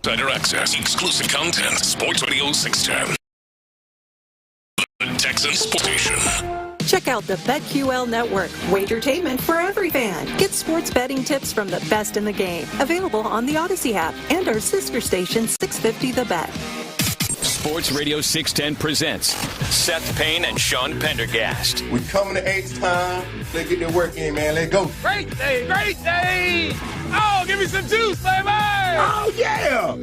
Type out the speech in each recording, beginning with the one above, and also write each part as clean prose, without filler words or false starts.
Better access, exclusive content. Sports Radio 610. The Texans Sports Station. Check out the BetQL Network, wagertainment for every fan. Get sports betting tips from the best in the game. Available on the Odyssey app and our sister station, 650 The Bet. Sports Radio 610 presents Seth Payne and Sean Pendergast. We coming to H time. Let's get the work in, man. Let's go. Great day, great day. Oh, give me some juice, baby. Oh, yeah.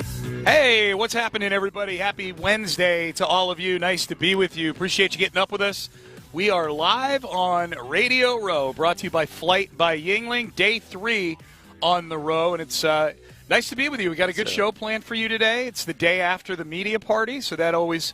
Hey, what's happening, everybody? Happy Wednesday to all of you. Nice to be with you. Appreciate you getting up with us. We are live on Radio Row, brought to you by Flight by Yuengling. Day 3 on the row, and it's nice to be with you. We got a good show planned for you today. It's the day after the media party, so that always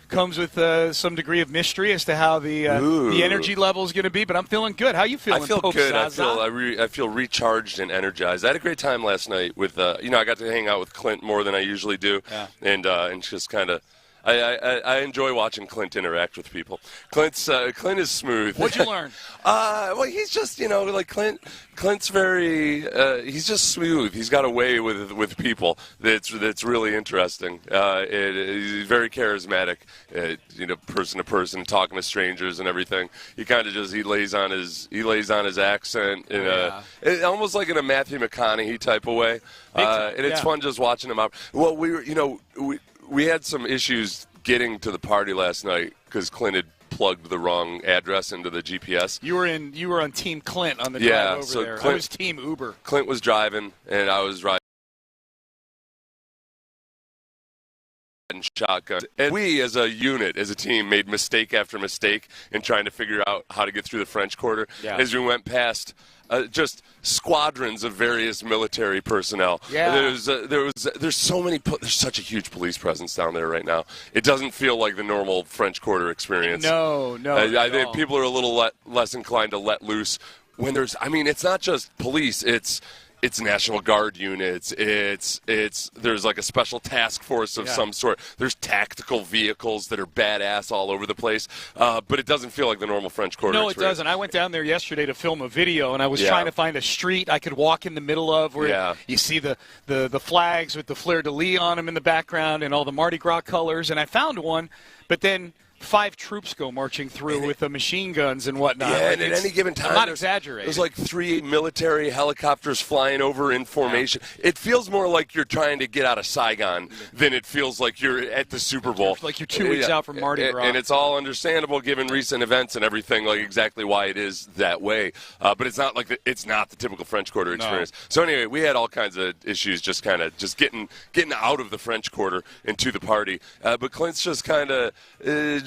comes with some degree of mystery as to how the energy level is going to be. But I'm feeling good. How you feeling? I feel Pope good. Zaza? I feel recharged and energized. I had a great time last night with I got to hang out with Clint more than I usually do, and just kind of. I enjoy watching Clint interact with people. Clint is smooth. What'd you learn? Well, he's just, like Clint's very, he's just smooth. He's got a way with people that's really interesting. He's very charismatic, person to person, talking to strangers and everything. He kind of just, he lays on his accent in almost like in a Matthew McConaughey type of way. And it's fun just watching him out. Well, we had some issues getting to the party last night because Clint had plugged the wrong address into the GPS. You were on Team Clint on the drive over there. I was Team Uber. Clint was driving, and I was riding shotgun. And we, as a unit, as a team, made mistake after mistake in trying to figure out how to get through the French Quarter as we went past just squadrons of various military personnel. Yeah. There's so many. There's such a huge police presence down there right now. It doesn't feel like the normal French Quarter experience. No. I think people are a little less inclined to let loose when there's. I mean, it's not just police. It's National Guard units. There's like a special task force of some sort. There's tactical vehicles that are badass all over the place. But it doesn't feel like the normal French Quarter experience. No, it doesn't. I went down there yesterday to film a video, and I was trying to find a street I could walk in the middle of where you see the flags with the fleur-de-lis on them in the background and all the Mardi Gras colors. And I found one, but then 5 troops go marching through with the machine guns and whatnot. Yeah, and at any given time, I'm not exaggerating. There's like 3 military helicopters flying over in formation. Yeah. It feels more like you're trying to get out of Saigon than it feels like you're at the Super Bowl. Like you're 2 weeks out from Mardi Gras. And it's all understandable given recent events and everything, like exactly why it is that way. But it's not like it's not the typical French Quarter experience. No. So anyway, we had all kinds of issues just getting out of the French Quarter into the party. But Clint's just kind of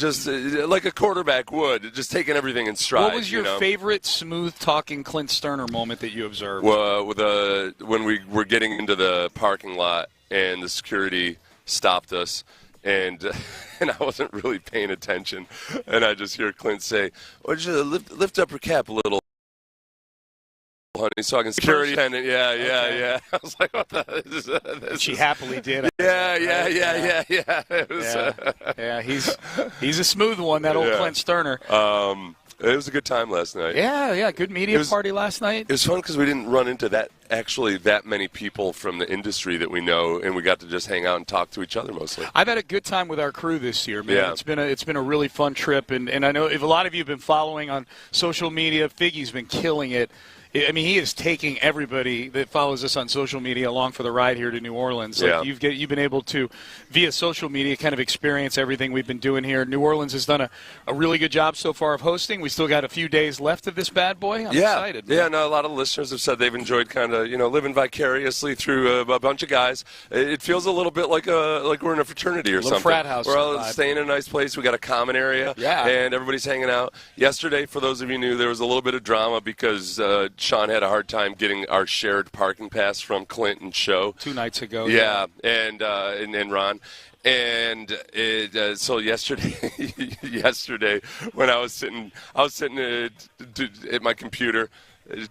like a quarterback would, just taking everything in stride. What was your favorite smooth-talking Clint Stoerner moment that you observed? Well, when we were getting into the parking lot and the security stopped us, and I wasn't really paying attention, and I just hear Clint say, "Why don't you lift up your cap a little, honey, so I can security attendant." Yeah. I was like, what the? She happily did. Yeah. He's a smooth one, that old Clint Stoerner. It was a good time last night. Yeah, good media party last night. It was fun because we didn't run into that many people from the industry that we know, and we got to just hang out and talk to each other mostly. I've had a good time with our crew this year, man. Yeah. It's been a really fun trip, and I know if a lot of you have been following on social media, Figgy's been killing it. I mean, he is taking everybody that follows us on social media along for the ride here to New Orleans. Like you've been able to, via social media, kind of experience everything we've been doing here. New Orleans has done a really good job so far of hosting. We still got a few days left of this bad boy. I'm excited. Man. Yeah, no, a lot of listeners have said they've enjoyed kind of, living vicariously through a bunch of guys. It feels a little bit like we're in a fraternity or something. Frat house. We're all staying in a nice place. We got a common area. Yeah. And everybody's hanging out. Yesterday, for those of you who knew, there was a little bit of drama because Sean had a hard time getting our shared parking pass from Clint and Show 2 nights ago. Yeah. And Ron. And so yesterday when I was sitting at my computer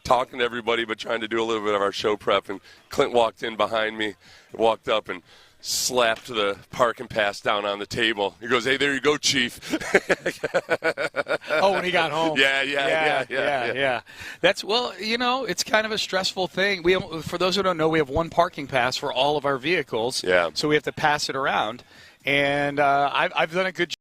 talking to everybody but trying to do a little bit of our show prep, and Clint walked in behind me, walked up and slapped the parking pass down on the table. He goes, "Hey, there you go, Chief." Oh, when he got home. Yeah. That's, well, it's kind of a stressful thing. For those who don't know, we have one parking pass for all of our vehicles. Yeah. So we have to pass it around. And I've done a good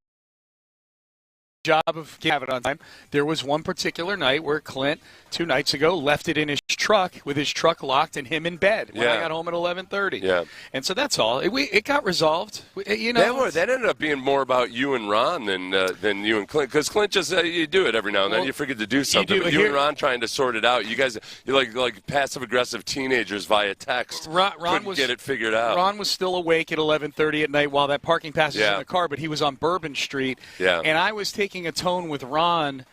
job of having it on time. There was one particular night where Clint, 2 nights ago, left it in his truck with his truck locked and him in bed when I got home at 11:30. Yeah. And so that's all. It got resolved. That ended up being more about you and Ron than you and Clint, because Clint just you do it every now and then. You forget to do something. But you and Ron trying to sort it out. You guys, you're like passive aggressive teenagers via text. Ron couldn't get it figured out. Ron was still awake at 11:30 at night while that parking pass was in the car, but he was on Bourbon Street. Yeah. And I was taking a tone with Ron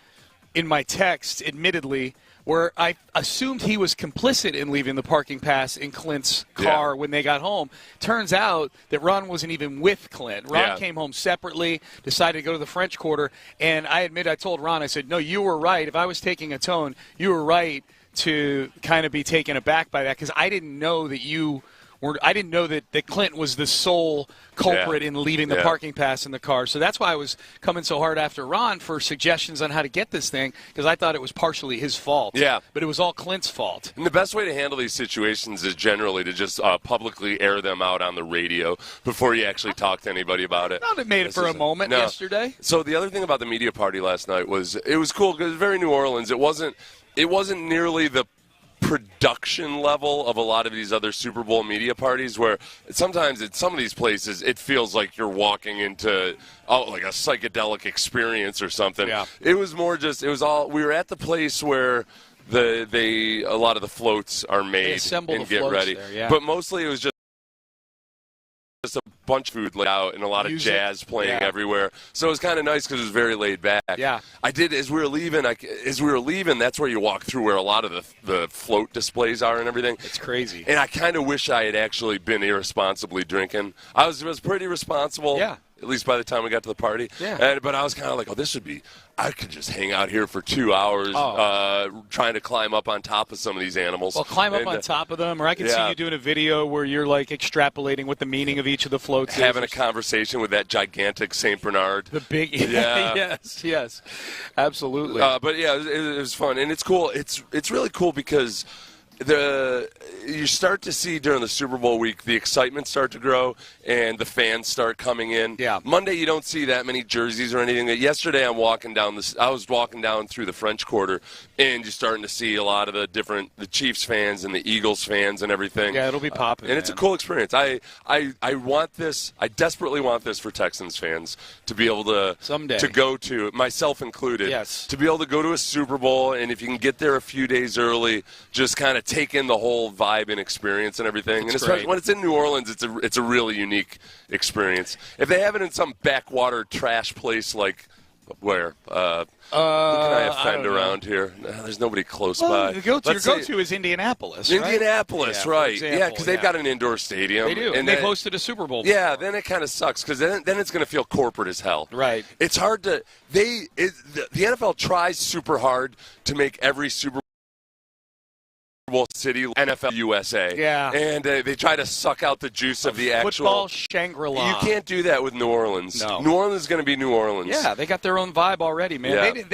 in my text, admittedly, where I assumed he was complicit in leaving the parking pass in Clint's car when they got home. Turns out that Ron wasn't even with Clint. Ron came home separately, decided to go to the French Quarter, and I told Ron, I said, no, you were right. If I was taking a tone, you were right to kind of be taken aback by that, because I didn't know that that Clint was the sole culprit in leaving the parking pass in the car. So that's why I was coming so hard after Ron for suggestions on how to get this thing, because I thought it was partially his fault. Yeah. But it was all Clint's fault. And the best way to handle these situations is generally to just publicly air them out on the radio before you actually talk to anybody about it. I thought it made it for a moment yesterday. So the other thing about the media party last night was it was cool because it was very New Orleans. It wasn't nearly the production level of a lot of these other Super Bowl media parties, where sometimes at some of these places it feels like you're walking into like a psychedelic experience or something. Yeah. It was more just we were at the place where a lot of the floats are made and get ready. There, but mostly it was just a bunch of food laid out and a lot of jazz playing everywhere. So it was kind of nice because it was very laid back. Yeah. I did, as we were leaving, that's where you walk through where a lot of the float displays are and everything. It's crazy. And I kind of wish I had actually been irresponsibly drinking. I was pretty responsible. Yeah. At least by the time we got to the party. Yeah. But I was kind of like, I could just hang out here for 2 hours trying to climb up on top of some of these animals. Well, climb up on top of them, or I can see you doing a video where you're like extrapolating what the meaning of each of the floats is. Having a conversation with that gigantic St. Bernard. The big, yes, absolutely. But yeah, it was fun, and it's cool. It's really cool because you start to see during the Super Bowl week the excitement start to grow and the fans start coming in. Yeah. Monday you don't see that many jerseys or anything. Yesterday I was walking down through the French Quarter and you're starting to see a lot of the Chiefs fans and the Eagles fans and everything. Yeah, it'll be popping. And it's a cool experience. I want this. I desperately want this for Texans fans to be able to someday to go to, myself included. Yes. To be able to go to a Super Bowl, and if you can get there a few days early, just kind of take in the whole vibe and experience and everything. And especially when it's in New Orleans, it's a really unique experience. If they have it in some backwater trash place like where? Who can I offend around here? There's nobody close by. Your go-to is Indianapolis, right? Indianapolis, right. Yeah, because they've got an indoor stadium. They do. And they've hosted a Super Bowl. Yeah, then it kind of sucks because then it's going to feel corporate as hell. Right. It's hard to – the NFL tries super hard to make every Super Bowl city NFL USA. Yeah. And they try to suck out the juice of the actual football Shangri-La. You can't do that with New Orleans. No. New Orleans is going to be New Orleans. Yeah, they got their own vibe already, man. Yeah.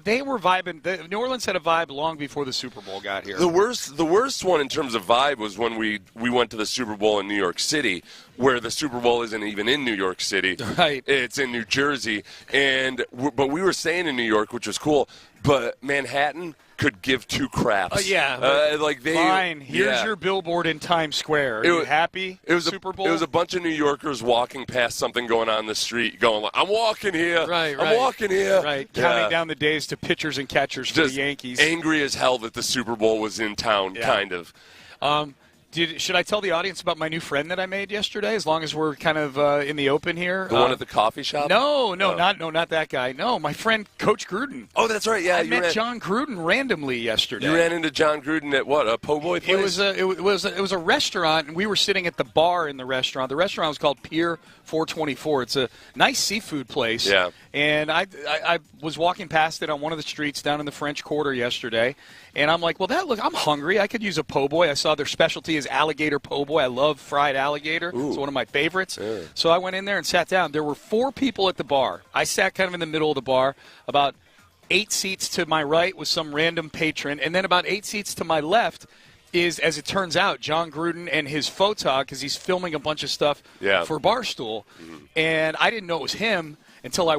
They were vibing. New Orleans had a vibe long before the Super Bowl got here. The worst one in terms of vibe was when we went to the Super Bowl in New York City, where the Super Bowl isn't even in New York City. Right. It's in New Jersey. But we were staying in New York, which was cool. But Manhattan could give two craps. Fine. Here's your billboard in Times Square. Are you happy? It was Super Bowl. It was a bunch of New Yorkers walking past something going on the street, going like, "I'm walking here. Right. I'm walking here." Right. Counting down the days to pitchers and catchers for the Yankees. Angry as hell that the Super Bowl was in town, kind of. Should I tell the audience about my new friend that I made yesterday? As long as we're kind of in the open here. The one at the coffee shop? No, not that guy. No, my friend Coach Gruden. Oh, that's right. Yeah, I met John Gruden randomly yesterday. You ran into John Gruden at what? A po' boy place? It was a restaurant, and we were sitting at the bar in the restaurant. The restaurant was called Pier 424. It's a nice seafood place. Yeah. And I was walking past it on one of the streets down in the French Quarter yesterday, and I'm like, I'm hungry. I could use a po' boy. I saw their specialty is is alligator po' boy. I love fried alligator. It's one of my favorites. Yeah. So I went in there and sat down. There were 4 people at the bar. I sat kind of in the middle of the bar, about 8 seats to my right was some random patron, and then about 8 seats to my left is, as it turns out, John Gruden and his photog, because he's filming a bunch of stuff for Barstool. And I didn't know it was him until I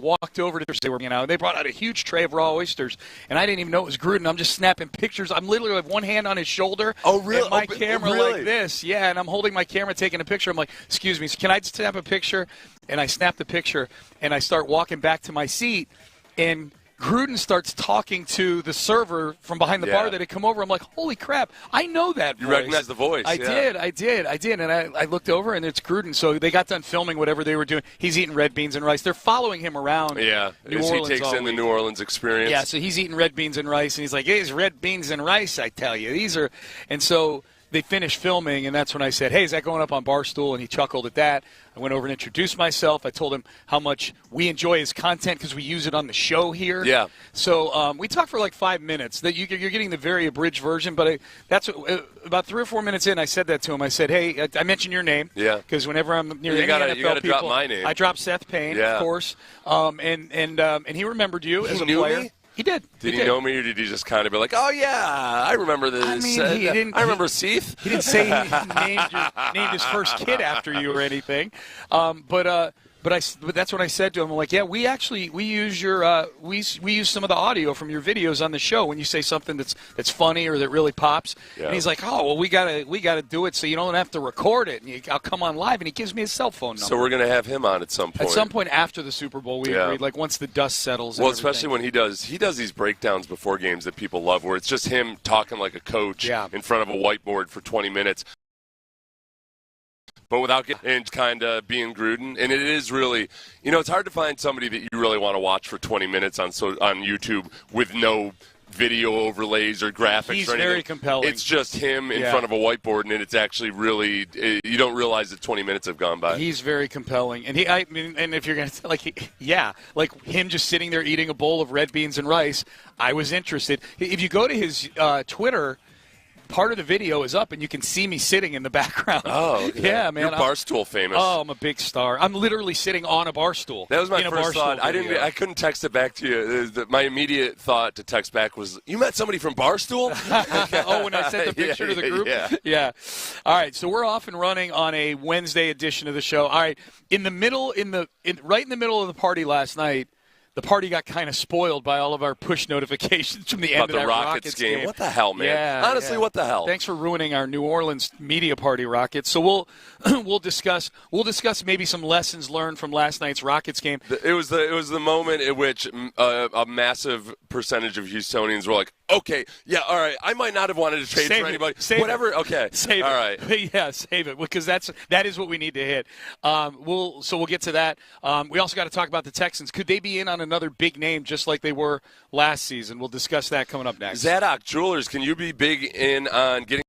walked over to they were, they brought out a huge tray of raw oysters, and I didn't even know it was Gruden. I'm just snapping pictures. I'm literally with one hand on his shoulder. Oh, really? And my camera like this. Yeah, and I'm holding my camera, taking a picture. I'm like, excuse me, can I just snap a picture? And I snap the picture, and I start walking back to my seat, and Gruden starts talking to the server from behind the bar that had come over. I'm like, holy crap, I know that voice. You recognize the voice. I did. And I looked over, and it's Gruden. So they got done filming whatever they were doing. He's eating red beans and rice. They're following him around New Orleans. He takes in the New Orleans experience. Yeah, so he's eating red beans and rice, and he's like, hey, it's red beans and rice, I tell you. These are – and so – they finished filming, and that's when I said, hey, is that going up on Barstool? And he chuckled at that. I went over and introduced myself. I told him how much we enjoy his content because we use it on the show here. Yeah. So we talked for like 5 minutes. That you're getting the very abridged version, but about 3 or 4 minutes in, I said that to him. I said, hey, I mentioned your name. Yeah. Because whenever I'm near you any NFL you gotta people, drop my name. I drop Seth Payne, of course. And he remembered you as a player. Me? He did. Did he know me, or did he just kind of be like, oh, yeah, I remember this. I mean, I remember Seath. He didn't say he named his first kid after you or anything. But that's what I said to him. I'm like, yeah, we use your we use some of the audio from your videos on the show when you say something that's funny or that really pops. Yeah. And he's like, oh, well, we gotta do it so you don't have to record it. And I'll come on live, and he gives me his cell phone number. So we're gonna have him on at some point. At some point after the Super Bowl, we agreed. Like once the dust settles. Well, especially when he does these breakdowns before games that people love, where it's just him talking like a coach in front of a whiteboard for 20 minutes. But without getting kind of being Gruden. And it is really, it's hard to find somebody that you really want to watch for 20 minutes on YouTube with no video overlays or graphics He's or anything. Very compelling. It's just him in front of a whiteboard, and it's actually really, you don't realize that 20 minutes have gone by. He's very compelling. And and if you're going to, like him just sitting there eating a bowl of red beans and rice, I was interested. If you go to his Twitter, part of the video is up, and you can see me sitting in the background. Oh, okay. Yeah, man. You're Barstool famous. Oh, I'm a big star. I'm literally sitting on a bar stool. That was my first thought. I couldn't text it back to you. My immediate thought to text back was, you met somebody from Barstool? Oh, when I sent the picture to the group? Yeah. All right, so we're off and running on a Wednesday edition of the show. All right, right in the middle of the party last night, the party got kind of spoiled by all of our push notifications from the end of that Rockets game. What the hell, man? Yeah, honestly, what the hell? Thanks for ruining our New Orleans media party, Rockets. So we'll discuss maybe some lessons learned from last night's Rockets game. It was the moment in which a massive percentage of Houstonians were like, okay, yeah, all right, I might not have wanted to trade for anybody. Whatever, okay. Save all it. Right. Yeah, save it, because that is what we need to hit. We'll get to that. We also got to talk about the Texans. Could they be in on another big name just like they were last season? We'll discuss that coming up next. Zadok Jewelers, can you be big in on getting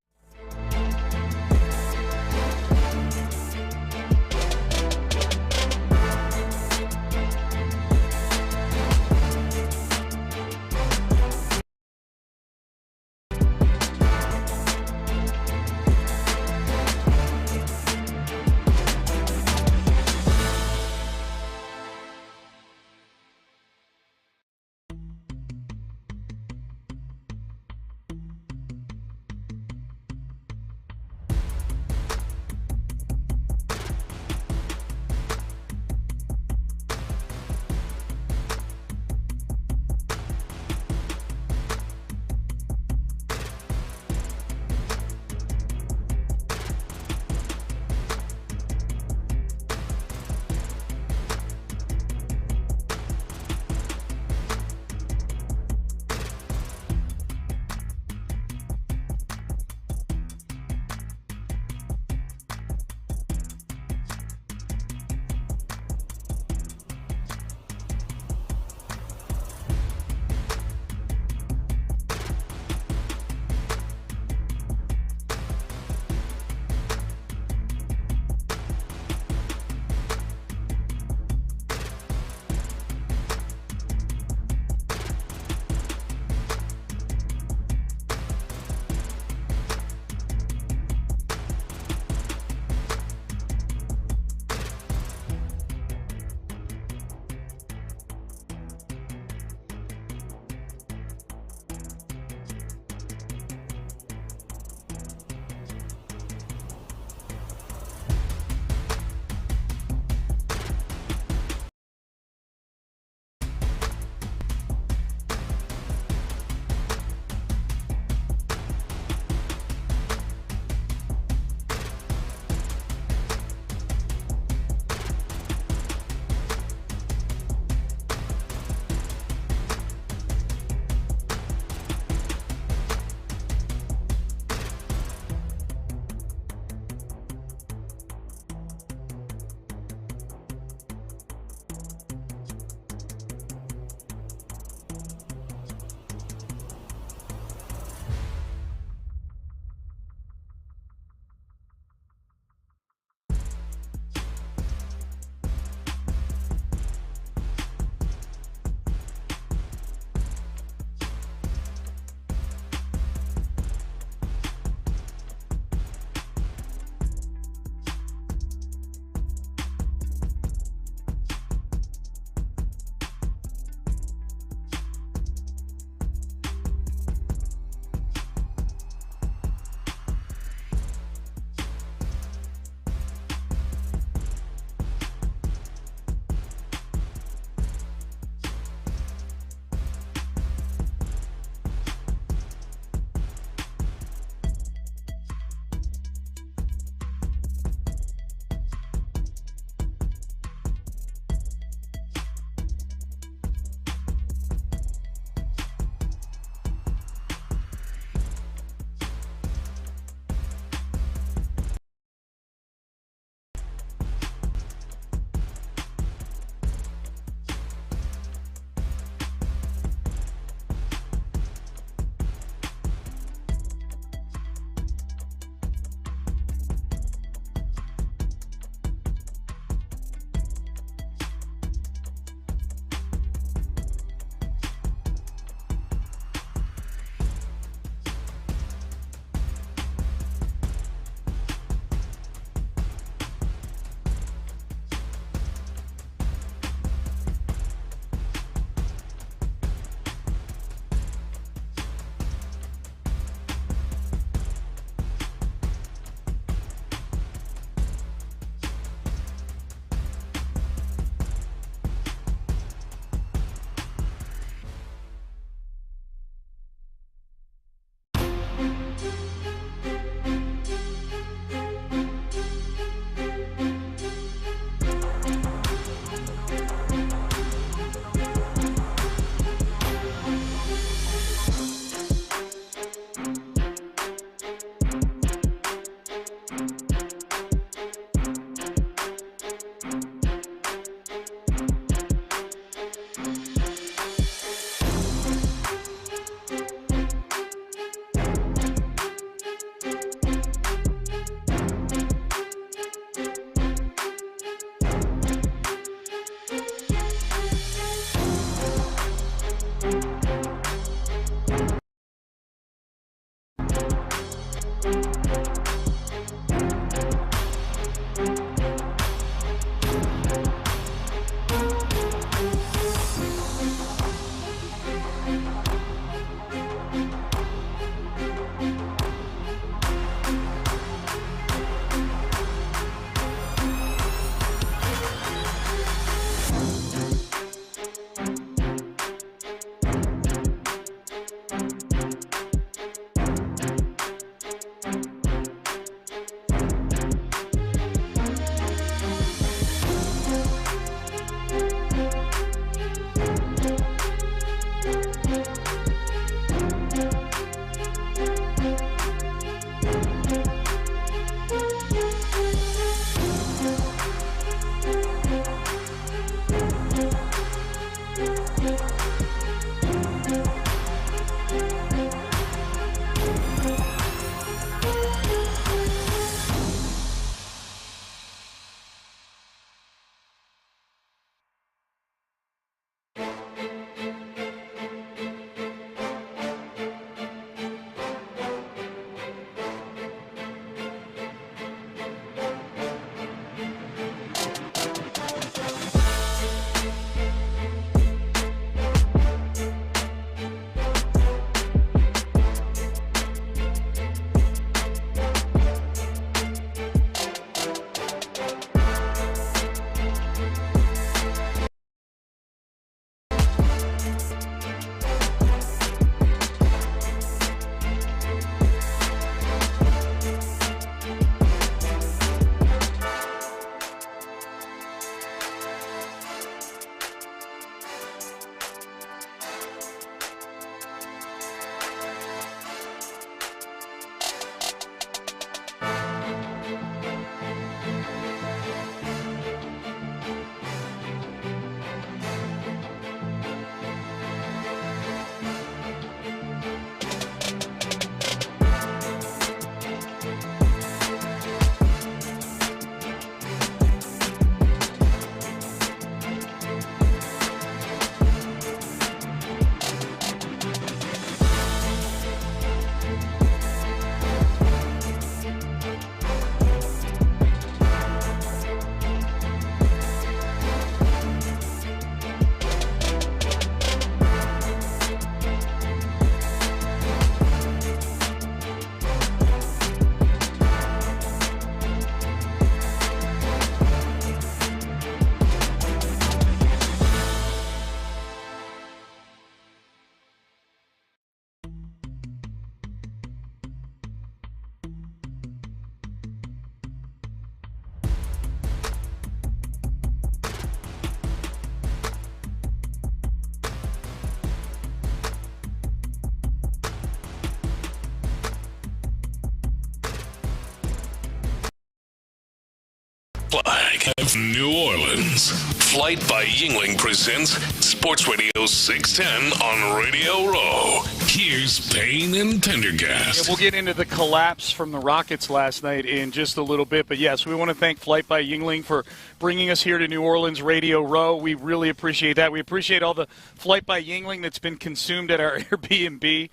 Flag of New Orleans. Flight by Yingling presents Sports Radio 610 on Radio Row. Here's Payne and Pendergast. Yeah, we'll get into the collapse from the Rockets last night in just a little bit. But, yes, we want to thank Flight by Yingling for bringing us here to New Orleans Radio Row. We really appreciate that. We appreciate all the Flight by Yingling that's been consumed at our Airbnb.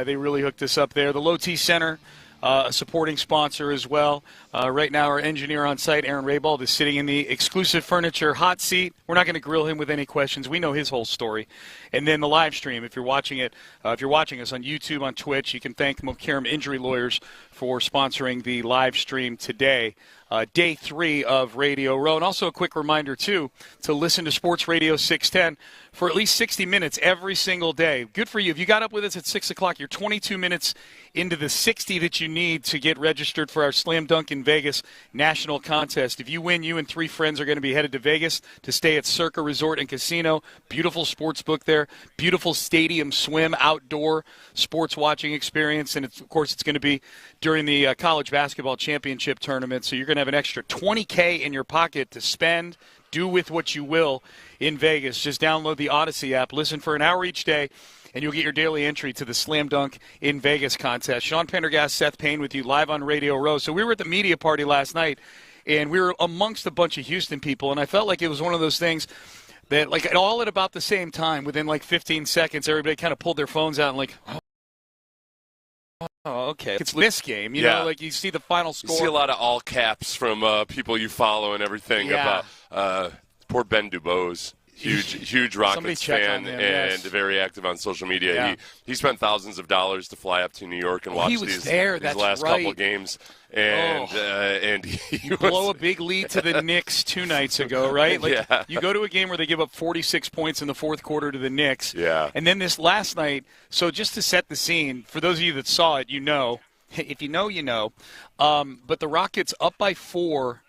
They really hooked us up there. The Low T Center, a supporting sponsor as well. Right now, our engineer on site, Aaron Raybald, is sitting in the exclusive furniture hot seat. We're not going to grill him with any questions. We know his whole story. And then the live stream, if you're watching it, if you're watching us on YouTube, on Twitch, you can thank Mokaram Injury Lawyers for sponsoring the live stream today. Day 3 of Radio Row. And also a quick reminder, too, to listen to Sports Radio 610 for at least 60 minutes every single day. Good for you. If you got up with us at 6 o'clock, you're 22 minutes into the 60 that you need to get registered for our Slam Dunk in Vegas national contest. If you win, you and 3 friends are going to be headed to Vegas to stay at Circa Resort and Casino. Beautiful sports book there. Beautiful stadium swim, outdoor sports watching experience. And, of course, it's going to be during the college basketball championship tournament. So you're going to have an extra $20K in your pocket to spend. Do with what you will in Vegas. Just download the Odyssey app. Listen for an hour each day, and you'll get your daily entry to the Slam Dunk in Vegas contest. Sean Pendergast, Seth Payne with you live on Radio Row. So we were at the media party last night, and we were amongst a bunch of Houston people, and I felt like it was one of those things that, like, all at about the same time, within like 15 seconds, everybody kind of pulled their phones out and like, oh, okay. It's this game. You know, like you see the final score. You see a lot of all caps from people you follow and everything about poor Ben DuBose. Huge Rockets fan and very active on social media. Yeah. He spent thousands of dollars to fly up to New York and watch these last couple of games. And you blow a big lead to the Knicks 2 nights ago, right? Like you go to a game where they give up 46 points in the fourth quarter to the Knicks. Yeah. And then this last night, so just to set the scene, for those of you that saw it, you know. If you know, you know. But the Rockets up by 4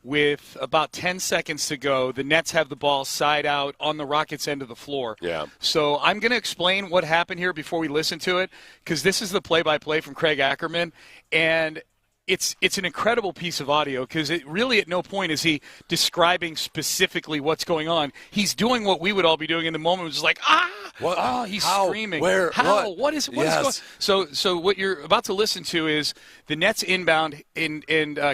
with about 10 seconds to go. The Nets have the ball side out on the Rockets' end of the floor. Yeah. So I'm going to explain what happened here before we listen to it, because this is the play-by-play from Craig Ackerman, and it's an incredible piece of audio, because it really at no point is he describing specifically what's going on. He's doing what we would all be doing in the moment, which is like, he's screaming. Where? How? What is going on? So what you're about to listen to is the Nets inbound, and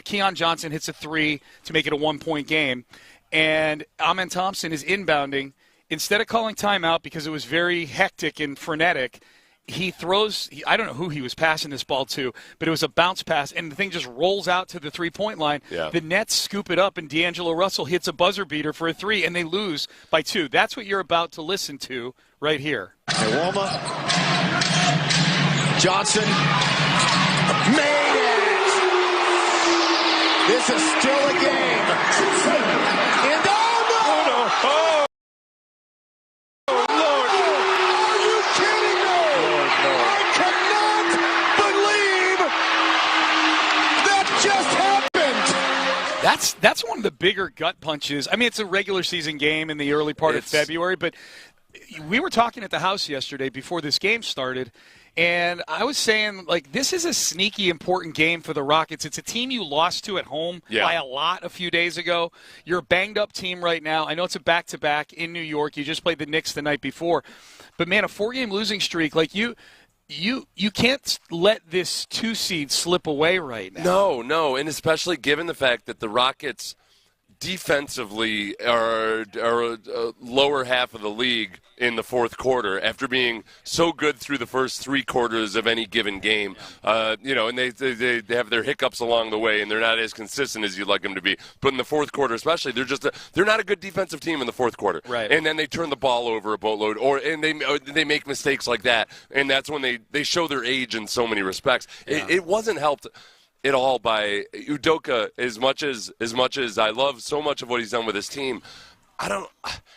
Keon Johnson hits a 3 to make it a 1-point game, and Amen Thompson is inbounding. Instead of calling timeout because it was very hectic and frenetic, he throws, I don't know who he was passing this ball to, but it was a bounce pass, and the thing just rolls out to the three-point line. Yeah. The Nets scoop it up, and D'Angelo Russell hits a buzzer beater for a 3, and they lose by 2. That's what you're about to listen to right here. Wilma. Johnson made it! This is still a game. And That's one of the bigger gut punches. I mean, it's a regular season game in the early part of February, but we were talking at the house yesterday before this game started, and I was saying, like, this is a sneaky important game for the Rockets. It's a team you lost to at home by a lot a few days ago. You're a banged-up team right now. I know it's a back-to-back in New York. You just played the Knicks the night before. But, man, a 4-game losing streak, like you can't let this 2 seed slip away right now. No, and especially given the fact that the Rockets defensively are lower half of the league in the fourth quarter after being so good through the first 3 quarters of any given game. And they have their hiccups along the way, and they're not as consistent as you'd like them to be. But in the fourth quarter especially, they're not a good defensive team in the fourth quarter. Right. And then they turn the ball over a boatload, and they make mistakes like that, and that's when they show their age in so many respects. Yeah. It wasn't helped at all by Udoka. As much as I love so much of what he's done with his team,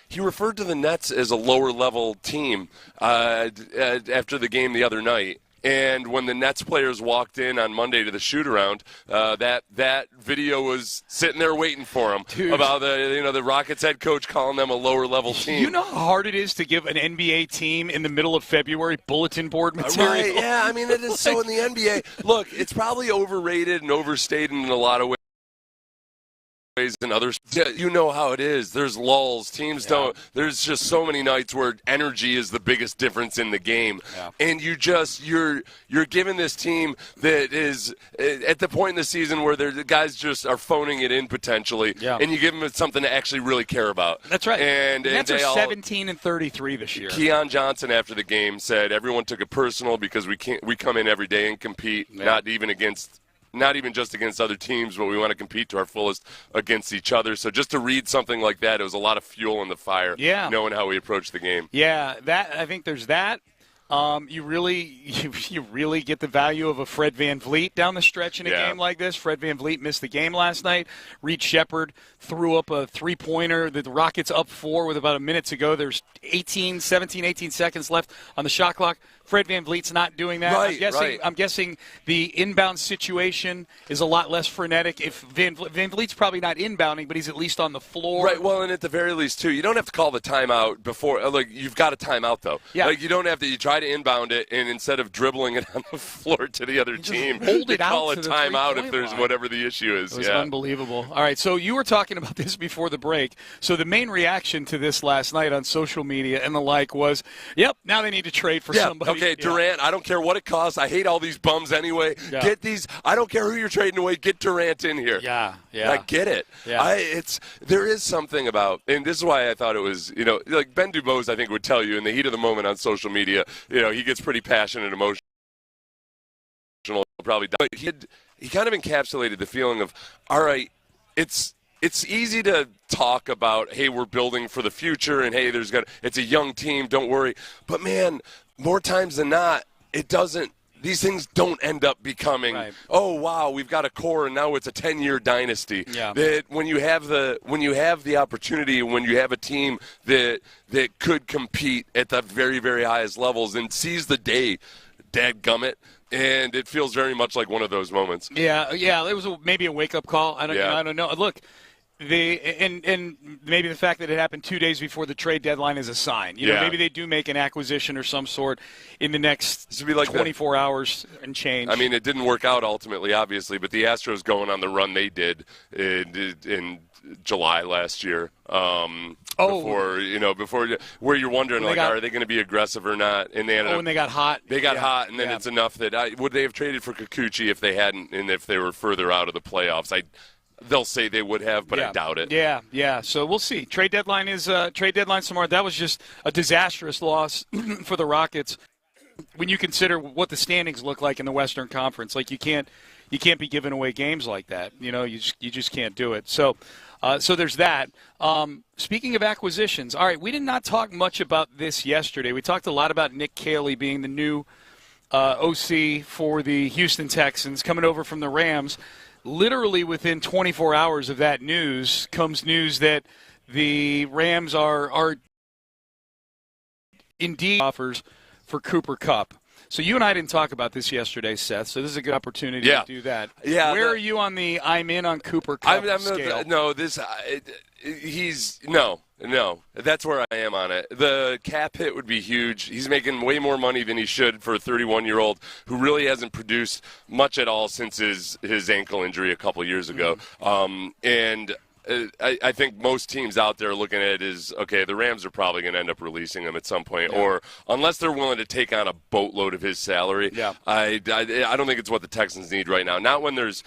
he referred to the Nets as a lower level team after the game the other night. And when the Nets players walked in on Monday to the shoot-around, that video was sitting there waiting for them. Dude. About the Rockets head coach calling them a lower-level team. You know how hard it is to give an NBA team in the middle of February bulletin board material? Right, yeah, I mean, it is so in the NBA. Look, it's probably overrated and overstated in a lot of ways. and others. Yeah, you know how it is. There's lulls. Teams don't. There's just so many nights where energy is the biggest difference in the game, and you're giving this team that is at the point in the season where the guys just are phoning it in potentially, and you give them something to actually really care about. That's right. And Nets are all, 17-33 this year. Keon Johnson after the game said everyone took it personal because we come in every day and compete, not even just against other teams, but we want to compete to our fullest against each other. So just to read something like that, it was a lot of fuel in the fire, knowing how we approach the game. Yeah, I think there's that. You really get the value of a Fred VanVleet down the stretch in a game like this. Fred VanVleet missed the game last night. Reed Sheppard threw up a three-pointer. The Rockets up 4 with about a minute to go. There's 18 seconds left on the shot clock. Fred VanVleet's not doing that. I'm guessing the inbound situation is a lot less frenetic. If VanVleet's probably not inbounding, but he's at least on the floor. Right. Well, and at the very least, too, you don't have to call the timeout before. Like, you've got a timeout, though. Yeah. Like, you don't have to. You try to inbound it, and instead of dribbling it on the floor to the other team, hold it you call out a to timeout if there's line. whatever the issue is. It was unbelievable. All right, so you were talking about this before the break. So the main reaction to this last night on social media and the like was, now they need to trade for somebody. Okay, Durant, I don't care what it costs. I hate all these bums anyway. Yeah. Get these. I don't care who you're trading away. Get Durant in here. Yeah. I get it. Yeah. There is something about, and this is why I thought it was, like Ben Dubose, I think, would tell you in the heat of the moment on social media, he gets pretty passionate and emotional. Probably, but he kind of encapsulated the feeling of, all right, it's easy to talk about, hey, we're building for the future, and hey, it's a young team, don't worry. But man, more times than not, it doesn't. These things don't end up becoming, oh wow, we've got a core and now it's a 10-year dynasty. Yeah. That when you have the opportunity, when you have a team that could compete at the very, very highest levels and seize the day, dadgummit. And it feels very much like one of those moments. Yeah, it was maybe a wake-up call. I don't know. Look, and maybe the fact that it happened 2 days before the trade deadline is a sign. Maybe they do make an acquisition or some sort in the next 24 hours and change. I mean, it didn't work out ultimately, obviously, but the Astros going on the run they did in July last year. Before where you're wondering, are they going to be aggressive or not? And they ended up, when they got hot. They got hot, and then it's enough that would they have traded for Kikuchi if they hadn't, and if they were further out of the playoffs? They'll say they would have, but I doubt it. Yeah. So we'll see. Trade deadline tomorrow. That was just a disastrous loss for the Rockets. When you consider what the standings look like in the Western Conference, like you can't be giving away games like that. You just can't do it. So there's that. Speaking of acquisitions, all right, we did not talk much about this yesterday. We talked a lot about Nick Caley being the new OC for the Houston Texans, coming over from the Rams. Literally within 24 hours of that news comes news that the Rams are indeed offers for Cooper Kupp. So you and I didn't talk about this yesterday, Seth, so this is a good opportunity to do that. Yeah, Where are you on the I'm in on Cooper Kupp scale? No, that's where I am on it. The cap hit would be huge. He's making way more money than he should for a 31-year-old who really hasn't produced much at all since his ankle injury a couple years ago. And I think most teams out there looking at it is, okay, the Rams are probably going to end up releasing him at some point, or unless they're willing to take on a boatload of his salary. I don't think it's what the Texans need right now. Not when there's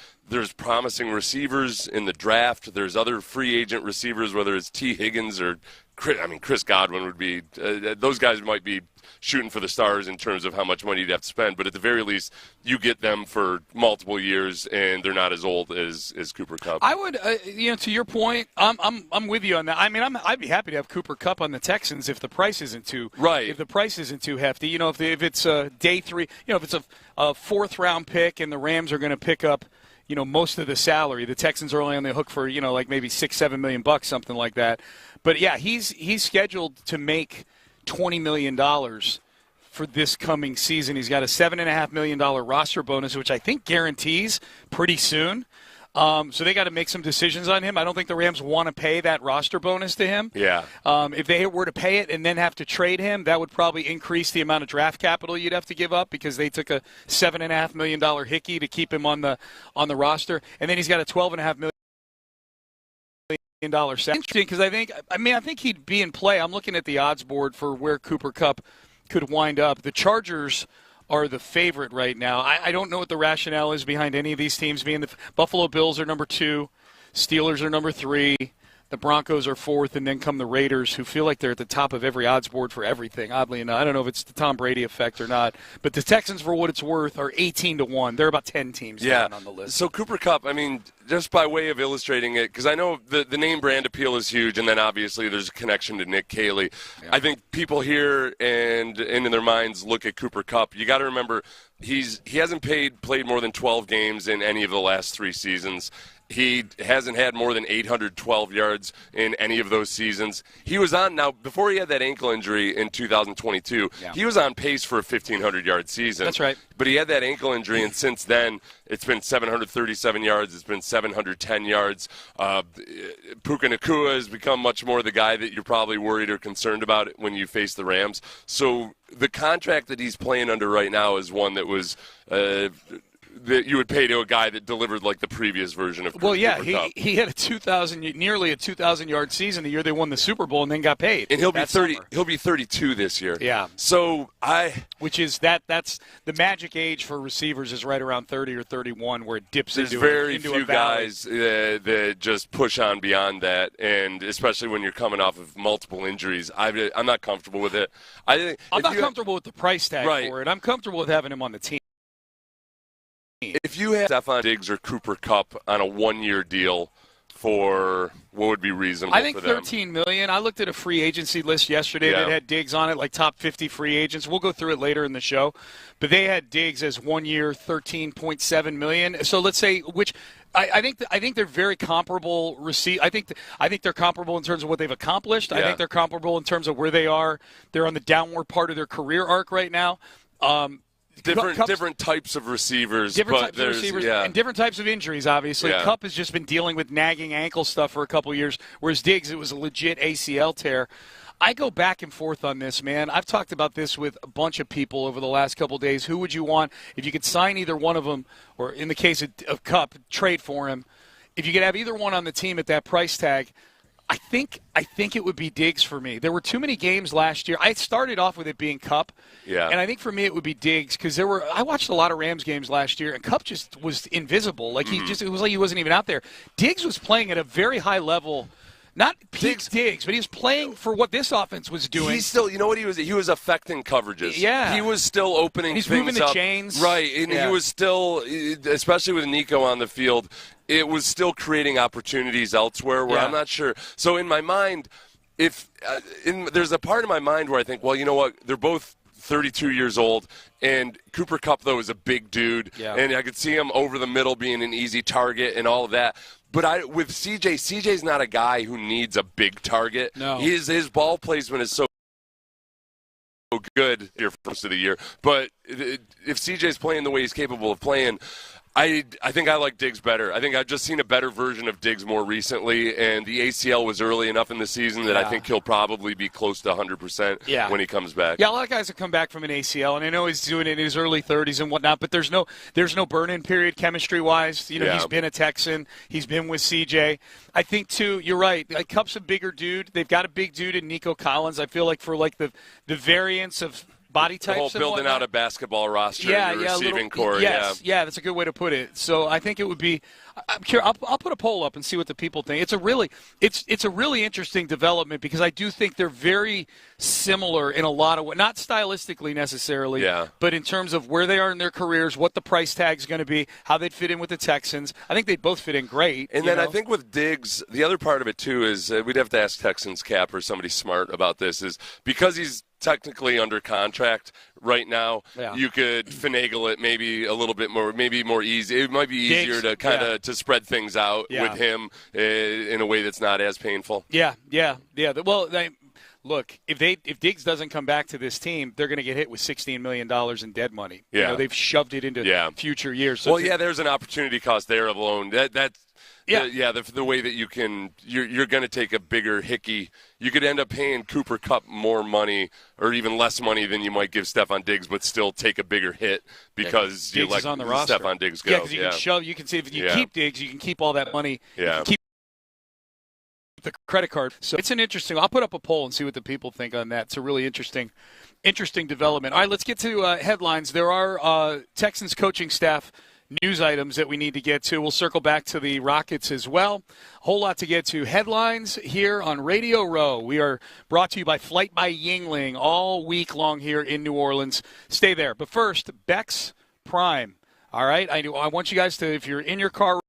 promising receivers in the draft. There's other free agent receivers, whether it's T. Higgins or Chris Godwin would be. Those guys might be shooting for the stars in terms of how much money you'd have to spend. But at the very least, you get them for multiple years, and they're not as old as Cooper Kupp. I would, to your point, I'm with you on that. I mean, I'd be happy to have Cooper Kupp on the Texans if the price isn't too If the price isn't too hefty, if it's day 3, if it's a fourth-round pick and the Rams are going to pick up, most of the salary. The Texans are only on the hook for, like maybe $6-7 million, something like that. But yeah, he's scheduled to make $20 million for this coming season. He's got a $7.5 million roster bonus, which I think guarantees pretty soon. So they got to make some decisions on him. I don't think the Rams want to pay that roster bonus to him. Yeah. If they were to pay it and then have to trade him, that would probably increase the amount of draft capital you'd have to give up because they took a $7.5 million hickey to keep him on the roster, and then he's got a $12.5 million Interesting, because I think he'd be in play. I'm looking at the odds board for where Cooper Kupp could wind up. The Chargers are the favorite right now. I don't know what the rationale is behind any of these teams being the Buffalo Bills are number 2, Steelers are number 3. The Broncos are 4th, and then come the Raiders, who feel like they're at the top of every odds board for everything, oddly enough. I don't know if it's the Tom Brady effect or not. But the Texans, for what it's worth, are 18-1. They're about 10 teams down on the list. So Cooper Kupp, I mean, just by way of illustrating it, because I know the name brand appeal is huge, and then obviously there's a connection to Nick Caley. Yeah. I think people here and in their minds look at Cooper Kupp. You got to remember, he hasn't played more than 12 games in any of the last 3 seasons. He hasn't had more than 812 yards in any of those seasons. He was on, now, before he had that ankle injury in 2022, he was on pace for a 1,500-yard season. That's right. But he had that ankle injury, and since then, it's been 737 yards. It's been 710 yards. Puka Nacua has become much more the guy that you're probably worried or concerned about when you face the Rams. So the contract that he's playing under right now is one that was that you would pay to a guy that delivered like the previous version of Cooper Kupp. He had nearly a 2,000-yard season the year they won the Super Bowl and then got paid. And he'll be 30. Summer. He'll be 32 this year. Yeah. So which is that's the magic age for receivers is right around 30 or 31, where it dips into. There's very few guys that just push on beyond that, and especially when you're coming off of multiple injuries. I'm not comfortable with it. I'm not comfortable with the price tag for it. I'm comfortable with having him on the team. If you had Stefon Diggs or Cooper Kupp on a 1-year deal for what would be reasonable for them? I think $13 million. I looked at a free agency list yesterday that had Diggs on it, like top 50 free agents. We'll go through it later in the show. But they had Diggs as 1 year, $13.7 million. So let's say I think they're very comparable. I think they're comparable in terms of what they've accomplished. I think they're comparable in terms of where they are. They're on the downward part of their career arc right now. Different types of receivers, and different types of injuries, obviously. Yeah. Kupp has just been dealing with nagging ankle stuff for a couple of years, whereas Diggs, it was a legit ACL tear. I go back and forth on this, man. I've talked about this with a bunch of people over the last couple of days. Who would you want if you could sign either one of them, or in the case of Kupp, trade for him? If you could have either one on the team at that price tag, I think it would be Diggs for me. There were too many games last year. I started off with it being Kupp, and I think for me it would be Diggs because I watched a lot of Rams games last year, and Kupp just was invisible. Like it was like he wasn't even out there. Diggs was playing at a very high level. Not peak Diggs, but he was playing for what this offense was doing. He's still, you know what he was? He was affecting coverages. Yeah. He was still opening things up. He's moving the chains. Right, and he was still, especially with Nico on the field, it was still creating opportunities elsewhere where I'm not sure. So in my mind, there's a part of my mind where I think, well, you know what? They're both 32 years old, and Cooper Kupp, though, is a big dude, and I could see him over the middle being an easy target and all of that. But with CJ's not a guy who needs a big target. No. His ball placement is so good here for the rest of the year. But if CJ's playing the way he's capable of playing, I think I like Diggs better. I think I've just seen a better version of Diggs more recently, and the ACL was early enough in the season that I think he'll probably be close to 100% when he comes back. Yeah, a lot of guys have come back from an ACL, and I know he's doing it in his early 30s and whatnot, but there's no burn-in period chemistry-wise. You know, he's been a Texan. He's been with CJ. I think, too, you're right. Like, Kupp's a bigger dude. They've got a big dude in Nico Collins. I feel like for, like, the variance of body types, the whole building out a basketball roster in your receiving core. Yes, that's a good way to put it. So I think it would be. I'm curious. I'll put a poll up and see what the people think. It's a really interesting development because I do think they're very similar in a lot of ways, not stylistically necessarily, but in terms of where they are in their careers, what the price tag is going to be, how they'd fit in with the Texans. I think they'd both fit in great. And then I think with Diggs, the other part of it too is we'd have to ask Texans cap or somebody smart about this, is because he's technically under contract right now, you could finagle it maybe a little bit more, maybe more easy. It might be easier to kind of to spread things out with him in a way that's not as painful. Yeah. Well, look, if Diggs doesn't come back to this team, they're going to get hit with $16 million in dead money. Yeah. You know, they've shoved it into future years. So there's an opportunity cost there alone. The way that you're going to take a bigger hickey. You could end up paying Cooper Kupp more money or even less money than you might give Stefon Diggs, but still take a bigger hit because you let on the roster. Stefon Diggs go. Yeah, because you can shove. You can see if you keep Diggs, you can keep all that money. Yeah. the credit card. So it's an interesting. I'll put up a poll and see what the people think on that. It's a really interesting development. All right, let's get to headlines. There are Texans coaching staff news items that we need to get to. We'll circle back to the Rockets as well. A whole lot to get to. Headlines here on Radio Row. We are brought to you by Flight by Yingling all week long here in New Orleans. Stay there. But first, Beck's Prime. All right, I want you guys to, if you're in your car,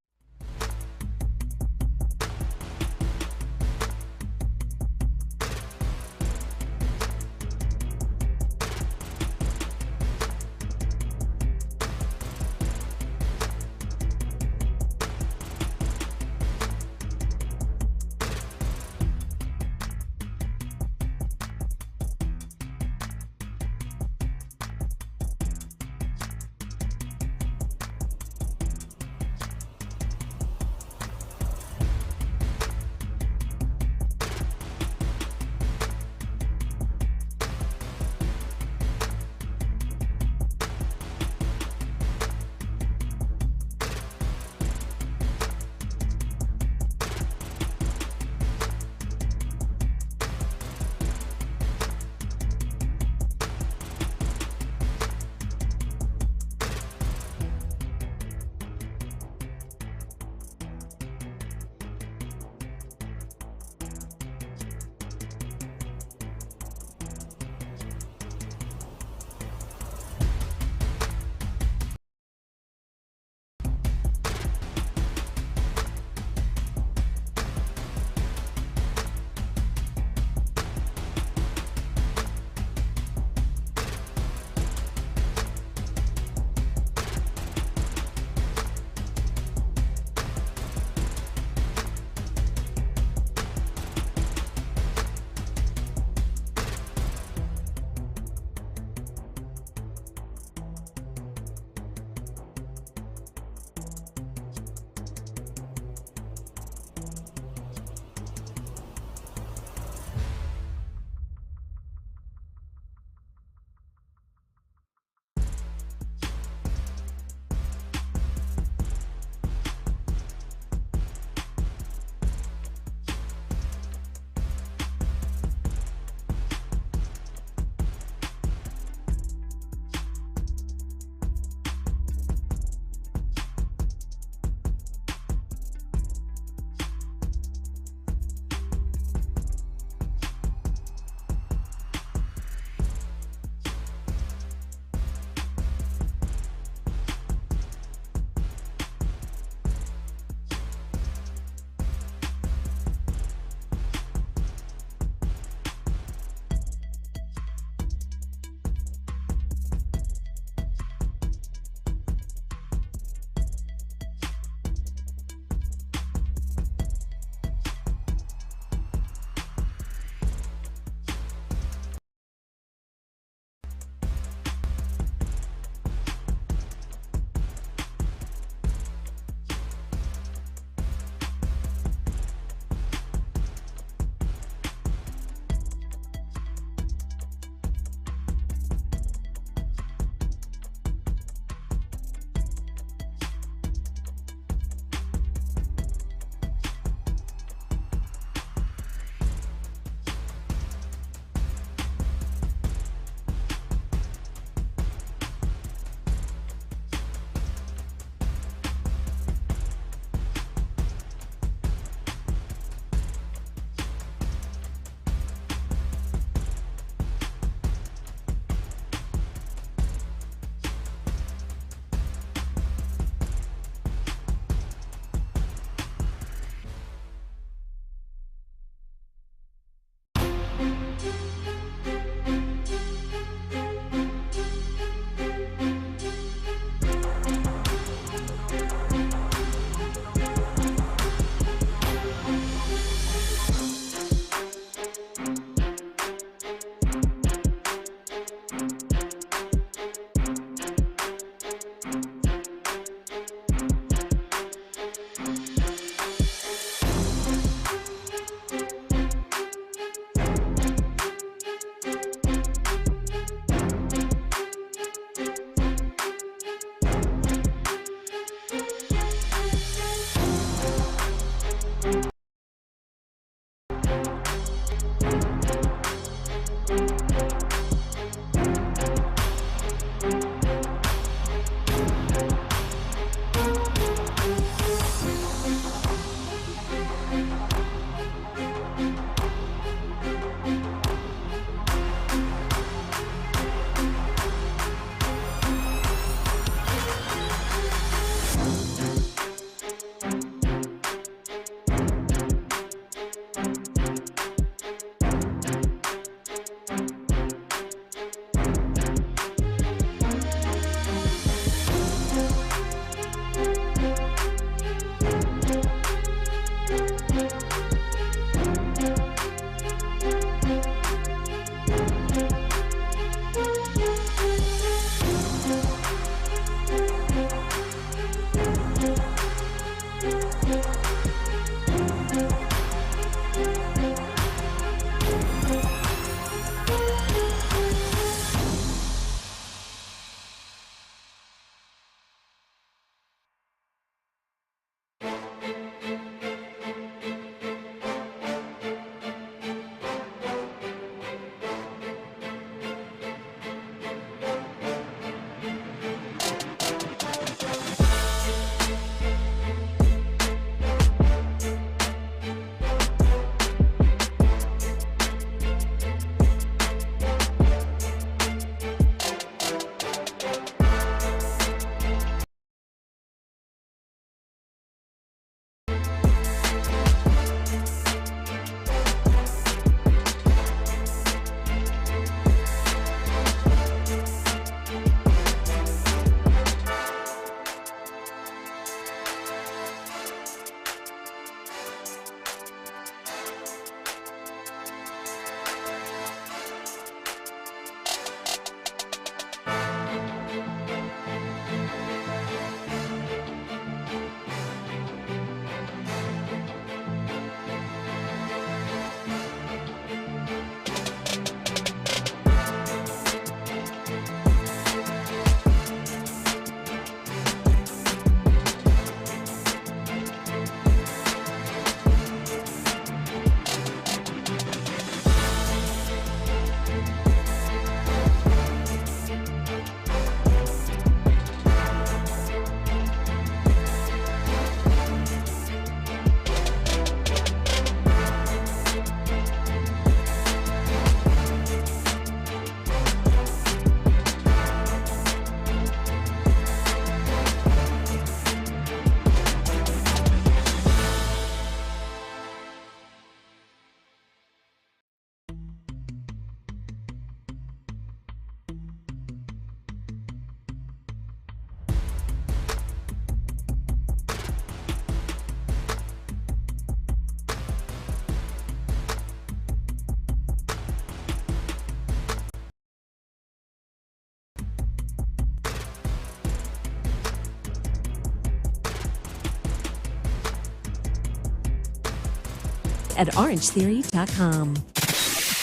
at orangetheory.com.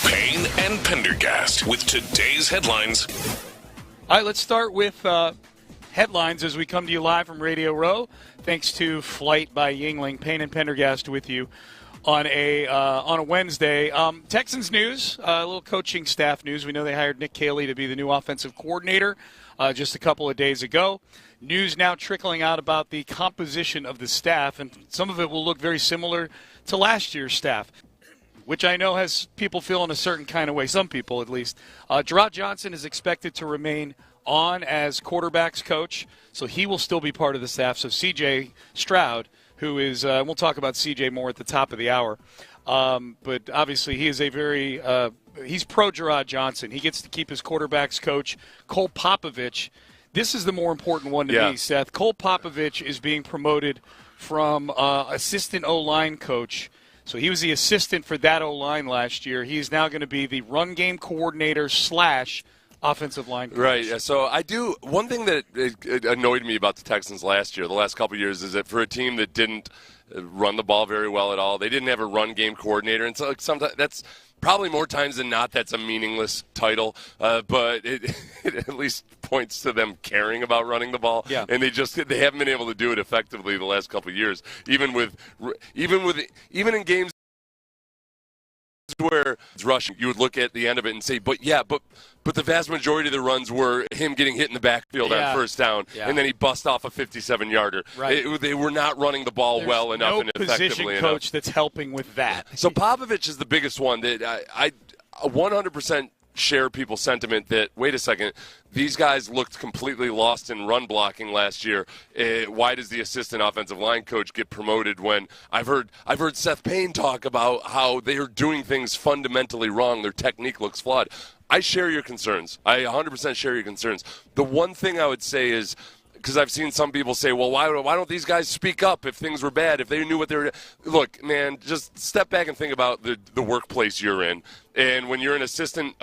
Payne and Pendergast with today's headlines. All right, let's start with headlines as we come to you live from Radio Row. Thanks to Flight by Yingling. Payne and Pendergast with you on a Wednesday. Texans news, a little coaching staff news. We know they hired Nick Caley to be the new offensive coordinator just a couple of days ago. News now trickling out about the composition of the staff, and some of it will look very similar to last year's staff, which I know has people feeling a certain kind of way, some people at least. Stroud Johnson is expected to remain on as quarterback's coach, so he will still be part of the staff. So C.J. Stroud, who is, we'll talk about C.J. more at the top of the hour, but obviously he is a very, he's pro-Stroud Johnson. He gets to keep his quarterback's coach, Cole Popovich. This is the more important one to me, Seth. Cole Popovich is being promoted from assistant O-line coach. So he was the assistant for that O-line last year. He's now going to be the run game coordinator / offensive line coach. Right. Yeah, so one thing that it annoyed me about the Texans last year, the last couple of years, is that for a team that didn't run the ball very well at all, they didn't have a run game coordinator. And so sometimes that's probably more times than not that's a meaningless title, but it at least points to them caring about running the ball. Yeah. And they haven't been able to do it effectively the last couple of years, even in games where it's rushing, you would look at the end of it and say, but the vast majority of the runs were him getting hit in the backfield on first down, and then he bust off a 57-yarder. Right. They were not running the ball well enough and effectively enough. No position coach that's helping with that. So Popovich is the biggest one that I 100% share people's sentiment that, wait a second, these guys looked completely lost in run blocking last year. Why does the assistant offensive line coach get promoted when I've heard Seth Payne talk about how they are doing things fundamentally wrong. Their technique looks flawed. I share your concerns. I 100% share your concerns. The one thing I would say is, because I've seen some people say, well, why don't these guys speak up if things were bad, if they knew what they were – look, man, just step back and think about the workplace you're in. And when you're an assistant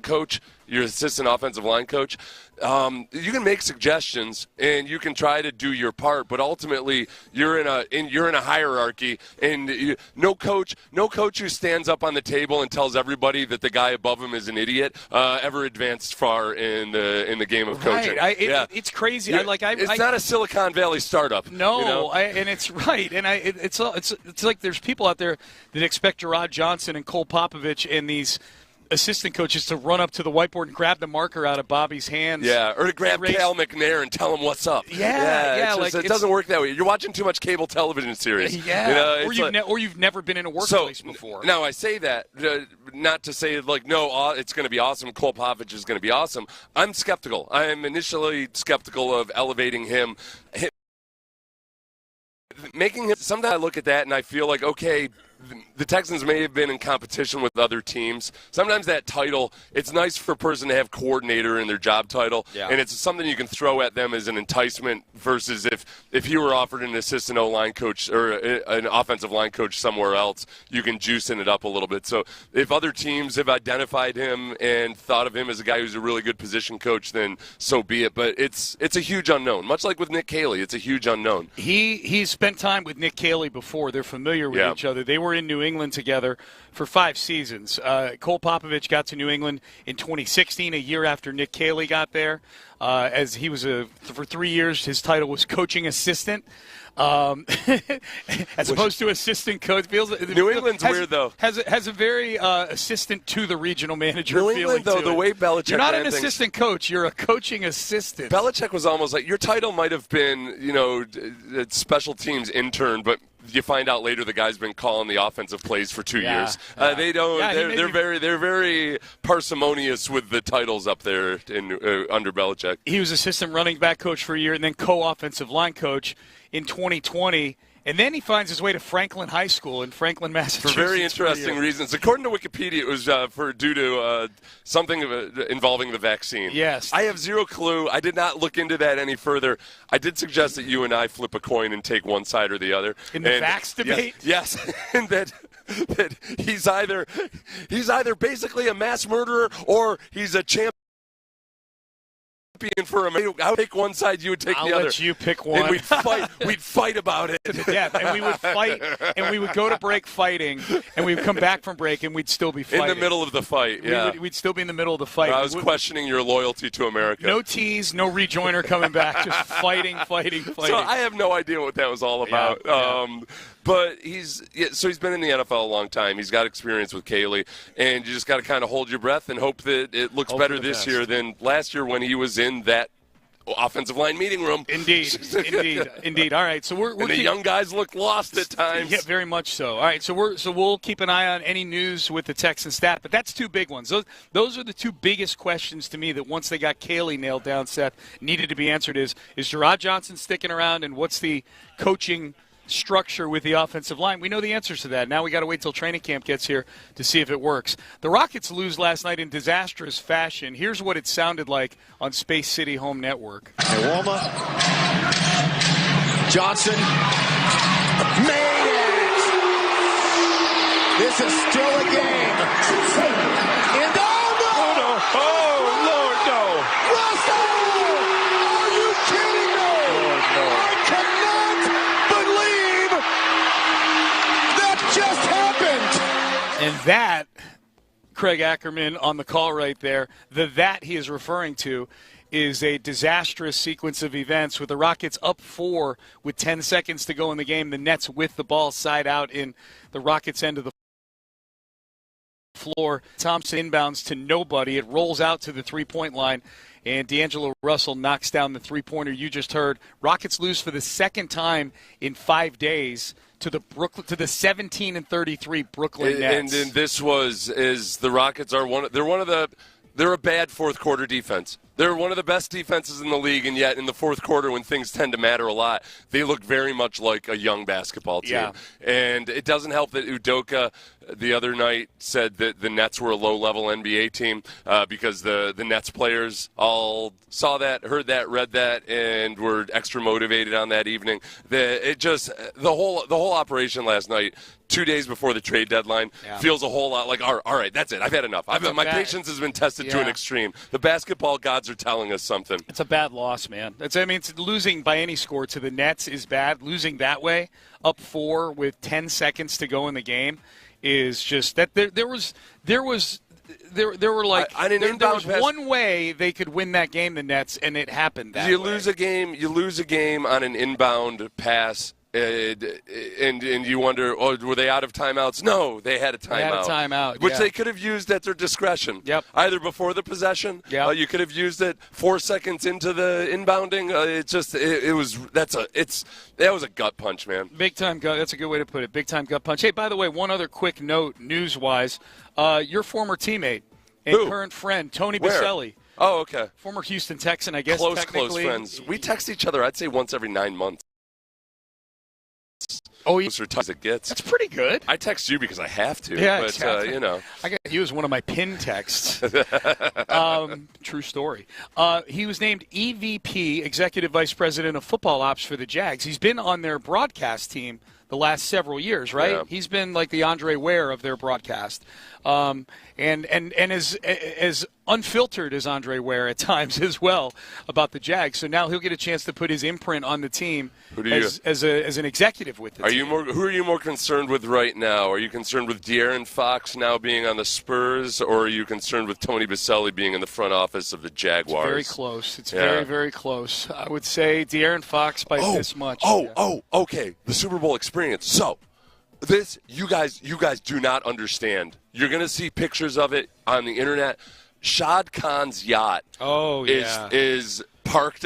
coach, you're an assistant offensive line coach, you can make suggestions and you can try to do your part, but ultimately you're in a hierarchy, and no coach who stands up on the table and tells everybody that the guy above him is an idiot ever advanced far in the game of coaching. Right. It's crazy. It's not a Silicon Valley startup. No, you know? And it's right. And it's like there's people out there that expect Stroud Johnson and Cole Popovich and these assistant coaches to run up to the whiteboard and grab the marker out of Bobby's hands. Yeah, or to grab Cal McNair and tell him what's up. Yeah. It doesn't work that way. You're watching too much cable television series. Yeah, or you've never been in a workplace before. Now, I say that not to say, no, it's going to be awesome. Cole Popovich is going to be awesome. I'm skeptical. I am initially skeptical of elevating him. Making him, sometimes I look at that and I feel like, okay, the Texans may have been in competition with other teams. Sometimes that title, it's nice for a person to have coordinator in their job title, and it's something you can throw at them as an enticement versus if you were offered an assistant O-line coach or an offensive line coach somewhere else, you can juicing it up a little bit. So if other teams have identified him and thought of him as a guy who's a really good position coach, then so be it. But it's a huge unknown. Much like with Nick Caley, it's a huge unknown. He's spent time with Nick Caley before. They're familiar with each other. They were in New England together for 5 seasons. Cole Popovich got to New England in 2016, a year after Nick Caley got there. As he was for 3 years, his title was coaching assistant. As opposed to assistant coach. New England's weird, though. Has a very assistant to the regional manager New feeling England, though, to the it. way Belichick You're not an ran things. assistant coach. You're a coaching assistant. Belichick was almost like, your title might have been, special teams intern, but you find out later the guy's been calling the offensive plays for 2 years. They don't. They're very parsimonious with the titles up there under Belichick. He was assistant running back coach for a year and then co-offensive line coach in 2020. And then he finds his way to Franklin High School in Franklin, Massachusetts. For very interesting reasons. According to Wikipedia, it was due to something involving the vaccine. Yes. I have zero clue. I did not look into that any further. I did suggest that you and I flip a coin and take one side or the other. In the vax debate? Yes. And that he's either basically a mass murderer or he's a champion champion for him. I would take one side, you would take the other. I'll let you pick one. And we'd fight about it. To the death. And we would fight, and we would go to break fighting, and we would come back from break, and we'd still be fighting. In the middle of the fight, yeah. We'd still be in the middle of the fight. I was questioning your loyalty to America. No tease, no rejoiner coming back, just fighting. So I have no idea what that was all about. Yeah. But he's been in the NFL a long time. He's got experience with Kaylee, and you just got to kind of hold your breath and hope that it looks better this year than last year when he was in that offensive line meeting room. Indeed. All right, so we're the young guys look lost at times. Yeah, very much so. All right, so we'll keep an eye on any news with the Texans staff, but that's two big ones. Those are the two biggest questions to me that once they got Kaylee nailed down, Seth, needed to be answered. Is Gerard Johnson sticking around, and what's the coaching structure with the offensive line? We know the answers to that. Now we got to wait till training camp gets here to see if it works. The Rockets lose last night in disastrous fashion. Here's what it sounded like on Space City Home Network. Walma. Johnson made it. This is still a game. And oh, Lord, no. Russell! Are you kidding me? Lord, no. I cannot believe that just happened. And that, Craig Ackerman on the call right there, that he is referring to is a disastrous sequence of events with the Rockets up 4 with 10 seconds to go in the game. The Nets with the ball side out in the Rockets' end of the floor. Thompson inbounds to nobody. It rolls out to the three-point line, and D'Angelo Russell knocks down the three-pointer you just heard. Rockets lose for the second time in 5 days to the 17-33 Brooklyn Nets. And the Rockets are they're a bad fourth quarter defense. They're one of the best defenses in the league, and yet in the fourth quarter when things tend to matter a lot, they look very much like a young basketball team. Yeah. And it doesn't help that Udoka the other night said that the Nets were a low-level NBA team because the Nets players all saw that, heard that, read that, and were extra motivated on that evening. The whole operation last night, 2 days before the trade deadline, feels a whole lot like, all right, that's it. I've had enough. My patience has been tested to an extreme. The basketball gods are telling us something. It's a bad loss, man. It's losing by any score to the Nets is bad. Losing that way, up 4 with 10 seconds to go in the game, is just that there was one way they could win that game, the Nets, and it happened that way. You lose a game on an inbound pass. And you wonder, were they out of timeouts? No, they had a timeout. They had a timeout, which they could have used at their discretion. Yep. Either before the possession, you could have used it 4 seconds into the inbounding. That was a gut punch, man. Big time gut. That's a good way to put it. Big time gut punch. Hey, by the way, one other quick note, news-wise, your former teammate and current friend Tony Baselli. Oh, okay. Former Houston Texan, I guess. Close friends. We text each other, I'd say, once every 9 months. Oh, as it gets. That's pretty good. I text you because I have to. Yeah, but I got you as one of my pin texts. True story. He was named EVP, Executive Vice President of Football Ops for the Jags. He's been on their broadcast team the last several years, right? Yeah. He's been like the Andre Ware of their broadcast, and as unfiltered as Andre Ware at times as well about the Jags. So now he'll get a chance to put his imprint on the team as an executive with the team. Who are you more concerned with right now? Are you concerned with De'Aaron Fox now being on the Spurs, or are you concerned with Tony Baselli being in the front office of the Jaguars? It's very close. It's very, very close. I would say De'Aaron Fox by this much. Okay. The Super Bowl experience. So, this you guys do not understand. You're going to see pictures of it on the internet. Shad Khan's yacht is parked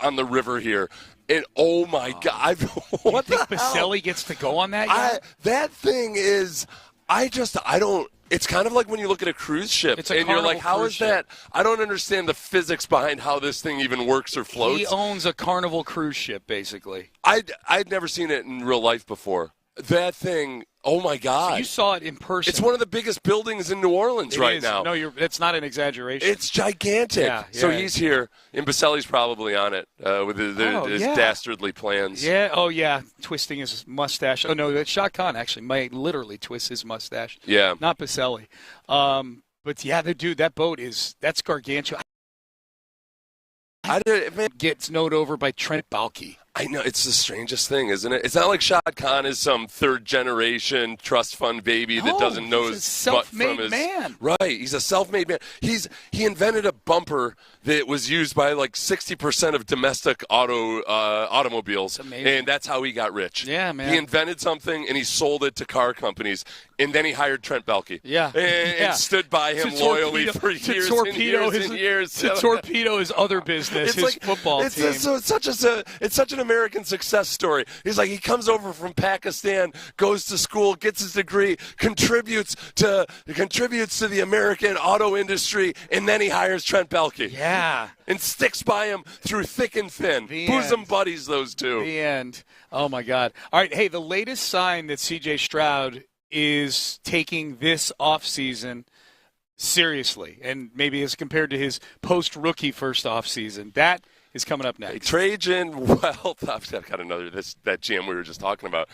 on the river here. And oh my God, what you think Baselli gets to go on that yacht? That thing is, I don't. It's kind of like when you look at a cruise ship and you're like, how is that? I don't understand the physics behind how this thing even works or floats. He owns a Carnival cruise ship, basically. I'd never seen it in real life before. That thing, oh my God. So you saw it in person. It's one of the biggest buildings in New Orleans now. No, it's not an exaggeration. It's gigantic. Yeah, so he's here, and Baselli's probably on it with his dastardly plans. Yeah, twisting his mustache. Oh, no, Shad Khan actually might literally twist his mustache. Yeah. Not Baselli. But, yeah, that boat that's gargantuan. Get snowed over by Trent Baalke. I know, it's the strangest thing, isn't it? It's not like Shad Khan is some third-generation trust fund baby that doesn't know his self-made from man. Right, he's a self-made man. He invented a bumper that was used by like 60% of domestic automobiles, and that's how he got rich. Yeah, man. He invented something, and he sold it to car companies, and then he hired Trent Baalke. Yeah. And stood by him loyally for years and years. To torpedo his other business, his football team. It's such an American success story. He's like, he comes over from Pakistan, goes to school, gets his degree, contributes to the American auto industry, and then he hires Trent Baalke. Yeah. And sticks by him through thick and thin. Bosom buddies, those two. The end. Oh, my God. All right, hey, the latest sign that C.J. Stroud is taking this offseason seriously, and maybe as compared to his post-rookie first offseason, that is coming up next. Trajan Wealth. I've got another, that jam we were just talking about.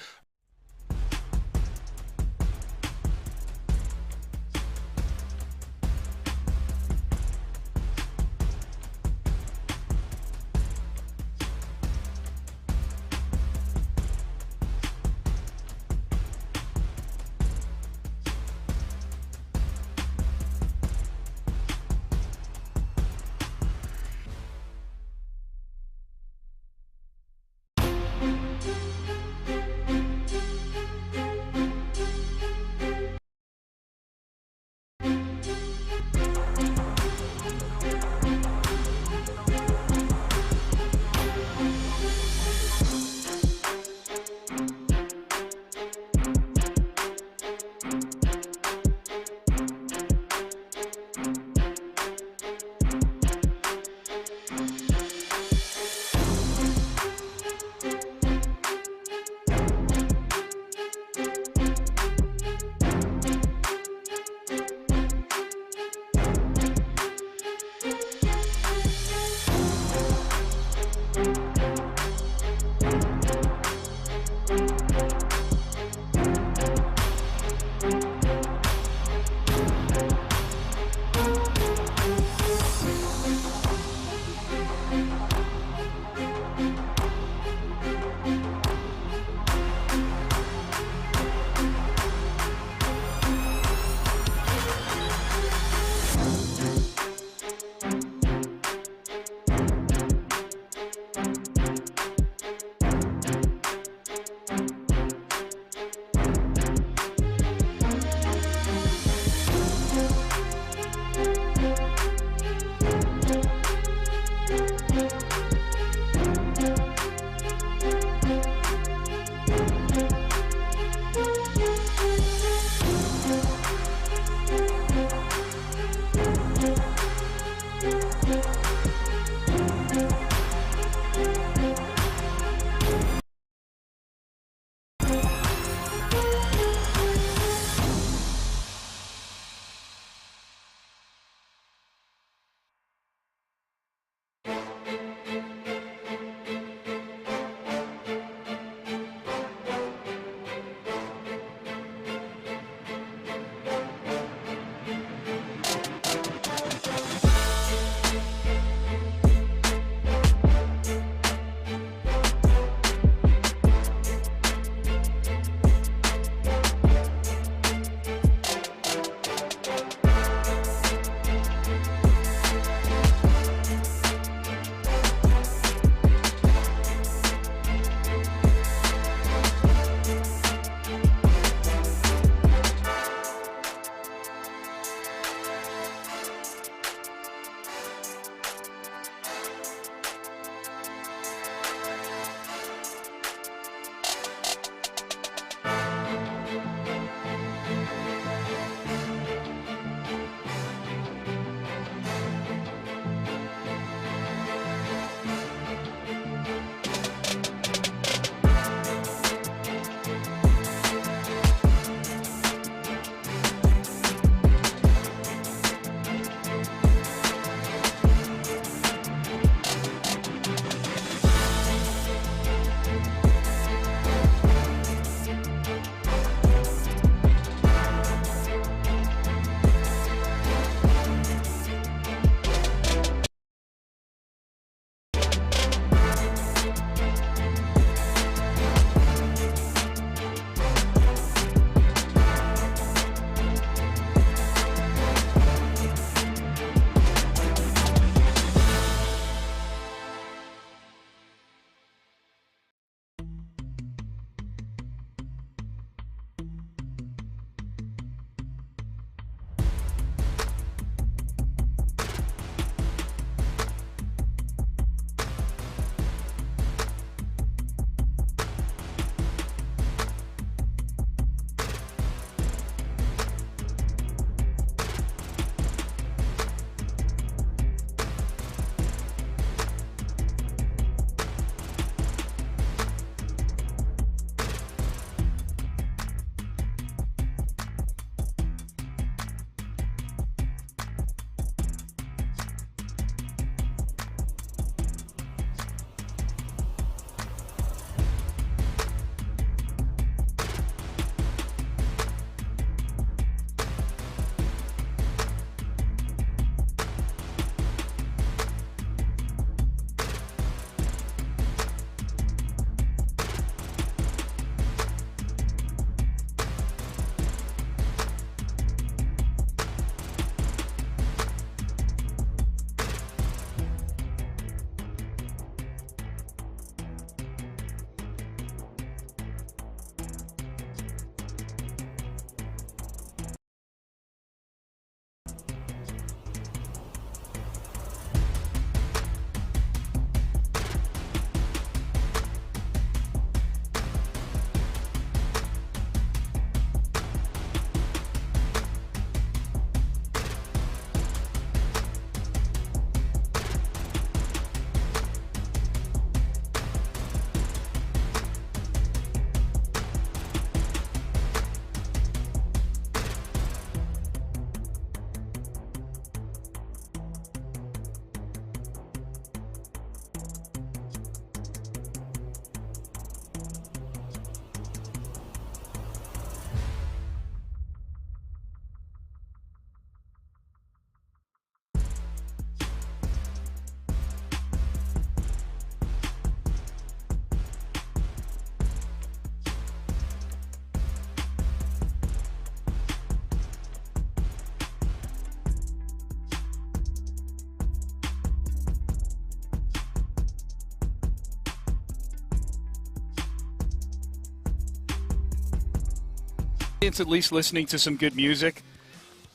At least listening to some good music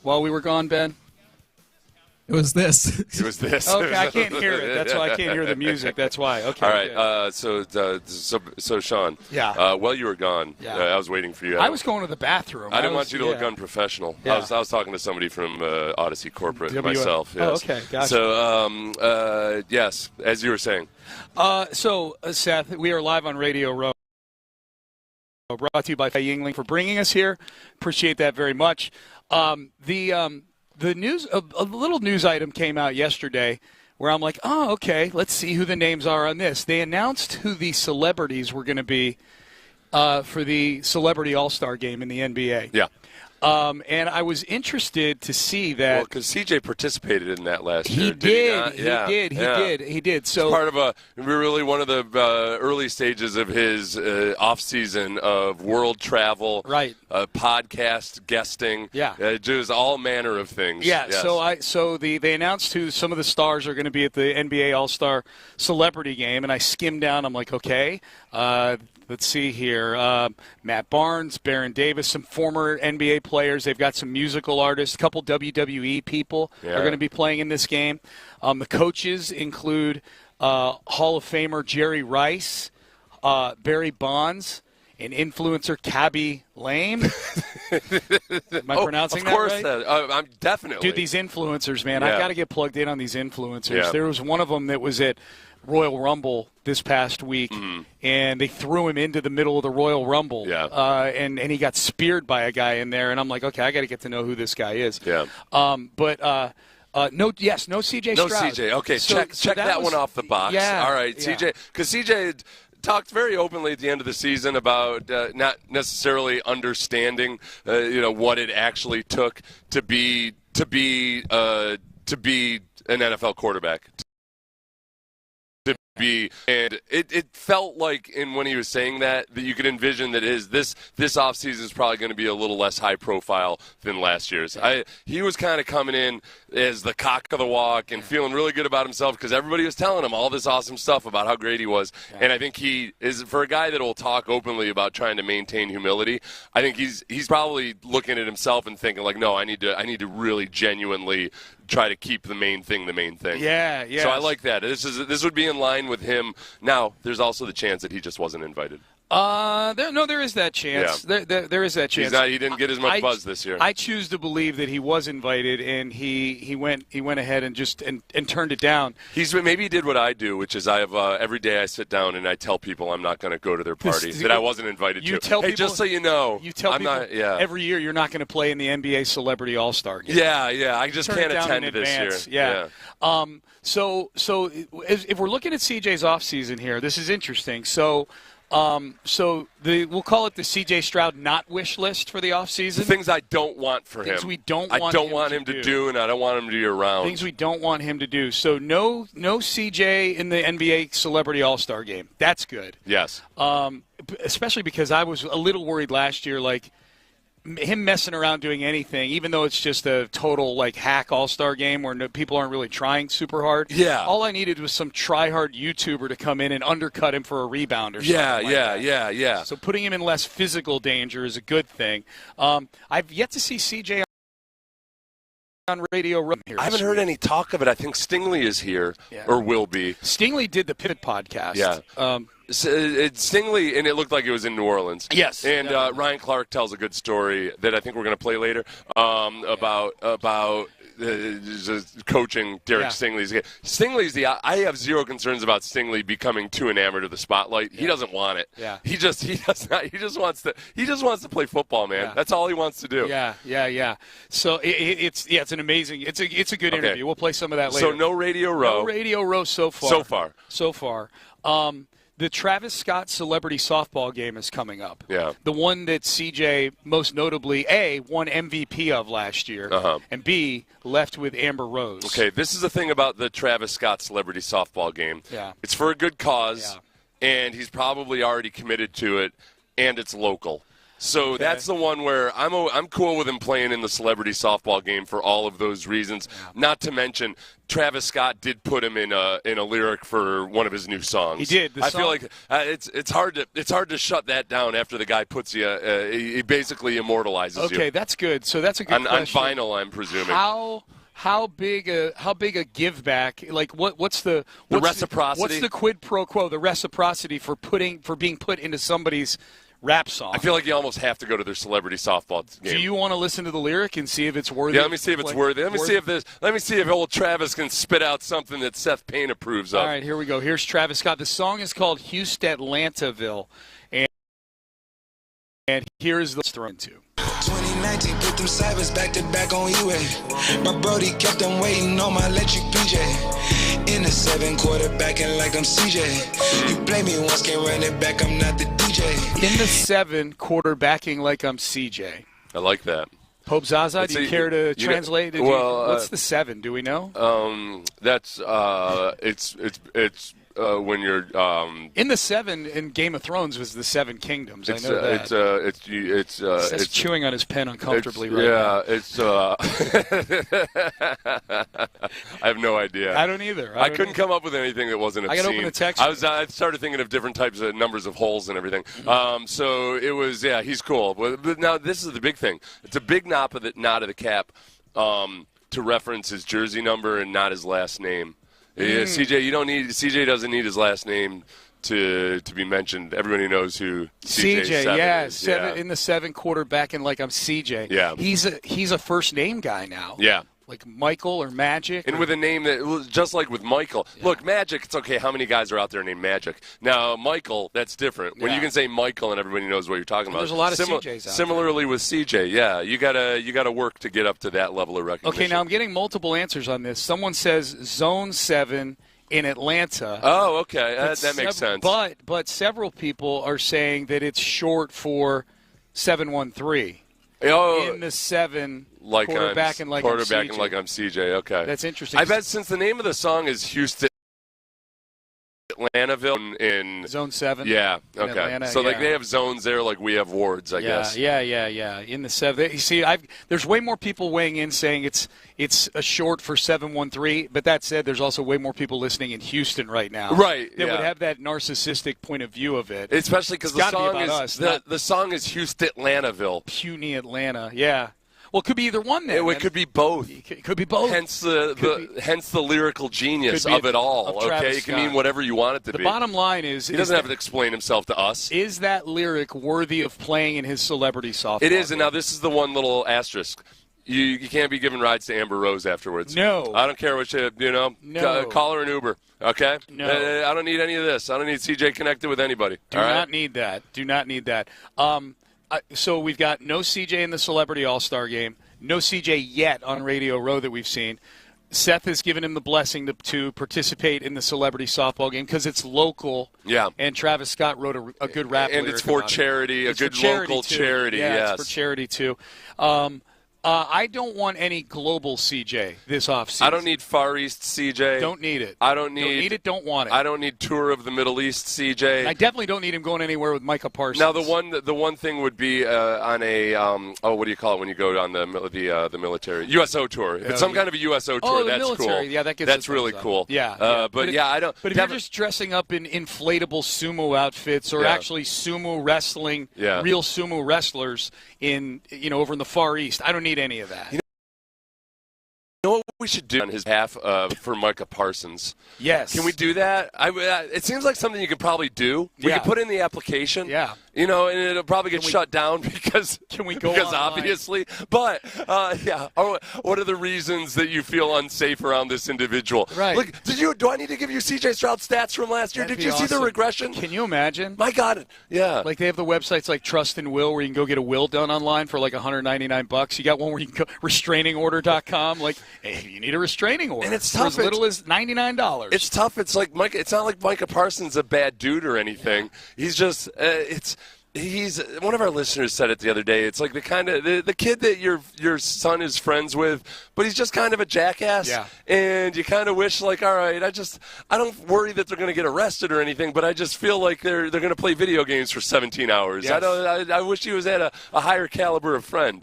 while we were gone, Ben? It was this. It was this. Okay, I can't hear it. That's why I can't hear the music. That's why. Okay. All right. So Sean. Yeah. While you were gone, Yeah. I was waiting for you. I was going to the bathroom. I didn't want you to look unprofessional. Yeah. I was talking to somebody from Odyssey Corporate myself. Oh, Yes. okay. Gotcha. So, yes, as you were saying. Seth, we are live on Radio Row. Brought to you by Yingling for bringing us here. Appreciate that very much. The news, a little news item came out yesterday where I'm like, oh, okay, let's see who the names are on this. They announced who the celebrities were going to be for the Celebrity All-Star Game in the NBA. Yeah. And I was interested to see that. Well, because CJ participated in that last year. He did. He did. So it's part of really one of the early stages of his off-season of world travel, right? Podcast guesting, just all manner of things. Yeah. Yes. So they announced who some of the stars are going to be at the NBA All-Star Celebrity Game, and I skimmed down. I'm like, okay. Let's see here. Matt Barnes, Baron Davis, some former NBA players. They've got some musical artists. A couple WWE people are going to be playing in this game. The coaches include Hall of Famer Jerry Rice, Barry Bonds, and influencer Cabby Lame. Am I pronouncing that right? Of course, I'm definitely. Dude, these influencers, man. I've got to get plugged in on these influencers. Yeah. There was one of them that was at Royal Rumble this past week, and they threw him into the middle of the Royal Rumble. Yeah. And he got speared by a guy in there, and I'm like, okay, I got to get to know who this guy is. Yeah. No CJ No Stroud. CJ. Okay, So check that one off the box. Yeah. All right, Yeah. CJ, because CJ talked very openly at the end of the season about not necessarily understanding, what it actually took to be an NFL quarterback. And it felt like when he was saying that you could envision that this offseason is probably going to be a little less high profile than last year's. He was kind of coming in as the cock of the walk and feeling really good about himself because everybody was telling him all this awesome stuff about how great he was. Yeah. And I think he is, for a guy that will talk openly about trying to maintain humility, I think he's probably looking at himself and thinking like, no, I need to really genuinely try to keep the main thing. Yeah. So I like that. This would be in line with him. Now, there's also the chance that he just wasn't invited. There is that chance. Yeah. There is that chance. He didn't get as much buzz this year. I choose to believe that he was invited, and he went ahead and just turned it down. Maybe he did what I do, which is I have every day I sit down and I tell people I'm not going to go to their party that I wasn't invited to. Tell hey, people, just so you know, you tell people every year you're not going to play in the NBA Celebrity All-Star Game. Yeah. I just can't attend this year. Yeah. So if we're looking at CJ's offseason here, this is interesting. So we'll call it the C.J. Stroud not wish list for the offseason. Things I don't want for him. Things we don't I want don't want him to do, and I don't want him to be around. Things we don't want him to do. So no C.J. in the NBA Celebrity All-Star Game. That's good. Yes. Especially because I was a little worried last year, like, him messing around doing anything, even though it's just a total hack all-star game where people aren't really trying super hard. Yeah. All I needed was some try-hard YouTuber to come in and undercut him for a rebound or something Yeah. So putting him in less physical danger is a good thing. I've yet to see CJ on Radio Row here. I haven't heard any talk of it. I think Stingley is here or will be. Stingley did the Pivot podcast. Yeah. Stingley, and it looked like it was in New Orleans. Yes. And Ryan Clark tells a good story that I think we're going to play later about coaching Derek Stingley's game. Stingley's I have zero concerns about Stingley becoming too enamored of the spotlight. He doesn't want it. Yeah. He just wants to play football, man. Yeah. That's all he wants to do. Yeah. So it's an amazing. It's a good interview. We'll play some of that later. So no Radio Row. No Radio Row so far. The Travis Scott Celebrity Softball Game is coming up. Yeah. The one that CJ most notably, A, won MVP of last year, and B, left with Amber Rose. Okay, this is the thing about the Travis Scott Celebrity Softball Game. Yeah. It's for a good cause, and he's probably already committed to it, and it's local. So that's the one where I'm cool with him playing in the celebrity softball game for all of those reasons. Yeah. Not to mention, Travis Scott did put him in a lyric for one of his new songs. He did. I feel like it's hard to shut that down after the guy puts you. He basically immortalizes you. Okay, that's good. So that's a good question. On vinyl, I'm presuming. How big a give back? Like what's the reciprocity? What's the quid pro quo? The reciprocity for being put into somebody's rap song. I feel like you almost have to go to their celebrity softball game. Do you want to listen to the lyric and see if it's worthy? Yeah, let me see if it's worthy. Let me see if old Travis can spit out something that Seth Payne approves of. All right, here we go. Here's Travis Scott. The song is called Houston Atlantaville, and here's the thrown to. 2019, put them cybers back to back on eBay. My brody kept them waiting on my electric PJ. In the 7 quarterbacking like I'm CJ. You play me once, can't run it back, I'm not the DJ. In the 7 quarterbacking like I'm CJ. I like that. Pope Zaza, do you care to translate? What's the 7? Do we know? That's it's when you're in the 7 in Game of Thrones was the 7 kingdoms. I know that. It's chewing on his pen uncomfortably now. Yeah, it's. I have no idea. I don't either. I couldn't come up with anything that wasn't obscene. I got to open the text. I started thinking of different types of numbers of holes and everything. So it was he's cool. But now this is the big thing. It's a big nod of the cap to reference his jersey number and not his last name. Yeah, CJ doesn't need his last name to be mentioned. Everybody knows who CJ is. In the 7 quarterbacking like I'm CJ. Yeah. He's a first name guy now. Yeah. Like Michael or Magic. And with a name that, just like with Michael. Yeah. Look, Magic, it's okay. How many guys are out there named Magic? Now, Michael, that's different. When you can say Michael and everybody knows what you're talking about. There's a lot of CJs out Similarly with CJ, yeah. You gotta work to get up to that level of recognition. Okay, now I'm getting multiple answers on this. Someone says Zone 7 in Atlanta. Oh, okay. That makes sense. But several people are saying that it's short for 713. Oh, in the 7 like quarterbacking like I'm CJ. Okay, that's interesting. I bet since the name of the song is Houston Atlantaville in Zone 7. Yeah. Okay. Atlanta, so like they have zones there, like we have wards, I guess. Yeah. In the 7, you see, there's way more people weighing in saying it's a short for 713. But that said, there's also way more people listening in Houston right now, right? That would have that narcissistic point of view of it, especially because the song is Houston Atlantaville, puny Atlanta. Yeah. Well, it could be either one then. It could be both. It could be both. Hence the lyrical genius of it all. Okay, it can mean whatever you want it to be. The bottom line is he doesn't have to explain himself to us. Is that lyric worthy of playing in his celebrity softball? It is, and now this is the one little asterisk. You can't be giving rides to Amber Rose afterwards. No. I don't care what No. Call her an Uber, okay? No. I don't need any of this. I don't need CJ connected with anybody. Do not need that. So we've got no CJ in the Celebrity All-Star Game. No CJ yet on Radio Row that we've seen. Seth has given him the blessing to participate in the Celebrity Softball Game because it's local. Yeah. And Travis Scott wrote a good rap lyric. And it's for charity, a good local charity. Yeah, yes. It's for charity, too. I don't want any global CJ this offseason. I don't need Far East CJ. Don't need it. Don't need it, don't want it. I don't need Tour of the Middle East CJ. I definitely don't need him going anywhere with Micah Parsons. Now, the one thing would be on a, what do you call it when you go on the military? USO tour. If it's some kind of a USO tour, that's military. Cool. Yeah, that's really cool. Yeah. But I don't. But if you're just dressing up in inflatable sumo outfits or actually sumo wrestling, real sumo wrestlers over in the Far East, I don't need any of that. You know what we should do on his behalf for Micah Parsons? Yes. Can we do that? It seems like something you could probably do. We could put in the application. Yeah. And it'll probably get shut down because obviously. But what are the reasons that you feel unsafe around this individual? Right. Look, do I need to give you C.J. Stroud stats from last year? That'd Did you see the regression? Can you imagine? My God, yeah. Like they have the websites like Trust and Will where you can go get a will done online for like $199. You got one where you can go restrainingsorder.com. Like, hey, you need a restraining order. And it's tough. For as little as $99. It's tough. It's like it's not like Micah Parsons is a bad dude or anything. He's just he's one of our listeners said it the other day. It's like the kind of the kid that your son is friends with, but he's just kind of a jackass. Yeah. And you kind of wish, like, all right, I don't worry that they're going to get arrested or anything, but I just feel like they're going to play video games for 17 hours. Yes. I wish he was at a higher caliber of friend.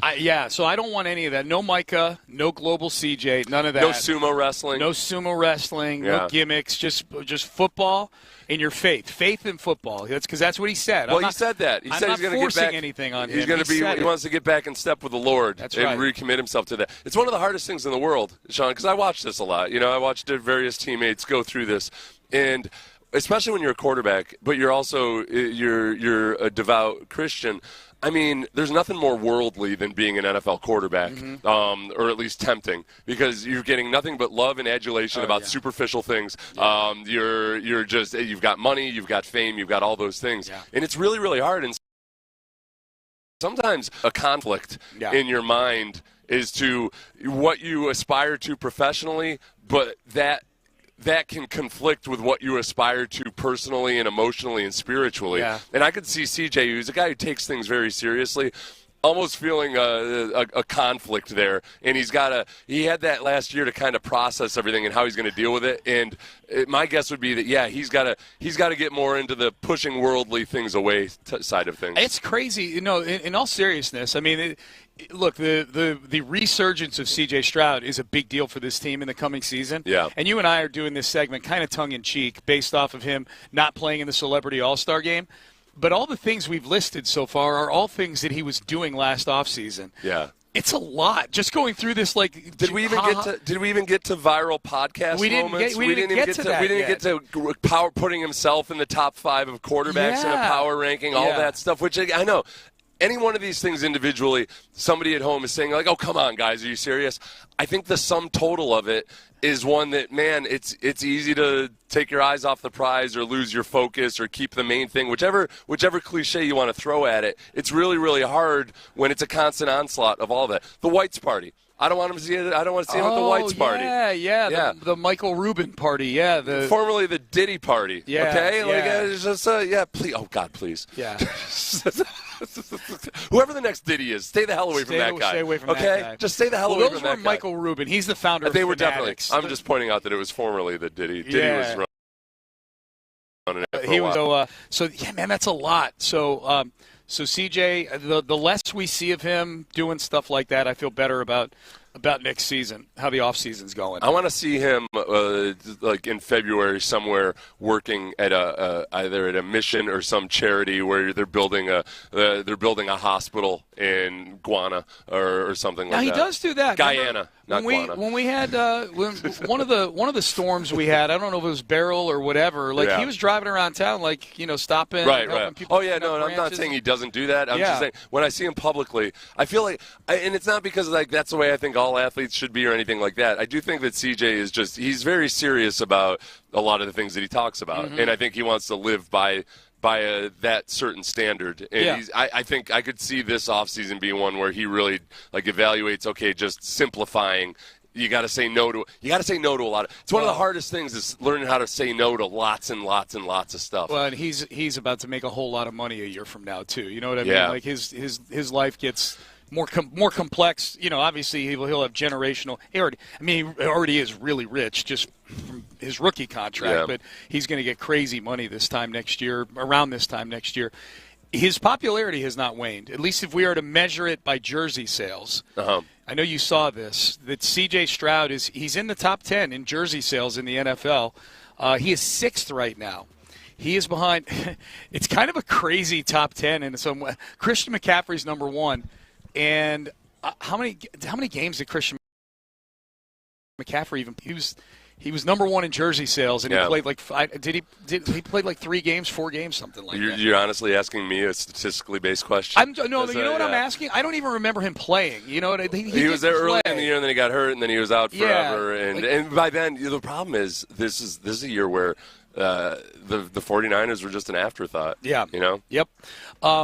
So I don't want any of that. No Micah, no Global CJ, none of that. No sumo wrestling. No gimmicks, just football and your faith in football. Because that's what he said. Well, he said that. He said he's going to get back. Anything on he's him. He wants to get back in step with the Lord. That's and right. recommit himself to that. It's one of the hardest things in the world, Sean, because I watch this a lot. I watched various teammates go through this, and especially when you're a quarterback, but you're also you're a devout Christian. I mean, there's nothing more worldly than being an NFL quarterback, or at least tempting, because you're getting nothing but love and adulation about superficial things. Yeah. You've got money, you've got fame, you've got all those things, and it's really, really hard. And sometimes a conflict in your mind is to what you aspire to professionally, but that can conflict with what you aspire to personally and emotionally and spiritually. Yeah. And I could see CJ, who's a guy who takes things very seriously, almost feeling a conflict there. And he had that last year to kind of process everything and how he's going to deal with it. And my guess would be that, he's got to get more into the pushing worldly things away side of things. It's crazy. In all seriousness, I mean, look, the resurgence of C.J. Stroud is a big deal for this team in the coming season. Yeah. And you and I are doing this segment kind of tongue-in-cheek based off of him not playing in the Celebrity All-Star Game. But all the things we've listed so far are all things that he was doing last offseason. Yeah. It's a lot. Just going through this, like, did we even get to viral podcast moments? We didn't get to power putting himself in the top 5 of quarterbacks in a power ranking, all that stuff, which I know. Any one of these things individually, somebody at home is saying, like, oh, come on, guys, are you serious? I think the sum total of it is one that, man, it's easy to take your eyes off the prize or lose your focus or keep the main thing, whichever cliche you want to throw at it. It's really, really hard when it's a constant onslaught of all of that. The Whites Party. I don't want to see it. I don't want to see him at the Whites Party. Yeah. The Michael Rubin Party. Yeah. Formerly the Diddy Party. Yeah. Okay. Yeah. It's just please. Oh God, please. Yeah. Whoever the next Diddy is, stay the hell away from that guy. Stay away from that guy. Just stay the hell away from that guy. Those were Michael Rubin. He's the founder of They were Fanatics. definitely. I'm just pointing out that it was formerly the Diddy. Diddy was running it for a while. Man, that's a lot. So CJ, the less we see of him doing stuff like that, I feel better about next season, how the offseason's going. I want to see him like in February somewhere working at either at a mission or some charity where they're building a hospital in Guyana or something like that. Now he does do that. Guyana, not Guyana. When we had one of the storms we had, I don't know if it was Beryl or whatever. Like he was driving around town, like stopping. Right. People No, I'm not saying he doesn't do that. I'm just saying when I see him publicly, I feel like, and it's not because like that's the way I think all athletes should be or anything like that. I do think that CJ is he's very serious about a lot of the things that he talks about, and I think he wants to live by that certain standard. And I think I could see this offseason being one where he really like evaluates, okay, just simplifying. You got to say no to a lot. It's one of the hardest things is learning how to say no to lots and lots and lots of stuff. Well, and he's about to make a whole lot of money a year from now too. You know what I mean? Like his life gets more complex. Obviously he'll have generational. He already is really rich just from his rookie contract, but he's going to get crazy money around this time next year. His popularity has not waned, at least if we are to measure it by jersey sales. I know you saw this, that C.J. Stroud he's in the top 10 in jersey sales in the NFL. He is 6th right now. He is behind. It's kind of a crazy top 10 in some way. Christian McCaffrey's number 1. And how many games did Christian McCaffrey even? He was number 1 in jersey sales, and he played like 5. He played like 3 games, 4 games, something like that. You're honestly asking me a statistically based question? You know what I'm asking? I don't even remember him playing. You know what? He was there early in the year, and then he got hurt, and then he was out forever. And by then, the problem is this is a year where the 49ers were just an afterthought. Yeah. Yep.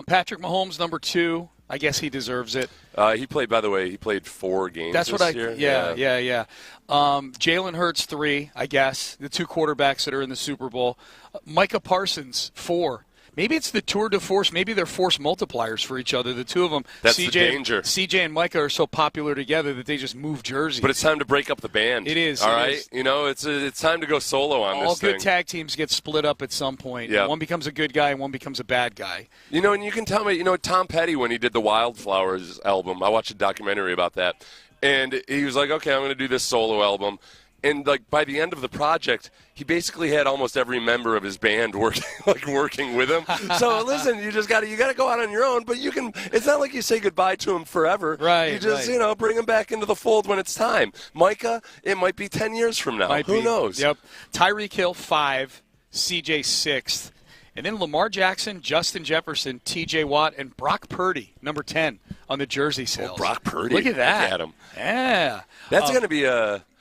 Patrick Mahomes, number 2. I guess he deserves it. He played 4 games this year. Yeah. Jalen Hurts, 3, I guess. The 2 quarterbacks that are in the Super Bowl. Micah Parsons, 4. maybe it's the tour de force. Maybe they're force multipliers for each other. The two of them. That's the danger. CJ and Micah are so popular together that they just move jerseys. But it's time to break up the band. It is. All right? You know, it's time to go solo on All this thing. good tag teams get split up at some point. Yep. One becomes a good guy and one becomes a bad guy. You know, and you can tell me, Tom Petty, when he did the Wildflowers album, I watched a documentary about that, and he was like, okay, I'm going to do this solo album. And, like, by the end of the project, he basically had almost every member of his band working with him. So, listen, you got to go out on your own, but you can – it's not like you say goodbye to him forever. Right, You just, bring him back into the fold when it's time. Micah, it might be 10 years from now. Who knows? Yep. Tyreek Hill, 5, CJ, 6th. And then Lamar Jackson, Justin Jefferson, T.J. Watt, and Brock Purdy, number 10 on the jersey sales. Oh, Brock Purdy. Look at that. Look at him. Yeah. That's going to be a –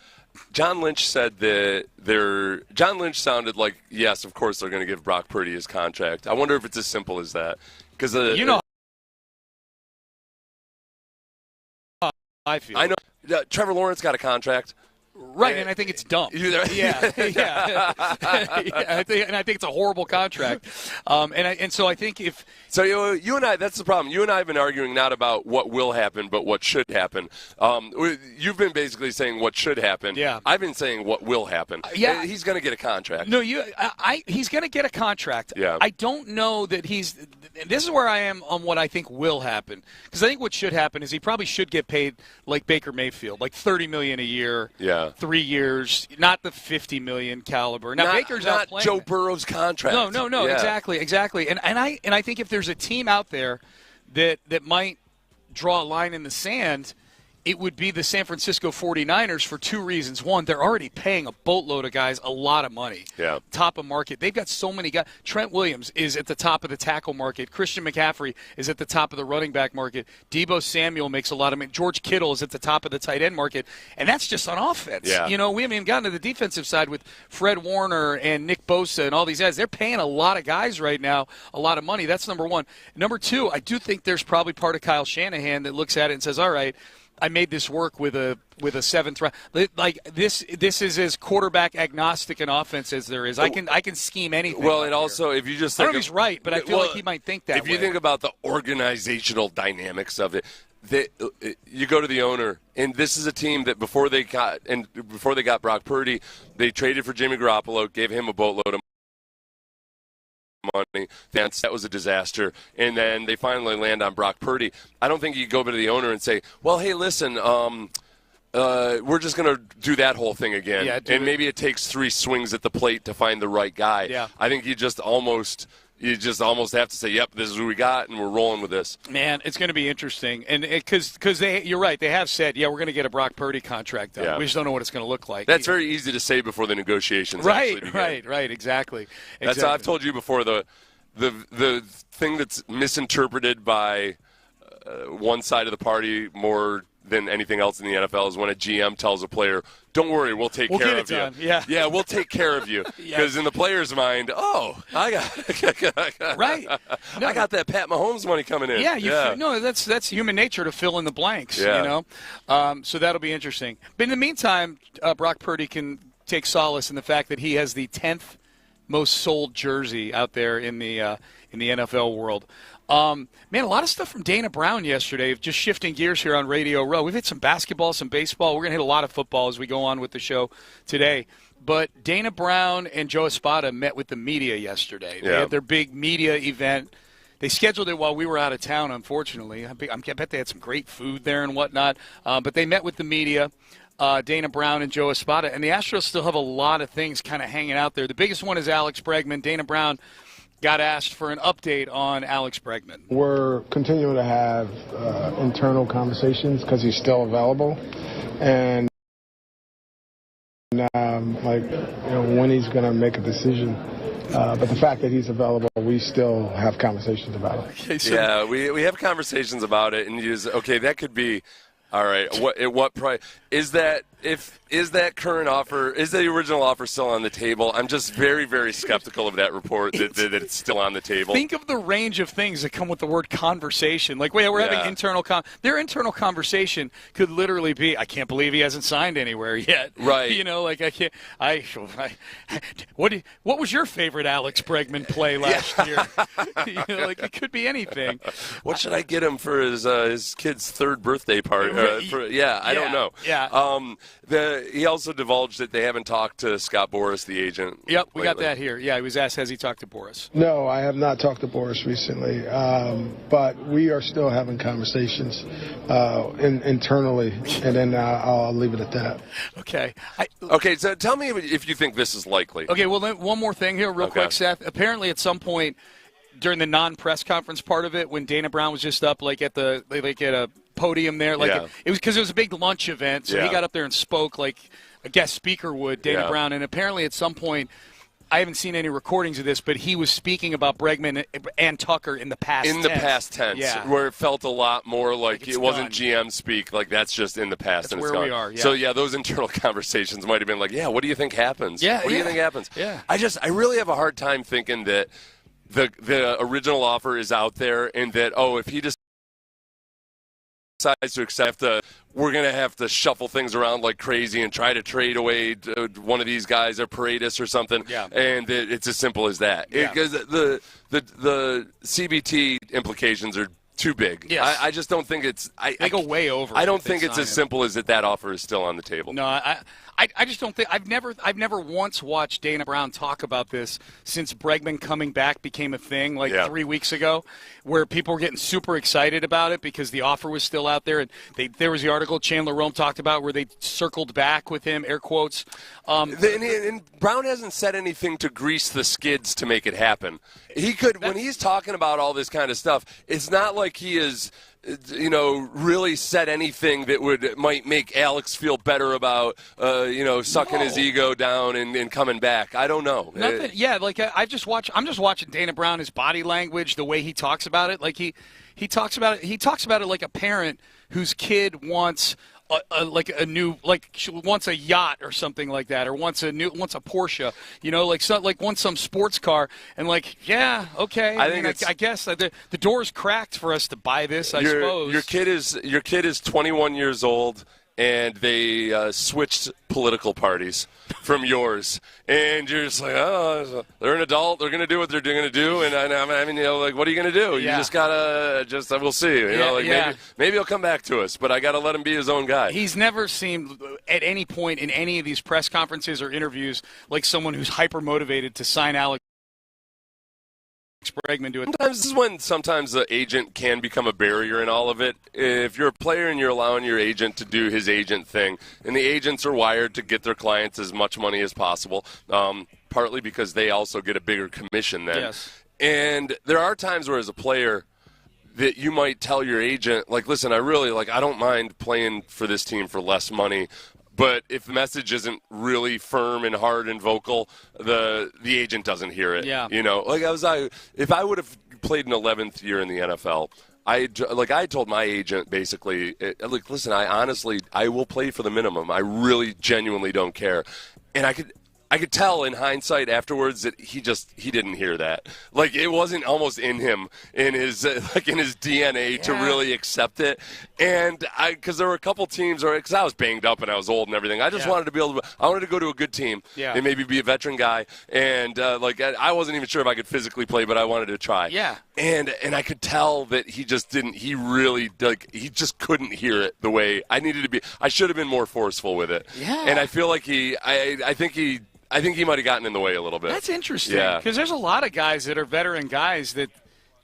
John Lynch said that John Lynch sounded like, yes, of course they're going to give Brock Purdy his contract. I wonder if it's as simple as that. Because I feel. I know Trevor Lawrence got a contract. Right, and I think it's dumb. Yeah. I think it's a horrible contract. So I think if – So you and I – that's the problem. You and I have been arguing not about what will happen but what should happen. You've been basically saying what should happen. Yeah. I've been saying what will happen. Yeah. He's going to get a contract. No, he's going to get a contract. Yeah. I don't know that he's – this is where I am on what I think will happen. Because I think what should happen is he probably should get paid like Baker Mayfield, like $30 million a year. Yeah. 3 years, not the $50 million caliber. Now Baker's not outplaying Joe Burrow's contract. No, Yeah. exactly. And I think if there's a team out there that might draw a line in the sand, it would be the San Francisco 49ers for two reasons. One, they're already paying a boatload of guys a lot of money. Yeah. Top of market. They've got so many guys. Trent Williams is at the top of the tackle market. Christian McCaffrey is at the top of the running back market. Deebo Samuel makes a lot of money. George Kittle is at the top of the tight end market. And that's just on offense. Yeah. We haven't even gotten to the defensive side with Fred Warner and Nick Bosa and all these guys. They're paying a lot of guys right now a lot of money. That's number one. Number two, I do think there's probably part of Kyle Shanahan that looks at it and says, all right, I made this work with a seventh round. Like this is as quarterback agnostic an offense as there is. I can scheme anything. Well, and also if you just I don't know if he's right, but I feel like he might think that. If you think about the organizational dynamics of it, you go to the owner, and this is a team that before they got Brock Purdy, they traded for Jimmy Garoppolo, gave him a boatload of money. That was a disaster. And then they finally land on Brock Purdy. I don't think you go to the owner and say, well, hey, listen, we're just going to do that whole thing again. Yeah, and maybe it takes 3 swings at the plate to find the right guy. Yeah. I think you just almost have to say, yep, this is who we got, and we're rolling with this. Man, it's going to be interesting. And because you're right, they have said, yeah, we're going to get a Brock Purdy contract done. Yeah. We just don't know what it's going to look like. That's very easy to say before the negotiations actually begin. Right, exactly. That's I've told you before, the thing that's misinterpreted by one side of the party more than anything else in the NFL is when a GM tells a player, don't worry, we'll take care of you. Done. Yeah, we'll take care of you. Because in the player's mind, I got that Pat Mahomes money coming in. No, that's human nature to fill in the blanks, so that'll be interesting. But in the meantime, Brock Purdy can take solace in the fact that he has the 10th most sold jersey out there in the NFL world. Man, a lot of stuff from Dana Brown yesterday. Just shifting gears here on Radio Row. We've hit some basketball, some baseball. We're going to hit a lot of football as we go on with the show today. But Dana Brown and Joe Espada met with the media yesterday. They had their big media event. They scheduled it while we were out of town, unfortunately. I bet they had some great food there and whatnot. But they met with the media. Dana Brown and Joe Espada. And the Astros still have a lot of things kind of hanging out there. The biggest one is Alex Bregman. Dana Brown got asked for an update on Alex Bregman. We're continuing to have internal conversations because he's still available. And when he's going to make a decision. But the fact that he's available, we still have conversations about it. Okay, so we have conversations about it. And that could be – all right. What price is that? Is that current offer, is the original offer still on the table? I'm just very, very skeptical of that report that it's still on the table. Think of the range of things that come with the word conversation. Like, we're having internal their internal conversation could literally be, I can't believe he hasn't signed anywhere yet. Right. You know, like, what was your favorite Alex Bregman play last year? You know, like, it could be anything. What should I get him for his kid's third birthday party? I don't know. Yeah. He also divulged that they haven't talked to Scott Boras, the agent. Yep, we got that here. Yeah, he was asked, has he talked to Boras? No, I have not talked to Boris recently, but we are still having conversations internally, and then I'll leave it at that. Okay. Okay, so tell me if you think this is likely. Okay, well, then one more thing here real quick, Seth. Apparently at some point during the non-press conference part of it, when Dana Brown was just up at a podium there, it was because it was a big lunch event, so he got up there and spoke like a guest speaker would, Dana Brown, and apparently at some point, I haven't seen any recordings of this, but he was speaking about Bregman and Tucker in the past tense. In the past tense, where it felt a lot more like it wasn't GM speak, like that's just in the past. That's and where it's gone. we are, yeah. So, those internal conversations might have been like, what do you think happens? What do you think happens? Yeah. I really have a hard time thinking that the original offer is out there and that, if he decides to accept we're going to have to shuffle things around like crazy and try to trade away one of these guys or Paredes or something. Yeah. And it's as simple as that. Because the CBT implications are too big. Yes. I just don't think it's – They go way over. I don't think it's as simple as that offer is still on the table. No, I just don't think – I've never once watched Dana Brown talk about this since Bregman coming back became a thing 3 weeks ago, where people were getting super excited about it because the offer was still out there. And there was the article Chandler Rome talked about where they circled back with him, air quotes. And Brown hasn't said anything to grease the skids to make it happen. He could – when he's talking about all this kind of stuff, it's not like he is – really said anything that might make Alex feel better about, sucking his ego down and coming back. I don't know. Nothing. I'm just watching Dana Brown, his body language, the way he talks about it. Like he talks about it. He talks about it like a parent whose kid wants wants a yacht or something like that, or wants a Porsche, wants some sports car, and okay. I guess the door's cracked for us to buy this. I suppose your kid is 21 years old, and they switched political parties from yours, and you're just like, they're an adult, they're going to do what they're going to do, and what are you going to do? You just gotta we'll see. Maybe he'll come back to us, but I got to let him be his own guy. He's never seemed at any point in any of these press conferences or interviews like someone who's hyper motivated to sign Alex Bregman to it. This is when sometimes the agent can become a barrier in all of it. If you're a player and you're allowing your agent to do his agent thing, and the agents are wired to get their clients as much money as possible, partly because they also get a bigger commission then. Yes. And there are times where as a player that you might tell your agent, listen, I don't mind playing for this team for less money, but if the message isn't really firm and hard and vocal, the agent doesn't hear it. Yeah. If I would have played an 11th year in the NFL, I told my agent basically, listen, I will play for the minimum. I really genuinely don't care. And I could tell in hindsight afterwards that he didn't hear that. It wasn't almost in him, in his DNA to really accept it. And because there were a couple teams, because I was banged up and I was old and everything, I just wanted to I wanted to go to a good team and maybe be a veteran guy. And I wasn't even sure if I could physically play, but I wanted to try. Yeah. And I could tell that he just didn't. He really he just couldn't hear it the way I needed to be. I should have been more forceful with it. Yeah. And I feel like I think he might have gotten in the way a little bit. That's interesting. Because there's a lot of guys that are veteran guys that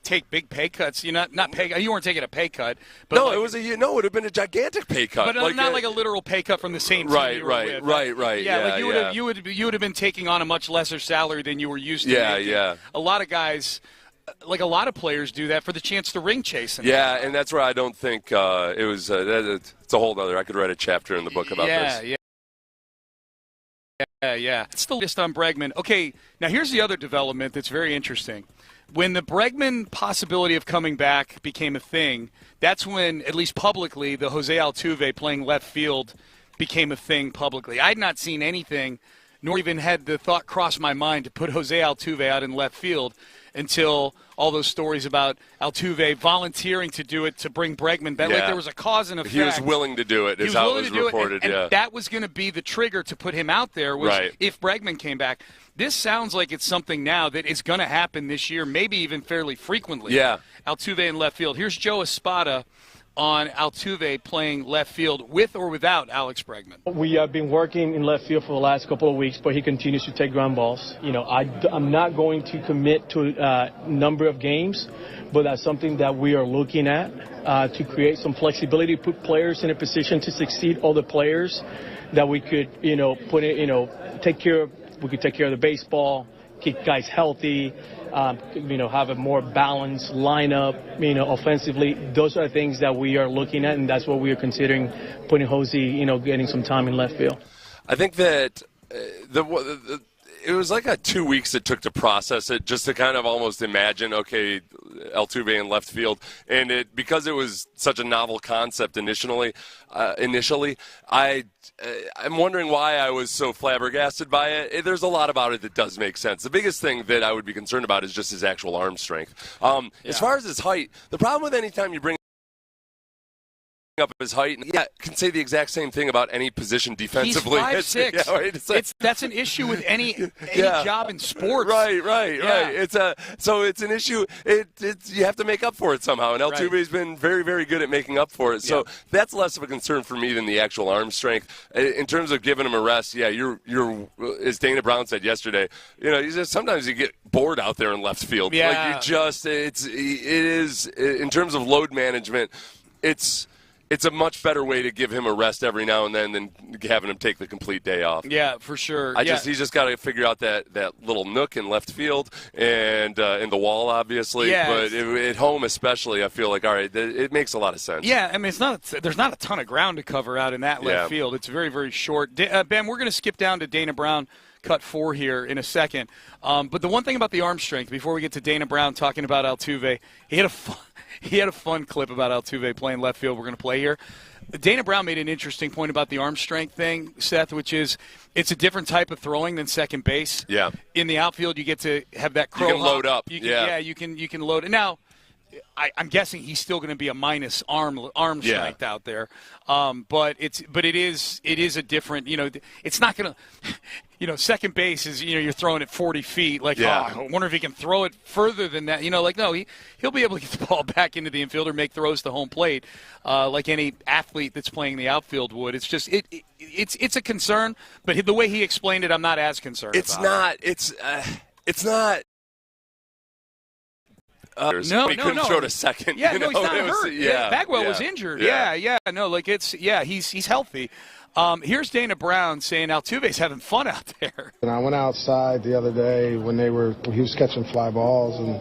take big pay cuts. You weren't taking a pay cut. But no, it would have been a gigantic pay cut. But not like a literal pay cut from the same team. Right. Yeah, you would have been taking on a much lesser salary than you were used to. Yeah. A lot of guys, a lot of players do that for the chance to ring chase. And that's where I don't think it was. It's a whole other. I could write a chapter in the book about this. Yeah. It's the list on Bregman. Okay, now here's the other development that's very interesting. When the Bregman possibility of coming back became a thing, that's when, at least publicly, the Jose Altuve playing left field became a thing publicly. I'd not seen anything, nor even had the thought cross my mind to put Jose Altuve out in left field until all those stories about Altuve volunteering to do it to bring Bregman back. Yeah. Like there was a cause and effect. He was willing to do it, is how it was reported. And that was going to be the trigger to put him out there was if Bregman came back. This sounds like it's something now that is going to happen this year, maybe even fairly frequently. Yeah. Altuve in left field. Here's Joe Espada on Altuve playing left field with or without Alex Bregman. We have been working in left field for the last couple of weeks, but he continues to take ground balls. I'm not going to commit to a number of games, but that's something that we are looking at to create some flexibility, put players in a position to succeed other players that we could, take care of. We could take care of the baseball, keep guys healthy, have a more balanced lineup, offensively. Those are things that we are looking at, and that's what we are considering putting Jose, getting some time in left field. I think that it was like 2 weeks it took to process it, just to kind of almost imagine, okay, Altuve in left field. And because it was such a novel concept initially, I'm wondering why I was so flabbergasted by it. There's a lot about it that does make sense. The biggest thing that I would be concerned about is just his actual arm strength. As far as his height, the problem with any time you bring up his height, and I can say the exact same thing about any position defensively. He's 5'6". Right? That's an issue with any job in sports. Right. So it's an issue. You have to make up for it somehow, and Altuve's been very, very good at making up for it. So that's less of a concern for me than the actual arm strength. In terms of giving him a rest, you're as Dana Brown said yesterday. Sometimes you get bored out there in left field. Yeah. Like it is in terms of load management. It's a much better way to give him a rest every now and then than having him take the complete day off. Yeah, for sure. He's just got to figure out that little nook in left field and in the wall, obviously. Yeah, but at home especially, I feel like, all right, it makes a lot of sense. Yeah, I mean, there's not a ton of ground to cover out in that left field. It's very, very short. Ben, we're going to skip down to Dana Brown. Cut 4 here in a second. But the one thing about the arm strength, before we get to Dana Brown talking about Altuve, he had a fun clip about Altuve playing left field we're going to play here. Dana Brown made an interesting point about the arm strength thing, Seth, which is it's a different type of throwing than second base. Yeah. In the outfield, you get to have that crow You can load up. You can load it. Now, I'm guessing he's still going to be a minus arm strength out there, but it is a different. It's not going to. Second base is you're throwing it 40 feet. Like, I wonder if he can throw it further than that. No, he'll be able to get the ball back into the infield or make throws to home plate, like any athlete that's playing the outfield would. It's just it's a concern, but the way he explained it, I'm not as concerned. It's not. It's not. He couldn't throw to second. Yeah, he's not hurt. Bagwell was injured. He's healthy. Here's Dana Brown saying Altuve's having fun out there. And I went outside the other day when he was catching fly balls, and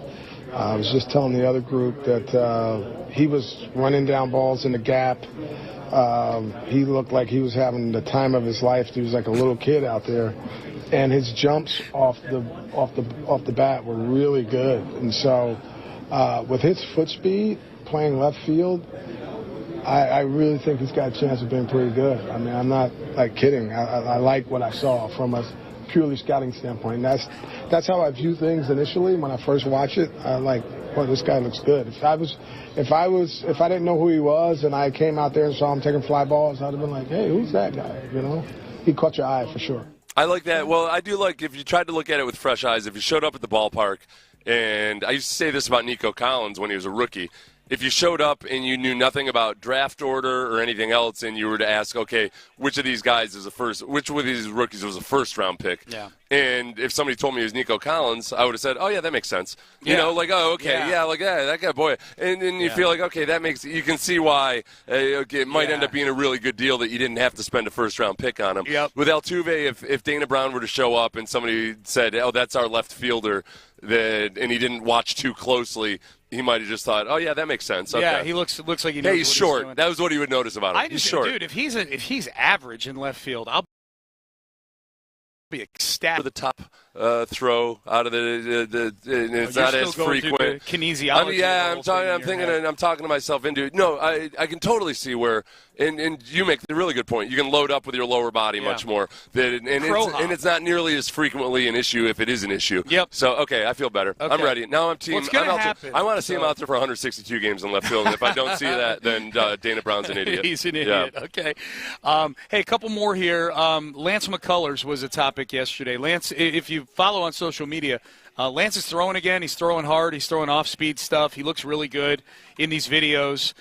I was just telling the other group that he was running down balls in the gap. He looked like he was having the time of his life. He was like a little kid out there. And his jumps off the bat were really good. And so with his foot speed, playing left field, I really think he's got a chance of being pretty good. I mean, I'm not kidding. I like what I saw from a purely scouting standpoint. And that's how I view things initially. When I first watched it, I this guy looks good. If I didn't know who he was and I came out there and saw him taking fly balls, I'd have been like, hey, who's that guy? He caught your eye for sure. I like that. Well, I do like if you tried to look at it with fresh eyes, if you showed up at the ballpark, and I used to say this about Nico Collins when he was a rookie, if you showed up and you knew nothing about draft order or anything else, and you were to ask, okay, which of these rookies was a first-round pick? Yeah. And if somebody told me it was Nico Collins, I would have said, oh, yeah, that makes sense. That guy, boy. And you feel like, okay, you can see why it might end up being a really good deal that you didn't have to spend a first-round pick on him. Yep. With Altuve, if Dana Brown were to show up and somebody said, oh, that's our left fielder, and he didn't watch too closely, he might have just thought, oh, yeah, that makes sense. Okay. Yeah, he looks like he knows he's short. He's that was what he would notice about him. He's short. Dude, if he's average in left field, I'll be ecstatic. For the top throw out of it's not as frequent. Kinesiology. I'm talking to myself into it. No, I can totally see where And you make a really good point. You can load up with your lower body much more. And it's not nearly as frequently an issue if it is an issue. Yep. So, okay, I feel better. Okay. I'm ready. Now I'm team. What's going to happen? I want to see him out there for 162 games in left field. And if I don't see that, then Dana Brown's an idiot. He's an idiot. Yeah. Okay. Hey, a couple more here. Lance McCullers was a topic yesterday. Lance, if you follow on social media, Lance is throwing again. He's throwing hard. He's throwing off-speed stuff. He looks really good in these videos.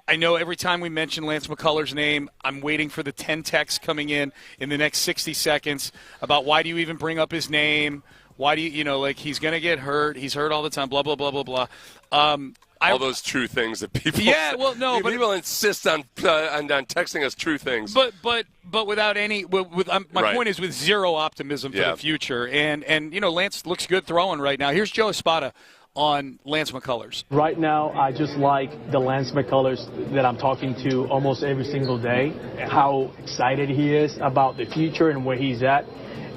I know every time we mention Lance McCullers' name, I'm waiting for the 10 texts coming in the next 60 seconds about why do you even bring up his name? Why do you, he's going to get hurt. He's hurt all the time, blah, blah, blah, blah, blah. All those true things that people but people insist on texting us true things. But without any my point is with zero optimism for the future. And Lance looks good throwing right now. Here's Joe Espada on Lance McCullers. Right now, I just like the Lance McCullers that I'm talking to almost every single day, how excited he is about the future and where he's at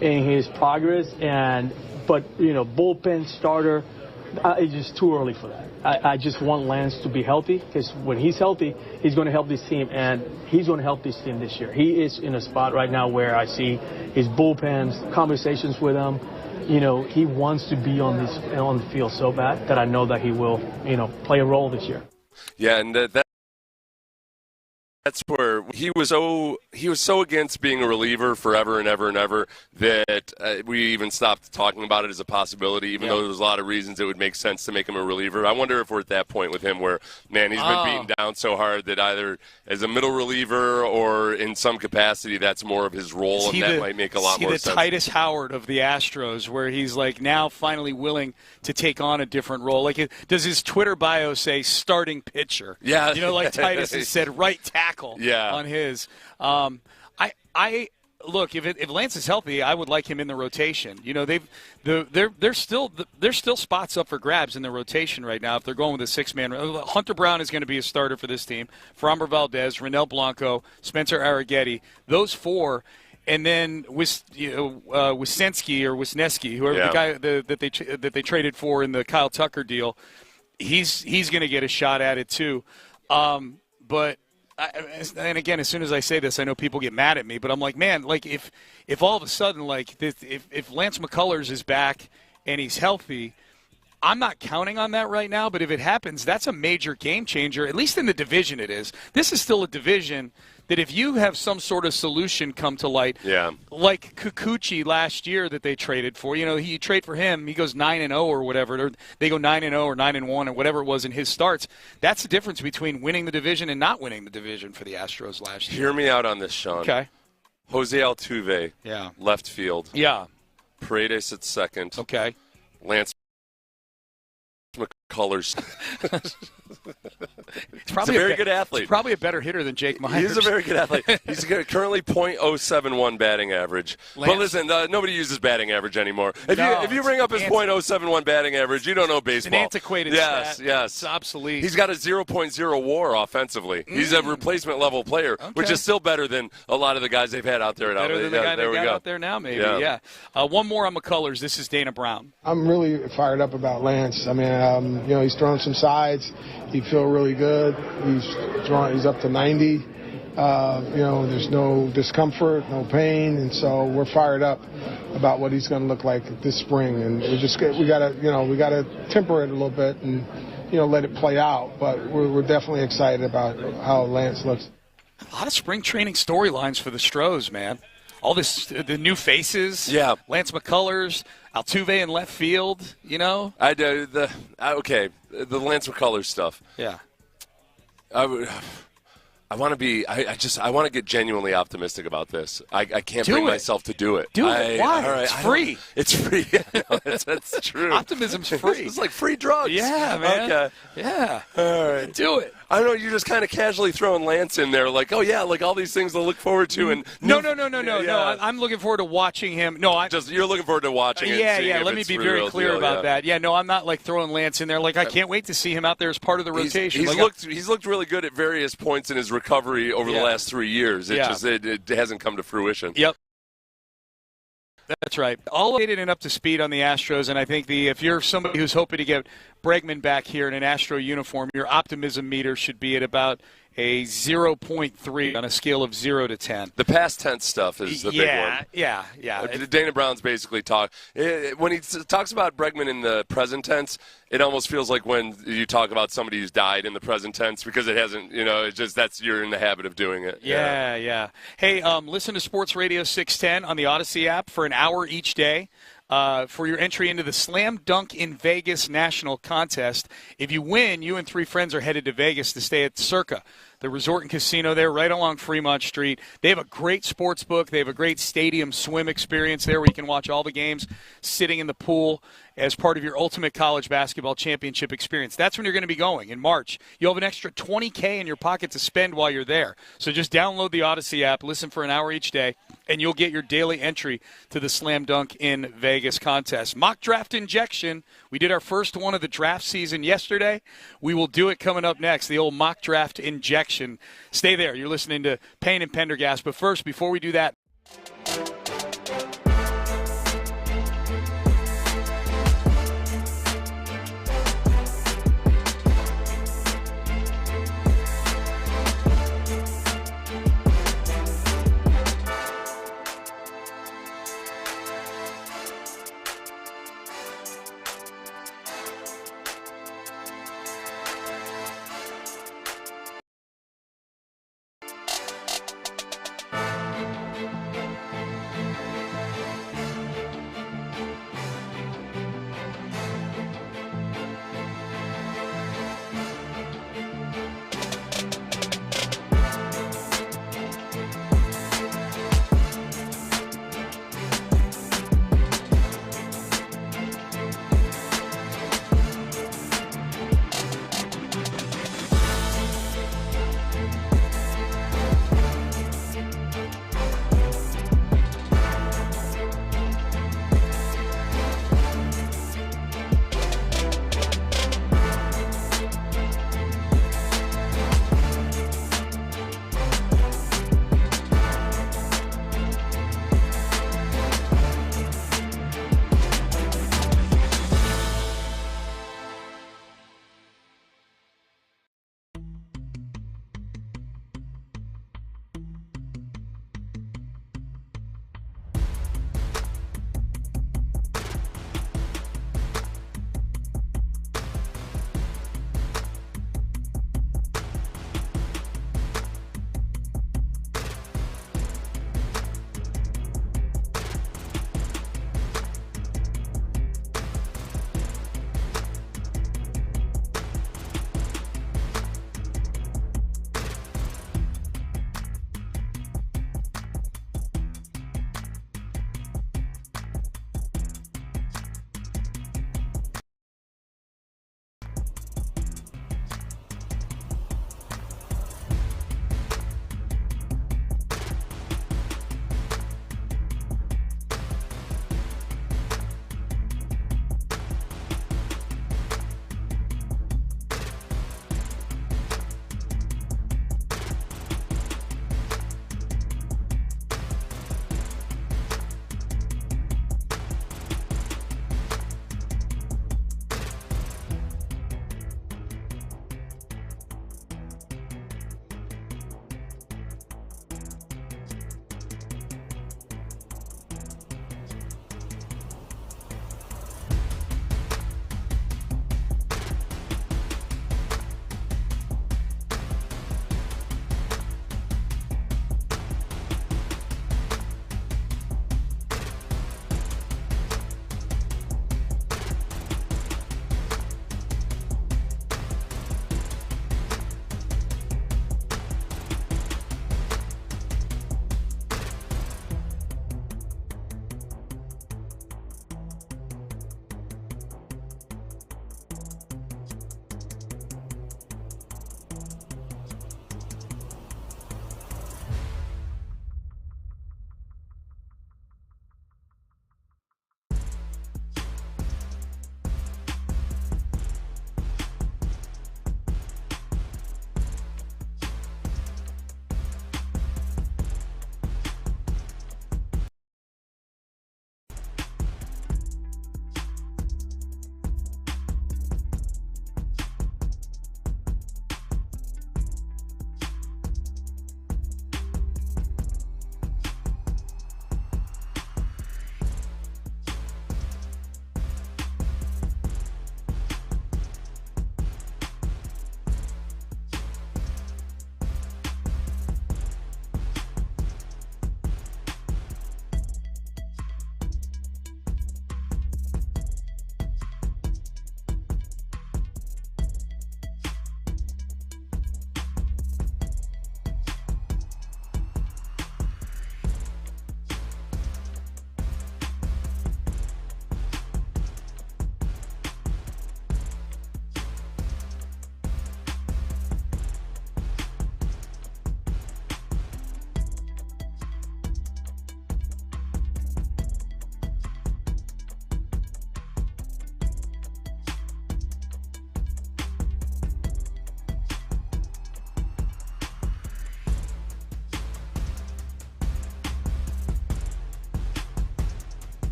in his progress. But bullpen starter, it's just too early for that. I just want Lance to be healthy, because when he's healthy, he's going to help this team, and he's going to help this team this year. He is in a spot right now where I see his bullpens, conversations with him. He wants to be on the field so bad that I know that he will, play a role this year. Yeah, and that's where he was so against being a reliever forever and ever and ever that we even stopped talking about it as a possibility, even though there was a lot of reasons it would make sense to make him a reliever. I wonder if we're at that point with him where, man, he's been beaten down so hard that either as a middle reliever or in some capacity that's more of his role, and that might make a lot more sense. The Titus Howard of the Astros, where he's now finally willing to take on a different role. Does his Twitter bio say starting pitcher? Yeah. Like Titus has said right tackle. On his. I look, if Lance is healthy, I would like him in the rotation. There's still spots up for grabs in the rotation right now if they're going with a 6-man. Hunter Brown is going to be a starter for this team. Framber Valdez, Renel Blanco, Spencer Arrighetti, those four. And then Wisniewski or Wisniewski, whoever the guy that they traded for in the Kyle Tucker deal, he's going to get a shot at it too. But and again, as soon as I say this, I know people get mad at me. But I'm like, man, if all of a sudden if Lance McCullers is back and he's healthy, I'm not counting on that right now. But if it happens, that's a major game changer. At least in the division, it is. This is still a division that if you have some sort of solution come to light, like Kikuchi last year that they traded for, you trade for him, he goes 9-0 or whatever, or they go 9-0 or 9-1 or whatever it was in his starts. That's the difference between winning the division and not winning the division for the Astros last year. Hear me out on this, Sean. Okay. Jose Altuve, left field. Yeah. Paredes at second. Okay. Lance McCullers. He's probably a very good athlete. He's probably a better hitter than Jake Myers. He's a very good athlete. He's currently .071 batting average. But listen, nobody uses batting average anymore. If you bring up his .071 batting average, you don't know baseball. It's an antiquated stat. Yes. It's obsolete. He's got a 0.0 WAR offensively. He's a replacement level player, which is still better than a lot of the guys they've had out there. Better than the guy they got out there now, maybe. Yeah. One more on McCullers. This is Dana Brown. I'm really fired up about Lance. I mean, he's throwing some sides. He feel really good. He's up to 90. There's no discomfort, no pain, and so we're fired up about what he's going to look like this spring. And we gotta temper it a little bit and let it play out. But we're definitely excited about how Lance looks. A lot of spring training storylines for the Stros, man. All the new faces. Yeah. Lance McCullers, Altuve in left field. I do the Lance McCullers stuff. Yeah. I want to be. I want to get genuinely optimistic about this. I can't bring myself to do it. Do it. Why? All right, it's free. It's free. That's true. Optimism's free. It's like free drugs. Yeah, man. Okay. Yeah. All right. Do it. I don't know. You're just kind of casually throwing Lance in there, like, oh yeah, like all these things to look forward to. And no. I'm looking forward to watching him. No, you're looking forward to watching it. Yeah. Let me be very clear about that. Yeah, no, I'm not like throwing Lance in there. Like I can't wait to see him out there as part of the rotation. He's looked really good at various points in his recovery over the last 3 years. It hasn't come to fruition. Yep. That's right. All updated and up to speed on the Astros, and I think if you're somebody who's hoping to get Bregman back here in an Astro uniform, your optimism meter should be at about a 0.3 on a scale of 0 to 10. The past tense stuff is the big one. Yeah. Dana Brown's basically when he talks about Bregman in the present tense, it almost feels like when you talk about somebody who's died in the present tense because it hasn't, it's just you're in the habit of doing it. Yeah. Hey, listen to Sports Radio 610 on the Odyssey app for an hour each day. For your entry into the Slam Dunk in Vegas National Contest. If you win, you and 3 friends are headed to Vegas to stay at Circa, the resort and casino there right along Fremont Street. They have a great sports book. They have a great stadium swim experience there where you can watch all the games sitting in the pool as part of your ultimate college basketball championship experience. That's when you're going to be going in March. You'll have an extra $20K in your pocket to spend while you're there. So just download the Odyssey app, listen for an hour each day, and you'll get your daily entry to the Slam Dunk in Vegas contest. Mock draft injection. We did our first one of the draft season yesterday. We will do it coming up next, the old mock draft injection. Stay there. You're listening to Payne and Pendergast. But first, before we do that,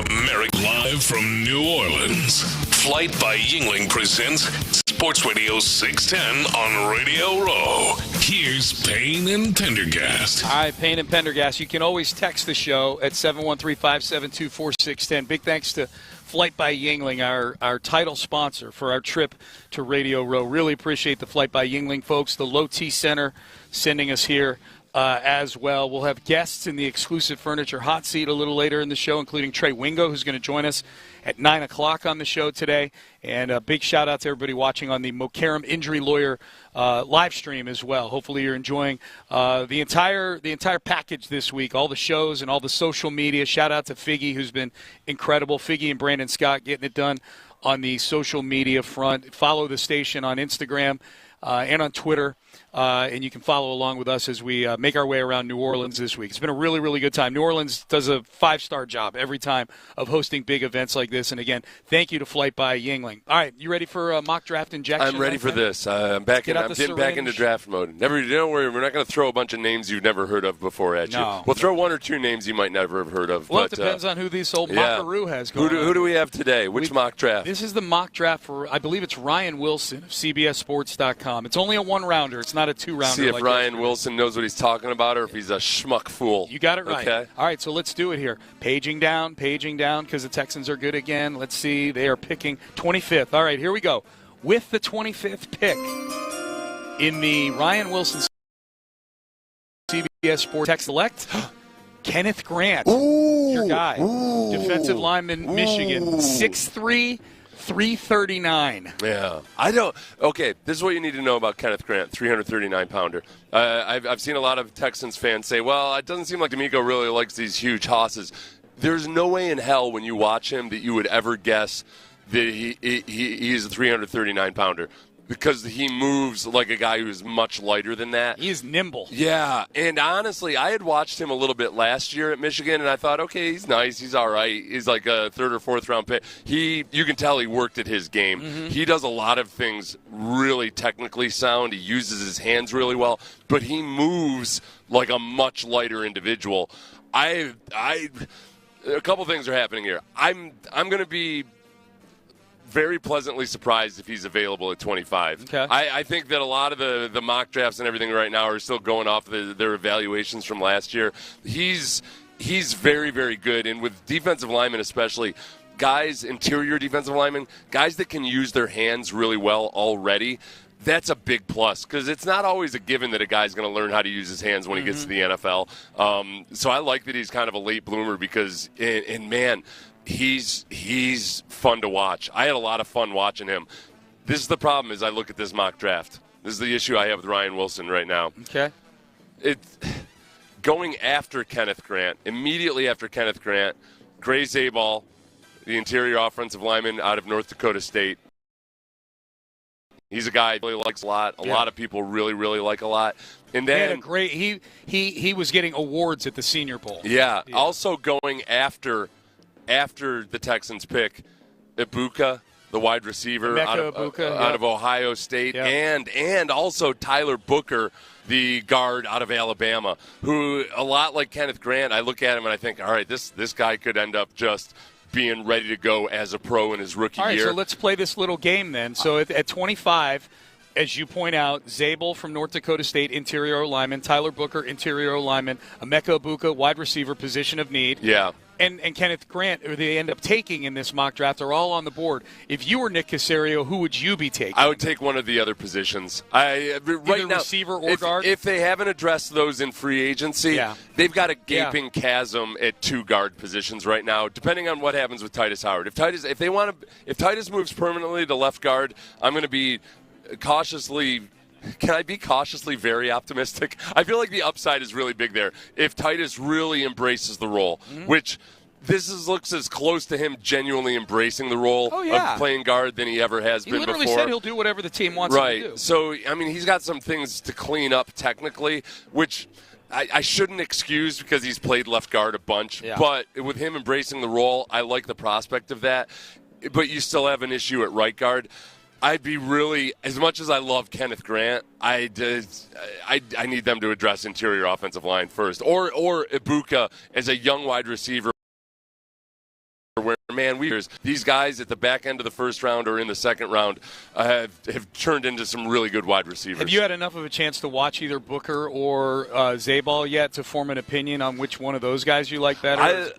America live from New Orleans. Flight by Yingling presents Sports Radio 610 on Radio Row. Here's Payne and Pendergast. All right, Payne and Pendergast. You can always text the show at 713-572-4610. Big thanks to Flight by Yingling, our title sponsor for our trip to Radio Row. Really appreciate the Flight by Yingling folks. The Low T Center sending us here as well. We'll have guests in the exclusive furniture hot seat a little later in the show, including Trey Wingo, who's going to join us at 9 o'clock on the show today. And a big shout-out to everybody watching on the Mokaram Injury Lawyer live stream as well. Hopefully you're enjoying the entire package this week, all the shows and all the social media. Shout-out to Figgy, who's been incredible. Figgy and Brandon Scott getting it done on the social media front. Follow the station on Instagram and on Twitter. And you can follow along with us as we make our way around New Orleans this week. It's been a really, really good time. New Orleans does a 5-star job every time of hosting big events like this. And, again, thank you to Flight by Yingling. All right, you ready for mock draft injection? I'm ready for this. I'm getting back into draft mode. Don't worry, we're not going to throw a bunch of names you've never heard of before at you. We'll throw one or two names you might never have heard of. Well, it depends on who this old mockaroo has going on. Who do we have today? Which mock draft? This is the mock draft for, I believe it's Ryan Wilson of CBSSports.com. It's only a one-rounder. It's not a two-rounder. See if Ryan Wilson knows what he's talking about or if he's a schmuck fool. You got it right. Okay. All right, so let's do it here. Paging down, because the Texans are good again. Let's see. They are picking 25th. All right, here we go. With the 25th pick in the Ryan Wilson CBS Sports Tech Select, Kenneth Grant, your guy, defensive lineman, Michigan, 6'3", 339. Yeah. Okay, this is what you need to know about Kenneth Grant, 339-pounder. I've seen a lot of Texans fans say, well, it doesn't seem like D'Amico really likes these huge hosses. There's no way in hell when you watch him that you would ever guess that he's a 339-pounder. Because he moves like a guy who's much lighter than that. He is nimble. Yeah, and honestly, I had watched him a little bit last year at Michigan, and I thought, okay, he's nice, he's all right. He's like a third or fourth round pick. You can tell he worked at his game. Mm-hmm. He does a lot of things really technically sound. He uses his hands really well, but he moves like a much lighter individual. A couple things are happening here. I'm going to be very pleasantly surprised if he's available at 25. Okay. I think that a lot of the mock drafts and everything right now are still going off their evaluations from last year. He's very, very good, and with defensive linemen especially, guys, interior defensive linemen, guys that can use their hands really well already, that's a big plus because it's not always a given that a guy's going to learn how to use his hands when he gets to the NFL. So I like that he's kind of a late bloomer because, and man, he's fun to watch. I had a lot of fun watching him. This is the problem as I look at this mock draft. This is the issue I have with Ryan Wilson right now. Okay. Going after Kenneth Grant, immediately after Kenneth Grant, Gray Zabal, the interior offensive lineman out of North Dakota State. He's a guy I really likes a lot. A lot of people really, really like a lot. And then he had a great he was getting awards at the Senior Bowl. Yeah. Also going after the Texans pick, Ibuka, the wide receiver out of Ohio State, and also Tyler Booker, the guard out of Alabama, who a lot like Kenneth Grant, I look at him and I think, all right, this guy could end up just being ready to go as a pro in his rookie year. All right, so let's play this little game then. So at 25, as you point out, Zabel from North Dakota State, interior lineman, Tyler Booker, interior lineman, Emeka Ibuka, wide receiver, position of need. Yeah. And Kenneth Grant, who they end up taking in this mock draft, are all on the board. If you were Nick Caserio, who would you be taking? I would take one of the other positions. Either receiver or guard? If they haven't addressed those in free agency, they've got a gaping chasm at two guard positions right now, depending on what happens with Titus Howard. If Titus moves permanently to left guard, I'm going to be cautiously – can I be cautiously very optimistic? I feel like the upside is really big there. If Titus really embraces the role, which looks as close to him genuinely embracing the role of playing guard than he ever has been before. He literally said he'll do whatever the team wants him to do. So, I mean, he's got some things to clean up technically, which I shouldn't excuse because he's played left guard a bunch. Yeah. But with him embracing the role, I like the prospect of that. but you still have an issue at right guard. I'd be really, as much as I love Kenneth Grant, I need them to address interior offensive line first, or Ibuka as a young wide receiver. Where these guys at the back end of the first round or in the second round have turned into some really good wide receivers. Have you had enough of a chance to watch either Booker or Zabal yet to form an opinion on which one of those guys you like better?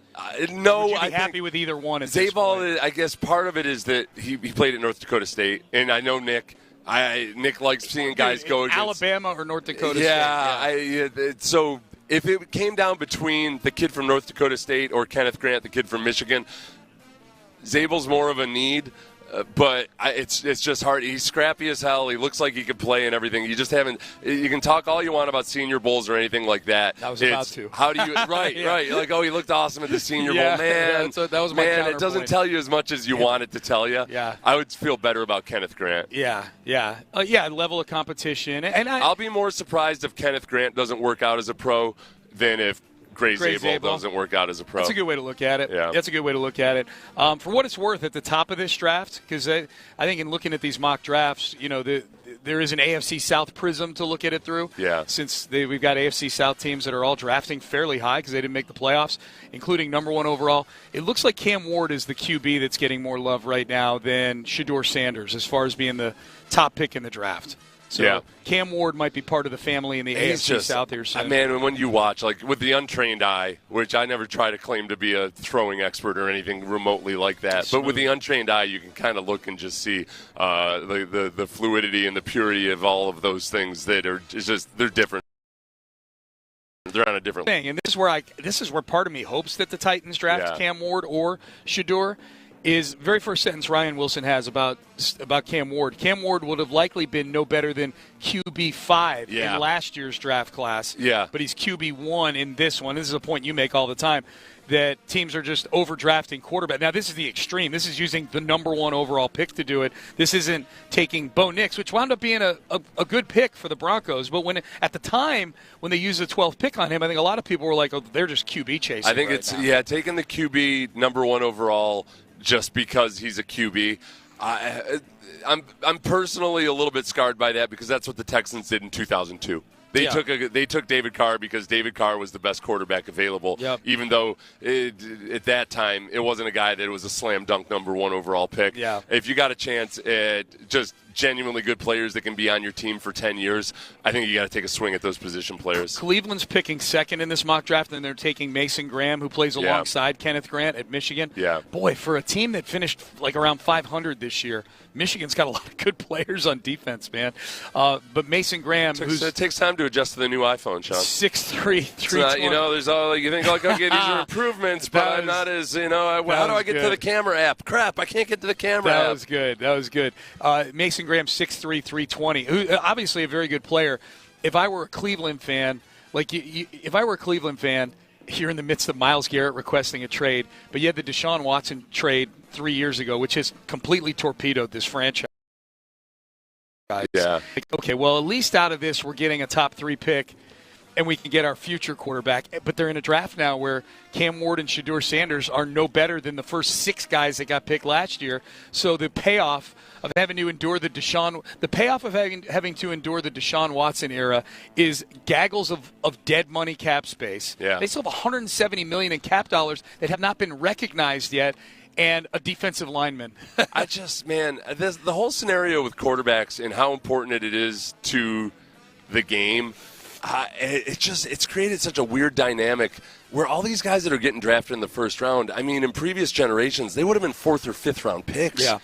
No, would you be I happy with either one. Zabal, I guess part of it is that he played at North Dakota State, and I know Nick. Nick likes seeing guys go against Alabama or North Dakota State. Yeah. So if it came down between the kid from North Dakota State or Kenneth Grant, the kid from Michigan, Zabal's more of a need, but it's just hard. He's scrappy as hell. He looks like he could play and everything. You just haven't. You can talk all you want about Senior Bowls or anything like that. I was about to. How do you? Right. You're like, oh, he looked awesome at the Senior Bowl, man. That was my man. It doesn't tell you as much as you want it to tell you. Yeah. I would feel better about Kenneth Grant. Yeah. Level of competition, and I'll be more surprised if Kenneth Grant doesn't work out as a pro than if Gray Zabal doesn't work out as a pro. That's a good way to look at it. Yeah. That's a good way to look at it. For what it's worth, at the top of this draft, because I think in looking at these mock drafts, there is an AFC South prism to look at it through. Yeah. Since we've got AFC South teams that are all drafting fairly high because they didn't make the playoffs, including number 1 overall. It looks like Cam Ward is the QB that's getting more love right now than Shedeur Sanders as far as being the top pick in the draft. So Cam Ward might be part of the family in the AFC South here soon. Man, when you watch, like with the untrained eye, which I never try to claim to be a throwing expert or anything remotely like that, but with the untrained eye, you can kind of look and just see the fluidity and the purity of all of those things that are just they're different. They're on a different thing, and this is where part of me hopes that the Titans draft Cam Ward or Shedeur. Is very first sentence Ryan Wilson has about Cam Ward. Cam Ward would have likely been no better than QB5 in last year's draft class. Yeah. But he's QB1 in this one. This is a point you make all the time, that teams are just overdrafting quarterback. Now, this is the extreme. This is using the number 1 overall pick to do it. This isn't taking Bo Nix, which wound up being a good pick for the Broncos. But at the time, when they used the 12th pick on him, I think a lot of people were like, oh, they're just QB chasing. I think taking the QB number 1 overall just because he's a QB. I'm personally a little bit scarred by that because that's what the Texans did in 2002. They took David Carr because David Carr was the best quarterback available, even though at that time it wasn't a guy that was a slam dunk number 1 overall pick. Yeah. If you got a chance at just genuinely good players that can be on your team for 10 years, I think you got to take a swing at those position players. Cleveland's picking second in this mock draft, and they're taking Mason Graham, who plays alongside Kenneth Grant at Michigan. Yeah. Boy, for a team that finished like around 500 this year, Michigan's got a lot of good players on defense, man. But Mason Graham, it takes time to adjust to the new iPhone, Sean. 6'3", 320. There's all you think like, okay, these are improvements, but I'm not as how do I get to the camera app? Crap, I can't get to the camera app. That was good. Mason Graham, 6'3", 320. Who, obviously a very good player. If I were a Cleveland fan, here in the midst of Myles Garrett requesting a trade, but you had the Deshaun Watson trade 3 years ago, which has completely torpedoed this franchise. Yeah. Okay, well, at least out of this, we're getting a top 3 pick, and we can get our future quarterback. But they're in a draft now where Cam Ward and Shedeur Sanders are no better than the first 6 guys that got picked last year. So the payoff of having to endure having to endure the Deshaun Watson era is gaggles of dead money cap space. Yeah. They still have $170 million in cap dollars that have not been recognized yet, and a defensive lineman. The whole scenario with quarterbacks and how important it is to the game, it's created such a weird dynamic where all these guys that are getting drafted in the first round, I mean, in previous generations, they would have been 4th or 5th round picks. Yeah.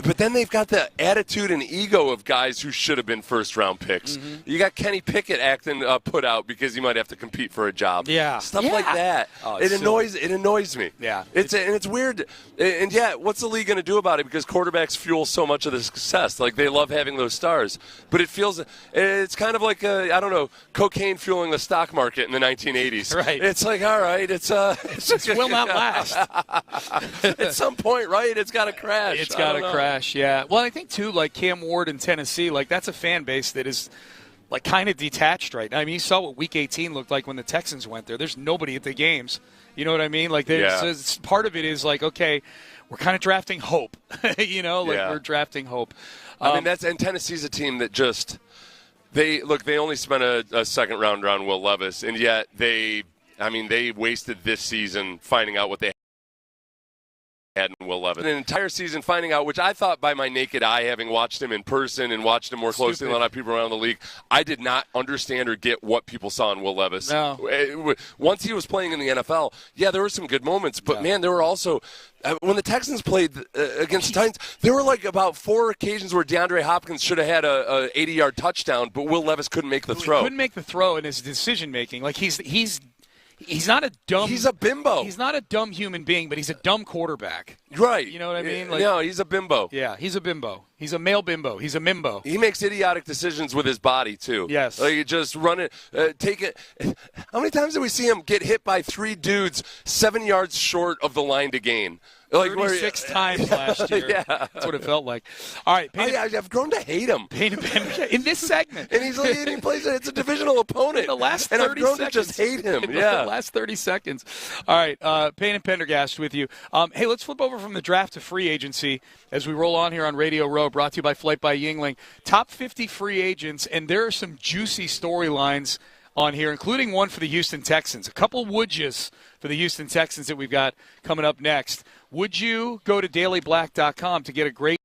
But then they've got the attitude and ego of guys who should have been first-round picks. Mm-hmm. You got Kenny Pickett acting put out because he might have to compete for a job. Yeah, stuff like that. Oh, it annoys me. Yeah, it's weird. And what's the league going to do about it? Because quarterbacks fuel so much of the success. Like they love having those stars. But it's kind of like cocaine fueling the stock market in the 1980s. Right. It's like, all right, it will not last. At some point, right? It's got to crash. It's got to crash. Yeah. Well, I think, too, like Cam Ward in Tennessee, like that's a fan base that is like kind of detached right now. I mean, you saw what Week 18 looked like when the Texans went there. There's nobody at the games. You know what I mean? Like, part of it is like, okay, we're kind of drafting hope. We're drafting hope. And Tennessee's a team that just they only spent a second rounder on Will Levis, and yet they wasted this season finding out what they had in Will Levis. An entire season finding out, which I thought by my naked eye, having watched him in person and watched him more closely than a lot of people around the league, I did not understand or get what people saw in Will Levis. No. Once he was playing in the NFL, there were some good moments, but man, there were also when the Texans played against the Titans, there were like about 4 occasions where DeAndre Hopkins should have had a 80-yard touchdown, but Will Levis couldn't make the throw. He couldn't make the throw in his decision making. Like he's not a dumb. He's a bimbo. He's not a dumb human being, but he's a dumb quarterback. Right. You know what I mean? No, he's a bimbo. Yeah, he's a bimbo. He's a male bimbo. He's a mimbo. He makes idiotic decisions with his body, too. Yes. Like, just run it, take it. How many times did we see him get hit by 3 dudes 7 yards short of the line to gain? 36 times last year. Yeah. That's what it felt like. All right. I've grown to hate him. Payne and Pendergast in this segment. And he plays it. It's a divisional opponent. In the last 30 and I've grown seconds. to just hate him. In the last 30 seconds. All right. Payne and Pendergast with you. Hey, let's flip over from the draft to free agency as we roll on here on Radio Row, brought to you by Flight by Yingling. Top 50 free agents, and there are some juicy storylines on here, including one for the Houston Texans. A couple would yous for the Houston Texans that we've got coming up next. Would you go to dailyblack.com to get a great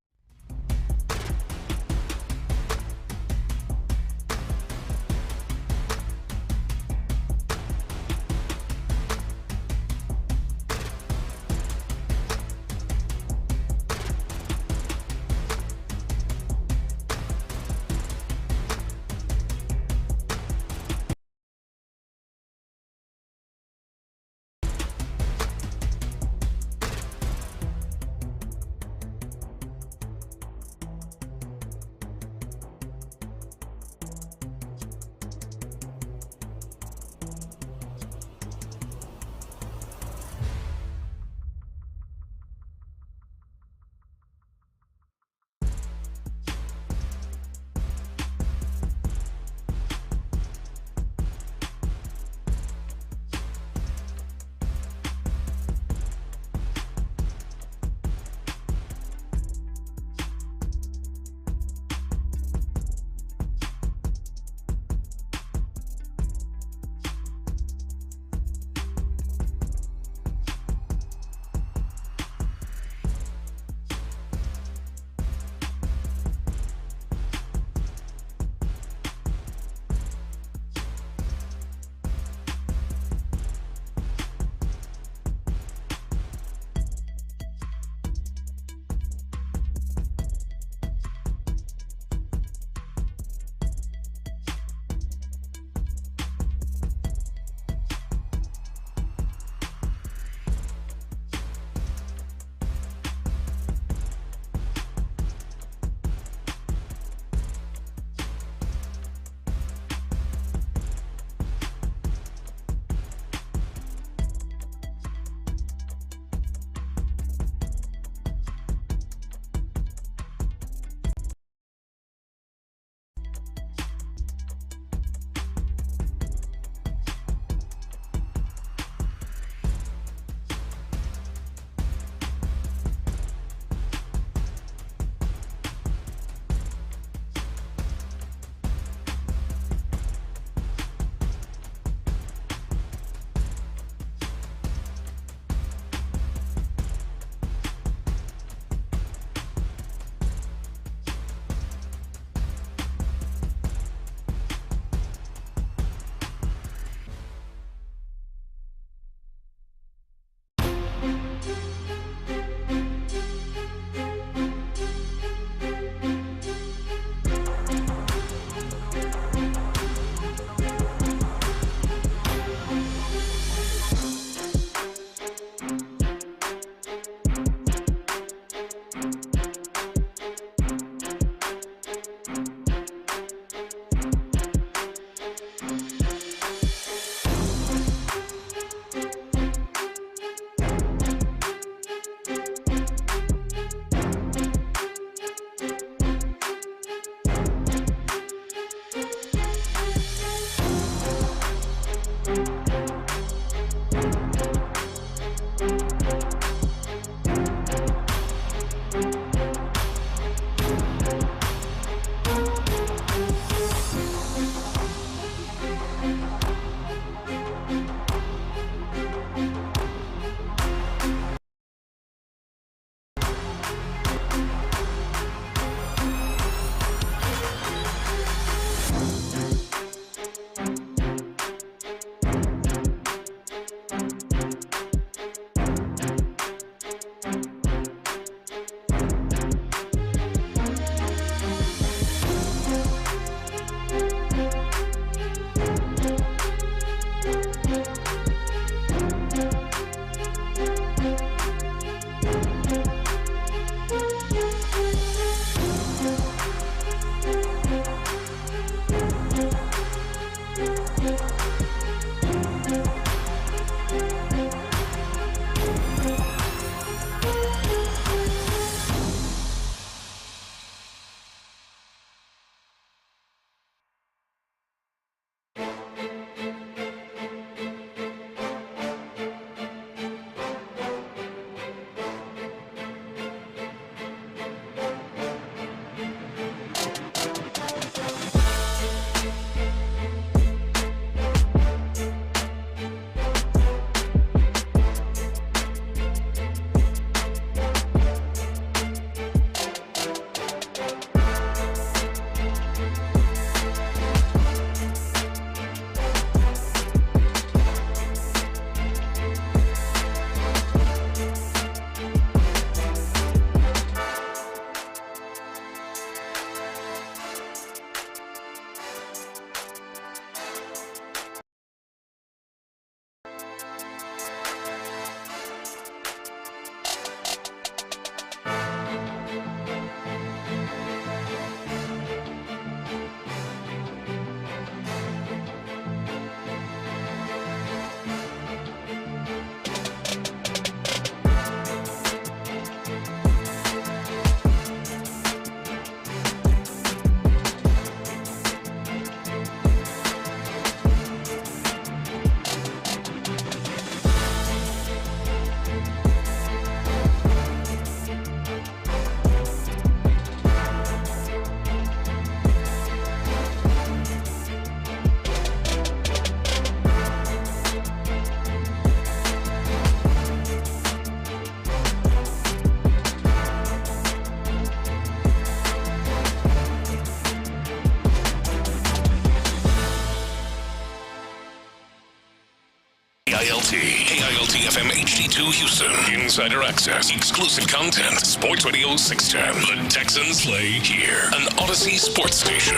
to Houston. Insider access, exclusive content. Sports Radio 610. The Texans play here. An Odyssey sports station.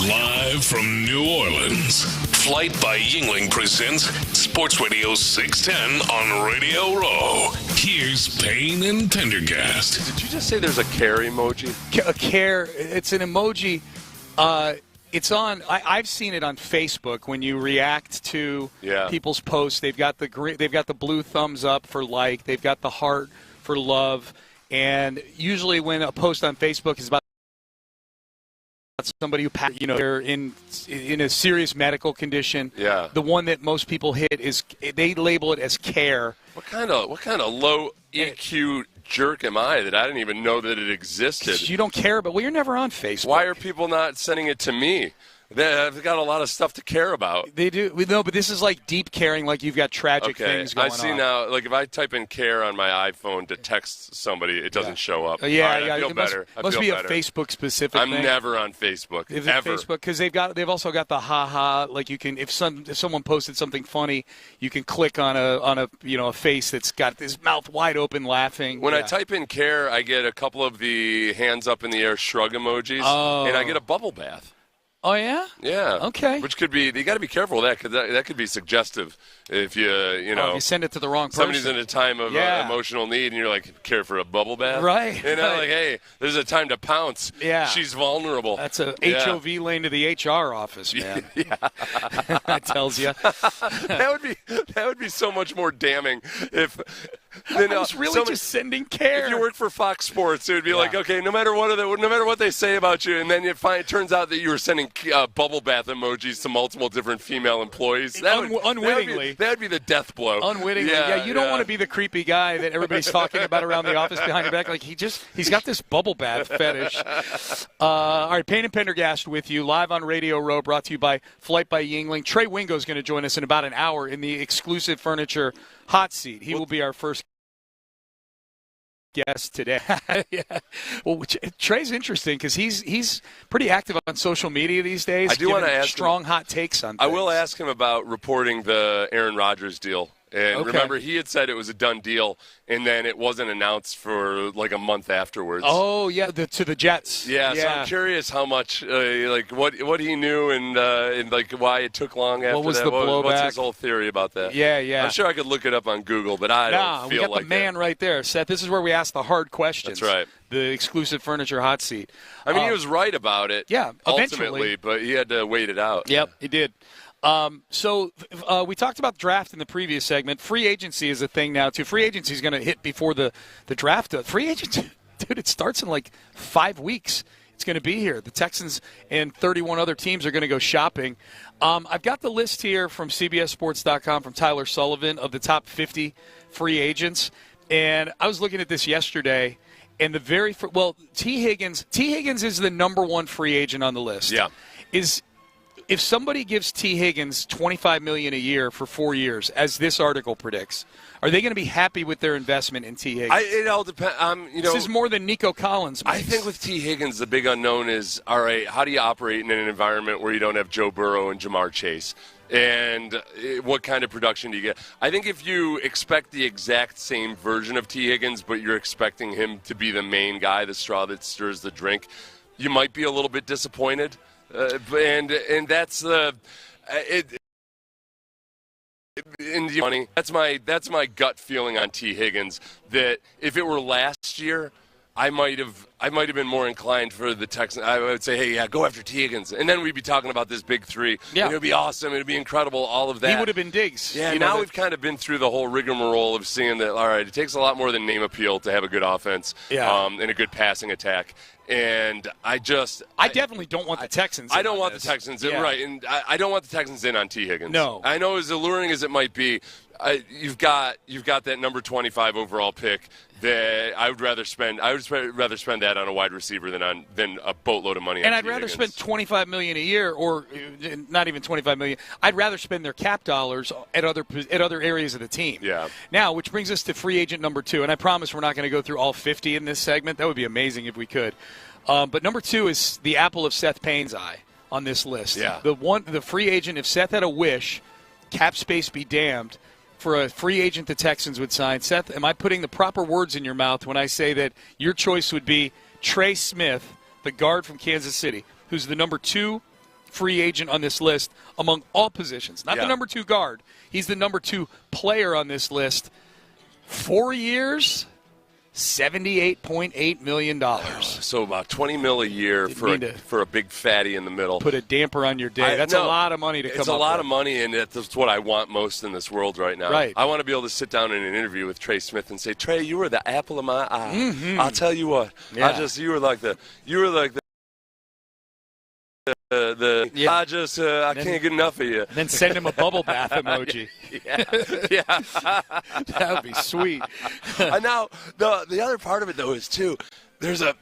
Live from New Orleans. Flight by Yingling presents Sports Radio 610 on Radio Row. Here's Payne and Pendergast. Did you just say there's a care emoji? A care. It's an emoji. It's on. I've seen it on Facebook when you react to people's posts. They've got the green. They've got the blue thumbs up for like. They've got the heart for love. And usually, when a post on Facebook is about somebody who, they're in a serious medical condition. Yeah. The one that most people hit is they label it as care. What kind of low EQ jerk am I that I didn't even know that it existed? You don't care, but you're never on Facebook. Why are people not sending it to me? They've got a lot of stuff to care about. They do. No, but this is like deep caring, like you've got tragic things going on. I see now, like if I type in care on my iPhone to text somebody, it doesn't show up. I feel better. Must be a Facebook-specific thing. I'm never on Facebook, ever. Facebook, because they've also got the ha-ha, like you can, if someone posted something funny, you can click on a face that's got his mouth wide open laughing. When I type in care, I get a couple of the hands up in the air shrug emojis, and I get a bubble bath. Oh, yeah? Yeah. Okay. Which could be, you got to be careful with that because that could be suggestive if if you send it to the wrong person. Somebody's in a time of emotional need and you're like, care for a bubble bath? Right. Like, hey, there's a time to pounce. Yeah. She's vulnerable. That's a HOV lane to the HR office, man. Yeah. That tells you. That would be so much more damning if... I was really just sending care. If you work for Fox Sports, it would be like, okay, no matter what they say about you, and then it turns out that you were sending bubble bath emojis to multiple different female employees. Unwittingly. That would be the death blow. Unwittingly. Yeah, you don't want to be the creepy guy that everybody's talking about around the office behind your back. Like, he's got this bubble bath fetish. All right, Payne and Pendergast with you, live on Radio Row, brought to you by Flight by Yingling. Trey Wingo's going to join us in about an hour in the exclusive furniture hot seat. He will be our first guest today. Well, Trey's interesting because he's pretty active on social media these days. I do want to ask strong hot takes on things. I will ask him about reporting the Aaron Rodgers deal. And remember, he had said it was a done deal, and then it wasn't announced for like a month afterwards. Oh, yeah, to the Jets. Yeah, so I'm curious how much, what he knew and like why it took long after what was that. The blowback? What's his whole theory about that? Yeah. I'm sure I could look it up on Google, but I don't feel like it. We got the man right there, Seth. This is where we ask the hard questions. That's right. The exclusive furniture hot seat. I mean, he was right about it. Yeah, ultimately, but he had to wait it out. Yep, he did. So we talked about draft in the previous segment. Free agency is a thing now, too. Free agency is going to hit before the draft. Free agency, dude, it starts in like 5 weeks. It's going to be here. The Texans and 31 other teams are going to go shopping. I've got the list here from CBSSports.com from Tyler Sullivan of the top 50 free agents. And I was looking at this yesterday. And T. Higgins is the number one free agent on the list. Yeah. If somebody gives T. Higgins $25 million a year for 4 years, as this article predicts, are they going to be happy with their investment in T. Higgins? It all depends. This is more than Nico Collins makes. I think with T. Higgins, the big unknown is, all right, how do you operate in an environment where you don't have Joe Burrow and Jamar Chase? And what kind of production do you get? I think if you expect the exact same version of T. Higgins, but you're expecting him to be the main guy, the straw that stirs the drink, you might be a little bit disappointed. And that's the money. That's my gut feeling on T. Higgins. That if it were last year, I might have been more inclined for the Texans. I would say, hey, go after T. Higgins, and then we'd be talking about this big three. Yeah, it would be awesome. It would be incredible. All of that. He would have been Diggs. Yeah. Now we've kind of been through the whole rigmarole of seeing that. All right, it takes a lot more than name appeal to have a good offense. Yeah. And a good passing attack. And I definitely don't want the Texans. I don't want the Texans in, right, and I don't want the Texans in on T. Higgins. No, I know as alluring as it might be, you've got that number 25 overall pick that I would rather spend that on a wide receiver than a boatload of money. And on I'd T. rather Higgins. spend $25 million a year, or not even $25 million. I'd rather spend their cap dollars at other areas of the team. Yeah. Now, which brings us to free agent number 2, and I promise we're not going to go through all 50 in this segment. That would be amazing if we could. But number 2 is the apple of Seth Payne's eye on this list. Yeah. The free agent, if Seth had a wish, cap space be damned, for a free agent the Texans would sign. Seth, am I putting the proper words in your mouth when I say that your choice would be Trey Smith, the guard from Kansas City, who's the number 2 free agent on this list among all positions? Not the number 2 guard. He's the number 2 player on this list. 4 years, $78.8 million. So about $20 million a year for a big fatty in the middle. Put a damper on your day. That's a lot of money to come up with. It's a lot of money, and that's what I want most in this world right now. Right. I want to be able to sit down in an interview with Trey Smith and say, Trey, you were the apple of my eye. Mm-hmm. I'll tell you what. Yeah. You were like the I can't get enough of you. And then send him a bubble bath emoji. yeah. That would be sweet. Now, the other part of it, though, is, too, there's a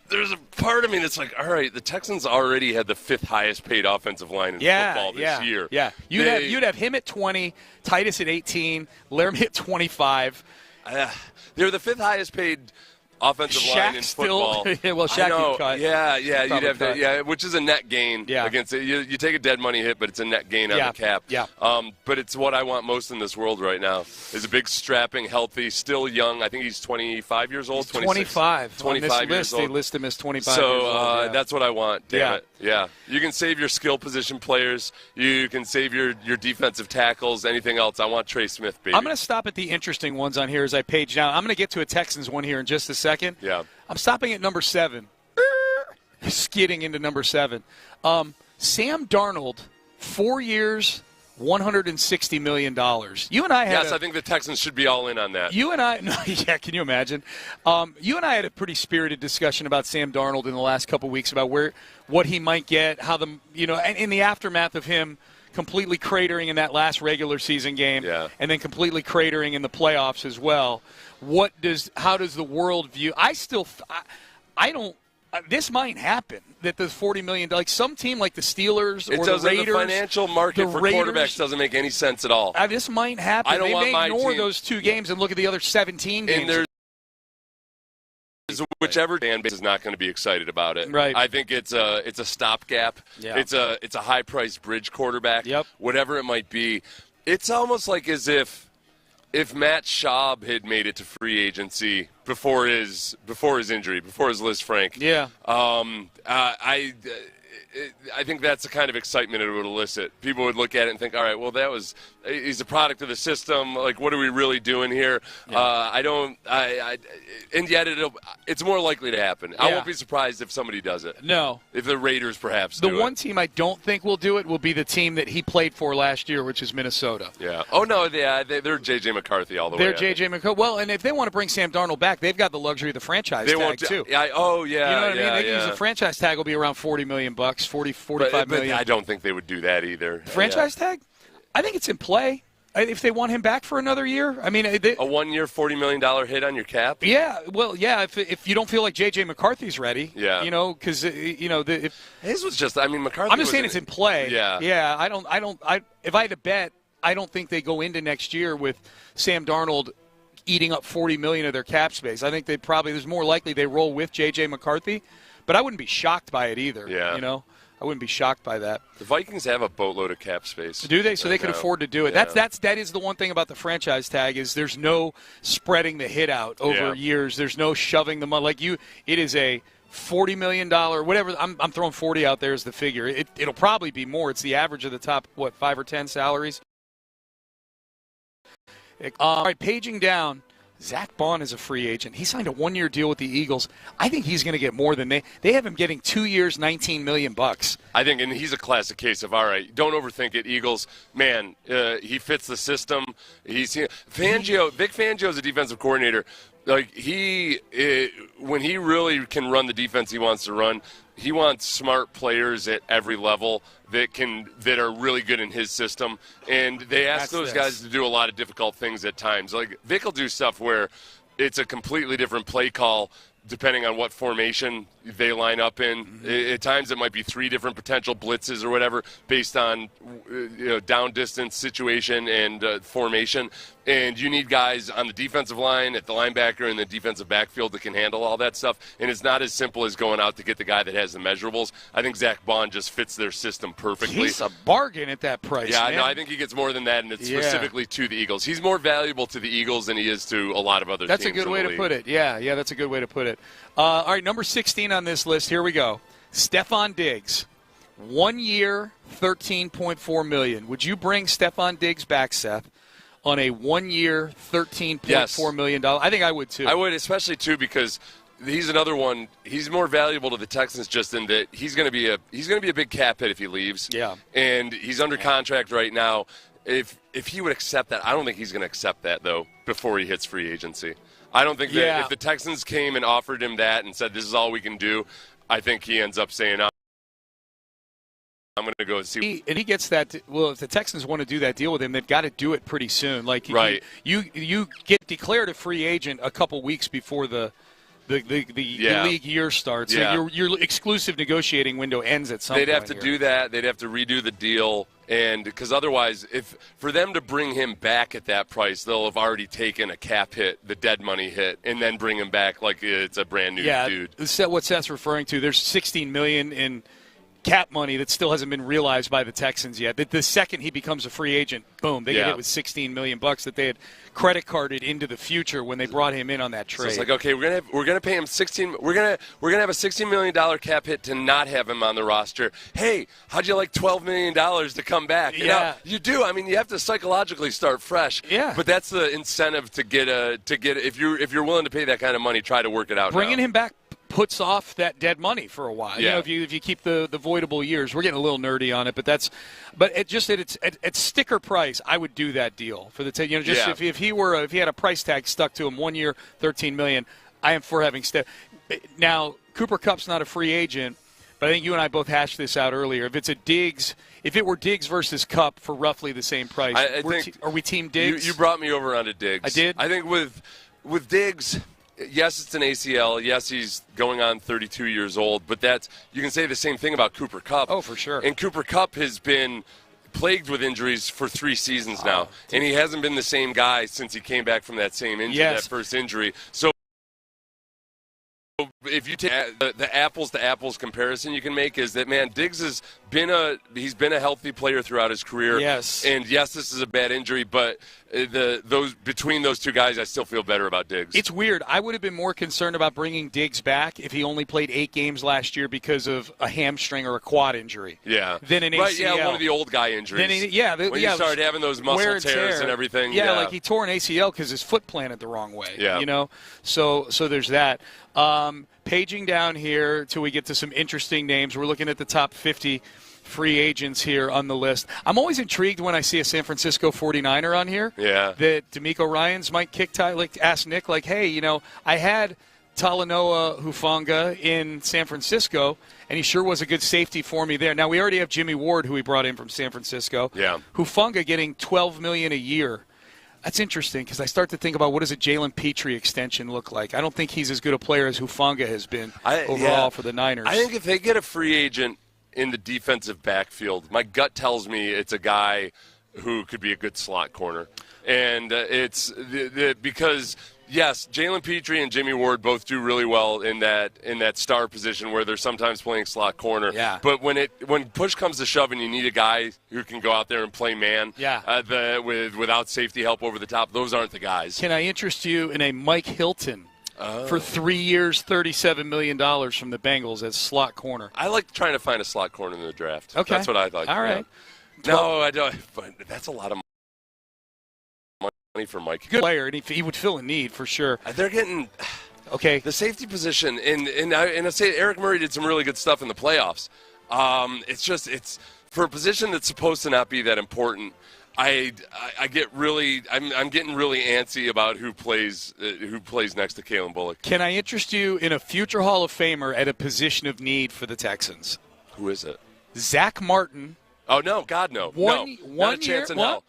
part of me that's like, all right, the Texans already had the 5th highest paid offensive line in football this year. Yeah, you'd have him at 20, Titus at 18, Laramie at 25. They're the 5th highest paid offensive line in football. Well, Shaq cut. Yeah, you'd have to, which is a net gain against it. You take a dead money hit, but it's a net gain on the cap. Yeah. But it's what I want most in this world right now. Is a big, strapping, healthy, still young. I think he's 25 years old. 25. 25 years old. They list him as 25 so, years old. that's what I want. Damn it. Yeah. You can save your skill position players. You can save your defensive tackles. Anything else? I want Trey Smith, baby. I'm going to stop at the interesting ones on here as I page down. I'm going to get to a Texans one here in just a second. Yeah. I'm stopping at number 7. Skidding into number 7. Sam Darnold, 4 years, $160 million. You and I had I think the Texans should be all in on that. You and I, can you imagine? You and I had a pretty spirited discussion about Sam Darnold in the last couple weeks about what he might get, and in the aftermath of him completely cratering in that last regular season game, and then completely cratering in the playoffs as well. How does the world view? I don't. This might happen that the $40 million, like some team like the Steelers or the Raiders. The financial market for quarterbacks doesn't make any sense at all. This might happen. They may ignore those 2 games and look at the other 17 games. Whichever fan base is not going to be excited about it. Right. I think it's a stopgap. Yeah. It's a high-priced bridge quarterback. Yep. Whatever it might be. It's almost like as if Matt Schaub had made it to free agency before his injury, before his Liz Frank. Yeah. I think that's the kind of excitement it would elicit. People would look at it and think, all right, well, he's a product of the system. Like, what are we really doing here? Yeah. And yet it's more likely to happen. I won't be surprised if somebody does it. No. If the Raiders perhaps do it. The one team I don't think will do it will be the team that he played for last year, which is Minnesota. Yeah. Oh, no, they're J.J. McCarthy all the way. They're J.J. McCarthy. Well, and if they want to bring Sam Darnold back, they've got the luxury of the franchise tag, too. Yeah. Oh, yeah. You know what I mean? They can use the the franchise tag will be around $40 million, $45 million. I don't think they would do that either. Franchise tag? I think it's in play. If they want him back for another year, I mean, a 1-year, $40 million hit on your cap. Yeah, well, yeah. If you don't feel like J.J. McCarthy's ready, because his was just. I mean, McCarthy. I'm just saying it's in play. Yeah, yeah. If I had to bet, I don't think they go into next year with Sam Darnold eating up $40 million of their cap space. I think there's more likely they roll with J.J. McCarthy, but I wouldn't be shocked by it either. Yeah, I wouldn't be shocked by that. The Vikings have a boatload of cap space. Do they? So they can afford to do it. Yeah. That is the one thing about the franchise tag is there's no spreading the hit out over years. There's no shoving the money. It is a $40 million, whatever. I'm throwing 40 out there as the figure. It'll probably be more. It's the average of the top, 5 or 10 salaries. All right, paging down. Zach Bond is a free agent. He signed a 1-year deal with the Eagles. I think he's going to get more than they have him getting 2 years, $19 million. I think, and he's a classic case of, all right, don't overthink it. Eagles, man, he fits the system. Vic Fangio is a defensive coordinator. Like when he really can run the defense he wants to run, he wants smart players at every level that are really good in his system, and they ask those guys to do a lot of difficult things at times. Like Vic will do stuff where it's a completely different play call depending on what formation they line up in. At times it might be 3 different potential blitzes or whatever based on down distance situation and formation. And you need guys on the defensive line, at the linebacker, and the defensive backfield that can handle all that stuff. And it's not as simple as going out to get the guy that has the measurables. I think Zach Bond just fits their system perfectly. He's a bargain at that price. Yeah, man. no, I think he gets more than that, and it's specifically to the Eagles. He's more valuable to the Eagles than he is to a lot of other teams. That's a good way to put it. Yeah, that's a good way to put it. All right, number 16 on this list. Here we go. Stephon Diggs. 1 year, $13.4 million. Would you bring Stephon Diggs back, Seth, on a 1 year, $13.4 million? I think I would too. I would, especially too, because he's another one. He's more valuable to the Texans just in that he's going to be a big cap hit if he leaves. Yeah, and he's under contract right now. If he would accept that, I don't think he's going to accept that though before he hits free agency. I don't think that if the Texans came and offered him that and said this is all we can do, I think he ends up saying, I'm going to go see. And he gets that. Well, if the Texans want to do that deal with him, they've got to do it pretty soon. Like, right. You get declared a free agent a couple weeks before the league year starts. Yeah. So your exclusive negotiating window ends at some point. They'd have to do that. They'd have to redo the deal. And because otherwise, if for them to bring him back at that price, they'll have already taken a cap hit, the dead money hit, and then bring him back like it's a brand new dude. Yeah, what Seth's referring to, there's $16 million in cap money that still hasn't been realized by the Texans yet. The second he becomes a free agent, boom, they get hit with $16 million that they had credit carded into the future when they brought him in on that trade. So it's like, okay, we're gonna pay him we're gonna have a $16 million cap hit to not have him on the roster. Hey, how'd you like $12 million to come back? You do. I mean, you have to psychologically start fresh. Yeah. But that's the incentive to get if you're willing to pay that kind of money, try to work it out. Bringing him back puts off that dead money for a while. Yeah. If you keep the voidable years. We're getting a little nerdy on it, but at sticker price, I would do that deal for the if he had a price tag stuck to him 1 year, $13 million. I am for having Now, Cooper Kupp's not a free agent, but I think you and I both hashed this out earlier. If it were Diggs versus Kupp for roughly the same price, are we team Diggs? You brought me over onto Diggs. I did. I think with Diggs. Yes, it's an ACL. Yes, he's going on 32 years old. But you can say the same thing about Cooper Kupp. Oh, for sure. And Cooper Kupp has been plagued with injuries for 3 seasons now. And he hasn't been the same guy since he came back from that same injury, that first injury. So if you take the apples-to-apples comparison you can make is that, man, Diggs has been a healthy player throughout his career. Yes. And, yes, this is a bad injury, but between those two guys, I still feel better about Diggs. It's weird. I would have been more concerned about bringing Diggs back if he only played 8 games last year because of a hamstring or a quad injury. Yeah. Than an ACL. Right, yeah, one of the old guy injuries. When you started having those muscle tears and everything. Yeah, like he tore an ACL because his foot planted the wrong way. Yeah. So there's that. Paging down here till we get to some interesting names. We're looking at the top 50 free agents here on the list. I'm always intrigued when I see a San Francisco 49er on here. Yeah. That D'Amico Ryans might ask Nick, hey, I had Talanoa Hufanga in San Francisco, and he sure was a good safety for me there. Now, we already have Jimmy Ward, who we brought in from San Francisco. Yeah. Hufanga getting $12 million a year. That's interesting because I start to think about what does a Jalen Petrie extension look like. I don't think he's as good a player as Hufanga has been overall for the Niners. I think if they get a free agent in the defensive backfield, my gut tells me it's a guy who could be a good slot corner. And it's because – yes, Jalen Petrie and Jimmy Ward both do really well in that star position where they're sometimes playing slot corner. Yeah. But when push comes to shove and you need a guy who can go out there and play man, without safety help over the top, those aren't the guys. Can I interest you in a Mike Hilton for 3 years, $37 million from the Bengals as slot corner? I like trying to find a slot corner in the draft. Okay. That's what I like. All right. No, I don't. But that's a lot of money for Mike. Good player, and he would fill a need for sure. They're getting the safety position, and I say Eric Murray did some really good stuff in the playoffs. It's for a position that's supposed to not be that important. I'm getting really antsy about who plays next to Kalen Bullock. Can I interest you in a future Hall of Famer at a position of need for the Texans? Who is it? Zach Martin. Oh, no, God, no. One not a year, chance in hell.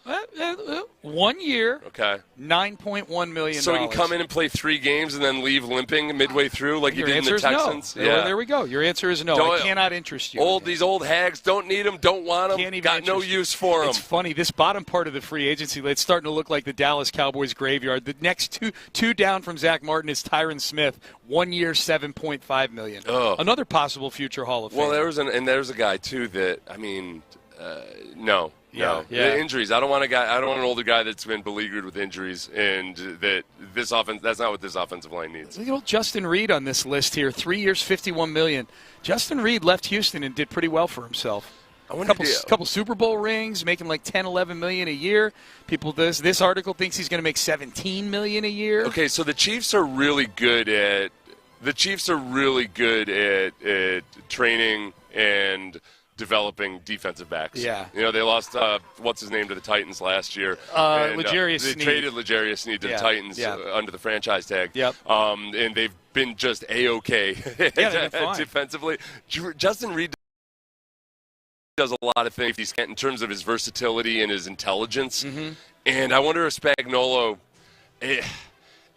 1 year. Okay. $9.1 million. So he can come in and play 3 games and then leave limping midway through like he did in the Texans? No. Yeah. There we go. Your answer is no. I cannot interest you. These old hags don't need him, don't want him, got no use for him. It's funny. This bottom part of the free agency, it's starting to look like the Dallas Cowboys graveyard. The next two down from Zach Martin is Tyron Smith. 1 year, $7.5 million. Another possible future Hall of Fame. Well, there's a guy too that no. Yeah. The injuries. I don't want an older guy that's been beleaguered with injuries, and that's not what this offensive line needs. Look at old Justin Reed on this list here. 3 years, $51 million. Justin Reed left Houston and did pretty well for himself. Couple Super Bowl rings, making like $10, $11 million a year. This article thinks he's going to make $17 million a year. Okay, so the Chiefs are really good at training and developing defensive backs. Yeah. They lost what's his name to the Titans last year. L'Jarius Sneed. They traded L'Jarius Sneed to the Titans under the franchise tag. Yep. And they've been just A-okay defensively. Justin Reed does a lot of things in terms of his versatility and his intelligence. Mm-hmm. And I wonder if Spagnuolo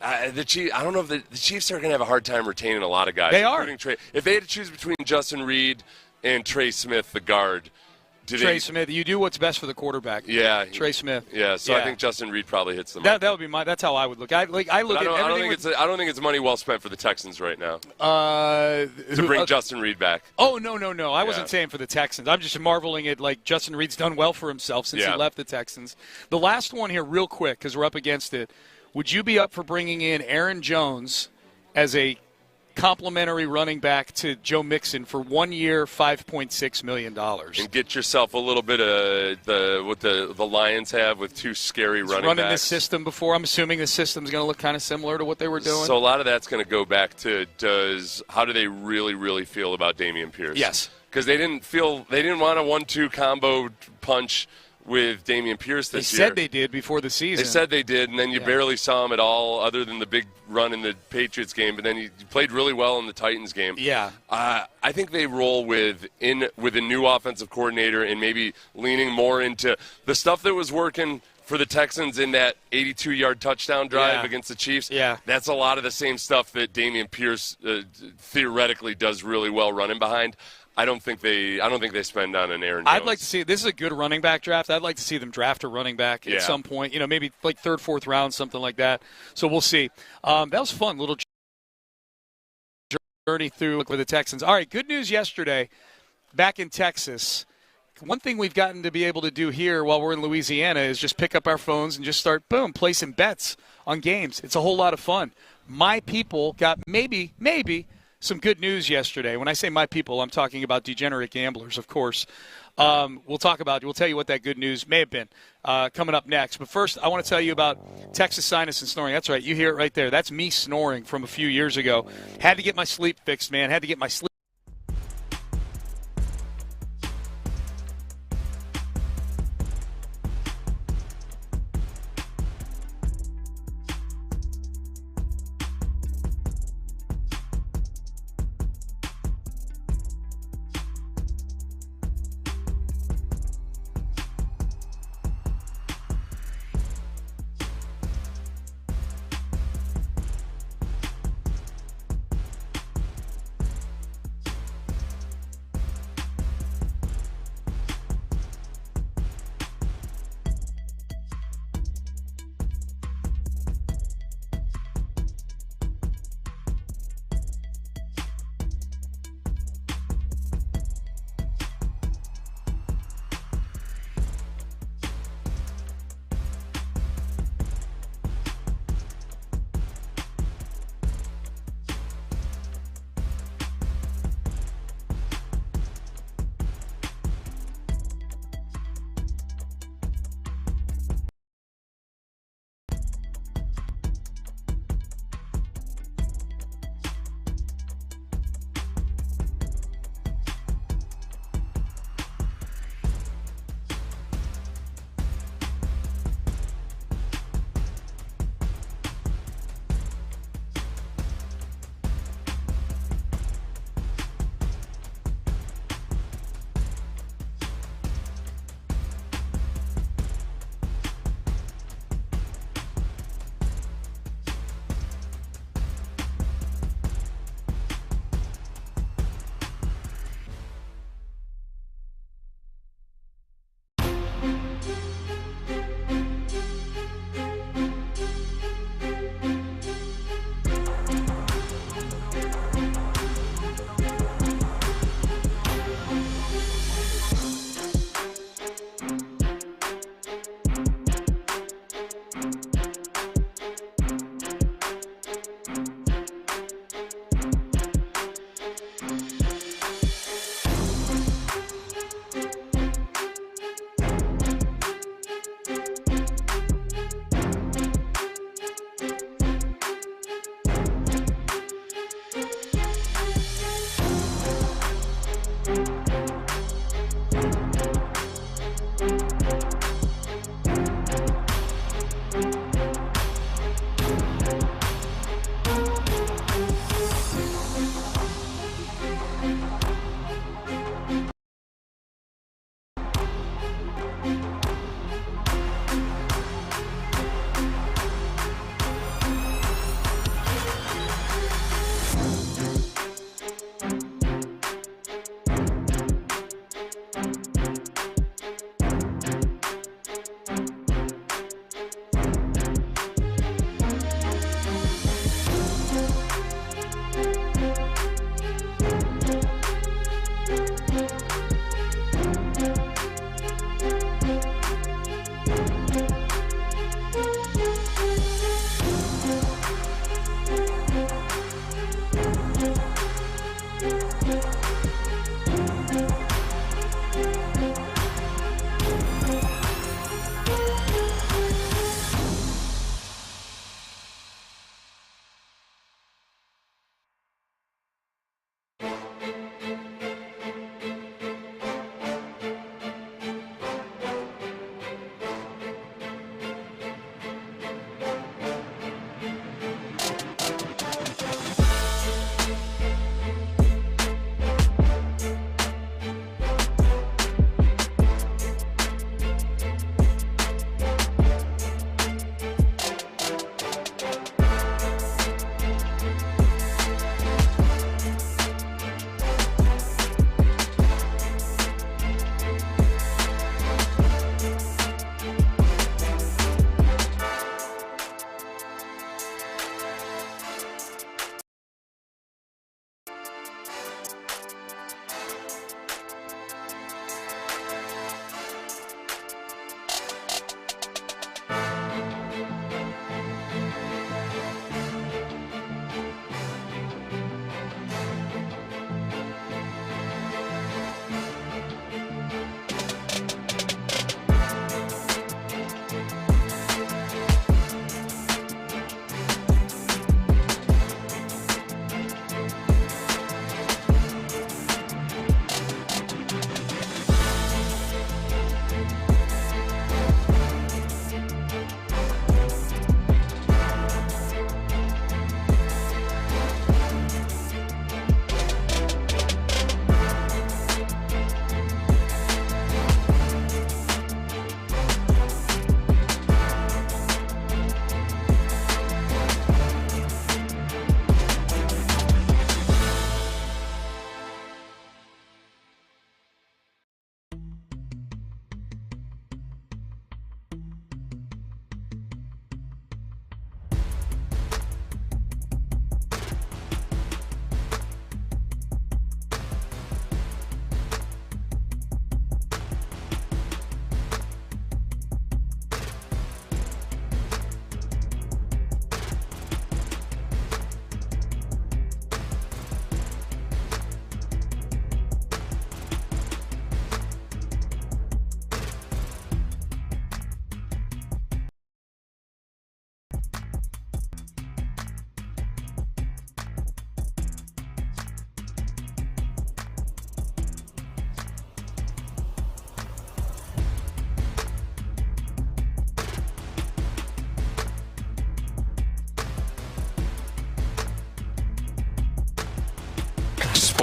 I don't know if the Chiefs are going to have a hard time retaining a lot of guys. They are. If they had to choose between Justin Reed and Trey Smith, the guard. Smith, you do what's best for the quarterback. Yeah. Trey Smith. Yeah, so I think Justin Reed probably hits the mark. That would be that's how I would look. I don't think it's money well spent for the Texans right now. To bring Justin Reed back. Oh, no. I wasn't saying for the Texans. I'm just marveling at Justin Reed's done well for himself since he left the Texans. The last one here real quick because we're up against it. Would you be up for bringing in Aaron Jones as a complimentary running back to Joe Mixon for 1 year, $5.6 million? And get yourself a little bit of what the Lions have with 2 scary running backs. Running this system before. I'm assuming the system's going to look kind of similar to what they were doing. So a lot of that's going to go back to how do they really, really feel about Dameon Pierce? Yes. Because they didn't want a 1-2 combo punch with Dameon Pierce this year. They said they did before the season. They said they did, and then you barely saw him at all other than the big run in the Patriots game, but then he played really well in the Titans game. Yeah. I think they roll with a new offensive coordinator and maybe leaning more into the stuff that was working for the Texans in that 82-yard touchdown drive against the Chiefs. Yeah. That's a lot of the same stuff that Dameon Pierce theoretically does really well running behind. I don't think they spend on an Aaron Jones. I'd like to see this is a good running back draft. I'd like to see them draft a running back at some point. Maybe like 3rd, 4th round, something like that. So we'll see. That was fun. Little journey through with the Texans. All right, good news yesterday. Back in Texas, one thing we've gotten to be able to do here while we're in Louisiana is just pick up our phones and just start placing bets on games. It's a whole lot of fun. My people got maybe some good news yesterday. When I say my people, I'm talking about degenerate gamblers, of course. We'll tell you what that good news may have been coming up next. But first, I want to tell you about Texas sinus and snoring. That's right. You hear it right there. That's me snoring from a few years ago. Had to get my sleep fixed, man. Had to get my sleep.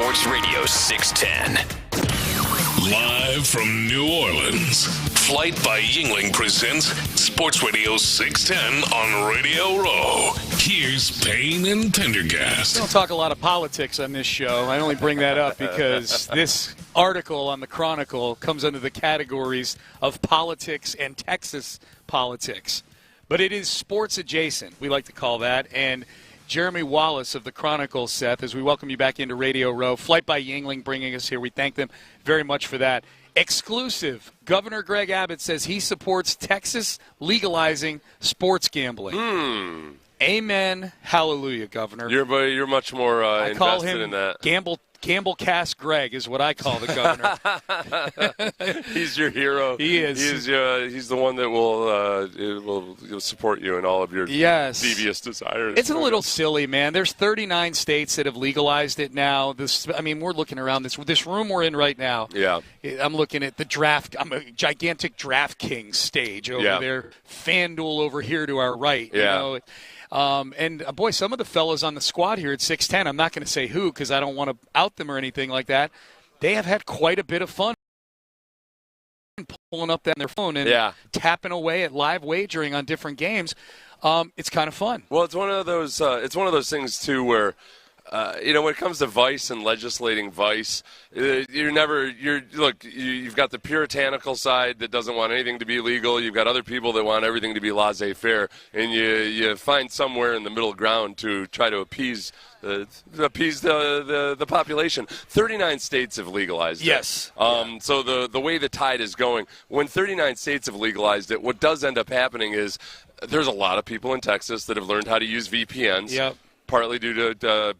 Sports Radio 610. Live from New Orleans, Flight by Yingling presents Sports Radio 610 on Radio Row. Here's Payne and Pendergast. We don't talk a lot of politics on this show. I only bring that up because this article on the Chronicle comes under the categories of politics and Texas politics. But it is sports adjacent, we like to call that. And Jeremy Wallace of the Chronicle, Seth, as we welcome you back into Radio Row. Flight by Yingling bringing us here. We thank them very much for that. Exclusive. Governor Greg Abbott says he supports Texas legalizing sports gambling. Amen. Hallelujah, Governor. You're much more invested in that. Gamble Cast Greg is what I call the governor. He's your hero. He is. He's the one that will support you in all of your devious desires. It's a little silly, man. There's 39 states that have legalized it now. We're looking around this room we're in right now. Yeah. I'm looking at the draft. I'm a gigantic DraftKings stage over there. FanDuel over here to our right. Yeah. Boy, some of the fellas on the squad here at 610, I'm not going to say who because I don't want to out them or anything like that. They have had quite a bit of fun pulling up their phone and tapping away at live wagering on different games. It's kind of fun. Well, it's one of those things too where when it comes to vice and legislating vice, you've got the puritanical side that doesn't want anything to be legal. You've got other people that want everything to be laissez-faire, and you find somewhere in the middle ground to try to appease the population. 39 states have legalized it. Yes. So the way the tide is going, when 39 states have legalized it, what does end up happening is there's a lot of people in Texas that have learned how to use VPNs. Yep. Partly due to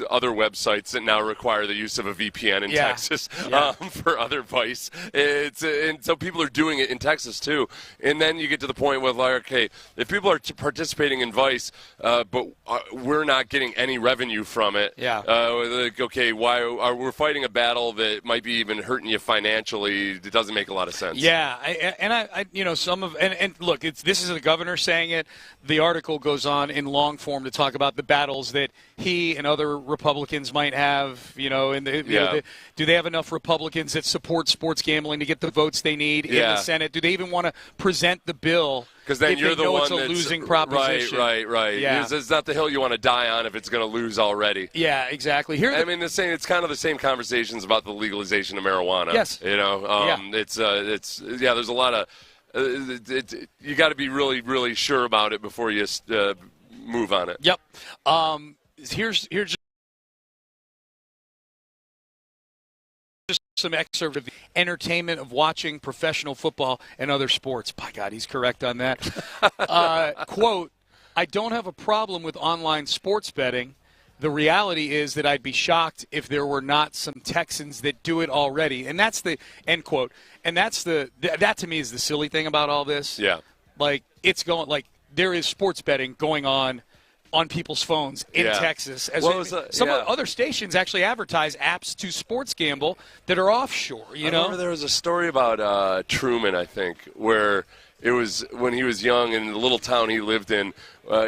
other websites that now require the use of a VPN in Texas for other vice. And so people are doing it in Texas too. And then you get to the point where, okay, if people are participating in vice, but we're not getting any revenue from it, okay, why we're fighting a battle that might be even hurting you financially? It doesn't make a lot of sense. Yeah, look, this is the governor saying it. The article goes on in long form to talk about the battles that he and other Republicans might have, do they have enough Republicans that support sports gambling to get the votes they need in the Senate? Do they even want to present the bill? Because then you're the one it's a losing proposition. Right. Yeah. It's not the hill you want to die on if it's going to lose already. Yeah, exactly. It's kind of the same conversations about the legalization of marijuana. Yes. There's a lot of you got to be really, really sure about it before you move on it. Yep. Here's some excerpt of the entertainment of watching professional football and other sports. By God, he's correct on that. Quote, I don't have a problem with online sports betting. The reality is that I'd be shocked if there were not some Texans that do it already. And that's the end quote. And that to me is the silly thing about all this. Yeah. There is sports betting going on people's phones in Texas. Some other stations actually advertise apps to sports gamble that are offshore. I remember there was a story about Truman, I think, where it was when he was young in the little town he lived in.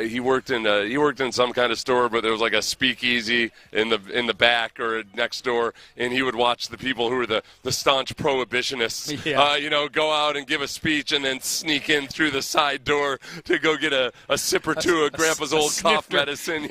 He worked in some kind of store, but there was like a speakeasy in the back or next door, and he would watch the people who were the staunch prohibitionists, go out and give a speech and then sneak in through the side door to go get a sip or two of Grandpa's old cough medicine.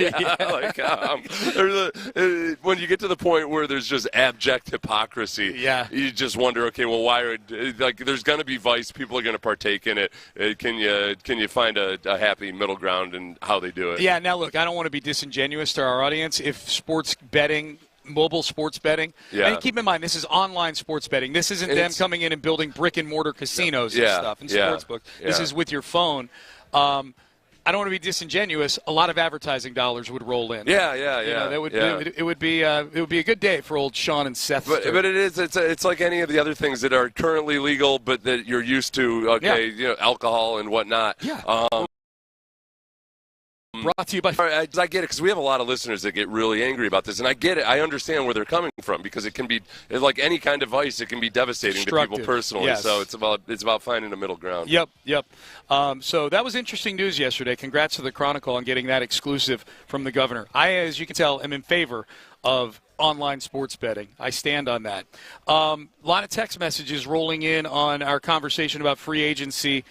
When you get to the point where there's just abject hypocrisy, you just wonder, okay, well, why would there's going to be vice, people are going to partake in it. Can you find a happy middle ground and how they do it? Yeah, now look, I don't want to be disingenuous to our audience. If sports betting, mobile sports betting, and keep in mind, this is online sports betting. This isn't them coming in and building brick-and-mortar casinos and stuff and sportsbooks. This is with your phone. I don't want to be disingenuous. A lot of advertising dollars would roll in. It would be a good day for old Sean and Seth. But it's like any of the other things that are currently legal, but that you're used to. Okay, alcohol and whatnot. Yeah. Brought to you by. I get it because we have a lot of listeners that get really angry about this, and I get it. I understand where they're coming from because it can be like any kind of vice. It can be devastating to people personally. Yes. So it's about finding a middle ground. Yep. So that was interesting news yesterday. Congrats to the Chronicle on getting that exclusive from the governor. I, as you can tell, am in favor of online sports betting. I stand on that. A lot of text messages rolling in on our conversation about free agency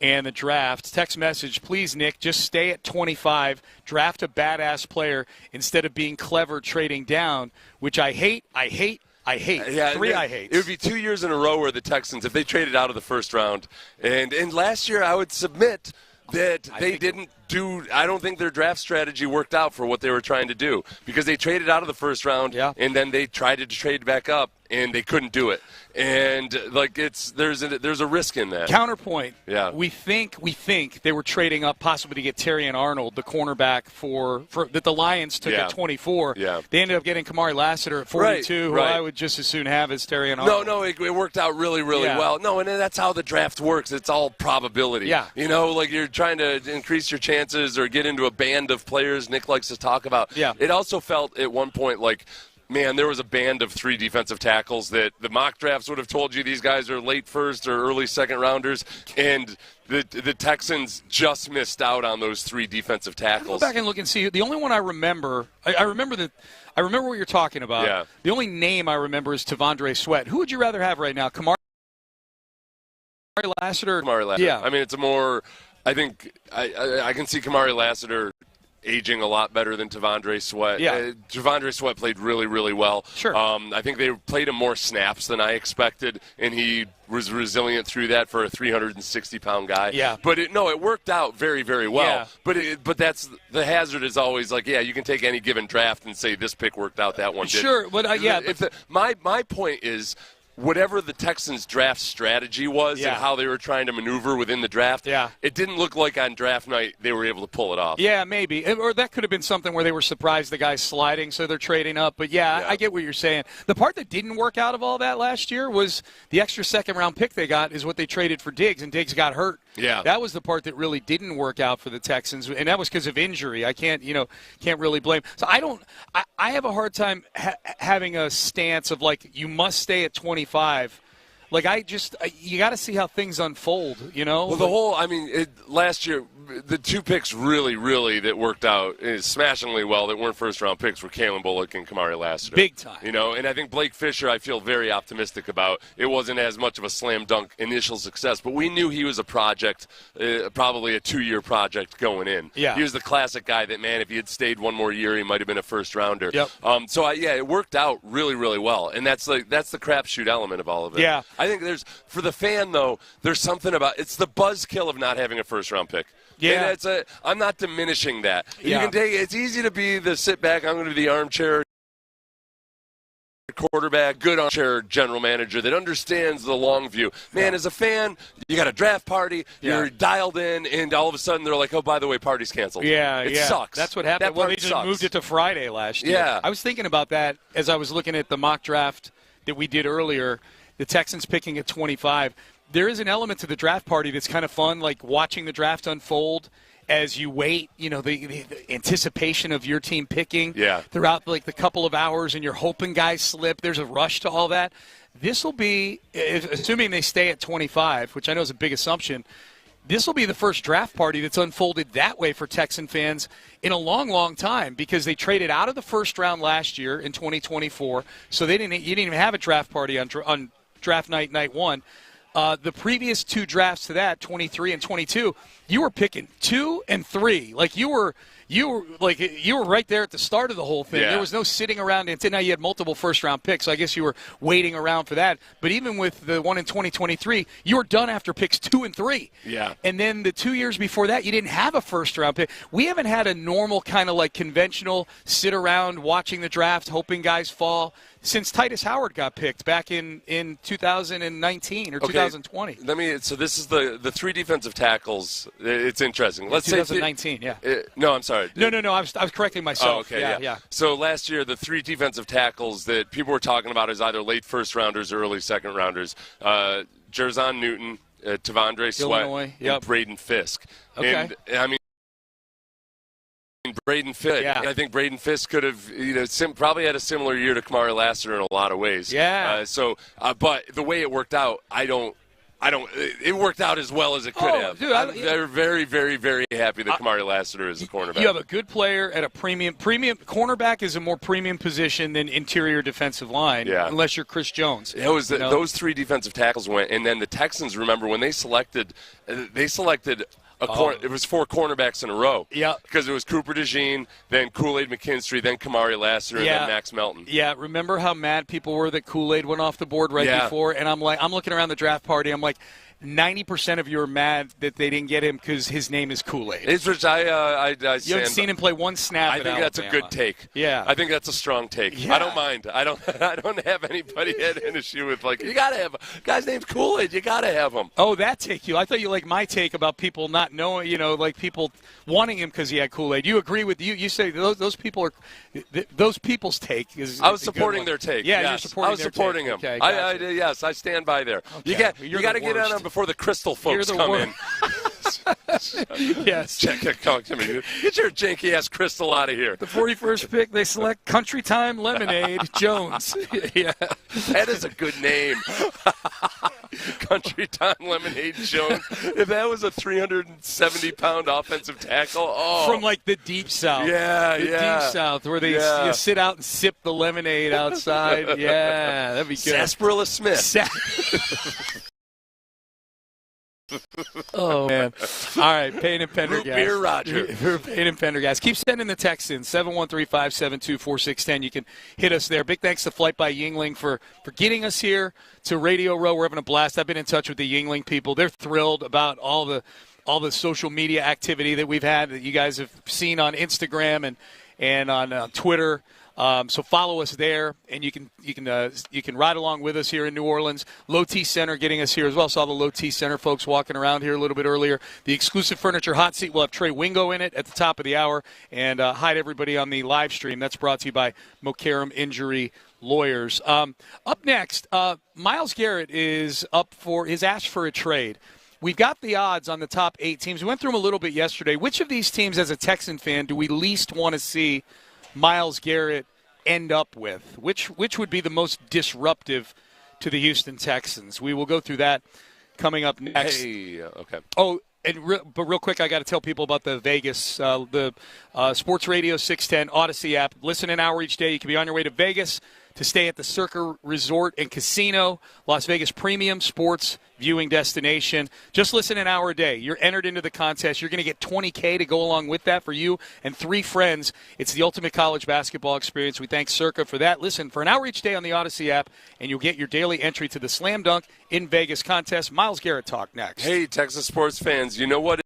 and the draft. Text message, please, Nick, just stay at 25. Draft a badass player instead of being clever trading down, which I hate. Yeah, Three I hate. It would be 2 years in a row where the Texans, if they traded out of the first round, and last year I would submit that I don't think their draft strategy worked out for what they were trying to do, because they traded out of the first round, and then they tried to trade back up, and they couldn't do it. And there's a risk in that. Counterpoint. Yeah. We think they were trading up possibly to get Terrion Arnold, the cornerback for that the Lions took at 24. Yeah. They ended up getting Kamari Lassiter at 42, who I would just as soon have as Terrion Arnold. No, it worked out really, really well. No, and that's how the draft works. It's all probability. Yeah. Like you're trying to increase your chances or get into a band of players Nick likes to talk about. Yeah. It also felt at one point like, man, there was a band of 3 defensive tackles that the mock drafts would have told you these guys are late first or early second rounders, and the Texans just missed out on those 3 defensive tackles. Go back and look and see. The only one I remember, I remember what you're talking about. Yeah. The only name I remember is Tavondre Sweat. Who would you rather have right now, Kamari Lassiter? Kamari Lassiter. Yeah. I mean, it's a more, I think, I can see Kamari Lassiter aging a lot better than Tavondre Sweat. Yeah. Tavondre Sweat played really, really well. Sure. I think they played him more snaps than I expected, and he was resilient through that for a 360-pound guy. Yeah. But it worked out very, very well. Yeah. But that's the hazard is always like, you can take any given draft and say this pick worked out, that one didn't. Sure, but my point is, whatever the Texans' draft strategy was and how they were trying to maneuver within the draft, it didn't look like on draft night they were able to pull it off. Yeah, maybe. Or that could have been something where they were surprised the guy's sliding, so they're trading up. But, I get what you're saying. The part that didn't work out of all that last year was the extra second-round pick they got is what they traded for Diggs, and Diggs got hurt. Yeah. That was the part that really didn't work out for the Texans, and that was because of injury. I can't really blame. So I have a hard time having a stance of, like, you must stay at 25. Like, you got to see how things unfold, Well, last year, the 2 picks really that worked out smashingly well that weren't first-round picks were Kalen Bullock and Kamari Lassiter. Big time. And I think Blake Fisher I feel very optimistic about. It wasn't as much of a slam-dunk initial success, but we knew he was a project, probably a 2-year project going in. Yeah. He was the classic guy that, man, if he had stayed one more year, he might have been a first-rounder. Yep. It worked out really, really well, and that's the crapshoot element of all of it. Yeah. I think for the fan, though, there's something about it's the buzzkill of not having a first-round pick. Yeah. And I'm not diminishing that. Yeah. You can take it's easy to be the sit back, I'm going to be the armchair quarterback, good armchair general manager that understands the long view. Man, as a fan, you got a draft party, you're dialed in, and all of a sudden they're like, oh, by the way, party's canceled. It sucks. That's what happened. They just moved it to Friday last year. Yeah. I was thinking about that as I was looking at the mock draft that we did earlier, the Texans picking at 25. There is an element to the draft party that's kind of fun, like watching the draft unfold as you wait, the anticipation of your team picking throughout the couple of hours, and you're hoping guys slip. There's a rush to all that. This will be, assuming they stay at 25, which I know is a big assumption, this will be the first draft party that's unfolded that way for Texan fans in a long, long time, because they traded out of the first round last year in 2024, so you didn't even have a draft party on draft night 1. The previous 2 drafts to that, 23 and 22, you were picking 2 and 3. Like you were right there at the start of the whole thing. Yeah. There was no sitting around until now. You had multiple first-round picks, so I guess you were waiting around for that. But even with the one in 2023, you were done after picks 2 and 3. Yeah. And then the 2 years before that, you didn't have a first-round pick. We haven't had a normal kind of like conventional sit around watching the draft, hoping guys fall, since Titus Howard got picked back in 2019 or 2020. So this is the 3 defensive tackles. It's interesting. Let's 2019, no, I'm sorry. No. I was correcting myself. Oh, okay, yeah. So last year, the 3 defensive tackles that people were talking about as either late first rounders or early second rounders, Jerzon Newton, Tavondre Sweat, and Braden Fisk. Okay. And Braden Fisk. Yeah. I think Braden Fisk could have, probably had a similar year to Kamari Lassiter in a lot of ways. Yeah. But the way it worked out, I don't It worked out as well as it could have. Dude, they're very, very, very happy that Kamari Lassiter is a cornerback. You have a good player at a premium. Cornerback is a more premium position than interior defensive line, unless you're Chris Jones. It was those three defensive tackles went, and then the Texans. Remember when they selected it was 4 cornerbacks in a row. Yeah. Because it was Cooper DeJean, then Kool-Aid McKinstry, then Kamari Lassiter, and then Max Melton. Yeah, remember how mad people were that Kool-Aid went off the board before? And I'm looking around the draft party, I'm like, 90% of you are mad that they didn't get him because his name is Kool-Aid. You haven't seen him play one snap. I think that's a good take. Yeah, I think that's a strong take. Yeah. I don't mind. I don't have anybody had an issue with you gotta have guy's name's Kool-Aid. You gotta have him. Oh, that take you. I thought you liked my take about people not knowing. People wanting him because he had Kool-Aid. You agree with you? You say those people are those people's take is. I was supporting their take. Yeah, yes. You're supporting. I was supporting him. Okay, yes, I stand by there. Okay. You got to get on him before the Crystal folks come in. Yes. Come here. Get your janky-ass Crystal out of here. The 41st pick, they select Country Time Lemonade Jones. Yeah. That is a good name. Country Time Lemonade Jones. If that was a 370-pound offensive tackle, from the deep south. Deep south, where they you sit out and sip the lemonade outside. Yeah, that'd be good. Sarsaparilla Smith. Oh, man. All right, Payne and Pendergast. Root beer Roger. Payne and Pendergast. Keep sending the text in, 713-572-4610. You can hit us there. Big thanks to Flight by Yingling for getting us here to Radio Row. We're having a blast. I've been in touch with the Yingling people. They're thrilled about all the social media activity that we've had that you guys have seen on Instagram and on Twitter. So follow us there, and you can ride along with us here in New Orleans. Low T Center getting us here as well. Saw the Low T Center folks walking around here a little bit earlier. The exclusive furniture hot seat will have Trey Wingo in it at the top of the hour, and hi to everybody on the live stream. That's brought to you by Mokaram Injury Lawyers. Up next, Myles Garrett is asked for a trade. We've got the odds on the top 8 teams. We went through them a little bit yesterday. Which of these teams, as a Texan fan, do we least want to see Myles Garrett end up with? Which would be the most disruptive to the Houston Texans? We will go through that coming up next. Hey, okay. Oh, but real quick, I got to tell people about the Vegas, the Sports Radio 610 Odyssey app. Listen an hour each day. You can be on your way to Vegas to stay at the Circa Resort and Casino, Las Vegas premium sports viewing destination. Just listen an hour a day. You're entered into the contest. You're going to get $20K to go along with that for you and 3 friends. It's the ultimate college basketball experience. We thank Circa for that. Listen for an hour each day on the Odyssey app, and you'll get your daily entry to the Slam Dunk in Vegas contest. Myles Garrett talk next. Hey, Texas sports fans, you know what?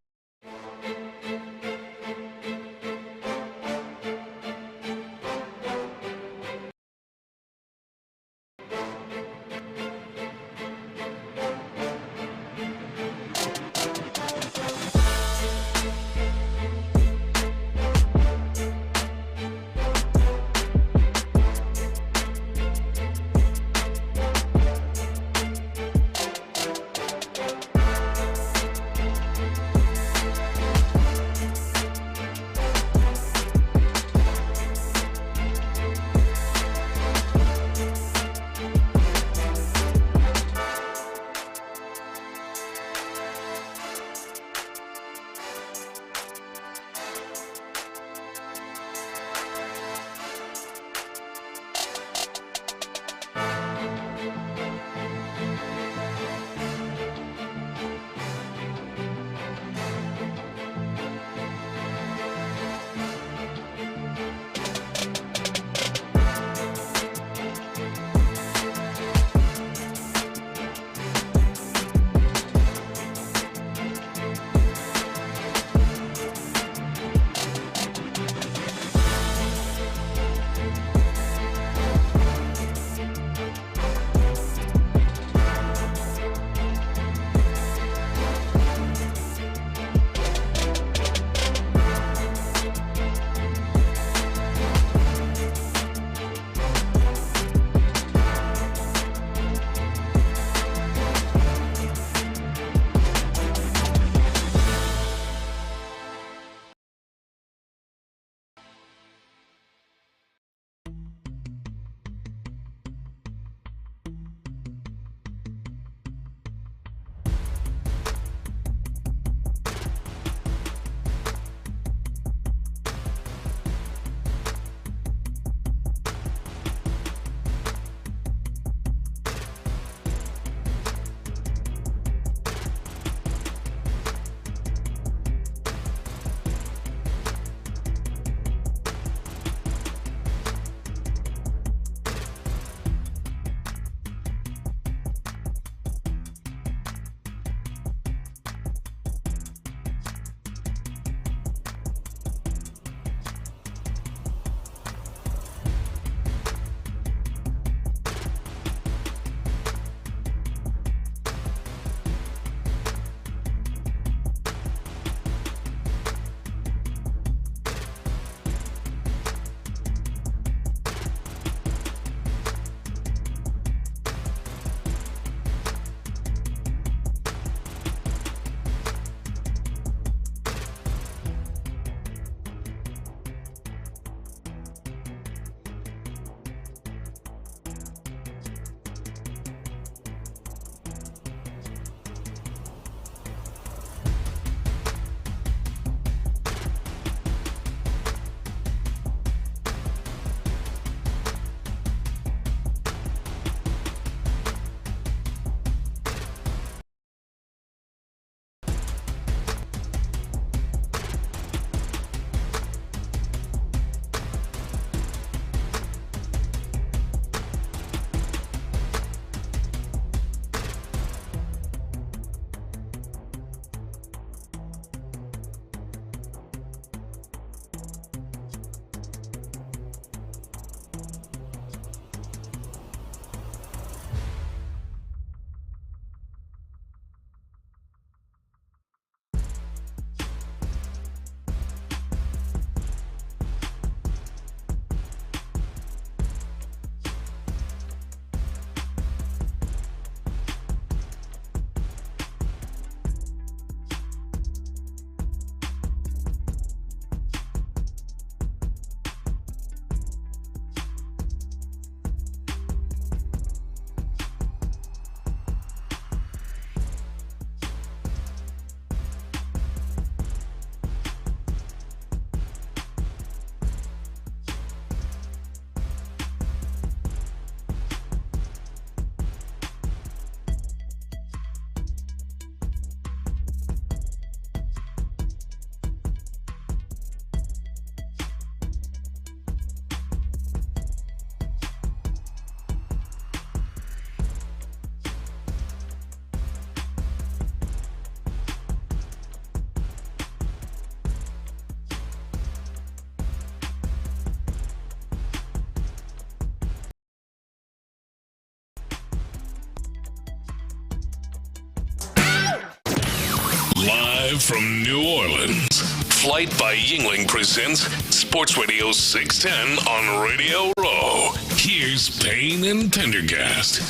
Live from New Orleans, Flight by Yingling presents Sports Radio 610 on Radio Row. Here's Payne and Pendergast.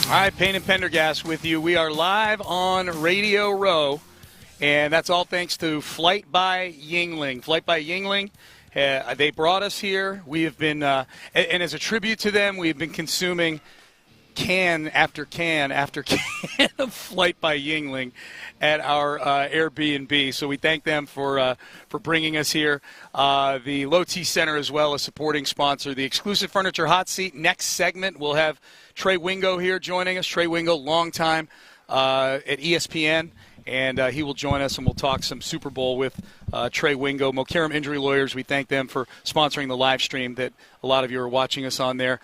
All right, Payne and Pendergast with you. We are live on Radio Row, and that's all thanks to Flight by Yingling. Flight by Yingling, they brought us here. We have been, and as a tribute to them, we've been consuming can after can after can of Flight by Yingling at our Airbnb. So we thank them for bringing us here. The Low T Center as well, a supporting sponsor. The exclusive furniture hot seat. Next segment, we'll have Trey Wingo here joining us. Trey Wingo, long time at ESPN. And he will join us, and we'll talk some Super Bowl with Trey Wingo. Mokaram Injury Lawyers, we thank them for sponsoring the live stream that a lot of you are watching us on there.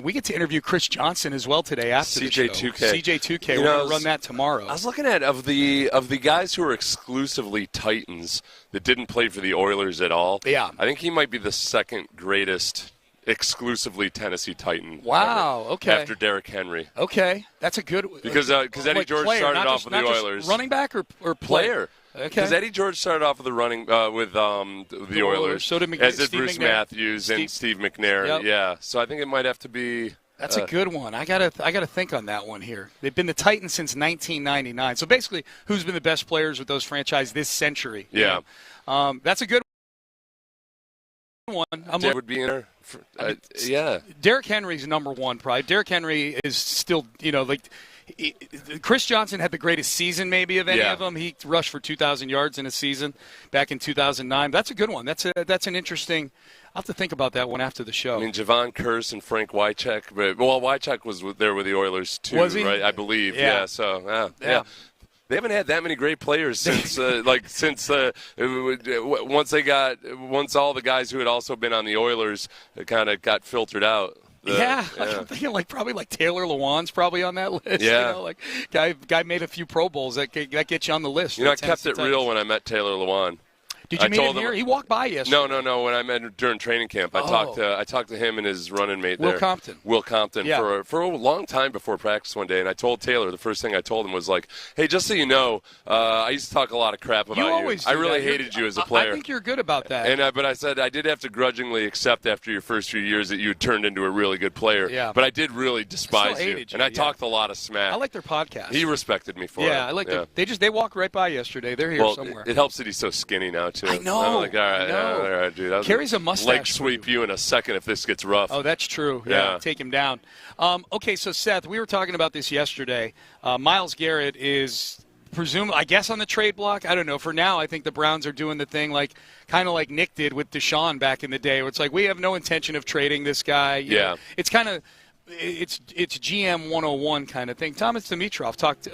We get to interview Chris Johnson as well today after the show. CJ2K. We're going to run that tomorrow. I was looking at, of the guys who are exclusively Titans that didn't play for the Oilers at all, yeah, I think he might be the second greatest exclusively Tennessee Titan. Wow, ever, okay. After Derrick Henry. Okay, that's a good because Eddie George started off with the Oilers. Running back or player? Okay. Because Eddie George started off with the running with the Oilers. So did as did Bruce Matthews and Steve McNair. Yep. Yeah, so I think it might have to be. That's a good one. I gotta think on that one here. They've been the Titans since 1999. So basically, who's been the best players with those franchises this century? Yeah, that's a good one. Would be in there. Yeah. Derrick Henry's number one, probably. Derrick Henry is still, Chris Johnson had the greatest season maybe of any of them. He rushed for 2,000 yards in a season back in 2009. That's a good one. That's an interesting. I'll have to think about that one after the show. I mean, Javon Curse and Frank Wycheck. Wycheck was there with the Oilers too, was he? Right? I believe. Yeah. So, yeah. They haven't had that many great players since once all the guys who had also been on the Oilers kind of got filtered out. I'm thinking probably Taylor Lewan's probably on that list. Yeah, guy made a few Pro Bowls that gets you on the list. I kept it real when I met Taylor Lewan. Did you meet him here? He walked by yesterday. No. When I met him during training camp, I talked to him and his running mate Will Compton. Will Compton, for a long time before practice one day, and I told Taylor, the first thing I told him was hey, just so you know, I used to talk a lot of crap about you. Always I really hated you as a player. I think you're good about that. But I said I did have to grudgingly accept after your first few years that you had turned into a really good player. Yeah. But I did really despise you. And I talked a lot of smack. I like their podcast. He respected me for it. Yeah, I like them. They walked right by yesterday. They're here somewhere. It helps that he's so skinny now too. I know. All right, dude. Carries a mustache. Leg sweep you in a second if this gets rough. Oh, that's true. Yeah. Take him down. Okay, so Seth, we were talking about this yesterday. Myles Garrett is I guess on the trade block. I don't know. For now, I think the Browns are doing the thing kind of like Nick did with Deshaun back in the day, where it's we have no intention of trading this guy. You know, it's kind of it's GM 101 kind of thing. Thomas Dimitroff talked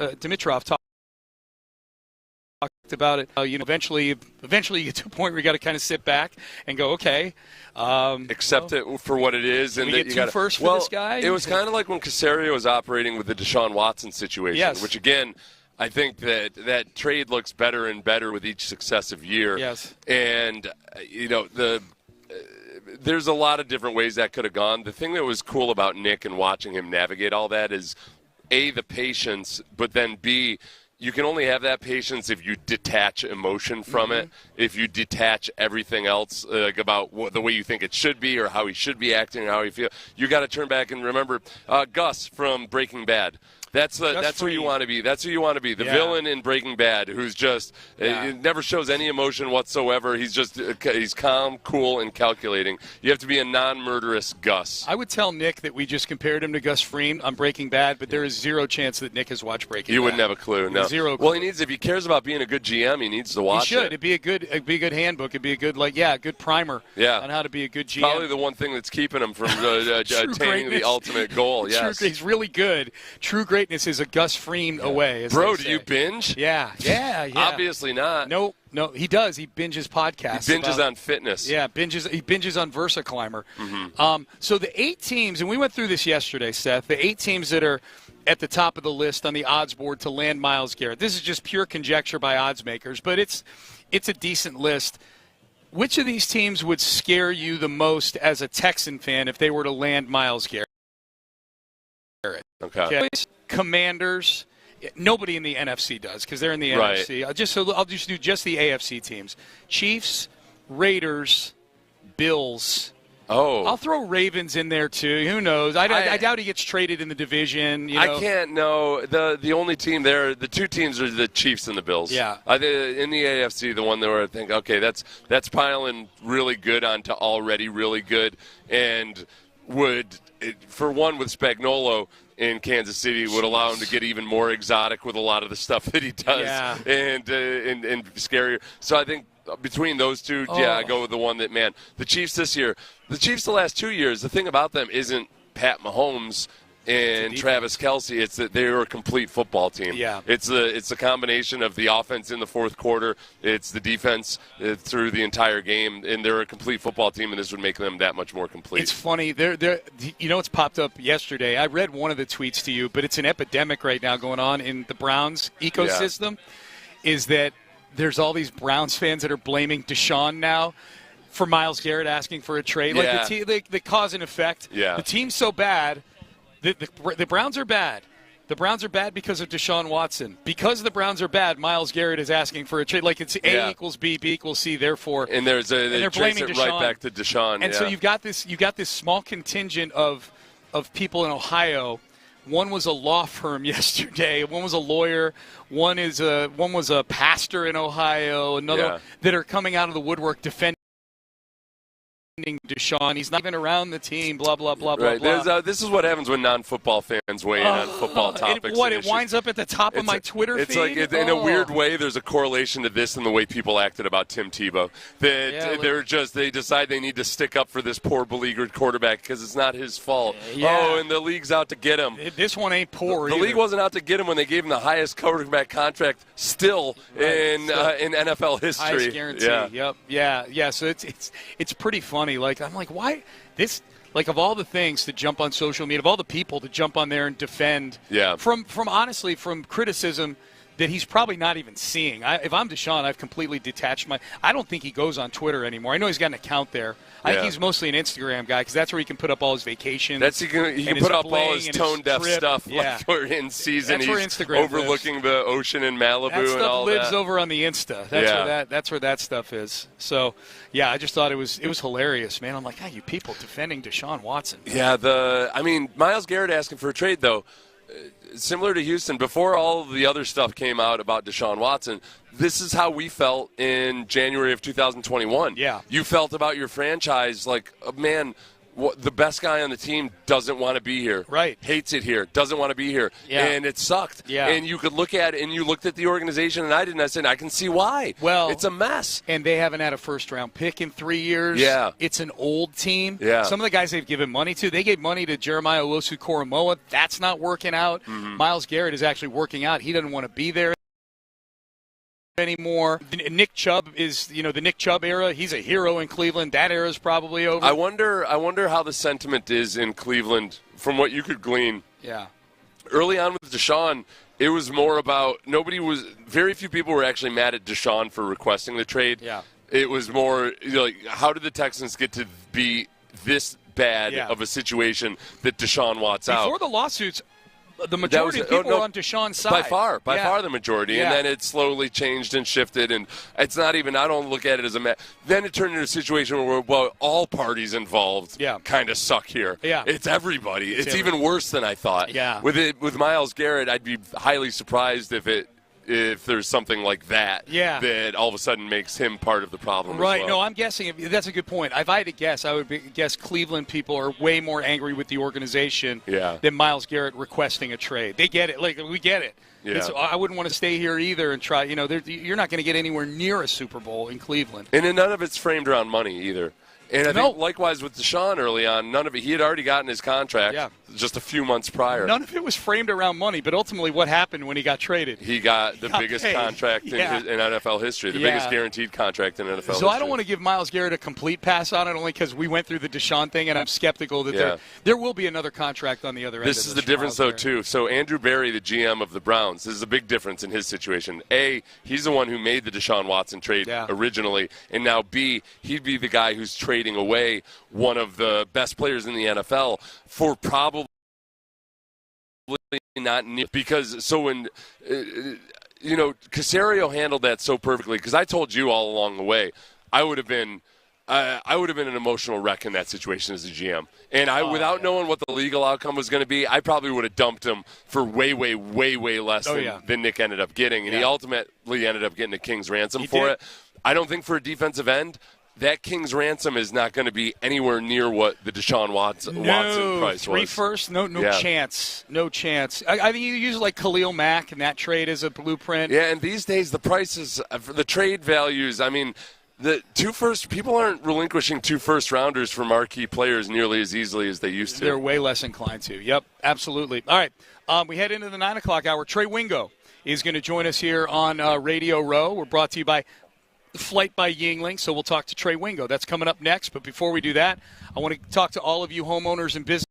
about it. Eventually you get to a point where you got to kind of sit back and go, okay, accept it for what it is, and we get two first for this guy. It was kind of like when Caserio was operating with the Deshaun Watson situation, which again, I think that trade looks better and better with each successive year. Yes, and there's a lot of different ways that could have gone. The thing that was cool about Nick and watching him navigate all that is A, the patience, but then B, you can only have that patience if you detach emotion from it, if you detach everything else about the way you think it should be or how he should be acting or how he feels. You got to turn back and remember Gus from Breaking Bad. That's who you want to be. That's who you want to be. The villain in Breaking Bad, who's just never shows any emotion whatsoever. He's calm, cool, and calculating. You have to be a non-murderous Gus. I would tell Nick that we just compared him to Gus Fring on Breaking Bad, but there is zero chance that Nick has watched Breaking Bad. You wouldn't have a clue. No. Zero clue. Well, if he cares about being a good GM, he needs to watch it. He should. It'd be a good handbook. It'd be a good good primer on how to be a good GM. Probably the one thing that's keeping him from attaining the ultimate goal. Yes, he's really good. True greatness is a Gus Fring away. Bro, do you binge? Yeah. Obviously not. No, he does. He binges podcasts. He binges on fitness. Yeah, he binges on Versa Climber. So the 8 teams, and we went through this yesterday, Seth, the 8 teams that are at the top of the list on the odds board to land Myles Garrett. This is just pure conjecture by odds makers, but it's a decent list. Which of these teams would scare you the most as a Texan fan if they were to land Myles Garrett? Okay. Commanders, Nobody in the NFC does because they're in the Right. NFC. I'll just do just the AFC teams: Chiefs, Raiders, Bills. Oh, I'll throw Ravens in there too. Who knows? I doubt he gets traded in the division. You know? I can't know. The only team there, the two teams are the Chiefs and the Bills. Yeah. In the AFC, the one where I think, okay, that's piling really good onto already really good, and for one with Spagnuolo in Kansas City would allow him to get even more exotic with a lot of the stuff that he does, and scarier. So I think between those two, I go with the one that, man, the Chiefs this year. The Chiefs the last 2 years, the thing about them isn't Pat Mahomes and Travis Kelce. It's that they're a complete football team. Yeah. It's a combination of the offense in the fourth quarter. It's the defense through the entire game, and they're a complete football team, and this would make them that much more complete. It's funny. It's popped up yesterday. I read one of the tweets to you, but it's an epidemic right now going on in the Browns ecosystem, is that there's all these Browns fans that are blaming Deshaun now for Myles Garrett asking for a trade. Yeah. Like the cause and effect. Yeah. The team's so bad. The Browns are bad. The Browns are bad because of Deshaun Watson. Because the Browns are bad, Myles Garrett is asking for a trade. Like it's A equals B, B equals C. Therefore, and they're blaming Deshaun. Right back to Deshaun. And so you've got this small contingent of people in Ohio. One was a law firm yesterday. One was a lawyer. One was a pastor in Ohio. Another that are coming out of the woodwork defending Deshaun. He's not even around the team, blah, blah, blah, right. blah, blah. This is what happens when non-football fans weigh in on football topics. It winds up at the top of my Twitter feed? It's like, in a weird way, there's a correlation to this and the way people acted about Tim Tebow. They decide they need to stick up for this poor, beleaguered quarterback because it's not his fault. Oh, and the league's out to get him. This one ain't poor The league wasn't out to get him when they gave him the highest quarterback contract still in NFL history. Highest guarantee. Yeah. Yep. So it's pretty funny. Like, I'm like, why this? Like, of all the things to jump on social media, of all the people to jump on there and defend, from criticism that he's probably not even seeing. If I'm Deshaun, I've completely detached I don't think he goes on Twitter anymore. I know he's got an account there. I think he's mostly an Instagram guy because that's where he can put up all his vacations. He can put up all his tone-deaf stuff like we're in season. That's where he's Instagram overlooking lives. the ocean in Malibu and all that. That stuff lives over on the Insta. That's where that stuff is. So, I just thought it was hilarious, man. I'm like, you people defending Deshaun Watson. Yeah, Myles Garrett asking for a trade, though, similar to Houston, before all of the other stuff came out about Deshaun Watson, this is how we felt in January of 2021. Yeah. You felt about your franchise like, man, the best guy on the team doesn't want to be here. Right. Hates it here. Doesn't want to be here. Yeah. And it sucked. Yeah. And you could look at it, and you looked at the organization, and I said, I can see why. Well, it's a mess. And they haven't had a first-round pick in 3 years. Yeah. It's an old team. Yeah. Some of the guys they've given money to, they gave money to Jeremiah Owusu-Koramoah. That's not working out. Mm-hmm. Myles Garrett is actually working out. He doesn't want to be there anymore. Nick Chubb is, the Nick Chubb era. He's a hero in Cleveland. That era is probably over. I wonder how the sentiment is in Cleveland from what you could glean. Yeah. Early on with Deshaun, it was more about very few people were actually mad at Deshaun for requesting the trade. Yeah. It was more like, how did the Texans get to be this bad of a situation that Deshaun wants out? Before the lawsuits, the majority of people were on Deshaun's side. By far the majority. Yeah. And then it slowly changed and shifted, and it's not even, I don't look at it as then it turned into a situation where, all parties involved kind of suck here. Yeah. It's everybody. It's even worse than I thought. Yeah. With Myles Garrett, I'd be highly surprised if there's something like that that all of a sudden makes him part of the problem. Right. As well. No, I'm guessing that's a good point. If I had to guess, I would guess Cleveland people are way more angry with the organization than Myles Garrett requesting a trade. They get it. Like, we get it. Yeah. I wouldn't want to stay here either and try. You're not going to get anywhere near a Super Bowl in Cleveland. And none of it's framed around money either. And I think likewise with Deshaun early on, none of it. He had already gotten his contract just a few months prior. None of it was framed around money, but ultimately what happened when he got traded? He got the biggest contract in NFL history, the biggest guaranteed contract in NFL history. So I don't want to give Myles Garrett a complete pass on it, only because we went through the Deshaun thing, and I'm skeptical that there will be another contract on the other end. This is the difference, though, too. So Andrew Berry, the GM of the Browns, this is a big difference in his situation. A, he's the one who made the Deshaun Watson trade originally, and now B, he'd be the guy who's trading away one of the best players in the NFL for probably not near, because so when Caserio handled that so perfectly, because I told you all along the way I would have been an emotional wreck in that situation as a GM. And without knowing what the legal outcome was going to be, I probably would have dumped him for way, way, way, way less than Nick ended up getting. And he ultimately ended up getting a king's ransom for it. I don't think for a defensive end, that king's ransom is not going to be anywhere near what the Deshaun Watson price three was. First, no chance. No chance. I think you use like Khalil Mack in that trade as a blueprint. Yeah, and these days the prices, for the trade values, I mean, the 2 first, people aren't relinquishing 2 first-rounders for marquee players nearly as easily as they used to. They're way less inclined to. Yep, absolutely. All right, we head into the 9 o'clock hour. Trey Wingo is going to join us here on Radio Row. We're brought to you by Flight by Yingling, so we'll talk to Trey Wingo. That's coming up next. But before we do that, I want to talk to all of you homeowners and business.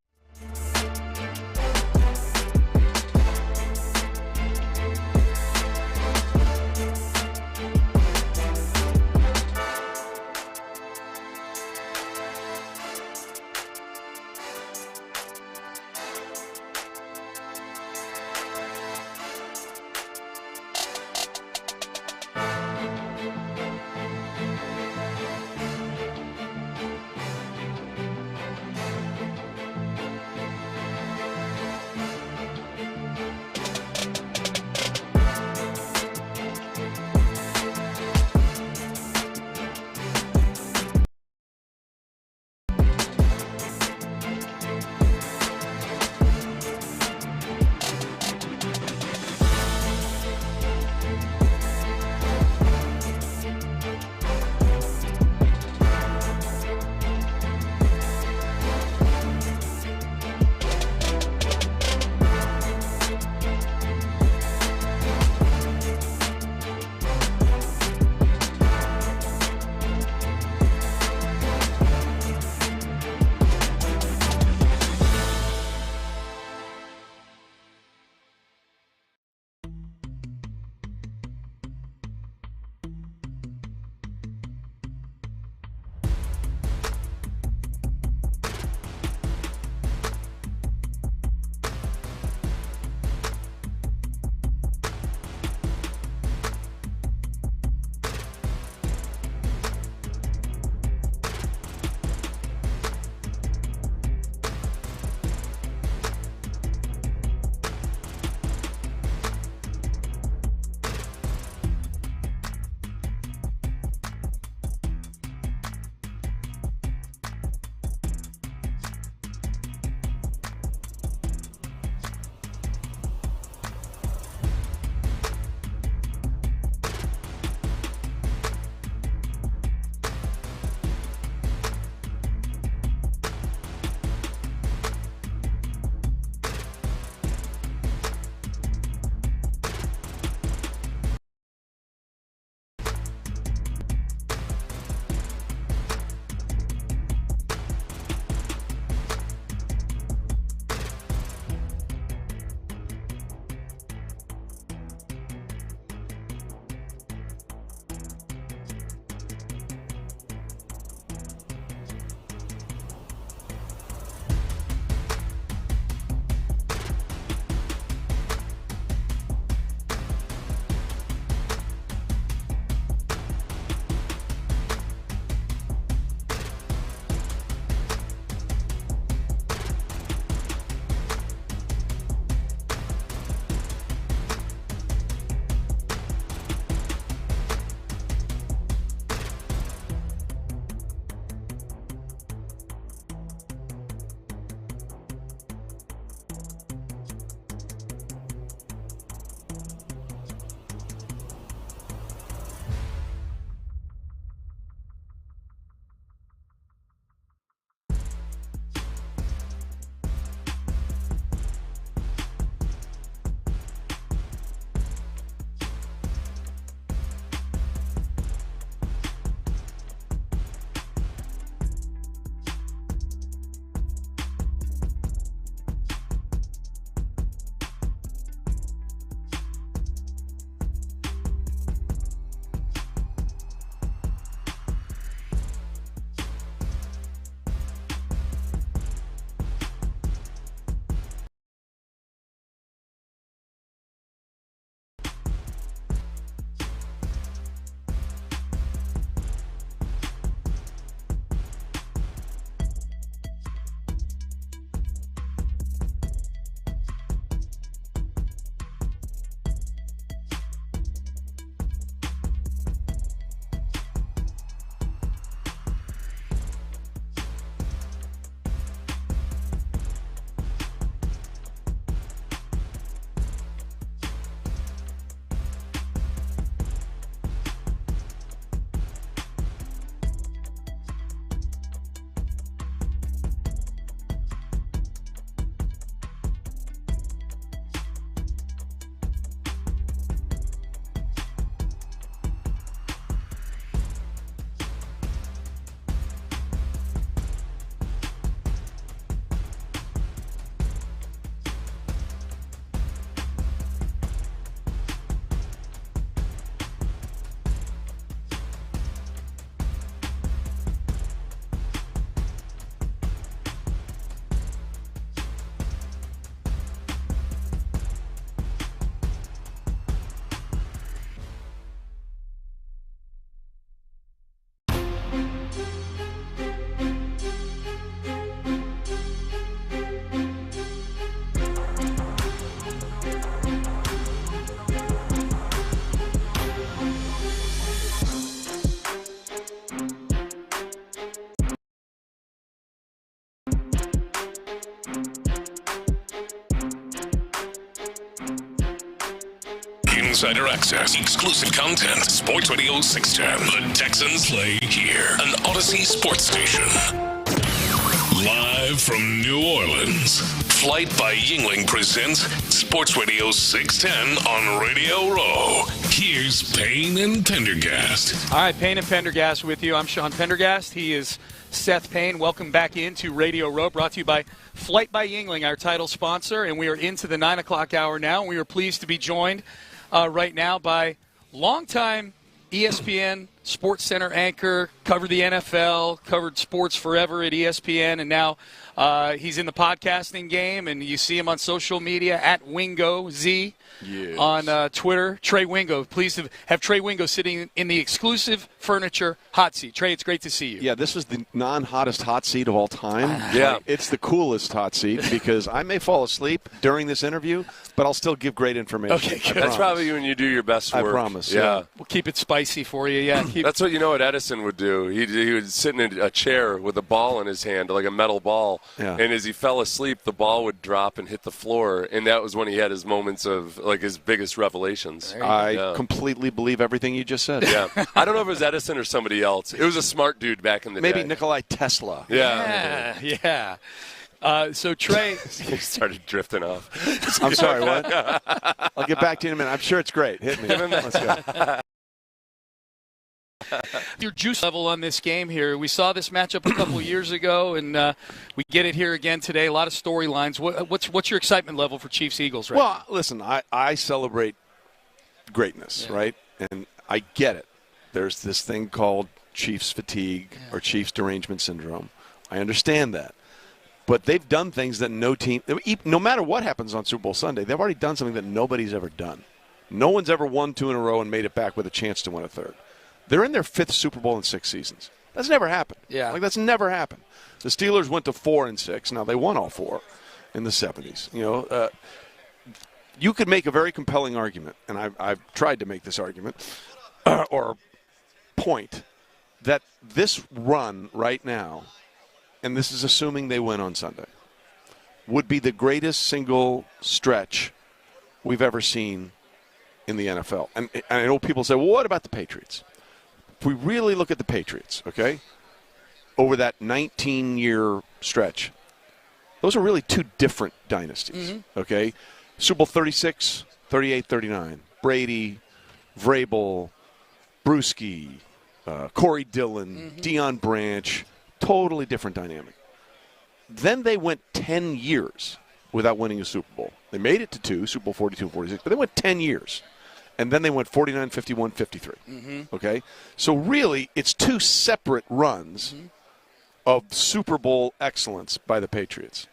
Insider access, exclusive content. Sports Radio 610. The Texans play here. An Odyssey sports station. Live from New Orleans, Flight by Yingling presents Sports Radio 610 on Radio Row. Here's Payne and Pendergast. All right, Payne and Pendergast with you. I'm Sean Pendergast. He is Seth Payne. Welcome back into Radio Row, brought to you by Flight by Yingling, our title sponsor. And we are into the 9 o'clock hour now. We are pleased to be joined right now by longtime ESPN Sports Center anchor, covered the NFL, covered sports forever at ESPN, and now he's in the podcasting game, and you see him on social media at Wingo Z on Twitter. Trey Wingo. Pleased to have Trey Wingo sitting in the exclusive furniture hot seat. Trey, it's great to see you. Yeah, this is the non-hottest hot seat of all time. Yeah. It's the coolest hot seat because I may fall asleep during this interview, but I'll still give great information. Okay, good. That's probably when you do your best work. I promise. Yeah. We'll keep it spicy for you. Yeah. That's what Edison would do. He would sit in a chair with a ball in his hand, like a metal ball, and as he fell asleep, the ball would drop and hit the floor, and that was when he had his moments of, like, his biggest revelations. I completely believe everything you just said. Yeah. I don't know if it was Edison or somebody else. It was a smart dude back in the day. Maybe Nikolai Tesla. Yeah. So, Trey. He started drifting off. I'm sorry, what? I'll get back to you in a minute. I'm sure it's great. Hit me. Let's go. Your juice level on this game here. We saw this matchup a couple of years ago, and we get it here again today. A lot of storylines. What's your excitement level for Chiefs-Eagles right now? Well, listen, I celebrate greatness, right? And I get it. There's this thing called Chiefs fatigue or Chiefs derangement syndrome. I understand that. But they've done things that no team, no matter what happens on Super Bowl Sunday, they've already done something that nobody's ever done. No one's ever won 2 in a row and made it back with a chance to win a third. They're in their 5th Super Bowl in 6 seasons. That's never happened. Yeah. Like, that's never happened. The Steelers went to 4 and 6. Now, they won all 4 in the 70s. You could make a very compelling argument, and I've tried to make this argument, or point, that this run right now, and this is assuming they win on Sunday, would be the greatest single stretch we've ever seen in the NFL. And I know people say, well, what about the Patriots? If we really look at the Patriots, okay, over that 19-year stretch, those are really 2 different dynasties, okay? Super Bowl 36, 38, 39. Brady, Vrabel, Brewski, Corey Dillon, Deion Branch, totally different dynamic. Then they went 10 years without winning a Super Bowl. They made it to 2, Super Bowl 42 and 46, but they went 10 years. And then they went 49, 51, 53. Okay? So really, it's 2 separate runs of Super Bowl excellence by the Patriots.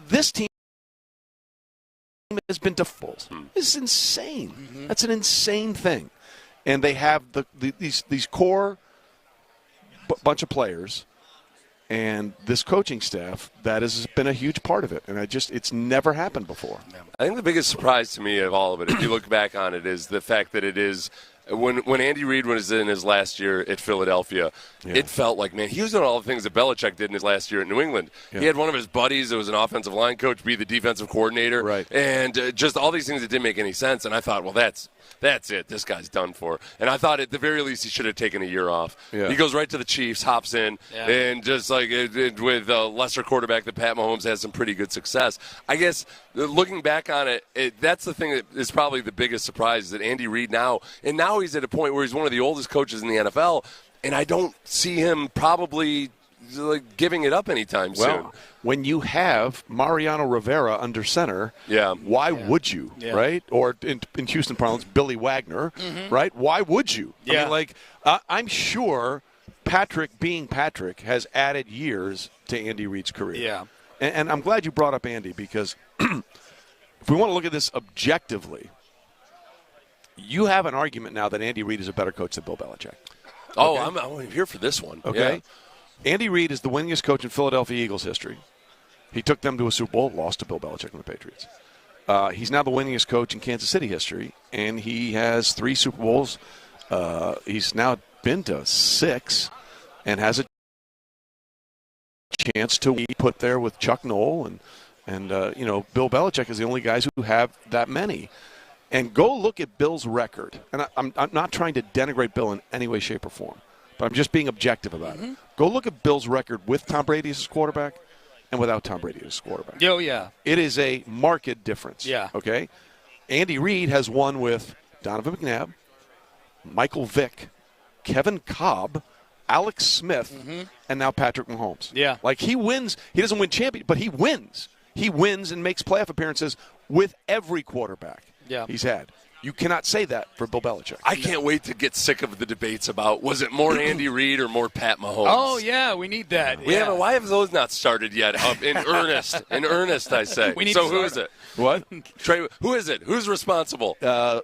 This team has been default. It's insane. That's an insane thing. And they have these core bunch of players and this coaching staff that has been a huge part of it. And it's never happened before. I think the biggest surprise to me of all of it, if you look back on it, is the fact that it is when Andy Reid was in his last year at Philadelphia, it felt like, man, he was doing all the things that Belichick did in his last year at New England. He had one of his buddies that was an offensive line coach be the defensive coordinator, and just all these things that didn't make any sense. And I thought, well, that's it. This guy's done for. And I thought at the very least he should have taken a year off. He goes right to the Chiefs, hops in, and just like with a lesser quarterback that Pat Mahomes has some pretty good success. I guess looking back on it, that's the thing that is probably the biggest surprise is that Andy Reid now he's at a point where he's one of the oldest coaches in the NFL, and I don't see him probably giving it up anytime soon. When you have Mariano Rivera under center, why would you, right? Or in Houston parlance, Billy Wagner, right? Why would you? I mean, I'm sure Patrick, being Patrick, has added years to Andy Reid's career. Yeah. And I'm glad you brought up Andy because if we want to look at this objectively, you have an argument now that Andy Reid is a better coach than Bill Belichick. Oh, I'm here for this one. Okay. Andy Reid is the winningest coach in Philadelphia Eagles history. He took them to a Super Bowl, lost to Bill Belichick and the Patriots. He's now the winningest coach in Kansas City history, and he has 3 Super Bowls. He's now been to 6 and has a chance to be put there with Chuck Noll and Bill Belichick is the only guys who have that many. And go look at Bill's record. And I'm not trying to denigrate Bill in any way, shape, or form, but I'm just being objective about it. Go look at Bill's record with Tom Brady as his quarterback and without Tom Brady as his quarterback. Oh, yeah. It is a marked difference. Yeah. Okay? Andy Reid has won with Donovan McNabb, Michael Vick, Kevin Cobb, Alex Smith, and now Patrick Mahomes. Yeah. Like, he wins. He doesn't win champion, but he wins. He wins and makes playoff appearances with every quarterback he's had. You cannot say that for Bill Belichick. I can't wait to get sick of the debates about was it more Andy Reid or more Pat Mahomes. Oh, yeah, we need that. Why have those not started yet? In earnest. In earnest, I say. So who is it? What? Trey, who is it? Who's responsible? The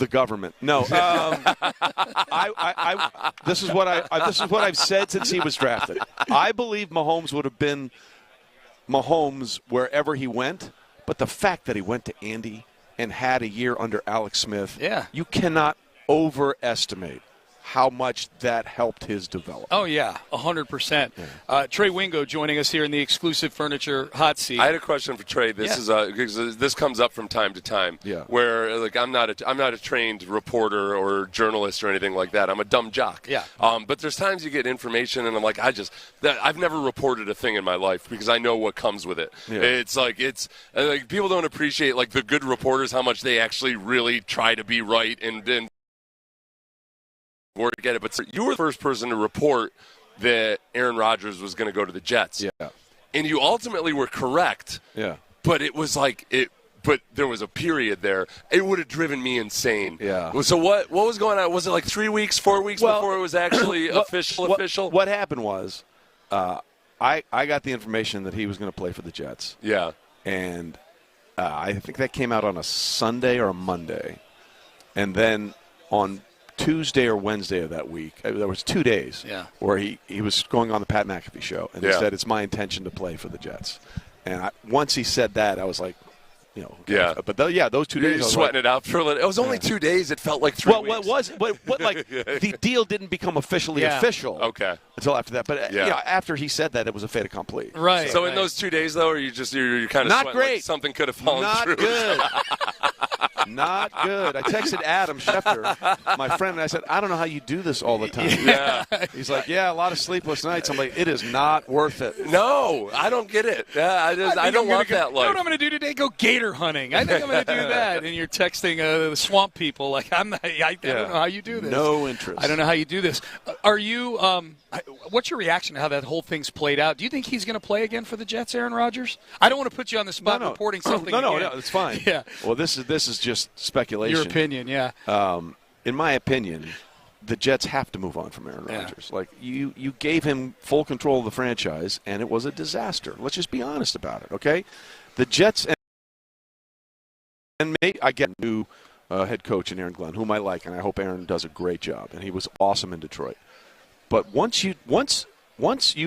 government. No. This is what I've said since he was drafted. I believe Mahomes would have been Mahomes wherever he went, but the fact that he went to Andy and had a year under Alex Smith, you cannot overestimate how much that helped his development. Oh, yeah, 100%. Trey Wingo joining us here in the exclusive furniture hot seat. I had a question for Trey. This is because this comes up from time to time. Yeah. Where like I'm not a trained reporter or journalist or anything like that. I'm a dumb jock. Yeah. But there's times you get information and I'm like I've never reported a thing in my life because I know what comes with it. Yeah. It's like people don't appreciate like the good reporters how much they actually really try to be right and or get it, but you were the first person to report that Aaron Rodgers was going to go to the Jets. Yeah. And you ultimately were correct. Yeah. But it was but there was a period there. It would have driven me insane. Yeah. So what was going on? Was it like 3 weeks, 4 weeks before it was actually official? What happened was I got the information that he was going to play for the Jets. Yeah. And I think that came out on a Sunday or a Monday. And then on Tuesday or Wednesday of that week, there was 2 days where he was going on the Pat McAfee show, and he said, it's my intention to play for the Jets. And once he said that, I was like, But those 2 days. You were sweating it out for a little. It was only 2 days. It felt like 3 weeks. The deal didn't become officially official until after that. But after he said that, it was a fait accompli. Right. So in those 2 days, though, you're kind of not sweating great. Like something could have fallen through. Not good. Not good. I texted Adam Schefter, my friend, and I said, I don't know how you do this all the time. Yeah. He's like, a lot of sleepless nights. I'm like, it is not worth it. No, I don't get it. I don't want that life. You know what I'm going to do today? Go gator hunting. I think I'm going to do that. And you're texting the swamp people like, I don't know how you do this. No interest. I don't know how you do this. Are you what's your reaction to how that whole thing's played out? Do you think he's going to play again for the Jets, Aaron Rodgers? I don't want to put you on the spot reporting something. No, it's fine. Yeah. Well, this is just speculation. Your opinion, yeah. In my opinion, the Jets have to move on from Aaron Rodgers. Like you gave him full control of the franchise, and it was a disaster. Let's just be honest about it, okay? The Jets and I get new head coach in Aaron Glenn, whom I like, and I hope Aaron does a great job. And he was awesome in Detroit. But once you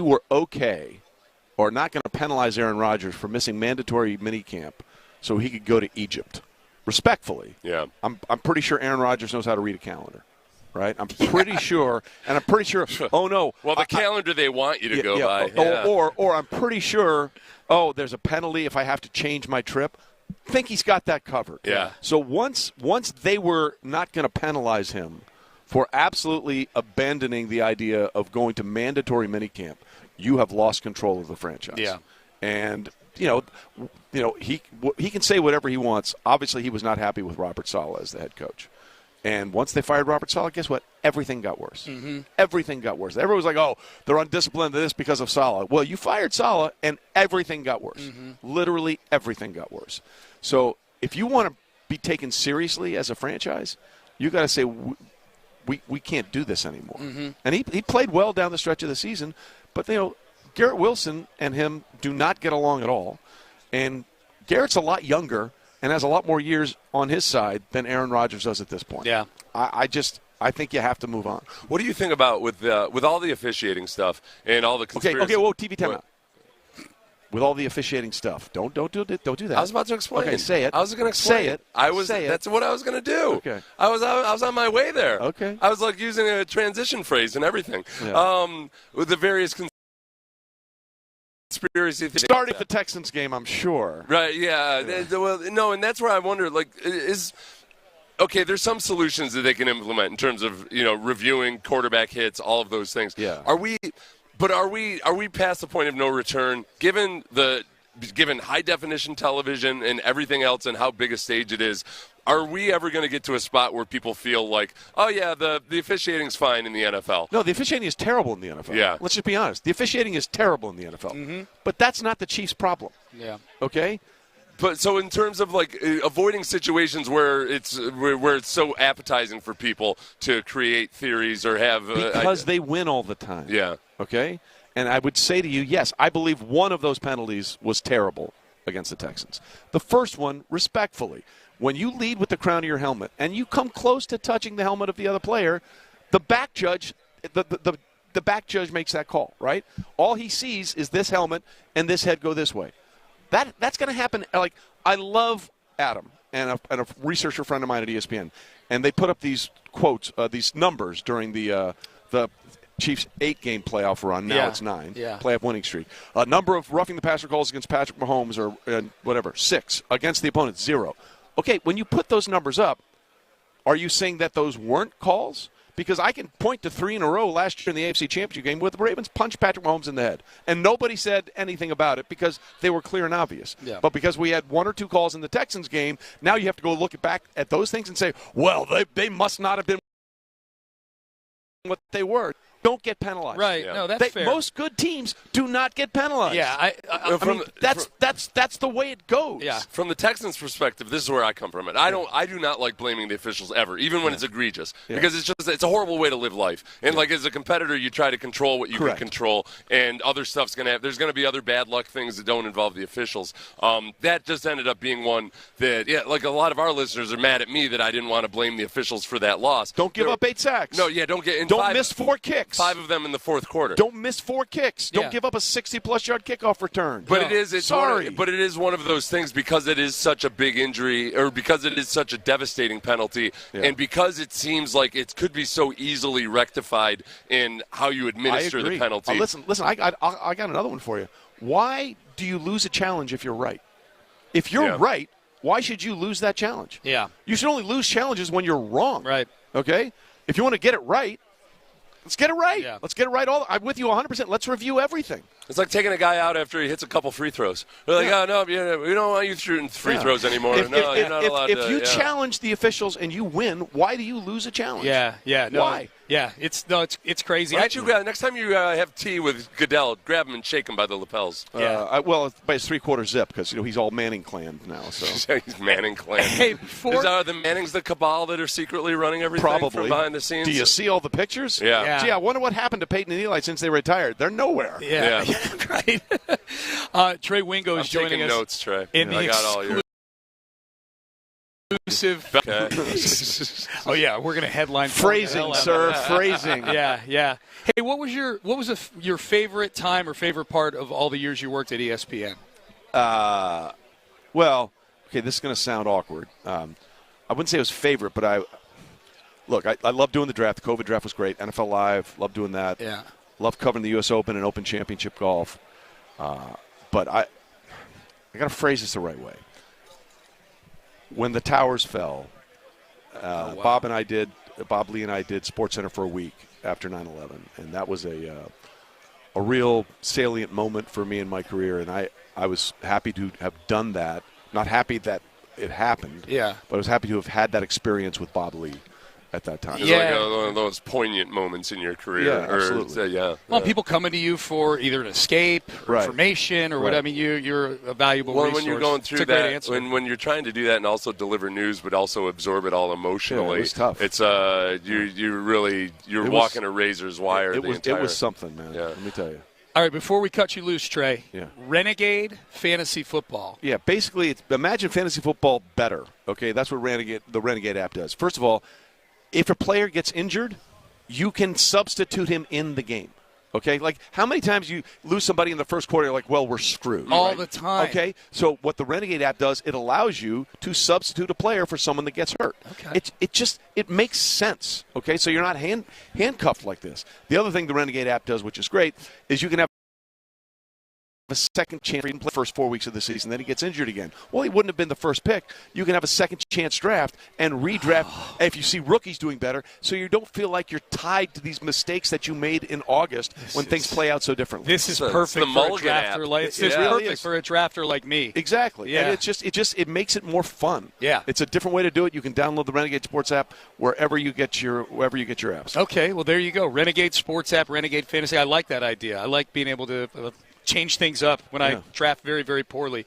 were okay, or not going to penalize Aaron Rodgers for missing mandatory minicamp, so he could go to Egypt. Respectfully, I'm pretty sure Aaron Rodgers knows how to read a calendar, right? I'm pretty sure, and I'm pretty sure. Oh no! Well, the calendar they want you to go by, or I'm pretty sure. Oh, there's a penalty if I have to change my trip. I think he's got that covered. Yeah. So once they were not going to penalize him for absolutely abandoning the idea of going to mandatory minicamp, you have lost control of the franchise. Yeah. And he can say whatever he wants. Obviously, he was not happy with Robert Saleh as the head coach. And once they fired Robert Saleh, guess what? Everything got worse. Mm-hmm. Everything got worse. Everyone was like, oh, they're undisciplined to this because of Saleh. Well, you fired Saleh, and everything got worse. Mm-hmm. Literally everything got worse. So if you want to be taken seriously as a franchise, you got to say, we can't do this anymore. Mm-hmm. And he played well down the stretch of the season, but, Garrett Wilson and him do not get along at all. And Garrett's a lot younger and has a lot more years on his side than Aaron Rodgers does at this point. Yeah. I think you have to move on. What do you think about with all the officiating stuff and all the conspiracy? Okay, whoa, TV timeout. With all the officiating stuff, don't do that. I was about to explain. Okay, say it. I was going to explain. Say it. That's what I was going to do. Okay. I was on my way there. Okay. I was like using a transition phrase and everything. Yeah. With the various conspiracy theories. Starting the Texans game, I'm sure. Right, yeah. Well, no, and that's where I wonder, like, okay, there's some solutions that they can implement in terms of, reviewing quarterback hits, all of those things. Yeah. Are we past the point of no return, given high definition television and everything else and how big a stage it is? Are we ever going to get to a spot where people feel like, oh, yeah, the officiating's fine in the NFL? No, the officiating is terrible in the NFL. Yeah. Let's just be honest. The officiating is terrible in the NFL. Mm-hmm. But that's not the Chiefs' problem. Yeah. Okay? But so in terms of avoiding situations where it's so appetizing for people to create theories or have because they win all the time. Yeah. Okay? And I would say to you, yes, I believe one of those penalties was terrible against the Texans. The first one, respectfully, when you lead with the crown of your helmet and you come close to touching the helmet of the other player, the back judge the back judge makes that call, right? All he sees is this helmet and this head go this way. That's going to happen. Like, I love Adam and a researcher friend of mine at ESPN, and they put up these quotes, these numbers during the Chiefs' 8-game playoff run. Now it's 9. Yeah. Playoff winning streak. Number of roughing the passer calls against Patrick Mahomes or whatever, 6. Against the opponent, 0. Okay, when you put those numbers up, are you saying that those weren't calls? Because I can point to 3 in a row last year in the AFC Championship game where the Ravens punched Patrick Mahomes in the head. And nobody said anything about it because they were clear and obvious. Yeah. But because we had 1 or 2 calls in the Texans game, now you have to go look back at those things and say, well, they must not have been what they were. Don't get penalized. Right. Yeah. No, that's fair. Most good teams do not get penalized. Yeah. I mean, that's the way it goes. Yeah. From the Texans' perspective, this is where I come from. I do not like blaming the officials ever, even when it's egregious, because it's a horrible way to live life. And as a competitor, you try to control what you can control, and other stuff's there's gonna be other bad luck things that don't involve the officials. That just ended up being one that a lot of our listeners are mad at me that I didn't want to blame the officials for that loss. Don't give up 8 sacks. No, don't miss 4 kicks. 5 of them in the fourth quarter. Don't miss 4 kicks. Don't give up a 60-plus yard kickoff return. But it is one of those things because it is such a big injury, or because it is such a devastating penalty, and because it seems like it could be so easily rectified in how you administer the penalty. Listen, I got another one for you. Why do you lose a challenge if you're right? If you're right, why should you lose that challenge? Yeah. You should only lose challenges when you're wrong. Right. Okay? If you want to get it right, let's get it right. Yeah. Let's get it right. I'm with you 100%. Let's review everything. It's like taking a guy out after he hits a couple free throws. They're like, oh, no, we don't want you shooting free throws anymore. You're not allowed to. If you challenge the officials and you win, why do you lose a challenge? Yeah. No, why? Yeah, it's crazy. Next time you have tea with Goodell, grab him and shake him by the lapels. By his 3/4 zip, because he's all Manning clan now. So he's Manning clan. Hey, are the Mannings the cabal that are secretly running everything probably from behind the scenes? Do you see all the pictures? Yeah. Gee, I wonder what happened to Peyton and Eli since they retired. They're nowhere. Yeah. Right. Trey Wingo is joining us. Notes, Trey. In the I got all your. Okay. Oh yeah, we're gonna headline phrasing, sir. Phrasing. Yeah. Hey, what was your favorite time or favorite part of all the years you worked at ESPN? Well, okay, this is gonna sound awkward. I wouldn't say it was favorite, but I love doing the draft. The COVID draft was great. NFL Live, love doing that. Yeah. Love covering the U.S. Open and Open Championship golf. But I got to phrase this the right way. When the towers fell, Bob Lee and I did SportsCenter for a week after 9/11, and that was a real salient moment for me in my career, and I was happy to have done that. Not happy that it happened, but I was happy to have had that experience with Bob Lee at that time. It's like one of those poignant moments in your career. Yeah, absolutely. Well, people coming to you for either an escape, or information, or what. I mean, you're a valuable resource. When you're going through that, when you're trying to do that and also deliver news, but also absorb it all emotionally, it was tough. It's you're walking a razor's wire. It was something, man. Yeah. Let me tell you. All right, before we cut you loose, Trey, Yeah. Renegade Fantasy Football. Yeah, basically, imagine fantasy football better. Okay, that's what the Renegade app does. First of all, if a player gets injured, you can substitute him in the game. Okay, like how many times you lose somebody in the first quarter, you're like, well, we're screwed. All the time. Okay, so what the Renegade app does, it allows you to substitute a player for someone that gets hurt. Okay. It makes sense. Okay, so you're not handcuffed like this. The other thing the Renegade app does, which is great, is you can have a second chance in the first 4 weeks of the season. Then he gets injured again. Well, he wouldn't have been the first pick. You can have a second chance draft and redraft if you see rookies doing better, so you don't feel like you're tied to these mistakes that you made in August when things play out so differently. This is perfect for a drafter like perfect for a drafter like me. Exactly. Yeah. And it makes it more fun. Yeah. It's a different way to do it. You can download the Renegade Sports app wherever you get your apps. Okay, well there you go. Renegade Sports app, Renegade Fantasy. I like that idea. I like being able to change things up when I draft very, very poorly.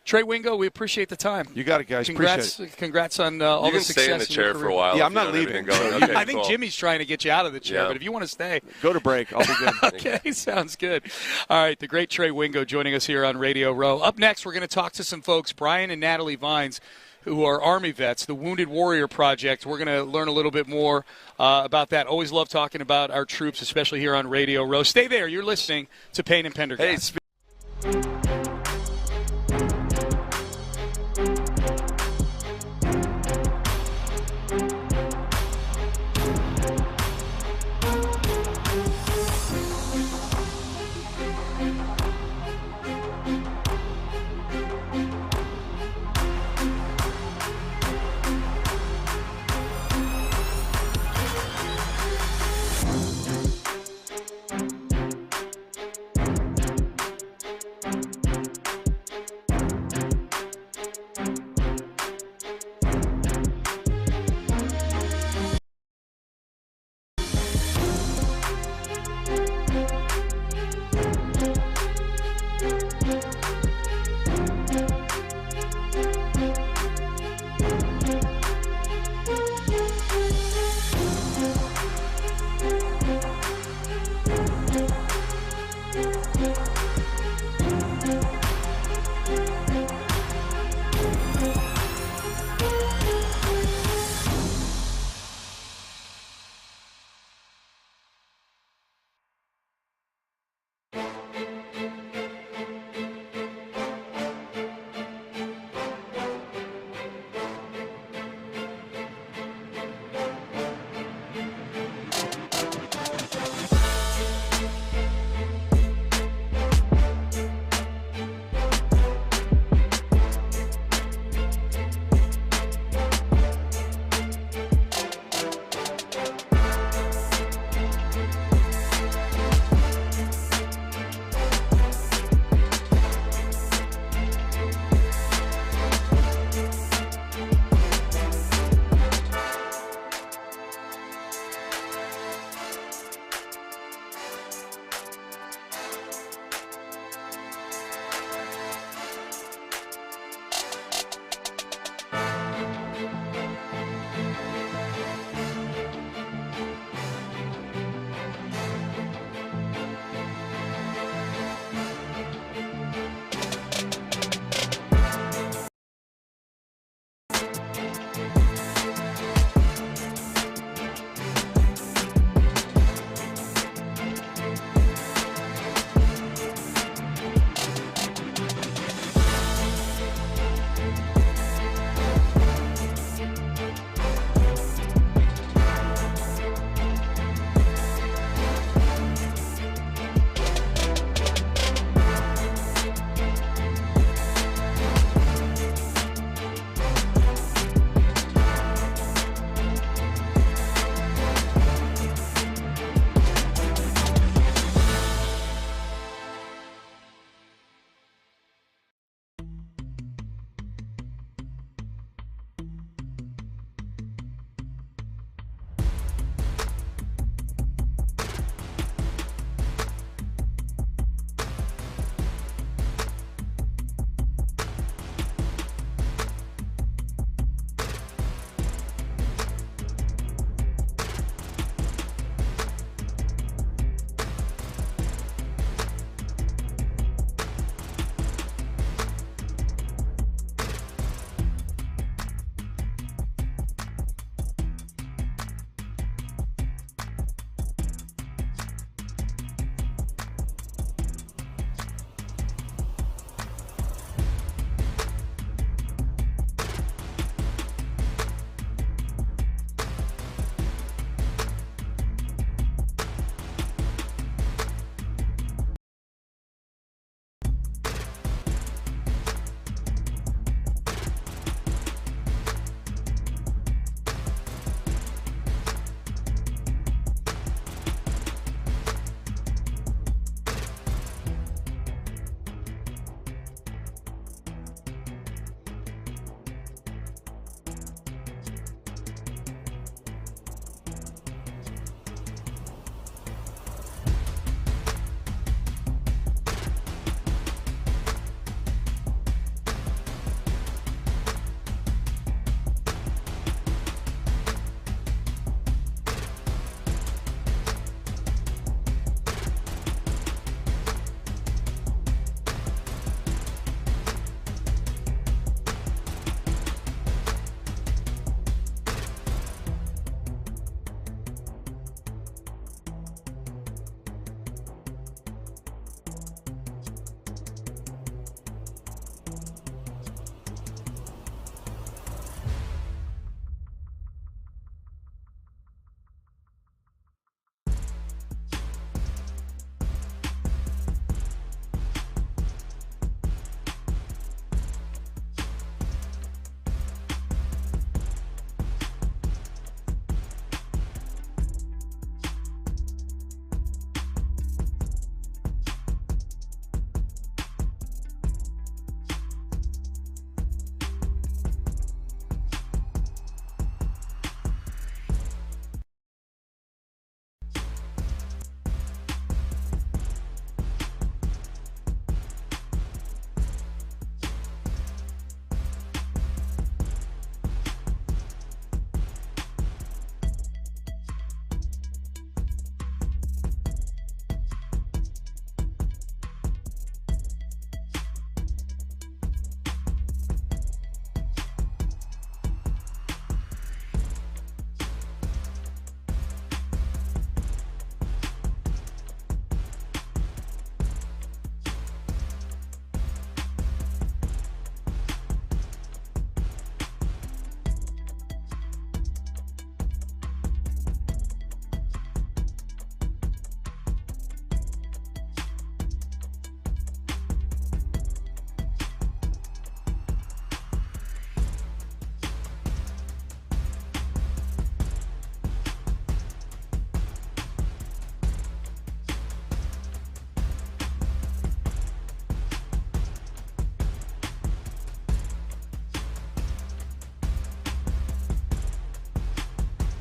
Trey Wingo, we appreciate the time. You got it, guys. Congrats on all the success. You can stay in the chair for a while. Yeah, I'm not leaving. Okay, I think Jimmy's trying to get you out of the chair, but if you want to stay. Go to break. I'll be good. Okay, sounds good. All right, the great Trey Wingo joining us here on Radio Row. Up next, we're going to talk to some folks, Brian and Natalie Vines, who are Army vets, the Wounded Warrior Project. We're going to learn a little bit more about that. Always love talking about our troops, especially here on Radio Row. Stay there. You're listening to Payne and Pendergast.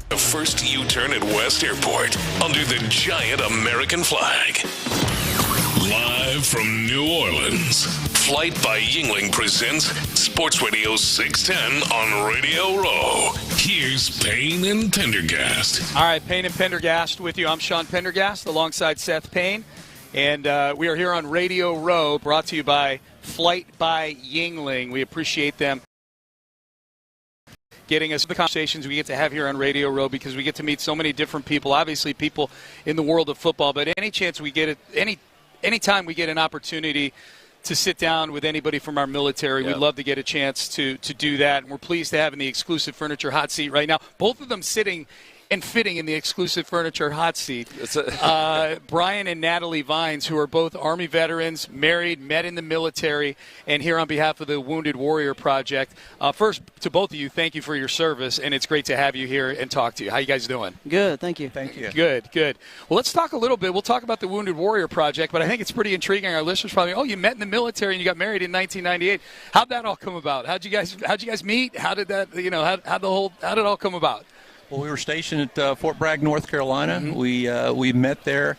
The first U-turn at West Airport under the giant American flag. Live from New Orleans, Flight by Yingling presents Sports Radio 610 on Radio Row. Here's Payne and Pendergast. All right, Payne and Pendergast with you. I'm Sean Pendergast alongside Seth Payne. And we are here on Radio Row, brought to you by Flight by Yingling. We appreciate them getting us the conversations we get to have here on Radio Row, because we get to meet so many different people, obviously people in the world of football, but any chance we get it, anytime we get an opportunity to sit down with anybody from our military, we'd love to get a chance to do that. And we're pleased to have in the exclusive furniture hot seat right now, both of them sitting and fitting in the exclusive furniture hot seat. Brian and Natalie Vines, who are both Army veterans, married, met in the military, and here on behalf of the Wounded Warrior Project. First, to both of you, thank you for your service, and it's great to have you here and talk to you. How you guys doing? Good, thank you. Thank you. Good. Well, let's talk a little bit. We'll talk about the Wounded Warrior Project, but I think it's pretty intriguing. Our listeners probably, you met in the military and you got married in 1998. How'd that all come about? How'd you guys meet? How did that, how'd it all come about? Well, we were stationed at Fort Bragg, North Carolina. Mm-hmm. We met there.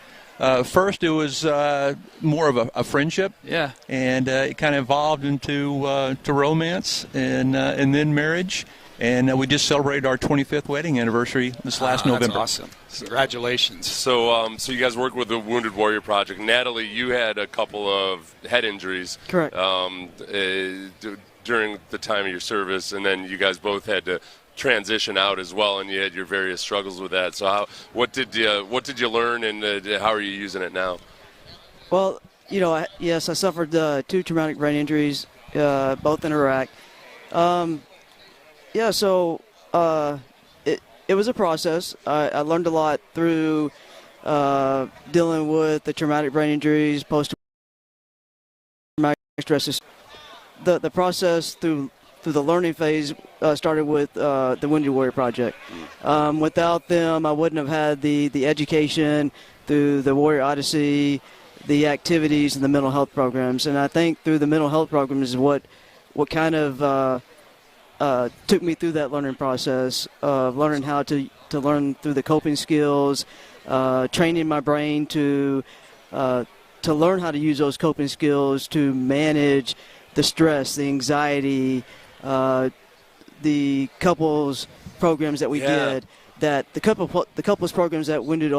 First, it was more of a friendship. Yeah. And it kind of evolved into to romance and then marriage. And we just celebrated our 25th wedding anniversary this last November. That's awesome. Congratulations. So you guys work with the Wounded Warrior Project. Natalie, you had a couple of head injuries. Correct. During the time of your service, and then you guys both had to transition out as well, and you had your various struggles with that. So what did you learn, and how are you using it now? Well, yes, I suffered 2 traumatic brain injuries, both in Iraq. So it was a process. I learned a lot through dealing with the traumatic brain injuries, post-traumatic stresses. The process through the learning phase started with the Wounded Warrior Project. Without them, I wouldn't have had the education through the Warrior Odyssey, the activities, and the mental health programs. And I think through the mental health programs is what kind of took me through that learning process of learning how to learn through the coping skills, training my brain to learn how to use those coping skills to manage the stress, the anxiety, the couples programs that we did, that the couples programs that Wounded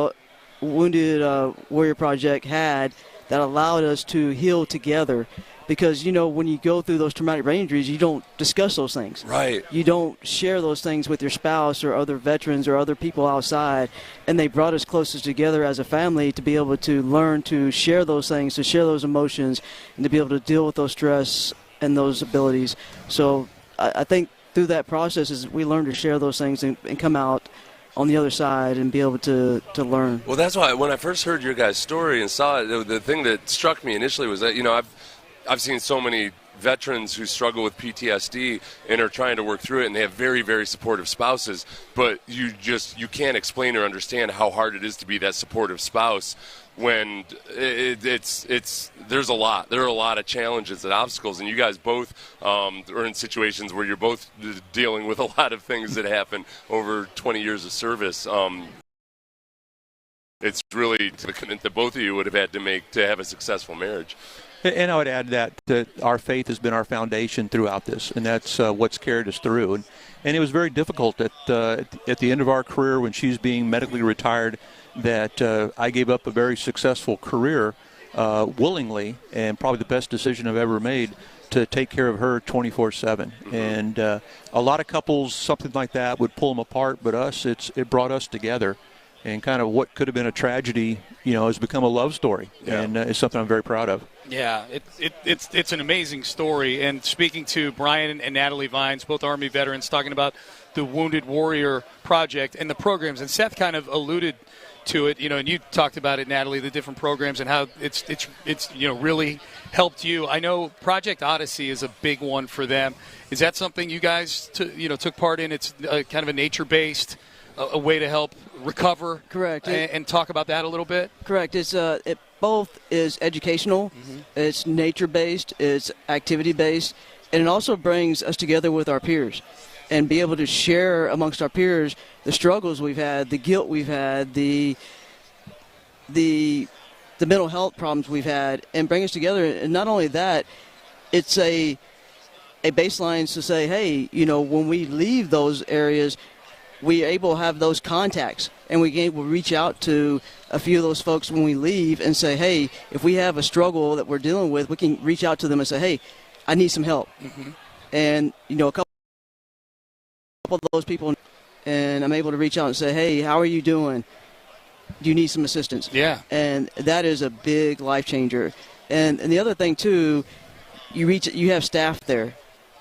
Warrior Project had that allowed us to heal together. Because, when you go through those traumatic brain injuries, you don't discuss those things. Right. You don't share those things with your spouse or other veterans or other people outside. And they brought us closer together as a family to be able to learn to share those things, to share those emotions, and to be able to deal with those stress and those abilities. So I think through that process is we learn to share those things and come out on the other side and be able to learn. Well, that's why when I first heard your guys' story and saw it, the thing that struck me initially was that, I've seen so many veterans who struggle with PTSD and are trying to work through it, and they have very, very supportive spouses, but you can't explain or understand how hard it is to be that supportive spouse when there are a lot of challenges and obstacles, and you guys both are in situations where you're both dealing with a lot of things that happen over 20 years of service. It's really the commitment that both of you would have had to make to have a successful marriage. And I would add that our faith has been our foundation throughout this, and that's what's carried us through. And it was very difficult at the end of our career when she's being medically retired that I gave up a very successful career willingly, and probably the best decision I've ever made, to take care of her 24/7. Mm-hmm. And a lot of couples, something like that would pull them apart, but it brought us together. And kind of what could have been a tragedy, has become a love story, and it's something I'm very proud of. Yeah, it's an amazing story. And speaking to Brian and Natalie Vines, both Army veterans, talking about the Wounded Warrior Project and the programs, and Seth kind of alluded to it, and you talked about it, Natalie, the different programs and how it's really helped you. I know Project Odyssey is a big one for them. Is that something you guys took part in? It's kind of a nature-based a way to help recover. Correct. And talk about that a little bit. Correct. It's it both is educational, it's nature-based, it's activity-based, and it also brings us together with our peers. and be able to share amongst our peers the struggles we've had, the guilt we've had, the mental health problems we've had, and bring us together. And not only that, it's a baseline to say, hey, when we leave those areas, we're able to have those contacts, and we will reach out to a few of those folks when we leave and say, hey, if we have a struggle that we're dealing with, we can reach out to them and say, hey, I need some help. Mm-hmm. And, a couple of those people, and I'm able to reach out and say, hey, how are you doing? Do you need some assistance? Yeah. And that is a big life changer. And the other thing, too, you have staff there.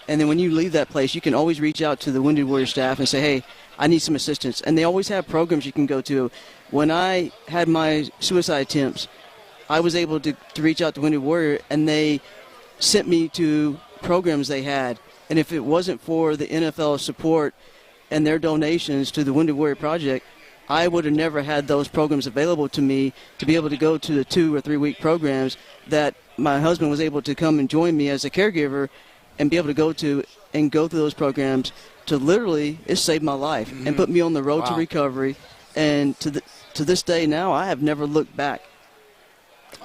And then when you leave that place, you can always reach out to the Wounded Warrior staff and say, hey, I need some assistance. And they always have programs you can go to. When I had my suicide attempts, I was able to reach out to Wounded Warrior, and they sent me to programs they had. And if it wasn't for the NFL support and their donations to the Wounded Warrior Project, I would have never had those programs available to me to be able to go to the 2 or 3 week programs that my husband was able to come and join me as a caregiver and be able to go through those programs to literally, it saved my life and put me on the road to recovery. And to this day now, I have never looked back.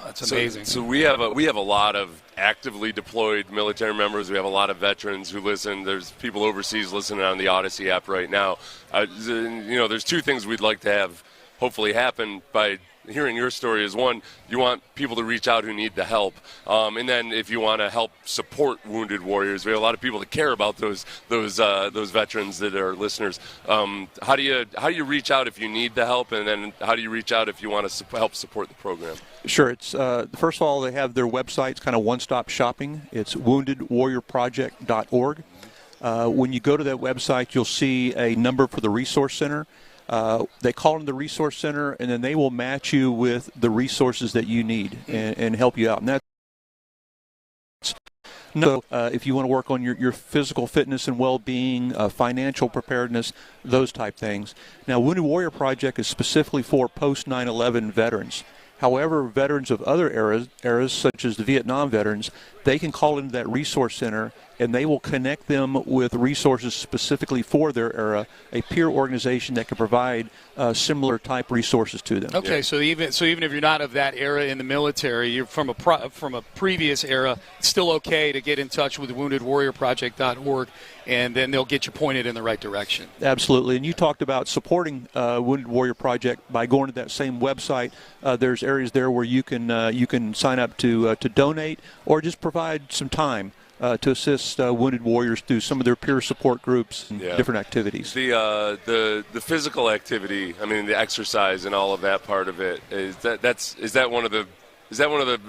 That's amazing. So we have a lot of actively deployed military members. We have a lot of veterans who listen. There's people overseas listening on the Odyssey app right now. There's two things we'd like to have hopefully happen by hearing your story is, one, you want people to reach out who need the help, and then if you want to help support Wounded Warriors, we have a lot of people that care about those veterans that are listeners. How do you reach out if you need the help, and then how do you reach out if you want to help support the program? Sure. It's first of all, they have their website. It's kind of one-stop shopping. It's woundedwarriorproject.org. When you go to that website, you'll see a number for the Resource Center. They call them the Resource Center, and then they will match you with the resources that you need and help you out. And that's if you want to work on your physical fitness and well-being, financial preparedness, those type things. Now, Wounded Warrior Project is specifically for post-9/11 veterans. However, veterans of other eras, such as the Vietnam veterans, they can call into that resource center, and they will connect them with resources specifically for their era, a peer organization that can provide similar type resources to them. Okay, so even if you're not of that era in the military, you're from a previous era, it's still okay to get in touch with woundedwarriorproject.org, and then they'll get you pointed in the right direction. Absolutely, and you talked about supporting Wounded Warrior Project by going to that same website. There's areas there where you can sign up to donate or just provide some time to assist Wounded Warriors through some of their peer support groups and different activities. The physical activity, I mean, the exercise and all of that part of it, is that one of the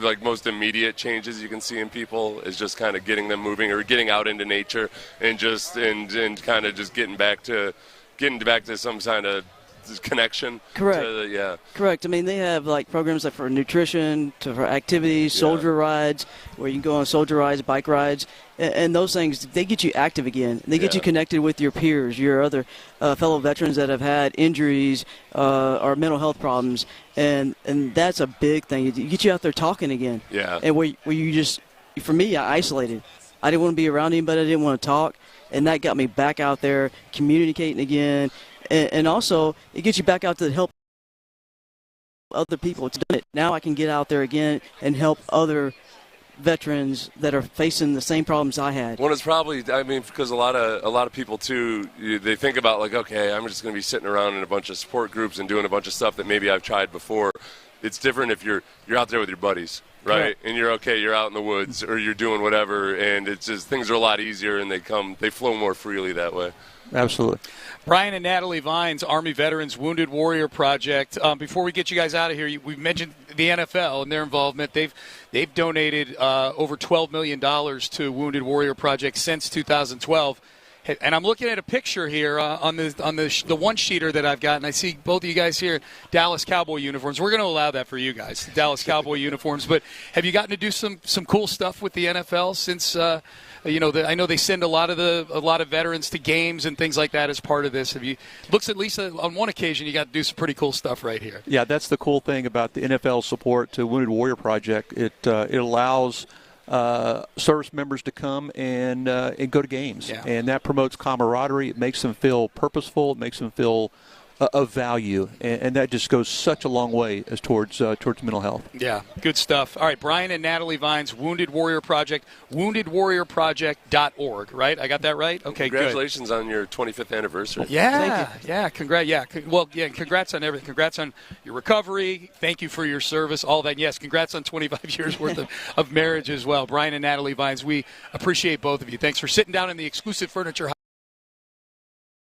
like most immediate changes you can see in people, is just kind of getting them moving or getting out into nature and kind of just getting back to some kind of connection. Correct. Correct. I mean, they have like programs like for nutrition, for activities, soldier rides, where you can go on soldier rides, bike rides, and those things. They get you active again. They get you connected with your peers, your other fellow veterans that have had injuries or mental health problems, and that's a big thing. You get you out there talking again. Yeah. And where you just, for me, I isolated. I didn't want to be around anybody. I didn't want to talk, and that got me back out there communicating again. And also, it gets you back out to help other people. It's done it. Now I can get out there again and help other veterans that are facing the same problems I had. Well, it's probably, I mean, because a lot of people too, they think about like, okay, I'm just going to be sitting around in a bunch of support groups and doing a bunch of stuff that maybe I've tried before. It's different if you're out there with your buddies, right? Correct. And you're out in the woods or you're doing whatever, and it's just things are a lot easier and they flow more freely that way. Absolutely. Brian and Natalie Vines, Army Veterans Wounded Warrior Project. Before we get you guys out of here, we've mentioned the NFL and their involvement. They've donated over $12 million to Wounded Warrior Project since 2012. And I'm looking at a picture here on the one-sheeter that I've got, and I see both of you guys here, Dallas Cowboy uniforms. We're going to allow that for you guys, the Dallas Cowboy uniforms. But have you gotten to do some cool stuff with the NFL since? I know they send a lot of veterans to games and things like that as part of this. Looks at least on one occasion you got to do some pretty cool stuff right here. Yeah, that's the cool thing about the NFL support to Wounded Warrior Project. It allows service members to come and go to games. Yeah. And that promotes camaraderie. It makes them feel purposeful. It makes them feel of value, and that just goes such a long way as towards mental health. Yeah, good stuff. All right, Brian and Natalie Vines, Wounded Warrior Project, woundedwarriorproject.org, right? I got that right? Okay, Congratulations on your 25th anniversary. Yeah, yeah, congrats on everything. Congrats on your recovery. Thank you for your service, all that. Yes, congrats on 25 years worth of marriage as well. Brian and Natalie Vines, we appreciate both of you. Thanks for sitting down in the exclusive furniture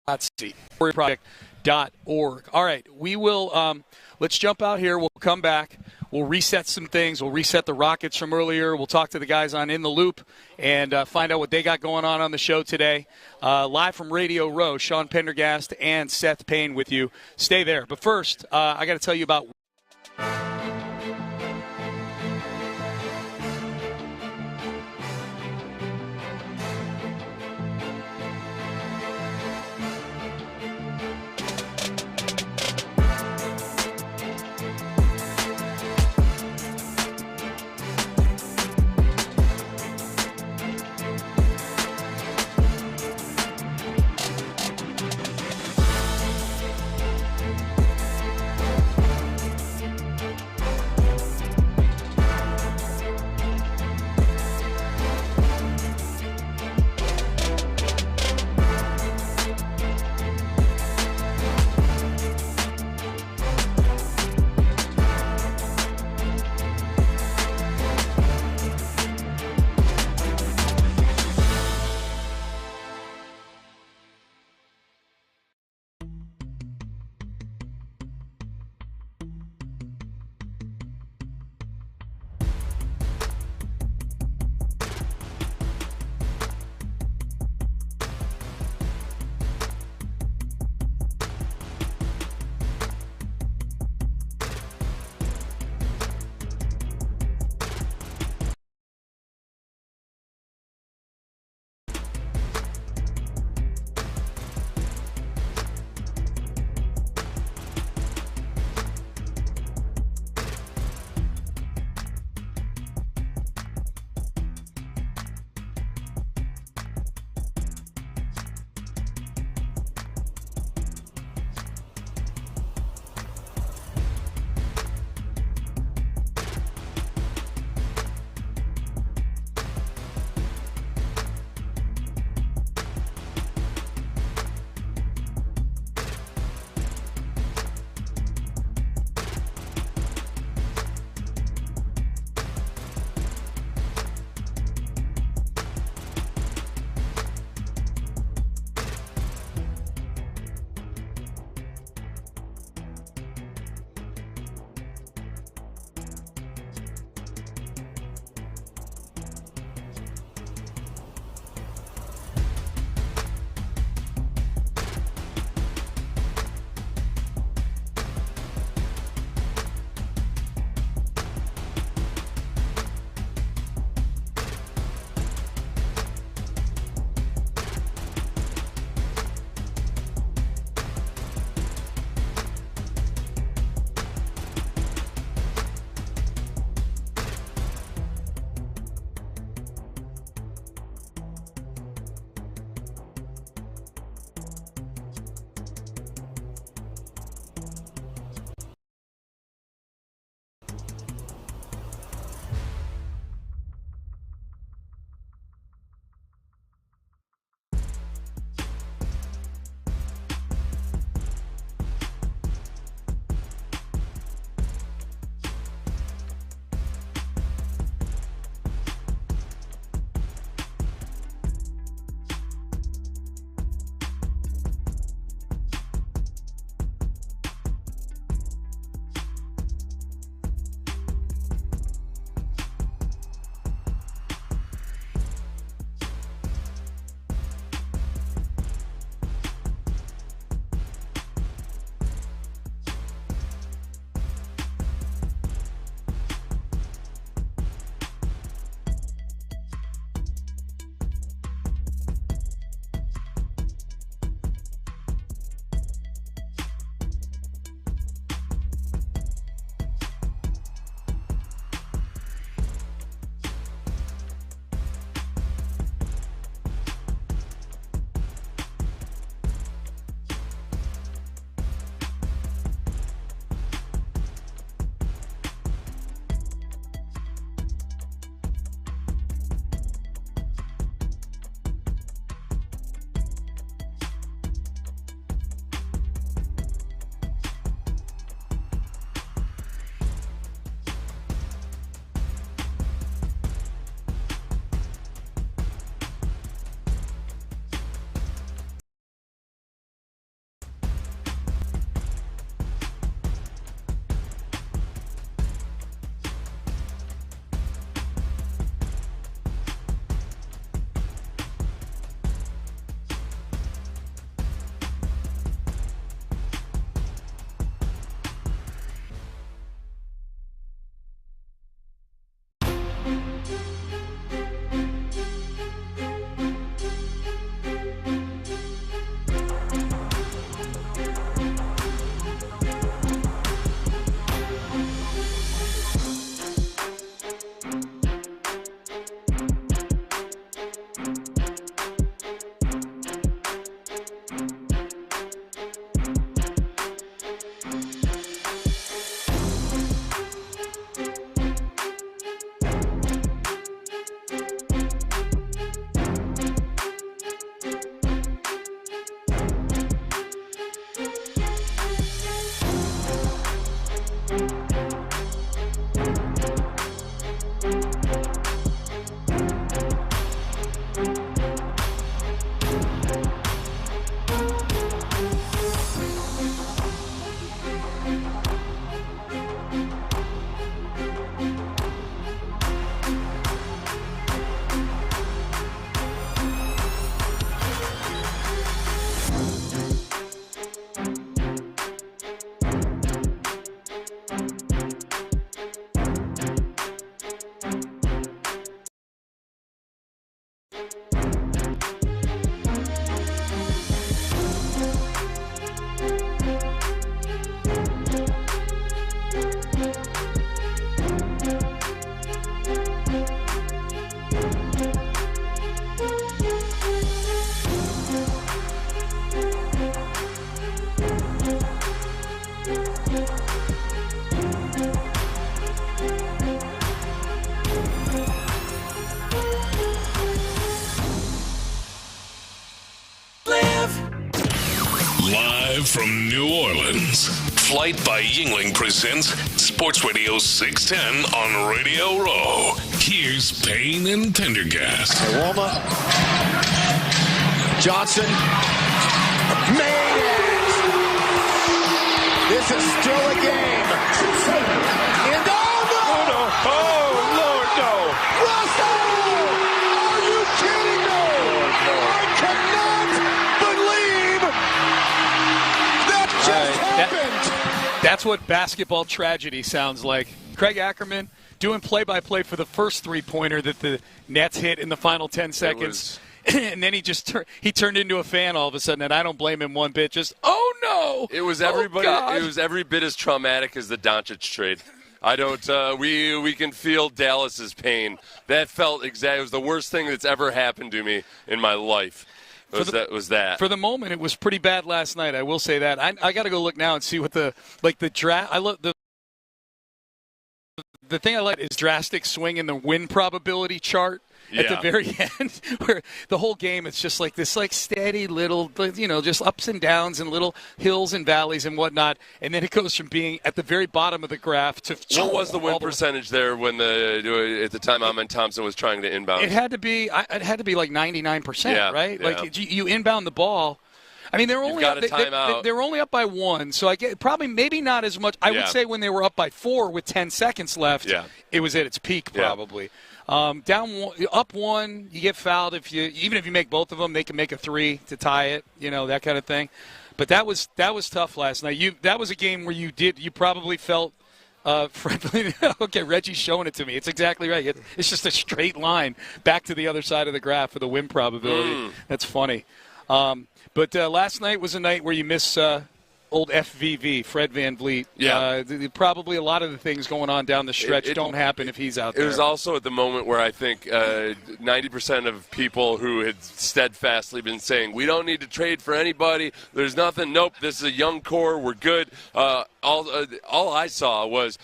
hot seat. warriorproject.org. All right, we will let's jump out here. We'll come back. We'll reset some things. We'll reset the Rockets from earlier. We'll talk to the guys on In the Loop and find out what they got going on the show today. Live from Radio Row, Sean Pendergast and Seth Payne with you. Stay there. But first, I got to tell you about Live from New Orleans, Flight by Yingling presents Sports Radio 610 on Radio Row. Here's Payne and Pendergast. Wilma. Johnson. Made it! This is still a game. And oh, Lord, no! Russell! Are you kidding me? I cannot believe that just happened. That's what basketball tragedy sounds like. Craig Ackerman doing play-by-play for the first three-pointer that the Nets hit in the final 10 seconds. And then he turned into a fan all of a sudden, and I don't blame him one bit. Just, oh, no! It was everybody. It was every bit as traumatic as the Doncic trade. I don't. We can feel Dallas's pain. That felt exactly. It was the worst thing that's ever happened to me in my life. Was that. For the moment, it was pretty bad last night. I will say that. I got to go look now and see what the draft. I love the thing I like is drastic swing in the win probability chart. At the very end, where the whole game, it's just like this steady little, just ups and downs and little hills and valleys and whatnot. And then it goes from being at the very bottom of the graph to... What was the win percentage there when at the time Amen Thompson was trying to inbound? It had to be like 99%, right? Yeah. Like you inbound the ball. I mean, they're only they were only up by one, so I get maybe not as much. I would say when they were up by 4 with 10 seconds left, it was at its peak probably. Yeah. Up one, you get fouled. Even if you make both of them, they can make a 3 to tie it. That kind of thing. But that was tough last night. That was a game where you probably felt friendly. Okay, Reggie's showing it to me. It's exactly right. It's just a straight line back to the other side of the graph for the win probability. That's funny. But last night was a night where you miss old FVV, Fred VanVleet. Yeah. Probably a lot of the things going on down the stretch don't happen if he's out there. It was also at the moment where I think 90% of people who had steadfastly been saying, we don't need to trade for anybody, there's nothing, nope, this is a young core, we're good. All I saw was,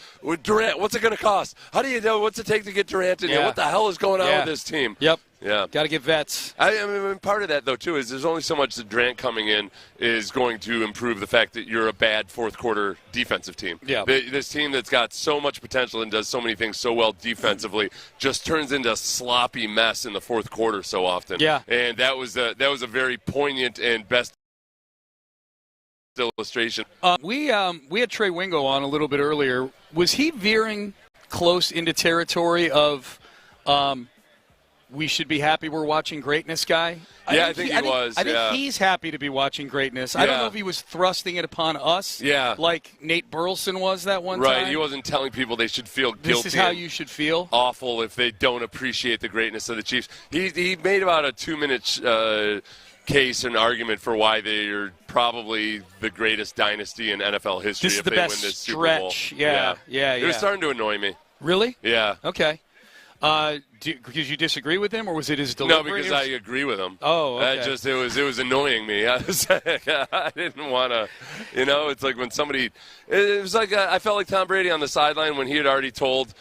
Durant, what's it going to cost? How do you know what's it take to get Durant in here? What the hell is going on with this team? Yep. Yeah. Got to get vets. I mean, part of that, though, too, is there's only so much that Durant coming in is going to improve the fact that you're a bad fourth-quarter defensive team. Yeah. This team that's got so much potential and does so many things so well defensively just turns into a sloppy mess in the fourth quarter so often. Yeah. And that was a very poignant and best illustration. We had Trey Wingo on a little bit earlier. Was he veering close into territory of we should be happy we're watching greatness guy? I think he was. I think he's happy to be watching greatness. I don't know if he was thrusting it upon us like Nate Burleson was that one time. Right, he wasn't telling people they should feel guilty. This is how you should feel. Awful if they don't appreciate the greatness of the Chiefs. He made about a 2-minute case and argument for why they are probably the greatest dynasty in NFL history if they win this Super Bowl. Yeah. It was starting to annoy me. Really? Yeah. Okay. Because you disagree with him, or was it his delivery? No, because I agree with him. Oh, okay. It was annoying me. I didn't want to, it's like when somebody, it was like I felt like Tom Brady on the sideline when he had already told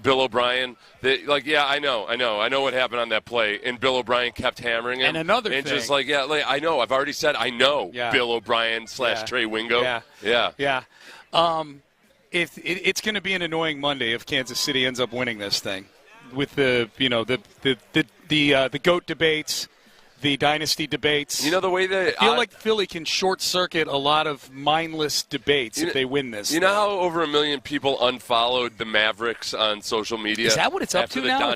Bill O'Brien that, I know what happened on that play, and Bill O'Brien kept hammering him. And another thing. And just I know, I've already said I know Bill O'Brien / Trey Wingo. Yeah. It's going to be an annoying Monday if Kansas City ends up winning this thing. With the GOAT debates, the dynasty debates. The way that I feel like Philly can short circuit a lot of mindless debates if they win this. You know how over 1 million people unfollowed the Mavericks on social media? Is that what it's up to now?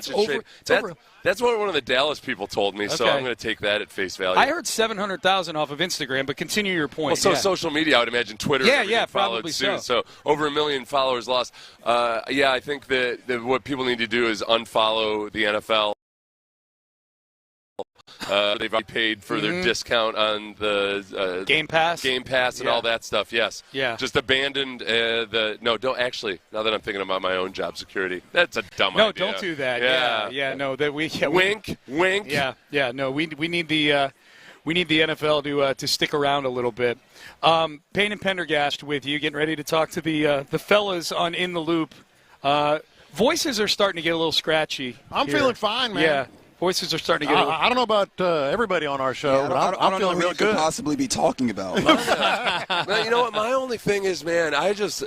That's what one of the Dallas people told me, so I'm going to take that at face value. I heard 700,000 off of Instagram, but continue your point. Well, social media, I would imagine Twitter followed soon. So over 1 million followers lost. I think that what people need to do is unfollow the NFL. They've already paid for their discount on the Game Pass and all that stuff. Yes. Yeah. Just abandoned don't actually. Now that I'm thinking about my own job security, that's a dumb idea. No, don't do that. Yeah. No, that we. Wink. Yeah. No, we need the NFL to stick around a little bit. Payne and Pendergast with you, getting ready to talk to the fellas on In the Loop. Voices are starting to get a little scratchy. I'm feeling fine, man. Yeah. Voices are starting to get. I don't know about everybody on our show, but I'm I don't know feeling who real you could good. possibly be talking about. You know what? My only thing is, man, I just,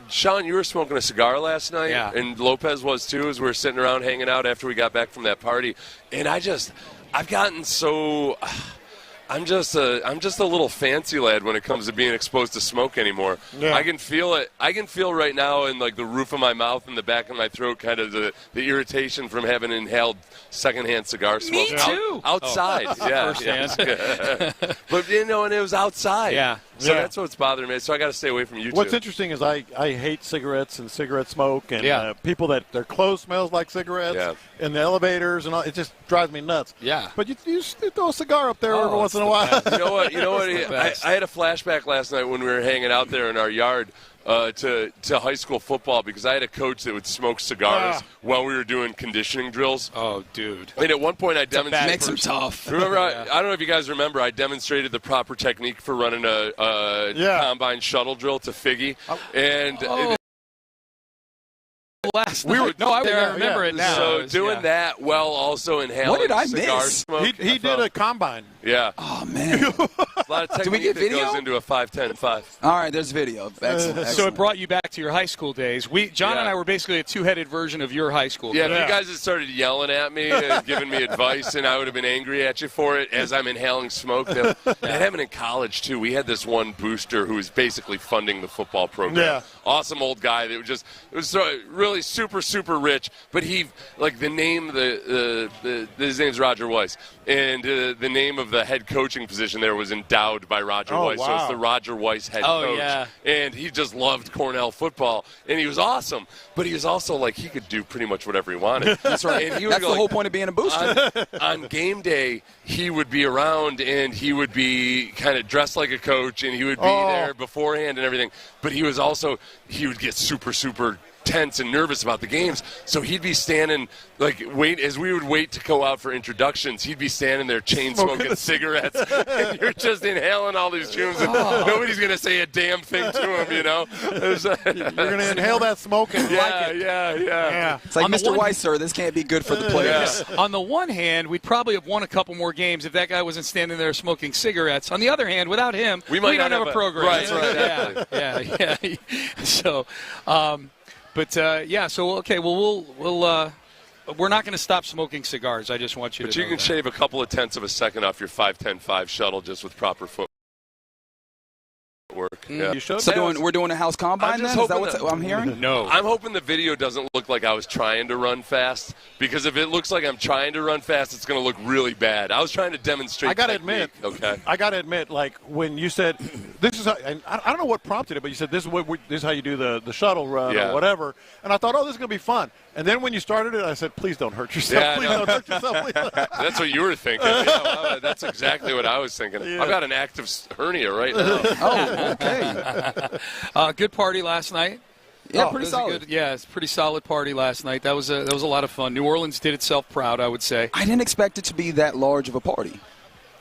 Sean, you were smoking a cigar last night, and Lopez was too, as we were sitting around hanging out after we got back from that party, and I've gotten so. I'm just a little fancy lad when it comes to being exposed to smoke anymore. Yeah. I can feel it. I can feel right now in like the roof of my mouth and the back of my throat, kind of the irritation from having inhaled secondhand cigar smoke. Me too. Outside, yeah. Firsthand. But and it was outside. Yeah. So that's what's bothering me. So I got to stay away from you. What's interesting is I hate cigarettes and cigarette smoke and people that their clothes smells like cigarettes in the elevators and all. It just drives me nuts. Yeah. But you throw a cigar up there every once in a while. You know what? I had a flashback last night when we were hanging out there in our yard to high school football because I had a coach that would smoke cigars while we were doing conditioning drills. Oh, dude. And at one point I demonstrated. Makes him tough. Remember, I don't know if you guys remember, I demonstrated the proper technique for running a combine shuttle drill to Figgy. And last night. I remember it now. So doing that while also inhaling What did I cigar miss? smoke. He did a combine. Yeah. Oh, man. A lot of technique Do we get video? that goes into a 5-10-5. All right, there's video. Excellent. So it brought you back to your high school days. John and I were basically a two-headed version of your high school. Yeah, if you guys had started yelling at me and giving me advice, and I would have been angry at you for it as I'm inhaling smoke. That happened in college, too. We had this one booster who was basically funding the football program. Yeah. Awesome old guy that was really super, super rich. But he, like the name, his name's Roger Weiss. And the name of the head coaching position there was endowed by Roger Weiss. Wow. So it's the Roger Weiss head coach. Yeah. And he just loved Cornell football. And he was awesome. But he was also like, he could do pretty much whatever he wanted. That's right. And he would That's the whole point of being a booster. On game day, he would be around and he would be kind of dressed like a coach and he would be there beforehand and everything. But he would get super, super tense and nervous about the games, so he'd be standing as we would wait to go out for introductions, he'd be standing there chain smoking cigarettes and you're just inhaling all these fumes and nobody's gonna say a damn thing to him, you know. You're gonna inhale that smoke and like it. Yeah. It's like, Mr. Weiss, sir, this can't be good for the players. On the one hand, we'd probably have won a couple more games if that guy wasn't standing there smoking cigarettes. On the other hand, without him, we don't have a program. Right, exactly. Yeah. So we're not going to stop smoking cigars. I just want you to know. But you can shave a couple of tenths of a second off your 5-10-5 shuttle just with proper footwork. Yeah. You should. So we're doing a house combine then? Is that what I'm hearing? No. I'm hoping the video doesn't look like I was trying to run fast, because if it looks like I'm trying to run fast, it's going to look really bad. I was trying to demonstrate I got to technique. admit, I got to admit, like when you said this is how, and I don't know what prompted it, but you said this is how you do the shuttle run or whatever, and I thought, this is going to be fun. And then when you started it, I said, please don't hurt yourself. Don't hurt yourself. Please. That's what you were thinking. Yeah, that's exactly what I was thinking. Yeah. I've got an active hernia right now. Okay. Good party last night. Yeah, pretty solid. It's a pretty solid party last night. That was a lot of fun. New Orleans did itself proud, I would say. I didn't expect it to be that large of a party.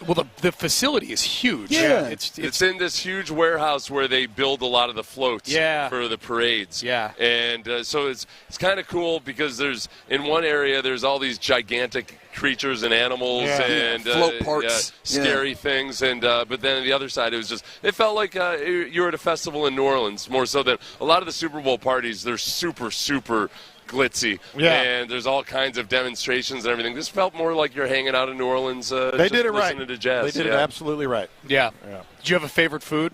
Well, the facility is huge. Yeah. It's in this huge warehouse where they build a lot of the floats for the parades. Yeah. And so it's kind of cool because in one area there's all these gigantic creatures and animals and float parks, scary things, and but then on the other side it felt like you were at a festival in New Orleans more so than a lot of the Super Bowl parties. They're super, super glitzy, and there's all kinds of demonstrations and everything. This felt more like you're hanging out in New Orleans. They did it right. Listening to jazz. They did it absolutely right. Yeah. Did you have a favorite food?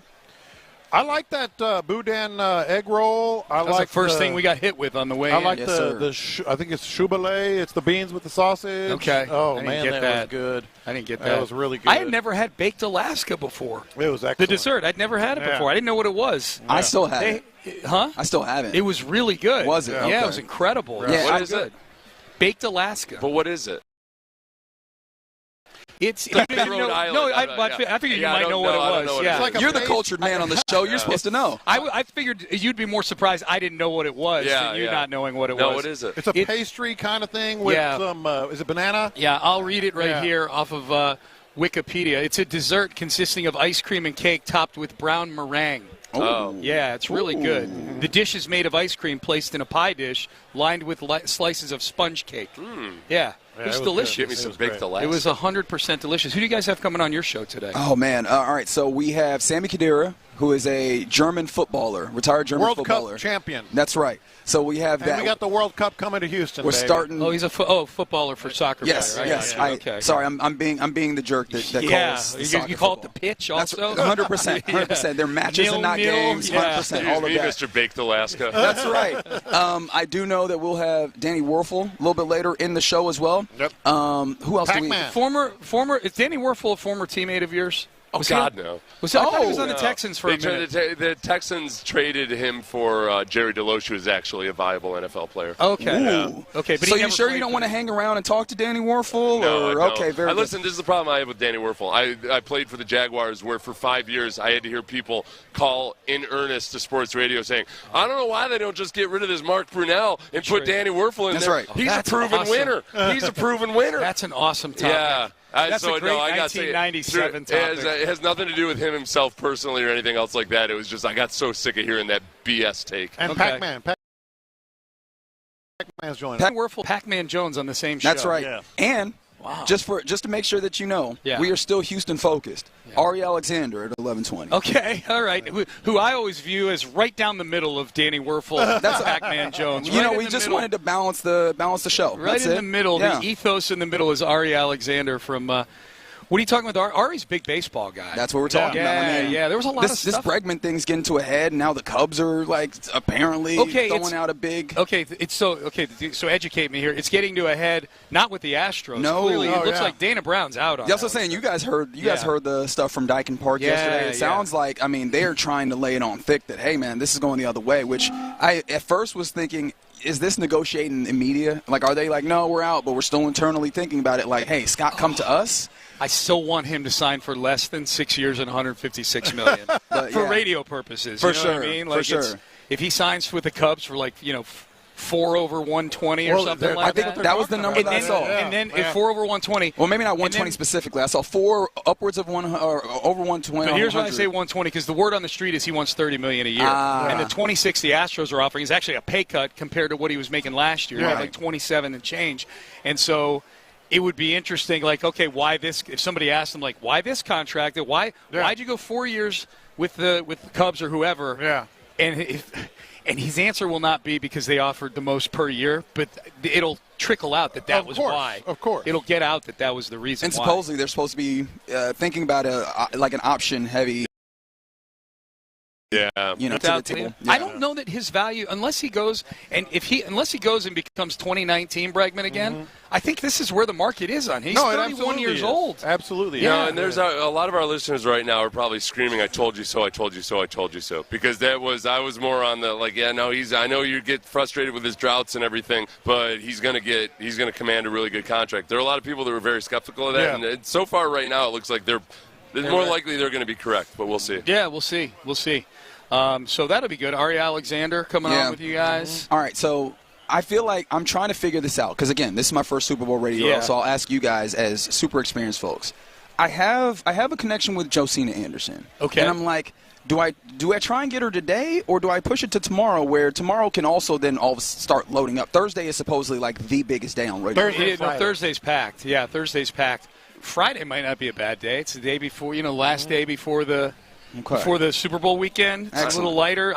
I like that boudin egg roll. That's the first thing we got hit with on the way in. I like I think it's choux-belay. It's the beans with the sausage. Okay. Oh, man, that was good. I didn't get that. That was really good. I had never had baked Alaska before. It was excellent. The dessert. I'd never had it before. I didn't know what it was. I still have it. Huh? I still have it. It was really good. Was it? Yeah, Okay. it was incredible. Yeah, what is it? Baked Alaska. But what is it? It's Rhode Island. No, I figured you might know what it was. Yeah. Like You're the cultured man on the show. You're supposed to know. I figured you'd be more surprised I didn't know what it was than you not knowing what it was. No, what is it? It's a pastry kind of thing with some, is it banana? Yeah, I'll read it here off of Wikipedia. It's a dessert consisting of ice cream and cake topped with brown meringue. Oh. Yeah, it's really good. The dish is made of ice cream placed in a pie dish lined with slices of sponge cake. Yeah. It was delicious. Give me some baked Alaska. It was 100% delicious. Who do you guys have coming on your show today? Oh, man. All right, so we have Sami Khedira, who is a German footballer, retired German footballer. World Cup champion. That's right. So we have and that. we got the World Cup coming to Houston. We're starting. Oh, he's a footballer for soccer. Yes, player. yes. Okay. Sorry, I'm being the jerk that calls the soccer you call football. it the pitch also. 100%. 100%. They're matches and not games. 100%. All of that. Mr. Baked Alaska. That's right. I do know that we'll have Danny Werfel a little bit later in the show as well. Yep. Who else do we? Former. Is Danny Werfel a former teammate of yours? Oh, God, no. I thought he was on the Texans for a minute. The Texans traded him for Jerry DeLoach, who is actually a viable NFL player. Okay. Yeah. Okay, but so you sure you don't want to hang around and talk to Danny Werfel? No, or? I don't. Okay, very good. Listen, this is the problem I have with Danny Werfel. I played for the Jaguars, where for 5 years I had to hear people call in earnest to sports radio saying, I don't know why they don't just get rid of this Mark Brunell and put Danny Werfel in That's there. right. He's a proven winner. He's a proven winner. That's an awesome topic. Yeah. That's a great 1997 topic. It has nothing to do with him himself personally or anything else like that. It was just I got so sick of hearing that BS take. And Pac-Man's joining. Pac-Man Jones on the same show. That's right. Yeah. And just to make sure that you know, we are still Houston focused. Ari Alexander at 11:20. Okay, all right. Who I always view as right down the middle of Danny Werfel, that's Pac-Man Jones. You know, we just wanted to balance the show. Right that's in it. the middle, the ethos in the middle is Ari Alexander from. What are you talking about? Ari's a big baseball guy. That's what we're talking about. I mean, there was a lot of stuff. This Bregman thing's getting to a head. Now the Cubs are apparently throwing out a big. Okay, so educate me here. It's getting to a head, not with the Astros. No, clearly it looks like Dana Brown's out on. That's what I'm saying. You guys heard the stuff from Dyken Park yesterday. It sounds like they're trying to lay it on thick that hey man, this is going the other way. Which I at first was thinking. Is this negotiating in media? Like, are they like, no, we're out, but we're still internally thinking about it? Like, hey, Scott, come to us. I still want him to sign for less than 6 years and $156 million for radio purposes. For you know sure, what I mean? for sure. If he signs with the Cubs for 4 over 120 or something like that. I think that was the number that I saw. And then 4 over 120. Well, maybe not 120 specifically. I saw 4 upwards of over 120. But here's why I say 120 because the word on the street is he wants $30 million a year, and the 26 the Astros are offering is actually a pay cut compared to what he was making last year, like 27 and change. And so it would be interesting. Like, okay, why this? If somebody asked him, like, why this contract? Why'd you go 4 years with the Cubs or whoever? Yeah. And his answer will not be because they offered the most per year, but it'll trickle out that was why. Of course. It'll get out that was the reason and why. supposedly they're supposed to be thinking about an option-heavy to the table. I don't know that his value, unless he goes and becomes 2019 Bregman again. I think this is where the market is on. He's 31 years old. Absolutely. Yeah, and there's a lot of our listeners right now are probably screaming, "I told you so! I told you so! I told you so!" Because I was more on the I know you get frustrated with his droughts and everything, but he's gonna command a really good contract. There are a lot of people that were very skeptical of that, and so far right now it looks like they're more likely they're going to be correct, but we'll see. Yeah, we'll see. So that'll be good. Ari Alexander coming on with you guys. All right, so I feel like I'm trying to figure this out because, again, this is my first Super Bowl radio, so I'll ask you guys as super experienced folks. I have a connection with Josina Anderson. Okay. And I'm like, do I try and get her today or do I push it to tomorrow where tomorrow can also then all start loading up? Thursday is supposedly like the biggest day on radio. Thursday's packed. Yeah, Thursday's packed. Friday might not be a bad day. It's the day before, last day before the Super Bowl weekend. It's a little lighter.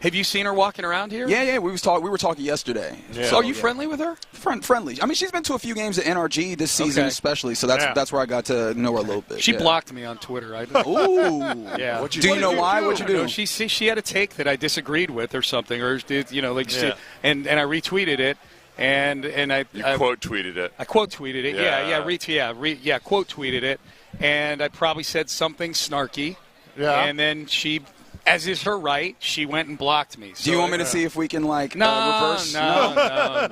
Have you seen her walking around here? Yeah. We were talking yesterday. Yeah. So are you friendly with her? Friendly. I mean, she's been to a few games at NRG this season, especially. So that's where I got to know her a little bit. She blocked me on Twitter. Ooh. Yeah. Do you know why? What'd you do? No, she had a take that I disagreed with or something, and I retweeted it. And I quote tweeted it. I quote tweeted it. Quote tweeted it, and I probably said something snarky. Yeah. And then she, as is her right, she went and blocked me. So, do you want me to see if we can reverse? No.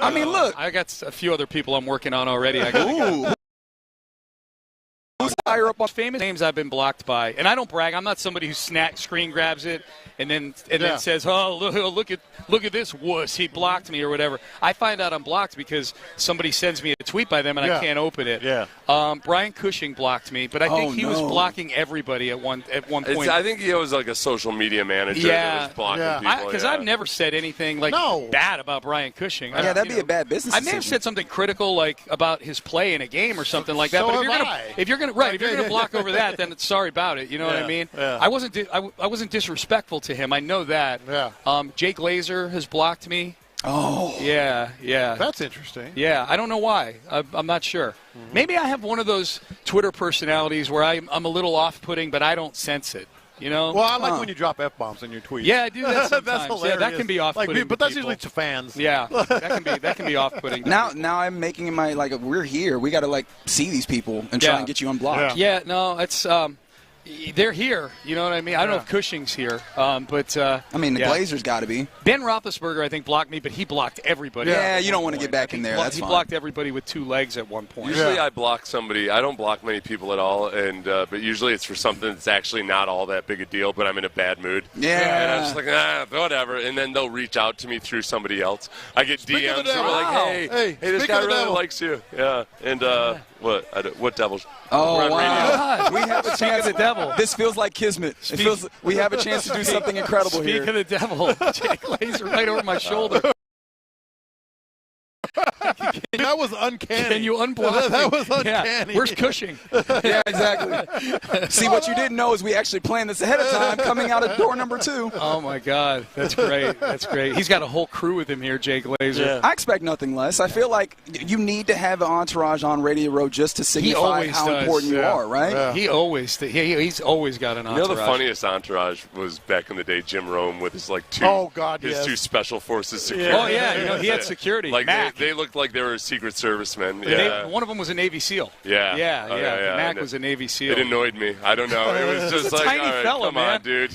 I mean, look. I got a few other people I'm working on already. higher up on famous names I've been blocked by, and I don't brag. I'm not somebody who screen grabs it and then says, "Oh, look at this wuss, he blocked me" or whatever. I find out I'm blocked because somebody sends me a tweet by them and I can't open it. Yeah. Brian Cushing blocked me, but I think he was blocking everybody at one point. I think he was like a social media manager that was blocking people. Because I've never said anything bad about Brian Cushing. That'd be a bad business I may have said something critical like about his play in a game or something like that. But if you're gonna block over that, then it's sorry about it. You know what I mean? Yeah. I wasn't disrespectful to him. I know that. Yeah. Jake Glazer has blocked me. Oh. Yeah. That's interesting. Yeah, I don't know why. I'm not sure. Mm-hmm. Maybe I have one of those Twitter personalities where I'm a little off-putting, but I don't sense it. You know? Well, I like when you drop F-bombs in your tweets. Yeah, I do that sometimes. That's hilarious. Yeah, that can be off-putting. But that's usually to fans. Yeah, that can be off-putting. Now I'm making my we're here. We got to see these people and try and get you unblocked. Yeah, no, it's they're here. You know what I mean? I don't know if Cushing's here, but the Glazer's got to be. Ben Roethlisberger, I think, blocked me, but he blocked everybody. Yeah, you don't want to get back in there. That's he fine. blocked everybody with 2 legs at one point. Usually I block somebody. I don't block many people at all, and but usually it's for something that's actually not all that big a deal, but I'm in a bad mood. Yeah. And I'm just like, whatever. And then they'll reach out to me through somebody else. I get DMs that are like, hey, this guy really likes you. Yeah. And what devils? Oh, wow. We have a chance at devil. This feels like kismet. We have a chance to do something incredible here. Speak of the devil. Jake Glazer right over my shoulder. That was uncanny. Can you unblock That was uncanny. Yeah. Where's Cushing? Yeah, exactly. See, what you didn't know is we actually planned this ahead of time coming out of door number 2. Oh, my God. That's great. That's great. He's got a whole crew with him here, Jake Glazer. Yeah. I expect nothing less. I feel like you need to have an entourage on Radio Row just to signify how important you are, right? Yeah. He's always got an entourage. You know, the funniest entourage was back in the day, Jim Rome with his two special forces security. Oh, yeah. He had security. They looked like they were Secret Service men. One of them was a Navy SEAL. Yeah. Mac was a Navy SEAL. It annoyed me. I don't know. It was just a tiny all right, fella, come man. on, dude.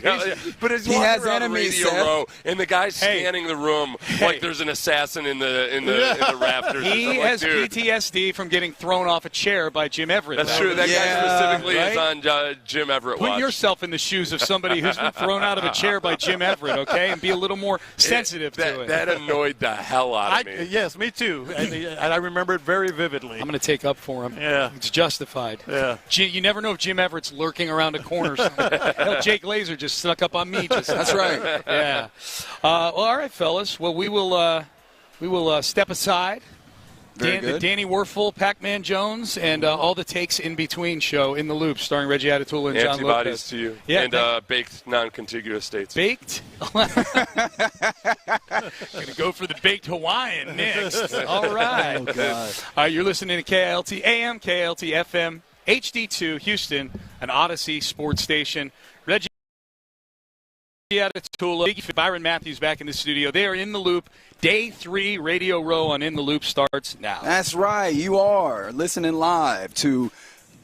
But he has enemies, Radio Row, and the guy's scanning the room like there's an assassin in the rafters. He has PTSD from getting thrown off a chair by Jim Everett. That's true. That guy specifically is on Jim Everett watch. Put yourself in the shoes of somebody who's been thrown out of a chair by Jim Everett, okay, and be a little more sensitive to it. That annoyed the hell out of me. Yes, me too. And I remember it very vividly. I'm going to take up for him. Yeah. It's justified. Yeah. You never know if Jim Everett's lurking around a corner. Hell, Jake Glazer just snuck up on me. That's right. Yeah. All right, fellas. Well, we will step aside. The Danny Werfel, Pac-Man Jones, and all the takes in between show In the Loop, starring Reggie Atatula and John Lopez. Antibodies to you. Yeah, and baked non-contiguous states. Baked? Going to go for the baked Hawaiian next. All right. Oh, God. You're listening to KLT AM, KLT FM, HD2, Houston, an Odyssey sports station. Reggie Atatula, Byron Matthews back in the studio. They are In the Loop. Day 3 Radio Row on In the Loop starts now. That's right. You are listening live to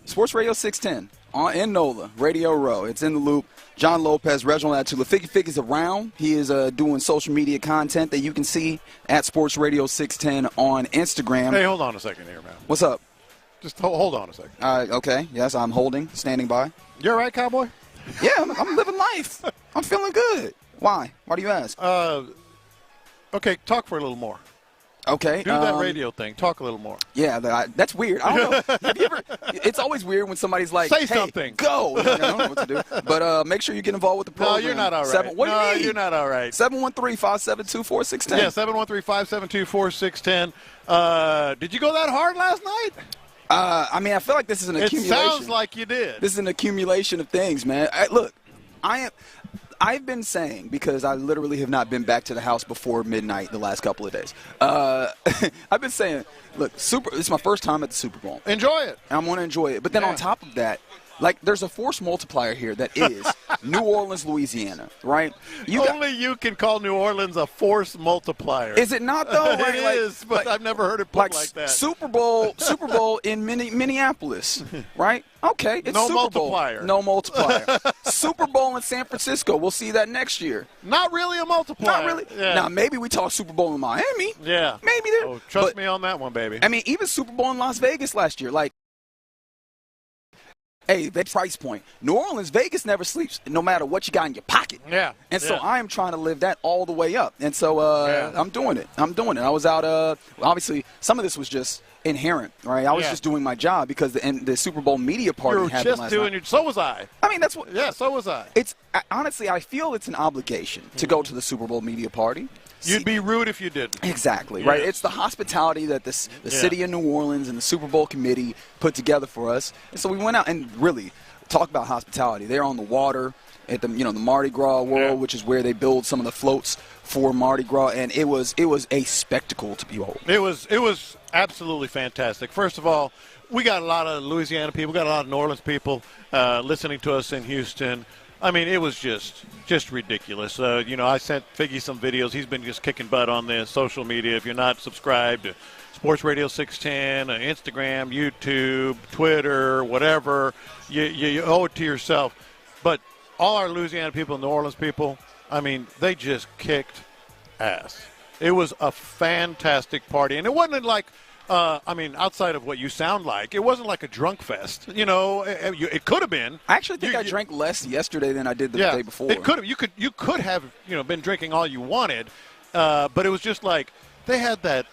Sports Radio 610 in NOLA, Radio Row. It's In the Loop. John Lopez, Reginald Atatula. Figgy is around. He is doing social media content that you can see at Sports Radio 610 on Instagram. Hey, hold on a second here, man. What's up? Just hold on a second. Okay. Yes, I'm holding, standing by. You all right, cowboy? Yeah, I'm living life. I'm feeling good. Why? Why do you ask? Okay, talk for a little more. Okay. Do that radio thing. Talk a little more. Yeah, that's weird. I don't know. Have you ever, it's always weird when somebody's like, say something. Go. I don't know what to do. But make sure you get involved with the program. No, you're not all right. What do you mean? You're not all right. 713-572-4610. Yeah, 713-572-4610. Did you go that hard last night? I feel like this is an accumulation. It sounds like you did. This is an accumulation of things, man. I've been saying, because I literally have not been back to the house before midnight the last couple of days. I've been saying, look, this is my first time at the Super Bowl. Enjoy it. And I'm going to enjoy it. But then on top of that, there's a force multiplier here that is New Orleans, Louisiana, right? Only you can call New Orleans a force multiplier. Is it not, though? Right? It is, but I've never heard it put like that. Super Bowl in Minneapolis, right? Okay, it's no Super multiplier. Bowl. No multiplier. Super Bowl in San Francisco. We'll see that next year. Not really a multiplier. Not really. Yeah. Now, maybe we talk Super Bowl in Miami. Yeah. Maybe there. Oh, trust me on that one, baby. I mean, even Super Bowl in Las Vegas last year. hey, that price point. New Orleans, Vegas never sleeps no matter what you got in your pocket. Yeah. And so I am trying to live that all the way up. And so I'm doing it. I was out, obviously, some of this was just inherent, right? I was just doing my job because the Super Bowl media party happened last night. So was I. I mean, that's what. Yeah, so was I. Honestly, I feel it's an obligation to go to the Super Bowl media party. You'd be rude if you didn't. Exactly, right? It's the hospitality that the city of New Orleans and the Super Bowl committee put together for us. And so we went out and really talk about hospitality. They're on the water at the Mardi Gras World, which is where they build some of the floats for Mardi Gras, and it was a spectacle to behold. It was absolutely fantastic. First of all, we got a lot of Louisiana people, got a lot of New Orleans people listening to us in Houston. I mean, it was just ridiculous. I sent Figgy some videos. He's been just kicking butt on the social media. If you're not subscribed to Sports Radio 610, Instagram, YouTube, Twitter, whatever, you owe it to yourself. But all our Louisiana people, New Orleans people, I mean, they just kicked ass. It was a fantastic party. And it wasn't like, outside of what you sound like, it wasn't like a drunk fest. It could have been. I actually think I drank less yesterday than I did the day before. It could have. You could have been drinking all you wanted, but it was just like they had that.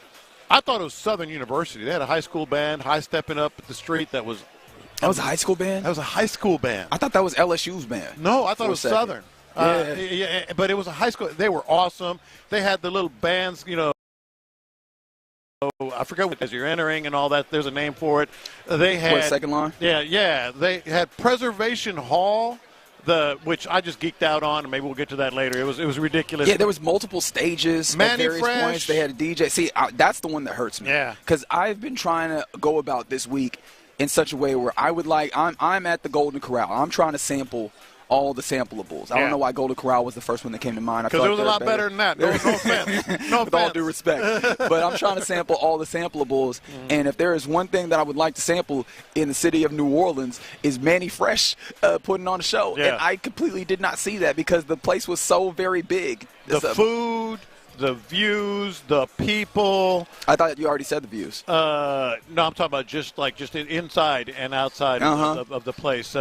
I thought it was Southern University. They had a high school band, high stepping up the street. That was a high school band. That was a high school band. I thought that was LSU's band. No, I thought it was Southern. But it was a high school. They were awesome. They had the little bands, I forget what as you're entering and all that. There's a name for it. They had second line. Yeah. They had Preservation Hall, which I just geeked out on, and maybe we'll get to that later. It was ridiculous. Yeah, there was multiple stages. Manny at various Fresh. Points. They had a DJ. See, that's the one that hurts me. Yeah. Because I've been trying to go about this week in such a way where I would I'm at the Golden Corral. I'm trying to sample all the sampleables. I don't know why Golden Corral was the first one that came to mind. Because it was a lot better than that. No offense. With all due respect. But I'm trying to sample all the sampleables. And if there is one thing that I would like to sample in the city of New Orleans is Manny Fresh putting on a show. Yeah. And I completely did not see that because the place was so very big. The food, the views, the people. I thought you already said the views. No, I'm talking about just inside and outside of the place.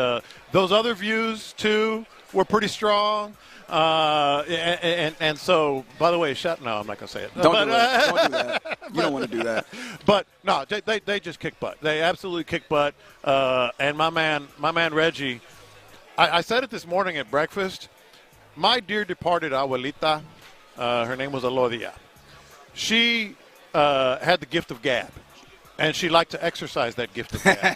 Those other views, too, were pretty strong. And so, by the way, no, I'm not going to say it. Don't do that. You don't want to do that. But, no, they just kick butt. They absolutely kick butt. And my man Reggie, I said it this morning at breakfast. My dear departed abuelita, her name was Alodia. She had the gift of gab, and she liked to exercise that gift of gab.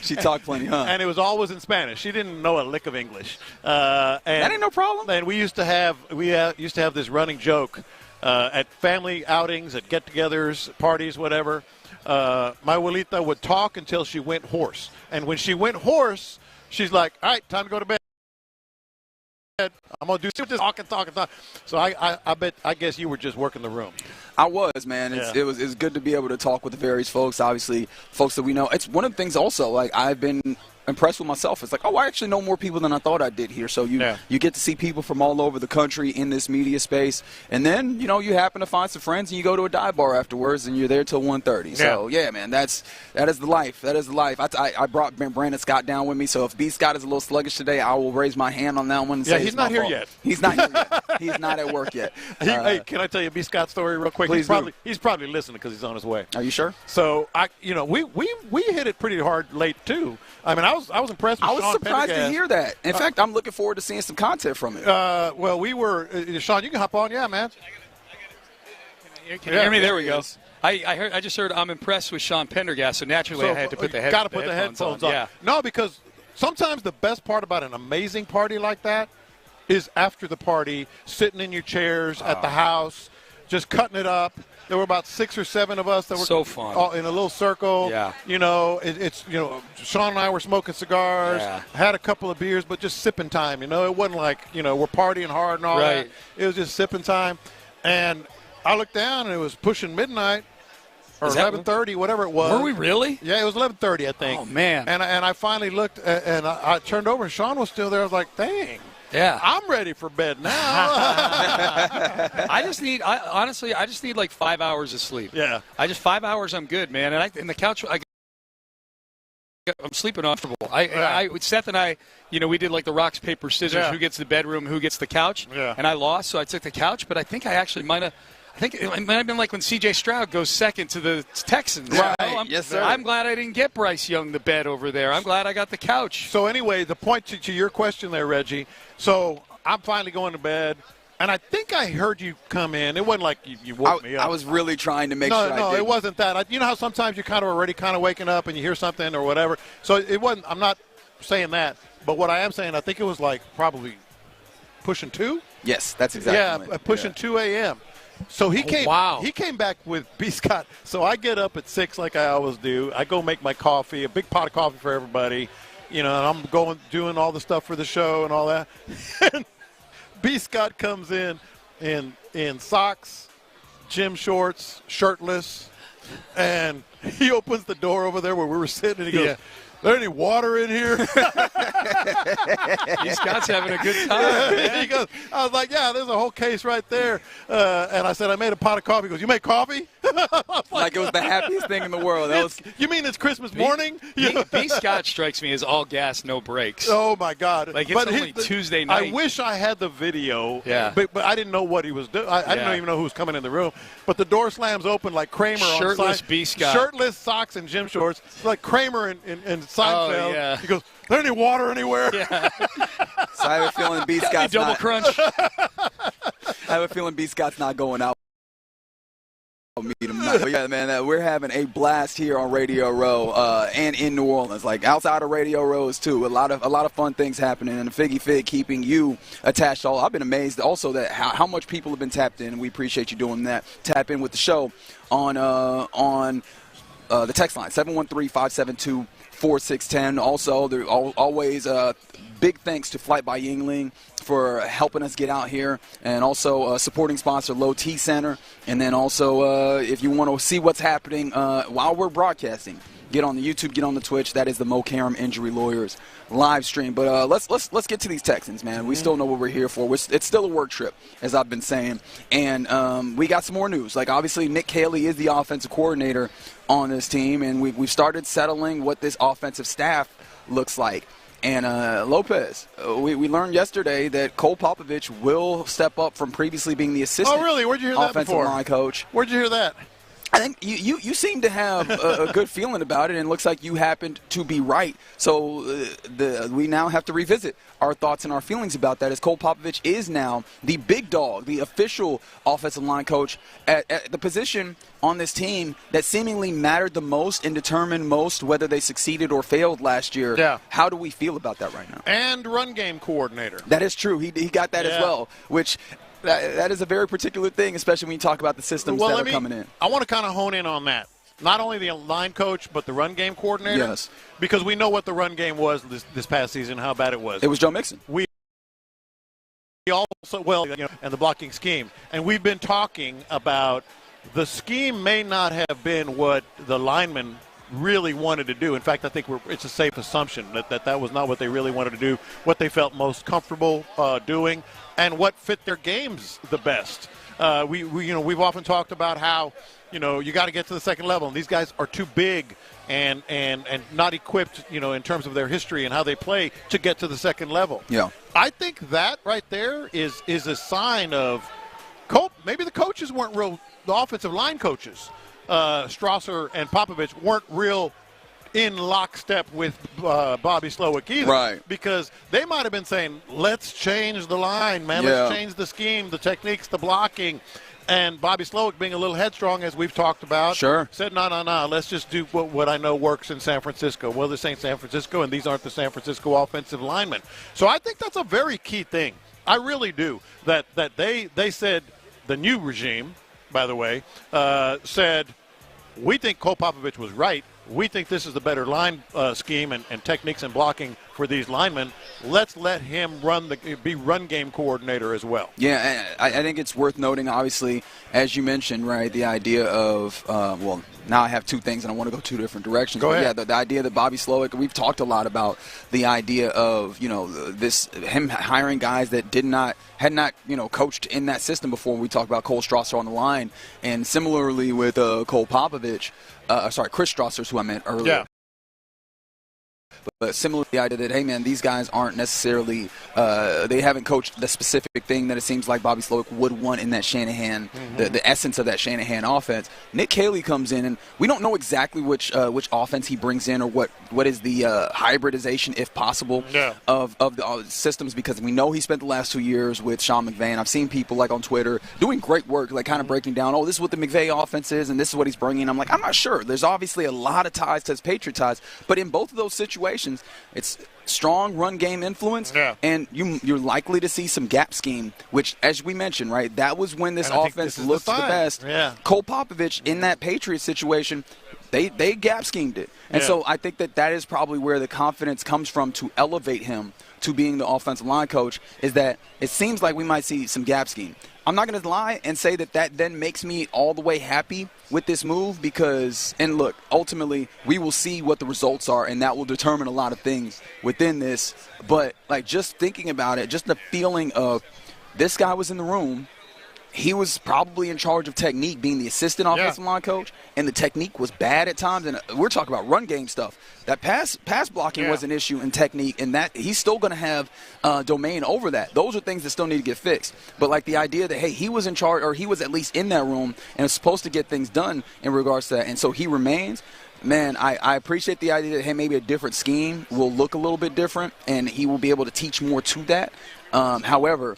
She talked plenty, huh? And it was always in Spanish. She didn't know a lick of English. That ain't no problem. And we used to have this running joke at family outings, at get-togethers, parties, whatever. My abuelita would talk until she went hoarse, and when she went hoarse, she's like, "All right, time to go to bed. I'm gonna do this talking. So I guess you were just working the room. I was, man. It was good to be able to talk with the various folks. Obviously, folks that we know. It's one of the things also. Like I've been impressed with myself. It's like, I actually know more people than I thought I did here. So you get to see people from all over the country in this media space, and then you happen to find some friends and you go to a dive bar afterwards and you're there till 1:30. So yeah, man, that is the life. That is the life. I brought Brandon Scott down with me. So if B Scott is a little sluggish today, I will raise my hand on that one. And say he's not here yet. He's not here yet. He's not at work yet. Hey, can I tell you a B Scott story real quick? Please he's probably listening because he's on his way. Are you sure? So we hit it pretty hard late too. I mean, I was impressed with I was Sean surprised Pendergast. to hear that. In fact, I'm looking forward to seeing some content from it. Well, we were Sean. You can hop on, man. Can you hear me? There we go. I just heard I'm impressed with Sean Pendergast, so naturally I had to put the headphones on. Yeah. No, because sometimes the best part about an amazing party like that is after the party, sitting in your chairs at the house, just cutting it up. There were about 6 or 7 of us that were so fun all in a little circle. Yeah. Sean and I were smoking cigars, had a couple of beers, but just sipping time. It wasn't like we're partying hard and all that. It was just sipping time. And I looked down and it was pushing midnight or 11:30, whatever it was. Were we really? Yeah, it was 11:30, I think. Oh man! And I finally looked and I turned over and Sean was still there. I was like, dang. Yeah, I'm ready for bed now. I just need like 5 hours of sleep. Yeah, 5 hours. I'm good, man. And the couch. I'm sleeping comfortable. Seth and I, we did like the rocks, paper, scissors. Yeah. Who gets the bedroom? Who gets the couch? Yeah. And I lost, so I took the couch. But I think I actually might have. I think it might have been like when C.J. Stroud goes second to the Texans. Right. Yes, sir. I'm glad I didn't get Bryce Young the bed over there. I'm glad I got the couch. So anyway, the point to your question there, Reggie. So I'm finally going to bed. And I think I heard you come in. It wasn't like you woke me up. I was really trying to make sure I did. No, it wasn't that. You know how sometimes you're kind of already kind of waking up and you hear something or whatever. So it wasn't. I'm not saying that. But what I am saying, I think it was like probably pushing 2. Yes, that's exactly. Yeah, pushing 2 a.m. So he came. Wow. He came back with B. Scott. So I get up at 6 like I always do. I go make my coffee, a big pot of coffee for everybody. And I'm going doing all the stuff for the show and all that. B. Scott comes in socks, gym shorts, shirtless, and he opens the door over there where we were sitting, and he goes, "There any water in here?" B. Scott's having a good time. Man. He goes, I was like, "Yeah, there's a whole case right there." And I said, "I made a pot of coffee." He goes, "You make coffee?" Like it was the happiest thing in the world. You mean it's Christmas morning? B. Scott strikes me as all gas, no brakes. Oh, my God. Like, it's only Tuesday night. I wish I had the video, yeah. but I didn't know what he was doing. I didn't even know who was coming in the room. But the door slams open like Kramer shirtless on B. Scott. Shirtless, socks, and gym shorts. Like Kramer in Seinfeld. Oh, yeah. He goes, "There any water anywhere?" Yeah. So I have a feeling B. Scott's double crunch. I have a feeling B. Scott's not going out. Meet him now. But yeah, man, we're having a blast here on Radio Row and in New Orleans. Like outside of Radio Row too. A lot of fun things happening, and the Figgy Fig keeping you attached. I've been amazed also that how much people have been tapped in. We appreciate you doing that. Tap in with the show on the text line 713-572-4610. Also, there always big thanks to Flight by Yingling for helping us get out here, and also supporting sponsor Low T Center. And then also, if you want to see what's happening while we're broadcasting, get on the YouTube, get on the Twitch. That is the Mo Karam Injury Lawyers live stream. But let's get to these Texans, man. We still know what we're here for. It's still a work trip, as I've been saying. And we got some more news. Like, obviously, Nick Caley is the offensive coordinator on this team, and we've started settling what this offensive staff looks like. And Lopez, we learned yesterday that Cole Popovich will step up from previously being the assistant. Oh, really? Where'd you hear that offensive before? Line coach. Where'd you hear that? I think you seem to have a good feeling about it, and it looks like you happened to be right. So we now have to revisit our thoughts and our feelings about that, as Cole Popovich is now the big dog, the official offensive line coach at the position on this team that seemingly mattered the most and determined most whether they succeeded or failed last year. Yeah. How do we feel about that right now? And run game coordinator. That is true. He got that as well, which that is a very particular thing, especially when you talk about the systems that are coming in. I want to kind of hone in on that. Not only the line coach, but the run game coordinator. Yes. Because we know what the run game was this past season, how bad it was. It was Joe Mixon. We also, and the blocking scheme. And we've been talking about the scheme may not have been what the linemen really wanted to do. In fact, I think it's a safe assumption that was not what they really wanted to do, what they felt most comfortable doing, and what fit their games the best. We've often talked about how you got to get to the second level, and these guys are too big and not equipped, in terms of their history and how they play to get to the second level. Yeah, I think that right there is a sign of maybe the coaches weren't real. The offensive line coaches, Strasser and Popovich, weren't real in lockstep with Bobby Slowick either. Right. Because they might have been saying, let's change the line, man. Yeah. Let's change the scheme, the techniques, the blocking. And Bobby Slowick, being a little headstrong, as we've talked about, said, no, let's just do what I know works in San Francisco. Well, this ain't San Francisco, and these aren't the San Francisco offensive linemen. So I think that's a very key thing. I really do. That they said, the new regime, by the way, said, we think Cole Popovich was right. We think this is the better line scheme and techniques and blocking for these linemen. Let's let him be run game coordinator as well. Yeah, I think it's worth noting, obviously, as you mentioned, right, the idea of, now I have two things and I want to go two different directions. Go ahead. Yeah, the idea that Bobby Slowick, we've talked a lot about the idea of, him hiring guys that had not coached in that system before. We talked about Cole Strasser on the line. And similarly with Cole Popovich, Chris Strasser's who I meant earlier. Yeah. But similarly, the idea that, hey, man, these guys aren't necessarily they haven't coached the specific thing that it seems like Bobby Slowick would want in that Shanahan, the essence of that Shanahan offense. Nick Caley comes in, and we don't know exactly which offense he brings in or what is the hybridization, if possible, of the systems, because we know he spent the last 2 years with Sean McVay. And I've seen people like on Twitter doing great work, like kind of breaking down, this is what the McVay offense is, and this is what he's bringing. I'm like, I'm not sure. There's obviously a lot of ties to his Patriot ties, but in both of those situations, it's strong run game influence, and you're likely to see some gap scheme, which, as we mentioned, right, that was when this offense looked the best. Cole Popovich in that Patriot situation, they gap schemed it. And so I think that is probably where the confidence comes from to elevate him to being the offensive line coach, is that it seems like we might see some gap scheme. I'm not going to lie and say that then makes me all the way happy with this move, because, and look, ultimately we will see what the results are, and that will determine a lot of things within this. But like, just thinking about it, just the feeling of this guy was in the room. He was probably in charge of technique, being the assistant offensive line coach, and the technique was bad at times. And we're talking about run game stuff. That pass blocking was an issue in technique, and that he's still going to have domain over that. Those are things that still need to get fixed. But like the idea that, hey, he was in charge, or he was at least in that room and was supposed to get things done in regards to that, and so he remains. Man, I appreciate the idea that, hey, maybe a different scheme will look a little bit different, and he will be able to teach more to that. However,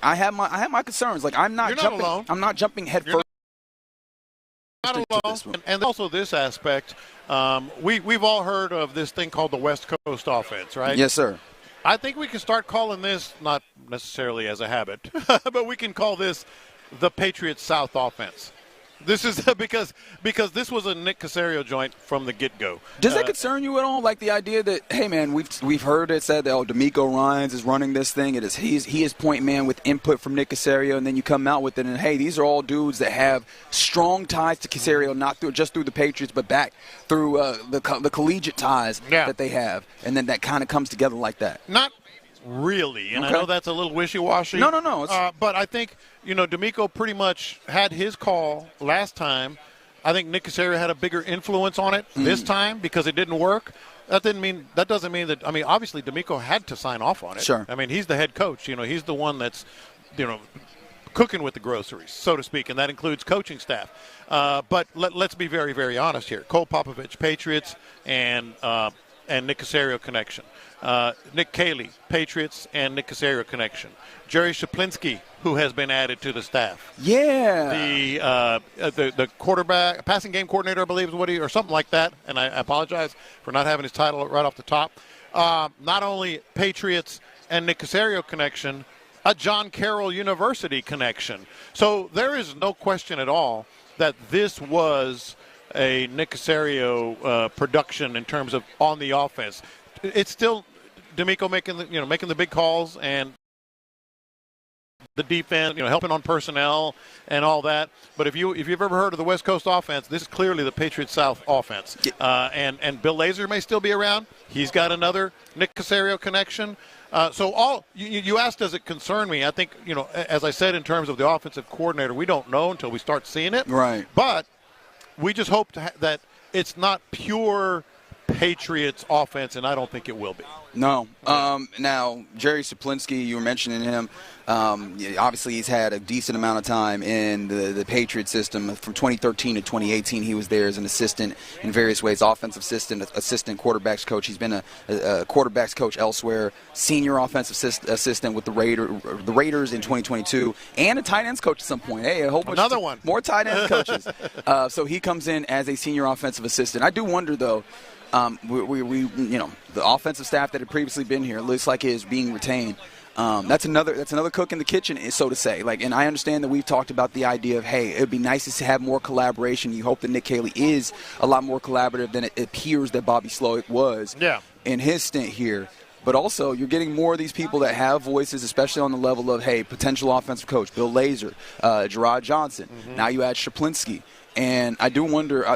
I have my concerns. Like, I'm not jumping. Alone. I'm not jumping head first. Not alone. And also this aspect, we've all heard of this thing called the West Coast offense, right? Yes, sir. I think we can start calling this, not necessarily as a habit, but we can call this the Patriots South offense. This is because this was a Nick Caserio joint from the get-go. Does that concern you at all? Like the idea that, hey man, we've heard it said that D'Amico Ryans is running this thing. It is he is point man with input from Nick Caserio, and then you come out with it, and hey, these are all dudes that have strong ties to Caserio, not just through the Patriots, but back through the collegiate ties that they have, and then that kind of comes together like that. Not really, and I know that's a little wishy-washy. No. But I think, D'Amico pretty much had his call last time. I think Nick Caserio had a bigger influence on it this time because it didn't work. That doesn't mean that. I mean, obviously D'Amico had to sign off on it. Sure. I mean, he's the head coach. He's the one that's, cooking with the groceries, so to speak, and that includes coaching staff. But let's be very, very honest here. Cole Popovich, Patriots, and Nick Caserio connection. Nick Caley, Patriots, and Nick Caserio connection. Jerry Shaplinski, who has been added to the staff. Yeah. The quarterback, passing game coordinator, I believe is what or something like that. And I apologize for not having his title right off the top. Not only Patriots and Nick Caserio connection, a John Carroll University connection. So there is no question at all that this was a Nick Caserio production in terms of on the offense. It's still D'Amico making the big calls and the defense, helping on personnel and all that. But if you've ever heard of the West Coast offense, this is clearly the Patriots South offense. And Bill Lazor may still be around. He's got another Nick Caserio connection. So you asked, does it concern me? I think, as I said, in terms of the offensive coordinator, we don't know until we start seeing it. Right. But we just hope that it's not pure Patriots offense, and I don't think it will be. No. Now, Jerry Shaplinski, you were mentioning him. Obviously, he's had a decent amount of time in the Patriot system. From 2013 to 2018, he was there as an assistant in various ways, offensive assistant, quarterbacks coach. He's been a quarterbacks coach elsewhere, senior offensive assistant with the Raiders in 2022, and a tight ends coach at some point. Hey, a whole bunch more tight ends coaches. So he comes in as a senior offensive assistant. I do wonder, though, the offensive staff that had previously been here looks like it is being retained. That's another cook in the kitchen, so to say. And I understand that we've talked about the idea of, hey, it would be nice to have more collaboration. You hope that Nick Caley is a lot more collaborative than it appears that Bobby Slowick was in his stint here. But also, you're getting more of these people that have voices, especially on the level of, hey, potential offensive coach, Bill Lazor, Gerard Johnson. Now you add Shaplinski. And I do wonder,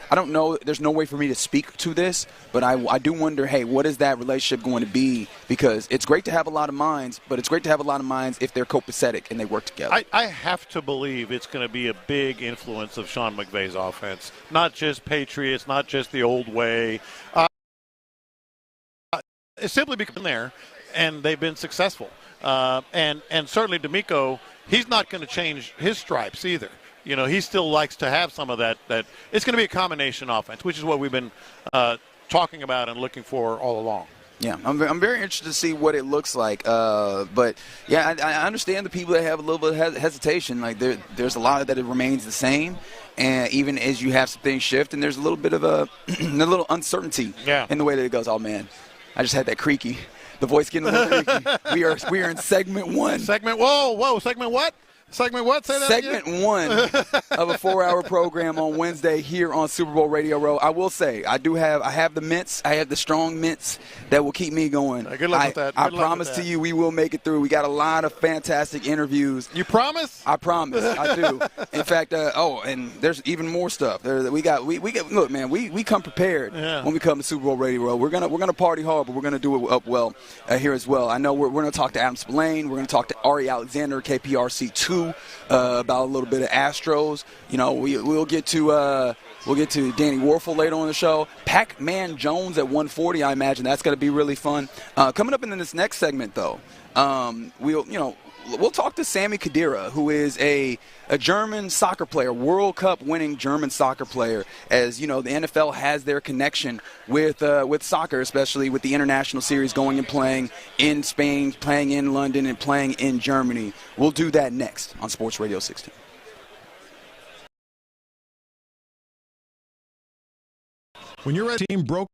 I don't know, there's no way for me to speak to this, but I do wonder, hey, what is that relationship going to be? Because it's great to have a lot of minds, but it's great to have a lot of minds if they're copacetic and they work together. I have to believe it's going to be a big influence of Sean McVay's offense, not just Patriots, not just the old way. It's simply because they're there, and they've been successful. And certainly D'Amico, he's not going to change his stripes either. You know, he still likes to have some of that. It's going to be a combination offense, which is what we've been talking about and looking for all along. Yeah, I'm very interested to see what it looks like. But, yeah, I understand the people that have a little bit of hesitation. Like, there's a lot of that it remains the same. And even as you have some things shift, and there's a little bit of a little uncertainty in the way that it goes. Oh, man, I just had that creaky. The voice getting a little creaky. We are in segment 1. Segment what? Segment what? Say that Segment again? 1 of a 4-hour program on Wednesday here on Super Bowl Radio Row. I will say, I have the mints. I have the strong mints that will keep me going. Good luck with that. I promise to you we will make it through. We got a lot of fantastic interviews. You promise? I promise. I do. In fact, and there's even more stuff. We look, man, we come prepared when we come to Super Bowl Radio Row. We're gonna party hard, but we're gonna do it up well here as well. I know we're gonna talk to Adam Spillane. We're gonna talk to Ari Alexander, KPRC2. About a little bit of Astros. You know, we'll get to Danny Warfel later on the show. Pac-Man Jones at 1:40. I imagine that's going to be really fun. Coming up in this next segment, though, we'll talk to Sami Khedira, who is a German soccer player, World Cup winning German soccer player. As you know, the NFL has their connection with soccer, especially with the international series going and playing in Spain, playing in London, and playing in Germany. We'll do that next on Sports Radio 16. When your team broke.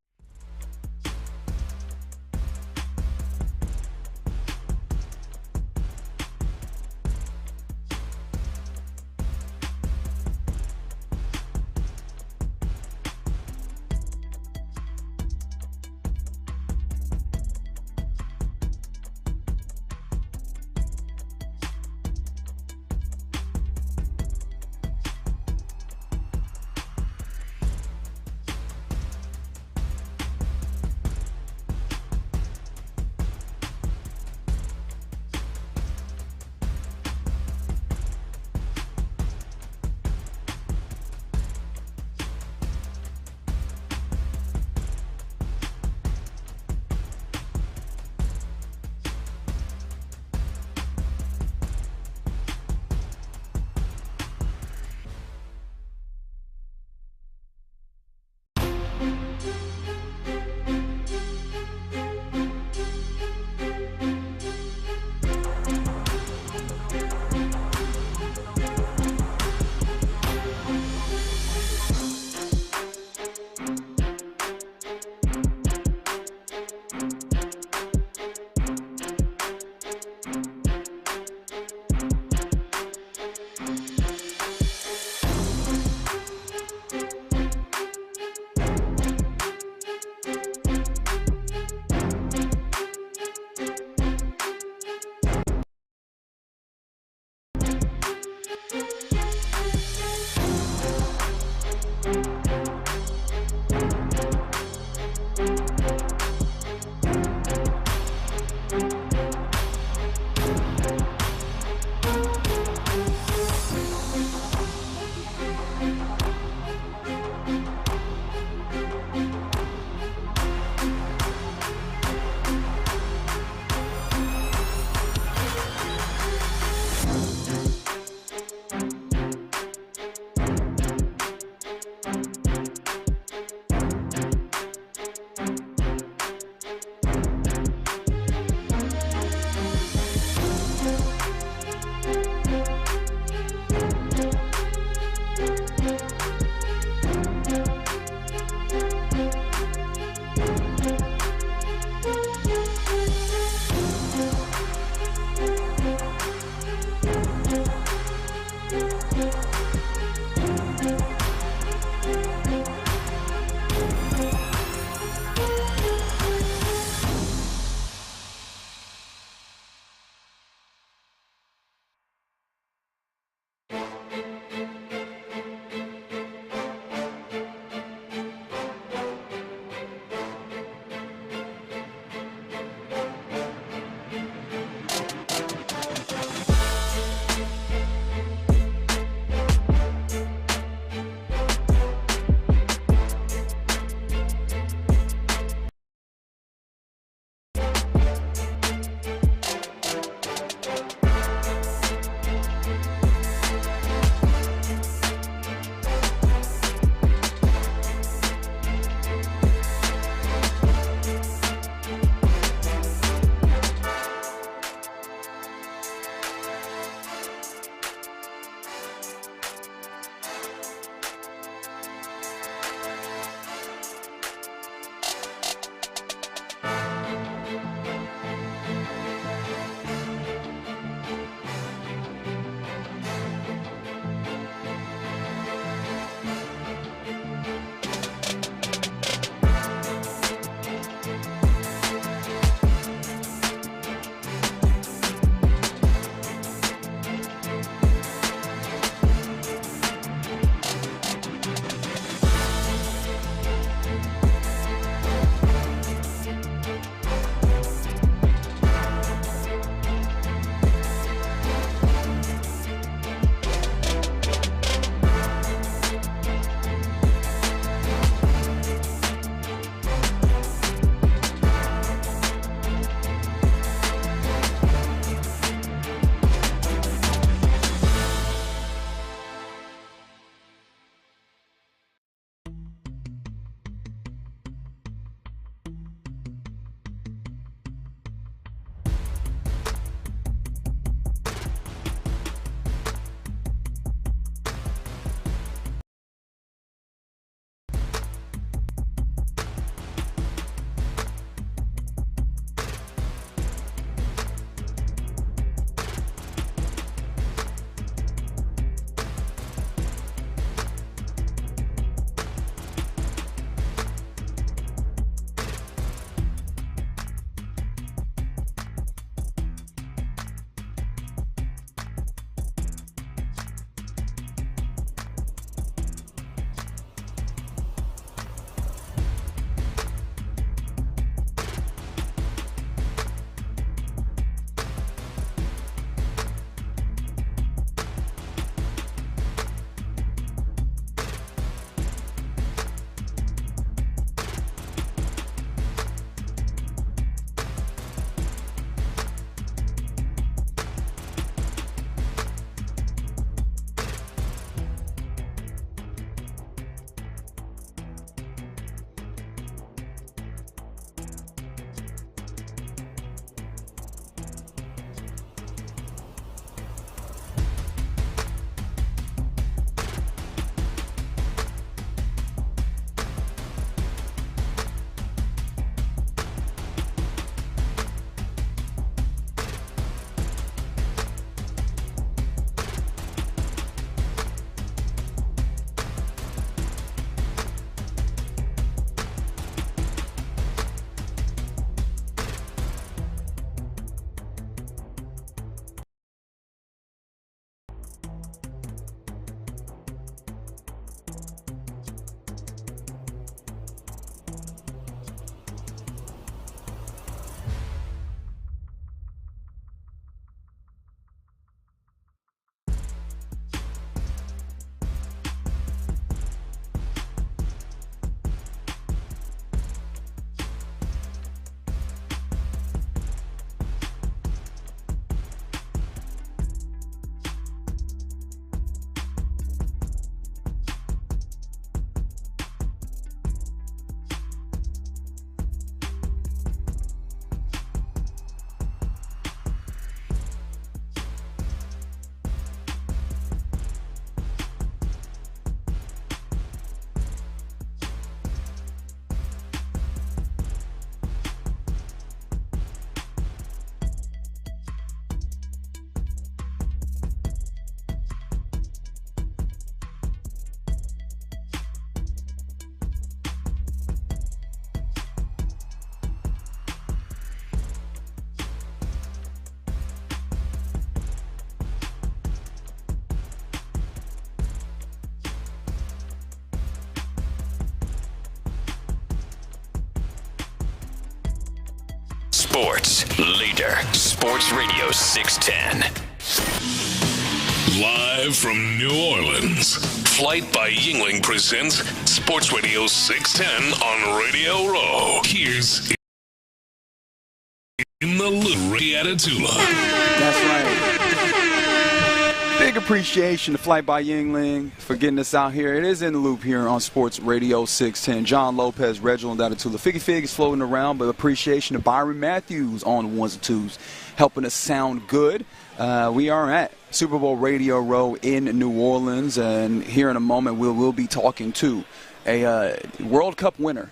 sports leader. Sports Radio 610. Live from New Orleans, Flight by Yingling presents Sports Radio 610 on Radio Row. Here's In the Loop, Ray Atatula. That's right. Big appreciation to Flight by Yingling for getting us out here. It is In the Loop here on Sports Radio 610. John Lopez, Reginald Atatula. Figgy Fig is floating around, but appreciation to Byron Matthews on the ones and twos, helping us sound good. We are at Super Bowl Radio Row in New Orleans, and here in a moment we'll be talking to a World Cup winner,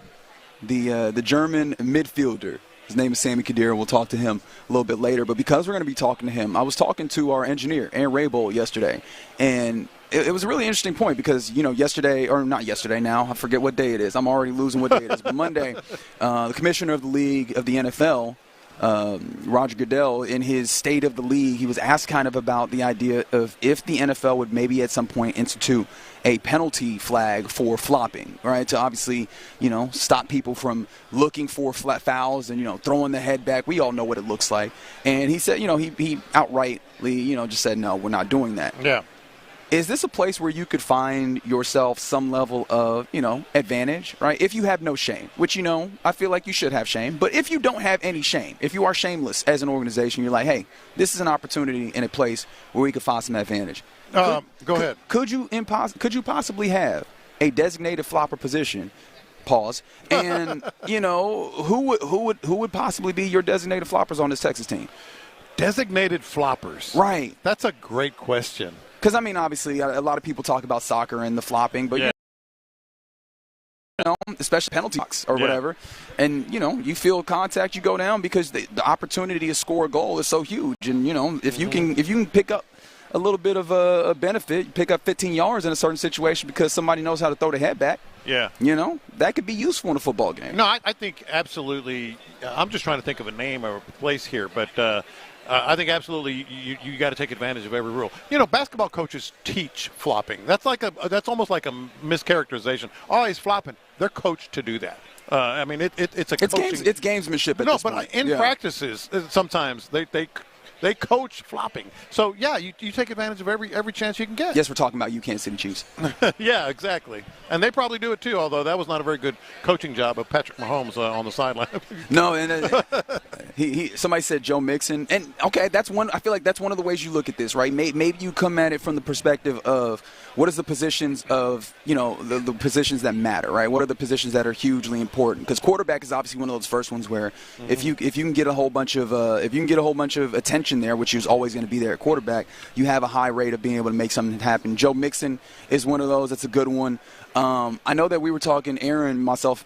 the German midfielder. His name is Sammy Khedira. We'll talk to him a little bit later. But because we're going to be talking to him, I was talking to our engineer, Aaron Raybold, yesterday. And it was a really interesting point because, yesterday, or not yesterday now, I forget what day it is. I'm already losing what day it is. But Monday, the commissioner of the league of the NFL, Roger Goodell, in his State of the League, he was asked kind of about the idea of if the NFL would maybe at some point institute a penalty flag for flopping, right, to obviously, stop people from looking for flat fouls and, throwing the head back. We all know what it looks like. And he said, he outrightly, just said, no, we're not doing that. Yeah. Is this a place where you could find yourself some level of, advantage, right? If you have no shame, which, I feel like you should have shame. But if you don't have any shame, if you are shameless as an organization, you're like, hey, this is an opportunity in a place where we could find some advantage. Go ahead. Could you possibly have a designated flopper position? Pause. And, who would possibly be your designated floppers on this Texas team? Designated floppers. Right. That's a great question. Because, obviously, a lot of people talk about soccer and the flopping, but, especially penalty box or whatever. And, you feel contact, you go down because the opportunity to score a goal is so huge. And, if you can pick up a little bit of a benefit, you pick up 15 yards in a certain situation because somebody knows how to throw the head back. Yeah. That could be useful in a football game. No, I think absolutely. I'm just trying to think of a name or a place here, but I think absolutely you got to take advantage of every rule. Basketball coaches teach flopping. That's almost like a mischaracterization. Oh, he's flopping. They're coached to do that. It's coaching. It's gamesmanship at this point. In practices, sometimes they coach flopping. So, you take advantage of every chance you can get. Yes, we're talking about you Kansas City Chiefs. Yeah, exactly. And they probably do it too, although that was not a very good coaching job of Patrick Mahomes on the sideline. No, and somebody said Joe Mixon. And, okay, I feel like that's one of the ways you look at this, right? Maybe you come at it from the perspective of what is the positions of, the positions that matter, right? What are the positions that are hugely important? Because quarterback is obviously one of those first ones where if you can get a whole bunch of attention there, which is always going to be there at quarterback, you have a high rate of being able to make something happen. Joe Mixon is one of those. That's a good one. I know that we were talking, Aaron and myself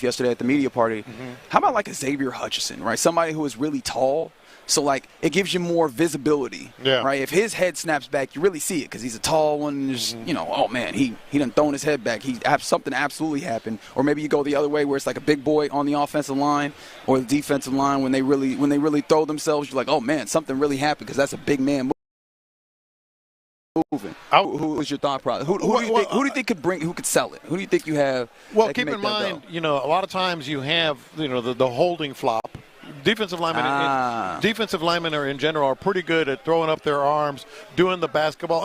yesterday at the media party. How about like a Xavier Hutchinson, right? Somebody who is really tall. So, it gives you more visibility, right? If his head snaps back, you really see it because he's a tall one. There's, oh, man, he done thrown his head back. Something absolutely happened. Or maybe you go the other way where it's like a big boy on the offensive line or the defensive line when they really throw themselves. You're like, oh, man, something really happened because that's a big man moving. Who is your thought process? Who do you think could sell it? Who do you think you have? Well, keep in mind, a lot of times you have, the holding flop. Defensive linemen are in general are pretty good at throwing up their arms, doing the basketball,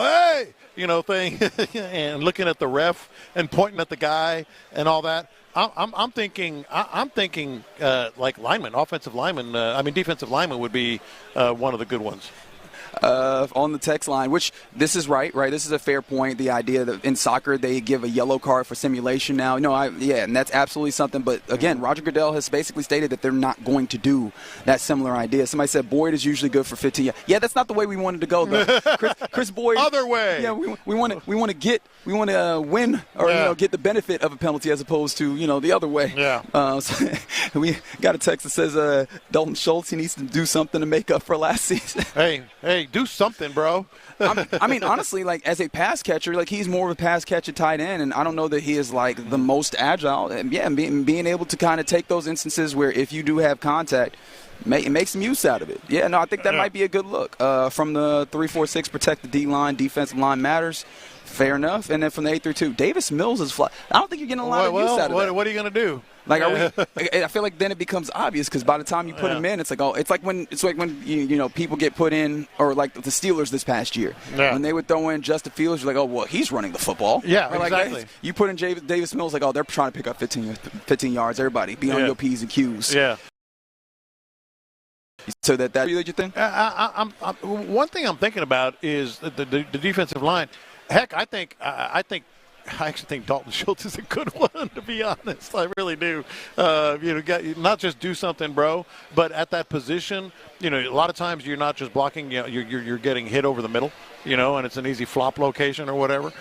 thing, and looking at the ref and pointing at the guy and all that. I'm thinking like linemen, offensive linemen. Defensive linemen would be one of the good ones. On the text line, which this is right? This is a fair point. The idea that in soccer they give a yellow card for simulation now. And that's absolutely something. But again, Roger Goodell has basically stated that they're not going to do that similar idea. Somebody said Boyd is usually good for 15 yards. Yeah, that's not the way we wanted to go though. Chris Boyd. Other way. Yeah, we want to win or get the benefit of a penalty as opposed to the other way. Yeah. So we got a text that says Dalton Schultz, he needs to do something to make up for last season. Hey, do something, bro. Honestly, as a pass catcher, he's more of a pass catcher tight end, and I don't know that he is the most agile. And being able to kind of take those instances where if you do have contact, make some use out of it. Yeah, no, I think that might be a good look. From the 3-4-6, protect the D-line, defensive line matters. Fair enough. And then from the 8-3-2, Davis Mills is fly. I don't think you're getting a lot of use out of that. What are you going to do? Like, I feel like then it becomes obvious because by the time you put him in, it's like when you know people get put in, or like the Steelers this past year when they would throw in Justin Fields, you're like, oh well, he's running the football. Yeah, or exactly. Like, you put in Davis Mills, like, oh, they're trying to pick up 15 yards. Everybody be on your P's and Q's. Yeah. So that you think? One thing I'm thinking about is the defensive line. Heck, I actually think Dalton Schultz is a good one, to be honest. I really do. Not just do something, bro, but at that position, a lot of times you're not just blocking. You're getting hit over the middle, and it's an easy flop location or whatever.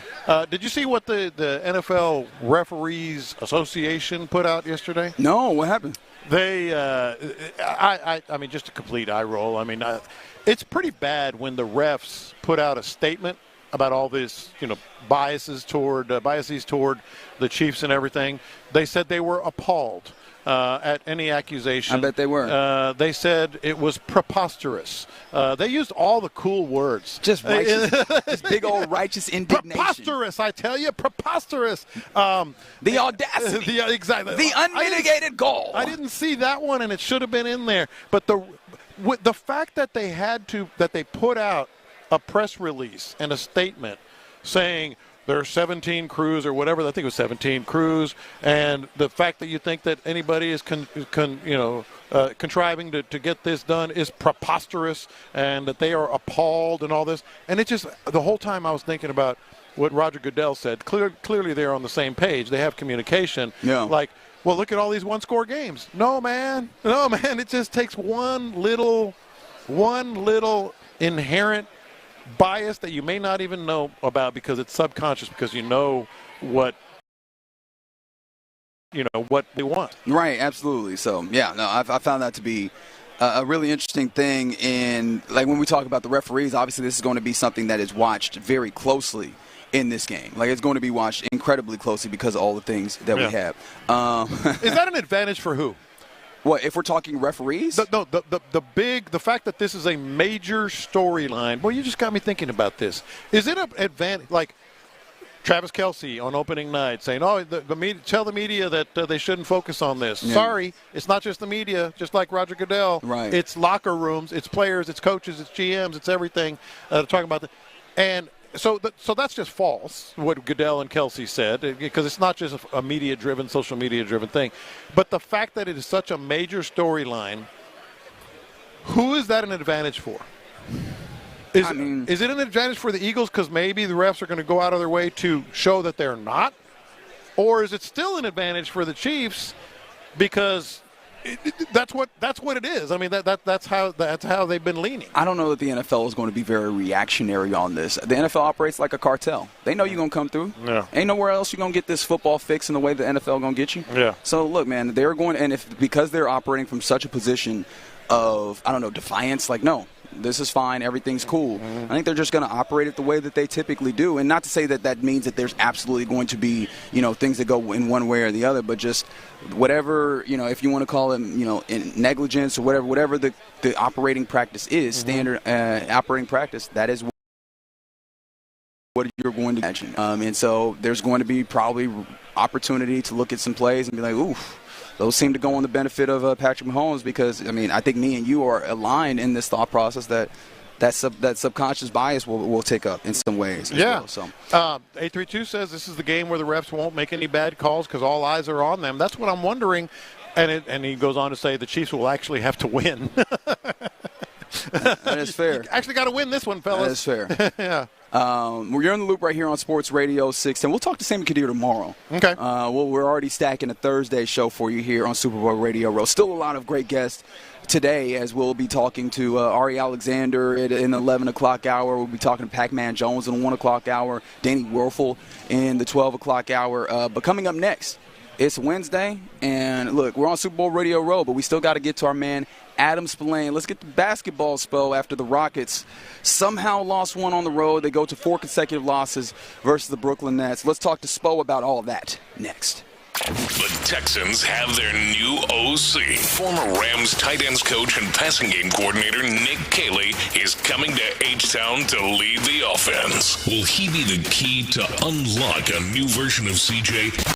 Did you see what the NFL Referees Association put out yesterday? No, what happened? They, I mean, just a complete eye roll. I mean, it's pretty bad when the refs put out a statement about all this, biases toward the Chiefs and everything. They said they were appalled at any accusation. I bet they were. They said it was preposterous. They used all the cool words. Just righteous, just big old righteous indignation. Preposterous, I tell you, preposterous. The audacity. Exactly. The unmitigated gall. I didn't see that one, and it should have been in there. But the fact that they put out a press release and a statement saying there are 17 crews or whatever. I think it was 17 crews, and the fact that you think that anybody is contriving to get this done is preposterous, and that they are appalled and all this. And it just, the whole time I was thinking about what Roger Goodell said. Clearly they're on the same page. They have communication. Yeah. Like, well, look at all these one-score games. No, man. It just takes one little inherent bias that you may not even know about because it's subconscious, because what they want. Right, absolutely. So I found that to be a really interesting thing. And like when we talk about the referees, obviously this is going to be something that is watched very closely in this game. Like, it's going to be watched incredibly closely because of all the things that we have. Is that an advantage for who? What, if we're talking referees? The fact that this is a major storyline. Well, you just got me thinking about this. Is it an advantage? Like Travis Kelce on opening night saying, "Oh, the media, tell the media that they shouldn't focus on this." Yeah. Sorry, it's not just the media. Just like Roger Goodell, right? It's locker rooms, it's players, it's coaches, it's GMs, it's everything. Talking about and. So that's just false, what Goodell and Kelce said, because it's not just a media-driven, social media-driven thing. But the fact that it is such a major storyline, who is that an advantage for? Is it an advantage for the Eagles because maybe the refs are going to go out of their way to show that they're not? Or is it still an advantage for the Chiefs because that's what it is? I mean, that's how they've been leaning. I don't know that the NFL is going to be very reactionary on this. The NFL operates like a cartel. They know you're going to come through. Yeah. Ain't nowhere else you're going to get this football fix in the way the NFL going to get you. Yeah. So look, man, they're going, and because they're operating from such a position of, I don't know, defiance, like, no, this is fine, everything's cool. I think they're just going to operate it the way that they typically do. And not to say that means that there's absolutely going to be, things that go in one way or the other, but just whatever, if you want to call it, in negligence or whatever the operating practice is, standard operating practice, that is what you're going to imagine. And so there's going to be probably opportunity to look at some plays and be like, oof. Those seem to go on the benefit of Patrick Mahomes because, I think me and you are aligned in this thought process that subconscious bias will take up in some ways as well. So 832 says this is the game where the refs won't make any bad calls because all eyes are on them. That's what I'm wondering. And he goes on to say the Chiefs will actually have to win. That is fair. You actually got to win this one, fellas. That is fair. Yeah. We're in the loop right here on Sports Radio 610. We'll talk to Sammy Kadir tomorrow. Okay. We're already stacking a Thursday show for you here on Super Bowl Radio Row. Still a lot of great guests today, as we'll be talking to Ari Alexander in the 11 o'clock hour. We'll be talking to Pac-Man Jones in the 1 o'clock hour, Danny Werfel in the 12 o'clock hour. But coming up next, it's Wednesday, and look, we're on Super Bowl Radio Row, but we still got to get to our man Adam Spillane. Let's get the basketball spo after the Rockets somehow lost one on the road. They go to 4 consecutive losses versus the Brooklyn Nets. Let's talk to Spo about all of that next. The Texans have their new OC. Former Rams tight ends coach and passing game coordinator Nick Caley is coming to H-Town to lead the offense. Will he be the key to unlock a new version of CJ?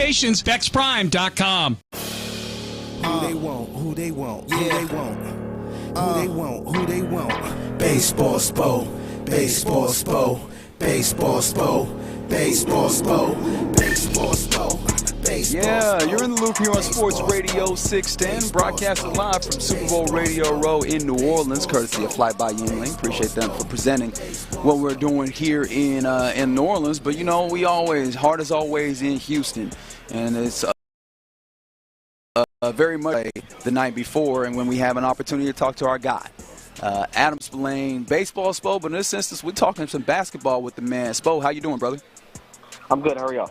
Stations, BexPrime.com. Who they want, who they want, who they want, who they want, who they want. Baseball Spo, Baseball Spo, Baseball Spo, Baseball Spo, Baseball Spo. Yeah, you're in the loop here on Sports Radio 610, broadcasting live from Super Bowl Radio Row in New Orleans, courtesy of Fly by Yingling. Appreciate them for presenting what we're doing here in New Orleans. But, you know, we always, heart is always in Houston, and it's very much the night before, and when we have an opportunity to talk to our guy, Adam Spillane, Baseball Spo, but in this instance, we're talking some basketball with the man. Spo, how you doing, brother? I'm good. How are y'all?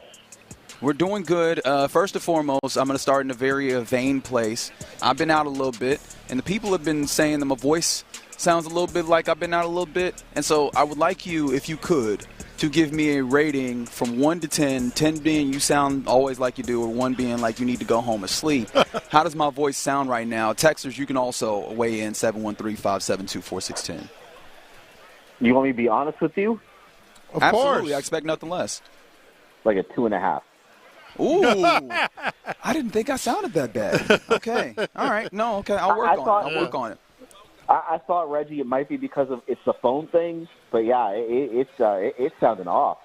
We're doing good. First and foremost, I'm going to start in a very vain place. I've been out a little bit, and the people have been saying that my voice sounds a little bit like I've been out a little bit. And so I would like you, if you could, to give me a rating from 1 to 10, 10 being you sound always like you do, or 1 being like you need to go home and sleep. How does my voice sound right now? Texters, you can also weigh in 713-572-4610. You want me to be honest with you? Of Absolutely. Course. I expect nothing less. Like a 2.5. Ooh, I didn't think I sounded that bad. Okay, all right. No, okay, I'll work on it. I thought, Reggie, it might be because of it's the phone thing, but yeah, it's sounding off.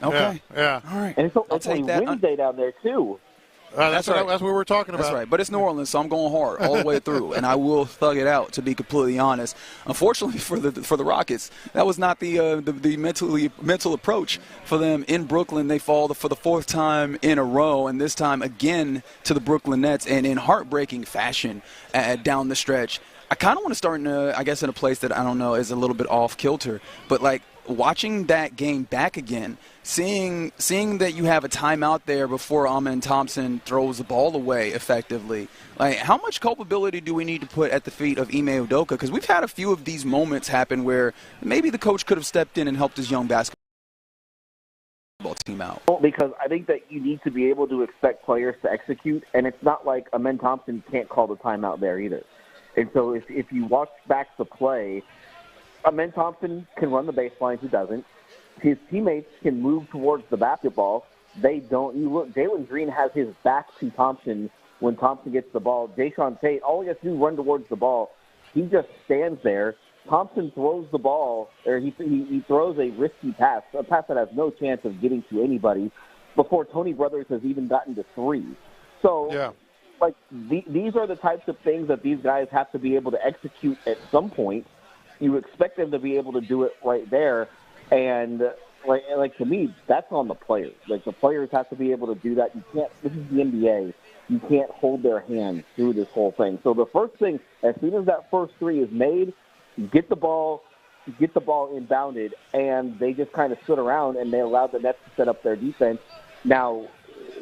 Okay, yeah. All right. And it's only Wednesday down there too. That's right. That's what we're talking about. That's right. But it's New Orleans, so I'm going hard all the way through, and I will thug it out. To be completely honest, unfortunately for the Rockets, that was not the mental approach for them in Brooklyn. They fall for the 4th time in a row, and this time again to the Brooklyn Nets, and in heartbreaking fashion down the stretch. I kind of want to start in a place that I don't know is a little bit off kilter, but like watching that game back again. Seeing that you have a timeout there before Amen Thompson throws the ball away effectively, like how much culpability do we need to put at the feet of Ime Udoka? Because we've had a few of these moments happen where maybe the coach could have stepped in and helped his young basketball team out. Well, because I think that you need to be able to expect players to execute, and it's not like Amen Thompson can't call the timeout there either. And so if you watch back the play, Amen Thompson can run the baseline, he doesn't. His teammates can move towards the basketball. They don't. You look, Jalen Green has his back to Thompson when Thompson gets the ball. Jayshawn Tate, all he has to do is run towards the ball. He just stands there. Thompson throws the ball, or he throws a risky pass, a pass that has no chance of getting to anybody before Tony Brothers has even gotten to 3. So, yeah. Like, these are the types of things that these guys have to be able to execute at some point. You expect them to be able to do it right there. And like to me, that's on the players. Like the players have to be able to do that. You can't. This is the NBA. You can't hold their hands through this whole thing. So the first thing, as soon as that first 3 is made, get the ball inbounded, and they just kind of stood around and they allowed the Nets to set up their defense. Now,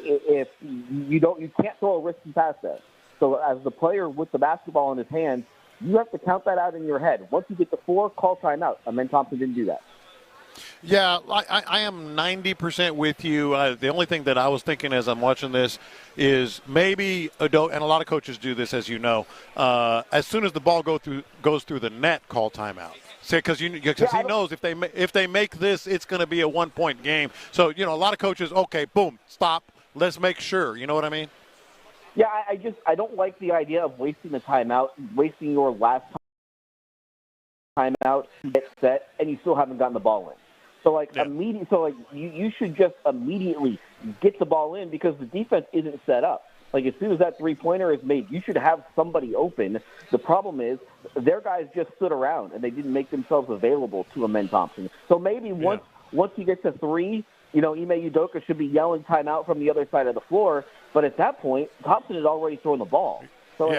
if you can't throw a risky pass there. So as the player with the basketball in his hand, you have to count that out in your head. Once you get to 4, call timeout. Amen Thompson didn't do that. Yeah, I am 90% with you. The only thing that I was thinking as I'm watching this is maybe and a lot of coaches do this, as you know. As soon as the ball goes through the net, call timeout. Because he knows if they make this, it's going to be a 1-point game. So a lot of coaches, okay, boom, stop, let's make sure. You know what I mean? Yeah, I don't like the idea of wasting the timeout, wasting your last timeout to get set, and you still haven't gotten the ball in. So you should just immediately get the ball in because the defense isn't set up. Like as soon as that 3-pointer is made, you should have somebody open. The problem is their guys just stood around and they didn't make themselves available to Amen Thompson. So maybe once you get to 3, Ime Udoka should be yelling timeout from the other side of the floor. But at that point, Thompson had already thrown the ball. So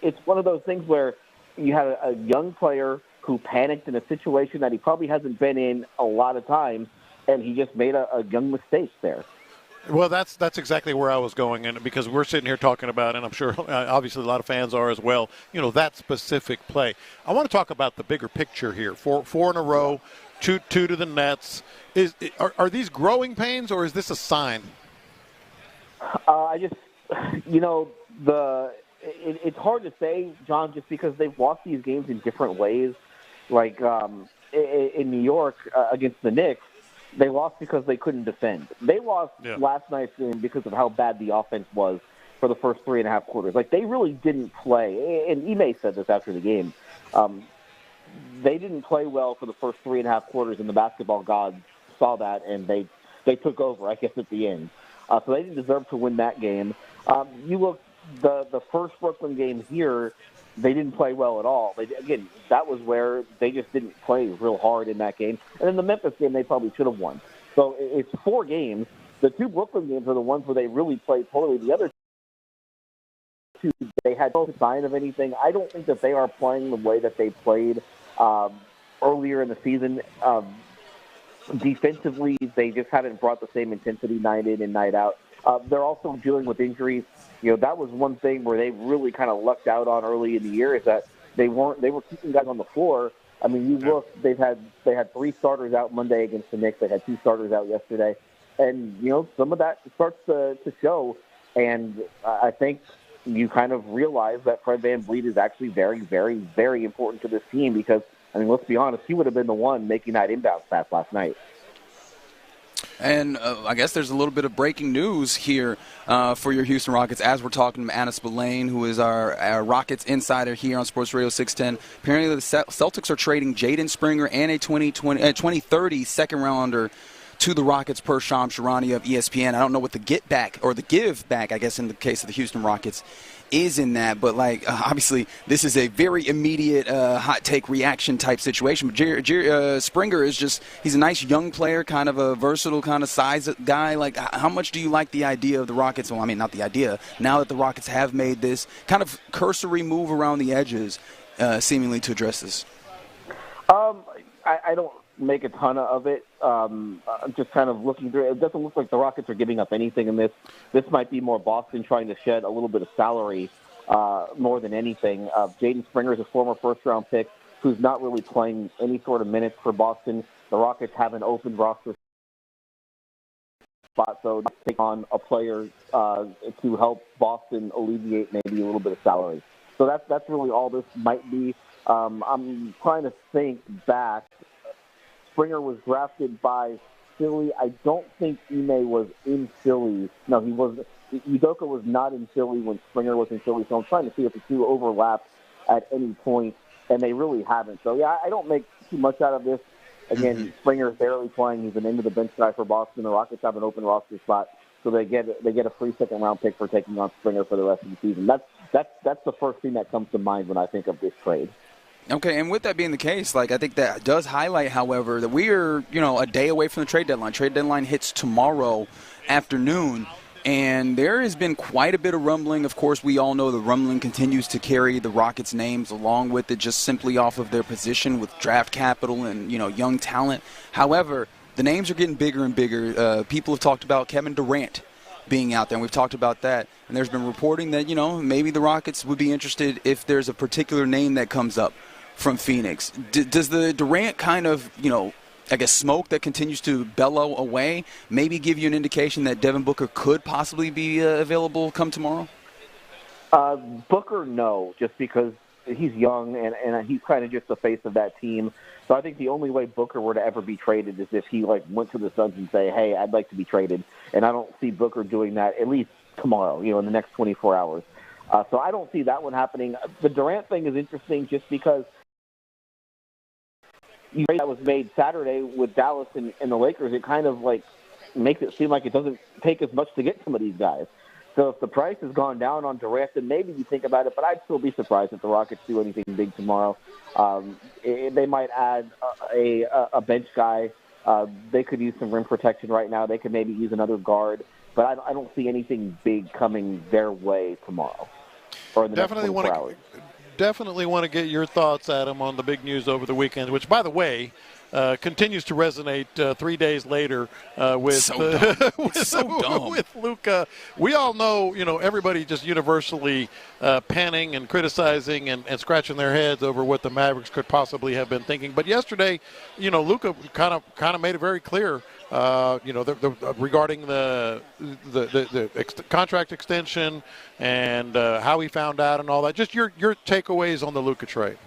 it's one of those things where you have a young player who panicked in a situation that he probably hasn't been in a lot of times, and he just made a young mistake there. Well, that's exactly where I was going, and because we're sitting here talking about, and I'm sure obviously a lot of fans are as well, that specific play. I want to talk about the bigger picture here. 4 in a row, 2 to the Nets. Are these growing pains, or is this a sign? It's hard to say, John, just because they've lost these games in different ways. Like in New York against the Knicks, They lost because they couldn't defend. They lost last night's game because of how bad the offense was for the first 3.5 quarters. Like, they really didn't play. And Ime said this after the game. They didn't play well for the first 3.5 quarters, and the basketball gods saw that, and they took over, I guess, at the end. So they didn't deserve to win that game. You look, the first Brooklyn game here, they didn't play well at all. Again, that was where they just didn't play real hard in that game. And in the Memphis game, they probably should have won. So it's 4 games. The 2 Brooklyn games are the ones where they really played poorly. The other 2, they had no sign of anything. I don't think that they are playing the way that they played earlier in the season. Defensively, they just haven't brought the same intensity night in and night out. They're also dealing with injuries. You know, that was one thing where they really kind of lucked out on early in the year, is that they were keeping guys on the floor. I mean, you look, they had 3 starters out Monday against the Knicks. They had 2 starters out yesterday. And, you know, some of that starts to show. And I think you kind of realize that Fred VanVleet is actually very, very, very important to this team because, I mean, let's be honest, he would have been the one making that inbound pass last night. And I guess there's a little bit of breaking news here for your Houston Rockets as we're talking to Anna Spillane, who is our Rockets insider here on Sports Radio 610. Apparently the Celtics are trading Jaden Springer and a 2030 second rounder to the Rockets per Shams Charania of ESPN. I don't know what the get back or the give back, I guess, in the case of the Houston Rockets is in that, but obviously this is a very immediate hot take reaction type situation. But Springer is he's a nice young player, kind of a versatile kind of size guy. Like, how much do you like the idea of the Rockets? Well, I mean, not the idea. Now that the Rockets have made this kind of cursory move around the edges, seemingly to address this. I don't make a ton of it. Just kind of looking through it. It doesn't look like the Rockets are giving up anything in this. This might be more Boston trying to shed a little bit of salary more than anything. Jaden Springer is a former first-round pick who's not really playing any sort of minutes for Boston. The Rockets have an open roster spot, so take on a player to help Boston alleviate maybe a little bit of salary. So that's really all this might be. I'm trying to think back. Springer was drafted by Philly. I don't think Ime was in Philly. No, he was. Udoka was not in Philly when Springer was in Philly. So I'm trying to see if the two overlap at any point, and they really haven't. So yeah, I don't make too much out of this. Again, Springer's barely playing. He's an end-of-the-bench guy for Boston. The Rockets have an open roster spot, so they get a free second-round pick for taking on Springer for the rest of the season. That's the first thing that comes to mind when I think of this trade. Okay, and with that being the case, I think that does highlight, however, that we are, a day away from the trade deadline. Trade deadline hits tomorrow afternoon, and there has been quite a bit of rumbling. Of course, we all know the rumbling continues to carry the Rockets' names along with it, just simply off of their position with draft capital and, young talent. However, the names are getting bigger and bigger. People have talked about Kevin Durant being out there, and we've talked about that. And there's been reporting that, maybe the Rockets would be interested if there's a particular name that comes up from Phoenix. Does the Durant kind of, smoke that continues to bellow away maybe give you an indication that Devin Booker could possibly be available come tomorrow? Booker, no, just because he's young and he's kind of just the face of that team. So I think the only way Booker were to ever be traded is if he went to the Suns and say, hey, I'd like to be traded. And I don't see Booker doing that at least tomorrow, in the next 24 hours. So I don't see that one happening. The Durant thing is interesting just because that was made Saturday with Dallas and the Lakers. It kind of makes it seem like it doesn't take as much to get some of these guys. So if the price has gone down on Durant, then maybe you think about it. But I'd still be surprised if the Rockets do anything big tomorrow. They might add a bench guy. They could use some rim protection right now. They could maybe use another guard. But I don't see anything big coming their way tomorrow or in the next 24 hours. Definitely want to get your thoughts, Adam, on the big news over the weekend, which, by the way, continues to resonate 3 days later with Luka. We all know, everybody just universally panning and criticizing and scratching their heads over what the Mavericks could possibly have been thinking. But yesterday, Luka kind of made it very clear. Regarding the contract extension and how he found out and all that. Just your takeaways on the Luka trade.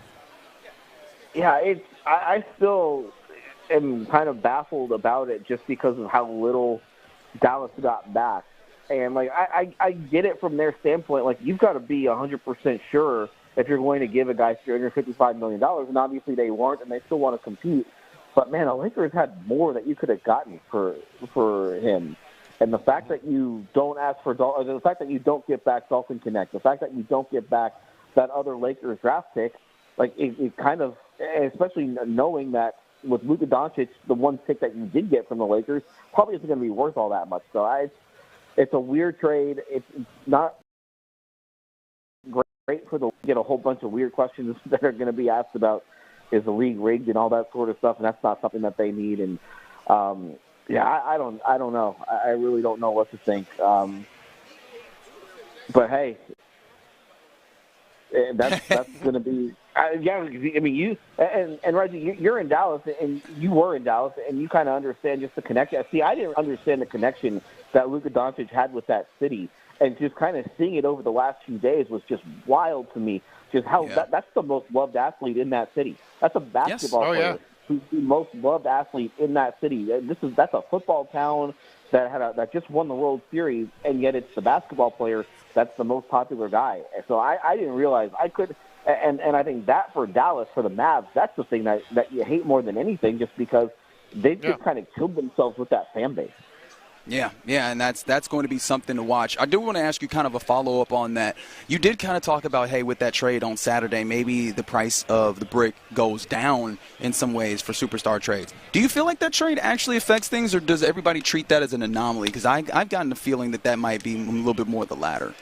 Yeah, I still, am kind of baffled about it just because of how little Dallas got back. And, like, I get it from their standpoint. Like, you've got to be 100% sure if you're going to give a guy $355 million, and obviously they weren't, and they still want to compete. But, man, the Lakers had more that you could have gotten for him. And the fact that you don't ask for or the fact that you don't get back Dalton Connect, the fact that you don't get back that other Lakers draft pick, like it kind of, especially knowing that with Luka Doncic, the one pick that you did get from the Lakers probably isn't going to be worth all that much. So it's a weird trade. It's not great for the get a whole bunch of weird questions that are going to be asked about is the league rigged and all that sort of stuff, and that's not something that they need. And yeah, I don't know. I really don't know what to think. But hey, that's going to be. Yeah, I mean, you and Reggie, you're in Dallas, and you were in Dallas, and you kind of understand just the connection. See, I didn't understand the connection that Luka Doncic had with that city, and just kind of seeing it over the last few days was just wild to me. Just how that's the most loved athlete in that city. That's a basketball player who's the most loved athlete in that city. That's a football town that just won the World Series, and yet it's the basketball player that's the most popular guy. So I didn't realize I could. And I think that for Dallas, for the Mavs, that's the thing that you hate more than anything, just because they've just kind of killed themselves with that fan base. Yeah, and that's going to be something to watch. I do want to ask you kind of a follow-up on that. You did kind of talk about, hey, with that trade on Saturday, maybe the price of the brick goes down in some ways for superstar trades. Do you feel like that trade actually affects things, or does everybody treat that as an anomaly? Because I've gotten the feeling that might be a little bit more the latter.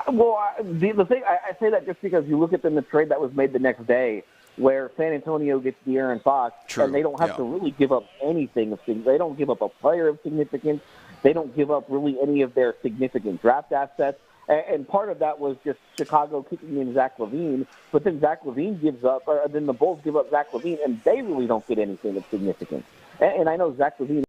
The thing I say that just because you look at the trade that was made the next day, where San Antonio gets De'Aaron Fox, and they don't have to really give up anything of significance. They don't give up a player of significance. They don't give up really any of their significant draft assets. And part of that was just Chicago kicking in Zach LaVine, but then Zach LaVine gives up, or then the Bulls give up Zach LaVine, and they really don't get anything of significance. And I know Zach LaVine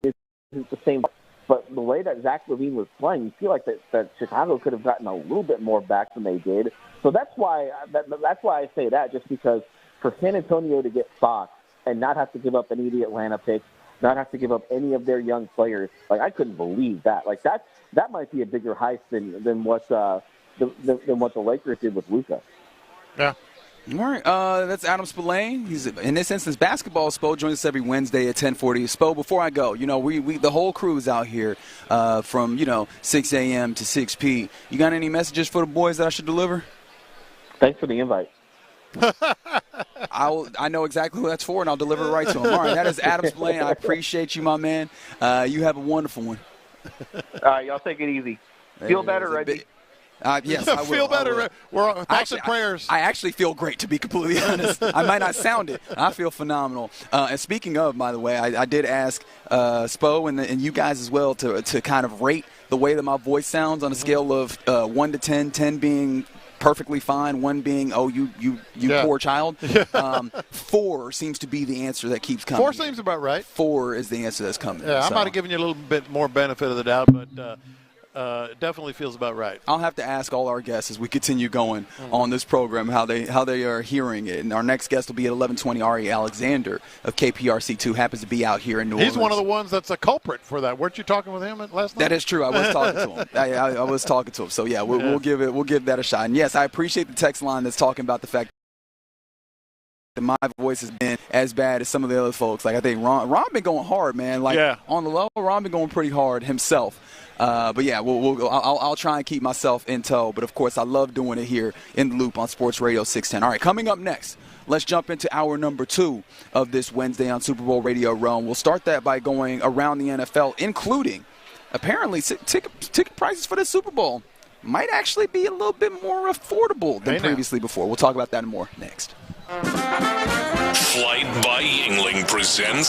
is the same. But the way that Zach LaVine was playing, you feel like that Chicago could have gotten a little bit more back than they did. So that's why I say that, just because for San Antonio to get Fox and not have to give up any of the Atlanta picks, not have to give up any of their young players, like I couldn't believe that. Like that might be a bigger heist than what the Lakers did with Luka. Yeah. All right, that's Adam Spillane. He's, in this instance, basketball. Spo joins us every Wednesday at 10:40. Spo, before I go, we the whole crew is out here from 6 a.m. to 6 p. You got any messages for the boys that I should deliver? Thanks for the invite. I know exactly who that's for, and I'll deliver it right to him. All right, that is Adam Spillane. I appreciate you, my man. You have a wonderful one. All right, y'all take it easy. Feel better, Reggie. Yes, I will. Feel better. We're thoughts and prayers. I actually feel great, to be completely honest. I might not sound it. I feel phenomenal. And speaking of, by the way, I did ask Spo and you guys as well to kind of rate the way that my voice sounds on a scale of 1 to 10, 10 being perfectly fine, 1 being, you poor child. 4 seems to be the answer that keeps coming. 4 seems about right. 4 is the answer that's coming. Yeah, I might have given you a little bit more benefit of the doubt, but it definitely feels about right. I'll have to ask all our guests as we continue going on this program how they are hearing it. And our next guest will be at 11:20. Ari Alexander of KPRC2 happens to be out here in New Orleans. He's one of the ones that's a culprit for that. Weren't you talking with him last night? That is true. I was talking to him. I was talking to him. So yeah, we'll give that a shot. And yes, I appreciate the text line that's talking about the fact that my voice has been as bad as some of the other folks. Like I think Ron been going hard, man. Like on the low, Ron been going pretty hard himself. But yeah, I'll try and keep myself in tow. But of course, I love doing it here in the Loop on Sports Radio 610. All right, coming up next, let's jump into hour number 2 of this Wednesday on Super Bowl Radio Row. We'll start that by going around the NFL, including apparently ticket prices for the Super Bowl might actually be a little bit more affordable than previously before. We'll talk about that and more next. Flight by Yingling presents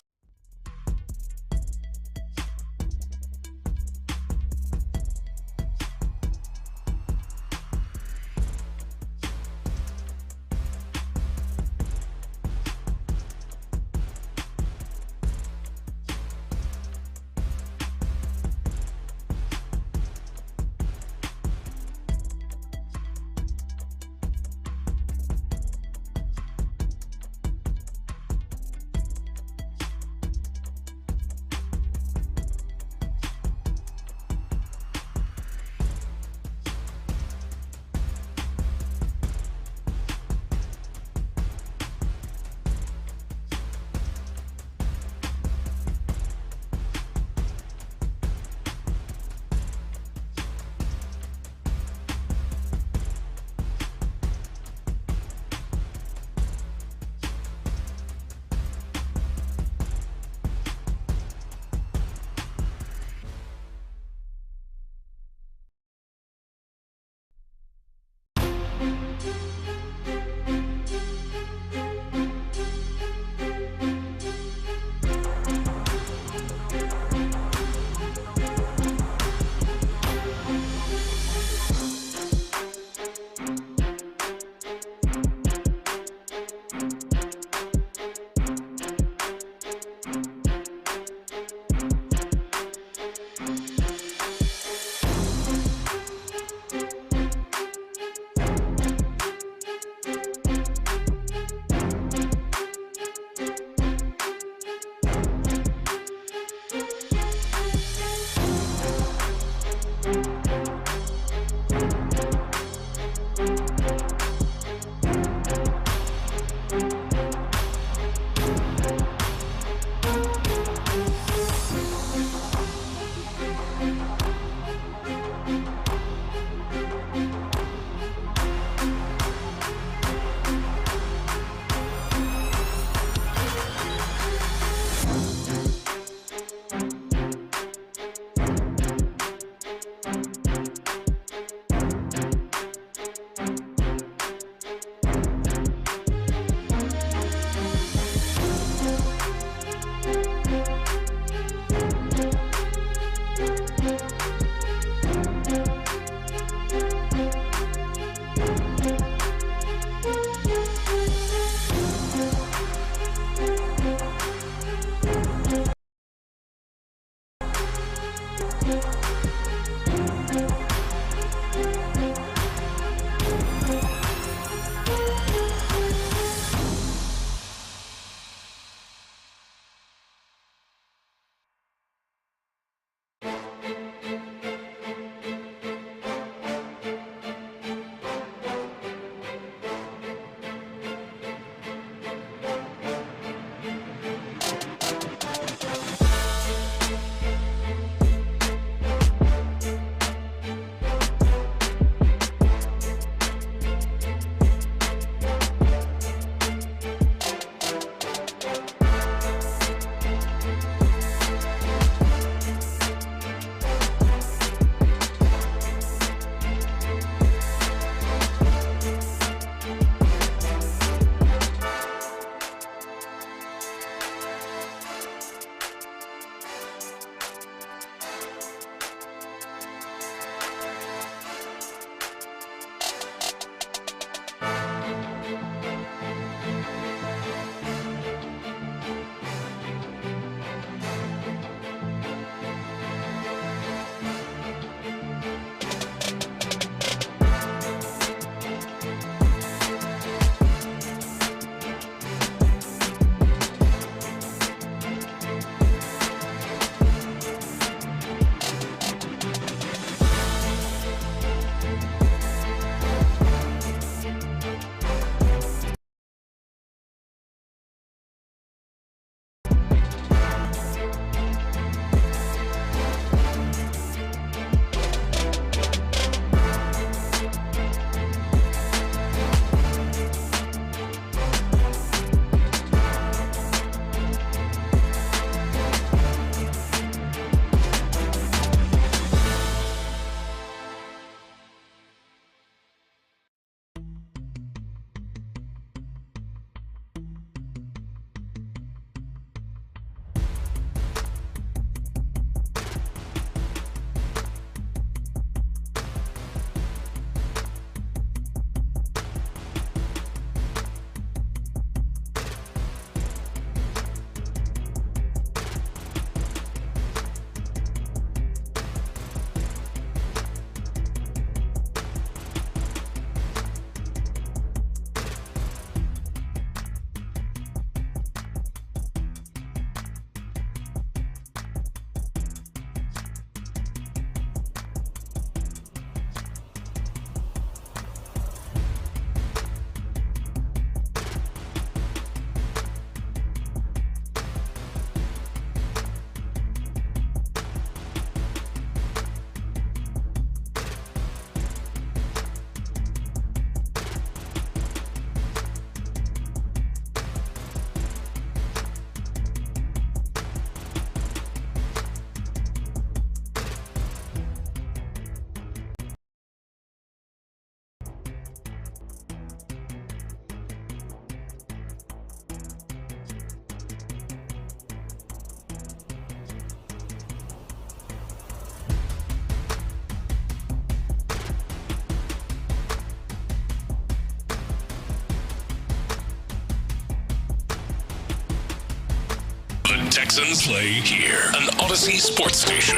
The Texans play here, an Odyssey sports station.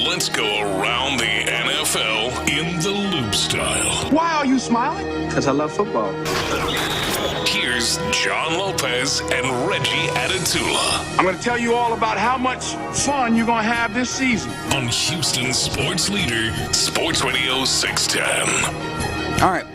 Let's go around the NFL in the loop style. Why are you smiling? Because I love football. Here's John Lopez and Reggie Adetula. I'm going to tell you all about how much fun you're going to have this season. On Houston sports leader, Sports Radio 610. All right,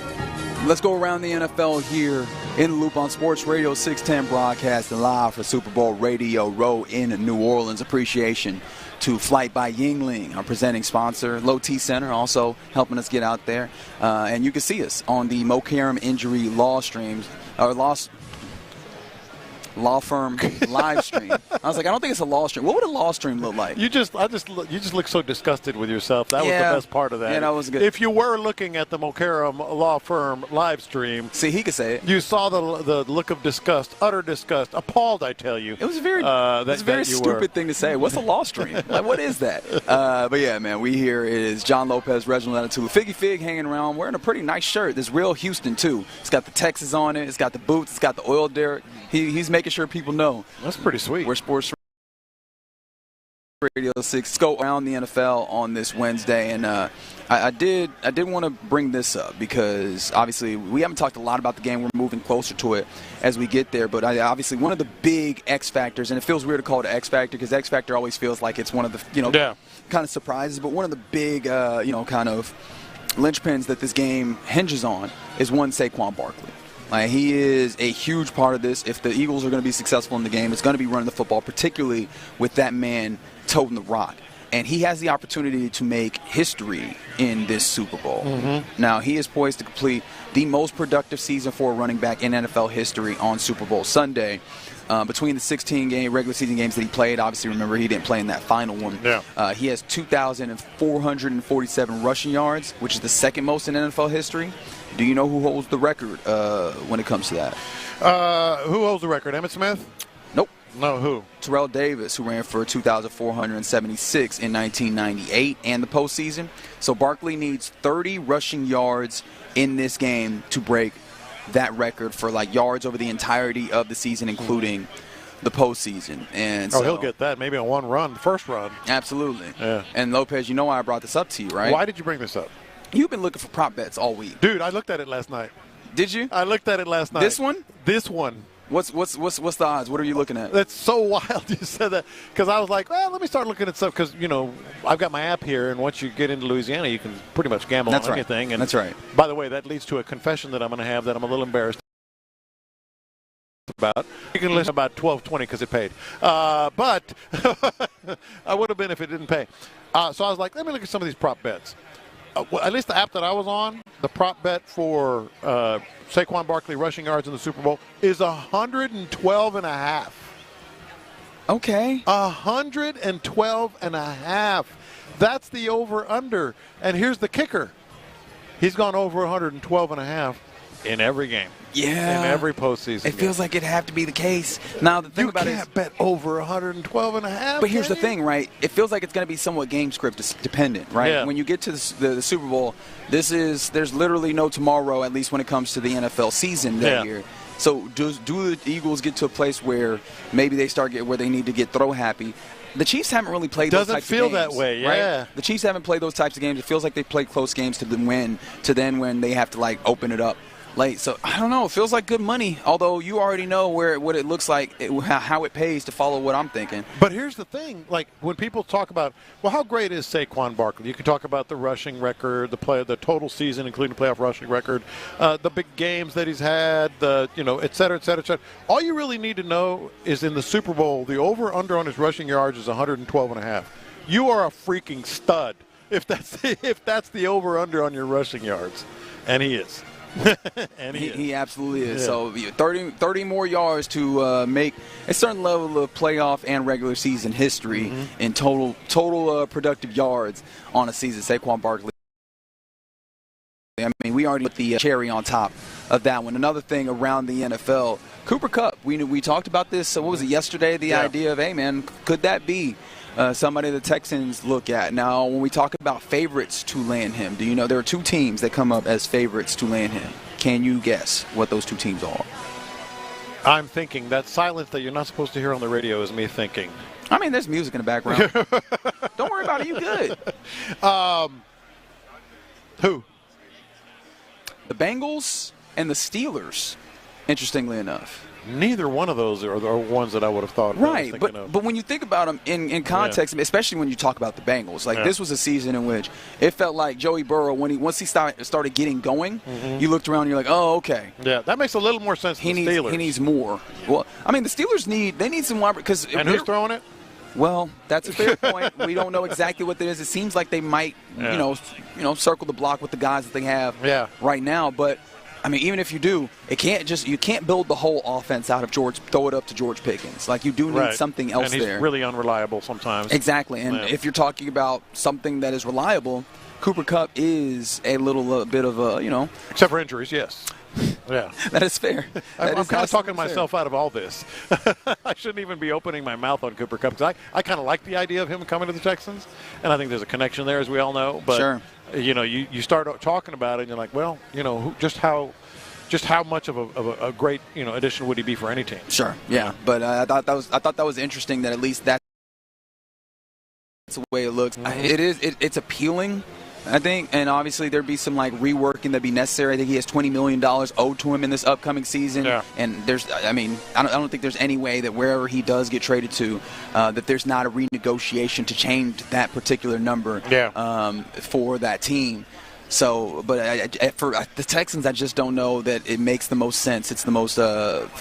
let's go around the NFL here in the loop on Sports Radio 610, broadcasting live for Super Bowl Radio Row in New Orleans. Appreciation to Flight by Yingling, our presenting sponsor. Low T Center also helping us get out there. And you can see us on the Mo Karam Injury Law Firm live stream. I was like, I don't think it's a law stream. What would a law stream look like? You just look so disgusted with yourself. That was the best part of that. Yeah, that was good. If you were looking at the Mo Karam Law Firm live stream, see, he could say it. You saw the look of disgust, utter disgust, appalled. I tell you, it was a very stupid thing to say. What's a law stream? Like, what is that? But yeah, man, we here. It is John Lopez, Reginald Adetula, Figgy Fig hanging around, wearing a pretty nice shirt. This real Houston too. It's got the Texas on it. It's got the boots. It's got the oil derrick. He's making sure people know. That's pretty sweet. We're Sports Radio 6. Let's go around the NFL on this Wednesday, and I did want to bring this up because obviously we haven't talked a lot about the game. We're moving closer to it as we get there, but obviously one of the big X factors, and it feels weird to call it X factor because X factor always feels like it's one of the kind of surprises, but one of the big kind of linchpins that this game hinges on is one Saquon Barkley. He is a huge part of this. If the Eagles are going to be successful in the game, it's going to be running the football, particularly with that man toting the rock. And he has the opportunity to make history in this Super Bowl. Mm-hmm. Now, he is poised to complete the most productive season for a running back in NFL history on Super Bowl Sunday. Between the 16 regular season games that he played, obviously, remember, he didn't play in that final one. Yeah. He has 2,447 rushing yards, which is the second most in NFL history. Do you know who holds the record when it comes to that? Who holds the record? Emmitt Smith? Nope. No, who? Terrell Davis, who ran for 2,476 in 1998 and the postseason. So Barkley needs 30 rushing yards in this game to break that record for yards over the entirety of the season, including the postseason. And he'll get that maybe on one run, the first run. Absolutely. Yeah. And Lopez, you know why I brought this up to you, right? Why did you bring this up? You've been looking for prop bets all week. Dude, I looked at it last night. Did you? I looked at it last night. This one? This one. What's the odds? What are you looking at? That's so wild you said that because I was like, well, let me start looking at stuff because, I've got my app here, and once you get into Louisiana, you can pretty much gamble on anything. And that's right. By the way, that leads to a confession that I'm going to have that I'm a little embarrassed about. You can listen about 12:20 because it paid. But I would have been if it didn't pay. So I was like, let me look at some of these prop bets. At least the app that I was on, the prop bet for Saquon Barkley rushing yards in the Super Bowl is 112.5. Okay. 112.5. That's the over-under. And here's the kicker. He's gone over 112.5 in every game. Yeah. In every postseason. It feels like it'd have to be the case. Now, the thing about it is, you can't bet over 112.5. But here's the thing, right? It feels like it's going to be somewhat game script dependent, right? Yeah. When you get to the Super Bowl, there's literally no tomorrow, at least when it comes to the NFL season that year. So do the Eagles get to a place where maybe they start where they need to get throw happy? The Chiefs haven't really played those types of games. Doesn't feel that way, yeah. Right? The Chiefs haven't played those types of games. It feels like they play close games to then when they have to open it up late. So I don't know. It feels like good money, although you already know what it looks like, how it pays to follow what I'm thinking. But here's the thing. When people talk about, well, how great is Saquon Barkley? You can talk about the rushing record, the total season, including the playoff rushing record, the big games that he's had, et cetera, et cetera, et cetera. All you really need to know is in the Super Bowl, the over-under on his rushing yards is 112.5. You are a freaking stud if that's the over-under on your rushing yards. And he is. And he absolutely is. Yeah. So 30 more yards to make a certain level of playoff and regular season history in total productive yards on a season. Saquon Barkley. I mean, we already put the cherry on top of that one. Another thing around the NFL, Cooper Kupp. We talked about this. What was it yesterday? The idea of, hey man, could that be somebody the Texans look at? Now, when we talk about favorites to land him, do you know there are two teams that come up as favorites to land him? Can you guess what those two teams are? I'm thinking. That silence that you're not supposed to hear on the radio is me thinking. I mean, there's music in the background. Don't worry about it. You good. Who? The Bengals and the Steelers, interestingly enough. Neither one of those are the ones that I would have thought. Right, but when you think about them in context, especially when you talk about the Bengals, this was a season in which it felt like Joey Burrow, once he started getting going, you looked around and you're like, oh, okay. Yeah, that makes a little more sense than the Steelers. He needs more. Well, I mean, the Steelers need some wide because. And who's throwing it? Well, that's a fair point. We don't know exactly what it is. It seems like they might, circle the block with the guys that they have right now, but. I mean, even if you do, you can't build the whole offense out of throw it up to George Pickens. Like, you do need something else there. And he's really unreliable sometimes. Exactly. And if you're talking about something that is reliable, Cooper Kupp is a little bit of a, Except for injuries, yes. Yeah. That is fair. I'm kind of talking myself out of all this. I shouldn't even be opening my mouth on Cooper Kupp because I kind of like the idea of him coming to the Texans, and I think there's a connection there, as we all know. But, sure. You start talking about it, and you're like, well, just how much of a great addition would he be for any team? Sure, yeah. But I thought that was interesting that at least that's the way it looks. It's appealing, I think, and obviously there'd be some reworking that'd be necessary. I think he has $20 million owed to him in this upcoming season, and I don't think there's any way that wherever he does get traded to, that there's not a renegotiation to change that particular number for that team. So, but for the Texans, I just don't know that it makes the most sense. It's the most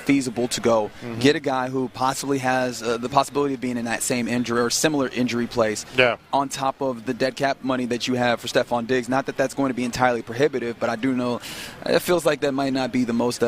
feasible to go get a guy who possibly has the possibility of being in that same injury or similar injury place on top of the dead cap money that you have for Stephon Diggs. Not that that's going to be entirely prohibitive, but I do know it feels like that might not be the most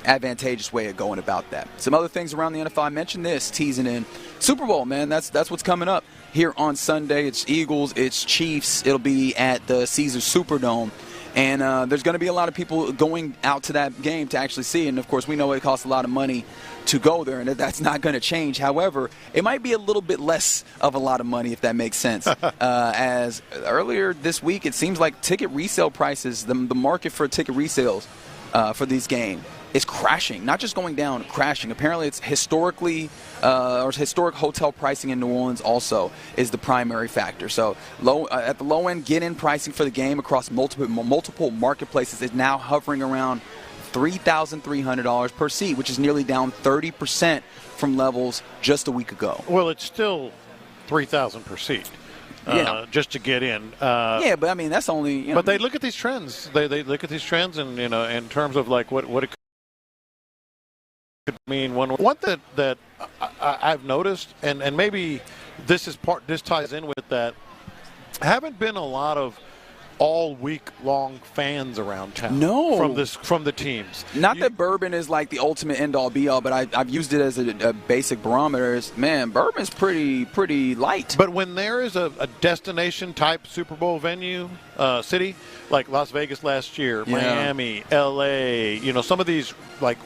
advantageous way of going about that. Some other things around the NFL. I mentioned this, teasing in Super Bowl, man. That's what's coming up here on Sunday. It's Eagles, it's Chiefs. It'll be at the Caesars Superdome. And there's going to be a lot of people going out to that game to actually see it. And, of course, we know it costs a lot of money to go there, and that's not going to change. However, it might be a little bit less of a lot of money, if that makes sense. As earlier this week, it seems like ticket resale prices, the market for ticket resales for these games, is crashing, not just going down, crashing. Apparently, it's historic hotel pricing in New Orleans also is the primary factor. So at the low end, get-in pricing for the game across multiple marketplaces is now hovering around $3,300 per seat, which is nearly down 30% from levels just a week ago. Well, it's still $3,000 per seat. Just to get in. But I mean, that's only. But they look at these trends. They look at these trends, and in terms of what it could mean. One that I've noticed, and maybe this ties in with that. Haven't been a lot of all week long fans around town. No, from the teams. Not that bourbon is like the ultimate end all be all, but I've used it as a basic barometer. Man, bourbon's pretty light. But when there is a destination type Super Bowl venue city like Las Vegas last year, Miami, LA, some of these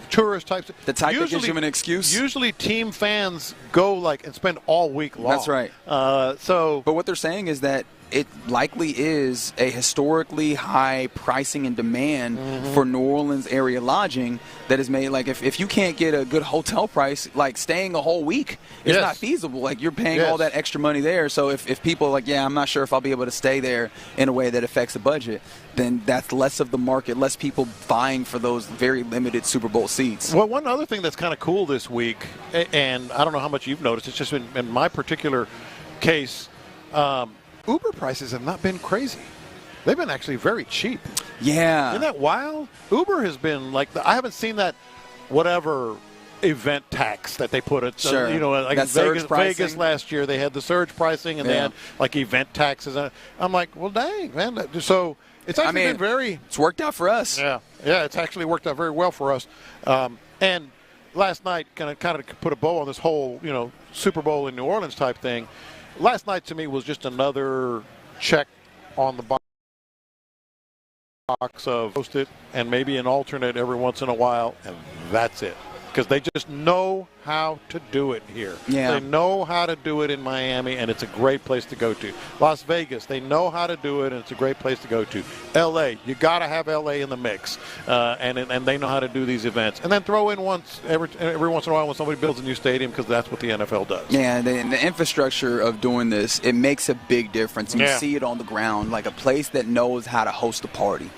tourist types, the type that gives you an excuse. Usually, team fans go and spend all week long. That's right. But what they're saying is that it likely is a historically high pricing and demand for New Orleans area lodging that is made. If you can't get a good hotel price, staying a whole week is not feasible. You're paying all that extra money there. So if people are I'm not sure if I'll be able to stay there in a way that affects the budget, then that's less of the market, less people vying for those very limited Super Bowl seats. Well, one other thing that's kind of cool this week, and I don't know how much you've noticed, it's just in my particular case, Uber prices have not been crazy. They've been actually very cheap. Yeah. Isn't that wild? Uber has been I haven't seen that whatever event tax that they put at, Vegas last year, they had the surge pricing and they had event taxes. I'm like, well, dang, man. So it's actually been very. It's worked out for us. Yeah. Yeah, it's actually worked out very well for us. And last night, kind of put a bow on this whole, Super Bowl in New Orleans type thing. Last night to me was just another check on the box of host it and maybe an alternate every once in a while, and that's it. because they just know how to do it here. Yeah. They know how to do it in Miami, and it's a great place to go to. Las Vegas, they know how to do it, and it's a great place to go to. L.A., you got to have L.A. in the mix, and they know how to do these events. And then throw in every once in a while when somebody builds a new stadium, because that's what the NFL does. Yeah, the infrastructure of doing this, it makes a big difference. You see it on the ground, like a place that knows how to host a party,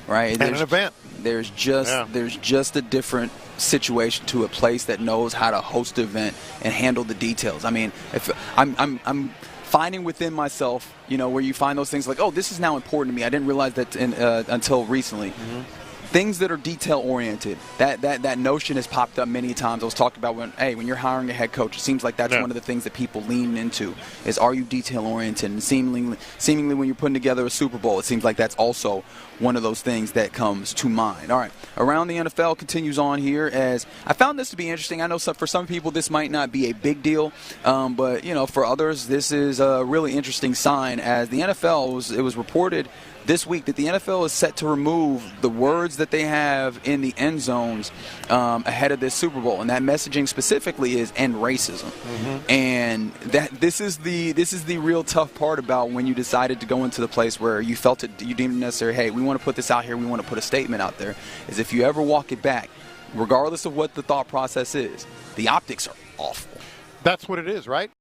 right? And an event. There's just a different situation to a place that knows how to host an event and handle the details. I mean, if I'm finding within myself, where you find those things like, oh, this is now important to me. I didn't realize that until recently. Mm-hmm. Things that are detail-oriented, that notion has popped up many times. I was talking about when you're hiring a head coach, it seems like that's one of the things that people lean into is, are you detail-oriented? And seemingly when you're putting together a Super Bowl, it seems like that's also one of those things that comes to mind. All right, Around the NFL continues on here, as I found this to be interesting. I know for some people this might not be a big deal, but for others this is a really interesting sign, as the NFL, it was reported this week that the NFL is set to remove the words that they have in the end zones ahead of this Super Bowl, and that messaging specifically is "end racism." Mm-hmm. And this is the real tough part about when you decided to go into the place where you felt it, you deemed it necessary. Hey, we want to put this out here. We want to put a statement out there. Is if you ever walk it back, regardless of what the thought process is, the optics are awful. That's what it is, right?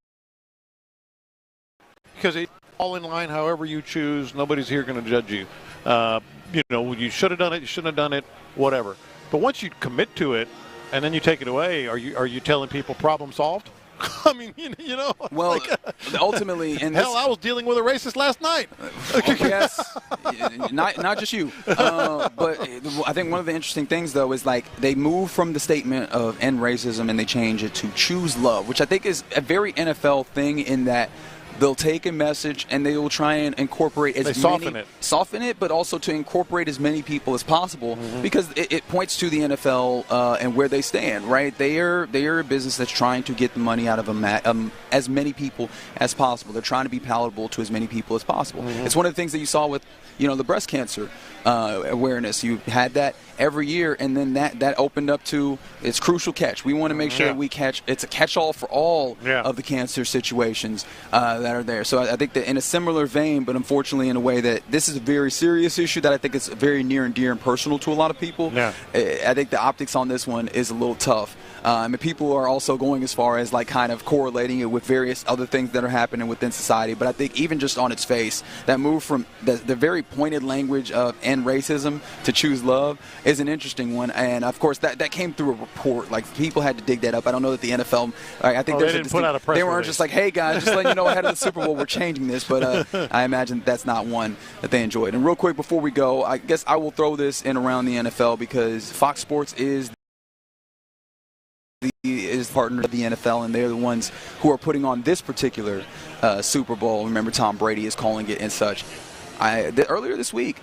Because it's all in line however you choose. Nobody's here going to judge you. You should have done it, you shouldn't have done it, whatever. But once you commit to it and then you take it away, are you telling people problem solved? I mean, Well, ultimately, and I was dealing with a racist last night. Yes, not just you. But I think one of the interesting things, though, is like they move from the statement of "end racism" and they change it to "choose love," which I think is a very NFL thing in that they'll take a message and they will try and incorporate soften it, but also to incorporate as many people as possible, mm-hmm. because it points to the NFL and where they stand, right? They are a business that's trying to get the money out of as many people as possible. They're trying to be palatable to as many people as possible. Mm-hmm. It's one of the things that you saw with the breast cancer awareness. You had that every year, and then that opened up to its crucial catch. We want to make sure that we catch. It's a catch-all for all of the cancer situations that are there. So I think that in a similar vein, but unfortunately in a way that this is a very serious issue that I think is very near and dear and personal to a lot of people. Yeah. I think the optics on this one is a little tough. And people are also going as far as like kind of correlating it with various other things that are happening within society. But I think even just on its face, that move from the very pointed language of "end racism" to "choose love" is an interesting one. And of course that came through a report. Like people had to dig that up. I don't know that the NFL. I think they didn't put out a press They weren't release. Just like, hey guys, just letting you know ahead of the Super Bowl we're changing this. But I imagine that's not one that they enjoyed. And real quick before we go, I guess I will throw this in around the NFL because Fox Sports is partner of the NFL, and they're the ones who are putting on this particular Super Bowl. Remember, Tom Brady is calling it and such. Earlier this week,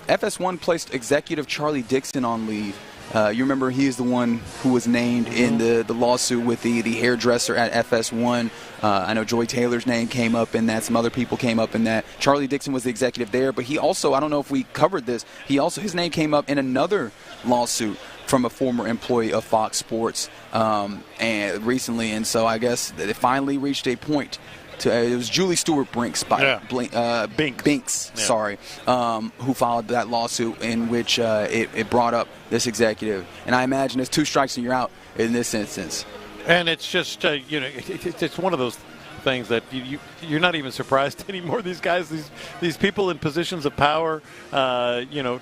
FS1 placed executive Charlie Dixon on leave. You remember he's the one who was named in the lawsuit with the hairdresser at FS1. I know Joy Taylor's name came up in that. Some other people came up in that. Charlie Dixon was the executive there, but he also, I don't know if we covered this, his name came up in another lawsuit from a former employee of Fox Sports and recently. And so I guess it finally reached a point. It was Julie Stewart-Brinks, Binks, who filed that lawsuit in which it brought up this executive. And I imagine it's 2 strikes and you're out in this instance. And it's just, it's one of those things that you're not even surprised anymore. These guys, these people in positions of power,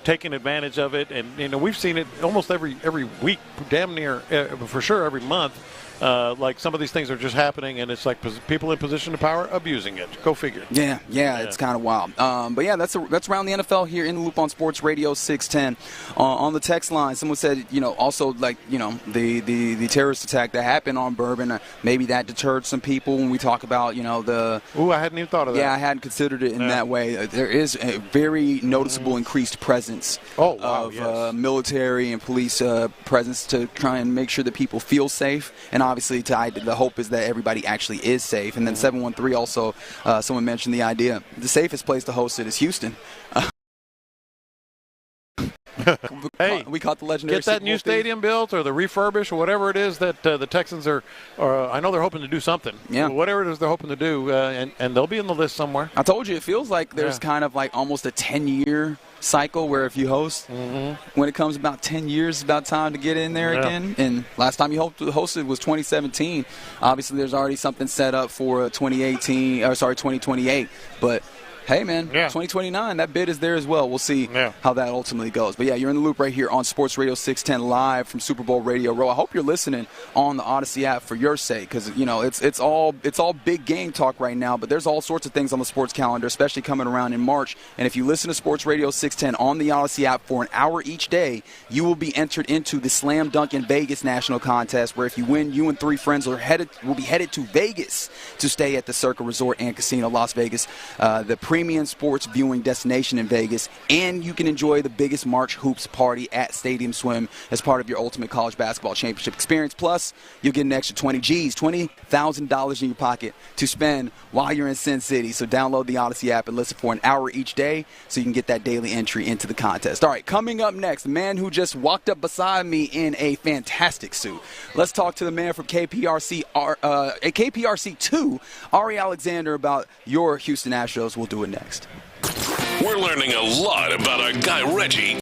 taking advantage of it. And, we've seen it almost every week, damn near, for sure every month. Like some of these things are just happening, and it's like people in position of power abusing it. Go figure. Yeah, it's kind of wild. But yeah, that's around the NFL here in the Loop on Sports Radio 610. On the text line, someone said, also like the terrorist attack that happened on Bourbon, maybe that deterred some people when we talk about the. Ooh, I hadn't even thought of that. Yeah, I hadn't considered it in that way. There is a very noticeable increased presence of military and police presence to try and make sure that people feel safe. And obviously, the hope is that everybody actually is safe. And then 713 also, someone mentioned the idea. The safest place to host it is Houston. Hey, we caught the legendary get that Super Bowl new stadium built or the refurbish or whatever it is that the Texans are. I know they're hoping to do something. Yeah. Whatever it is they're hoping to do, and they'll be in the list somewhere. I told you, it feels like there's kind of like almost a 10-year cycle where if you host, when it comes about 10 years, it's about time to get in there again. And last time you hosted was 2017. Obviously, there's already something set up for 2028. But hey, man, 2029, that bid is there as well. We'll see how that ultimately goes. But, yeah, you're in the loop right here on Sports Radio 610 live from Super Bowl Radio Row. I hope you're listening on the Odyssey app for your sake because, you know, it's all big game talk right now, but there's all sorts of things on the sports calendar, especially coming around in March. And if you listen to Sports Radio 610 on the Odyssey app for an hour each day, you will be entered into the Slam Dunk in Vegas National Contest, where if you win, you and 3 friends will be headed to Vegas to stay at the Circa Resort and Casino Las Vegas, the premium sports viewing destination in Vegas, and you can enjoy the biggest March Hoops party at Stadium Swim as part of your ultimate college basketball championship experience. Plus, you'll get an extra $20,000 in your pocket to spend while you're in Sin City. So download the Odyssey app and listen for an hour each day so you can get that daily entry into the contest. All right, coming up next, the man who just walked up beside me in a fantastic suit. Let's talk to the man from KPRC2, Ari Alexander, about your Houston Astros. We'll do it next. We're learning a lot about our guy Reggie.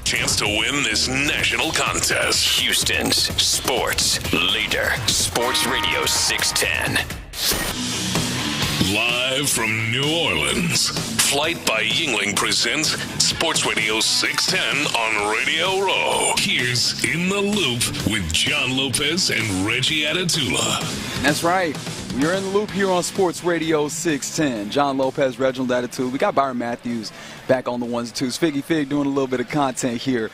chance to win this national contest. Houston's sports leader. Sports Radio 610. Live from New Orleans, Flight by Yingling presents Sports Radio 610 on Radio Row. Here's In the Loop with John Lopez and Reggie Atatula. That's right. You're in the loop here on Sports Radio 610. John Lopez, Reginald Attitude. We got Byron Matthews back on the ones and twos. Figgy Fig doing a little bit of content here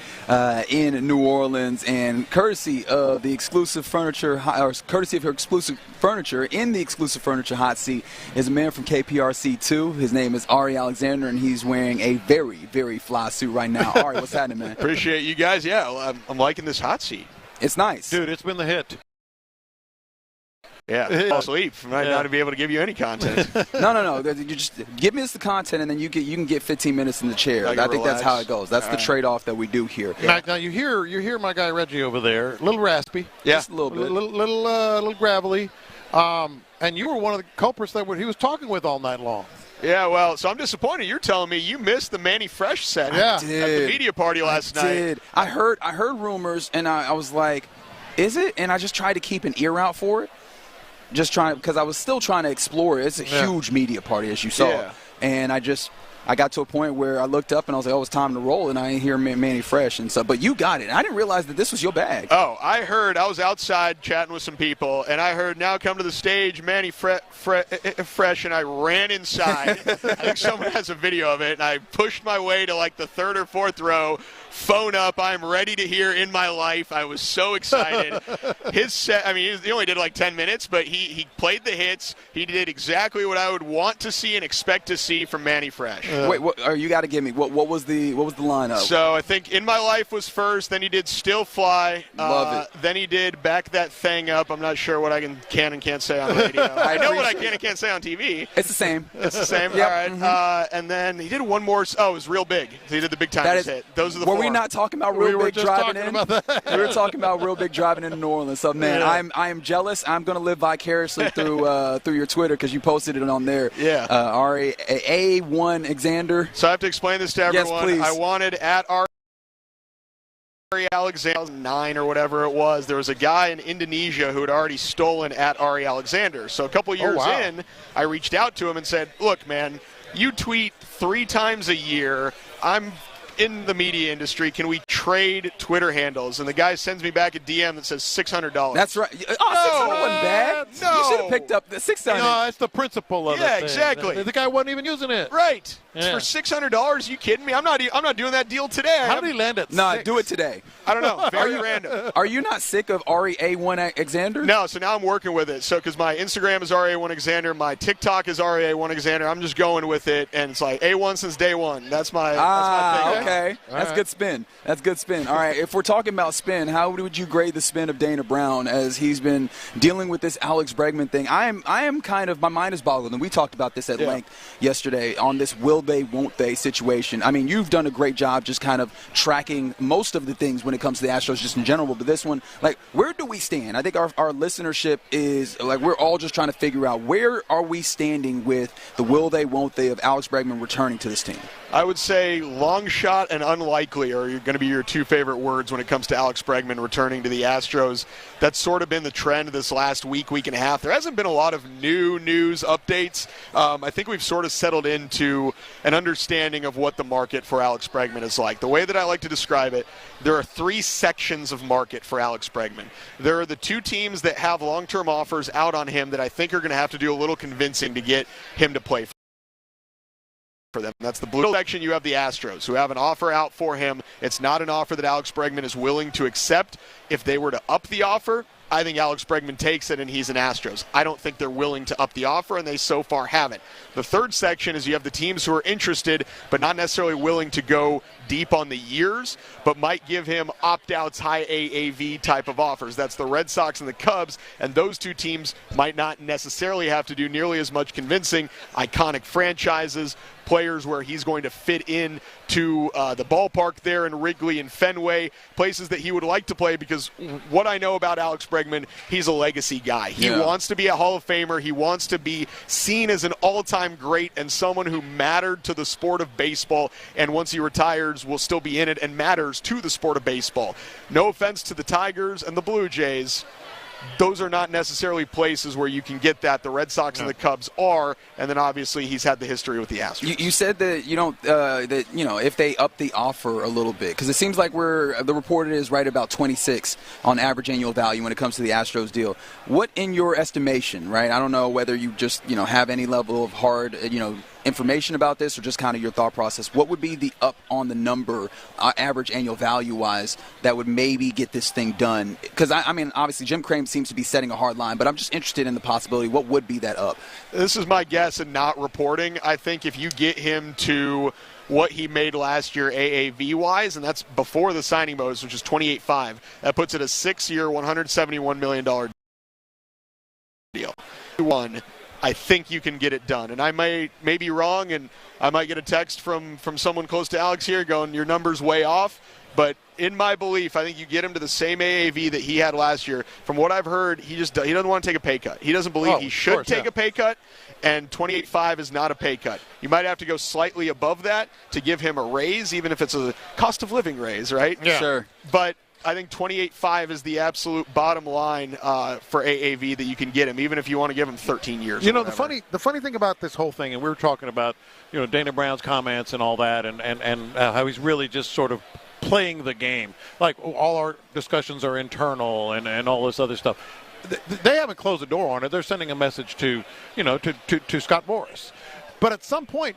in New Orleans, and courtesy of the exclusive furniture, or courtesy of her exclusive furniture in the exclusive furniture hot seat is a man from KPRC2. His name is Ari Alexander, and he's wearing a very, very fly suit right now. Ari, what's happening, man? Appreciate you guys. Yeah, I'm liking this hot seat. It's nice, dude. It's been the hit. Yeah, I'll sleep. Might not be able to give you any content. No. You just give us the content, and then you can get 15 minutes in the chair. I think that's how it goes. That's the trade-off that we do here. Yeah. Now you hear my guy Reggie over there, a little raspy, just a little bit, little gravelly, and you were one of the culprits that he was talking with all night long. Yeah, well, so I'm disappointed. You're telling me you missed the Manny Fresh set at the media party last night. I heard rumors, and I was like, is it? And I just tried to keep an ear out for it. Just trying, because I was still trying to explore it. It's a huge media party, as you saw. And I got to a point where I looked up and I was like, oh, it's time to roll, and I ain't hear Manny Fresh and stuff. But you got it. I didn't realize that this was your bag. Oh, I was outside chatting with some people, and I heard, now come to the stage, Manny Fresh, and I ran inside. I think someone has a video of it, and I pushed my way to like the third or fourth row, phone up, I'm ready to hear In My Life. I was so excited. His set, he only did like 10 minutes, but he played the hits. He did exactly what I would want to see and expect to see from Manny Fresh. Wait, you got to give me what was the lineup? So I think In My Life was first. Then he did Still Fly. Love it. Then he did Back That Thing Up. I'm not sure what I can and can't say on radio. I know what I can and can't say on TV. It's the same. It's the same. Yep. All right. Mm-hmm. And then he did one more. Oh, it was Real Big. So he did the Big Time hit. Those are the four. Were we not talking about Real Big driving in? We were talking about Real Big driving into New Orleans. So man, I am jealous. I'm going to live vicariously through your Twitter, because you posted it on there. Yeah. Ari A1 Alexander. So I have to explain this to everyone. Yes, please. I wanted at Ari Alexander 9 or whatever it was. There was a guy in Indonesia who had already stolen at Ari Alexander. So a couple years in, I reached out to him and said, look, man, you tweet 3 times a year. I'm in the media industry. Can we trade Twitter handles? And the guy sends me back a DM that says $600. That's right. Oh, $600 wasn't bad. No. You should have picked up the $600. No, it's the principle of it. Yeah, exactly. The guy wasn't even using it. Right. Yeah. For $600? You kidding me? I'm not doing that deal today. How did he land it? No, do it today. I don't know. Very random. Are you not sick of Ari A1 Alexander? No, so now I'm working with it. So because my Instagram is RA1 Alexander, my TikTok is RA1 Alexander, I'm just going with it, and it's like A1 since day one. That's my thing. Okay. That's good spin. That's good spin. All right, if we're talking about spin, how would you grade the spin of Dana Brown as he's been dealing with this Alex Bregman thing? I am kind of, my mind is boggled, and we talked about this at length yesterday on this will they, won't they situation. I mean, you've done a great job just kind of tracking most of the things when it comes to the Astros just in general, but this one, like, where do we stand? I think our listenership is, like, we're all just trying to figure out where are we standing with the will they, won't they of Alex Bregman returning to this team. I would say long shot and unlikely are going to be your 2 favorite words when it comes to Alex Bregman returning to the Astros. That's sort of been the trend this last week and a half. There hasn't been a lot of new news updates. I think we've sort of settled into an understanding of what the market for Alex Bregman is like. The way that I like to describe it, there are 3 sections of market for Alex Bregman. There are the 2 teams that have long-term offers out on him that I think are going to have to do a little convincing to get him to play for them. That's the blue section. You have the Astros, who have an offer out for him. It's not an offer that Alex Bregman is willing to accept. If they were to up the offer, I think Alex Bregman takes it and he's an Astros. I don't think they're willing to up the offer, and they so far haven't. The third section is you have the teams who are interested but not necessarily willing to go deep on the years, but might give him opt-outs, high AAV type of offers. That's the Red Sox and the Cubs, and those 2 teams might not necessarily have to do nearly as much convincing. Iconic franchises, players where he's going to fit in to the ballpark there in Wrigley and Fenway, places that he would like to play, because what I know about Alex Bregman, he's a legacy guy. He wants to be a Hall of Famer. He wants to be seen as an all-time great and someone who mattered to the sport of baseball, and once he retires, players will still be in it and matters to the sport of baseball. No offense to the Tigers and the Blue Jays. Those are not necessarily places where you can get that. The Red Sox and the Cubs are, and then obviously he's had the history with the Astros. You said that you don't that if they up the offer a little bit, because it seems like the report is right about 26 on average annual value when it comes to the Astros deal. What, in your estimation, right? I don't know whether you just have any level of hard information about this or just kind of your thought process. What would be the up on the number, average annual value-wise, that would maybe get this thing done? Because, I mean, obviously Jim Crane seems to be setting a hard line, but I'm just interested in the possibility. What would be that up? This is my guess and not reporting. I think if you get him to what he made last year AAV-wise, and that's before the signing bonus, which is $28.5, that puts it a 6-year, $171 million deal. I think you can get it done. And I may be wrong, and I might get a text from someone close to Alex here going, your number's way off. But in my belief, I think you get him to the same AAV that he had last year. From what I've heard, he doesn't want to take a pay cut. He doesn't believe he should take a pay cut, and $28.5 is not a pay cut. You might have to go slightly above that to give him a raise, even if it's a cost of living raise, right? Yeah. Sure. But I think $28.5 is the absolute bottom line for AAV that you can get him, even if you want to give him 13 years. The funny thing about this whole thing, and we were talking about Dana Brown's comments and all that, and how he's really just sort of playing the game. Like all our discussions are internal and all this other stuff. They haven't closed the door on it. They're sending a message to Scott Boras, but at some point,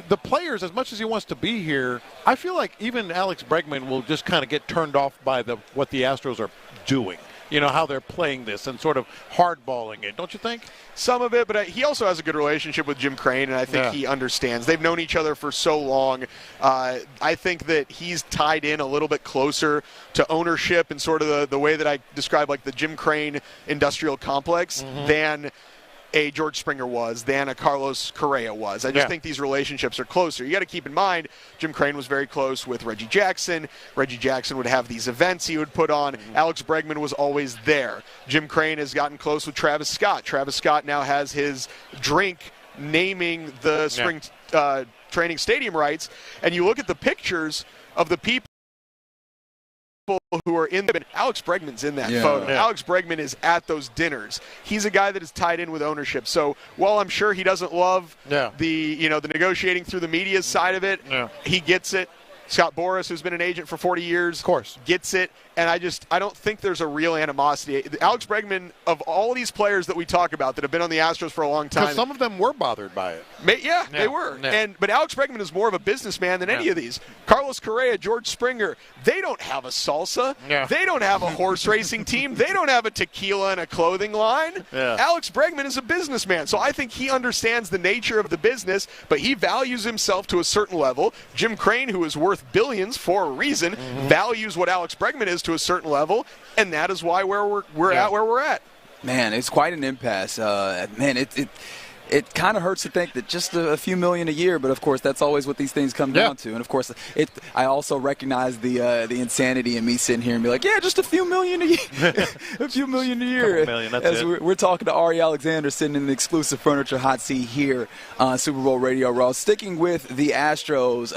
the players, as much as he wants to be here, I feel like even Alex Bregman will just kind of get turned off by what the Astros are doing. How they're playing this and sort of hardballing it, don't you think? Some of it, but he also has a good relationship with Jim Crane, and I think he understands. They've known each other for so long. I think that he's tied in a little bit closer to ownership and sort of the way that I describe, like the Jim Crane industrial complex, than a George Springer was, than a Carlos Correa was. I just think these relationships are closer. You got to keep in mind, Jim Crane was very close with Reggie Jackson. Reggie Jackson would have these events he would put on. Alex Bregman was always there. Jim Crane has gotten close with Travis Scott. Travis Scott now has his drink naming the spring training stadium rights. And you look at the pictures of the people who are in them. Alex Bregman's in that photo. Yeah. Alex Bregman is at those dinners. He's a guy that is tied in with ownership. So while I'm sure he doesn't love the negotiating through the media side of it, he gets it. Scott Boras, who's been an agent for 40 years, of course, gets it. And I don't think there's a real animosity. Alex Bregman, of all these players that we talk about that have been on the Astros for a long time, because some of them were bothered by it. They were. Yeah. But Alex Bregman is more of a businessman than any of these. Carlos Correa, George Springer, they don't have a salsa. Yeah. They don't have a horse racing team. They don't have a tequila and a clothing line. Yeah. Alex Bregman is a businessman. So I think he understands the nature of the business, but he values himself to a certain level. Jim Crane, who is worth billions for a reason, values what Alex Bregman is to a certain level, and that is why we're at where we're at. Man, it's quite an impasse. It kind of hurts to think that just a few million a year, but of course that's always what these things come down to. And of course, I also recognize the insanity in me sitting here and be like, just a few million a year, a few million a year. Million, that's it. We're talking to Ari Alexander sitting in the exclusive Furniture Hot Seat here on Super Bowl Radio Raw. Sticking with the Astros,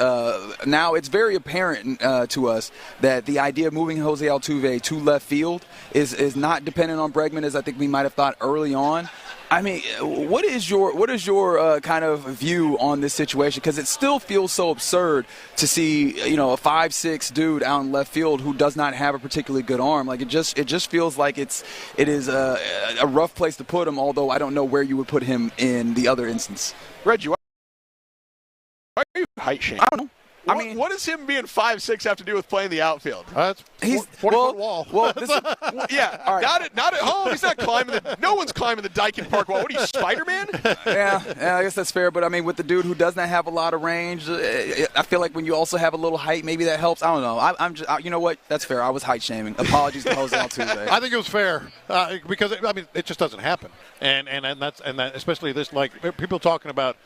now it's very apparent to us that the idea of moving Jose Altuve to left field is not dependent on Bregman, as I think we might have thought early on. I mean, what is your kind of view on this situation? Because it still feels so absurd to see a 5'6" dude out in left field who does not have a particularly good arm. Like it just feels like it is a rough place to put him. Although I don't know where you would put him in the other instance. Reggie, why are you height shaming? I don't know. What does him being 5'6" have to do with playing the outfield? He's 40-foot wall. Well, all right. Not at home. He's not climbing no one's climbing the Daikin Park wall. What are you, Spider-Man? Yeah, I guess that's fair. But I mean, with the dude who does not have a lot of range, I feel like when you also have a little height, maybe that helps. I don't know. I'm just, you know what? That's fair. I was height shaming. Apologies to Jose Altuve. I think it was fair because it just doesn't happen, and that especially this, like people talking about.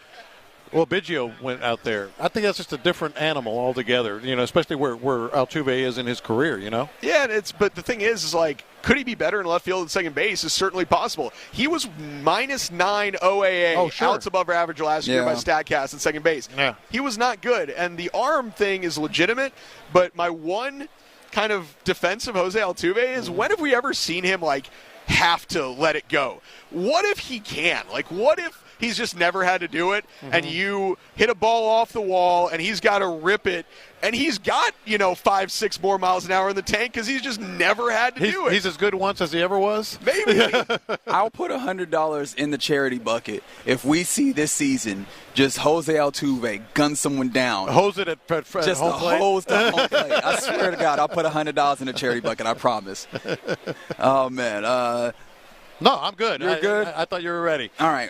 Well, Biggio went out there. I think that's just a different animal altogether, especially where Altuve is in his career, Yeah, but the thing is like Could he be better in left field and second base? Is certainly possible. He was -9 OAA, outs above average last year by StatCast at second base. Yeah. He was not good, and the arm thing is legitimate, but my one kind of defense of Jose Altuve is when have we ever seen him, have to let it go? What if he can? What if he's just never had to do it, and you hit a ball off the wall, and he's got to rip it, and he's got, 5-6 more miles an hour in the tank because he's just never had to do it. He's as good once as he ever was? Maybe. I'll put $100 in the charity bucket if we see this season just Jose Altuve gun someone down. Hose it at just home plate? hose the home plate. I swear to God, I'll put $100 in the charity bucket. I promise. Oh, man. No, I'm good. You're good? I thought you were ready. All right.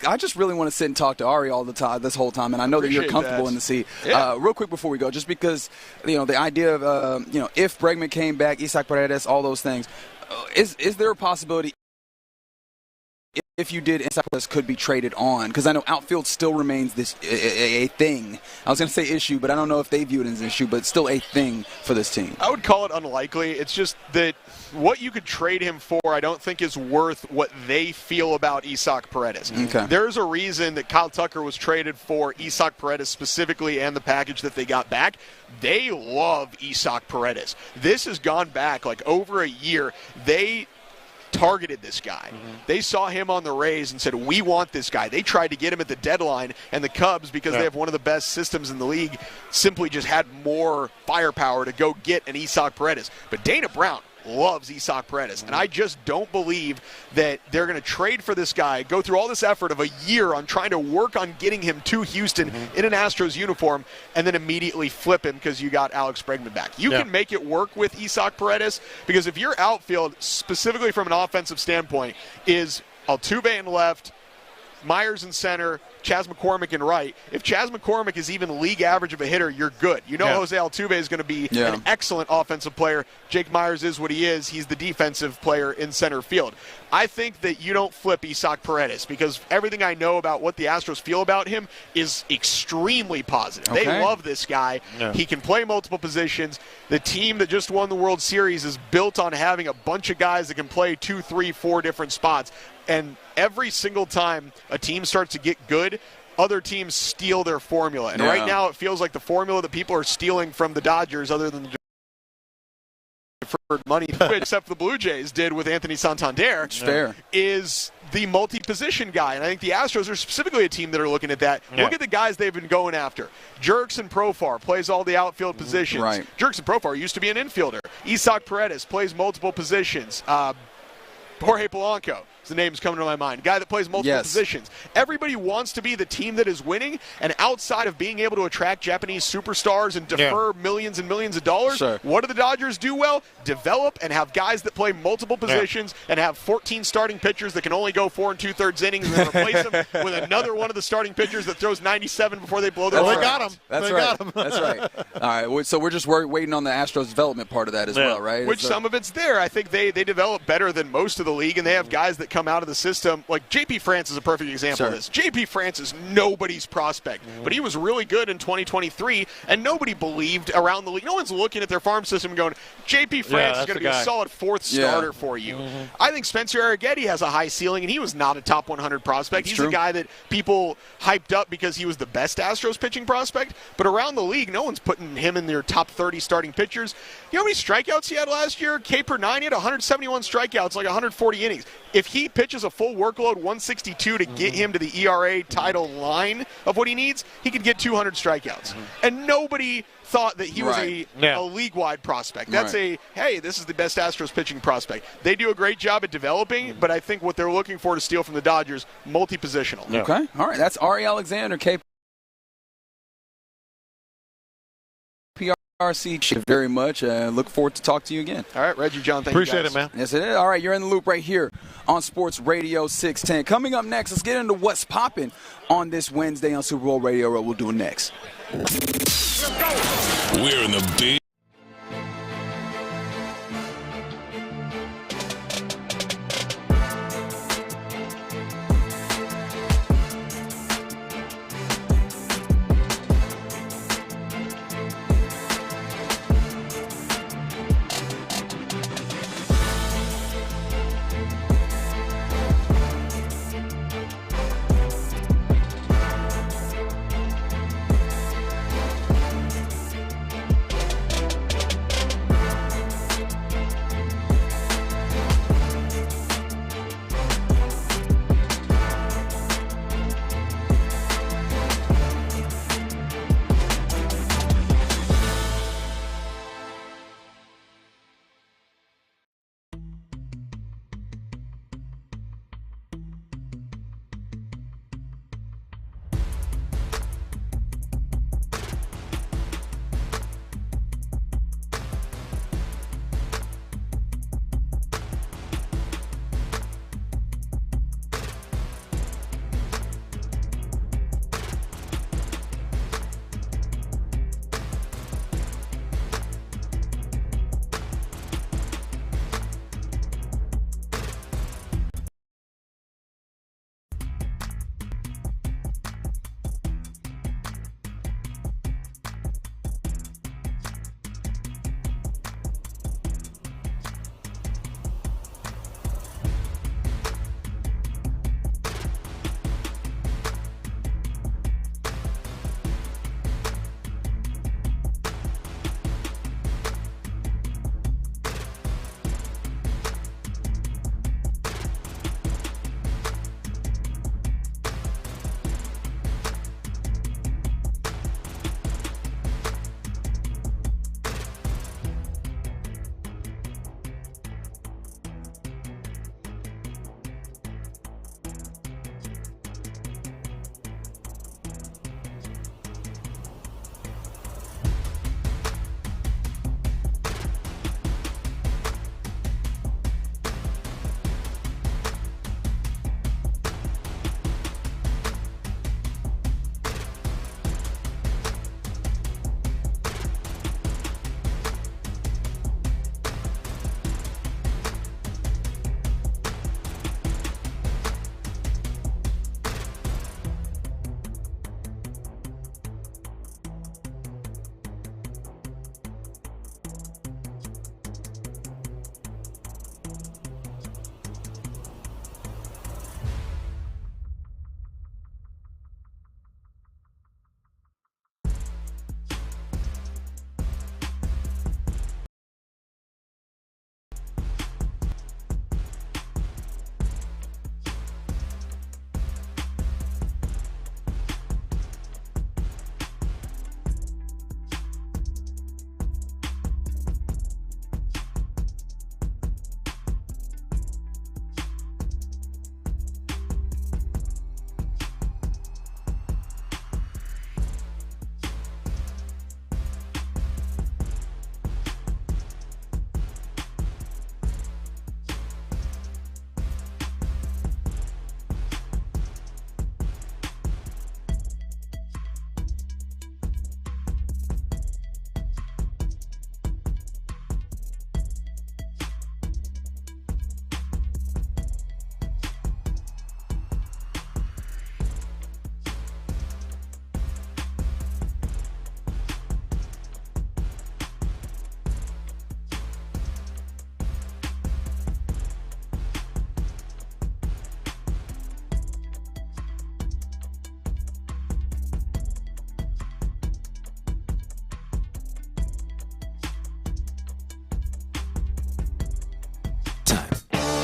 I just really want to sit and talk to Ari all the time, this whole time, and I know that you're comfortable in the seat. Yeah. Real quick before we go, just because, the idea of, if Bregman came back, Isaac Paredes, all those things, is there a possibility if you did, Isaac Paredes could be traded on? Because I know outfield still remains this a thing. I was going to say issue, but I don't know if they view it as an issue, but it's still a thing for this team. I would call it unlikely. It's just that what you could trade him for, I don't think is worth what they feel about Isaac Paredes. Okay. There's a reason that Kyle Tucker was traded for Isaac Paredes specifically and the package that they got back. They love Isaac Paredes. This has gone back over a year. They targeted this guy. They saw him on the Rays and said, we want this guy. They tried to get him at the deadline, and the Cubs, because they have one of the best systems in the league, simply just had more firepower to go get an Isaac Paredes. But Dana Brown loves Isaac Paredes, and I just don't believe that they're going to trade for this guy, go through all this effort of a year on trying to work on getting him to Houston in an Astros uniform, and then immediately flip him because you got Alex Bregman back. You can make it work with Isaac Paredes, because if your outfield, specifically from an offensive standpoint, is Altuve in left, Myers in center, Chas McCormick in right. If Chas McCormick is even league average of a hitter, you're good. Jose Altuve is going to be an excellent offensive player. Jake Myers is what he is. He's the defensive player in center field. I think that you don't flip Isaac Paredes, because everything I know about what the Astros feel about him is extremely positive. Okay. They love this guy. Yeah. He can play multiple positions. The team that just won the World Series is built on having a bunch of guys that can play 2, 3, 4 different spots. And every single time a team starts to get good, other teams steal their formula. And right now it feels like the formula that people are stealing from the Dodgers, other than the deferred money, except the Blue Jays did with Anthony Santander, is the multi-position guy. And I think the Astros are specifically a team that are looking at that. Look at the guys they've been going after. Jerkson Profar plays all the outfield positions. Right. Jerkson Profar used to be an infielder. Isaac Paredes plays multiple positions. Jorge Polanco. The name's coming to my mind. Guy that plays multiple positions. Everybody wants to be the team that is winning, and outside of being able to attract Japanese superstars and defer millions and millions of dollars, what do the Dodgers do well? Develop and have guys that play multiple positions and have 14 starting pitchers that can only go 4 2/3 innings, and then replace them with another one of the starting pitchers that throws 97 before they blow their They got him. That's they right. Got him. That's right. All right. So we're just waiting on the Astros development part of that as well, right? Which some of it's there. I think they develop better than most of the league, and they have guys that come out of the system. Like J.P. France is a perfect example of this. J.P. France is nobody's prospect, but he was really good in 2023, and nobody believed around the league. No one's looking at their farm system going, J.P. France is going to be a solid 4th starter for you. I think Spencer Arrighetti has a high ceiling, and he was not a top 100 prospect. He's a guy that people hyped up because he was the best Astros pitching prospect, but around the league, no one's putting him in their top 30 starting pitchers. You know how many strikeouts he had last year? K per 9, he had 171 strikeouts, like 140 innings. If he pitches a full workload, 162 to get him to the ERA title line of what he needs, he could get 200 strikeouts. And nobody thought that he was a league-wide prospect. That's hey, this is the best Astros pitching prospect. They do a great job at developing, but I think what they're looking for to steal from the Dodgers, multi-positional. Okay. All right. That's Ari Alexander, KPRC. Very much. Look forward to talk to you again. All right, Reggie, John, thank Appreciate you it, man. Yes, it is. All right, you're in the loop right here on Sports Radio 610. Coming up next, let's get into what's popping on this Wednesday on Super Bowl Radio. What we'll do next. We're in the big.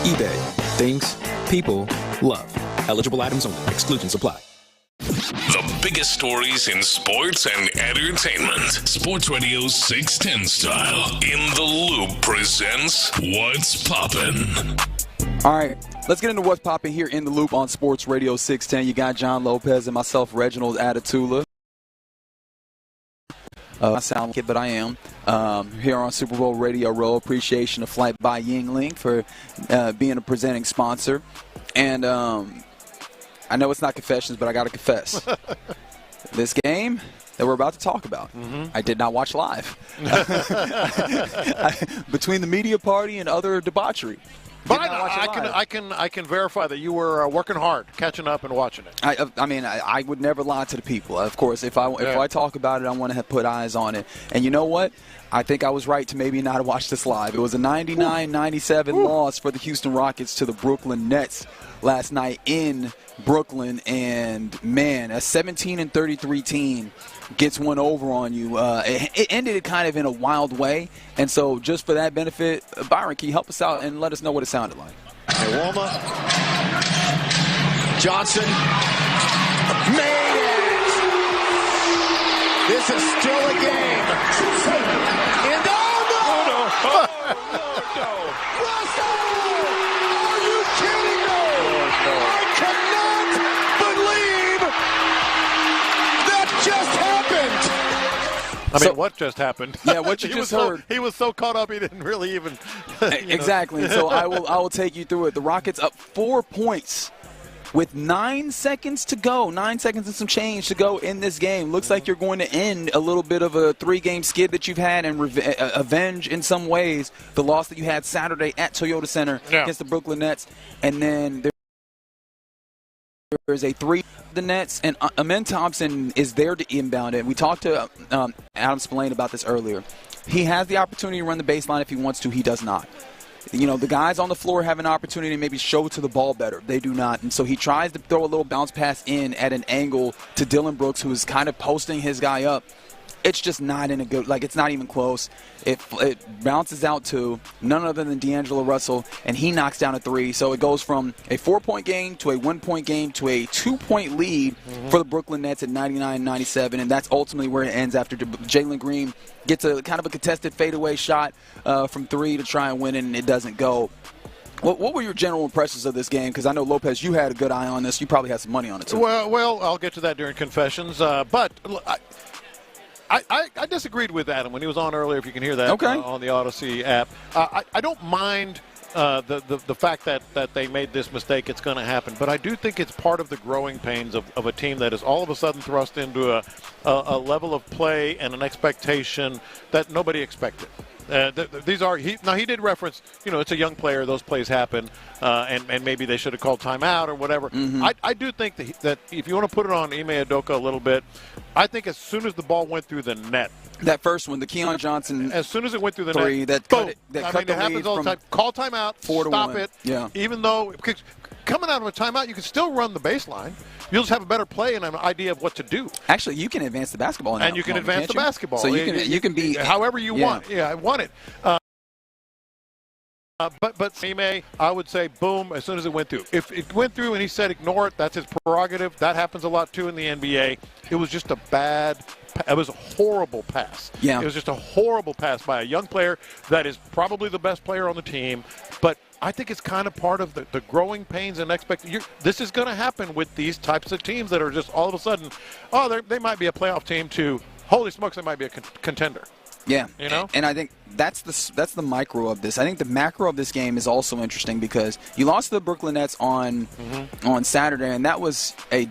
eBay. Things people love. Eligible items only. Exclusions apply. The biggest stories in sports and entertainment. Sports Radio 610 style. In the Loop presents What's Poppin'. All right, let's get into What's Poppin' here in the Loop on Sports Radio 610. You got John Lopez and myself, Reginald Atatula. I sound like it, but I am. Here on Super Bowl Radio Row. Appreciation of Flight by Yingling for being a presenting sponsor. And I know it's not confessions, but I got to confess. This game that we're about to talk about, I did not watch live. Between the media party and other debauchery. But I can verify that you were working hard, catching up and watching it. I would never lie to the people. Of course, if I talk about it, I want to put eyes on it. And you know what? I think I was right to maybe not watch this live. It was a 99-97 loss for the Houston Rockets to the Brooklyn Nets last night in Brooklyn. And, man, a 17-33 team gets one over on you. It ended kind of in a wild way. And so just for that benefit, Byron, can you help us out and let us know what it sounded like? Walma. Johnson. Made it! This is still a game. And Russell! Are you kidding me? I cannot believe that just happened. What just happened? Yeah, what you just heard. He was so caught up he didn't really even. Exactly. So I will take you through it. The Rockets up 4 points with 9 seconds to go. 9 seconds and some change to go in this game. Looks like you're going to end a little bit of a 3-game skid that you've had and avenge in some ways the loss that you had Saturday at Toyota Center against the Brooklyn Nets. And then there's a 3 the Nets, and Amen Thompson is there to inbound it. We talked to Adam Spillane about this earlier. He has the opportunity to run the baseline if he wants to. He does not. The guys on the floor have an opportunity to maybe show to the ball better. They do not. And so he tries to throw a little bounce pass in at an angle to Dylan Brooks, who is kind of posting his guy up. It's just not in a good, it's not even close. It bounces out to none other than D'Angelo Russell, and he knocks down a 3. So it goes from a 4-point game to a 1-point game to a 2-point lead for the Brooklyn Nets at 99-97, and that's ultimately where it ends after Jalen Green gets a kind of a contested fadeaway shot from 3 to try and win it, and it doesn't go. What were your general impressions of this game? Because I know, Lopez, you had a good eye on this. You probably had some money on it, too. Well, I'll get to that during confessions. But I disagreed with Adam when he was on earlier, if you can hear that on the Odyssey app. I don't mind the fact that they made this mistake. It's going to happen. But I do think it's part of the growing pains of a team that is all of a sudden thrust into a level of play and an expectation that nobody expected. He did reference, it's a young player, those plays happen, and maybe they should have called timeout or whatever. I do think that if you want to put it on Ime Udoka a little bit, I think as soon as the ball went through the net, that first one, the Keon Johnson, as soon as it went through the 3, net, boom. It happens all the time. Call timeout, stop it. Yeah. Even though coming out of a timeout, you can still run the baseline. You'll just have a better play and an idea of what to do. Actually, you can advance the basketball now. And you can advance the basketball. So you can be however you want. Yeah, I want it. But Ime, I would say, boom, as soon as it went through. If it went through and he said ignore it, that's his prerogative. That happens a lot, too, in the NBA. It was just it was a horrible pass. Yeah. It was just a horrible pass by a young player that is probably the best player on the team. But I think it's kind of part of the growing pains and expectations. This is going to happen with these types of teams that are just all of a sudden, they might be a playoff team to, holy smokes, they might be a contender. Yeah, and I think that's the micro of this. I think the macro of this game is also interesting because you lost to the Brooklyn Nets on Saturday, and that was a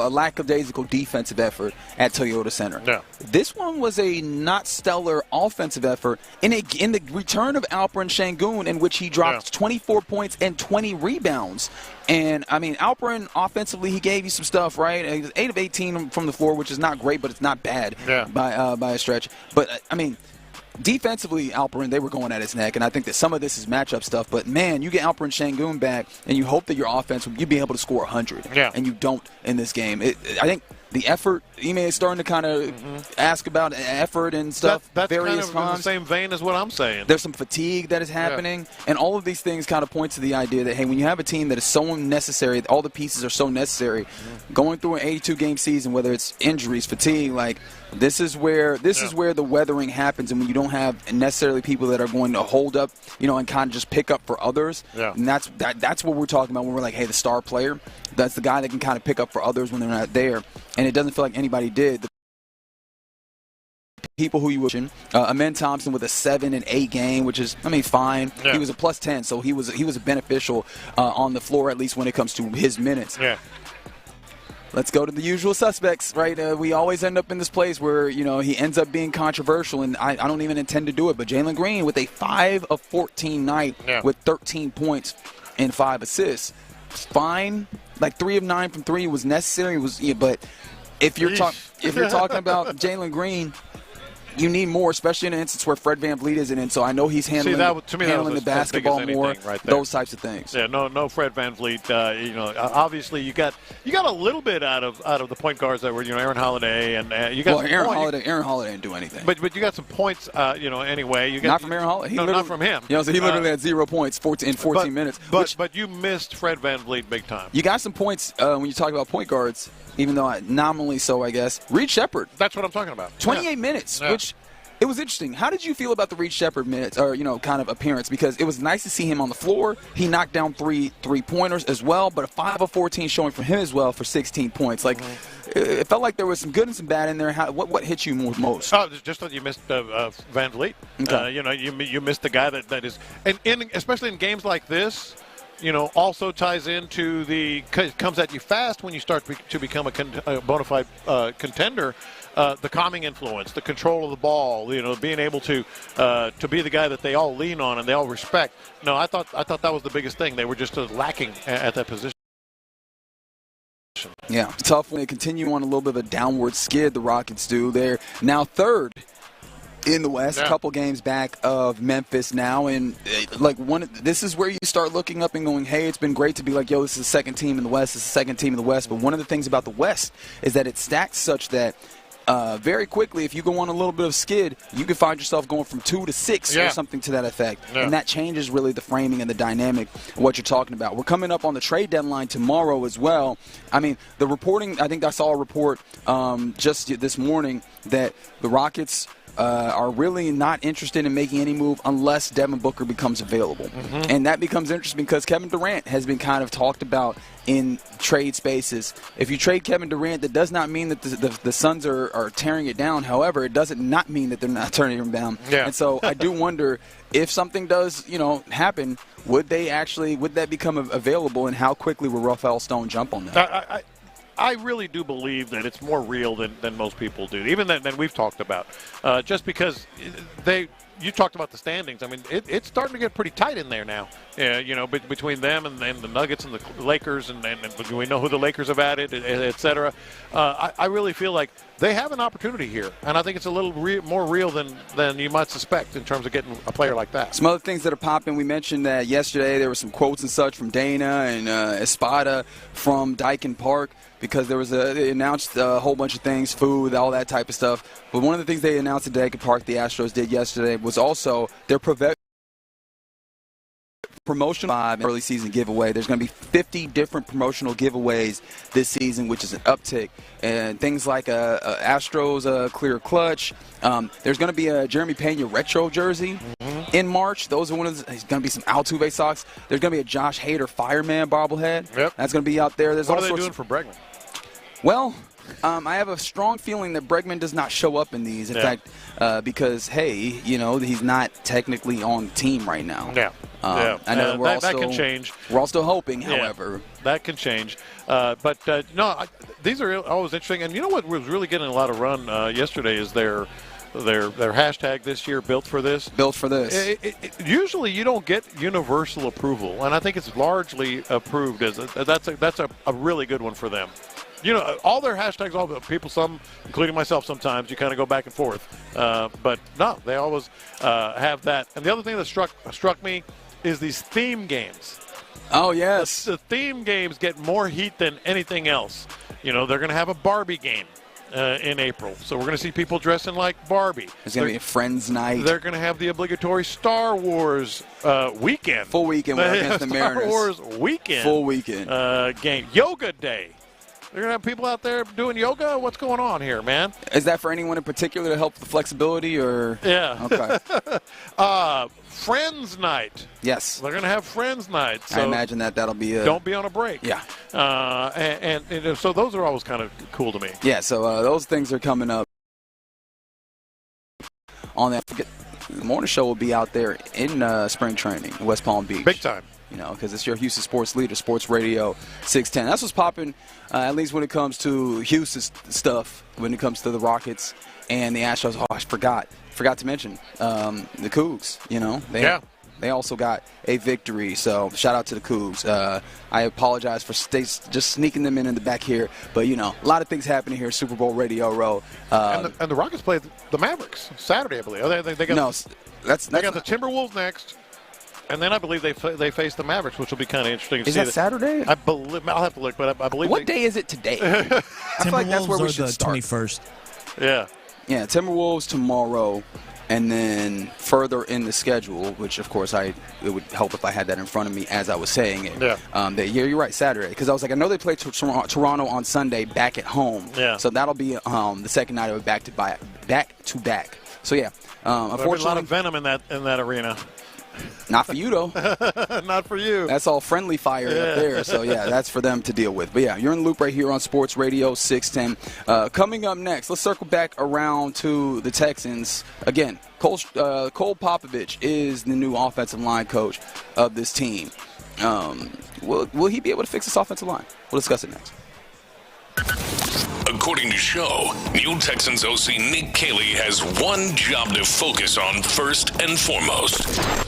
lackadaisical defensive effort at Toyota Center. Yeah. This one was a not stellar offensive effort in the return of Alperen Şengün, in which he dropped 24 points and 20 rebounds. And, Alperen, offensively, he gave you some stuff, right? He was 8 of 18 from the floor, which is not great, but it's not bad by a stretch. But, defensively, Alperen, they were going at his neck, and I think that some of this is matchup stuff. But, man, you get Alperen Şengün back, and you hope that your offense, you'd be able to score 100. Yeah. And you don't in this game. I think the effort. Ime is starting to kind of ask about effort and stuff. That's various kind of in the times. same vein as what I'm saying. There's some fatigue that is happening, and all of these things kind of point to the idea that, hey, when you have a team that is so necessary, all the pieces are so necessary, going through an 82-game season, whether it's injuries, fatigue, like this is where the weathering happens, and when you don't have necessarily people that are going to hold up, and kind of just pick up for others. Yeah. And that's what we're talking about when we're like, hey, the star player, that's the guy that can kind of pick up for others when they're not there, and it doesn't feel like anybody did. The people who you would Amen Thompson with a 7 and 8 game, which is, fine. Yeah. He was a plus 10, so he was beneficial on the floor, at least when it comes to his minutes. Yeah. Let's go to the usual suspects, right? We always end up in this place where, he ends up being controversial, and I don't even intend to do it, but Jalen Green with a 5 of 14 night with 13 points and 5 assists. Fine. Like 3 of 9 from 3 was necessary. But if you're talking about Jalen Green, you need more, especially in an instance where Fred VanVleet isn't in. So I know he's handling the basketball more, right, those types of things. Yeah, no Fred VanVleet. Obviously you got a little bit out of the point guards that were Aaron Holiday and you got Aaron Holiday didn't do anything. But you got some points. Anyway, you got not from Aaron Holiday. Not from him. So he literally had 0 points in 14 minutes. But you missed Fred VanVleet big time. You got some points when you talk about point guards. Even though nominally so, I guess. Reed Shepherd. That's what I'm talking about. 28 minutes, which it was interesting. How did you feel about the Reed Shepherd minutes or, kind of appearance? Because it was nice to see him on the floor. He knocked down three-pointers as well, but a 5 of 14 showing from him as well for 16 points. Like, it felt like there was some good and some bad in there. What hit you most? Oh, just that you missed VanVleet. Okay. You missed the guy that is – and especially in games like this – also ties into comes at you fast when you start to become a bona fide contender. The calming influence, the control of the ball, being able to be the guy that they all lean on and they all respect. No, I thought that was the biggest thing. They were just lacking at that position. Yeah, tough when they continue on a little bit of a downward skid. The Rockets do. They're now third in the West, a couple games back of Memphis now, and this is where you start looking up and going, hey, it's been great to be like, yo, this is the second team in the West, this is the second team in the West, but one of the things about the West is that it's stacked such that very quickly, if you go on a little bit of skid, you can find yourself going from 2 to 6 or something to that effect. Yeah. And that changes really the framing and the dynamic of what you're talking about. We're coming up on the trade deadline tomorrow as well. The reporting, I think I saw a report just this morning that the Rockets are really not interested in making any move unless Devin Booker becomes available. Mm-hmm. And that becomes interesting because Kevin Durant has been kind of talked about in trade spaces. If you trade Kevin Durant, that does not mean that the Suns are tearing it down. However, it doesn't not mean that they're not turning him down. Yeah. And so I do wonder if something does, happen, would that become available, and how quickly will Rafael Stone jump on that? I really do believe that it's more real than most people do, even than we've talked about. Just because you talked about the standings. It's starting to get pretty tight in there now. Between them and the Nuggets and the Lakers, and we know who the Lakers have added, et cetera. I really feel like they have an opportunity here, and I think it's a little more real than you might suspect in terms of getting a player like that. Some other things that are popping. We mentioned that yesterday there were some quotes and such from Dana and Espada from Dyken Park, because they announced a whole bunch of things, food, all that type of stuff. But one of the things they announced at Dyken Park, the Astros did yesterday, was also their promotional early season giveaway. There's going to be 50 different promotional giveaways this season, which is an uptick. And things like Astros clear clutch. There's going to be a Jeremy Pena retro jersey in March. Those are there's going to be some Altuve socks. There's going to be a Josh Hader fireman bobblehead. Yep. That's going to be out there. What are they doing for Bregman? Well, I have a strong feeling that Bregman does not show up in these. In fact, because, hey, he's not technically on the team right now. Yeah. I know that can change. We're all still hoping, however. That can change. These are always interesting. And you know what was really getting a lot of run yesterday is their hashtag this year, Built for This. Built for This. Usually you don't get universal approval, and I think it's largely approved. That's a really good one for them. All their hashtags, all the people, some, including myself sometimes, you kind of go back and forth. But no, they always have that. And the other thing that struck me is these theme games. Oh, yes. The theme games get more heat than anything else. they're going to have a Barbie game in April. So we're going to see people dressing like Barbie. There's going to be a Friends night. They're going to have the obligatory Star Wars weekend. Full weekend against the Mariners. Star Wars weekend. Full weekend. Game. Yoga day. They're going to have people out there doing yoga? What's going on here, man? Is that for anyone in particular to help the flexibility or? Yeah. Okay. Friends night. Yes. They're going to have Friends night. So I imagine that'll be a... Don't be on a break. Yeah. And so those are always kind of cool to me. Yeah, so those things are coming up on that. The morning show will be out there in spring training in West Palm Beach. Big time. Because it's your Houston sports leader, Sports Radio 610. That's what's popping, at least when it comes to Houston stuff, when it comes to the Rockets and the Astros. Oh, I forgot to mention the Cougs. They also got a victory, so shout out to the Cougs. I apologize for just sneaking them in the back here, but a lot of things happening here. Super Bowl Radio Row, and the Rockets play the Mavericks Saturday, I believe. They got the Timberwolves next. And then I believe they face the Mavericks, which will be kind of interesting to see. Is that Saturday? I believe. I'll have to look, but I believe. What day is it today? I feel like that's where we should start. 21st. Yeah. Yeah, Timberwolves tomorrow, and then further in the schedule, which of course it would help if I had that in front of me as I was saying it. Yeah. You're right, Saturday, because I was like, I know they play Toronto on Sunday back at home. Yeah. So that'll be the second night of back to back. So yeah, unfortunately, a lot of venom in that arena. Not for you, though. Not for you. That's all friendly fire up there. So, yeah, that's for them to deal with. But, yeah, you're in the loop right here on Sports Radio 610. Coming up next, let's circle back around to the Texans. Again, Cole Popovich is the new offensive line coach of this team. Will he be able to fix this offensive line? We'll discuss it next. According to Show, new Texans OC Nick Caley has one job to focus on first and foremost.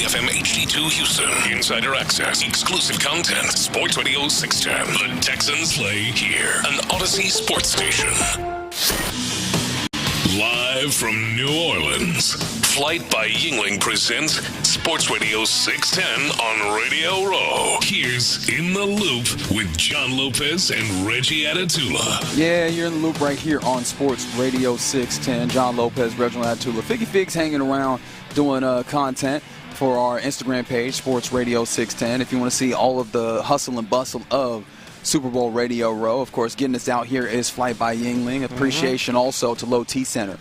FM HD2 Houston. Insider access, exclusive content. Sports Radio 610. The Texans play here. An Odyssey sports station. Live from New Orleans, Flight by Yingling presents Sports Radio 610 on Radio Row. Here's In the Loop with John Lopez and Reggie Atatula. Yeah, you're in the loop right here on Sports Radio 610. John Lopez, Reginald Atatula. Figgy Figs hanging around doing content for our Instagram page, Sports Radio 610. If you want to see all of the hustle and bustle of Super Bowl Radio Row. Of course, getting us out here is Flight by Yingling. Appreciation also to Low T Center,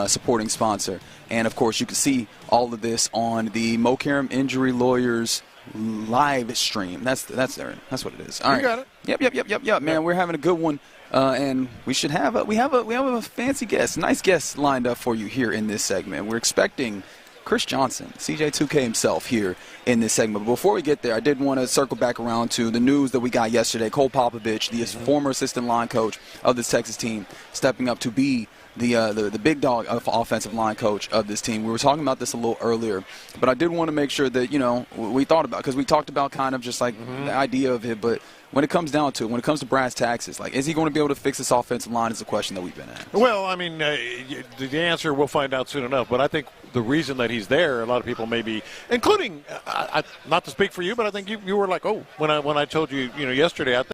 supporting sponsor. And, of course, you can see all of this on the Mokaram Injury Lawyers live stream. That's what it is. All right. You got it. Yep, man. We're having a good one. And we should have we have a fancy guest, nice guest lined up for you here in this segment. We're expecting Chris Johnson, CJ2K himself, here in this segment. But before we get there, I did want to circle back around to the news that we got yesterday. Cole Popovich, the former assistant line coach of this Texas team, stepping up to be the big dog of offensive line coach of this team. We were talking about this a little earlier, but I did want to make sure that, we thought about, because we talked about kind of just like the idea of it, but when it comes down to it, when it comes to brass taxes, like, is he going to be able to fix this offensive line is the question that we've been asked. Well, I mean, the answer we'll find out soon enough, but I think the reason that he's there, a lot of people may be, including, not to speak for you, but I think you were like, oh, when I told you, yesterday, I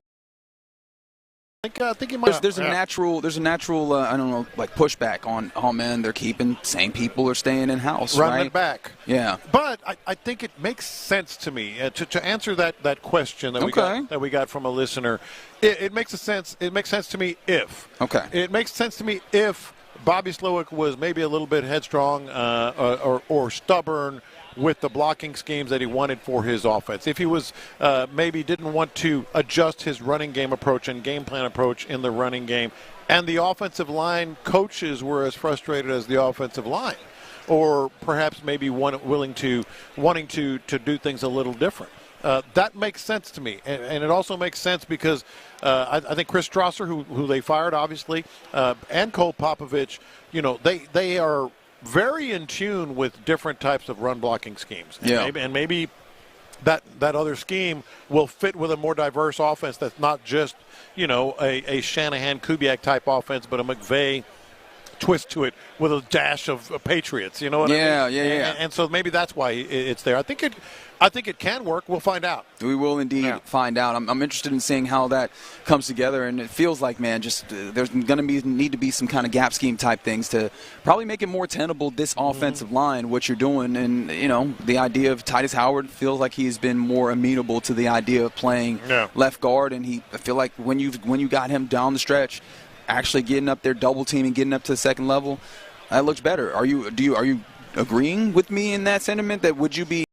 think you might. There's a natural I don't know, like pushback on, oh man, they're keeping same people or staying in house, running right? it back. Yeah, but I think it makes sense to me to answer that question that we got from a listener. It makes sense. It makes sense to me if it makes sense to me if Bobby Slowick was maybe a little bit headstrong or stubborn with the blocking schemes that he wanted for his offense. If he was maybe didn't want to adjust his running game approach and game plan approach in the running game, and the offensive line coaches were as frustrated as the offensive line, or perhaps maybe wanting to do things a little different. That makes sense to me, and it also makes sense because I think Chris Strasser, who they fired, obviously, and Cole Popovich, they are very in tune with different types of run blocking schemes. And maybe that other scheme will fit with a more diverse offense that's not just, a Shanahan-Kubiak type offense, but a McVay twist to it with a dash of Patriots. You know what I mean? Yeah. And so maybe that's why it's there. I think it can work. We'll find out. We will indeed find out. I'm interested in seeing how that comes together, and it feels like, man, just there's going to need to be some kind of gap scheme type things to probably make it more tenable, this offensive line, what you're doing. And, the idea of Titus Howard feels like he's been more amenable to the idea of playing left guard, and I feel like when you got him down the stretch, actually getting up there, double teaming, getting up to the second level, that looks better. Are you agreeing with me in that sentiment? That would you be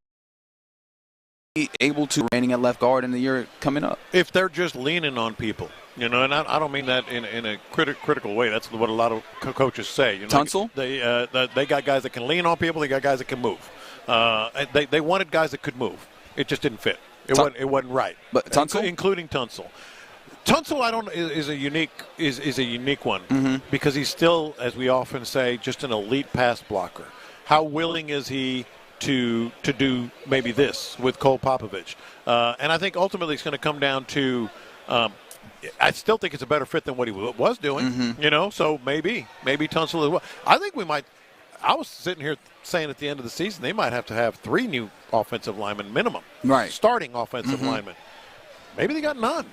able to remaining at left guard in the year coming up? If they're just leaning on people, and I don't mean that in a critical way. That's what a lot of coaches say. Tunsil? They got guys that can lean on people. They got guys that can move. They wanted guys that could move. It just didn't fit. It wasn't right. But Tunsil, including Tunsil. Tunsil, is a unique one because he's still, as we often say, just an elite pass blocker. How willing is he to do maybe this with Cole Popovich? And I think ultimately it's going to come down to I still think it's a better fit than what he was doing, so maybe Tunsil as well. I think we might – I was sitting here saying at the end of the season they might have to have 3 new offensive linemen minimum. Right. Starting offensive linemen. Maybe they got none.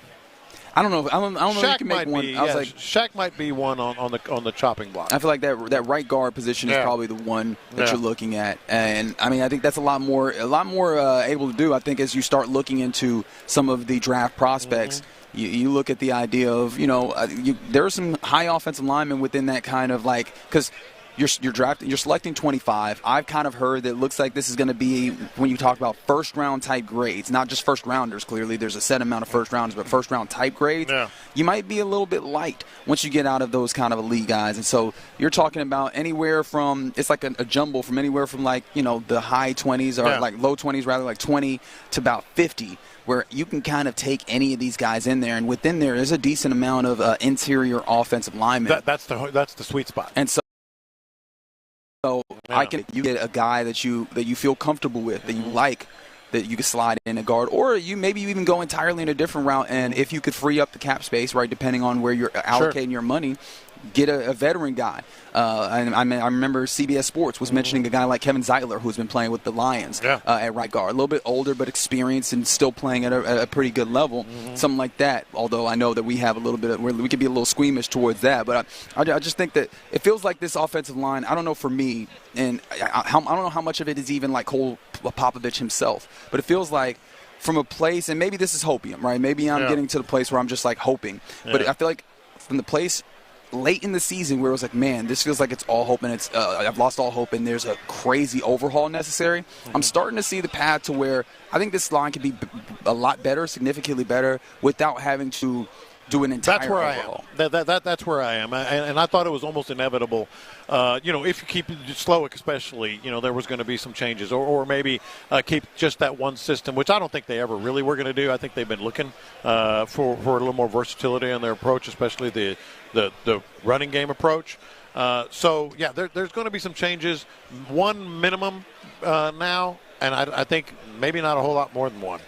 I don't know. I don't know if you can make one. Shaq might be one on the chopping block. I feel like that right guard position is probably the one that you're looking at, and I think that's a lot more able to do. I think as you start looking into some of the draft prospects, you look at the idea of there are some high offensive linemen within that kind of because you're selecting 25. I've kind of heard that it looks like this is going to be, when you talk about first round type grades, not just first rounders. Clearly, there's a set amount of first rounders, but first round type grades. You might be a little bit light once you get out of those kind of elite guys, and so you're talking about anywhere from, it's like a jumble from anywhere from the high 20s or low 20s rather, like 20 to about 50. Where you can kind of take any of these guys in there, and within there's a decent amount of interior offensive linemen. That's the sweet spot. And so You get a guy that you feel comfortable with, that you like, that you could slide in a guard, or you even go entirely in a different route. And if you could free up the cap space, right, depending on where you're allocating your money, get a veteran guy. I remember CBS Sports was mentioning a guy like Kevin Zeitler, who's been playing with the Lions at right guard. A little bit older, but experienced and still playing at a pretty good level. Something like that. Although I know that we have a little bit we could be a little squeamish towards that. But I just think that it feels like this offensive line, I don't know for me, and I don't know how much of it is even like Cole Popovich himself, but it feels like from a place, and maybe this is hopium, right? Maybe I'm getting to the place where I'm just like hoping. But I feel like from the place late in the season where it was like, man, this feels like it's all hope and it's I've lost all hope and there's a crazy overhaul necessary. I'm starting to see the path to where I think this line could be a lot better, significantly better, without having to do an entire overhaul. That's where I am. And I thought it was almost inevitable. If you keep Slowick especially, there was going to be some changes. Or maybe keep just that one system, which I don't think they ever really were going to do. I think they've been looking for a little more versatility in their approach, especially the running game approach. There's going to be some changes. One minimum now, and I think maybe not a whole lot more than one.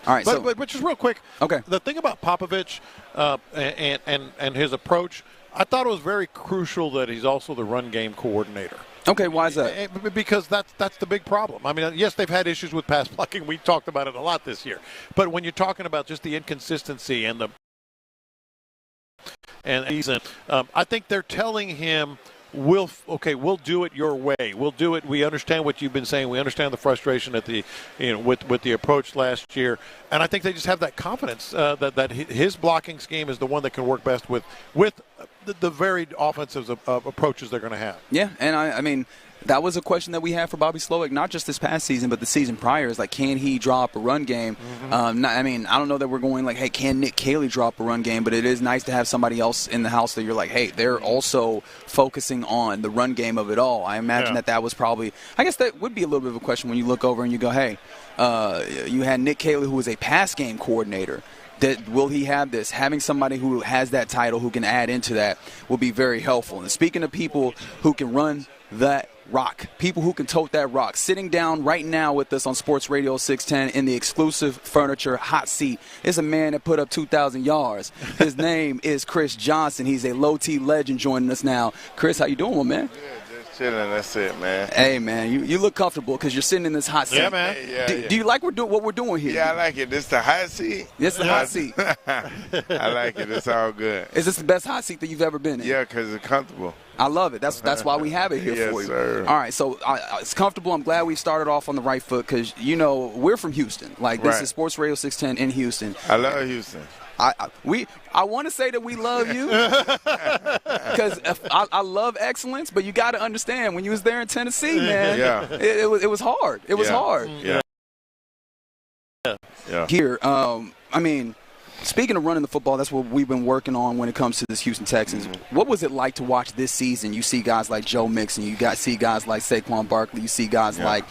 All right, but just real quick. Okay. The thing about Popovich and his approach, I thought it was very crucial that he's also the run game coordinator. Okay, why is that? Because that's the big problem. I mean, yes, they've had issues with pass blocking. We talked about it a lot this year. But when you're talking about just the inconsistency and I think they're telling him, we'll do it your way. We'll do it. We understand what you've been saying. We understand the frustration at with the approach last year, and I think they just have that confidence that his blocking scheme is the one that can work best with the varied offensive approaches they're going to have. Yeah, and I mean, that was a question that we had for Bobby Slowick, not just this past season, but the season prior. Is like, can he drop a run game? I don't know that we're going like, hey, can Nick Caley drop a run game? But it is nice to have somebody else in the house that you're like, hey, they're also focusing on the run game of it all. I imagine that was probably, I guess that would be a little bit of a question when you look over and you go, hey, you had Nick Caley, who was a pass game coordinator. Will he have this? Having somebody who has that title who can add into that will be very helpful. And speaking of people who can run that rock, people who can tote that rock, sitting down right now with us on Sports Radio 610 in the exclusive furniture hot seat is a man that put up 2,000 yards. His name is Chris Johnson. He's a low T legend joining us now. Chris, how you doing, my man? Chilling, that's it, man. Hey, man, you look comfortable because you're sitting in this hot seat. Yeah, man. Do you like what we're doing here? Yeah, I like it. This the hot seat? This the hot seat. I like it. It's all good. Is this the best hot seat that you've ever been in? Yeah, because it's comfortable. I love it. That's why we have it here for you. Sir. All right, so it's comfortable. I'm glad we started off on the right foot because, we're from Houston. This is Sports Radio 610 in Houston. I love Houston. I want to say that we love you because I love excellence, but you got to understand when you was there in Tennessee, man, it was hard. It was hard. Yeah. Here, speaking of running the football, that's what we've been working on when it comes to this Houston Texans. What was it like to watch this season? You see guys like Joe Mixon, see guys like Saquon Barkley, you see guys like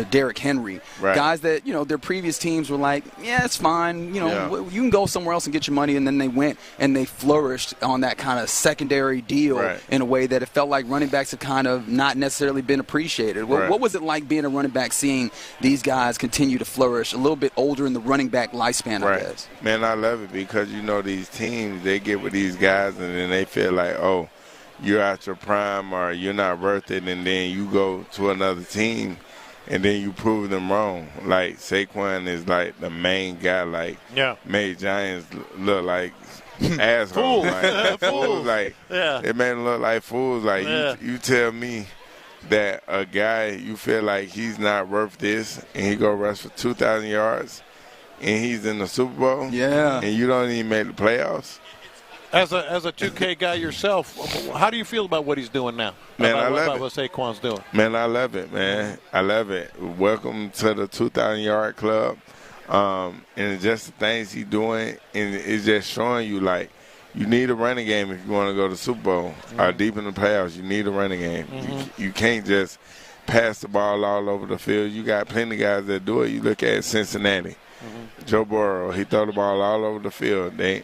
Derrick Henry, guys that their previous teams were like, yeah, it's fine, you can go somewhere else and get your money, and then they went and they flourished on that kind of secondary deal in a way that it felt like running backs have kind of not necessarily been appreciated. What was it like being a running back, seeing these guys continue to flourish, a little bit older in the running back lifespan, I guess? Man, I love it because, these teams, they get with these guys and then they feel like, oh, you're at your prime or you're not worth it, and then you go to another team and then you prove them wrong. Like, Saquon is like the main guy, made Giants look like assholes. Fools. It made them look like fools. You tell me that a guy, you feel like he's not worth this and he go rush for 2,000 yards, and he's in the Super Bowl, and you don't even make the playoffs. As a 2K guy yourself, how do you feel about what he's doing now? Man, I love about what Saquon's doing. Man, I love it, man. I love it. Welcome to the 2,000-yard club. And just the things he's doing, and it's just showing you, you need a running game if you want to go to the Super Bowl or deep in the playoffs. You need a running game. You can't just pass the ball all over the field. You got plenty of guys that do it. You look at Cincinnati. Joe Burrow, he throw the ball all over the field. They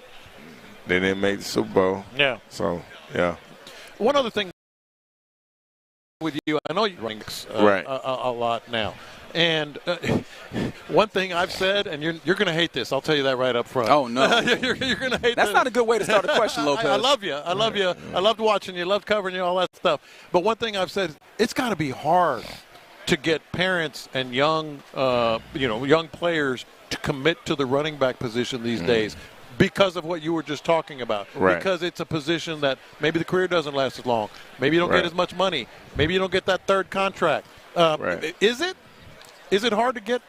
didn't make the Super Bowl. Yeah. So, yeah. One other thing with you. I know you run Right. a lot now. And one thing I've said, and you're going to hate this. I'll tell you that right up front. Oh, no. you're going to hate That's this. not a good way to start a question, Lopez. I love you. I love you. I loved watching you. Loved covering you, all that stuff. But one thing I've said, it's got to be hard to get parents and young players to commit to the running back position these days. Because of what you were just talking about. Right. Because it's a position that maybe the career doesn't last as long. Maybe you don't get as much money. Maybe you don't get that third contract. Is it hard to get?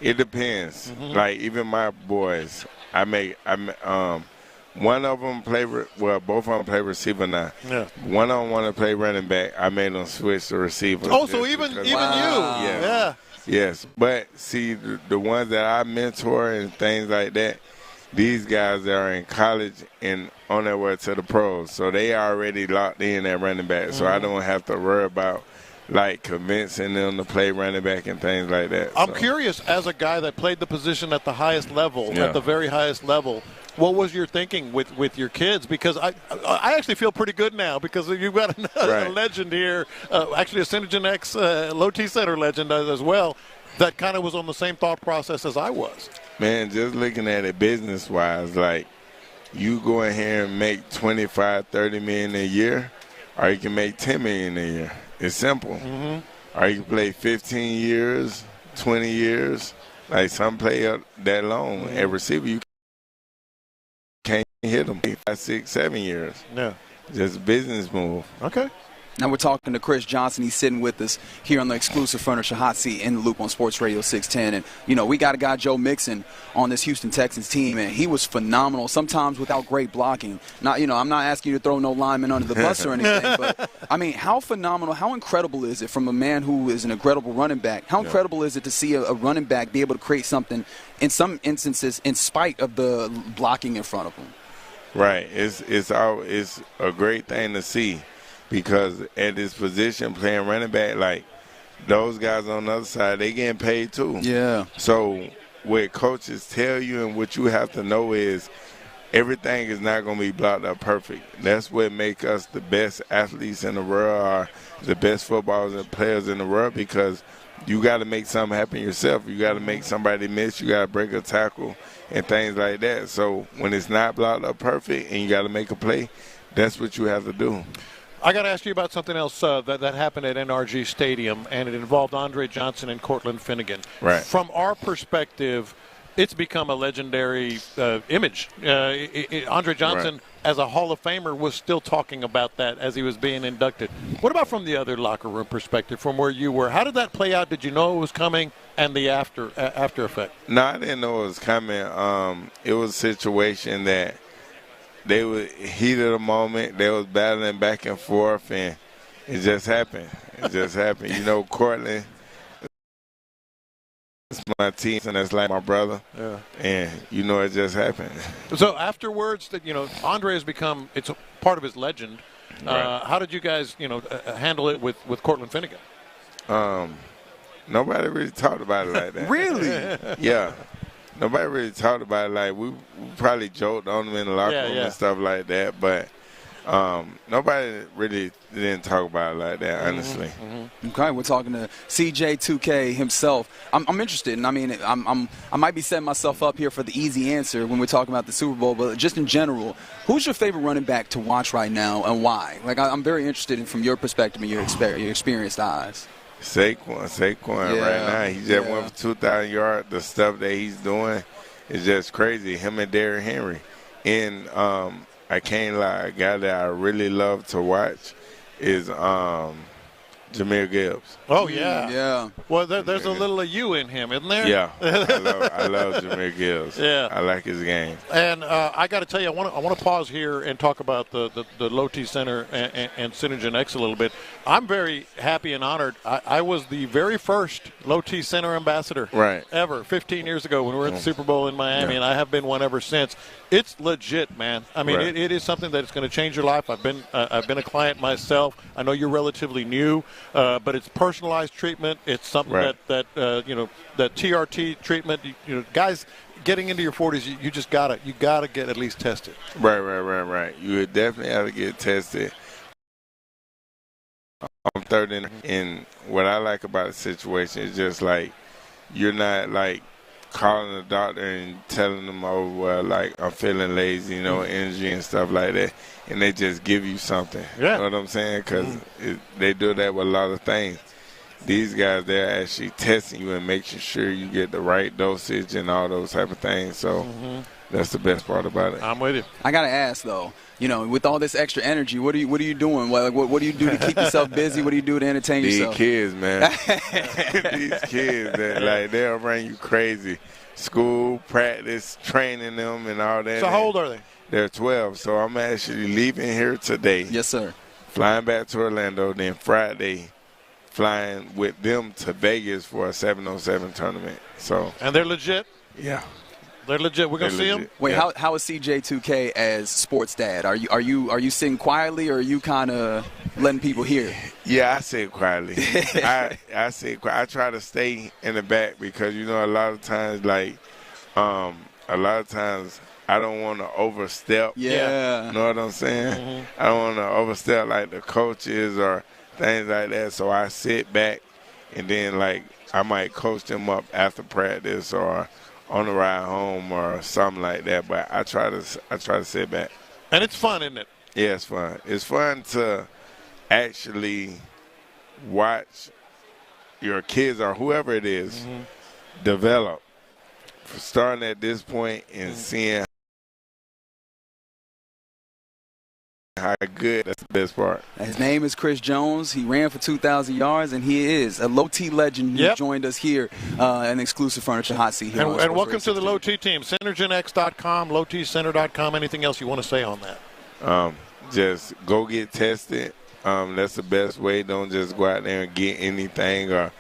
It depends. Mm-hmm. Like even my boys, one of them both of them play receiver now. Yeah. One of them want to play running back. I made them switch to receiver. Oh, so even you. Yeah. Yes, but see, the ones that I mentor and things like that, these guys are in college and on their way to the pros, so they already locked in at running back. So I don't have to worry about like convincing them to play running back and things like that. I'm curious, as a guy that played the position at the highest level, at the very highest level, what was your thinking with your kids? Because I actually feel pretty good now because you've got a legend here, actually a Synergen X low T center legend as well, that kind of was on the same thought process as I was. Man, just looking at it business-wise, like you go in here and make $25, $30 million a year, or you can make $10 million a year. It's simple. Mm-hmm. Or you can play 15 years, 20 years. Like some play up that long. Mm-hmm. At receiver, you can't hit them 5, 6, 7 years. Yeah. Just a business move. Okay. Now we're talking to Chris Johnson. He's sitting with us here on the exclusive Furniture Hot Seat in the Loop on Sports Radio 610. And, we got a guy, Joe Mixon, on this Houston Texans team, and he was phenomenal, sometimes without great blocking. Now, I'm not asking you to throw no lineman under the bus or anything, but, I mean, how phenomenal, how incredible is it from a man who is an incredible running back? How incredible is it to see a running back be able to create something, in some instances, in spite of the blocking in front of him? Right. It's a great thing to see. Because at this position, playing running back, like those guys on the other side, they getting paid too. Yeah. So what coaches tell you and what you have to know is everything is not going to be blocked up perfect. That's what make us the best athletes in the world, or the best footballers and players in the world, because you got to make something happen yourself. You got to make somebody miss. You got to break a tackle and things like that. So when it's not blocked up perfect and you got to make a play, that's what you have to do. I got to ask you about something else that happened at NRG Stadium, and it involved Andre Johnson and Cortland Finnegan. Right. From our perspective, it's become a legendary image. Andre Johnson, as a Hall of Famer, was still talking about that as he was being inducted. What about from the other locker room perspective, from where you were? How did that play out? Did you know it was coming, and the after effect? No, I didn't know it was coming. It was a situation that they were heat of the moment. They was battling back and forth, and it just happened. Cortland is my team, and that's like my brother. Yeah. And, it just happened. So afterwards, Andre has become, it's a part of his legend. Right. How did you guys, handle it with Cortland Finnegan? Nobody really talked about it like that. Really? Yeah. Nobody really talked about it. Like, we probably joked on them in the locker room and stuff like that, but nobody really didn't talk about it like that, honestly. Mm-hmm. Okay, we're talking to CJ2K himself. I'm interested, and I mean, I might be setting myself up here for the easy answer when we're talking about the Super Bowl, but just in general, who's your favorite running back to watch right now, and why? Like, I'm very interested in from your perspective and your experienced eyes. Saquon right now. He just went for 2,000 yards. The stuff that he's doing is just crazy. Him and Derrick Henry. And I can't lie, a guy that I really love to watch is Jahmyr Gibbs. Oh, yeah. Yeah. Well, there's a little of you in him, isn't there? Yeah. I love Jahmyr Gibbs. Yeah. I like his game. And I got to tell you, I want to pause here and talk about the Low T Center and Synergen X a little bit. I'm very happy and honored. I was the very first Low T Center ambassador ever 15 years ago when we were at the Super Bowl in Miami, and I have been one ever since. It's legit, man. I mean, it is something that is going to change your life. I've been a client myself. I know you're relatively new, but it's personalized treatment. It's something that TRT treatment. Guys getting into your 40s, you just gotta get at least tested. Right. You would definitely have to get tested. I'm third in. And what I like about the situation is just like you're not like calling the doctor and telling them, oh, well, like I'm feeling lazy, energy and stuff like that. And they just give you something. Yeah. You know what I'm saying? Because they do that with a lot of things. These guys, they're actually testing you and making sure you get the right dosage and all those type of things. So that's the best part about it. I'm with you. I got to ask, though, with all this extra energy, what are you doing? Like, what do you do to keep yourself busy? What do you do to entertain yourself? These kids, man. These kids, they'll run you crazy. School, practice, training them and all that. So how old are they? They're 12. So I'm actually leaving here today. Yes, sir. Flying back to Orlando, then Friday flying with them to Vegas for a 7-on-7 tournament. So. And they're legit? Yeah. They're legit. We're going to see them? Wait, how is CJ2K as sports dad? Are you sitting quietly or are you kind of letting people hear? Yeah, I sit quietly. I sit quiet. I try to stay in the back because, a lot of times, I don't want to overstep. Yeah. You know what I'm saying? I don't want to overstep like the coaches or things like that. So I sit back and then, I might coach them up after practice or on the ride home or something like that, but I try to sit back. And it's fun, isn't it? Yeah, it's fun. It's fun to actually watch your kids or whoever it is develop. Starting at this point and seeing how good, that's the best part. His name is Chris Jones. He ran for 2,000 yards, and he is a low-T legend who joined us here an exclusive Furniture Hot Seat here. And welcome to the Low T team. Synergenx.com, lowtcenter.com. Anything else you want to say on that? Just go get tested. That's the best way. Don't just go out there and get anything or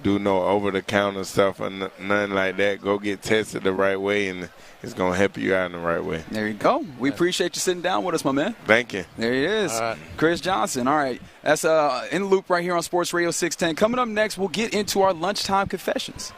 do no over-the-counter stuff or nothing like that. Go get tested the right way, and it's going to help you out in the right way. There you go. We appreciate you sitting down with us, my man. Thank you. There he is. Chris Johnson. All right. That's In the Loop right here on Sports Radio 610. Coming up next, we'll get into our lunchtime confessions.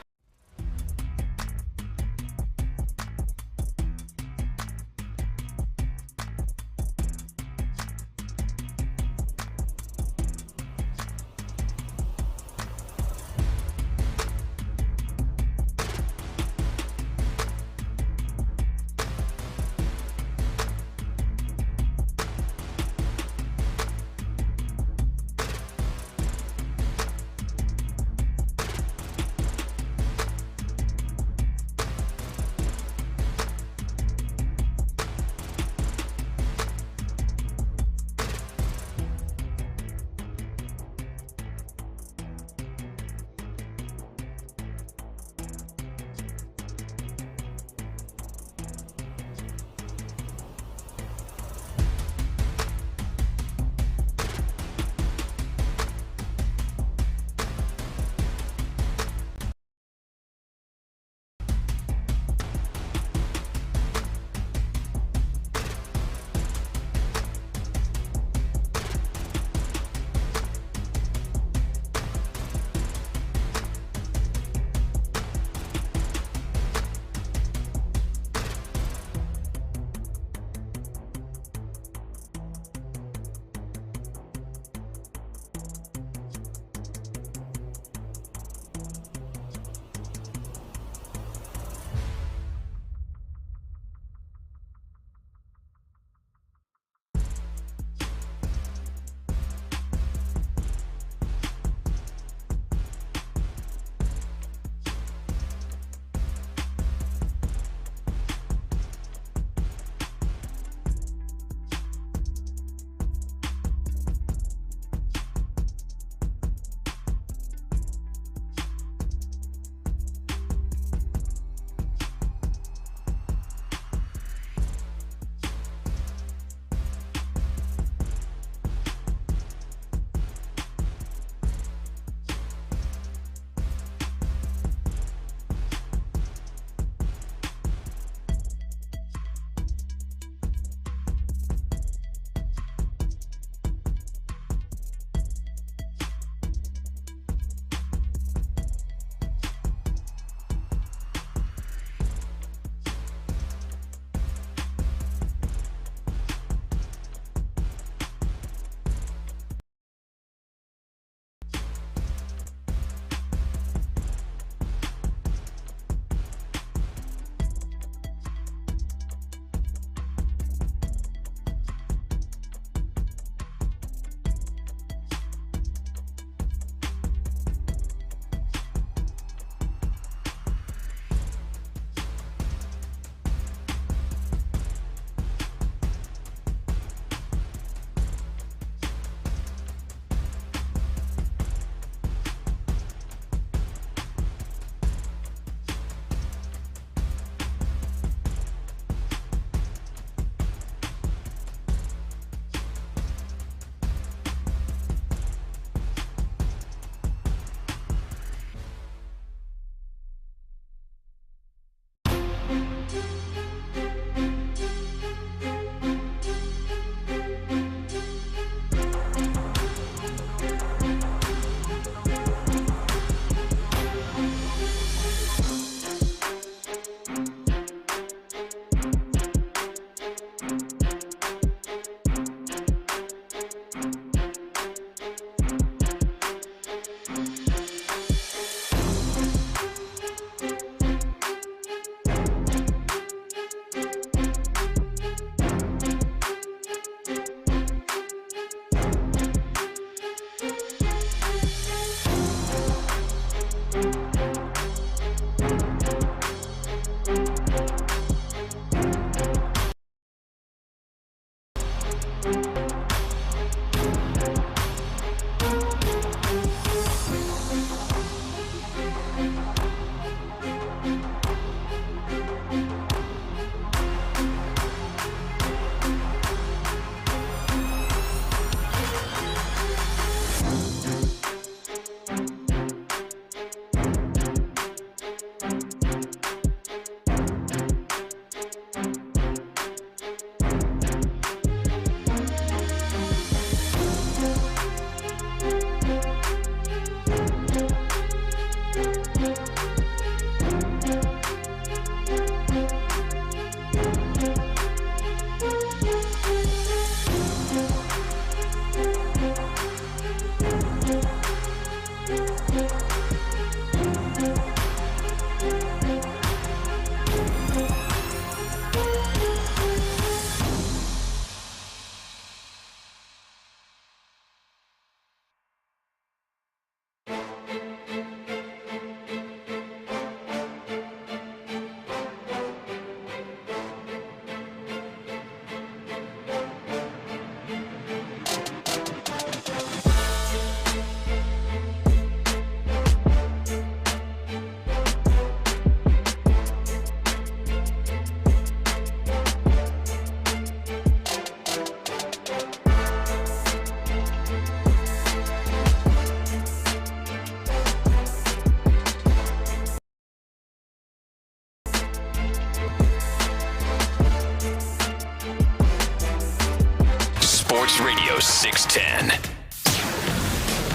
Sports Radio 610.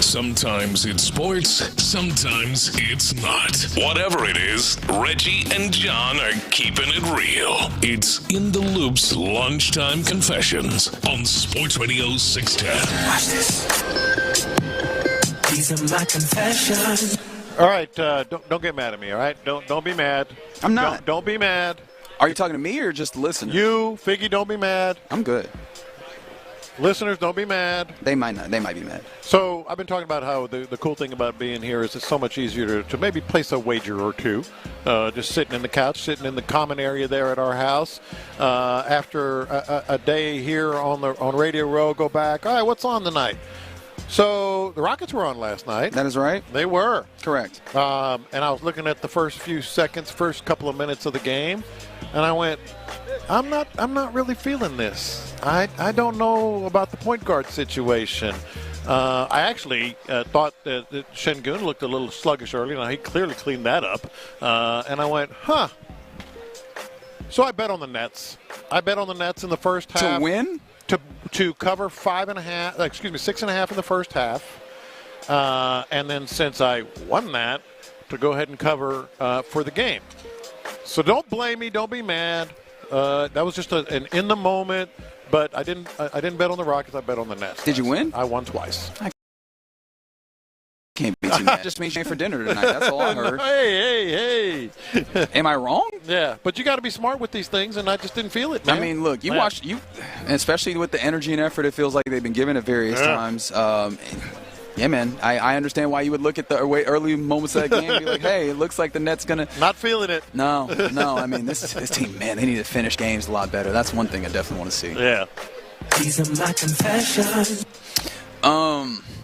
Sometimes it's sports, sometimes it's not. Whatever it is, Reggie and John are keeping it real. It's In the Loop's Lunchtime Confessions on Sports Radio 610. Watch this. These are my confessions. All right, don't get mad at me, all right? Don't be mad. I'm not. Don't be mad. Are you talking to me or just listeners? You, Figgy, don't be mad. I'm good. Listeners, don't be mad. They might not. They might be mad. So I've been talking about how the cool thing about being here is it's so much easier to maybe place a wager or two. Just sitting in the couch, sitting in the common area there at our house. After a day here on Radio Row, go back. All right, what's on tonight? So the Rockets were on last night. That is right. They were. Correct. And I was looking at the first couple of minutes of the game, and I went, I'm not really feeling this. I don't know about the point guard situation. I actually thought that Şengün looked a little sluggish early. Now, he clearly cleaned that up. And I went, So I bet on the Nets. I bet on the Nets in the first half. To win? To cover 6.5 in the first half. And then since I won that, to go ahead and cover for the game. So don't blame me. Don't be mad. That was just an in the moment, but I didn't bet on the Rockets. I bet on the Nets. Did you win? I won twice. I can't be too mad. Just means for dinner tonight. That's all I heard. Hey. Am I wrong? Yeah, but you got to be smart with these things, and I just didn't feel it, man. I mean, look, especially with the energy and effort it feels like they've been given at various times. Yeah, man, I understand why you would look at the early moments of that game and be like, hey, it looks like the Nets going to – Not feeling it. No. I mean, this team, man, they need to finish games a lot better. That's one thing I definitely want to see. Yeah. These are my confessions.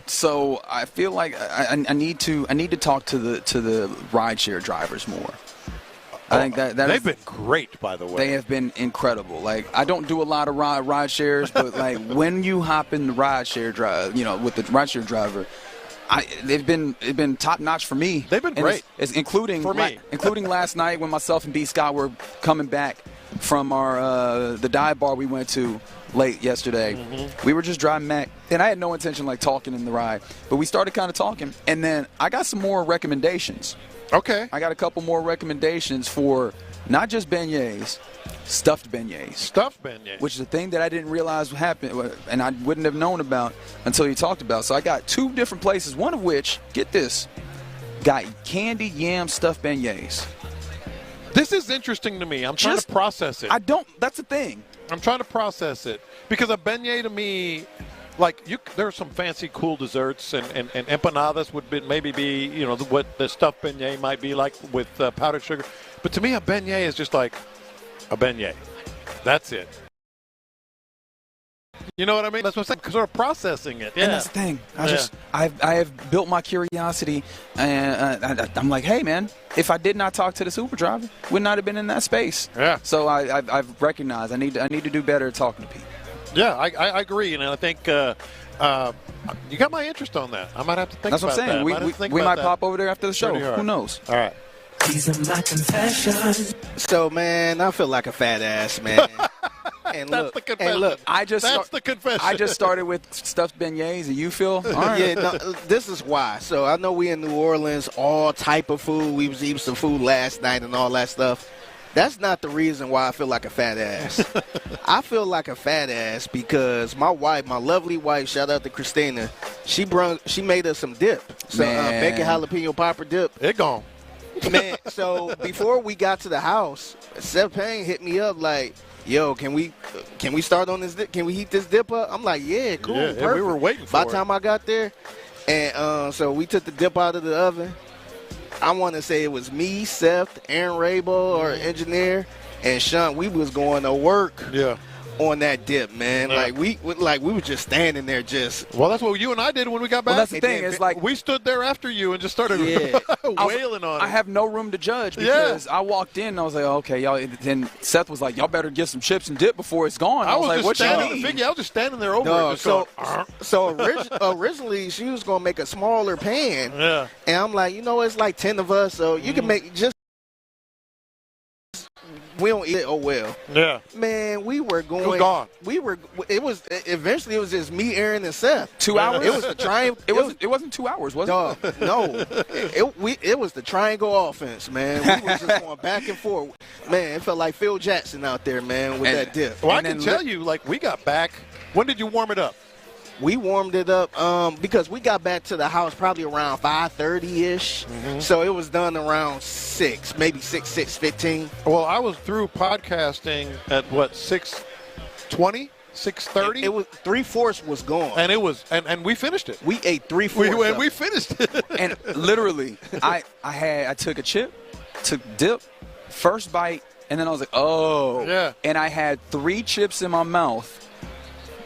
So I feel like I need to talk to the rideshare drivers more. I think that they've been great, by the way. They have been incredible. Like, I don't do a lot of ride shares, but like when you hop in the rideshare drive, with the rideshare driver, they've been top notch for me. They've been great, including for me, including last night when myself and B Scott were coming back from our the dive bar we went to late yesterday. Mm-hmm. We were just driving back, and I had no intention like talking in the ride, but we started kind of talking, and then I got some more recommendations. Okay. I got a couple more recommendations for not just beignets, stuffed beignets. Stuffed beignets. Which is a thing that I didn't realize happened, and I wouldn't have known about until you talked about. So I got two different places, one of which, get this, got candy yam stuffed beignets. This is interesting to me. I'm trying to process it. That's the thing. I'm trying to process it. Because a beignet to me, there are some fancy, cool desserts, and empanadas would maybe be, what the stuffed beignet might be like with powdered sugar. But to me, a beignet is just like a beignet. That's it. You know what I mean? That's what I'm saying, because we're processing it. Yeah. And that's the thing. I have built my curiosity, and I'm like, hey, man, if I did not talk to the Uber driver, would not have been in that space. Yeah. So I've recognized I need to do better at talking to people. Yeah, I agree, and I think you got my interest on that. I might have to think about that. That's what I'm saying. We might pop over there after the show. Who knows? All right. These are my confessions. So, man, I feel like a fat ass, man. And That's the confession. look, That's the confession. I just started with stuffed beignets, and you feel? All right. Yeah, no, this is why. So I know we in New Orleans, all type of food. We was eating some food last night and all that stuff. That's not the reason why I feel like a fat ass. I feel like a fat ass because my wife, my lovely wife, shout out to Christina, she made us some dip. Some bacon jalapeno popper dip. It gone. Man, so before we got to the house, Seth Payne hit me up like, yo, can we start on this dip? Can we heat this dip up? I'm like, yeah, cool, perfect. And we were waiting for By the time I got there, and so we took the dip out of the oven. I want to say it was me, Seth, Aaron Raybo, our engineer, and Sean. We was going to work on that dip, man. Yeah. Like we were just standing there just. Well, that's what you and I did when we got back. Well, that's the thing. It's like we stood there after you and just started wailing on it. I have no room to judge because I walked in and I was like, okay, y'all. Then Seth was like, y'all better get some chips and dip before it's gone. I was like, what you mean? I was just standing there over it. Originally she was gonna make a smaller pan. Yeah. And I'm like, it's like 10 of us, so you can make just. We don't eat it. Oh well. Yeah. Man, we were going. It was gone. Eventually, it was just me, Aaron, and Seth. 2 hours. It was the triangle. It wasn't 2 hours, was it? No. It was the triangle offense, man. We were just going back and forth. Man, it felt like Phil Jackson out there, man, with that dip. Well, I can tell you, like, we got back. When did you warm it up? We warmed it up because we got back to the house probably around 5:30-ish. Mm-hmm. So it was done around 6, maybe 6:15. Well, I was through podcasting at, 6:20, 6:30? It was 3/4 was gone. And it was, and we finished it. We ate 3/4. And we finished it. And literally, I took a chip, took dip, first bite, and then I was like, oh. Yeah. And I had 3 chips in my mouth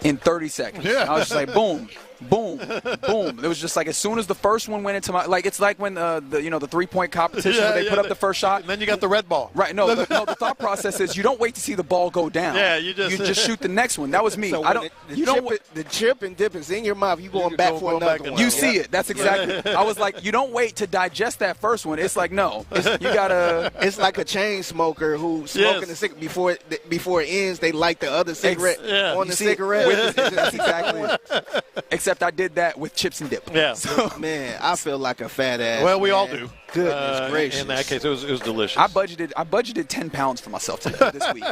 in 30 seconds. Yeah. I was just like, boom, boom, boom. It was just like as soon as the first one went into my, like it's like when the 3-point competition where they put up the first shot. And then you got the red ball. Right. No, the thought process is you don't wait to see the ball go down. Yeah, you just shoot the next one. That was me. So the chip and dip is in your mouth. You going back for another one. You see it. That's exactly. I was like, you don't wait to digest that first one. It's like no. You gotta. It's like a chain smoker who smoking the cigarette before it ends. They light the other cigarette on the cigarette. That's exactly it. Except I did that with chips and dip. Yeah. So, man, I feel like a fat ass. Well, we all do. Goodness gracious. In that case, it was delicious. I budgeted 10 pounds for myself today, this week,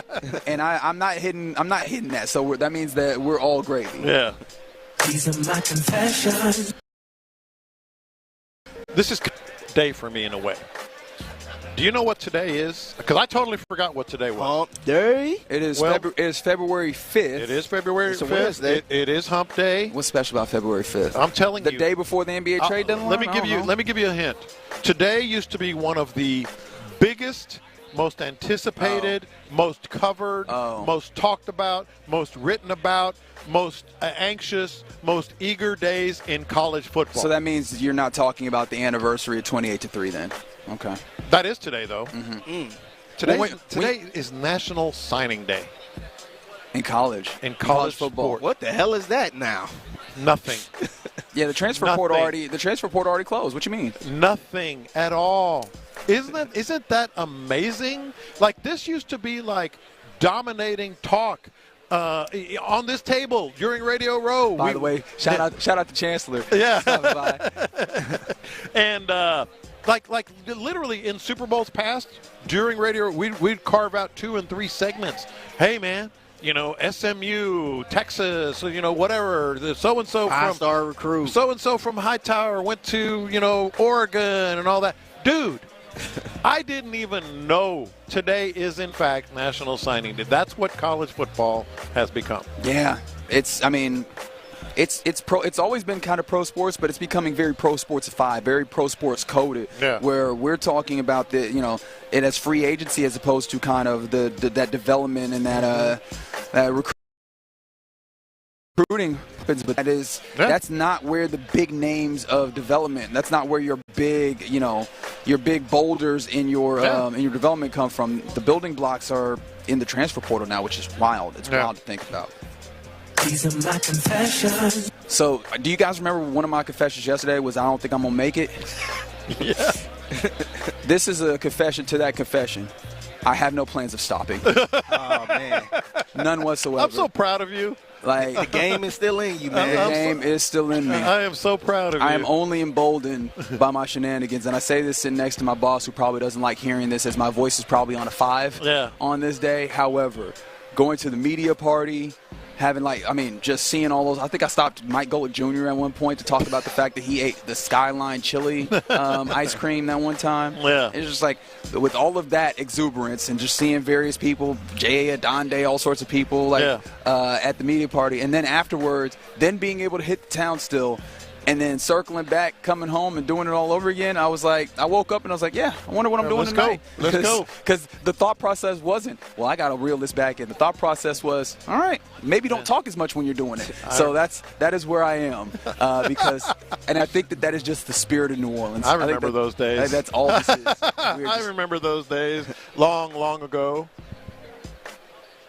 and I'm not hitting that. So that means that we're all gravy. Yeah. These are my confessions. This is day for me in a way. Do you know what today is? Because I totally forgot what today was. Hump Day? It is February 5th. It is February 5th. It is Hump Day. What's special about February 5th? I'm telling you. The day before the NBA trade deadline? Let me give you a hint. Today used to be one of the biggest, most anticipated, most covered, most talked about, most written about, most anxious, most eager days in college football. So that means you're not talking about the anniversary of 28-3 then? Okay. That is today, though. Mm-hmm. Today is National Signing Day. In college. In college football. Sport. What the hell is that now? Nothing. Yeah, the transfer portal already closed. What you mean? Nothing at all. Isn't that amazing? Like, this used to be like dominating talk on this table during Radio Row. By the way, shout out to Chancellor. Yeah. And like literally in Super Bowls past, during Radio, we'd carve out 2 and 3 segments. Hey, man, SMU, Texas, whatever, the so-and-so from 5-star recruit. So-and-so from Hightower went to, Oregon and all that. Dude, I didn't even know today is, in fact, National Signing Day. That's what college football has become. Yeah. It's always been kind of pro sports, but it's becoming very pro sportsified, very pro sports coded. Yeah. Where we're talking about it as free agency as opposed to kind of that development and that recruiting. But that's not where the big names of development. That's not where your big boulders in your development come from. The building blocks are in the transfer portal now, which is wild. It's wild to think about. These are my confessions. So, do you guys remember one of my confessions yesterday was I don't think I'm going to make it? Yeah. This is a confession to that confession. I have no plans of stopping. Oh, man. None whatsoever. I'm so proud of you. Like the game is still in you, man. The game is still in me. I am so proud of you. I am only emboldened by my shenanigans, and I say this sitting next to my boss, who probably doesn't like hearing this, as my voice is probably on a 5 on this day. However, going to the media party, having just seeing all those. I think I stopped Mike Golick Jr. at one point to talk about the fact that he ate the Skyline chili ice cream that one time. Yeah. It's just like, with all of that exuberance and just seeing various people, Jay, Adonde, all sorts of people at the media party. And then afterwards, then being able to hit the town still. And then circling back, coming home, and doing it all over again, I was like, I woke up and I was like, yeah, I wonder what I'm doing tonight. Let's go. Because the thought process wasn't, well, I got to reel this back in. The thought process was, all right, maybe don't talk as much when you're doing it. So that is where I am. And I think that is just the spirit of New Orleans. I remember those days. That's all this is. I remember those days long, long ago.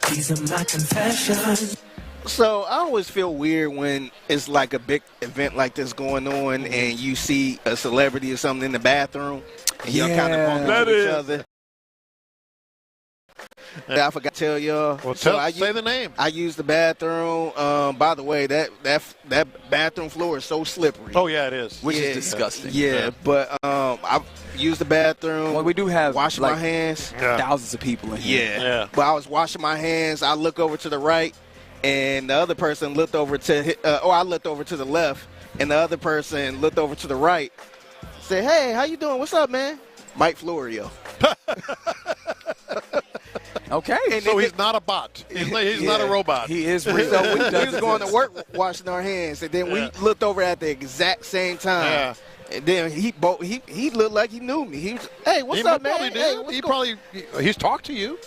These are my confessions. So I always feel weird when it's like a big event like this going on and you see a celebrity or something in the bathroom and y'all kind of bump into each other. I forgot to tell y'all. Well, say the name. I use the bathroom. By the way, that bathroom floor is so slippery. Oh, yeah, it is. Which is disgusting. Yeah, but I use the bathroom. Well, we do have washing my hands. Thousands of people in here. Yeah. But I was washing my hands. I look over to the right. And the other person looked over I looked over to the left, and the other person looked over to the right. Said, "Hey, how you doing? What's up, man?" Mike Florio. Okay. And so he's not a bot. He's not a robot. He is real. So we was going to work washing our hands, and then we looked over at the exact same time. Yeah. And then he looked like he knew me. He was, "Hey, what's up, man?" Hey, he's talked to you.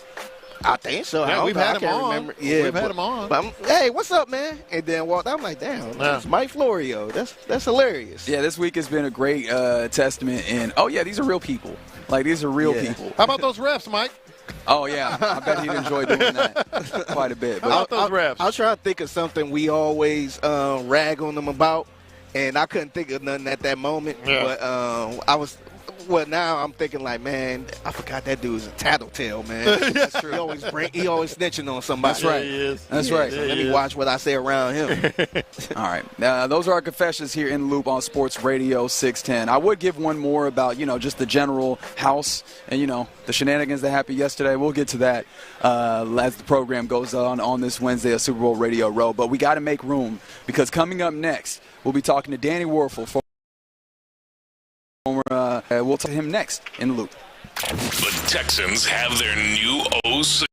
I think so. Yeah, we've had him on. Remember. Yeah, we've had him on. But hey, what's up, man? And then walked. I'm like, damn, that's Mike Florio. That's hilarious. Yeah, this week has been a great testament in. Oh yeah, these are real people. Like these are real people. How about those refs, Mike? Oh yeah, I bet he'd enjoy doing that quite a bit. But how about those refs? I was trying to think of something we always rag on them about, and I couldn't think of nothing at that moment. Yeah. But I was. Well, now I'm thinking like, man, I forgot that dude's a tattletale, man. That's true. He always snitching on somebody. That's right. Yeah, he is. That's right. So let me watch what I say around him. All right. Those are our confessions here in the Loop on Sports Radio 610. I would give one more about, just the general house and, the shenanigans that happened yesterday. We'll get to that as the program goes on this Wednesday of Super Bowl Radio Row. But we got to make room because coming up next, we'll be talking to Danny Werfel. We'll talk to him next in the Loop. The Texans have their new OC.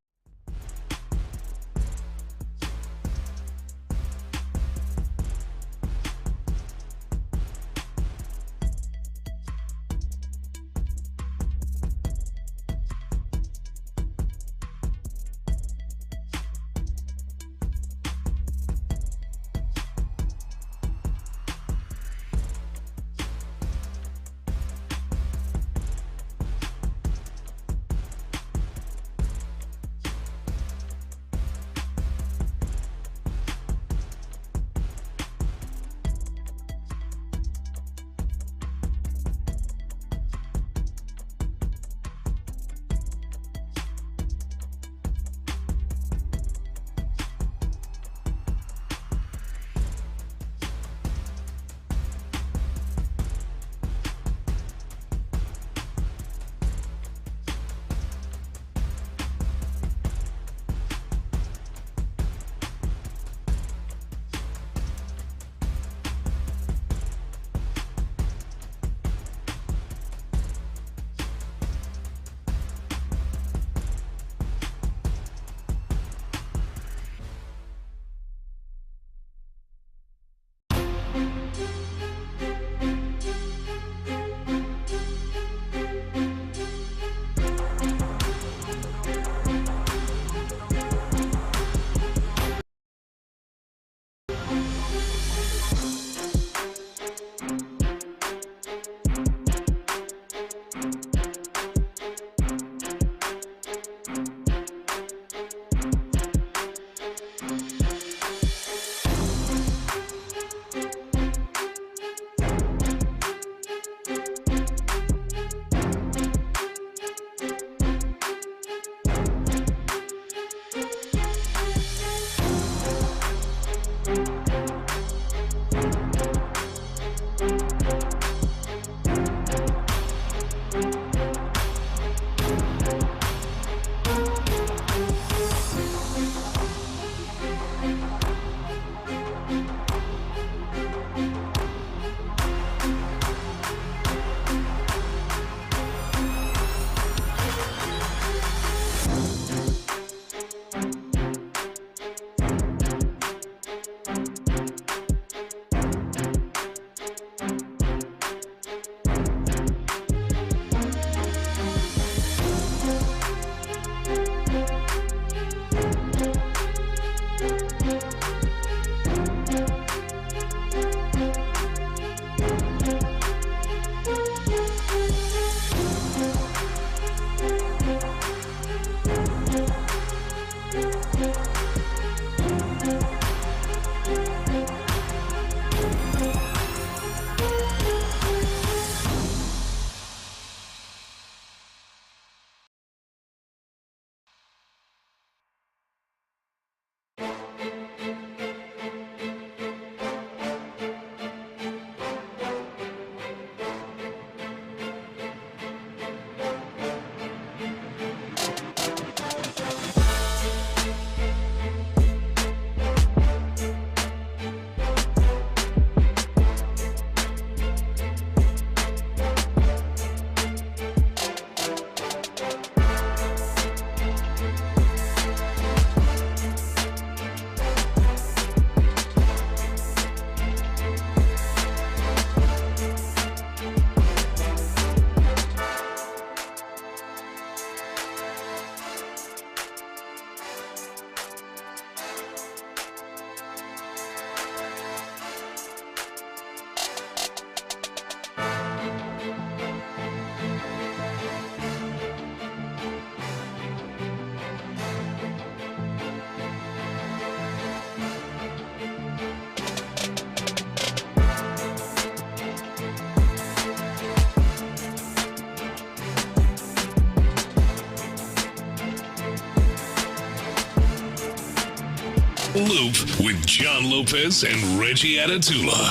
Loop with John Lopez and Reggie Atatula.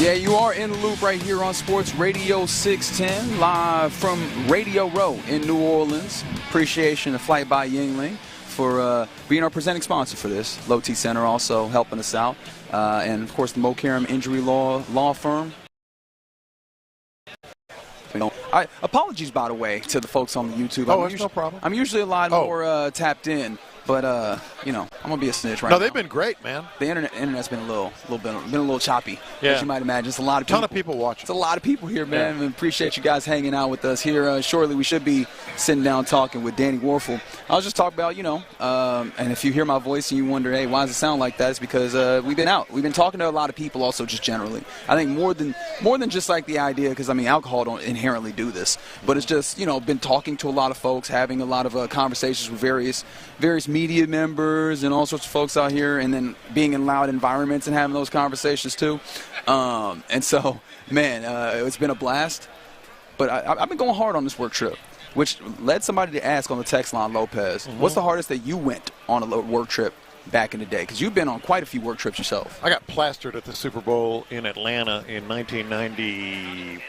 Yeah, you are in the loop right here on Sports Radio 610, live from Radio Row in New Orleans. Appreciation to Flight by Yingling for being our presenting sponsor for this. Low T Center also helping us out. And, of course, the Mo Karam Injury Law Firm. Apologies, by the way, to the folks on the YouTube. Oh, it's no problem. I'm usually a lot more tapped in. But I'm gonna be a snitch right now. No, they've been great, man. The internet's been a little choppy, yeah. As you might imagine. It's a lot of people. Ton of people watching. It's a lot of people here, man. We appreciate you guys hanging out with us here. Shortly, we should be sitting down talking with Danny Warfel. I was just talking about, and if you hear my voice and you wonder, hey, why does it sound like that? It's because we've been out. We've been talking to a lot of people, also just generally. I think more than just like the idea, because alcohol don't inherently do this, but it's just been talking to a lot of folks, having a lot of conversations with various media members and all sorts of folks out here, and then being in loud environments and having those conversations too. And so, man, it's been a blast. But I've been going hard on this work trip, which led somebody to ask on the text line, Lopez, what's the hardest that you went on a work trip back in the day? Because you've been on quite a few work trips yourself. I got plastered at the Super Bowl in Atlanta in 1995.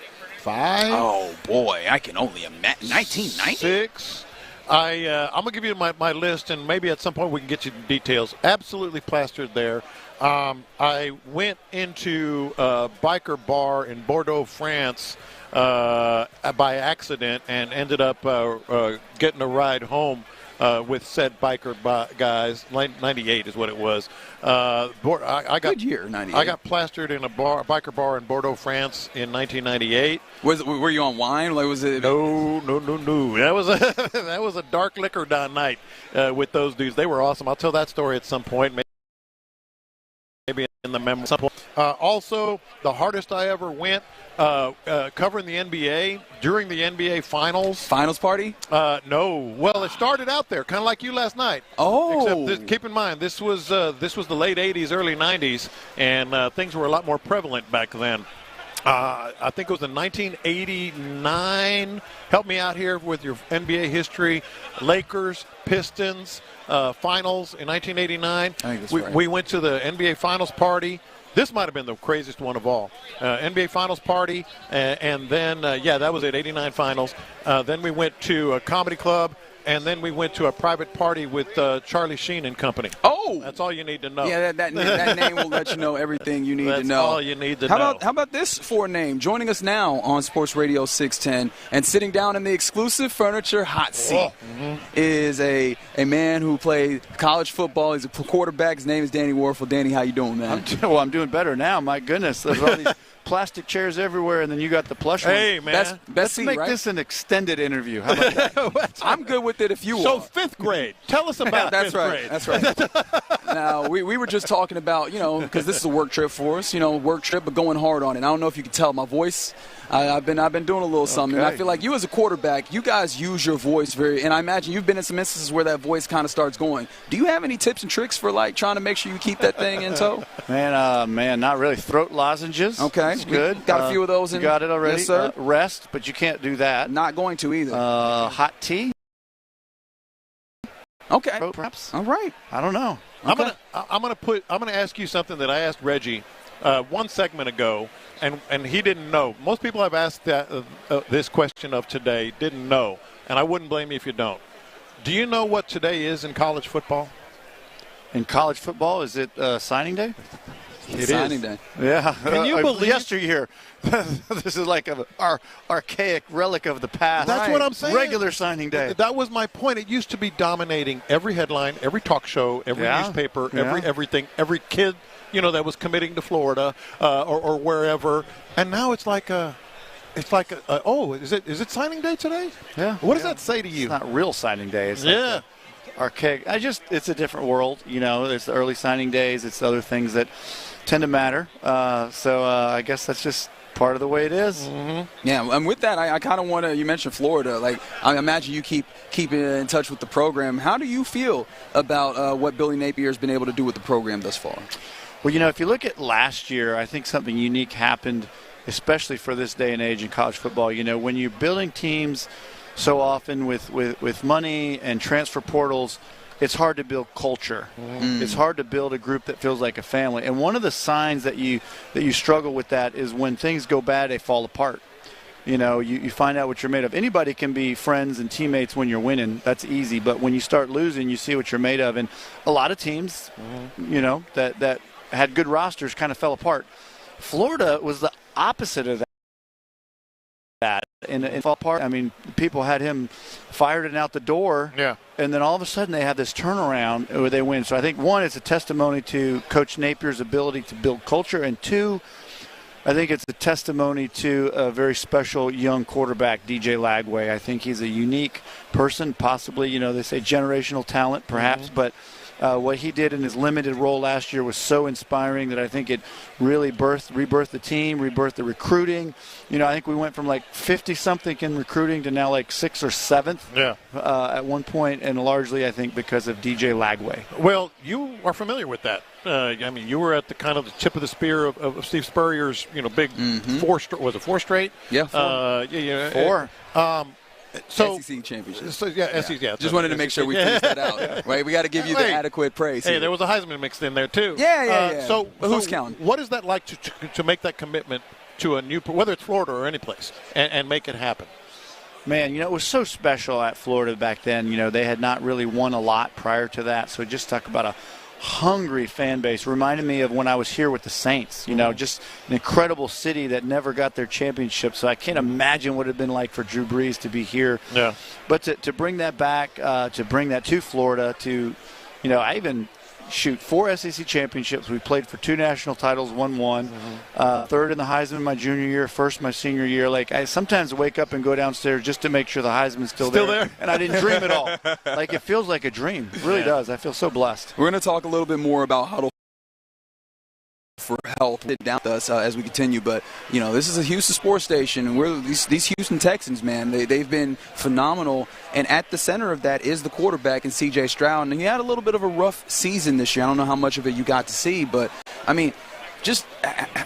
Oh, boy, I can only imagine. 1990? I'm going to give you my list, and maybe at some point we can get you the details. Absolutely plastered there. I went into a biker bar in Bordeaux, France by accident and ended up getting a ride home with said biker guys. 98 is what it was. I got good year, 98. I got plastered in a biker bar in Bordeaux, France in 1998. Were you on wine? Like, was it? No. That was a dark liquor down night with those dudes. They were awesome. I'll tell that story at some point. Maybe in the memory. Also, the hardest I ever went covering the NBA during the NBA Finals. Finals party? No. Well, it started out there, kind of like you last night. Oh. Except keep in mind, this was the late 80s, early 90s, and things were a lot more prevalent back then. I think it was in 1989. Help me out here with your NBA history. Lakers, Pistons, Finals in 1989. I think that's right. We went to the NBA Finals party. This might have been the craziest one of all. NBA Finals party, and then, that was at 89 Finals. Then we went to a comedy club, and then we went to a private party with Charlie Sheen and company. Oh! That's all you need to know. Yeah, that name will let you know everything you need to know. That's all you need to know. How about this for a name? Joining us now on Sports Radio 610 and sitting down in the exclusive furniture hot seat is a man who played college football. He's a quarterback. His name is Danny Warfel. Danny, how you doing, man? I'm doing better now. My goodness. There's all these plastic chairs everywhere, and then you got the plush one. Hey, man. Let's make this an extended interview. How about that? I'm good with it if you So are. Fifth grade. Tell us about That's fifth right. grade. That's right. Now, we were just talking about, because this is a work trip for us, work trip, but going hard on it. I don't know if you can tell my voice. I've been doing a little something. And I feel like you as a quarterback, you guys use your voice and I imagine you've been in some instances where that voice kind of starts going. Do you have any tips and tricks for trying to make sure you keep that thing in tow? Man, not really. Throat lozenges. Okay. That's good. Got a few of those. You got it already. Yes, sir. Rest, but you can't do that. Not going to either. Hot tea. Okay. Perhaps. All right. I don't know. Okay. I'm gonna ask you something that I asked Reggie one segment ago, and he didn't know. Most people I've asked this question of today didn't know, and I wouldn't blame you if you don't. Do you know what today is in college football? In college football, is it signing day? It's signing day. Yeah. Can you believe yesteryear? This is like our archaic relic of the past. That's what I'm saying. Regular signing day. That was my point. It used to be dominating every headline, every talk show, every newspaper, everything, every kid, that was committing to Florida or wherever. And now it's like is it signing day today? Yeah. What does that say to you? It's not real signing day. It's like archaic. It's a different world. It's the early signing days. It's other things that tend to matter. So I guess that's just part of the way it is. Mm-hmm. Yeah, and with that, I kind of want to, you mentioned Florida. Like, I imagine you keep in touch with the program. How do you feel about what Billy Napier has been able to do with the program thus far? Well, if you look at last year, I think something unique happened, especially for this day and age in college football. When you're building teams so often with money and transfer portals, it's hard to build culture. It's hard to build a group that feels like a family. And one of the signs that you struggle with that is when things go bad, they fall apart. You find out what you're made of. Anybody can be friends and teammates when you're winning. That's easy. But when you start losing, you see what you're made of. And a lot of teams, that had good rosters kind of fell apart. Florida was the opposite of that. And fall apart. I mean, people had him fired and out the door. Yeah. And then all of a sudden they have this turnaround where they win. So I think, one, it's a testimony to Coach Napier's ability to build culture. And two, I think it's a testimony to a very special young quarterback, DJ Lagway. I think he's a unique person, possibly, they say generational talent perhaps, but what he did in his limited role last year was so inspiring that I think it really rebirthed the team, rebirthed the recruiting. I think we went from like 50-something in recruiting to now like 6th or 7th at one point, and largely I think because of DJ Lagway. Well, you are familiar with that. You were at the kind of the tip of the spear of Steve Spurrier's, big four straight? Yeah, four. So SEC championship. SEC. Yeah. Just wanted to make sure we teased that out. Right, we got to give you the adequate praise. Hey, there was a Heisman mixed in there too. Yeah. So who's counting? What is that like to make that commitment to a new, whether it's Florida or any place, and make it happen? Man, it was so special at Florida back then. They had not really won a lot prior to that, so just talk about a hungry fan base. Reminded me of when I was here with the Saints, just an incredible city that never got their championship. So I can't imagine what it would have been like for Drew Brees to be here. Yeah. But to bring that back, to bring that to Florida, I even 4 SEC championships. We played for 2 national titles, won one. Third in the Heisman my junior year, first my senior year. Like, I sometimes wake up and go downstairs just to make sure the Heisman's still there. And I didn't dream at all. Like, it feels like a dream. It really does. I feel so blessed. We're going to talk a little bit more about Huddle for Health down with us as we continue, but this is a Houston sports station, and we're these Houston Texans, man. They've been phenomenal, and at the center of that is the quarterback in C.J. Stroud, and he had a little bit of a rough season this year. I don't know how much of it you got to see, but just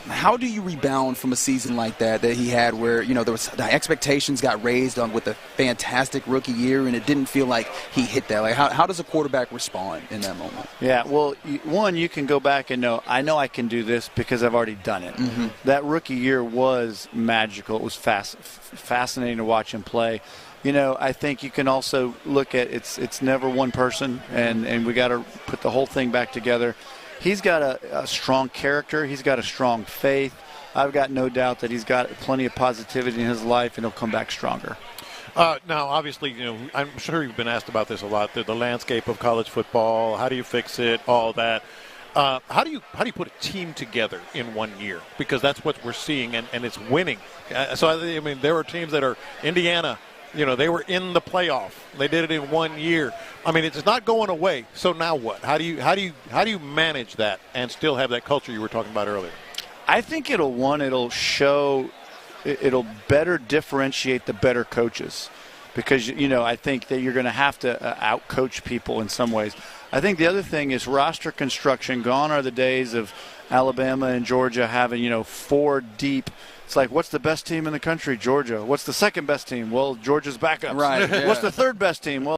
how do you rebound from a season like that he had, where there was the expectations got raised on with a fantastic rookie year, and it didn't feel like he hit that? Like, how does a quarterback respond in that moment? Yeah, well, one, you can go back and I know I can do this because I've already done it. That rookie year was magical. It was fascinating to watch him play. I think you can also look at it's never one person, and we got to put the whole thing back together. He's got a strong character. He's got a strong faith. I've got no doubt that he's got plenty of positivity in his life, and he'll come back stronger. Now, obviously, I'm sure you've been asked about this a lot. The landscape of college football. How do you fix it? All that. How do you put a team together in 1 year? Because that's what we're seeing, and it's winning. There are teams that are Indiana. They were in the playoff. They did it in 1 year. It's not going away. So now what? How do you manage that and still have that culture you were talking about earlier? I think it'll better differentiate the better coaches, because I think that you're going to have to out-coach people in some ways. I think the other thing is roster construction. Gone are the days of Alabama and Georgia having 4 deep. It's like, what's the best team in the country? Georgia. What's the second best team? Well, Georgia's backups. Right. Yeah. What's the third best team? Well,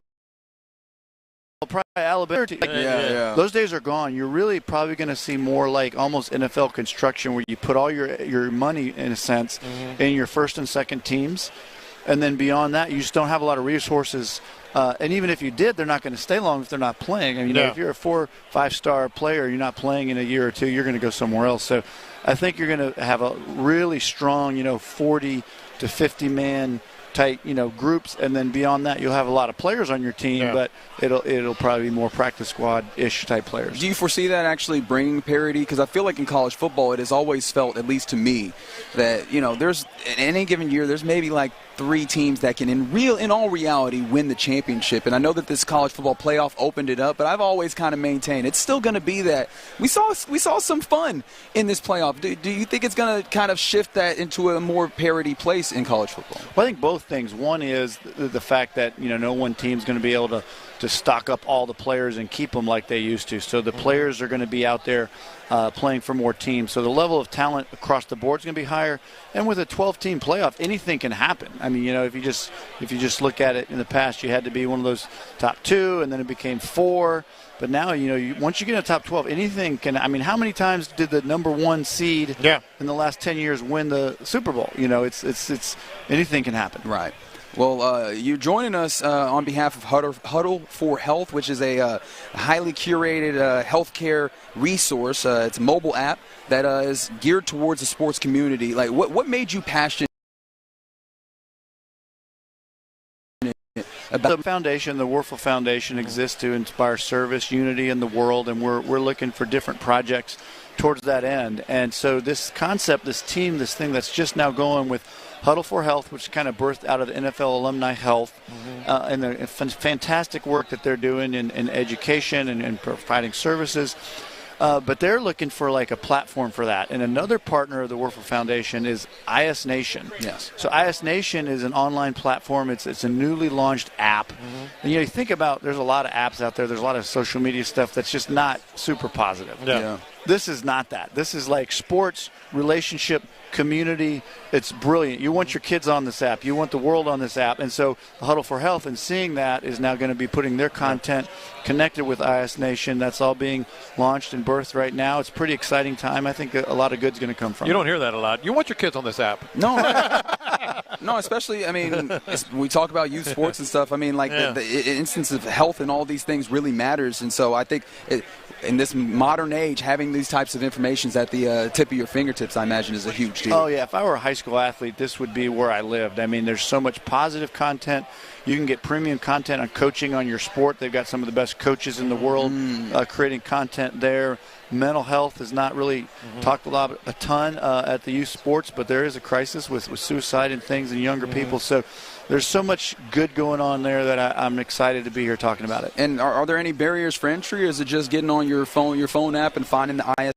probably Alabama. Those days are gone. You're really probably going to see more like almost NFL construction, where you put all your money, in a sense, in your first and second teams. And then beyond that, you just don't have a lot of resources. And even if you did, they're not going to stay long if they're not playing. If you're a 4 or 5-star player, you're not playing in a year or two, you're going to go somewhere else. So I think you're going to have a really strong, 40 to 50 man type, groups, and then beyond that, you'll have a lot of players on your team, but it'll probably be more practice squad-ish type players. Do you foresee that actually bringing parity? Because I feel like in college football, it has always felt, at least to me, that there's in any given year, there's maybe like 3 teams that can, in all reality, win the championship. And I know that this college football playoff opened it up, but I've always kind of maintained it's still going to be that. We saw some fun in this playoff. Do you think it's going to kind of shift that into a more parity place in college football? Well, I think both things. One is the fact that no one team's going to be able to stock up all the players and keep them like they used to. So the players are going to be out there playing for more teams. So the level of talent across the board is going to be higher. And with a 12-team playoff, anything can happen. I mean, if you just look at it in the past, you had to be one of those top 2, and then it became 4. But now, once you get in the top 12, anything can. I mean, how many times did the number 1 seed in the last 10 years win the Super Bowl? It's anything can happen. Right. Well, you're joining us on behalf of Huddle for Health, which is a highly curated healthcare resource. It's a mobile app that is geared towards the sports community. Like, what made you passionate about the foundation? The Werfel Foundation exists to inspire service, unity in the world, and we're looking for different projects towards that end. And so this concept, this team, this thing that's just now going with Huddle for Health, which kind of birthed out of the NFL Alumni Health, and the fantastic work that they're doing in education and providing services. But they're looking for like a platform for that. And another partner of the Werfel Foundation is IS Nation. Yes. So IS Nation is an online platform. It's a newly launched app. And you think about, there's a lot of apps out there. There's a lot of social media stuff that's just not super positive. Yeah. This is not that. This is like sports, relationship, community. It's brilliant. You want your kids on this app. You want the world on this app. And so the Huddle for Health, and seeing that, is now going to be putting their content connected with IS Nation. That's all being launched and birthed right now. It's a pretty exciting time. I think a lot of good's going to come from it. You don't hear that a lot. You want your kids on this app. No. No, especially, I mean, we talk about youth sports and stuff. I mean, like the instance of health and all these things really matters. And so I think in this modern age, having these types of informations at the tip of your fingertips, I imagine, is a huge deal. Oh, yeah. If I were a high school athlete, this would be where I lived. I mean, there's so much positive content. You can get premium content on coaching on your sport. They've got some of the best coaches in the world creating content there. Mental health is not really talked a ton at the youth sports, but there is a crisis with suicide and things in younger people. So there's so much good going on there that I'm excited to be here talking about it. And are there any barriers for entry, or is it just getting on your phone app and finding the IS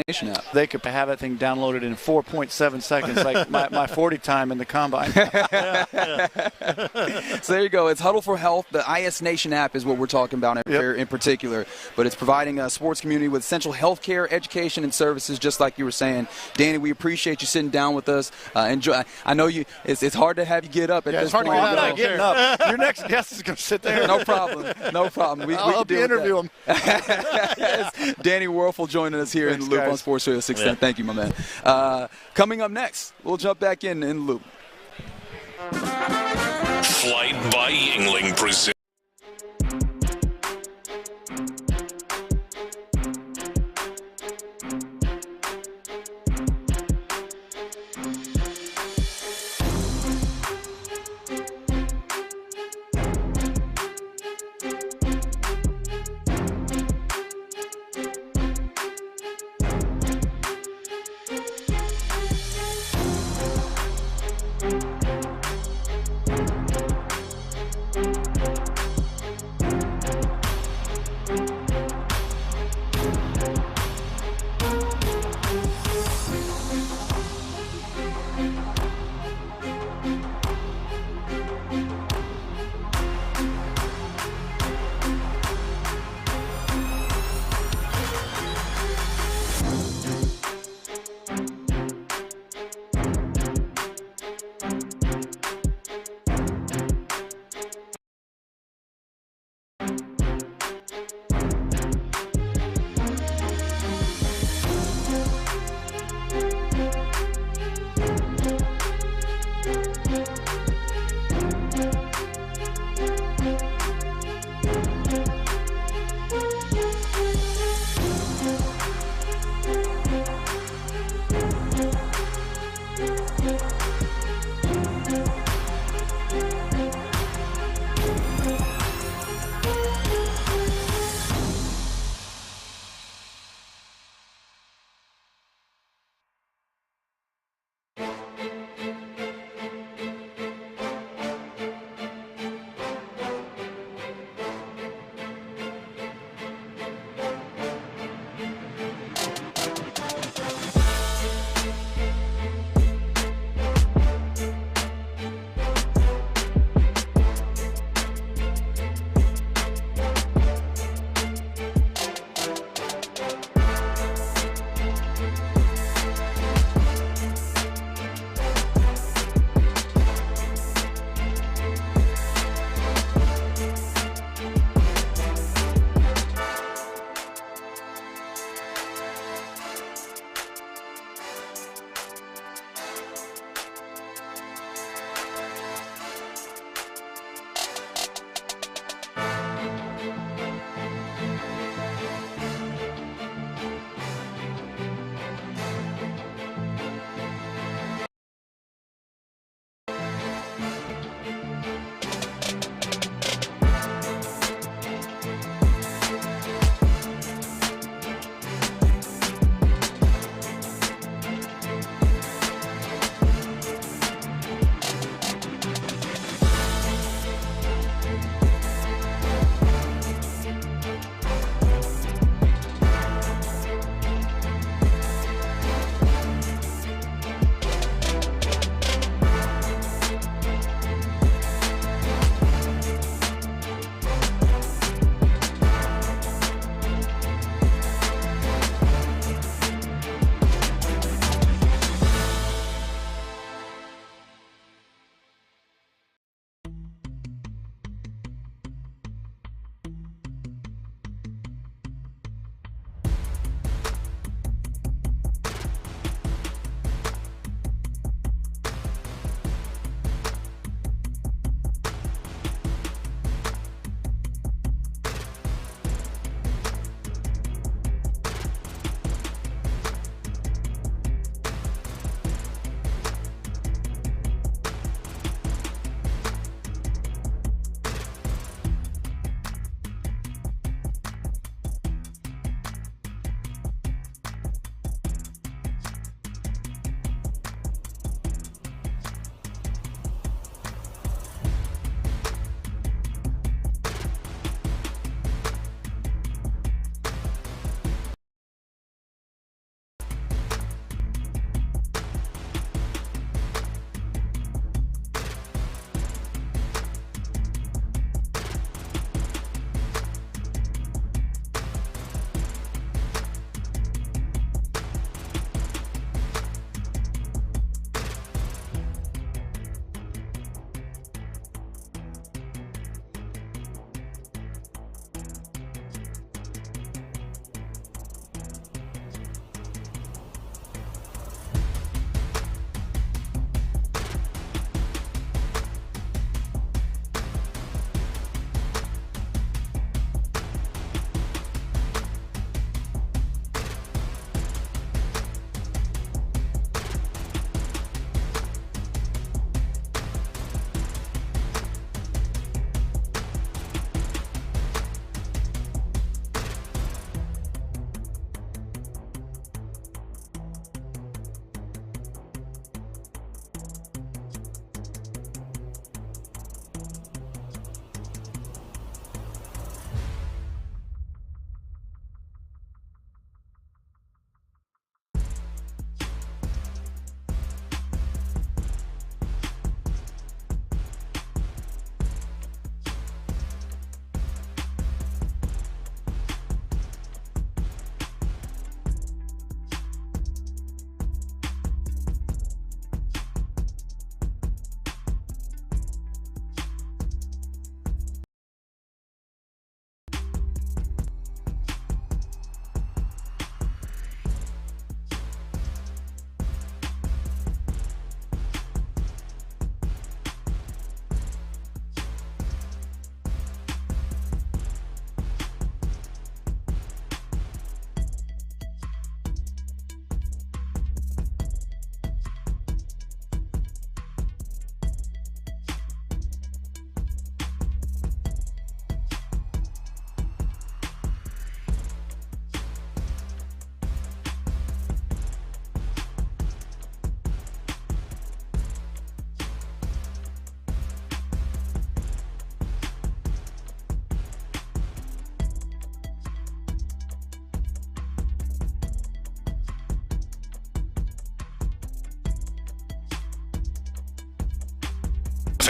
Nation app? They could have that thing downloaded in 4.7 seconds, like my 40 time in the combine. So there you go. It's Huddle for Health. The IS Nation app is what we're talking about in particular. But it's providing a sports community with essential health care, education, and services, just like you were saying. Danny, we appreciate you sitting down with us. Enjoy. I know you. It's hard to have you get up at this point. I'm not getting up. Your next guest is going to sit there. No problem. No problem. We I'll can interview him. Danny Werfel joining us here in the Loop on Sports Radio 610. Thank you, my man. Coming up next, we'll jump back in the Loop. Flight by Yingling presents.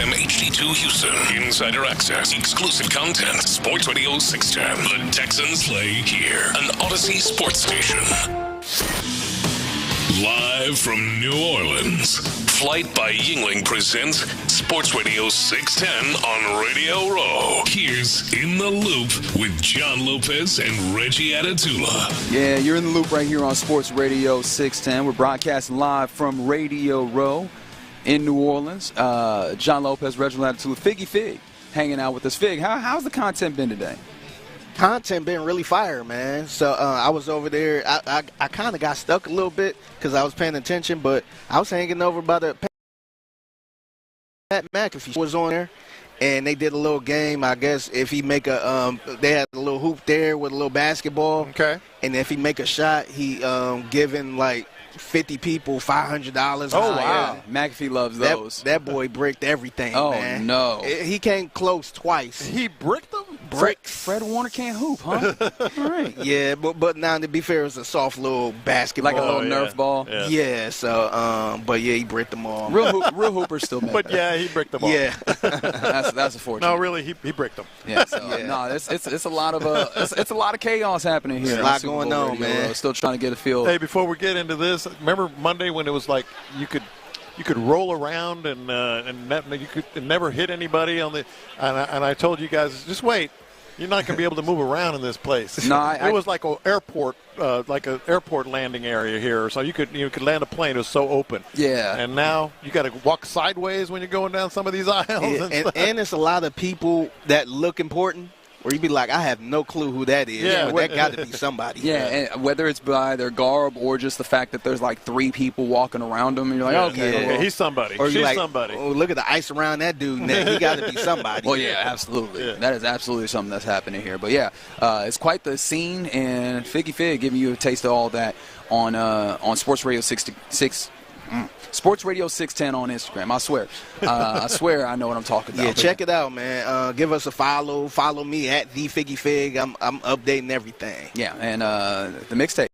FM HD2 Houston. Insider access, exclusive content. Sports Radio 610. The Texans play here. An Odyssey sports station. Live from New Orleans, Flight by Yingling presents Sports Radio 610 on Radio Row. Here's In the Loop with John Lopez and Reggie Atatula. Yeah, you're in the loop right here on Sports Radio 610. We're broadcasting live from Radio Row in New Orleans. John Lopez, Reginald Atatula, Figgy Fig hanging out with us. Fig, how's the content been today? Content been really fire, man. So I was over there. I kind of got stuck a little bit because I was paying attention, but I was hanging over by the Pat McAfee was on there, and they did a little game. I guess if he make a, they had a little hoop there with a little basketball. Okay. And if he make a shot, he giving like 50 people $500. Oh, wow. McAfee loves those. That boy bricked everything, man. Oh, no. He came close twice. He bricked them? Bricks. Fred Warner can't hoop, huh? All right. Yeah, but now, to be fair, it's a soft little basketball. Like a little Nerf ball? Yeah, so, but yeah, he bricked them all. Real hoopers still make But yeah, he bricked them all. Yeah. That's unfortunate. No, really, he bricked them. Yeah, so, no, it's a lot of it's a lot of chaos happening here. There's a lot going on, man. Still trying to get a feel. Hey, before we get into this, remember Monday when it was like you could roll around and you could never hit anybody on the and I told you guys, just wait. You're not going to be able to move around in this place. No, it was like an airport, landing area here, so you could land a plane. It was so open. Yeah. And now you got to walk sideways when you're going down some of these aisles. Yeah, and it's a lot of people that look important. Where you'd be like, I have no clue who that is. Yeah, but that got to be somebody. Yeah, and whether it's by their garb or just the fact that there's like 3 people walking around them, and you're like, okay, he's somebody. Or She's like, somebody. Oh, look at the ice around that dude neck. He got to be somebody. Well, yeah, absolutely. Yeah. That is absolutely something that's happening here. But yeah, it's quite the scene, and Figgy Fig giving you a taste of all that on Sports Radio 66. Sports Radio 610 on Instagram. I swear I know what I'm talking about. Yeah, check it out, man. Give us a follow. Follow me at the Figgy Fig. I'm updating everything. Yeah, and the mixtape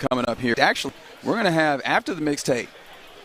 coming up here. Actually, we're going to have, after the mixtape,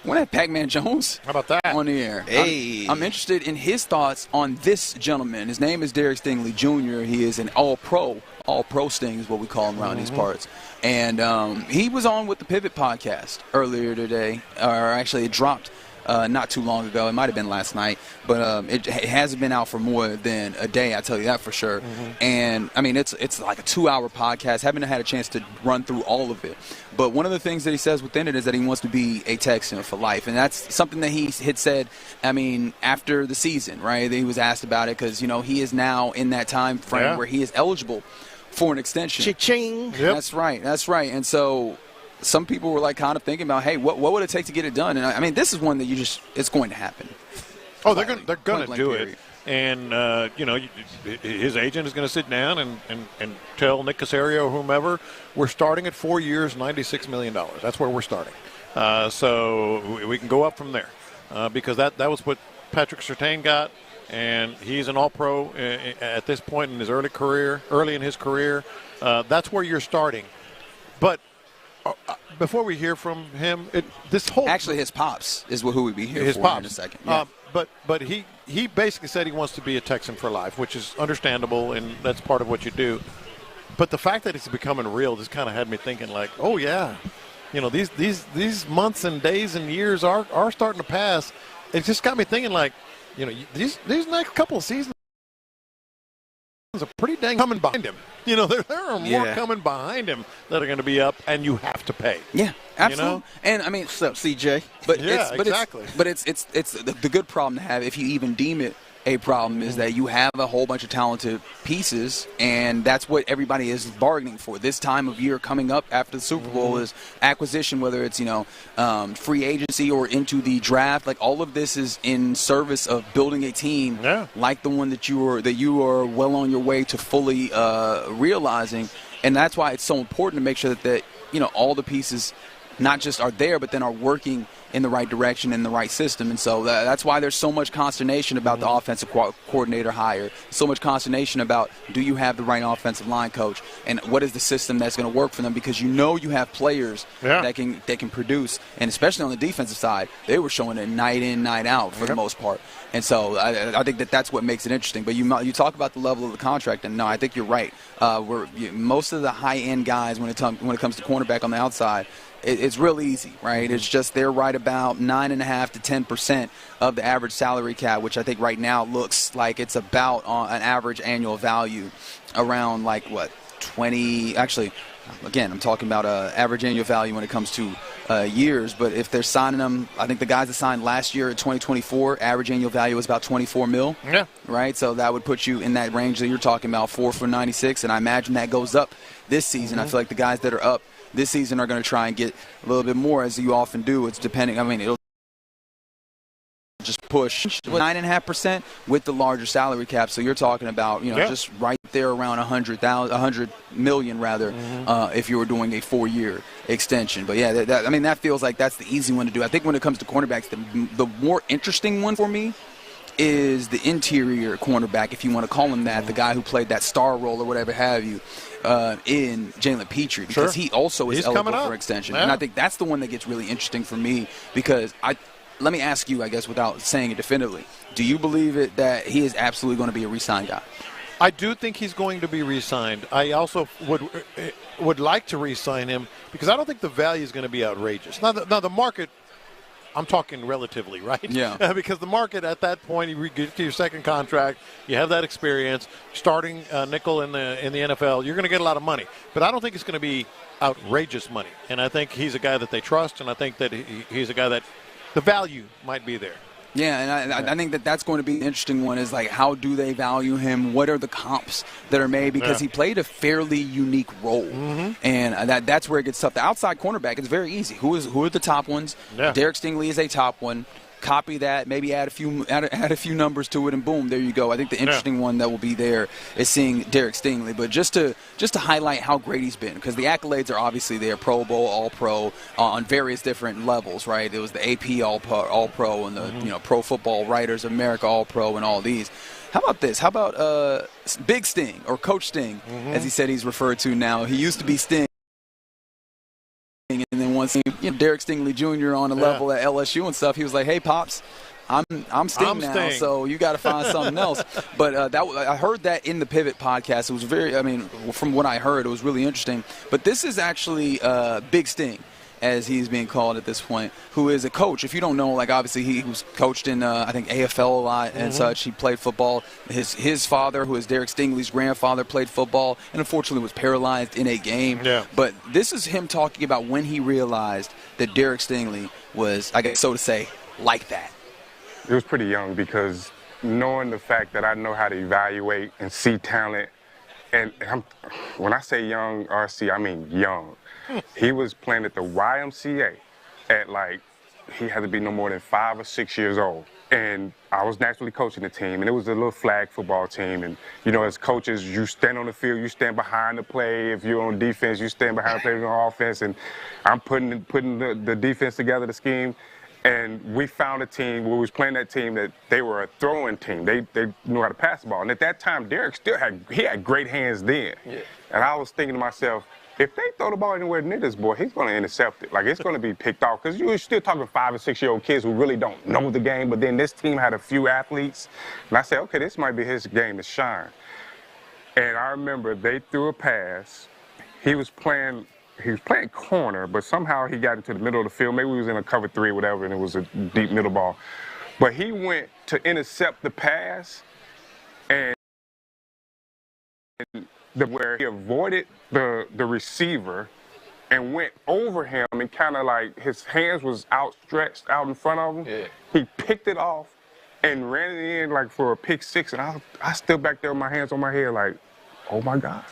we're going to have Pac-Man Jones. How about that? On the air. Hey. I'm interested in his thoughts on this gentleman. His name is Derek Stingley Jr. He is an all-pro. All-pro Sting is what we call him around these parts. And he was on with the Pivot podcast earlier today. Or actually, it dropped not too long ago. It might have been last night. But it hasn't been out for more than a day, I tell you that for sure. And, I mean, it's like a 2-hour podcast. Haven't had a chance to run through all of it. But one of the things that he says within it is that he wants to be a Texan for life. And that's something that he had said, I mean, after the season, right? He was asked about it because, he is now in that time frame where he is eligible for an extension. Cha-ching. Yep. That's right. And so some people were like kind of thinking about, hey, what would it take to get it done? And I mean, this is one that it's going to happen. Oh, they're going to do it. And, his agent is going to sit down and tell Nick Caserio or whomever, we're starting at 4 years, $96 million. That's where we're starting. So we can go up from there because that was what Patrick Surtain got. And he's an all-pro at this point in his early in his career. That's where you're starting. But before we hear from him, actually his pops is who we'd be here his for pops. in a second. Yeah. But he basically said he wants to be a Texan for life, which is understandable, and that's part of what you do. But the fact that it's becoming real just kind of had me thinking, like, oh yeah, these months and days and years are starting to pass. It just got me thinking, like, these next couple of seasons are pretty dang coming behind him. There are more coming behind him that are going to be up, and you have to pay. Yeah, absolutely. And I mean, what's up, CJ? But exactly. It's the good problem to have, if you even deem it a problem, is that you have a whole bunch of talented pieces, and that's what everybody is bargaining for. This time of year coming up after the Super Bowl is acquisition, whether it's free agency or into the draft. Like, all of this is in service of building a team like the one that you are well on your way to fully realizing, and that's why it's so important to make sure that all the pieces not just are there, but then are working in the right direction, in the right system. And so that's why there's so much consternation about the offensive coordinator hire, so much consternation about, do you have the right offensive line coach, and what is the system that's going to work for them, because you have players that can produce, and especially on the defensive side, they were showing it night in, night out for the most part. And so I think that's what makes it interesting. But you talk about the level of the contract, and no, I think you're right. Most of the high-end guys, when it comes to cornerback on the outside, it's real easy, right? It's just they're right about 9.5% to 10% of the average salary cap, which I think right now looks like it's about on an average annual value around 20. Actually, again, I'm talking about average annual value when it comes to years. But if they're signing them, I think the guys that signed last year at 2024, average annual value was about $24 million. Yeah. Right? So that would put you in that range that you're talking about, 4 for 96. And I imagine that goes up this season. I feel like the guys that are up this season are going to try and get a little bit more, as you often do. It's depending. I mean, it'll just push 9.5% with the larger salary cap. So you're talking about, just right there around 100 million rather, if you were doing a 4-year extension. But yeah, that feels like that's the easy one to do. I think when it comes to cornerbacks, the more interesting one for me is the interior cornerback, if you want to call him that, the guy who played that star role or whatever have you, in Jalen Petrie, because he also is eligible for extension. Yeah. And I think that's the one that gets really interesting for me, because let me ask you, I guess, without saying it definitively, do you believe it that he is absolutely going to be a re-signed guy? I do think he's going to be re-signed. I also would like to re-sign him, because I don't think the value is going to be outrageous. Now the market, I'm talking relatively, right? Yeah. Because the market at that point, you get to your second contract, you have that experience, starting nickel in the NFL, you're going to get a lot of money. But I don't think it's going to be outrageous money. And I think he's a guy that they trust, and I think that he's a guy that the value might be there. Yeah, and I think that's going to be an interesting one, is like, how do they value him? What are the comps that are made? Because he played a fairly unique role, and that's where it gets tough. The outside cornerback is very easy. Who are the top ones? Yeah. Derek Stingley is a top one. Copy that, maybe add a few numbers to it, and boom, there you go. I think the interesting one that will be there is seeing Derek Stingley. But just to highlight how great he's been, because the accolades are obviously there: Pro Bowl, All Pro, on various different levels, right? It was the AP All Pro and the Pro Football Writers of America All Pro and all these. How about this? How about Big Sting, or Coach Sting, as he said he's referred to now? He used to be Sting. And then once Derek Stingley Jr. on a level at LSU and stuff, he was like, "Hey, Pops, I'm Sting now, so you got to find something else." But I heard that in the Pivot podcast. It was from what I heard, it was really interesting. But this is actually Big Sting, as he's being called at this point, who is a coach. If you don't know, obviously he was coached in, I think, AFL a lot and such. He played football. His father, who is Derek Stingley's grandfather, played football and unfortunately was paralyzed in a game. Yeah. But this is him talking about when he realized that Derek Stingley was, I guess so to say, like that. It was pretty young, because knowing the fact that I know how to evaluate and see talent, and when I say young, RC, I mean young. He was playing at the YMCA at he had to be no more than 5 or 6 years old. And I was naturally coaching the team, and it was a little flag football team. And, as coaches, you stand on the field, you stand behind the play. If you're on defense, you stand behind the play on offense. And I'm putting the defense together, the scheme. And we found a team, we was playing that team, that they were a throwing team. They knew how to pass the ball. And at that time, Derek had great hands then. Yeah. And I was thinking to myself, if they throw the ball anywhere near this boy, he's going to intercept it. It's going to be picked off. Because you're still talking 5 or 6-year-old kids who really don't know the game. But then this team had a few athletes. And I said, okay, this might be his game to shine. And I remember they threw a pass. He was playing corner, but somehow he got into the middle of the field. Maybe he was in a cover 3 or whatever, and it was a deep middle ball. But he went to intercept the pass, and where he avoided the receiver and went over him, and kind of his hands was outstretched out in front of him. Yeah. He picked it off and ran it in for a pick 6, and I stood back there with my hands on my head oh my God.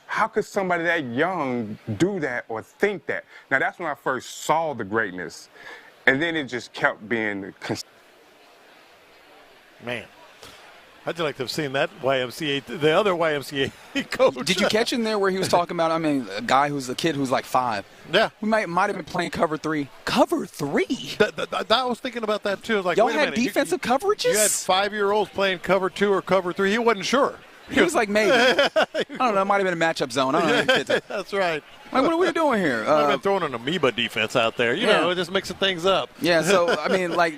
How could somebody that young do that or think that? Now, that's when I first saw the greatness, and then it just kept being. Man. I'd like to have seen that YMCA, the other YMCA coach. Did you catch in there where he was talking about, a guy who's a kid who's like 5? Yeah. We might have been playing cover 3. Cover 3? I was thinking about that, too. Like, y'all wait a had minute. defensive coverages? You had 5-year-olds playing cover 2 or cover 3. He wasn't sure. He was like, maybe. I don't know. It might have been a matchup zone. I don't know. That's right. Like, what are we doing here? I've been throwing an amoeba defense out there. You know, just mixing things up. Yeah, so,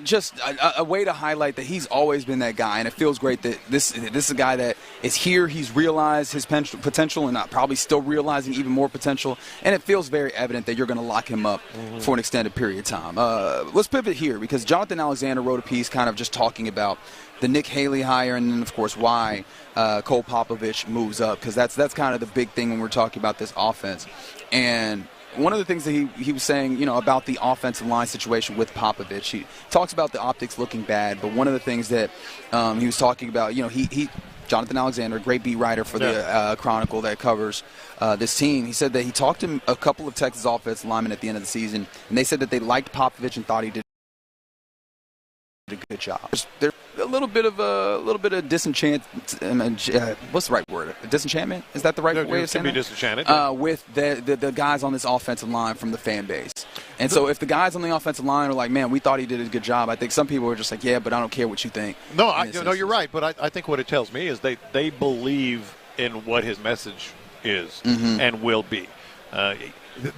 just a way to highlight that he's always been that guy, and it feels great that this is a guy that is here. He's realized his potential and probably still realizing even more potential, and it feels very evident that you're going to lock him up for an extended period of time. Let's pivot here because Jonathan Alexander wrote a piece kind of just talking about the Nick Haley hire and then, of course, why Cole Popovich moves up because that's kind of the big thing when we're talking about this offense. And one of the things that he was saying, about the offensive line situation with Popovich, he talks about the optics looking bad, but one of the things that he was talking about, Jonathan Alexander, a great beat writer for the Chronicle that covers this team, he said that he talked to a couple of Texas offensive linemen at the end of the season, and they said that they liked Popovich and thought he did a good job. There's a little bit of disenchantment. What's the right word? Disenchantment? Is that the right way of saying it? Disenchanted. With the guys on this offensive line from the fan base. And so if the guys on the offensive line are like, man, we thought he did a good job, I think some people are just like, yeah, but I don't care what you think. No, you're right. But I think what it tells me is they believe in what his message is and will be.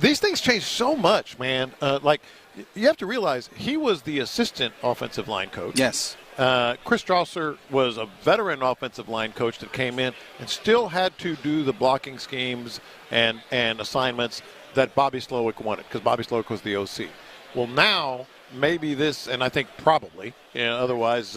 These things change so much, man. You have to realize he was the assistant offensive line coach. Yes. Chris Strasser was a veteran offensive line coach that came in and still had to do the blocking schemes and assignments that Bobby Slowick wanted because Bobby Slowick was the OC. Well, now maybe this, and I think probably, otherwise,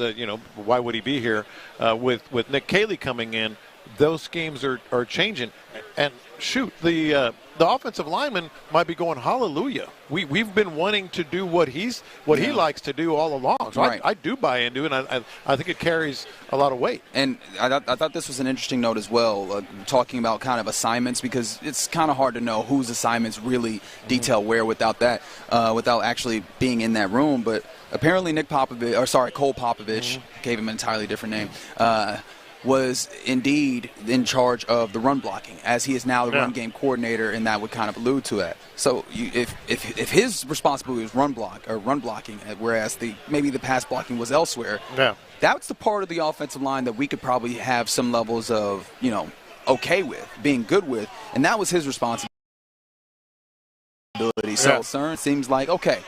why would he be here? With Nick Haley coming in, those schemes are changing. And shoot, the offensive lineman might be going, hallelujah. We've been wanting to do what he likes to do all along. So right. I do buy into it, and I think it carries a lot of weight. And I thought this was an interesting note as well, talking about kind of assignments, because it's kind of hard to know whose assignments really detail where without actually being in that room. But apparently Cole Popovich, gave him an entirely different name, was indeed in charge of the run blocking, as he is now the run game coordinator, and that would kind of allude to that. So if his responsibility was run blocking, whereas maybe the pass blocking was elsewhere, that's the part of the offensive line that we could probably have some levels of okay with, being good with, and that was his responsibility. So CERN seems like okay.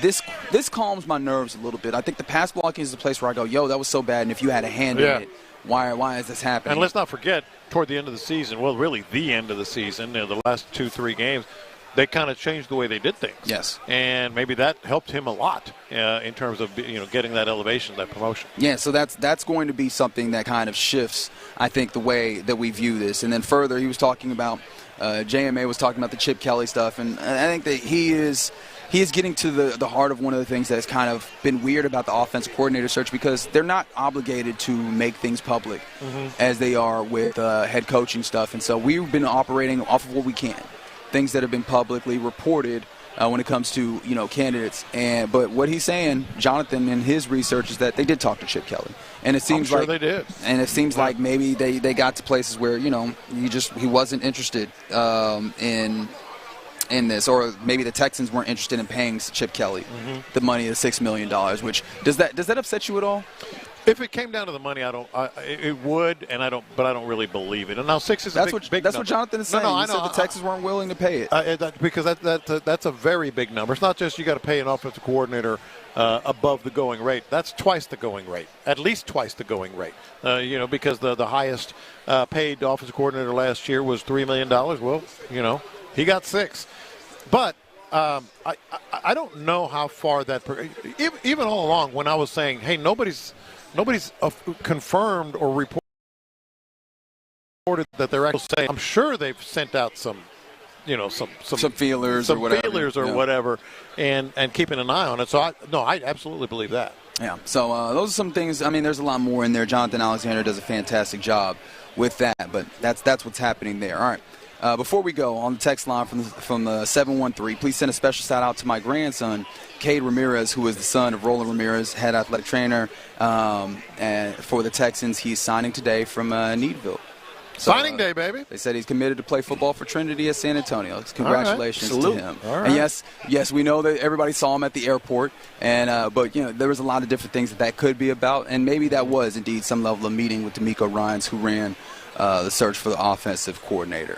This calms my nerves a little bit. I think the pass blocking is the place where I go, yo, that was so bad, and if you had a hand in it, why is this happening? And let's not forget, toward the end of the season, well, really the end of the season, the last 2-3 games, they kind of changed the way they did things. Yes. And maybe that helped him a lot in terms of getting that elevation, that promotion. Yeah, so that's going to be something that kind of shifts, I think, the way that we view this. And then further, he was talking about, JMA was talking about the Chip Kelly stuff, and I think that he is getting to the heart of one of the things that has kind of been weird about the offensive coordinator search, because they're not obligated to make things public as they are with head coaching stuff. And so we've been operating off of what we can, things that have been publicly reported when it comes to candidates. But what he's saying, Jonathan, in his research, is that they did talk to Chip Kelly, and it seems they did. And it seems like maybe they got to places where he wasn't interested in this, or maybe the Texans weren't interested in paying Chip Kelly the money of $6 million. Which does that upset you at all? If it came down to the money, it would, but I don't really believe it. And now 6 is big number. That's what Jonathan is saying. I know. He said the Texans weren't willing to pay it. Because that's a very big number. It's not just you got to pay an offensive coordinator above the going rate. That's twice the going rate, at least twice the going rate. Because the highest paid offensive coordinator last year was $3 million. Well, he got 6. But I don't know how far that – even all along when I was saying, hey, nobody's confirmed or reported that they're actually saying – I'm sure they've sent out some feelers or whatever and keeping an eye on it. So, I absolutely believe that. Yeah, so those are some things. I mean, there's a lot more in there. Jonathan Alexander does a fantastic job with that, but that's what's happening there. All right. Before we go, on the text line from the 713, please send a special shout-out to my grandson, Cade Ramirez, who is the son of Roland Ramirez, head athletic trainer and for the Texans. He's signing today from Needville. So, Signing day, baby. They said he's committed to play football for Trinity at San Antonio. Congratulations to him. All right. And yes, we know that everybody saw him at the airport, and but there was a lot of different things that could be about, and maybe that was indeed some level of meeting with D'Amico Ryans, who ran the search for the offensive coordinator.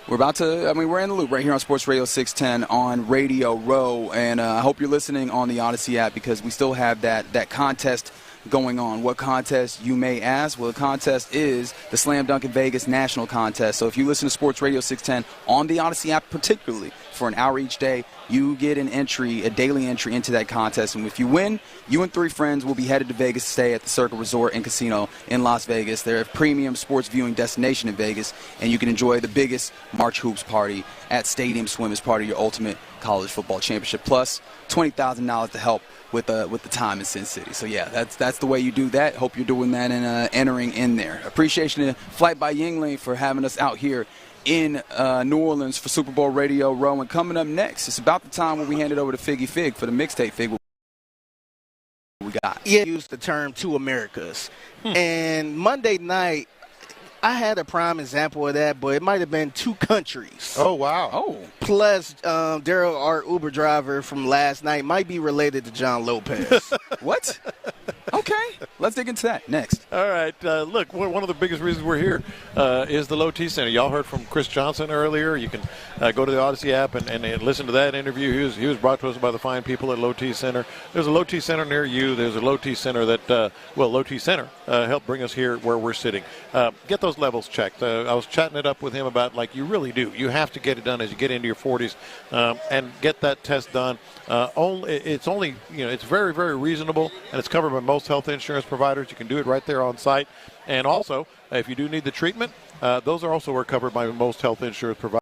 We're in the loop right here on Sports Radio 610 on Radio Row, and I hope you're listening on the Odyssey app, because we still have that contest going on. What contest, you may ask? Well, the contest is the Slam Dunk in Vegas National Contest. So if you listen to Sports Radio 610 on the Odyssey app, particularly for an hour each day, you get a daily entry into that contest. And if you win, you and 3 friends will be headed to Vegas to stay at the Circle Resort and Casino in Las Vegas. They're a premium sports viewing destination in Vegas, and you can enjoy the biggest March Hoops party at Stadium Swim as part of your ultimate college football championship, plus $20,000 to help with the time in Sin City. So yeah, that's the way you do that. Hope you're doing that and entering in there. Appreciation to Flight by Yingling for having us out here in New Orleans for Super Bowl Radio Row. And coming up next, it's about the time when we hand it over to Figgy Fig for the mixtape Fig. We got. Yeah, used the term "two Americas," and Monday night I had a prime example of that, but it might have been 2 countries. Oh, wow. Oh. Plus, Daryl, our Uber driver from last night, might be related to John Lopez. What? Okay. Let's dig into that next. All right. Look, one of the biggest reasons we're here is the Low T Center. Y'all heard from Chris Johnson earlier. You can go to the Odyssey app and listen to that interview. He was brought to us by the fine people at Low T Center. There's a Low T Center near you. There's a Low T Center that, Low T Center helped bring us here where we're sitting. Get those levels checked. I was chatting it up with him about, you really do. You have to get it done as you get into your 40s and get that test done. It's very, very reasonable, and it's covered by most health insurance providers. You can do it right there on site. And also, if you do need the treatment, those are also covered by most health insurance providers.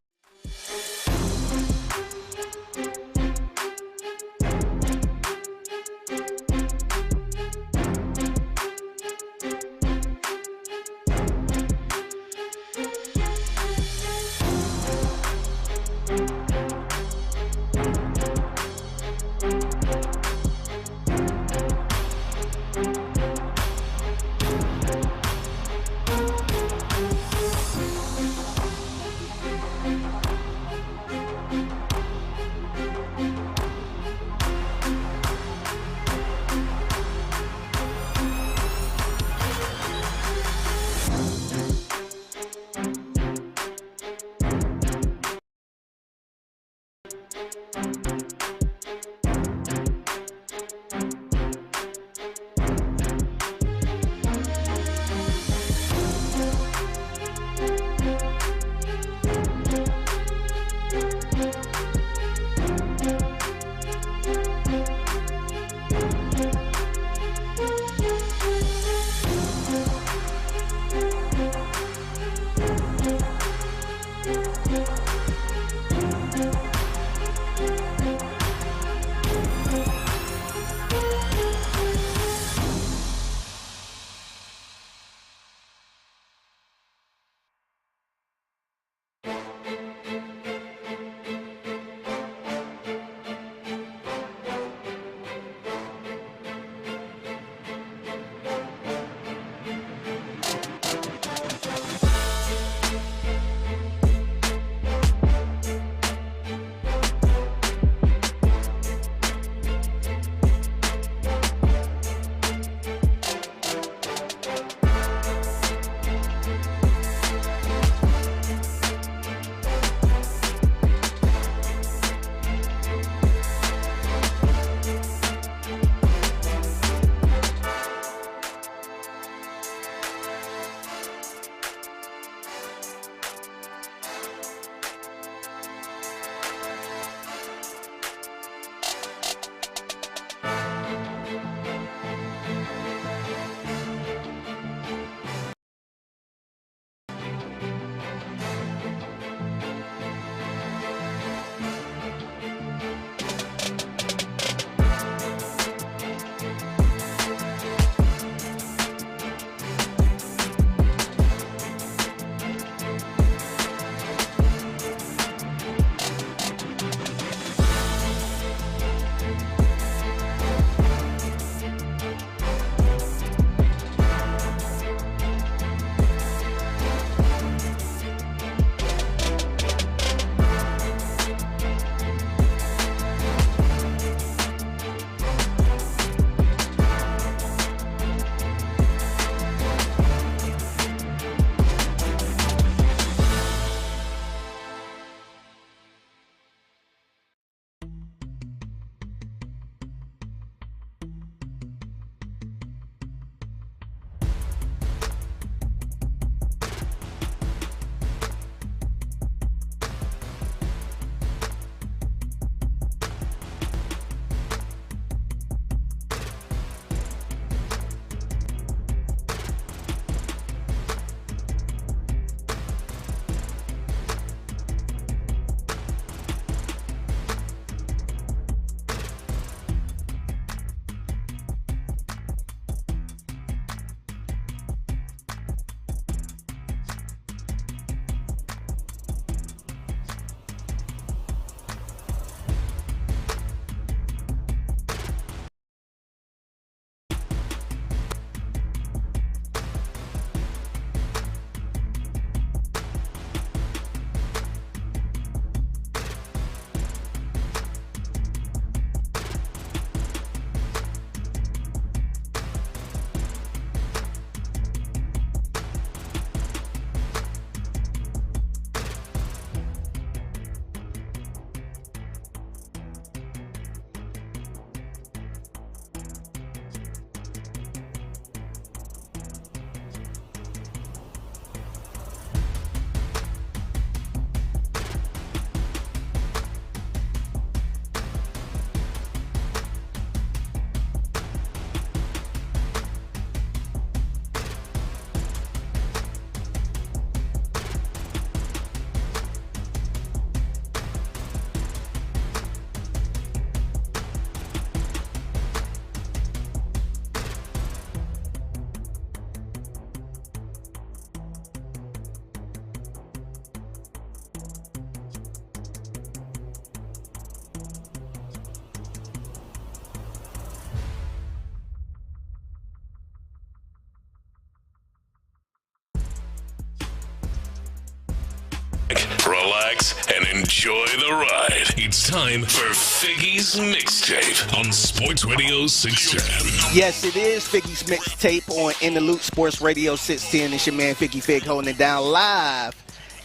Relax and enjoy the ride. It's time for Figgy's Mixtape on Sports Radio 610. Yes, it is Figgy's Mixtape on In the Loop Sports Radio 610. It's your man Figgy Fig holding it down live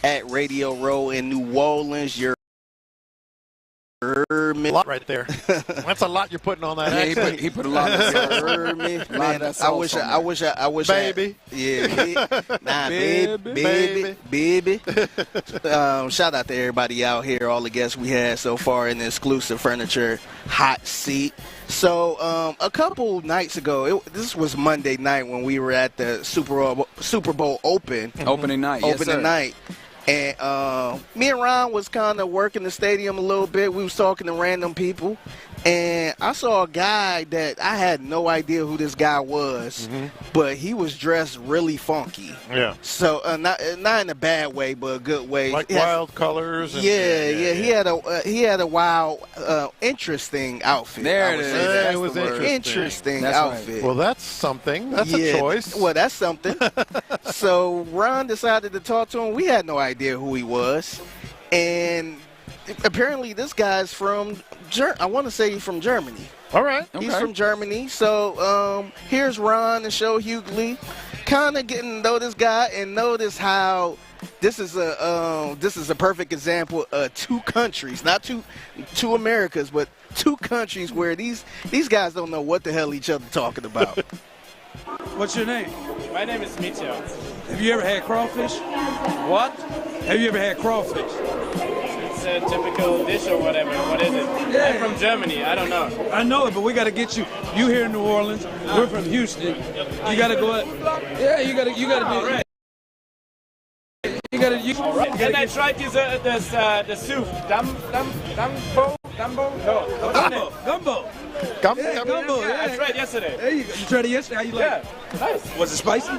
at Radio Row in New Orleans. Your a lot right there. That's a lot you're putting on that. Yeah, he put a lot of that. I wish. Baby. Baby. Shout out to everybody out here, all the guests we had so far in the exclusive furniture hot seat. So a couple nights ago, this was Monday night when we were at the Super Bowl opening night. And me and Ron was kind of working the stadium a little bit. We was talking to random people. And I saw a guy that I had no idea who this guy was, but he was dressed really funky. Yeah. So not in a bad way, but a good way. Like wild colors. And, yeah. He had a wild, interesting outfit. There it is. It was interesting outfit. Right. Well, that's something. That's a choice. Well, that's something. So Ron decided to talk to him. We had no idea who he was, and apparently this guy's from I want to say he's from Germany. All right. He's from Germany. So here's Ron and Show Hughley kind of getting to know this guy and notice how this is a perfect example of two countries, not two Americas, but two countries where these guys don't know what the hell each other talking about. What's your name? My name is Mitya. Have you ever had crawfish? What? Have you ever had crawfish? It's a typical dish or whatever. What is it? Yeah. I'm from Germany. I don't know. I know it, but we got to get you. You here in New Orleans. We're from Houston. You got to go out. Yeah, you got to do it. You got to. All right. And I tried the soup. Gumbo? No. Gumbo. Gumbo. Yeah, I tried yesterday. There you go. You tried it yesterday? How you like it? Nice. Was it spicy?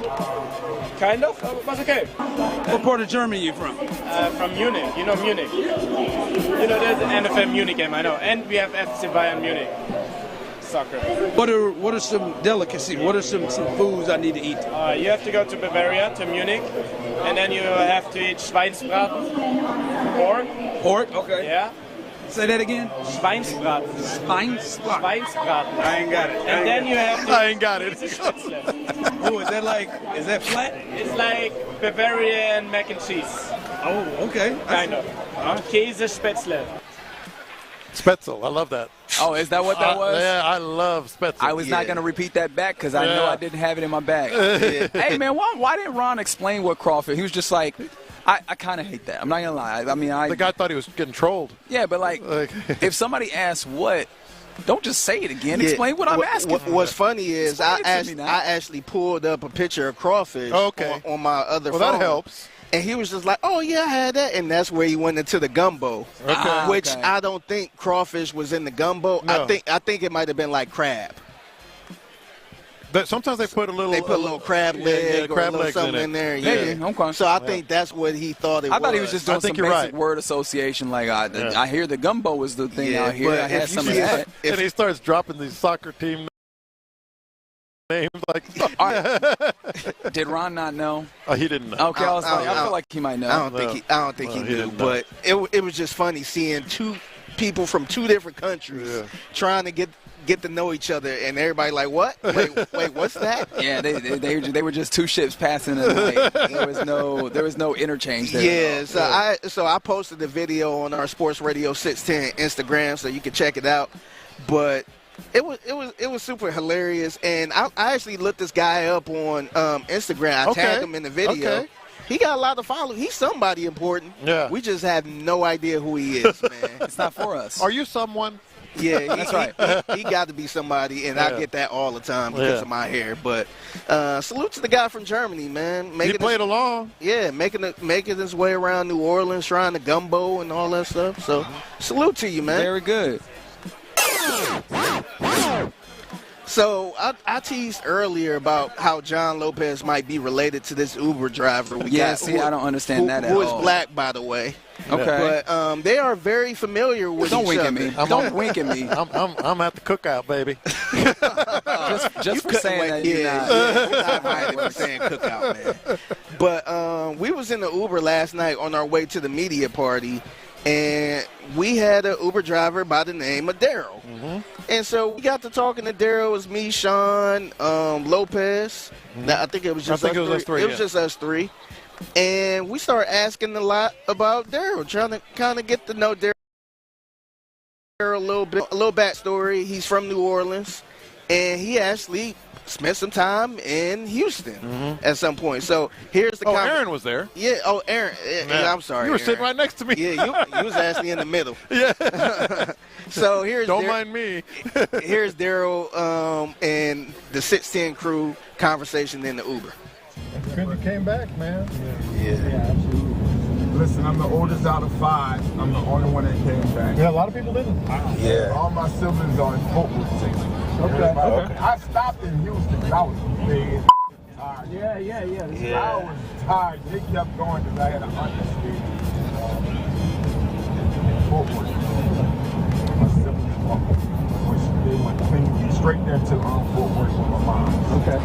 Kind of. It was okay. What part of Germany are you from? From Munich. You know Munich. You know there's the NFL Munich game, I know. And we have FC Bayern Munich. Soccer. What are some delicacies? What are some foods I need to eat? You have to go to Bavaria, to Munich. And then you have to eat Schweinsbraten. Pork, okay. Yeah. Say that again? Schweinsbraten. Schweinsbraten. I ain't got it. And then you have to... I ain't got it. Oh, is that flat? It's like Bavarian mac and cheese. Oh, okay. Kind of. Käse Spätzle. Spätzle. I love that. Oh, is that what that was? Yeah, I love Spätzle. I was not going to repeat that back because I know I didn't have it in my bag. Hey, man, why didn't Ron explain what crawfish? He was just like... I kind of hate that. I'm not going to lie. I mean, the guy thought he was getting trolled. Yeah, but like if somebody asks what, don't just say it again. Explain what I'm asking. What's funny is I actually pulled up a picture of crawfish on my other phone. Well, that helps. And he was just like, oh, yeah, I had that. And that's where he went into the gumbo, which I don't think crawfish was in the gumbo. No. I think it might have been like crab. But sometimes they put a little crab leg or a little something in there. Yeah. Okay. So I think that's what he thought it was. I thought he was just doing some basic word association. Like I hear the gumbo was the thing out here. I had some of that. And he starts dropping these soccer team names like. Did Ron not know? Oh, he didn't know. Okay, I feel like he might know. I don't think he knew. But it was just funny seeing two people from two different countries trying to get to know each other, and everybody like, what? Wait, what's that? Yeah, they were just two ships passing, and like, there was no interchange there. Yeah, so I posted the video on our Sports Radio 610 Instagram, so you can check it out. But it was super hilarious, and I actually looked this guy up on Instagram. I tagged him in the video. Okay. He got a lot of followers. He's somebody important. Yeah. We just have no idea who he is, man. It's not for us. Are you someone? Yeah, that's right. He got to be somebody, and I get that all the time because of my hair. But salute to the guy from Germany, man. He played along. Yeah, making his way around New Orleans, trying to gumbo and all that stuff. So salute to you, man. Very good. So I teased earlier about how John Lopez might be related to this Uber driver. I don't understand that at all. Who is black, by the way. Okay. But they are very familiar with each other. Don't wink at me. I'm at the cookout, baby. Just for saying that, you're not invited for saying cookout, man. But we was in the Uber last night on our way to the media party, and we had an Uber driver by the name of Daryl. And so we got to talking to Daryl. It was me, Sean, Lopez. Now, I think it was just us three. It was just us three. And we started asking a lot about Daryl, trying to kind of get to know Daryl a little bit, a little backstory. He's from New Orleans, and he actually spent some time in Houston at some point. So here's the Aaron was there. Yeah. Oh, Aaron. Yeah, I'm sorry. You were Aaron. sitting right next to me. Yeah, you was actually in the middle. Yeah. So here's don't mind me. Here's Daryl and the 610 crew conversation in the Uber. Good you came back, man. Yeah, absolutely. Listen, I'm the oldest out of 5. I'm the only one that came back. Yeah, a lot of people didn't. Yeah. All my siblings are in Fort Worth, Texas. Okay. I stopped in Houston because I was big tired. Yeah. I was tired. They kept going because I had an understanding in Fort Worth. My siblings they went clean straight there to Fort Worth with my mom. Okay.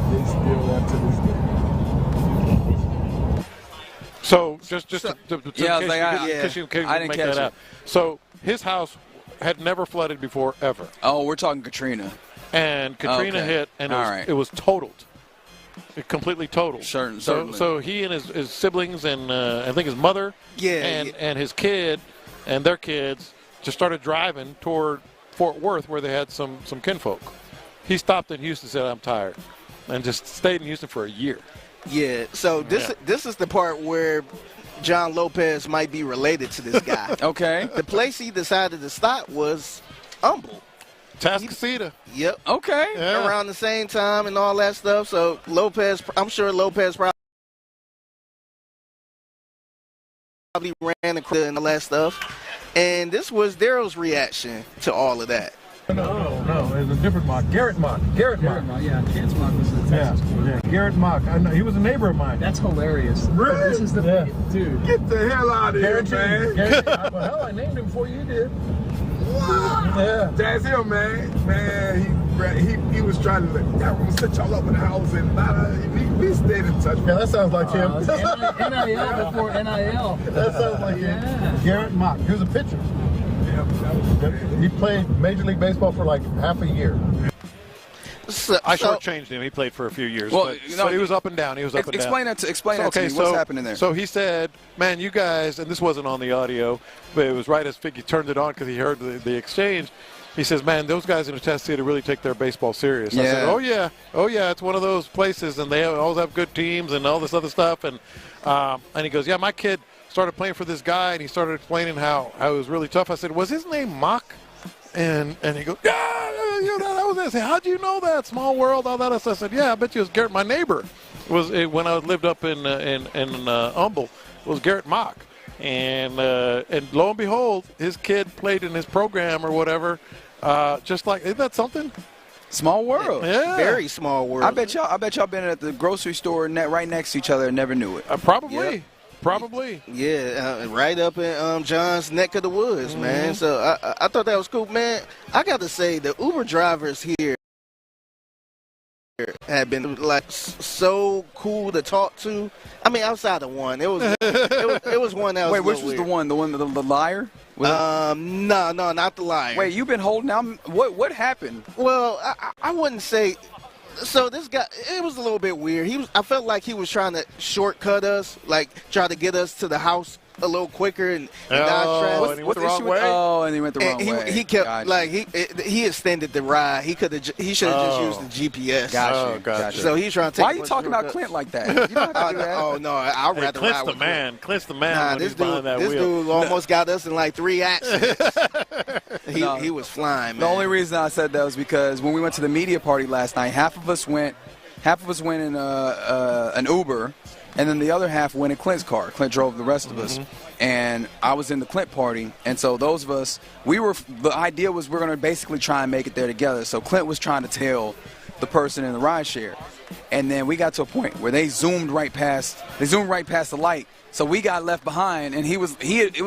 They still there to this day. So just to I didn't make catch that out. So his house had never flooded before ever. Oh, we're talking Katrina. And Katrina hit, and it was totaled. It completely totaled. Certainly. So he and his siblings and I think his mother and his kid and their kids just started driving toward Fort Worth where they had some kinfolk. He stopped in Houston and said, I'm tired, and just stayed in Houston for a year. Yeah, so this is the part where John Lopez might be related to this guy. Okay. The place he decided to stop was Humble. Tascasita. Yep. Okay. Yeah. Around the same time and all that stuff. So Lopez, I'm sure Lopez probably ran the crowd and all that stuff. And this was Daryl's reaction to all of that. No, it was a different Mock. Garrett Mock. Yeah, Chance Mock was the Texas quarterback. Yeah, Garrett Mock. I know. He was a neighbor of mine. That's hilarious. Really? This is the dude. Get the hell out of here, man. Hell, I named him before you did. Wow. Yeah. That's him, man. Man, he was trying to I'm gonna set y'all up in the house and we stayed in touch. Yeah, that sounds like him. NIL before NIL. That sounds like him. Garrett Mock. He was a pitcher. He played Major League Baseball for like half a year. I shortchanged him. He played for a few years. Well, so he was up and down. Explain that to me. What's happening there? So he said, man, you guys, and this wasn't on the audio, but it was right as Figgy turned it on because he heard the exchange. He says, man, those guys in the test theater really take their baseball serious. I said, oh, yeah, it's one of those places, and they always have good teams and all this other stuff. And he goes, yeah, my kid started playing for this guy, and he started explaining how it was really tough. I said, was his name Mock? And he goes, yeah, that was it. I said, how'd you know that? Small world, all that. I said, yeah, I bet you it was Garrett. My neighbor when I lived up in Humble, was Garrett Mock. And lo and behold, his kid played in his program or whatever. Just like, isn't that something? Small world. Yeah. Very small world. I bet y'all been at the grocery store right next to each other and never knew it. Probably. Yep. Probably. Yeah, right up in John's neck of the woods, man. So I thought that was cool, man. I got to say, the Uber drivers here have been like so cool to talk to. I mean, outside of one, it was one that was. Wait, which was weird. the liar? No, not the liar. Wait, you've been holding out. What happened? Well, I wouldn't say. So this guy, it was a little bit weird. I felt like he was trying to shortcut us, like try to get us to the house a little quicker and dodge traffic. And he went the wrong way. And he went the wrong way. He kept he extended the ride. He should have just used the GPS. Gotcha. So he's trying to. Why are you talking about Clint like that? You don't have to do that. Oh no, I'd rather Clint's ride with Clint. Clint's the man. Nah, when he's behind that wheel. This dude almost got us in like 3 accidents. He was flying, man. The only reason I said that was because when we went to the media party last night, half of us went in an Uber, and then the other half went in Clint's car. Clint drove the rest of us, and I was in the Clint party. And so those of us, the idea was we're going to basically try and make it there together. So Clint was trying to tell the person in the rideshare. And then we got to a point where they zoomed right past the light. So we got left behind, and it was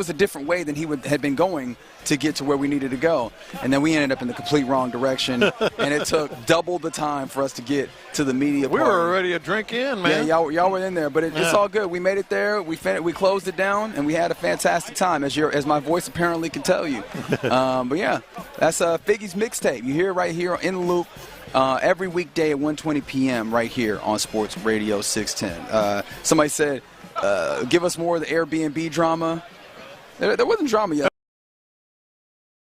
a different way than had been going to get to where we needed to go. And then we ended up in the complete wrong direction, and it took double the time for us to get to the media We party. were already a drink in, man. Yeah, y'all were in there, but it's all good. We made it there. We closed it down, and we had a fantastic time, as my voice apparently can tell you. But yeah, that's Figgy's mixtape. You hear it right here in the loop. Every weekday at 1:20 p.m. right here on Sports Radio 610. Somebody said, give us more of the Airbnb drama. There wasn't drama yet.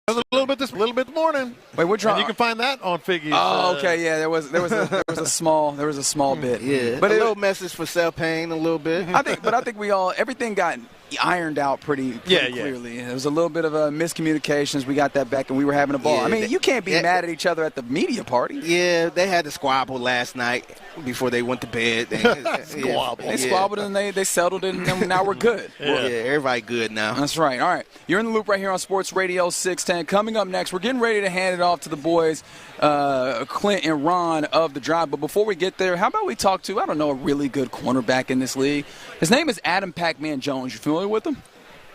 There was a little bit this morning. Wait, what drama? And you can find that on Figgy's. Oh, okay, yeah. There was a small bit. Yeah, but a little message for Sel Payne, a little bit. I think everything got ironed out pretty clearly. There was a little bit of miscommunications. We got that back, and we were having a ball. Yeah, I mean, you can't be mad at each other at the media party. Yeah, they had to squabble last night before they went to bed. They squabbled and they settled it, and now we're good. Yeah, everybody good now. That's right. All right, you're in the loop right here on Sports Radio 610. Coming up next, we're getting ready to hand it off to the boys, Clint and Ron of The Drive. But before we get there, how about we talk to, a really good cornerback in this league. His name is Adam Pac-Man Jones. You familiar with him?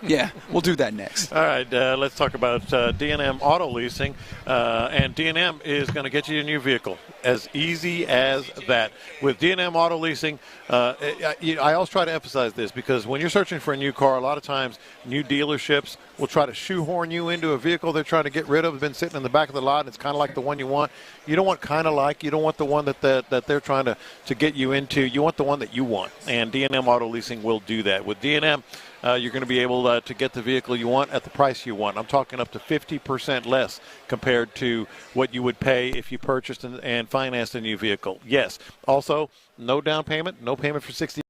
Yeah, we'll do that next. All right, let's talk about D&M Auto Leasing. And D&M is going to get you a new vehicle. As easy as that. With D&M Auto Leasing, I always try to emphasize this because when you're searching for a new car, a lot of times new dealerships will try to shoehorn you into a vehicle they're trying to get rid of. It's been sitting in the back of the lot, and it's kind of like the one you want. You don't want you don't want the one that they're trying to get you into. You want the one that you want, and D&M Auto Leasing will do that. With D&M, you're going to be able to get the vehicle you want at the price you want. I'm talking up to 50% less compared to what you would pay if you purchased and financed a new vehicle. Yes. Also, no down payment, no payment for 60.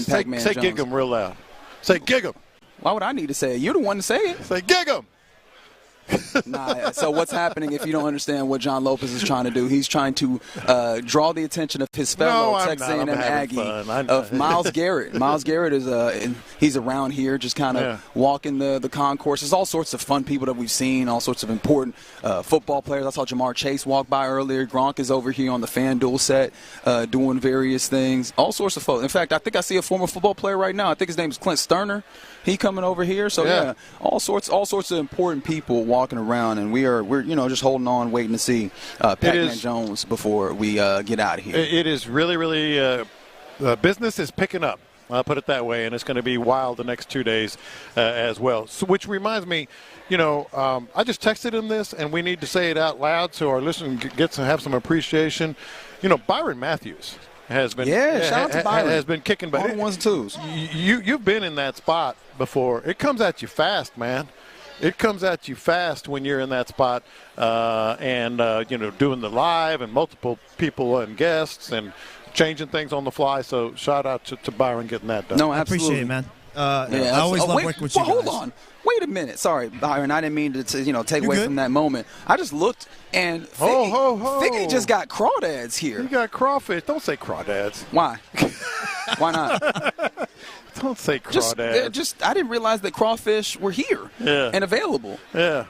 and Pac-Man Say Jones. gig 'em real loud. Say gig 'em. Why would I need to say it? You're the one to say it. Say gig 'em. Nah, so what's happening if you don't understand what John Lopez is trying to do? He's trying to draw the attention of his fellow Texas A&M Aggie of Myles Garrett. Myles Garrett is he's around here just kind of walking the concourse. There's all sorts of fun people that we've seen, all sorts of important football players. I saw Jamar Chase walk by earlier. Gronk is over here on the FanDuel set doing various things. All sorts of folks. In fact, I think I see a former football player right now. I think his name is Clint Stoerner. He coming over here. So yeah, all sorts of important people walking around, and we're just holding on, waiting to see Pac-Man Jones before we get out of here. It is really business is picking up. I'll put it that way, and it's going to be wild the next 2 days as well. So, which reminds me, I just texted him this, and we need to say it out loud so our listeners get to have some appreciation. Byron Matthews has been shout out to Byron. Has been kicking, but all the ones and twos. You've been in that spot before. It comes at you fast, man. It comes at you fast when you're in that spot, and doing the live and multiple people and guests and changing things on the fly. So shout out to Byron getting that done. No, absolutely. I appreciate it, man. I always love working with you guys. Hold on. Wait a minute. Sorry, Byron. I didn't mean to take away from that moment. I just looked, and Figgy just got crawdads here. You got crawfish. Don't say crawdads. Why? Why not? Don't say crawdads. I didn't realize that crawfish were here and available. Yeah.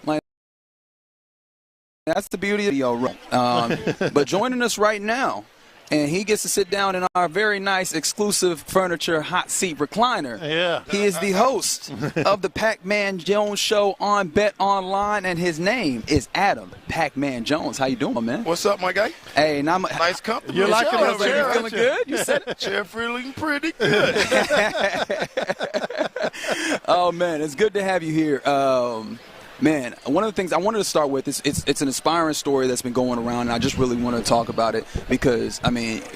That's the beauty of the but joining us right now, and he gets to sit down in our very nice exclusive furniture hot seat recliner. Yeah. He is the host of the Pac-Man Jones Show on Bet Online, and his name is Adam Pac-Man Jones. How you doing, man? What's up, my guy? Hey, nice compliment. You like it over here? You feeling good? You said it. Chair feeling pretty good. Oh, man, it's good to have you here. Man, one of the things I wanted to start with is it's an inspiring story that's been going around, and I just really want to talk about it because,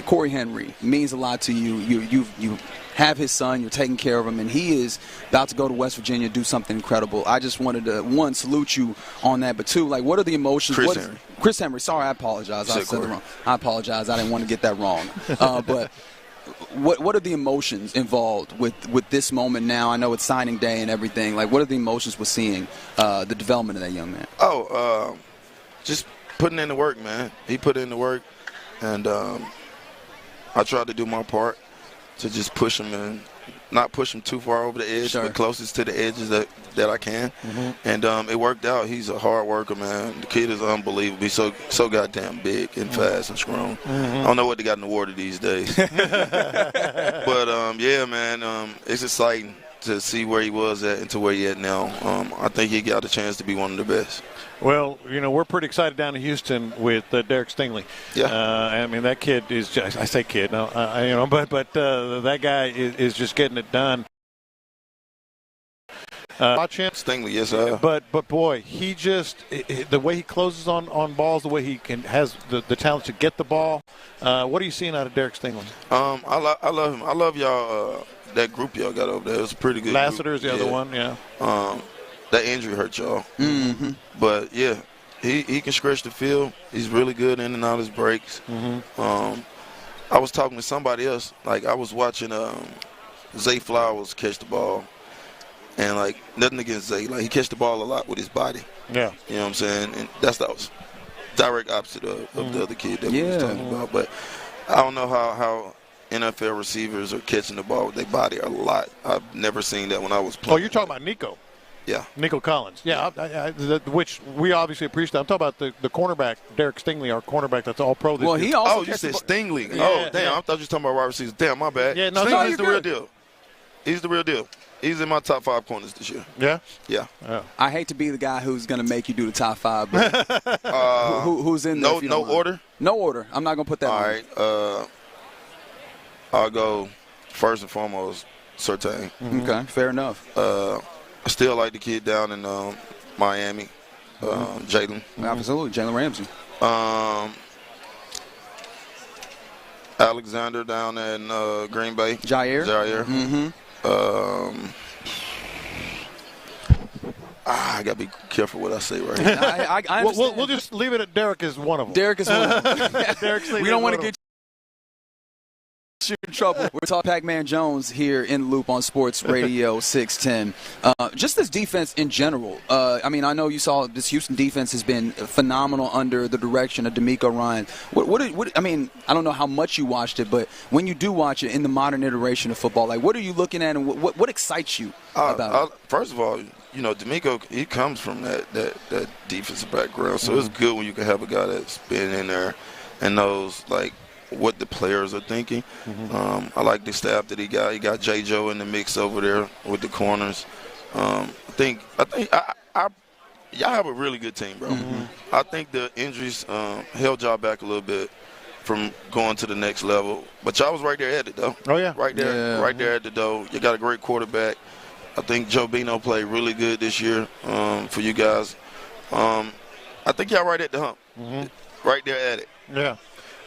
Corey Henry means a lot to you. You have his son, you're taking care of him, and he is about to go to West Virginia, do something incredible. I just wanted to, one, salute you on that, but two, what are the emotions? Chris Henry. Sorry, I apologize. I said it wrong. I apologize. I didn't want to get that wrong. But what are the emotions involved with this moment now? I know it's signing day and everything. What are the emotions we're seeing, the development of that young man? Just putting in the work, man. He put in the work, and I tried to do my part to just push him and not push him too far over the edge, but closest to the edges that I can. Mm-hmm. And it worked out. He's a hard worker, man. The kid is unbelievable. He's so goddamn big and fast and strong. Mm-hmm. I don't know what they got in the water these days. But, yeah, man, it's exciting to see where he was at and to where he at now. I think he got a chance to be one of the best. Well, we're pretty excited down in Houston with Derek Stingley. Yeah. That kid is just, I say kid, no, but that guy is just getting it done. Watch him. Stingley, yes, sir. But boy, he just the way he closes on balls, the way he has the talent to get the ball. What are you seeing out of Derek Stingley? I love him. I love y'all. That group y'all got over there. It was a pretty good. Lassiter's the other one, yeah. That injury hurt y'all. Mm-hmm. But yeah, he can stretch the field. He's really good in and out of his breaks. Mm-hmm. I was talking to somebody else. I was watching Zay Flowers catch the ball. And, nothing against Zay. He catch the ball a lot with his body. Yeah. You know what I'm saying? And that was direct opposite of the other kid that we was talking about. But I don't know how NFL receivers are catching the ball with their body a lot. I've never seen that when I was playing. Oh, you're talking about Nico. Yeah. Nico Collins. Yeah, which we obviously appreciate. I'm talking about the cornerback, Derek Stingley, our cornerback that's all pro this year. He also you said Stingley. Yeah, damn. I thought you were talking about wide receivers. Damn, my bad. Yeah, no, Stingley's the real deal. He's the real deal. He's in my top 5 corners this year. Yeah? Yeah. I hate to be the guy who's going to make you do the top 5, but who's in there? No order? No order. I'm not going to put that all right. I'll go first and foremost, Surtain. Mm-hmm. Okay, fair enough. I still like the kid down in Miami, Jalen. Absolutely, Jalen Ramsey. Alexander down in Green Bay. Jair. Mm-hmm. I got to be careful what I say right here. I we'll just leave it at Derek is one of them. Derek is one of them. Derek we don't want to get You're in trouble. We're talking Pac-Man Jones here in the Loop on Sports Radio 610. Just this defense in general. I mean, I know you saw this Houston defense has been phenomenal under the direction of DeMeco Ryan. I mean, I don't know how much you watched it, but when you do watch it in the modern iteration of football, like what are you looking at, and what excites you about it? First of all, you know, DeMeco, he comes from that defensive background, so it's good when you can have a guy that's been in there and knows like what the players are thinking. I like the staff that he got. He got J. Joe in the mix over there with the corners. I think y'all have a really good team, bro. I think the injuries held y'all back a little bit from going to the next level, but y'all was right there at it though. Oh yeah, right there at the door. You got a great quarterback. I think Joe Bino played really good this year for you guys. I think y'all right at the hump, right there at it. Yeah.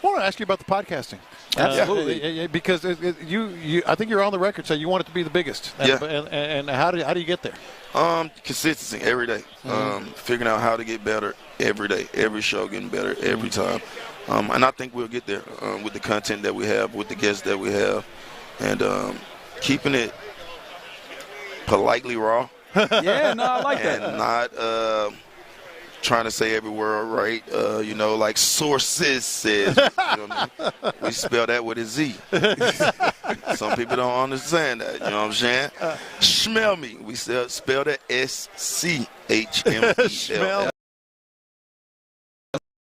I want to ask you about the podcasting. Absolutely. Because you, I think you're on the record saying you want it to be the biggest. And how do you get there? Consistency every day. Figuring out how to get better every day. Every show getting better every time. And I think we'll get there with the content that we have, with the guests that we have, and keeping it politely raw. Yeah, no, I like that. And not trying to say every word right, you know, like sources says. You know what I mean? We spell that with a Z. Some people don't understand that. You know what I'm saying? Smell me. We spell that SCHMEL.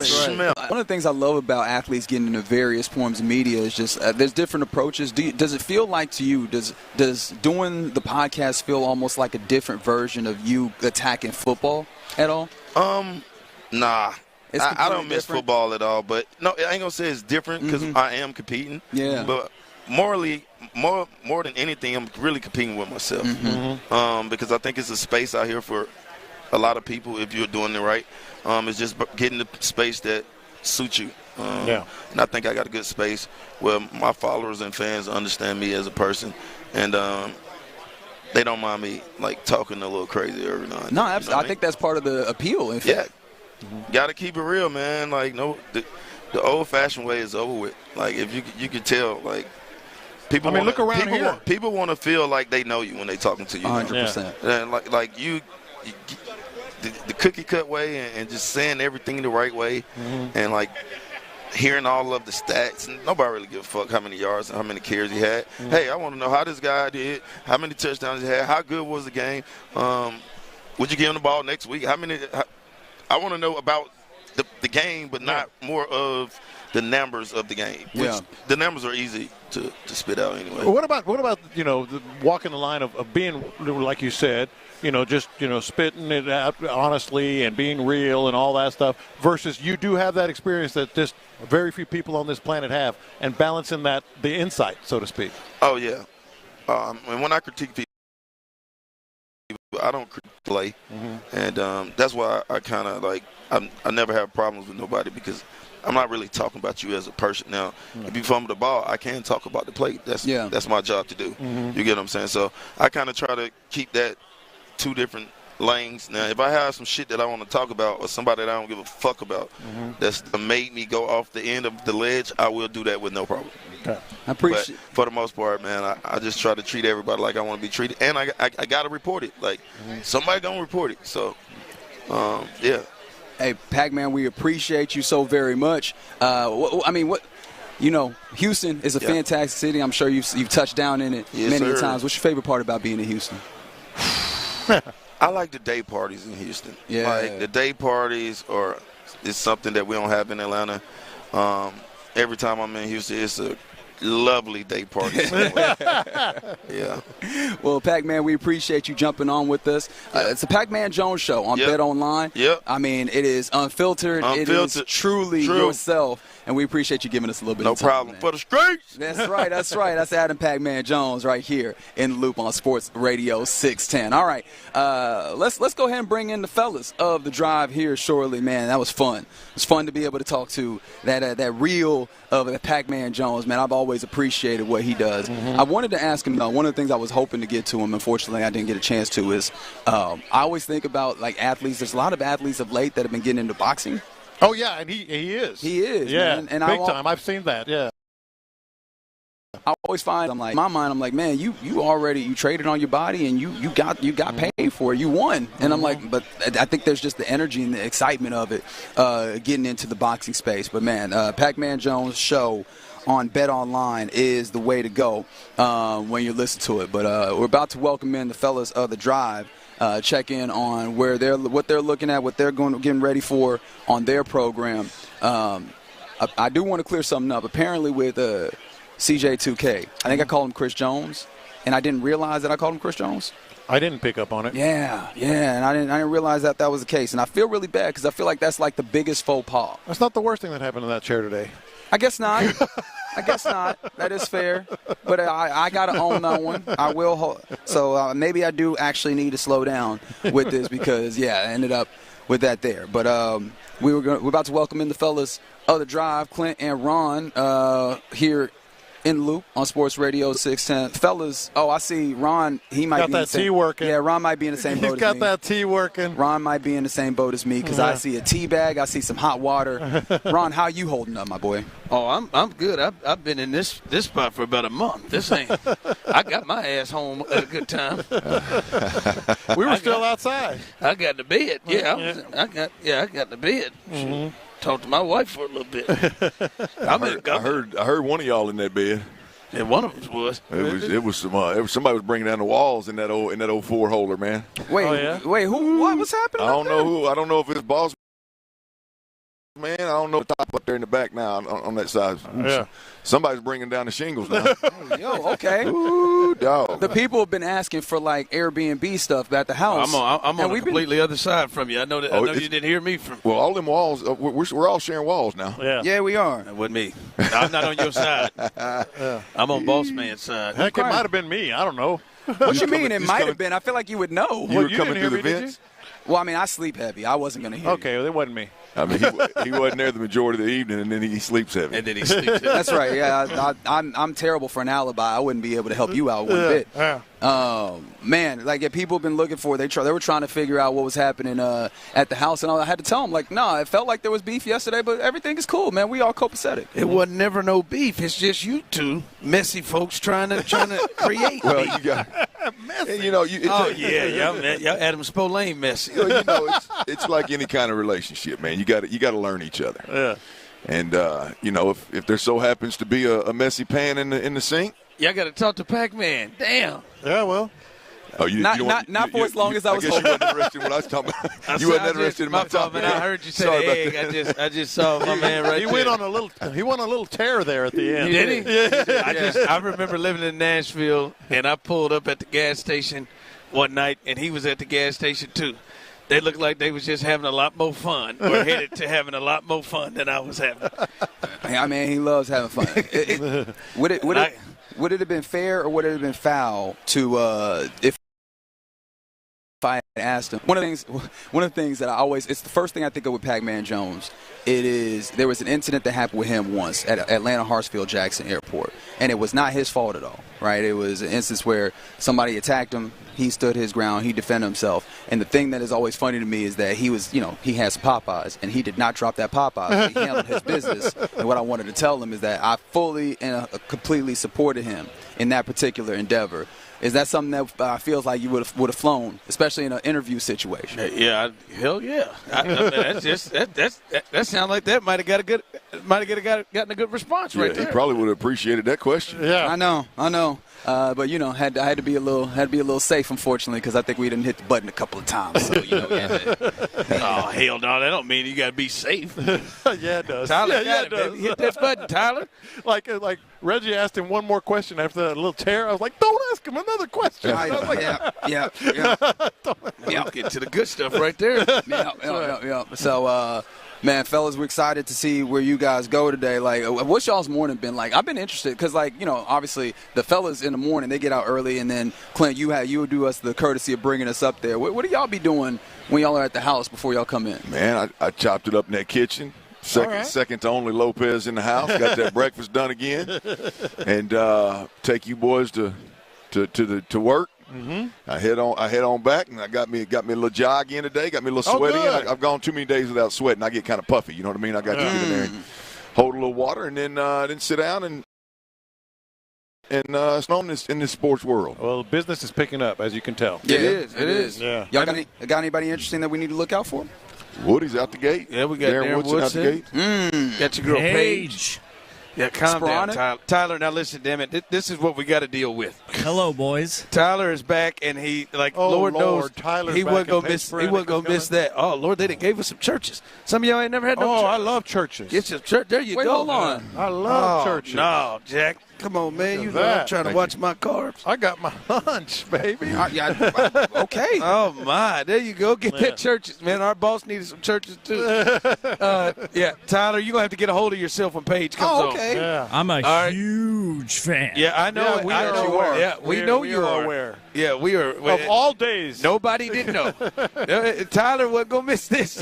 Right. One of the things I love about athletes getting into various forms of media is just there's different approaches. Does it feel like to you, does doing the podcast feel almost like a different version of you attacking football at all? Nah. I don't miss football at all, but no, I ain't gonna say it's different because I am competing. Yeah. But more than anything, I'm really competing with myself. Because I think it's a space out here for a lot of people if you're doing it right. It's just getting the space that suits you. And I think I got a good space where my followers and fans understand me as a person, and they don't mind me like talking a little crazy every now and then. No, absolutely. I think that's part of the appeal. In fact. Got to keep it real, man. Like the old-fashioned way is over with. Like if you could tell, like people. I mean, look around here. People want to feel like they know you when they talking to you. 100%. And like you the cookie cut way and just saying everything the right way, and like hearing all of the stats. Nobody really give a fuck how many yards and how many carries he had. Hey, I want to know how this guy did, how many touchdowns he had, how good was the game. Would you give him the ball next week? I want to know about the game, but not more of the numbers of the game. Which the numbers are easy to spit out anyway. What about walking the line of being, like you said, just spitting it out honestly and being real and all that stuff, versus you do have that experience that just very few people on this planet have, and balancing the insight, so to speak. Oh yeah, and when I critique people, I don't play, and that's why I kind of like I never have problems with nobody, because I'm not really talking about you as a person. Now, if you fumble the ball, I can talk about the play. That's my job to do. You get what I'm saying? So I kind of try to keep that two different lanes. Now, if I have some shit that I want to talk about or somebody that I don't give a fuck about that's made me go off the end of the ledge, I will do that with no problem. Okay. I appreciate. But for the most part, man, I just try to treat everybody like I want to be treated, and I got to report it. Like somebody gonna report it. So, yeah. Hey, Pac-Man, we appreciate you so very much. Houston is a fantastic city. I'm sure you've touched down in it many times. What's your favorite part about being in Houston? I like the day parties in Houston. Yeah. Like the day parties is something that we don't have in Atlanta. Every time I'm in Houston, it's a lovely day party. Yeah. Well, Pac-Man, we appreciate you jumping on with us. It's a Pac-Man Jones show on Bet Online. Yep. I mean, it is unfiltered. It is truly yourself, and we appreciate you giving us a little bit of time. No problem. For the streets. That's right. That's right. That's Adam Pac-Man Jones right here in the Loop on Sports Radio 610. All right. Let's go ahead and bring in the fellas of the drive here shortly, man. That was fun. It's fun to be able to talk to that real of the Pac-Man Jones, man. I've always appreciated what he does. I wanted to ask him, though, one of the things I was hoping to get to him, unfortunately I didn't get a chance to, is I always think about, like, athletes. There's a lot of athletes of late that have been getting into boxing. Oh, yeah, and he is. He is, yeah, man. And big time. I've seen that, yeah. I always find in my mind, I'm like, man, you traded on your body and you got paid for it. You won. And I'm like, but I think there's just the energy and the excitement of it getting into the boxing space. But, man, Pac-Man Jones' show on Bet Online is the way to go when you listen to it. But we're about to welcome in the fellas of The Drive. Check in on what they're looking at, what they're getting ready for on their program. I do want to clear something up. Apparently with CJ2K, I think I called him Chris Jones, and I didn't realize that I called him Chris Jones. I didn't pick up on it. Yeah, and I didn't realize that was the case, and I feel really bad because I feel like that's like the biggest faux pas. That's not the worst thing that happened in that chair today. I guess not. That is fair. But I got to own that one. I will. So maybe I do actually need to slow down with this because, I ended up with that there. But we're about to welcome in the fellas of The Drive, Clint and Ron, here in the loop on Sports Radio 610. Fellas, I see Ron. He might got be that in the same, tea working. Yeah, Ron might be in the same boat as me. He's got that tea working. Ron might be in the same boat as me because I see a tea bag. I see some hot water. Ron, how you holding up, my boy? Oh, I'm good. I've been in this spot for about a month. This ain't. I got my ass home at a good time. We were still outside. I got to bed. I got to bed. Mm-hmm. Talked to my wife for a little bit. I heard one of y'all in that bed. Yeah, one of them was. It was somebody was bringing down the walls in that old 4-holder, man. Wait, who? What was happening? I don't know who. I don't know if it's boss. Man, I don't know the top up there in the back now on that side. Yeah. Somebody's bringing down the shingles now. Okay. Ooh, dog. The people have been asking for like Airbnb stuff at the house. I'm on the completely other side from you. I know that. I know you didn't hear me from. Well, all them walls. We're all sharing walls now. Yeah, we are. That wasn't me. I'm not on your side. I'm on boss man's side. Heck, it might have been me. I don't know. What you mean? It might have been. I feel like you would know. You were coming through the vents. Well, I mean, I sleep heavy. I wasn't going to hear you. Okay, well, it wasn't me. I mean, he wasn't there the majority of the evening, and then he sleeps heavy. That's right. Yeah, I'm terrible for an alibi. I wouldn't be able to help you out one bit. Yeah. Man, like people have been looking for. They were trying to figure out what was happening at the house, and I had to tell them like, no, it felt like there was beef yesterday, but everything is cool, man. We all copacetic. It wasn't never no beef. It's just you two messy folks trying to create. Well, beef. you got messy. Y'all Adam Spolane messy. It's like any kind of relationship, man. You got to learn each other. Yeah. And if there so happens to be a messy pan in the sink, y'all got to talk to Pac-Man. Damn. Yeah, well. Oh, not for as long as I was holding. You weren't interested in what I was talking about. You weren't interested in my topic. I heard you say egg. I just saw my man right there. He went on a little tear there at the end. Did he? Yeah. I remember living in Nashville, and I pulled up at the gas station one night, and he was at the gas station too. They looked like they was just having a lot more fun, or headed to having a lot more fun tun I was having. I mean, he loves having fun. Would it have been fair or would it have been foul to if I had asked him? One of the things that it's the first thing I think of with Pac-Man Jones. There was an incident that happened with him once at Atlanta Hartsfield-Jackson Airport, and it was not his fault at all, right? It was an instance where somebody attacked him. He stood his ground. He defended himself. And the thing that is always funny to me is that he has Popeyes, and he did not drop that Popeyes. He handled his business. And what I wanted to tell him is that I fully and completely supported him in that particular endeavor. Is that something that feels like you would have flown, especially in an interview situation? Yeah, hell yeah. That sounds like that might have gotten a good response right there. He probably would have appreciated that question. Yeah, I know. But I had to be a little safe, unfortunately, because I think we didn't hit the button a couple of times. So oh hell no, that don't mean you got to be safe. Yeah, it does. Tyler, it does. Baby. Hit that button, Tyler. Like Reggie asked him one more question after that little tear. I was like, don't ask him another question. Yeah. Get to the good stuff right there. Yeah. So. Man, fellas, we're excited to see where you guys go today. Like, what's y'all's morning been like? I've been interested because, obviously the fellas in the morning, they get out early, and then, Clint, you do us the courtesy of bringing us up there. What do y'all be doing when y'all are at the house before y'all come in? Man, I chopped it up in that kitchen. Second to only Lopez in the house. Got that breakfast done again. And take you boys to work. Mm-hmm. I head on back, and I got me a little jog in today. Got me a little sweaty in. I've gone too many days without sweating. I get kind of puffy. You know what I mean? I got to get in there and hold a little water, and then sit down and And it's known in this sports world. Well, business is picking up, as you can tell. Yeah, it is. Yeah. Y'all got anybody interesting that we need to look out for? Woody's out the gate. Yeah, we got Darren Woodson out the gate. Got your girl Paige. Yeah, calm down, Tyler. Tyler, now listen, damn it. This is what we got to deal with. Hello, boys. Tyler is back, and he, Lord knows, Tyler's he wasn't back going to miss that. Oh, Lord, they done gave us some churches. Some of y'all ain't never had no church. I love churches. Get your church. There you go. Hold on. I love churches. No, Jack. Come on, man. You know I'm trying to watch my carbs. I got my lunch, baby. Okay. Oh, my. There you go. Get that churches, man. Our boss needed some churches, too. Yeah, Tyler, you're going to have to get a hold of yourself when Paige comes on. Okay. Yeah. I'm a huge fan. Yeah, I know. Yeah, we are aware. Yeah, we know you are aware. Yeah, we are. Of all days. Nobody didn't know. Tyler wasn't going to miss this.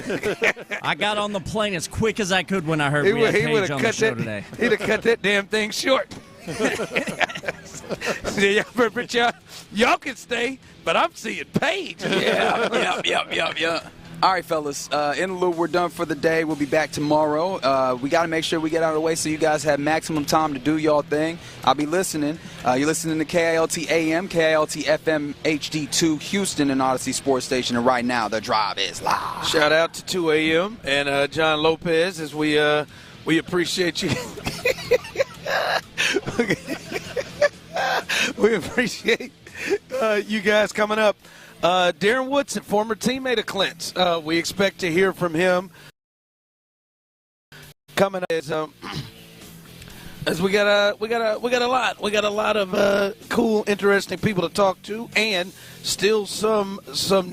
I got on the plane as quick as I could when I heard we had Paige on the show today. He'd have cut that damn thing short. Y'all can stay, but I'm seeing Paige. Yeah. All right, fellas. In lieu, we're done for the day. We'll be back tomorrow. We got to make sure we get out of the way so you guys have maximum time to do y'all thing. I'll be listening. You're listening to KILT AM, KILT FM HD2 Houston and Odyssey Sports Station. And right now, the drive is live. Shout out to 2 AM and John Lopez as we appreciate you. We appreciate you guys coming up. Darren Woodson, former teammate of Clint's. We expect to hear from him coming up as we got a lot of cool, interesting people to talk to, and still some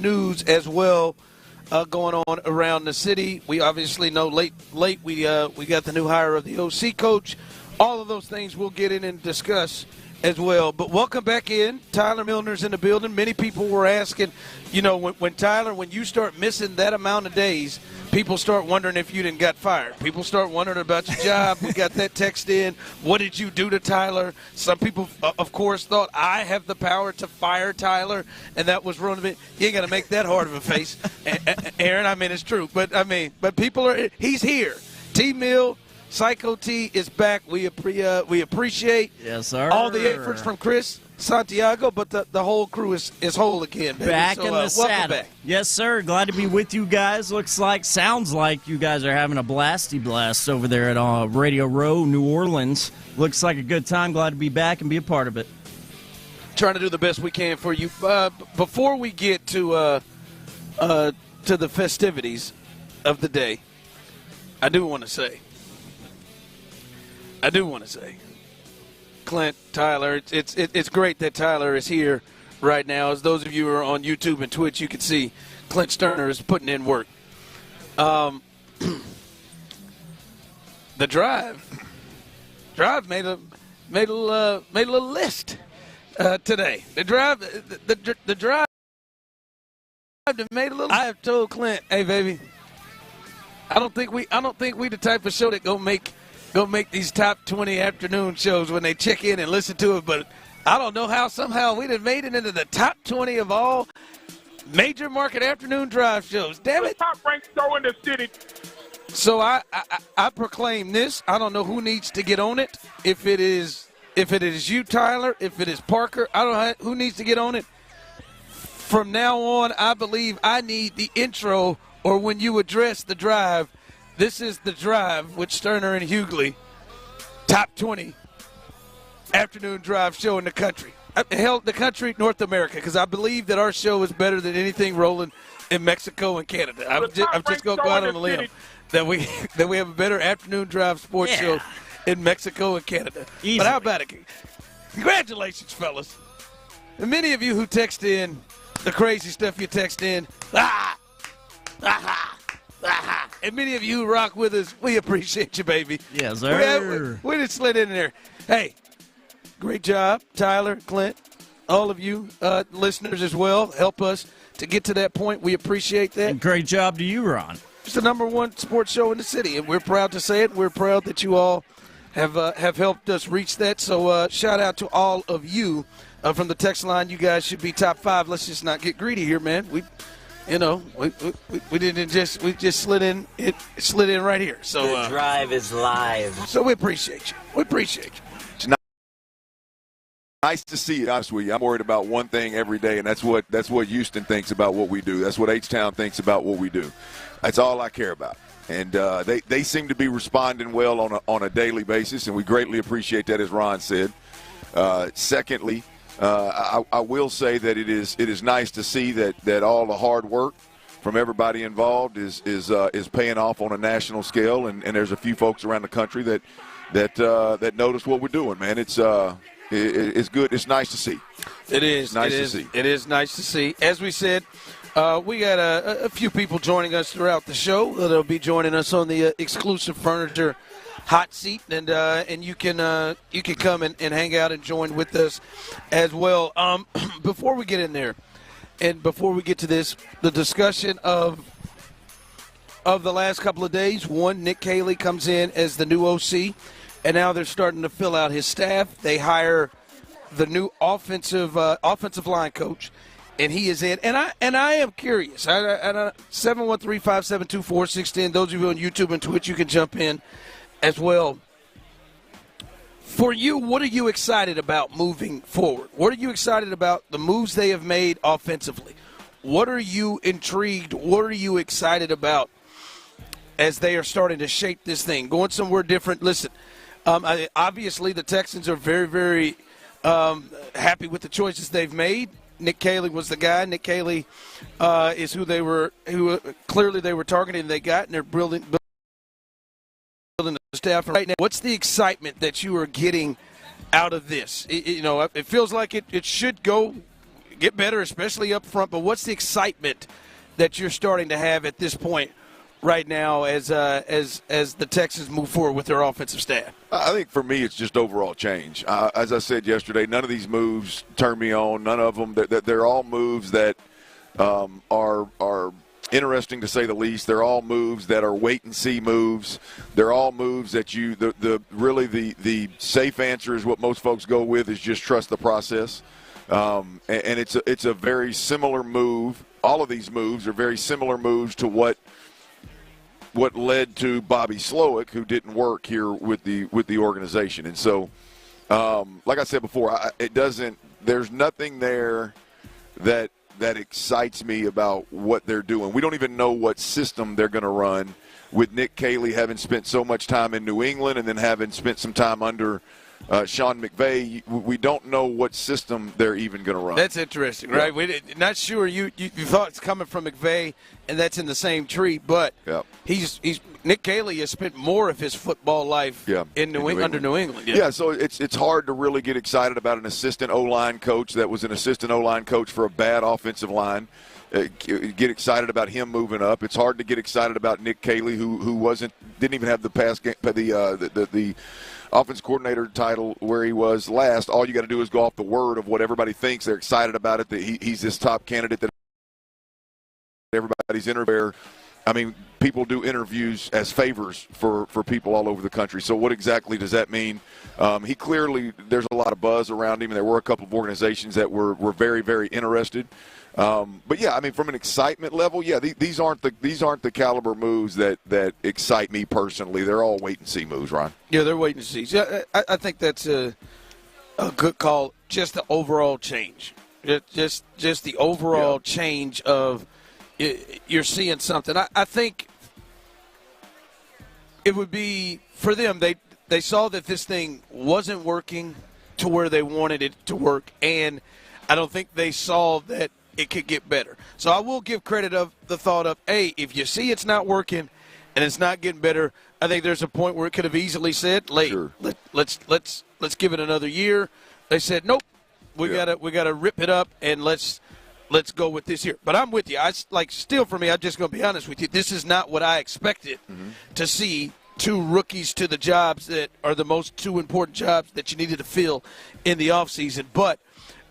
news as well going on around the city. We obviously know late we got the new hire of the OC coach. All of those things we'll get in and discuss as well. But welcome back in. Tyler Milner's in the building. Many people were asking, when you start missing that amount of days, people start wondering if you didn't got fired. People start wondering about your job. We got that text in. What did you do to Tyler? Some people, of course, thought I have the power to fire Tyler, and that was wrong of it. You ain't got to make that hard of a face, Aaron. I mean, it's true. But people are – he's here. T-Mill. Psycho T is back. We appreciate all the efforts from Chris Santiago, but the whole crew is whole again, baby. Back in the saddle. Back. Yes, sir. Glad to be with you guys. Sounds like you guys are having a blasty blast over there at Radio Row, New Orleans. Looks like a good time. Glad to be back and be a part of it. Trying to do the best we can for you. Before we get to the festivities of the day, I do want to say, Clint, Tyler, it's great that Tyler is here right now. As those of you who are on YouTube and Twitch, you can see Clint Stoerner is putting in work. The drive made a little list today. The drive made a little. I have told Clint, hey baby, I don't think we the type of show that go make these top 20 afternoon shows when they check in and listen to it, but I don't know how somehow we done made it into the top 20 of all major market afternoon drive shows. Damn it. The top ranked show in the city. So I proclaim this. I don't know who needs to get on it. If it is you, Tyler, if it is Parker, I don't know who needs to get on it. From now on, I believe I need the intro or when you address the drive. This is the drive with Stoerner and Hughley, top 20 afternoon drive show in the country. Hell, the country, North America, because I believe that our show is better than anything rolling in Mexico and Canada. I'm just going to go out on a limb that we have a better afternoon drive sports show in Mexico and Canada. Easily. But how about it? Congratulations, fellas. And many of you who text in the crazy stuff you text in, and many of you who rock with us, we appreciate you, baby. Yes, sir. We just slid in there. Hey, great job, Tyler, Clint, all of you listeners as well. Help us to get to that point. We appreciate that. And great job to you, Ron. It's the #1 sports show in the city, and we're proud to say it. We're proud that you all have helped us reach that. So shout out to all of you from the text line. You guys should be top 5. Let's just not get greedy here, man. We didn't just slid in right here. So the drive is live. So we appreciate you. nice to see it, honest with you. I'm worried about one thing every day, and that's what Houston thinks about what we do. That's what H-Town thinks about what we do. That's all I care about. And they seem to be responding well on a daily basis, and we greatly appreciate that, as Ron said. Secondly, I will say that it is nice to see that all the hard work from everybody involved is paying off on a national scale, and there's a few folks around the country that notice what we're doing, man. It's good. It's nice to see. It is. Nice to see. It is nice to see. As we said, we got a few people joining us throughout the show. They'll be joining us on the exclusive furniture hot seat, and you can come and hang out and join with us as well. Before we get in there, and before we get to this, the discussion of the last couple of days. One, Nick Caley comes in as the new OC, and now they're starting to fill out his staff. They hire the new offensive line coach, and he is in. And I am curious. 713-572-4610. Those of you on YouTube and Twitch, you can jump in as well. For you, what are you excited about moving forward? What are you excited about the moves they have made offensively? What are you intrigued? What are you excited about as they are starting to shape this thing, going somewhere different? Listen, obviously the Texans are very, very happy with the choices they've made. Nick Caley was the guy. Nick Caley is who clearly they were targeting. They got, and they're building the staff right now. What's the excitement that you are getting out of this? It feels like it should get better, especially up front. But what's the excitement that you're starting to have at this point right now as the Texans move forward with their offensive staff? I think for me it's just overall change. As I said yesterday, none of these moves turn me on. None of them. They're all moves that are interesting to say the least. They're all moves that are wait-and-see moves. They're all moves that the safe answer is what most folks go with is just trust the process. And it's a very similar move. All of these moves are very similar moves to what led to Bobby Slowick, who didn't work here with the organization. And so, like I said before, there's nothing there that excites me about what they're doing. We don't even know what system they're going to run with Nick Caley having spent so much time in New England and then having spent some time under Sean McVay. We don't know what system they're even going to run. That's interesting, right? We're not sure. You thought it's coming from McVay, and that's in the same tree, but Nick Caley has spent more of his football life under New England. Yeah, so it's hard to really get excited about an assistant O-line coach that was an assistant O-line coach for a bad offensive line. Get excited about him moving up. It's hard to get excited about Nick Caley, who didn't even have the pass game, the offense coordinator title where he was last. All you got to do is go off the word of what everybody thinks. They're excited about it, that he's this top candidate that everybody's interviewing. I mean, people do interviews as favors for people all over the country. So what exactly does that mean? He clearly, there's a lot of buzz around him, and there were a couple of organizations that were very, very interested. But yeah, I mean, from an excitement level, these aren't the caliber moves that excite me personally. They're all wait and see moves, Ron. Yeah, they're wait and see. Yeah, I think that's a good call. Just the overall change, just the overall change of you're seeing something. I think it would be for them. They saw that this thing wasn't working to where they wanted it to work, and I don't think they saw that it could get better. So I will give credit of the thought of, hey, if you see it's not working and it's not getting better, I think there's a point where it could have easily said, let's give it another year. They said, nope, we gotta rip it up and let's go with this here. But I'm with you. Still for me, I'm just going to be honest with you. This is not what I expected to see. Two rookies to the jobs that are the two important jobs that you needed to fill in the offseason. But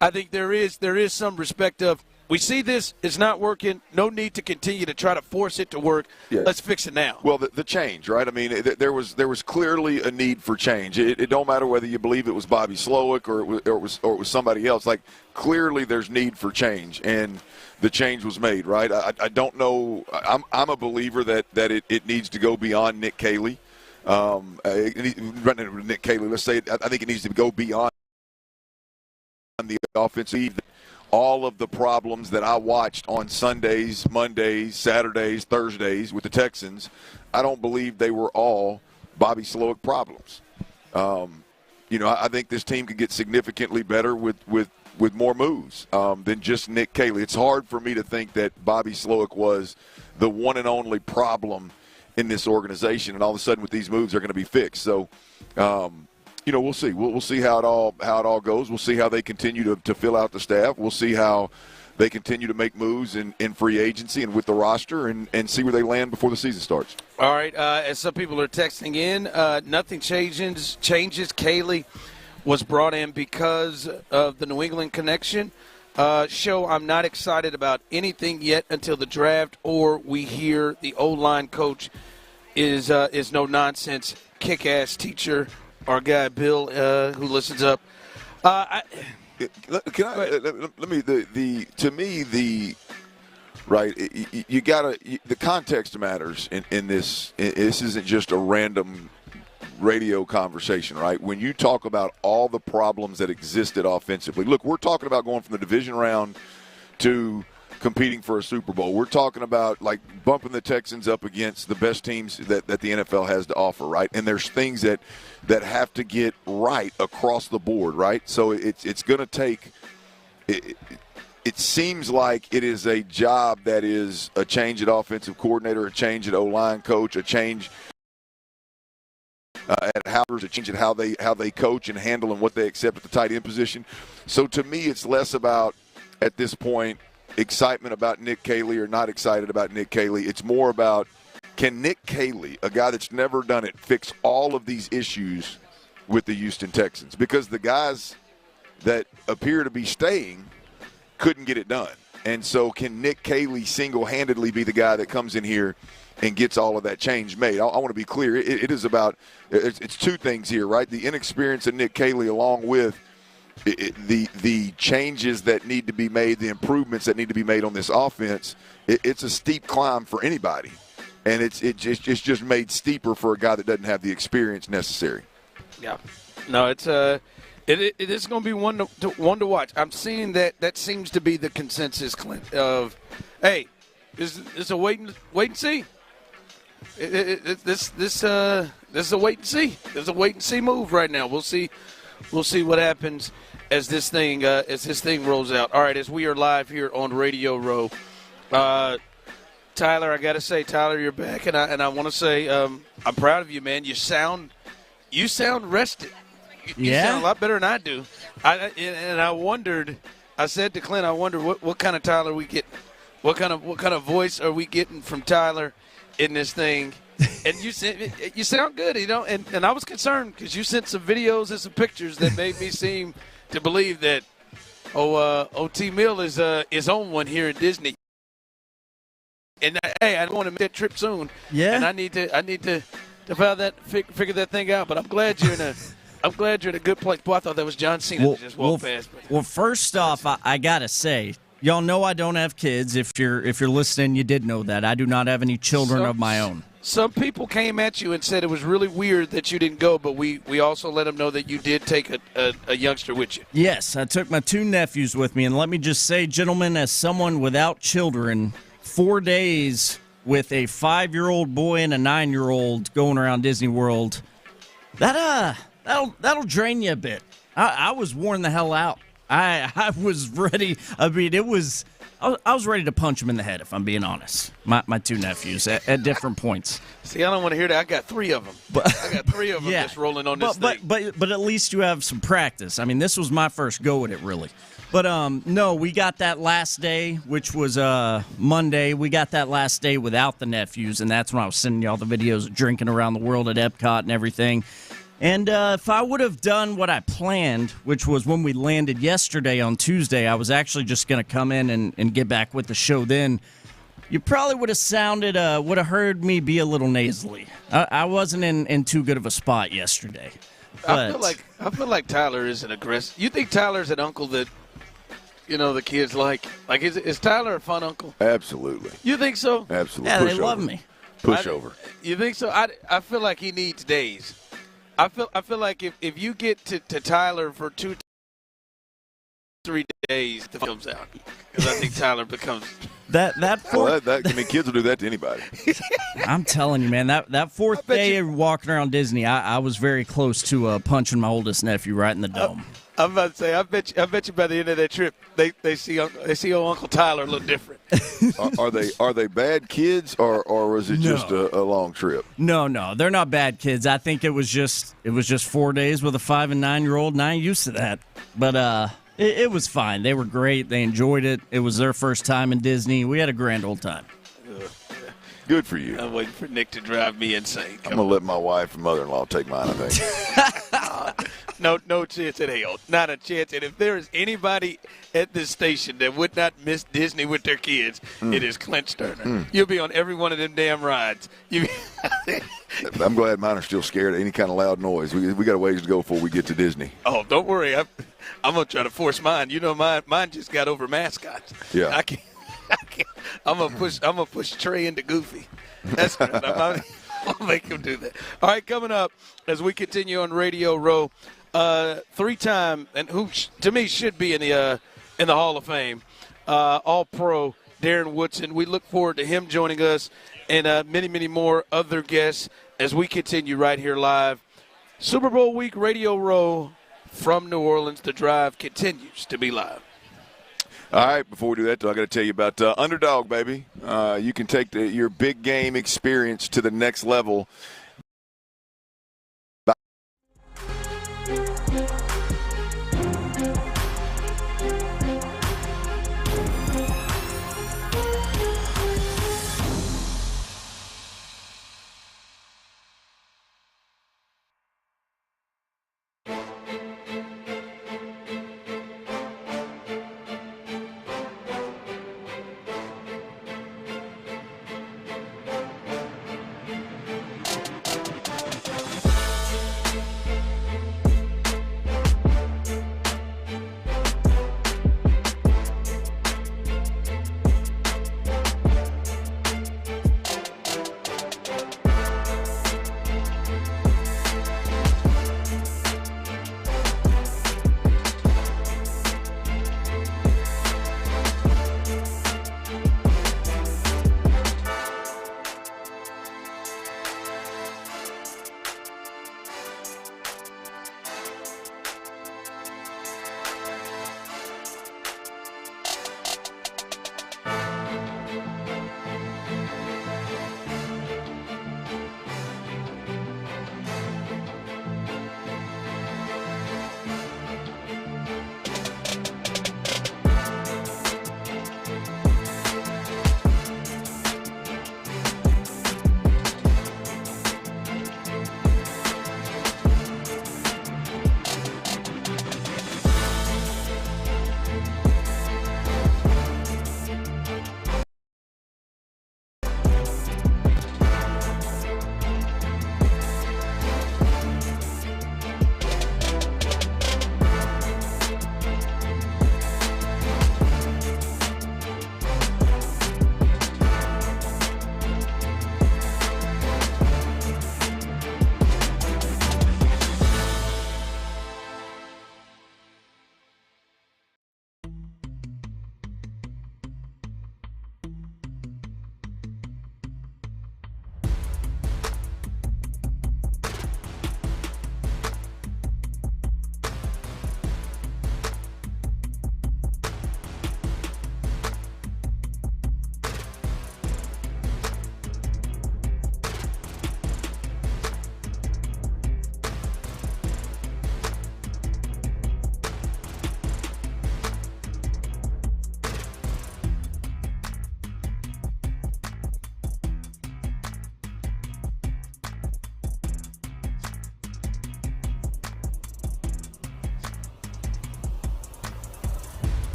I think there is some respect of, we see this, it's not working, no need to continue to try to force it to work. Yeah. Let's fix it now. Well, the change, right? I mean, there was clearly a need for change. It don't matter whether you believe it was Bobby Slowick or it was somebody else. Like, clearly there's need for change, and the change was made, right? I don't know. I'm a believer that it needs to go beyond Nick Caley. Nick Caley, let's say, I think it needs to go beyond the offensive, all of the problems that I watched on Sundays, Mondays, Saturdays, Thursdays with the Texans, I don't believe they were all Bobby Slowick problems. I think this team could get significantly better with more moves than just Nick Caley. It's hard for me to think that Bobby Slowick was the one and only problem in this organization, and all of a sudden with these moves they're going to be fixed. So, we'll see. We'll see how it all goes. We'll see how they continue to fill out the staff. We'll see how they continue to make moves in free agency and with the roster, and see where they land before the season starts. All right. As some people are texting in, nothing changes. Caley was brought in because of the New England connection. Show I'm not excited about anything yet until the draft or we hear the O-line coach is no nonsense, kick-ass teacher. Our guy Bill, who listens up. To me, you gotta, the context matters in this. This isn't just a random radio conversation, right? When you talk about all the problems that existed offensively, look, we're talking about going from the division round to competing for a Super Bowl. We're talking about like bumping the Texans up against the best teams that the NFL has to offer, right? And there's things that have to get right across the board, right? So it's going to take it seems like it is a job that is a change at offensive coordinator, a change at O-line coach, a change at Howard, a change at how they coach and handle and what they accept at the tight end position. So to me, it's less about, at this point, excitement about Nick Caley or not excited about Nick Caley. It's more about, can Nick Caley, a guy that's never done it, fix all of these issues with the Houston Texans? Because the guys that appear to be staying couldn't get it done. And so can Nick Caley single-handedly be the guy that comes in here and gets all of that change made? I want to be clear. It is about – it's two things here, right? The inexperience of Nick Caley along with the changes that need to be made, the improvements that need to be made on this offense. It's a steep climb for anybody. And it's just made steeper for a guy that doesn't have the experience necessary. Yeah. No, it's it is going to be one to watch. I'm seeing that seems to be the consensus, Clint, of, hey, this is a wait and see. This is a wait and see. There's a wait and see move right now. We'll see what happens as this thing rolls out. All right, as we are live here on Radio Row, Tyler, I got to say, Tyler, you're back, and I want to say I'm proud of you, man. You sound rested. You sound a lot better than I do. I wondered. I said to Clint, I wonder what kind of Tyler we get. What kind of voice are we getting from Tyler in this thing? And you sound good, And I was concerned because you sent some videos and some pictures that made me seem to believe that OT Mill is on one here in Disney. And I want to make that trip soon. Yeah. And I need to figure that thing out. But I'm glad you're in a good place. Boy, I thought that was John Cena that just walked past. Well, first off, I gotta say, y'all know I don't have kids. If you're listening, you did know that I do not have any children of my own. Some people came at you and said it was really weird that you didn't go, but we also let them know that you did take a youngster with you. Yes, I took my two nephews with me, and let me just say, gentlemen, as someone without children, 4 days with a 5-year-old boy and a 9-year-old going around Disney World, that'll drain you a bit. I was worn the hell out. I was ready. I mean, I was ready to punch him in the head, if I'm being honest. My two nephews at different points. See, I don't want to hear that. I got 3 of them. I got 3 of them just rolling on this thing. But at least you have some practice. I mean, this was my first go at it, really. But, no, we got that last day, which was Monday. We got that last day without the nephews, and that's when I was sending y'all the videos of drinking around the world at Epcot and everything. And if I would have done what I planned, which was when we landed yesterday on Tuesday, I was actually just going to come in and get back with the show then, you probably would have heard me be a little nasally. I wasn't in too good of a spot yesterday. But I feel like Tyler isn't aggressive. You think Tyler's an uncle that, the kids like? Like, is Tyler a fun uncle? Absolutely. You think so? Absolutely. Yeah, they love me. Pushover. You think so? I feel like he needs days. I feel like if you get to Tyler for 2 3 days the film's out. Because I think Tyler becomes kids will do that to anybody. I'm telling you, man, that fourth day of walking around Disney, I was very close to punching my oldest nephew right in the dome. I'm about to say, I bet you by the end of that trip, they see old Uncle Tyler a little different. Are they bad kids, or was it just a long trip? No, they're not bad kids. I think it was just 4 days with a 5 and 9-year-old, and I ain't used to that. But it was fine. They were great. They enjoyed it. It was their first time in Disney. We had a grand old time. Good for you. I'm waiting for Nick to drive me insane. I'm going to let my wife and mother-in-law take mine, I think. No chance in hell. Not a chance. And if there is anybody at this station that would not miss Disney with their kids, it is Clint Stoerner. You'll be on every one of them damn rides. I'm glad mine are still scared of any kind of loud noise. We got a ways to go before we get to Disney. Oh, don't worry. I'm going to try to force mine. You know, mine just got over mascots. Yeah. I can't. I'm gonna push Trey into Goofy. That's good. I'll make him do that. All right, coming up as we continue on Radio Row, 3-time and who to me should be in the Hall of Fame, All-Pro Darren Woodson. We look forward to him joining us and many more other guests as we continue right here live. Super Bowl week, Radio Row from New Orleans. The drive continues to be live. All right, before we do that, I got to tell you about Underdog, baby. You can take your big game experience to the next level.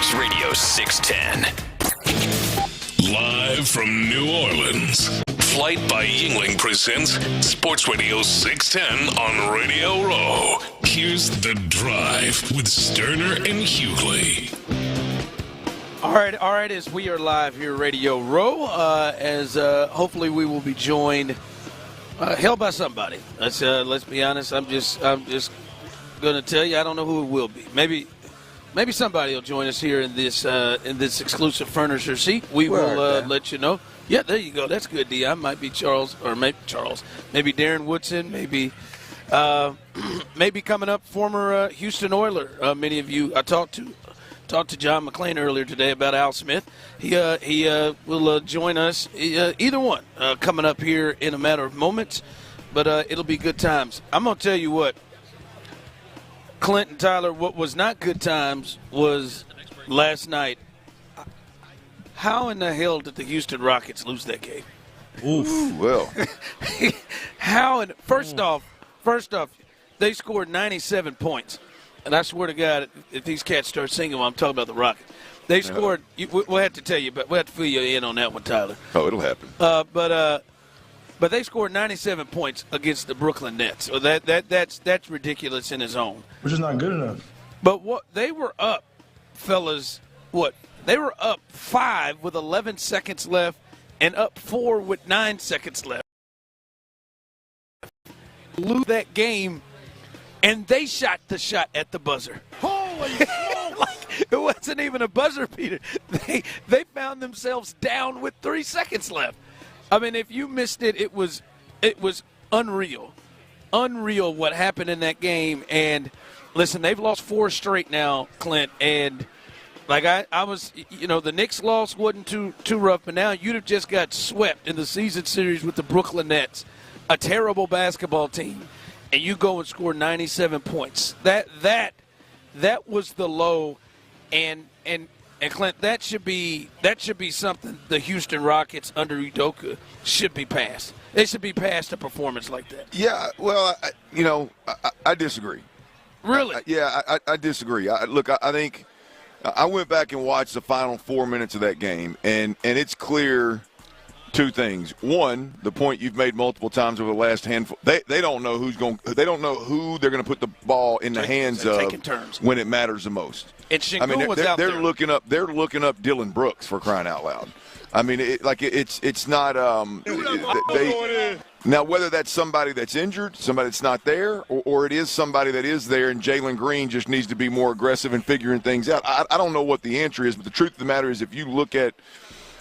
Sports Radio 610. Live from New Orleans, Flight by Yingling presents Sports Radio 610 on Radio Row. Here's The Drive with Stoerner and Hughley. All right, as we are live here, Radio Row, hopefully we will be joined, held by somebody. Let's be honest. I'm just going to tell you, I don't know who it will be. Maybe somebody will join us here in this exclusive furniture seat. We will let you know. Yeah, there you go. That's good, Dion. Might be Charles, maybe Darren Woodson, maybe coming up, former Houston Oiler. Many of you I talked to John McClain earlier today about Al Smith. He will join us. Either one coming up here in a matter of moments, but it'll be good times. I'm gonna tell you what, Clint and Tyler. What was not good times was last night. How in the hell did the Houston Rockets lose that game? Oof. Well, First off, they scored 97 points. And I swear to God, if these cats start singing while I'm talking about the Rockets, they scored. We'll have to tell you, but we'll have to fill you in on that one, Tyler. Oh, it'll happen. But they scored 97 points against the Brooklyn Nets. So that's ridiculous in its own. Which is not good enough. But what they were up, fellas. They were up 5 with 11 seconds left, and up 4 with 9 seconds left. Lose that game. And they shot the shot at the buzzer. Holy smokes! It wasn't even a buzzer beater. They found themselves down with 3 seconds left. I mean, if you missed it, it was unreal. Unreal what happened in that game. And listen, they've lost 4 straight now, Clint. And like I was, the Knicks loss wasn't too rough, but now you'd have just got swept in the season series with the Brooklyn Nets, a terrible basketball team. And you go and score 97 points. That was the low, and Clint, that should be something the Houston Rockets under Udoka should be past. They should be past a performance like that. Yeah, well, I disagree. Really? I disagree. I think I went back and watched the final 4 minutes of that game, and it's clear. 2 things. One, the point you've made multiple times over the last handful. They don't know they don't know who they're going to put the ball in the hands of when it matters the most. And Şengün was out there. They're looking up Dylan Brooks, for crying out loud. I mean, it's not. Now, whether that's somebody that's injured, somebody that's not there, or it is somebody that is there, and Jalen Green just needs to be more aggressive in figuring things out. I don't know what the answer is, but the truth of the matter is, if you look at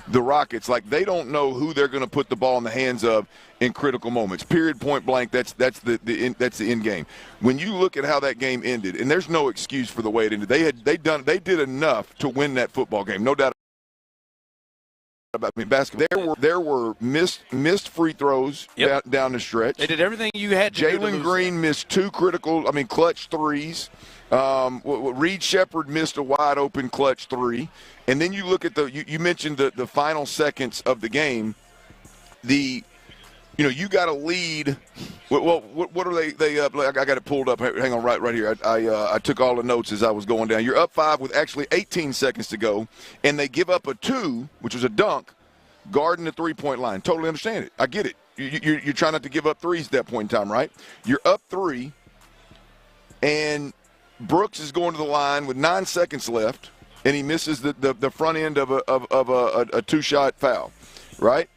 the Rockets, they don't know who they're going to put the ball in the hands of in critical moments. Period, point blank. That's the end game. When you look at how that game ended, and there's no excuse for the way it ended. They did enough to win that football game, no doubt about it. Basketball. There were missed free throws down the stretch. They did everything you had to do. Jalen Green missed 2 clutch threes. Reed Shepherd missed a wide open clutch 3. And then you look at you mentioned the final seconds of the game. You got to lead. Well, what are they? I got it pulled up. Hang on, right here. I took all the notes as I was going down. You're up 5 with actually 18 seconds to go, and they give up a 2, which was a dunk, guarding the 3-point line. Totally understand it. I get it. You're trying not to give up threes at that point in time, right? You're up 3, and Brooks is going to the line with 9 seconds left, and he misses the front end of a 2-shot foul, right?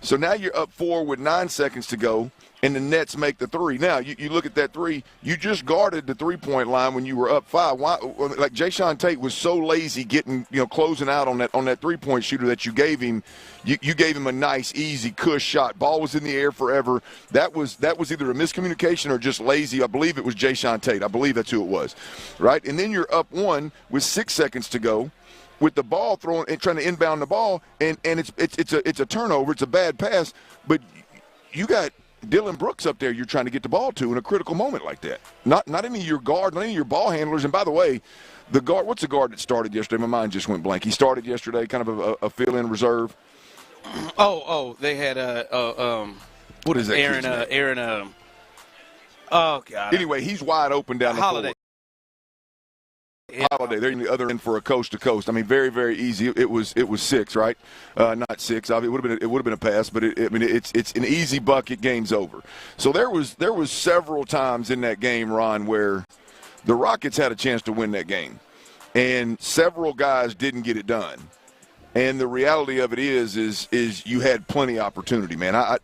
So now you're up 4 with 9 seconds to go, and the Nets make the 3. Now, you look at that 3, you just guarded the 3-point line when you were up 5. Why? Like Jayshawn Tate was so lazy getting, closing out on that 3-point shooter that you gave him. You gave him a nice, easy, cush shot. Ball was in the air forever. That was either a miscommunication or just lazy. I believe it was Jayshawn Tate. I believe that's who it was, right? And then you're up 1 with 6 seconds to go, with the ball thrown and trying to inbound the ball, and it's a turnover. It's a bad pass, but you got Dylan Brooks up there you're trying to get the ball to in a critical moment like that. Not any of your guard, not any of your ball handlers. And by the way, the guard, what's the guard that started yesterday? My mind just went blank. He started yesterday, kind of a fill-in reserve. They had what is that? Aaron. Oh God. Anyway, he's wide open down the Holiday. Holiday. They're in the other end for a coast to coast. I mean, very, very easy. It was 6, right? Not 6. It would have been a pass, but it's an easy bucket. Game's over. So there was several times in that game, Ron, where the Rockets had a chance to win that game, and several guys didn't get it done. And the reality of it is you had plenty of opportunity, man. I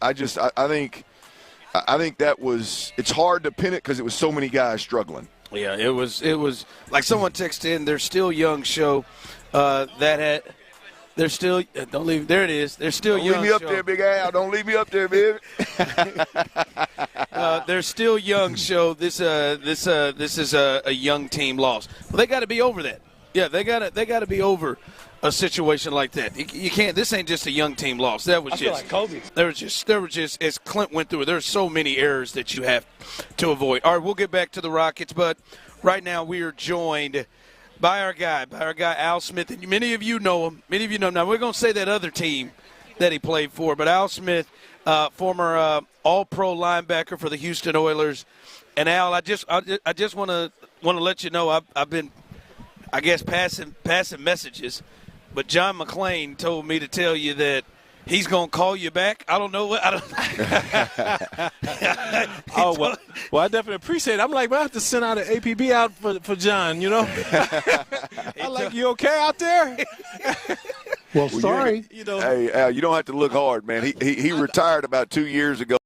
think that was. It's hard to pin it because it was so many guys struggling. Yeah, it was like someone texted in. They're still young. Show they're still don't leave. There it is. They're still young. Don't leave me up there, Big Al. Don't leave me up there, baby. They're still young. Show this is a young team loss. Well, they got to be over that. Yeah, they got to be over a situation like that. You can't. This ain't just a young team loss. That was just like Kobe. There was just as Clint went through it. There's so many errors that you have to avoid. All right, we'll get back to the Rockets, but right now we are joined by our guy Al Smith, and many of you know him. Now we're going to say that other team that he played for, but Al Smith, former All-Pro linebacker for the Houston Oilers, and Al, I just want to let you know I've been, I guess, passing messages. But John McClain told me to tell you that he's going to call you back. I don't know what. Well, I definitely appreciate it. I'm like, I have to send out an APB out for John, you know. I'm like, you okay out there? Well, sorry. Hey, Al, you don't have to look hard, man. He retired about 2 years ago.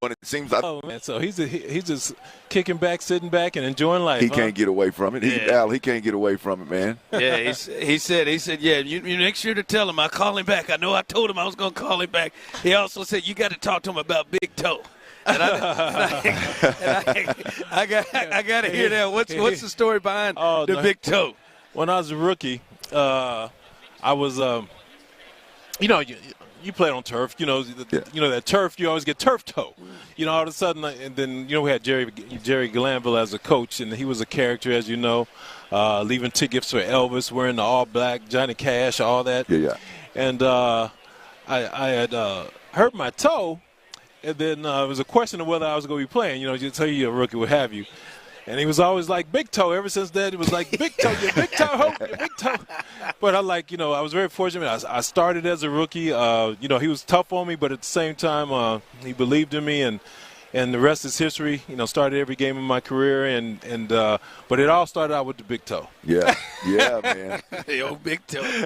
And it seems like man, so he's just kicking back, sitting back, and enjoying life. He can't get away from it. Al, he can't get away from it, man. Yeah, he said, yeah, you make sure to tell him I call him back. I know I told him I was going to call him back. He also said you got to talk to him about Big Toe. And I got to hear that. What's the story behind the Big Toe? When I was a rookie, I was, you played on turf, that turf, you always get turf toe. All of a sudden, and then, we had Jerry Glanville as a coach, and he was a character, as you know, leaving tickets for Elvis, wearing the all-black, Johnny Cash, all that. Yeah. And I had hurt my toe, and then it was a question of whether I was going to be playing. You tell you're a rookie, what have you. And he was always like, Big Toe. Ever since then, it was like, Big Toe, you big toe, hope, you big toe. But I was very fortunate. I started as a rookie. He was tough on me, but at the same time, he believed in me. And the rest is history. Started every game in my career. But it all started out with the big toe. Yeah, man. The old big toe.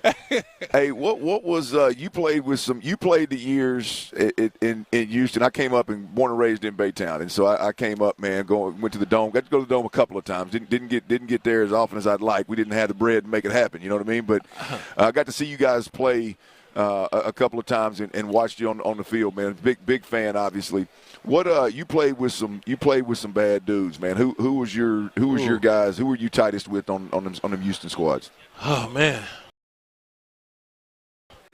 Hey, what was you played the years in Houston? I came up and born and raised in Baytown, and so I came up, man. Went to the Dome. Got to go to the Dome a couple of times. Didn't get there as often as I'd like. We didn't have the bread to make it happen. You know what I mean? But I got to see you guys play a couple of times and watched you on the field, man. Big fan, obviously. What you played with some bad dudes, man. Who was your guys? Who were you tightest with on them Houston squads? Oh man.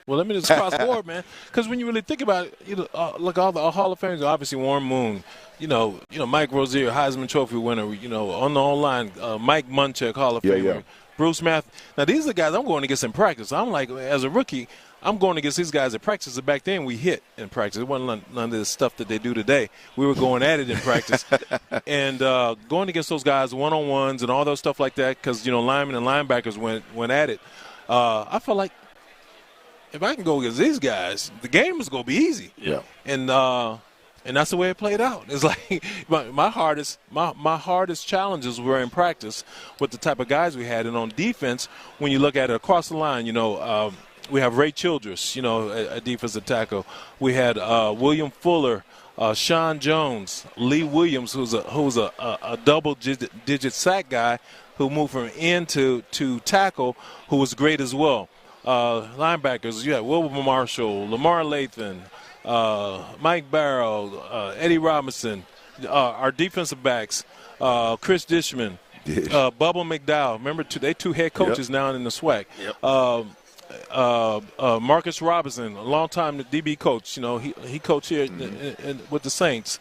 Well, let me just cross board, man. Because when you really think about it, look, all the Hall of Famers, obviously Warren Moon, Mike Rozier, Heisman Trophy winner, on the online, Mike Munchak, Hall of Famer, yeah. Bruce Math. Now these are the guys I'm going against in practice. I'm like, as a rookie, I'm going against these guys at practice. And back then we hit in practice. It wasn't none of this stuff that they do today. We were going at it in practice. And going against those guys one-on-ones and all those stuff like that, because, linemen and linebackers went at it. I felt like if I can go against these guys, the game is going to be easy. Yeah. And that's the way it played out. It's like my hardest challenges were in practice with the type of guys we had. And on defense, when you look at it across the line, we have Ray Childress, a defensive tackle. We had William Fuller, Sean Jones, Lee Williams, who's a double-digit sack guy who moved from end to tackle, who was great as well. Linebackers, you had Wilbur Marshall, Lamar Lathan, Mike Barrow, Eddie Robinson. Our defensive backs, Chris Dishman, Bubba McDowell. Remember, they two head coaches now in the SWAC. Yep. Marcus Robinson, a long-time DB coach. He coached here with the Saints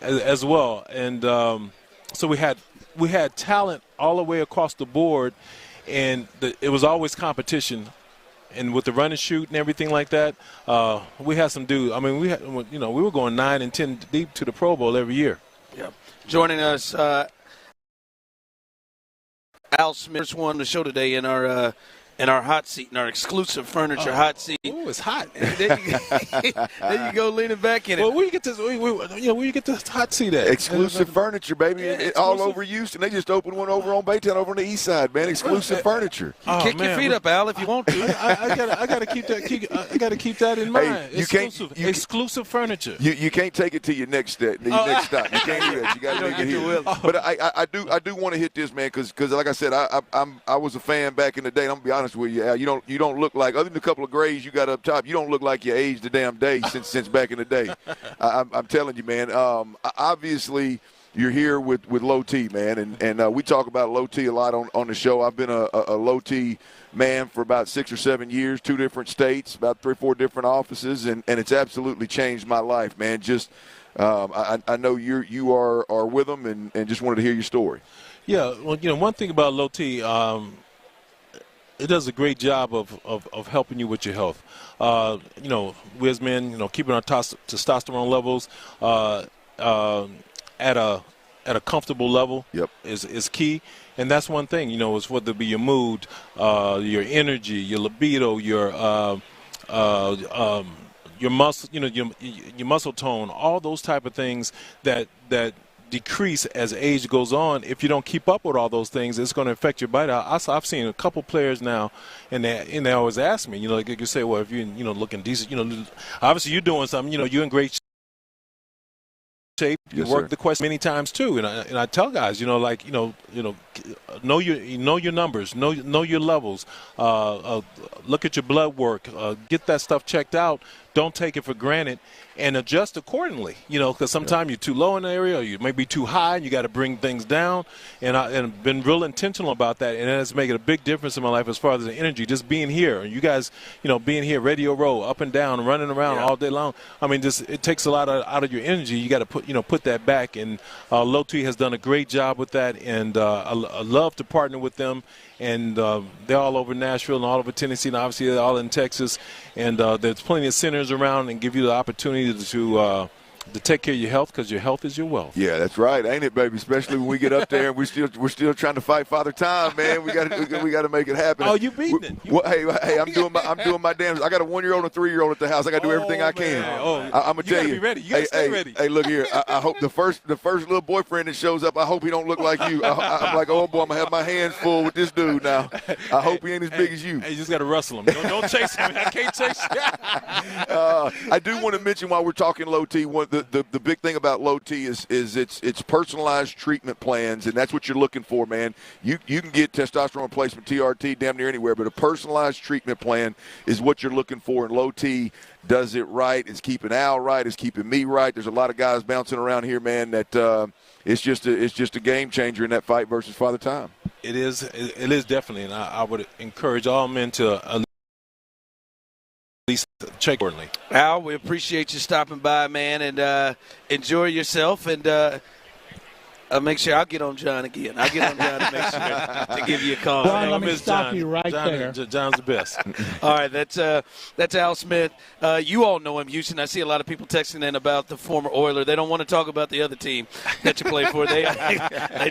as well. And so we had talent all the way across the board, and it was always competition. And with the run and shoot and everything like that, we had some dudes. I mean, we were going 9 and 10 deep to the Pro Bowl every year. Yep. Joining us Al Smith won on the show today in our hot seat, in our exclusive furniture hot seat. Oh, it's hot. There you go, leaning back in it. Well, where you get this? Where you get this hot seat at? Exclusive furniture, baby. All over Houston. They just opened one over on Baytown, over on the east side, man. Exclusive furniture. Kick your feet up, Al, if you want to. I gotta keep that. I gotta keep that in mind. Hey, exclusive furniture. You can't take it to your next step. Next stop. You can't do that. You got to make it here. But I do want to hit this, man, because like I said, I was a fan back in the day. And I'm gonna be honest with you, Al. You don't look like, other than a couple of grays you got up top, you don't look like you aged a damn day since back in the day. I'm telling you, man. Obviously, you're here with Low T, man, and we talk about Low T a lot on the show. I've been a Low T man for about 6 or 7 years, 2 different states, about 3 or 4 different offices, and it's absolutely changed my life, man. Just I know you are with them, and just wanted to hear your story. Yeah, well, one thing about Low T, it does a great job of helping you with your health. We as men, keeping our testosterone levels at a comfortable level is key. And that's one thing, is whether it be your mood, your energy, your libido, your muscle, your muscle tone, all those type of things that decrease as age goes on. If you don't keep up with all those things, it's going to affect your body. I've seen a couple players now, and they always ask me, like you say, well, if you're looking decent, obviously you're doing something, you're in great shape. You work the question many times too, and I tell guys, know your numbers, know your levels, look at your blood work, get that stuff checked out. Don't take it for granted, and adjust accordingly. Because sometimes you're too low in the area, or you may be too high, and you got to bring things down. And I've been real intentional about that, and it's making a big difference in my life as far as the energy. Just being here, and you guys, being here, Radio Row, up and down, running around all day long. I mean, it takes a lot out of your energy. You got to put that back. And Low T has done a great job with that, and I love to partner with them. And they're all over Nashville and all over Tennessee, and obviously they're all in Texas. And there's plenty of centers around and give you the opportunity to take care of your health, because your health is your wealth. Yeah, that's right, ain't it, baby? Especially when we get up there and we're still trying to fight Father Time, man. We got to make it happen. Oh, you beating it. Hey, I'm doing my damn. I got a 1-year-old and a 3-year-old at the house. I got to do everything I can. I'm gonna tell you. You gotta be ready. You gotta stay ready. Hey, look here. I hope the first little boyfriend that shows up, I hope he don't look like you. I'm like, oh boy, I'm gonna have my hands full with this dude now. I hope he ain't as big as you. Hey, you just gotta wrestle him. Don't chase him. I can't chase him. I do want to mention while we're talking Low T, the big thing about Low T is it's personalized treatment plans, and that's what you're looking for, man. You can get testosterone replacement, TRT, damn near anywhere, but a personalized treatment plan is what you're looking for, and Low T does it right. It's keeping Al right. It's keeping me right. There's a lot of guys bouncing around here, man, that it's just a game changer in that fight versus Father Time. It is definitely, and I would encourage all men to at least check accordingly. Al, we appreciate you stopping by, man, and enjoy yourself, and make sure I'll get on John again. I'll get on John to make sure to give you a call. Brian, let me stop you right there. John's the best. All right, that's Al Smith. You all know him, Houston. I see a lot of people texting in about the former Oiler. They don't want to talk about the other team that you play for. They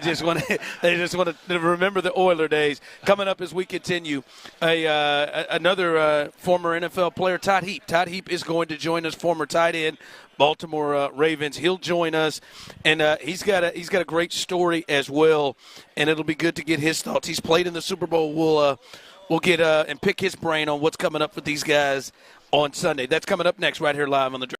just want to remember the Oiler days. Coming up as we continue, another former NFL player, Todd Heap. Todd Heap is going to join us, former tight end, Baltimore Ravens. He'll join us, and he's got a great story as well, and it'll be good to get his thoughts. He's played in the Super Bowl. We'll get and pick his brain on what's coming up with these guys on Sunday. That's coming up next right here live on the Drive.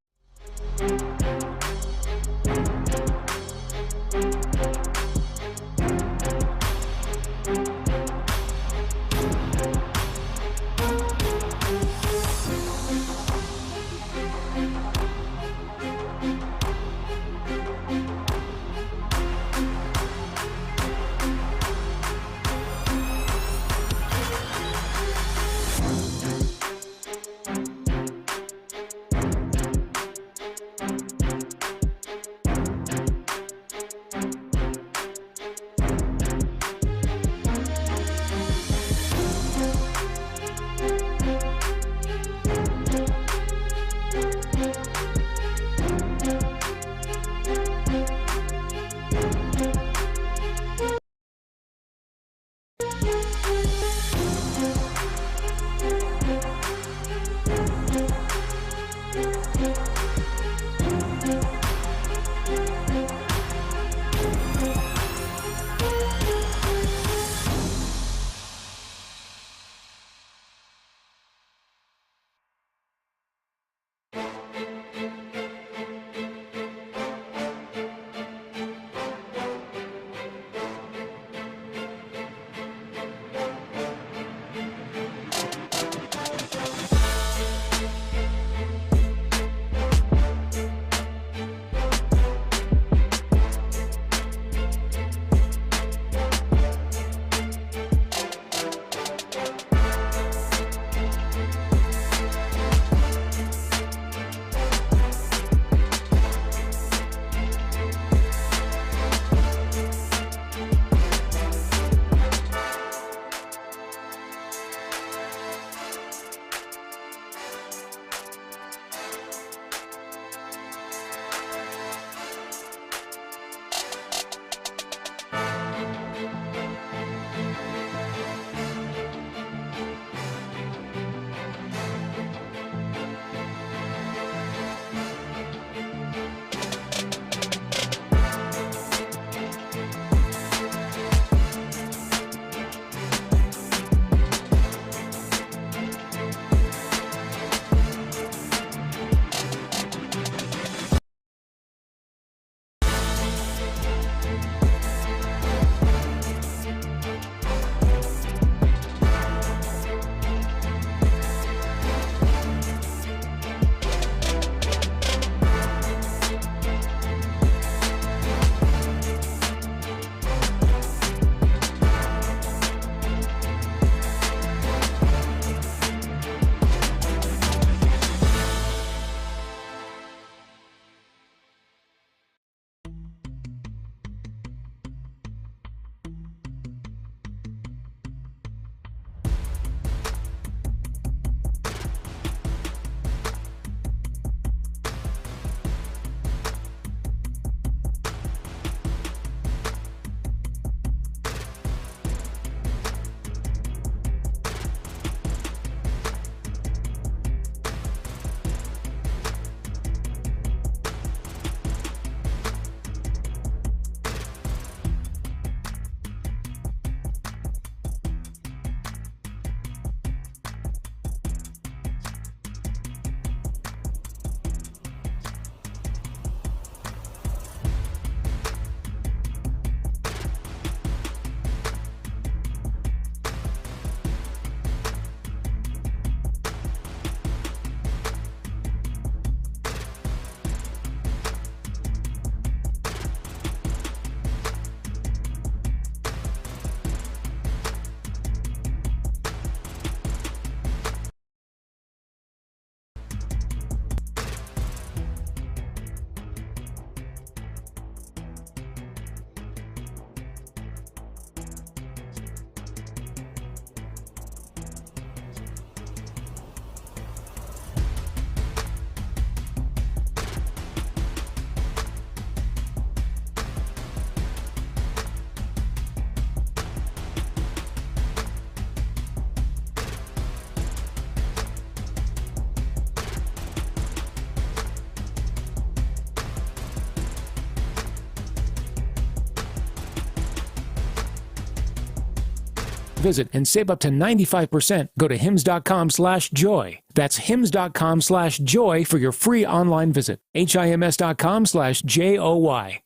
visit and save up to 95%, go to hims.com/joy. That's hims.com/joy for your free online visit. HIMS.com/JOY.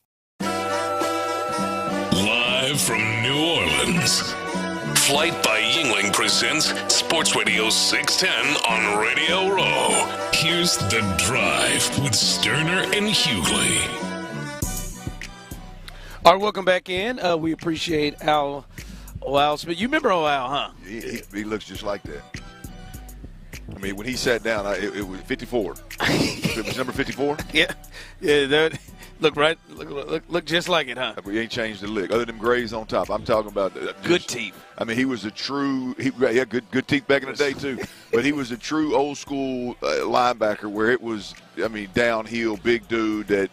Live from New Orleans, Flight by Yingling presents Sports Radio 610 on Radio Row. Here's The Drive with Stoerner and Hughley. All right, welcome back in. We appreciate Al Smith. You remember Al, huh? He looks just like that. I mean, when he sat down, it was 54. It was number 54? Yeah. That look just like it, huh? We ain't changed the lick, other than grays on top. I'm talking about good teeth. I mean, he was a true good teeth back in the day too. But he was a true old school linebacker where it was, I mean, downhill, big dude that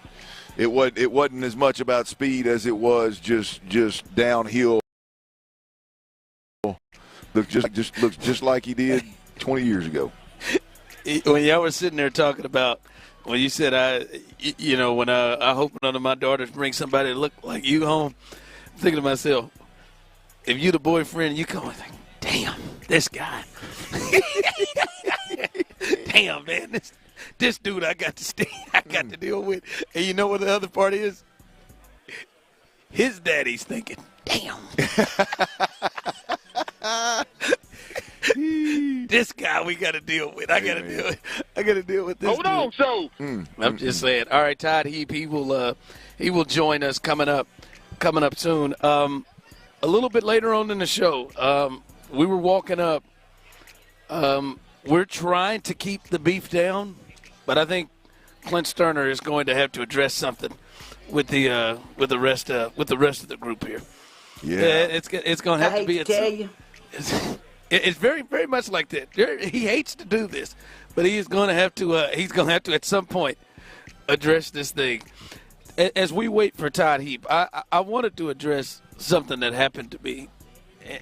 it wasn't as much about speed as it was just downhill. Looks just like he did 20 years ago. When y'all were sitting there talking about, when you said, when I hope none of my daughters bring somebody that look like you home, I'm thinking to myself, if you the boyfriend, you come and think, damn, this guy. Damn, man, this dude I got to deal with. And you know what the other part is? His daddy's thinking, damn. This guy we got to deal with. I got to deal with this. Hold on, so. I'm just saying. All right, Todd Heap, he will join us coming up soon. A little bit later on in the show, we were walking up. We're trying to keep the beef down, but I think Clint Stoerner is going to have to address something with the rest of the group here. Yeah, it's going to have to be. It's very, very much like that. He hates to do this, but he is going to have to. He's going to have to at some point address this thing. As we wait for Todd Heap, I wanted to address something that happened to me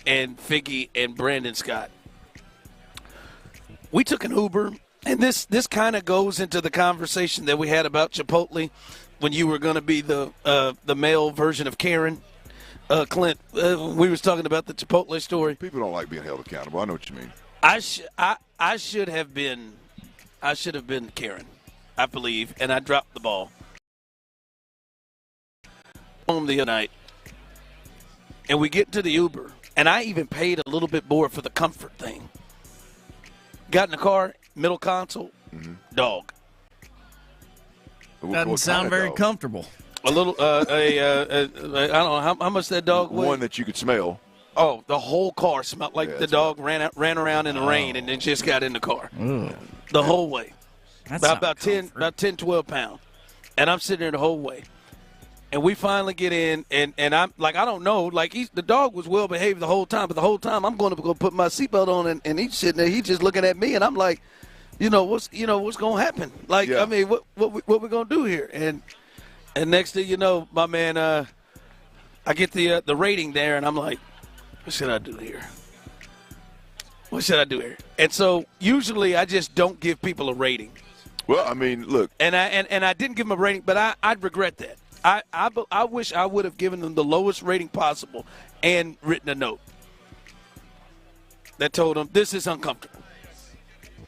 and Figgy and Brandon Scott. We took an Uber, and this kind of goes into the conversation that we had about Chipotle when you were going to be the male version of Karen. Clint, we was talking about the Chipotle story. People don't like being held accountable. I know what you mean. I should have been Karen, I believe, and I dropped the ball. Home the other night, and we get to the Uber, and I even paid a little bit more for the comfort thing. Got in the car, middle console, dog. Doesn't sound very comfortable. A little, I don't know how much that dog weighed. One that you could smell. Oh, the whole car smelled like the dog ran around in the rain and then just got in the car. The whole way. About 10, 12 pounds. And I'm sitting there the whole way. And we finally get in, and I'm like, I don't know. Like, the dog was well behaved the whole time, but the whole time I'm going to go put my seatbelt on, and he's sitting there. He's just looking at me, and I'm like, what's going to happen? Like, I mean, what we going to do here? And next thing you know, my man, I get the rating there, and I'm like, what should I do here? What should I do here? And so usually I just don't give people a rating. Well, I mean, look. And I didn't give them a rating, but I regret that. I wish I would have given them the lowest rating possible and written a note that told them this is uncomfortable.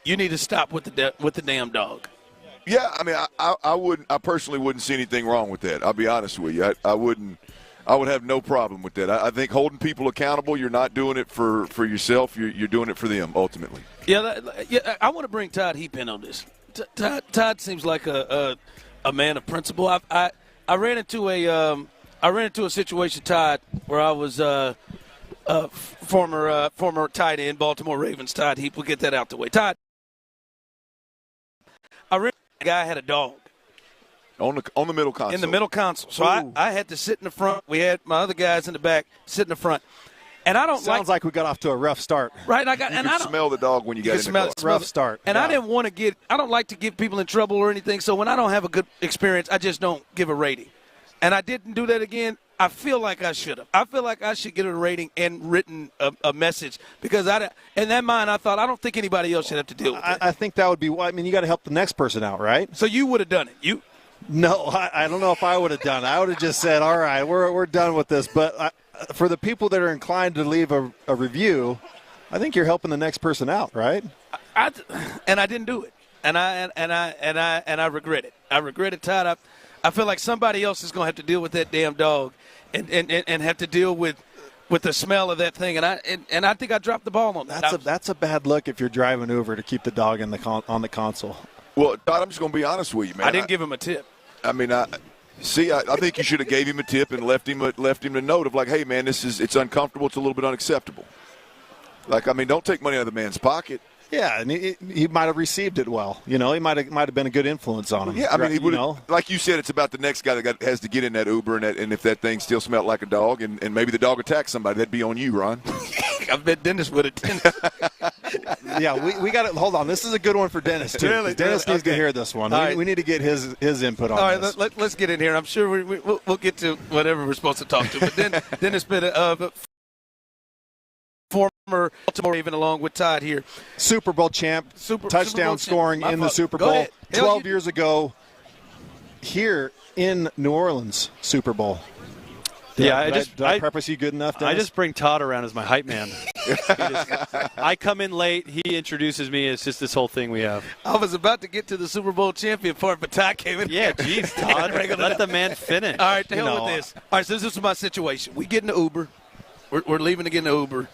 You need to stop with the damn dog. Yeah, I mean, I personally wouldn't see anything wrong with that. I'll be honest with you. I would have no problem with that. I think holding people accountable, you're not doing it for yourself. You're doing it for them ultimately. Yeah, I want to bring Todd Heap in on this. Todd seems like a man of principle. I ran into a situation, Todd, where I was former tight end, Baltimore Ravens, Todd Heap. We'll get that out the way. Todd, I ran into a guy had a dog. On the middle console. In the middle console. So I had to sit in the front. We had my other guys in the back sit in the front. And I don't Sounds like we got off to a rough start. Right. You could smell the dog when you got in the car. Rough start. And I don't like to get people in trouble or anything. So when I don't have a good experience, I just don't give a rating. And I didn't do that again. I feel like I should have. I feel like I should get a rating and written a message because in that mind I thought I don't think anybody else should have to deal with it. I think that would be. I mean, you got to help the next person out, right? So you would have done it. No, I don't know if I would have done it. I would have just said, "All right, we're done with this." But for the people that are inclined to leave a review, I think you're helping the next person out, right? And I didn't do it, and I regret it. I regret it, Todd. I feel like somebody else is going to have to deal with that damn dog, and have to deal with the smell of that thing. And I think I dropped the ball on that. That's a bad look if you're driving Uber to keep the dog on the console. Well, Todd, I'm just going to be honest with you, man. I didn't give him a tip. I mean, I think you should have gave him a tip and left him a note of like, hey, man, it's uncomfortable. It's a little bit unacceptable. Like, I mean, don't take money out of the man's pocket. Yeah, and he might have received it well. You know, he might have been a good influence on him. Yeah, I mean, he would. Like you said, it's about the next guy that has to get in that Uber, and if that thing still smelled like a dog, and maybe the dog attacked somebody, that'd be on you, Ron. I bet Dennis would have. Yeah, we got to hold on. This is a good one for Dennis too. Really? Dennis needs to hear this one. We need to get his input on this. All right, let's get in here. I'm sure we'll get to whatever we're supposed to talk to. But then Dennis been former Baltimore Raven along with Todd here. Super Bowl champ, touchdown scoring in the Super Bowl 12 years ago here in New Orleans Super Bowl. Did I preface you good enough, Dennis? I just bring Todd around as my hype man. I come in late. He introduces me. It's just this whole thing we have. I was about to get to the Super Bowl champion part, but Todd came in. Yeah, geez, Todd. Let the man finish. All right, to hell with this. All right, so this is my situation. We get in the Uber. We're leaving to get in the Uber.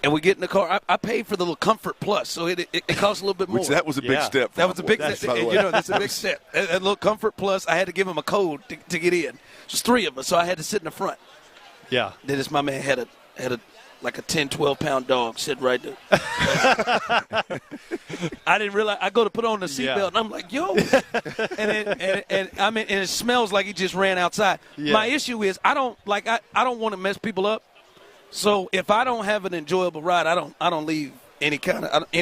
And we get in the car. I paid for the little Comfort Plus, so it costs a little bit more. Which that was a big step. That was a big step. You know, that's a big step. That little Comfort Plus, I had to give him a code to get in. There's three of us, so I had to sit in the front. Yeah. Then my man had a like a 10, 12-pound dog sitting right there. I didn't realize. I go to put on the seatbelt, and I'm like, yo. and it smells like he just ran outside. Yeah. My issue is I don't want to mess people up. So if I don't have an enjoyable ride, I don't leave any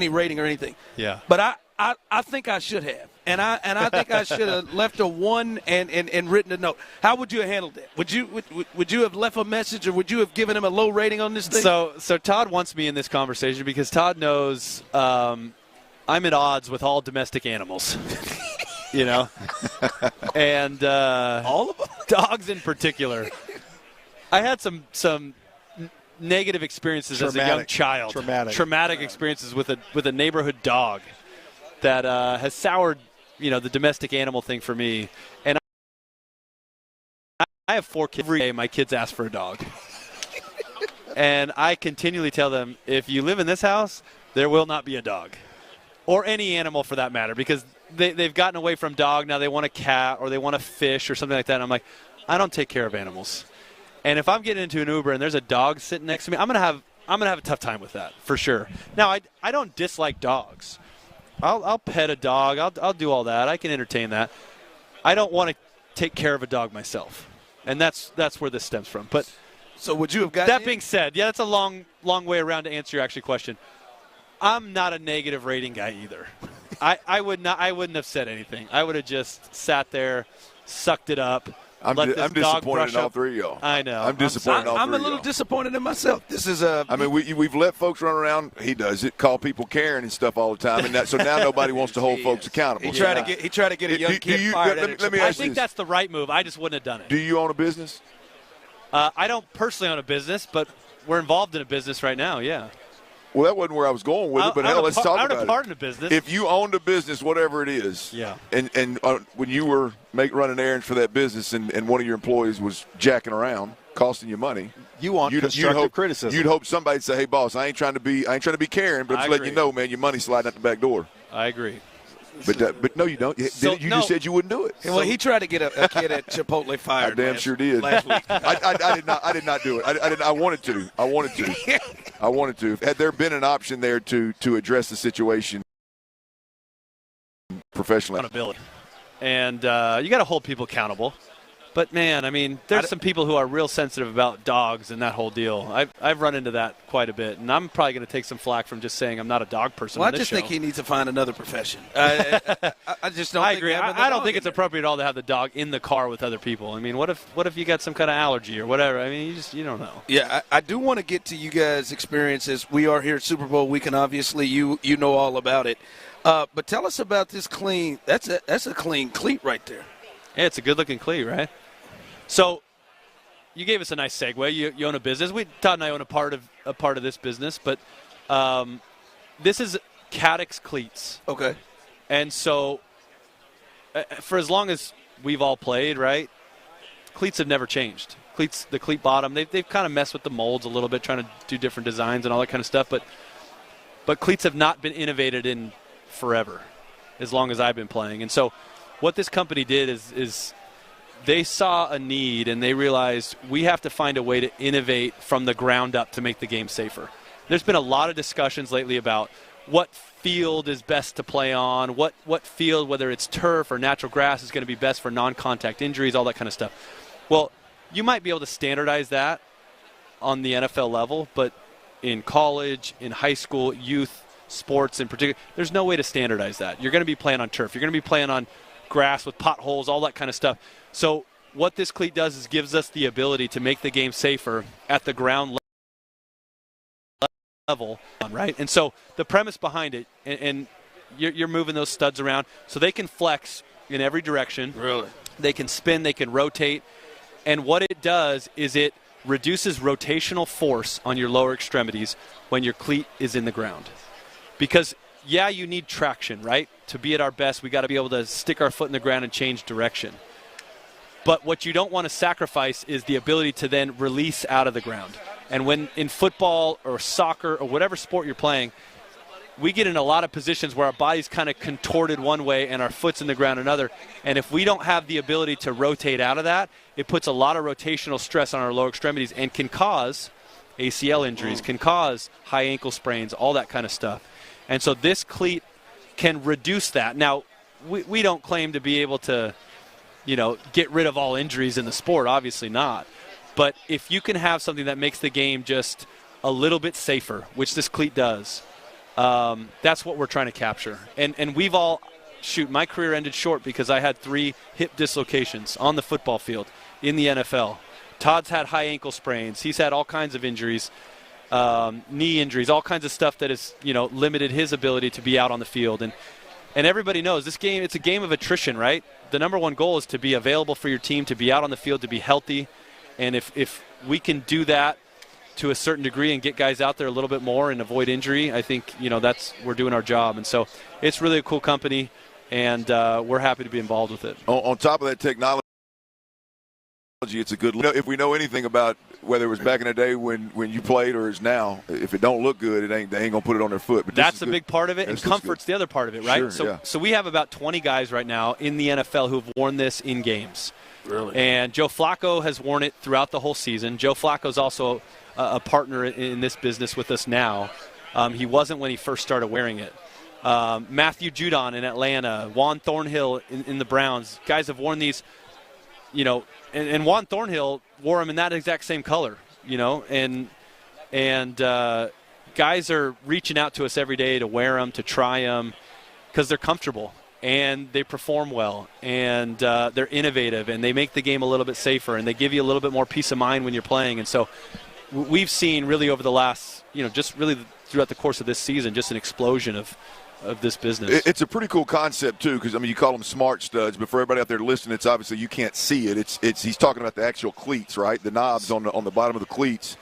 rating or anything. Yeah. But I think I should have, and I think I should have left a 1 and written a note. How would you have handled that? Would you have left a message, or would you have given him a low rating on this thing? So Todd wants me in this conversation because Todd knows I'm at odds with all domestic animals. You know, and all of them, dogs in particular. I had some negative experiences as a young child. Traumatic experiences with a neighborhood dog that has soured, the domestic animal thing for me. And I have 4 kids. Every day my kids ask for a dog. And I continually tell them, if you live in this house, there will not be a dog. Or any animal for that matter, because they've gotten away from dog. Now they want a cat or they want a fish or something like that. And I'm like, I don't take care of animals. And if I'm getting into an Uber and there's a dog sitting next to me, I'm gonna have a tough time with that for sure. Now I don't dislike dogs. I'll pet a dog. I'll do all that. I can entertain that. I don't want to take care of a dog myself, and that's where this stems from. But so would you have got that being said? Yeah, that's a long way around to answer your actual question. I'm not a negative rating guy either. I wouldn't have said anything. I would have just sat there, sucked it up. I'm disappointed in all three of y'all. I know. I'm disappointed in all three of y'all. I'm a little disappointed in myself. This is I mean, we've let folks run around. He does it, call people Karen and stuff all the time, and so now nobody wants to hold folks accountable. He tried to get a young kid fired. Let me ask I think that's the right move. I just wouldn't have done it. Do you own a business? I don't personally own a business, but we're involved in a business right now. Yeah. Well, that wasn't where I was going with it, but hell, let's talk about it. I own a part in a business. If you owned a business, whatever it is, yeah, and when you were running errands for that business and one of your employees was jacking around, costing you money, you'd constructive criticism. You'd hope somebody'd say, "Hey, boss, I ain't trying to be Karen, but I'm just letting you know, man, your money's sliding out the back door." I agree. But no, you don't. You just said you wouldn't do it. Well, he tried to get a kid at Chipotle fired. I damn sure did. Last week. I did not do it. I wanted to. Had there been an option there to address the situation professionally, accountability, and you got to hold people accountable. But man, I mean, there's some people who are real sensitive about dogs and that whole deal. I've run into that quite a bit, and I'm probably going to take some flack from just saying I'm not a dog person. Well, I just think he needs to find another profession. I just don't. I agree. I don't think it's appropriate at all to have the dog in the car with other people. I mean, what if you got some kind of allergy or whatever? I mean, you don't know. Yeah, I do want to get to you guys' experiences. We are here at Super Bowl weekend. Obviously, you know all about it. But tell us about this clean. That's a clean cleat right there. Yeah, it's a good looking cleat, right? So you gave us a nice segue. You own a business. Todd and I own a part of this business, but this is Cadix cleats. Okay. And so, for as long as we've all played, right, cleats have never changed. The cleat bottom, they've kind of messed with the molds a little bit, trying to do different designs and all that kind of stuff, but cleats have not been innovated in forever, as long as I've been playing. And so what this company did is they saw a need, and they realized we have to find a way to innovate from the ground up to make the game safer. There's been a lot of discussions lately about what field is best to play on, what field, whether it's turf or natural grass, is going to be best for non-contact injuries, all that kind of stuff. Well, you might be able to standardize that on the NFL level, but in college, in high school, youth sports in particular, there's no way to standardize that. You're going to be playing on turf. You're going to be playing on grass with potholes, all that kind of stuff. So what this cleat does is gives us the ability to make the game safer at the ground level, right? And so the premise behind it, and you're moving those studs around so they can flex in every direction. Really? They can spin, they can rotate. And what it does is it reduces rotational force on your lower extremities when your cleat is in the ground. Because, yeah, you need traction, right? To be at our best, we got to be able to stick our foot in the ground and change direction. But what you don't want to sacrifice is the ability to then release out of the ground. And when in football or soccer or whatever sport you're playing, we get in a lot of positions where our body's kind of contorted one way and our foot's in the ground another. And if we don't have the ability to rotate out of that, it puts a lot of rotational stress on our lower extremities and can cause ACL injuries, can cause high ankle sprains, all that kind of stuff. And so this cleat can reduce that. Now, we don't claim to be able to, get rid of all injuries in the sport, obviously not. But if you can have something that makes the game just a little bit safer, which this cleat does, that's what we're trying to capture. And we've all, my career ended short because I had 3 hip dislocations on the football field in the NFL. Todd's had high ankle sprains. He's had all kinds of injuries, knee injuries, all kinds of stuff that has, limited his ability to be out on the field. And everybody knows this game, it's a game of attrition, right? The number one goal is to be available for your team, to be out on the field, to be healthy. And if we can do that to a certain degree and get guys out there a little bit more and avoid injury, I think, we're doing our job. And so it's really a cool company, and we're happy to be involved with it. On top of that technology, it's a good look. If we know anything about whether it was back in the day when you played or is now, if it don't look good, they ain't going to put it on their foot. But that's a big part of it, and comfort's the other part of it, right? Sure, so we have about 20 guys right now in the NFL who have worn this in games. Really? And Joe Flacco has worn it throughout the whole season. Joe Flacco's also a partner in this business with us now. He wasn't when he first started wearing it. Matthew Judon in Atlanta, Juan Thornhill in the Browns. Guys have worn these, and Juan Thornhill wore them in that exact same color, and guys are reaching out to us every day to wear them, to try them, because they're comfortable. And they perform well, and they're innovative, and they make the game a little bit safer, and they give you a little bit more peace of mind when you're playing. And so we've seen really over the last, just really throughout the course of this season, just an explosion of this business. It's a pretty cool concept, too, because, you call them smart studs, but for everybody out there listening, it's obviously you can't see it. He's talking about the actual cleats, right, the knobs on the bottom of the cleats.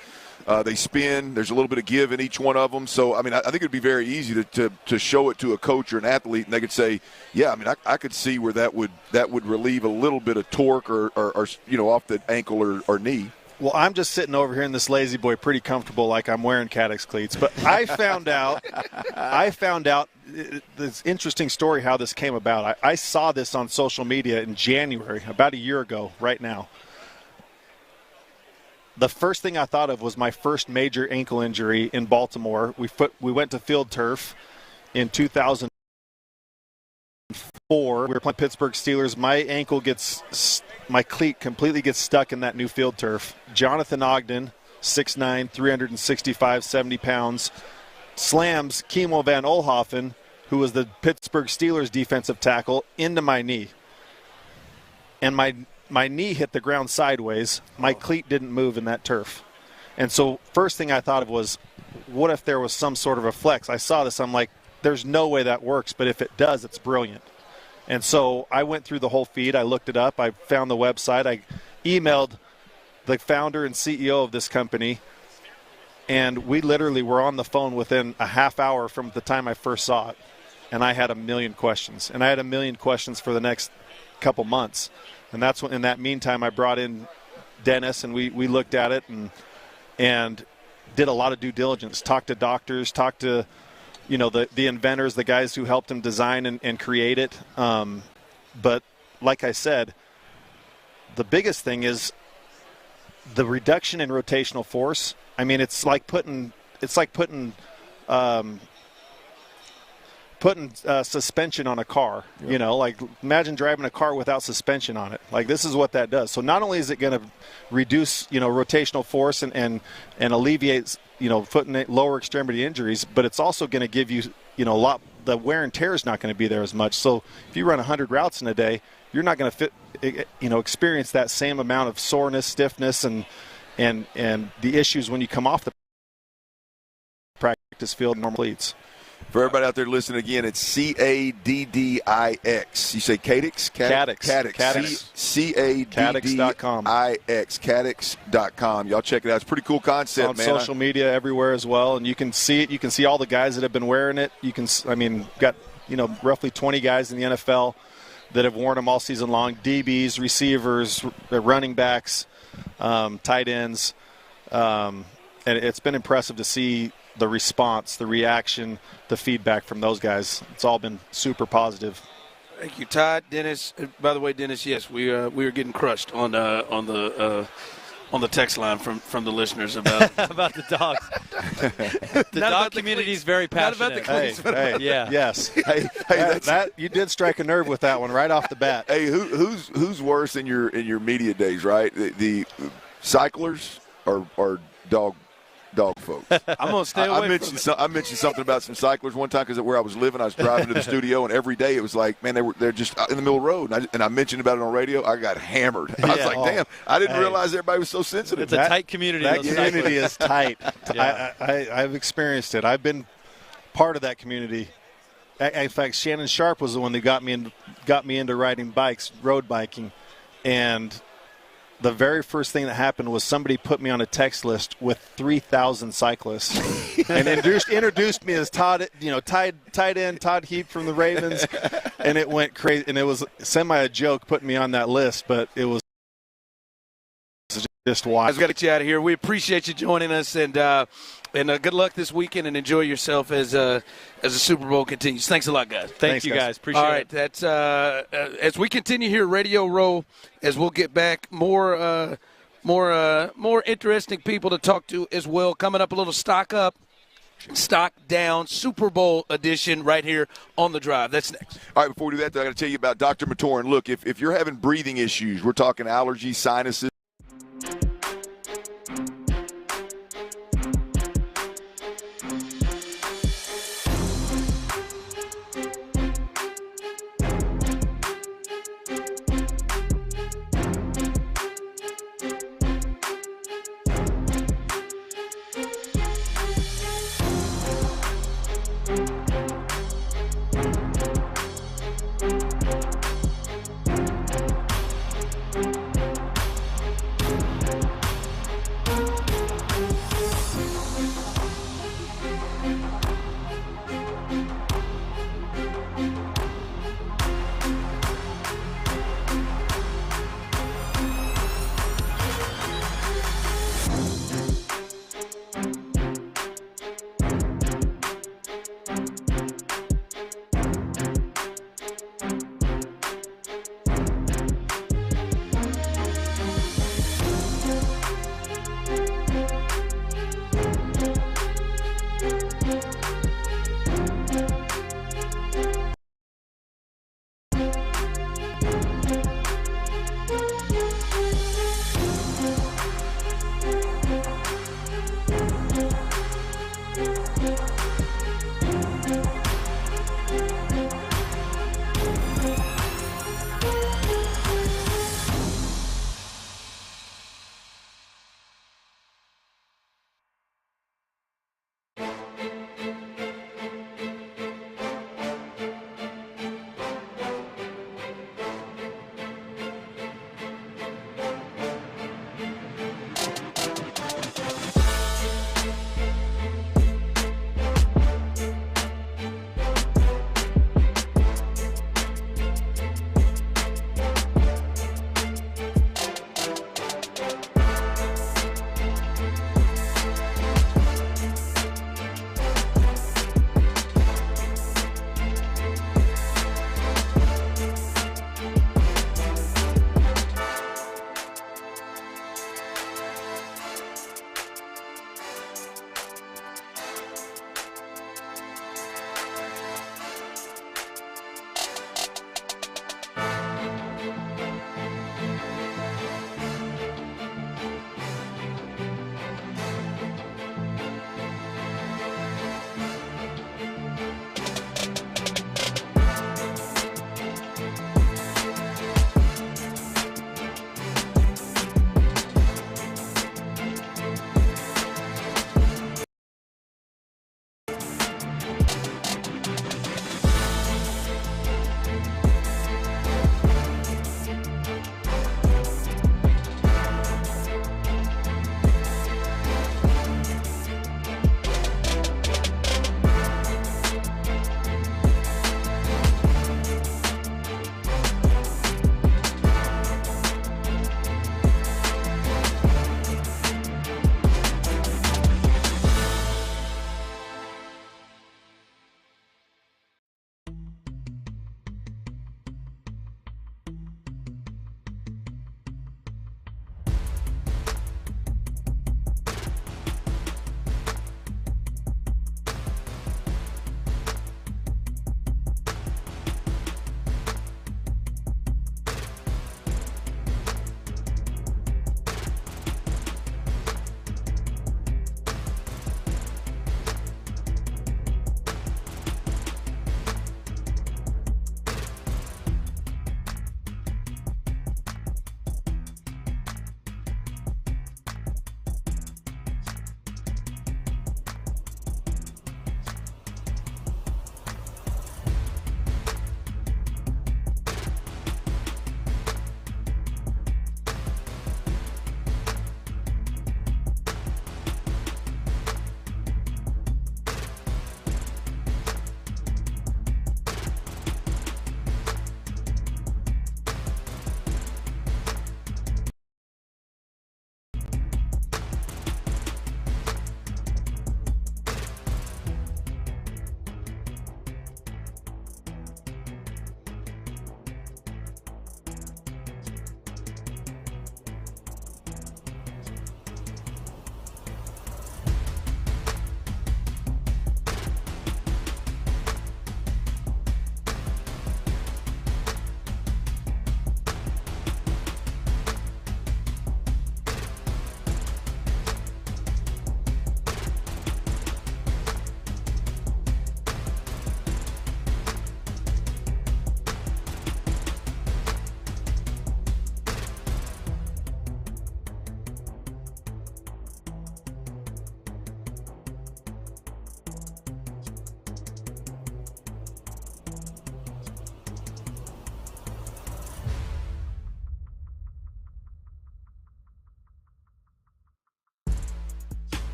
They spin. There's a little bit of give in each one of them. So, I think it would be very easy to show it to a coach or an athlete, and they could say, yeah, I could see where that would relieve a little bit of torque or off the ankle or knee. Well, I'm just sitting over here in this lazy boy pretty comfortable like I'm wearing Cadix cleats. But I found out this interesting story how this came about. I saw this on social media in January, about a year ago right now. The first thing I thought of was my first major ankle injury in Baltimore. We went to field turf in 2004. We were playing Pittsburgh Steelers. My cleat completely gets stuck in that new field turf. Jonathan Ogden, 6'9", 365, 70 pounds, slams Kimo Van Olhoffen, who was the Pittsburgh Steelers defensive tackle, into my knee. And my knee hit the ground sideways. My cleat didn't move in that turf. And so first thing I thought of was, what if there was some sort of a flex? I saw this. I'm like, there's no way that works, but if it does, it's brilliant. And so I went through the whole feed. I looked it up. I found the website. I emailed the founder and CEO of this company, and we literally were on the phone within a half hour from the time I first saw it, and I had a million questions. And I had a million questions for the next couple months. And that's when, in that meantime, I brought in Dennis, and we looked at it and did a lot of due diligence, talked to doctors, talked to the inventors, the guys who helped him design and create it. But like I said, the biggest thing is the reduction in rotational force. I mean, it's like putting suspension on a car. Yep. Like imagine driving a car without suspension on it. Like this is what that does. So not only is it going to reduce rotational force and alleviate foot and lower extremity injuries, but it's also going to give you a lot. The wear and tear is not going to be there as much. So if you run 100 routes in a day, you're not going to experience that same amount of soreness, stiffness, and the issues when you come off the practice field and normal cleats. For everybody out there listening again, it's CADDIX. You say Cadix? Cadix. CADDIX. Cadix.com. Y'all check it out. It's a pretty cool concept, on man. Social media everywhere as well, and you can see it. You can see all the guys that have been wearing it. Got roughly 20 guys in the NFL that have worn them all season long. DBs, receivers, running backs, tight ends, and it's been impressive to see the response, the reaction, the feedback from those guys. It's all been super positive. Thank you, Todd. Dennis. By the way, Dennis, yes, we are getting crushed on the text line from the listeners about about the dogs. The dog community is very passionate. Yes. Hey, that you did strike a nerve with that one right off the bat. Hey, who's worse in your media days, right? The cyclers or dog folks? I'm gonna stay away from it. I mentioned something about some cyclers one time because where I was living, I was driving to the studio, and every day it was like, man, they're just in the middle of the road, and I mentioned about it on radio. I got hammered. I was like, damn, I didn't realize everybody was so sensitive. It's a tight community. That community is tight. Yeah. I've experienced it. I've been part of that community. In fact, Shannon Sharp was the one that got me into riding bikes, road biking, and the very first thing that happened was somebody put me on a text list with 3,000 cyclists and introduced me as Todd, tight end Todd Heap from the Ravens, and it went crazy. And it was semi a joke putting me on that list, but it was just wild. I've got to get you out of here. We appreciate you joining us, and good luck this weekend, and enjoy yourself as the Super Bowl continues. Thanks a lot, guys. Thanks, you guys. Appreciate it. All right, that's as we continue here, Radio Row, as we'll get back more interesting people to talk to as well. Coming up, a little stock up, stock down, Super Bowl edition right here on The Drive. That's next. All right, before we do that, I got to tell you about Dr. Matoran. Look, if you're having breathing issues, we're talking allergies, sinuses.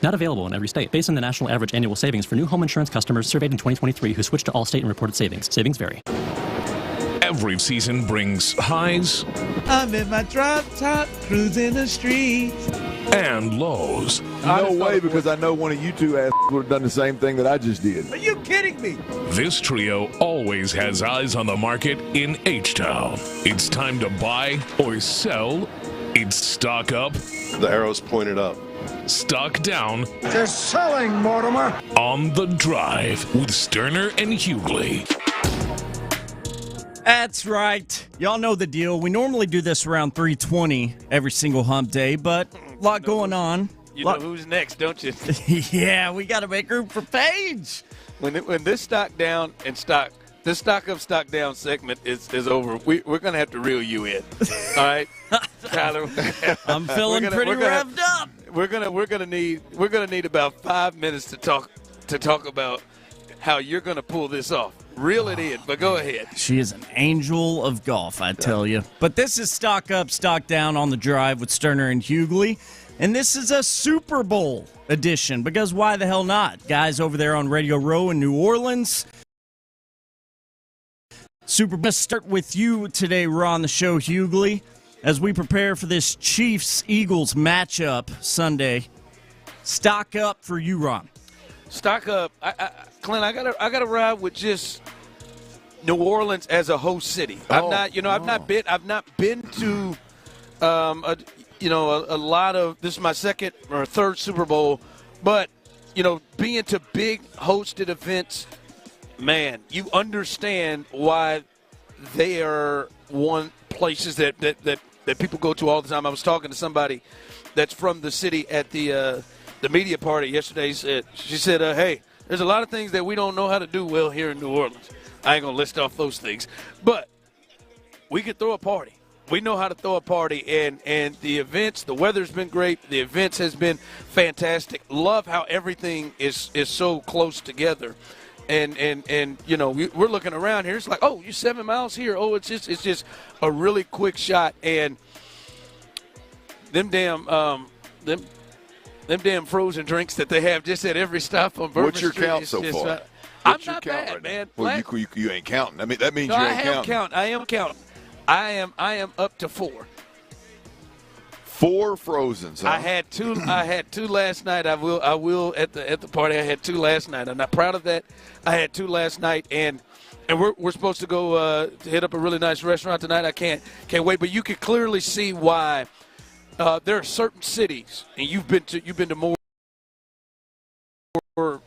Not available in every state. Based on the national average annual savings for new home insurance customers surveyed in 2023 who switched to Allstate and reported savings. Savings vary. Every season brings highs. I'm in my drop top, cruising the streets. And lows. No way, because I know one of you two would have done the same thing that I just did. Are you kidding me? This trio always has eyes on the market in H-Town. It's time to buy or sell. It's stock up. The arrow's pointed up. Stock down. They're selling, Mortimer. On the Drive with Stoerner and Hughley. That's right. Y'all know the deal. We normally do this around 3:20 every single hump day, but a lot going on. You know who's next, don't you? Yeah, we got to make room for Paige. When this stock down and this stock up, stock down segment is over, we're going to have to reel you in. All right, Tyler. I'm feeling pretty revved up. We're gonna need about 5 minutes to talk about how you're going to pull this off. Reel it in, but go ahead. She is an angel of golf, I tell you. But this is Stock Up, Stock Down on the Drive with Stoerner and Hughley. And this is a Super Bowl edition, because why the hell not? Guys over there on Radio Row in New Orleans. Super Bowl. Let's start with you today, Raw, on the show, Hughley, as we prepare for this Chiefs-Eagles matchup Sunday. Stock up for you, Ron. Stock up. Clint, I gotta ride with just New Orleans as a host city. I've not been to a lot of, this is my second or third Super Bowl, but being to big hosted events, man, you understand why they are one places that people go to all the time. I was talking to somebody that's from the city at the media party yesterday. She said, hey, there's a lot of things that we don't know how to do well here in New Orleans. I ain't going to list off those things. But we could throw a party. We know how to throw a party. And the events, the weather's been great. The events has been fantastic. Love how everything is so close together. And we're looking around here. It's like, oh, you're 7 miles here. Oh, it's just a really quick shot. And them damn frozen drinks that they have just at every stop on Bourbon What's your Street count so far? I'm not bad, right man. Well, you ain't counting. I mean, that means you ain't counting. I am counting. I am up to 4. 4 Frozens. Huh? I had two last night. I will at the party. I had 2 last night. I'm not proud of that. I had 2 last night, and we're supposed to go to hit up a really nice restaurant tonight. I can't wait. But you can clearly see why. There are certain cities, and you've been to more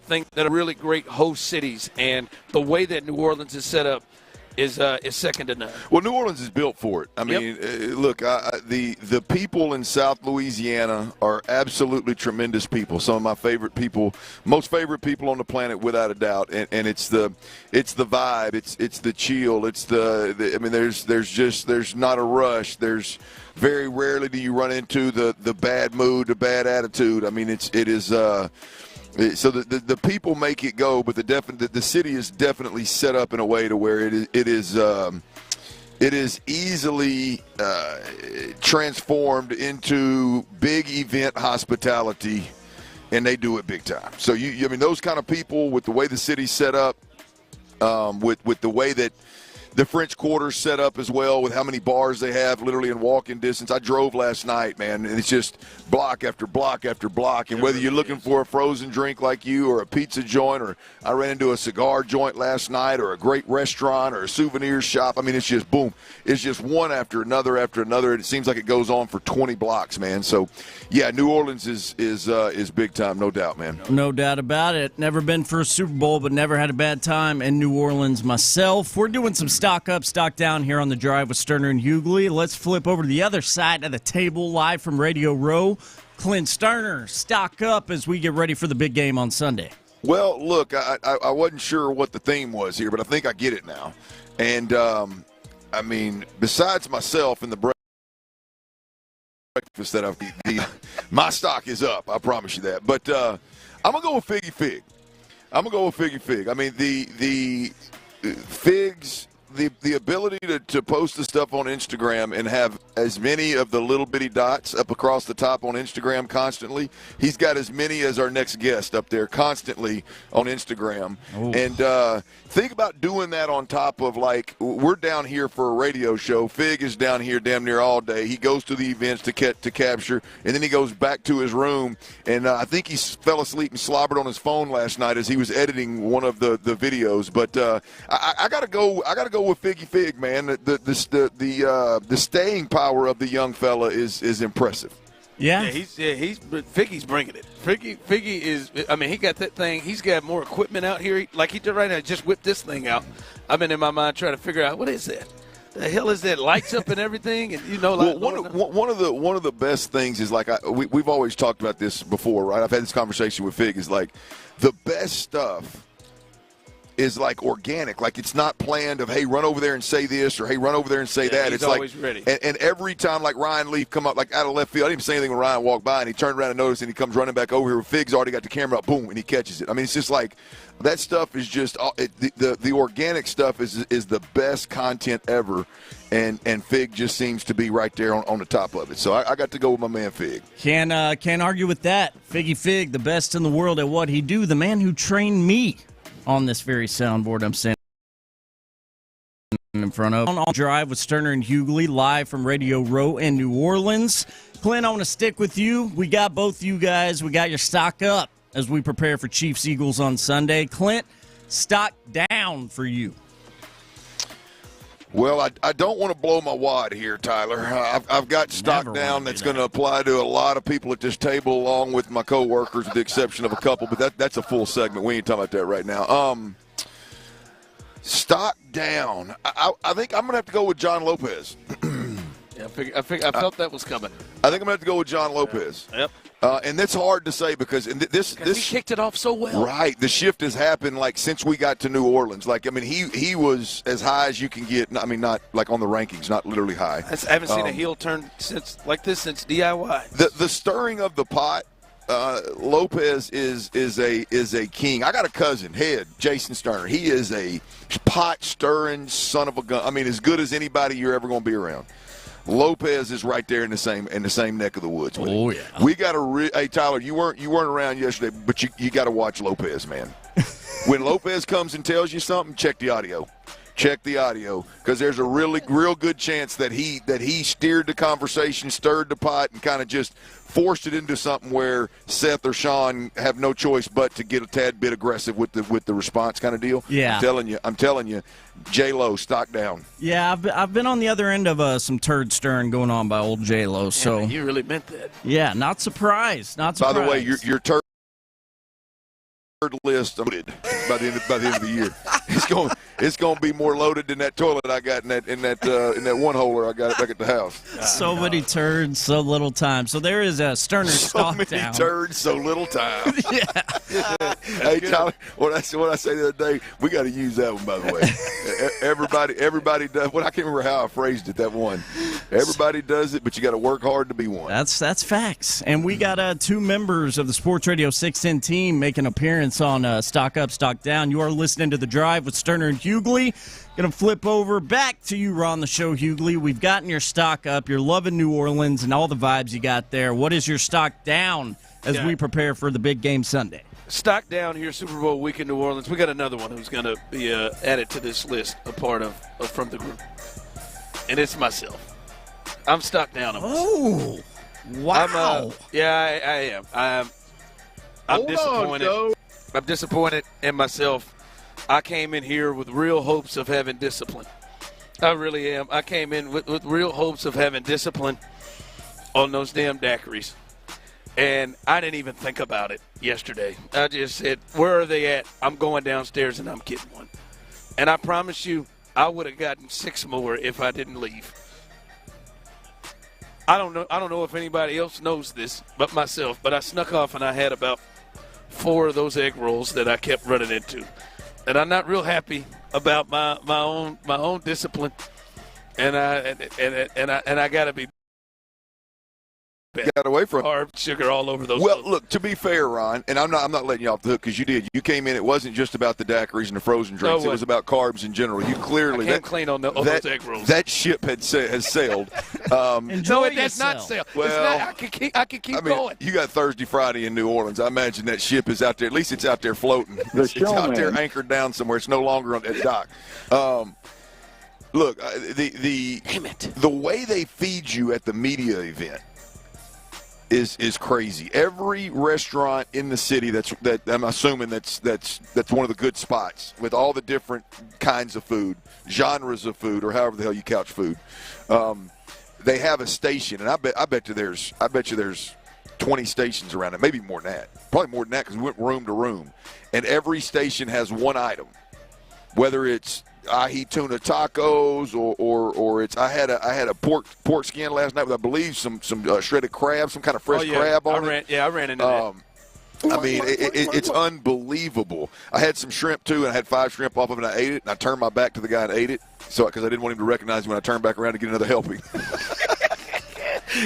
things that are really great host cities, and the way that New Orleans is set up is second to none. Well, New Orleans is built for it. I mean, look, the people in South Louisiana are absolutely tremendous people. Some of my favorite people, most favorite people on the planet, without a doubt. And it's the vibe, it's the chill, it's I mean, there's not a rush. There's very rarely do you run into the bad mood, the bad attitude. I mean, it is. So the people make it go, but the city is definitely set up in a way to where it is easily transformed into big event hospitality, and they do it big time. So I mean, those kind of people, with the way the city's set up, with the way that the French Quarter's set up as well, with how many bars they have literally in walking distance. I drove last night, man, and it's just block after block after block. And whether you're looking for a frozen drink like you, or a pizza joint, or I ran into a cigar joint last night, or a great restaurant, or a souvenir shop, I mean, it's just boom. It's just one after another after another. It seems like it goes on for 20 blocks, man. So, yeah, New Orleans is big time, no doubt, man. No doubt about it. Never been for a Super Bowl, but never had a bad time in New Orleans myself. We're doing some stock up, stock down here on the Drive with Stoerner and Hughley. Let's flip over to the other side of the table, live from Radio Row. Clint Stoerner, stock up as we get ready for the big game on Sunday. Well, look, I wasn't sure what the theme was here, but I think I get it now. And, I mean, besides myself and the breakfast that I've eaten, my stock is up, I promise you that. But I'm going to go with Figgy Fig. I mean, the figs, the ability to post the stuff on Instagram and have as many of the little bitty dots up across the top on Instagram constantly. He's got as many as our next guest up there constantly on Instagram. Ooh. And think about doing that on top of, like, we're down here for a radio show. Fig is down here damn near all day. He goes to the events to capture, and then he goes back to his room. And I think he fell asleep and slobbered on his phone last night as he was editing one of the videos. But I gotta go with Figgy Fig, man. The staying power of the young fella is impressive. Yeah, Figgy's bringing it. Figgy is. I mean, he got that thing. He's got more equipment out here. Like he did right now, just whipped this thing out. I've been in my mind trying to figure out what is that. The hell is that? Lights up and everything, and like one of the best things is, like, we've always talked about this before, right? I've had this conversation with Fig. Is like the best stuff is like organic, like it's not planned of, hey, run over there and say this, or hey, run over there and say that. It's always like ready. And every time, like Ryan Leaf come up like out of left field, I didn't even say anything when Ryan walked by, and he turned around and noticed, and he comes running back over here. Fig's already got the camera up, boom, and he catches it. I mean, it's just like that stuff is just the organic stuff is the best content ever, and Fig just seems to be right there on the top of it. So I got to go with my man Fig. Can't argue with that. Figgy Fig, the best in the world at what he do. The man who trained me on this very soundboard I'm standing in front of. On Drive with Stoerner and Hughley, live from Radio Row in New Orleans. Clint, I want to stick with you. We got both you guys. We got your stock up as we prepare for Chiefs-Eagles on Sunday. Clint, stock down for you. Well, I don't want to blow my wad here, Tyler. I've got stock down that's going to apply to a lot of people at this table, along with my coworkers, with the exception of a couple. But that's a full segment. We ain't talking about that right now. Stock down. I think I'm going to have to go with John Lopez. Yeah, I felt that was coming. I think I'm going to have to go with John Lopez. Yep. And that's hard to say because this he kicked it off so well. Right. The shift has happened, like, since we got to New Orleans. Like, I mean, he was as high as you can get. I mean, not like on the rankings, not literally high. I haven't seen a heel turn since DIY. The stirring of the pot. Lopez is a king. I got a cousin, Jason Stoerner. He is a pot stirring son of a gun. I mean, as good as anybody you're ever going to be around. Lopez is right there in the same neck of the woods. Oh yeah. We got to. Hey Tyler, you weren't around yesterday, but you got to watch Lopez, man. When Lopez comes and tells you something, check the audio. Check the audio, because there's a real good chance that he steered the conversation, stirred the pot, and kind of just forced it into something where Seth or Sean have no choice but to get a tad bit aggressive with the response kind of deal. Yeah, I'm telling you, J-Lo, stock down. Yeah, I've been on the other end of some turd stirring going on by old J-Lo. So yeah, you really meant that. Yeah, not surprised. Not surprised. By the way, your turd list loaded by the end of the year. It's going to be more loaded than that toilet I got in that one holer I got back at the house. So many turds, so little time. So there is a Stoerner stock down. So many turds, so little time. Yeah. Hey Tyler, what I say the other day, we got to use that one, by the way. Everybody does. Well, I can't remember how I phrased it. That one. Everybody does it, but you got to work hard to be one. That's facts. And we got two members of the Sports Radio 610 team making an appearance on Stock Up, Stock Down. You are listening to The Drive with Stoerner and Hughley. Going to flip over back to you, Ron, the show, Hughley. We've gotten your stock up. You're loving New Orleans and all the vibes you got there. What is your stock down as we prepare for the big game Sunday? Stock down here, Super Bowl week in New Orleans. We got another one who's going to be added to this list, a part of from the group. And it's myself. I'm stock down on myself. Oh, wow. I am. I'm disappointed. I'm disappointed in myself. I came in here with real hopes of having discipline. I really am. I came in with real hopes of having discipline on those damn daiquiris. And I didn't even think about it yesterday. I just said, where are they at? I'm going downstairs and I'm getting one. And I promise you, I would have gotten 6 more if I didn't leave. I don't know if anybody else knows this but myself, but I snuck off and I had about 4 of those egg rolls that I kept running into. And I'm not real happy about my own discipline. And I got to be got away from carb, sugar all over those. Well, look, to be fair, Ron, and I'm not letting you off the hook because you did. You came in. It wasn't just about the daiquiris and the frozen drinks. It was about carbs in general. You clearly I came clean on those egg rolls. That ship has sailed. No, it has not sailed. Well, I can keep going. You got Thursday, Friday in New Orleans. I imagine that ship is out there. At least it's out there floating. It's out there anchored down somewhere. It's no longer on that dock. Look, the way they feed you at the media event is crazy. Every restaurant in the city that I'm assuming that's one of the good spots with all the different kinds of food, genres of food, or however the hell you couch food. They have a station, and I bet you there's 20 stations around it, maybe more than that. Probably more than that because we went room to room, and every station has one item, whether it's ahi tuna tacos or it's I had a pork skin last night with I believe some shredded crab, some kind of fresh crab on it. I ran into that. I mean, it's unbelievable. I had some shrimp too, and I had 5 shrimp off of it, and I ate it, and I turned my back to the guy and ate it, because I didn't want him to recognize me when I turned back around to get another helping.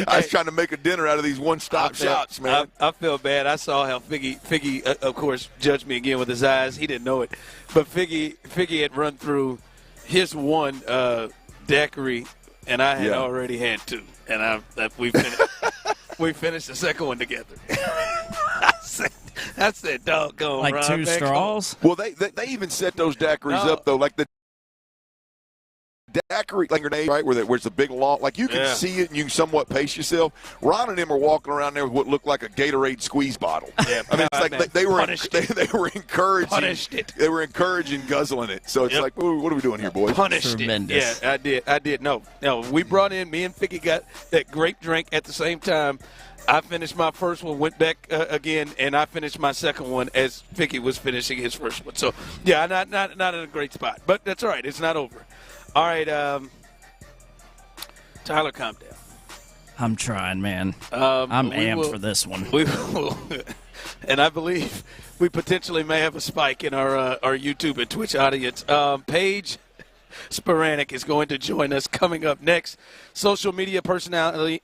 I was trying to make a dinner out of these one-stop shops, man. I feel bad. I saw how Figgy, of course, judged me again with his eyes. He didn't know it. But Figgy had run through his one daiquiri, and I had already had 2. And we finished the second one together. I said, doggone, like Ron, 2 straws? Well, they even set those daiquiris up, though, like the daiquiri grenade, right, where it's a big long, like you can see it and you can somewhat pace yourself. Ron and them are walking around there with what looked like a Gatorade squeeze bottle. Yeah, I mean, it's like they were encouraging. Punished it. They were encouraging guzzling it. So it's like, what are we doing here, boys? Punished Tremendous. it. Yeah, I did. No, we brought in, me and Figgy got that grape drink at the same time. I finished my first one, went back again, and I finished my second one as Figgy was finishing his first one. So, yeah, not in a great spot. But that's all right. It's not over. All right, Tyler, calm down. I'm trying, man. I'm amped for this one. We will, and I believe we potentially may have a spike in our YouTube and Twitch audience. Paige Spiranek is going to join us coming up next. Social media personality,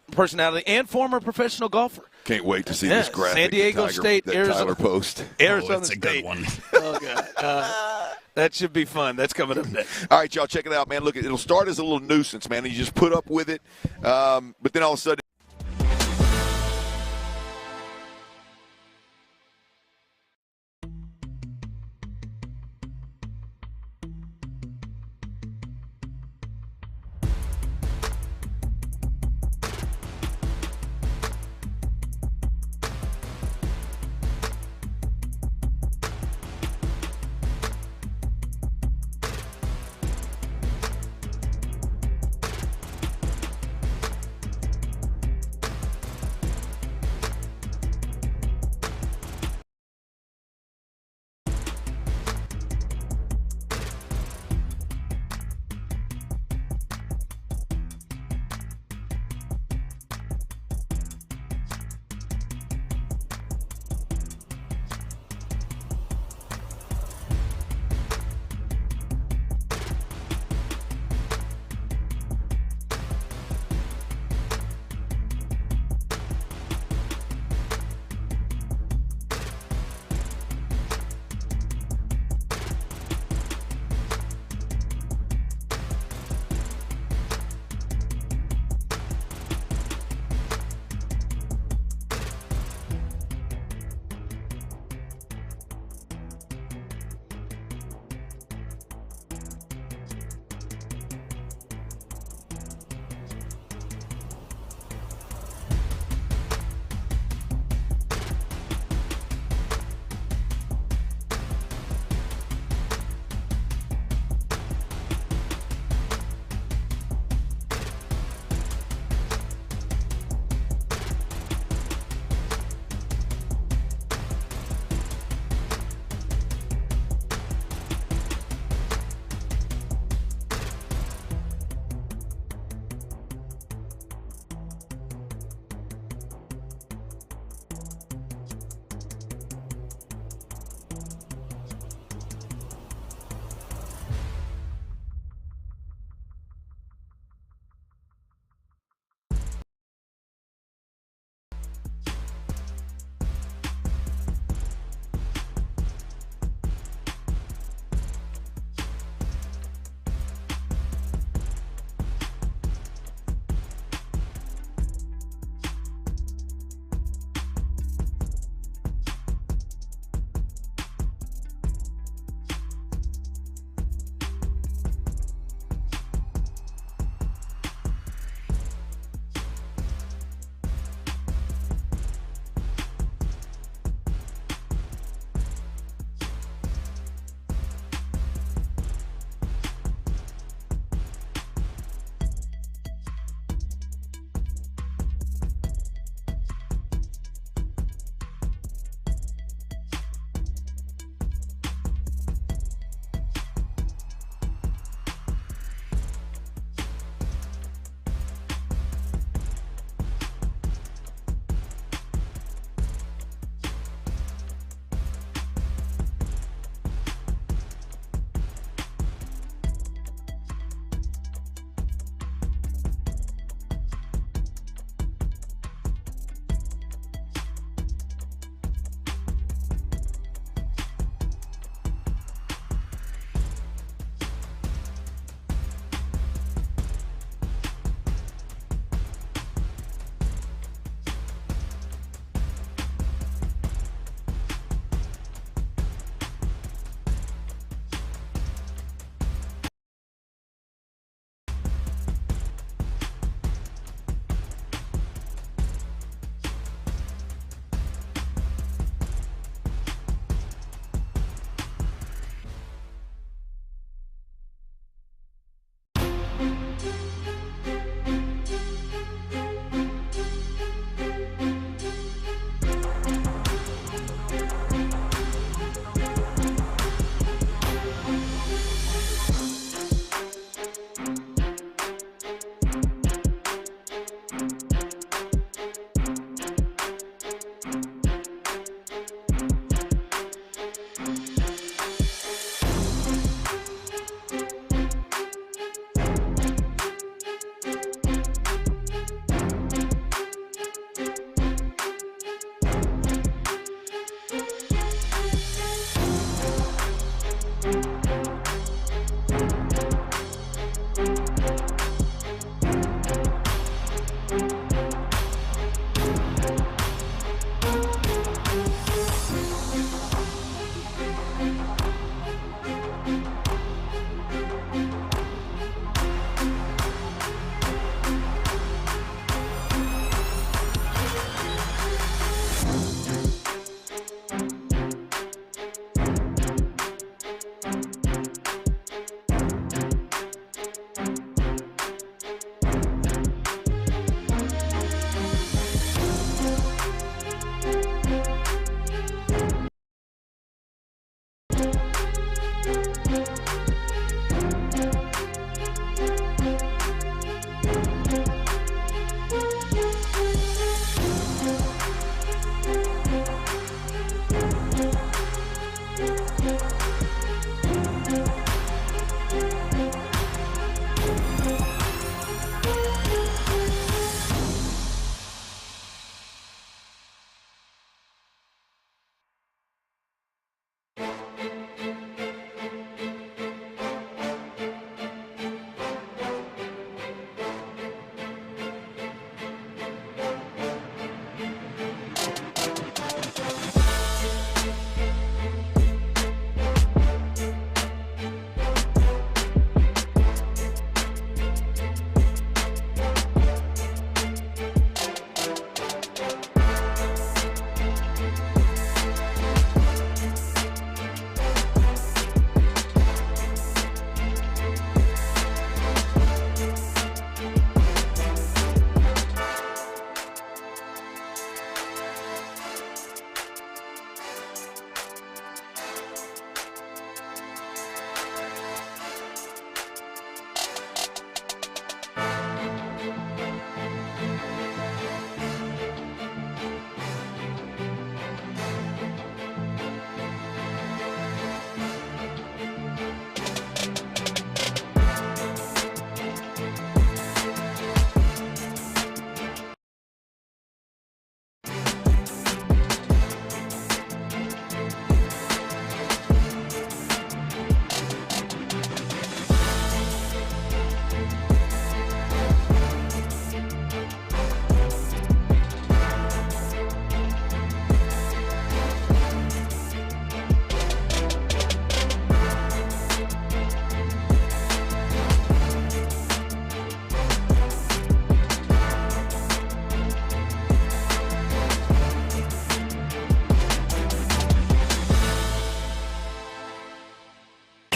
and former professional golfer. Can't wait to see this graphic. San Diego State, Arizona. Tyler post. Arizona it's a State. good one. Oh, God. That should be fun. That's coming up next. All right, y'all, check it out, man. Look, it'll start as a little nuisance, man. You just put up with it, but then all of a sudden,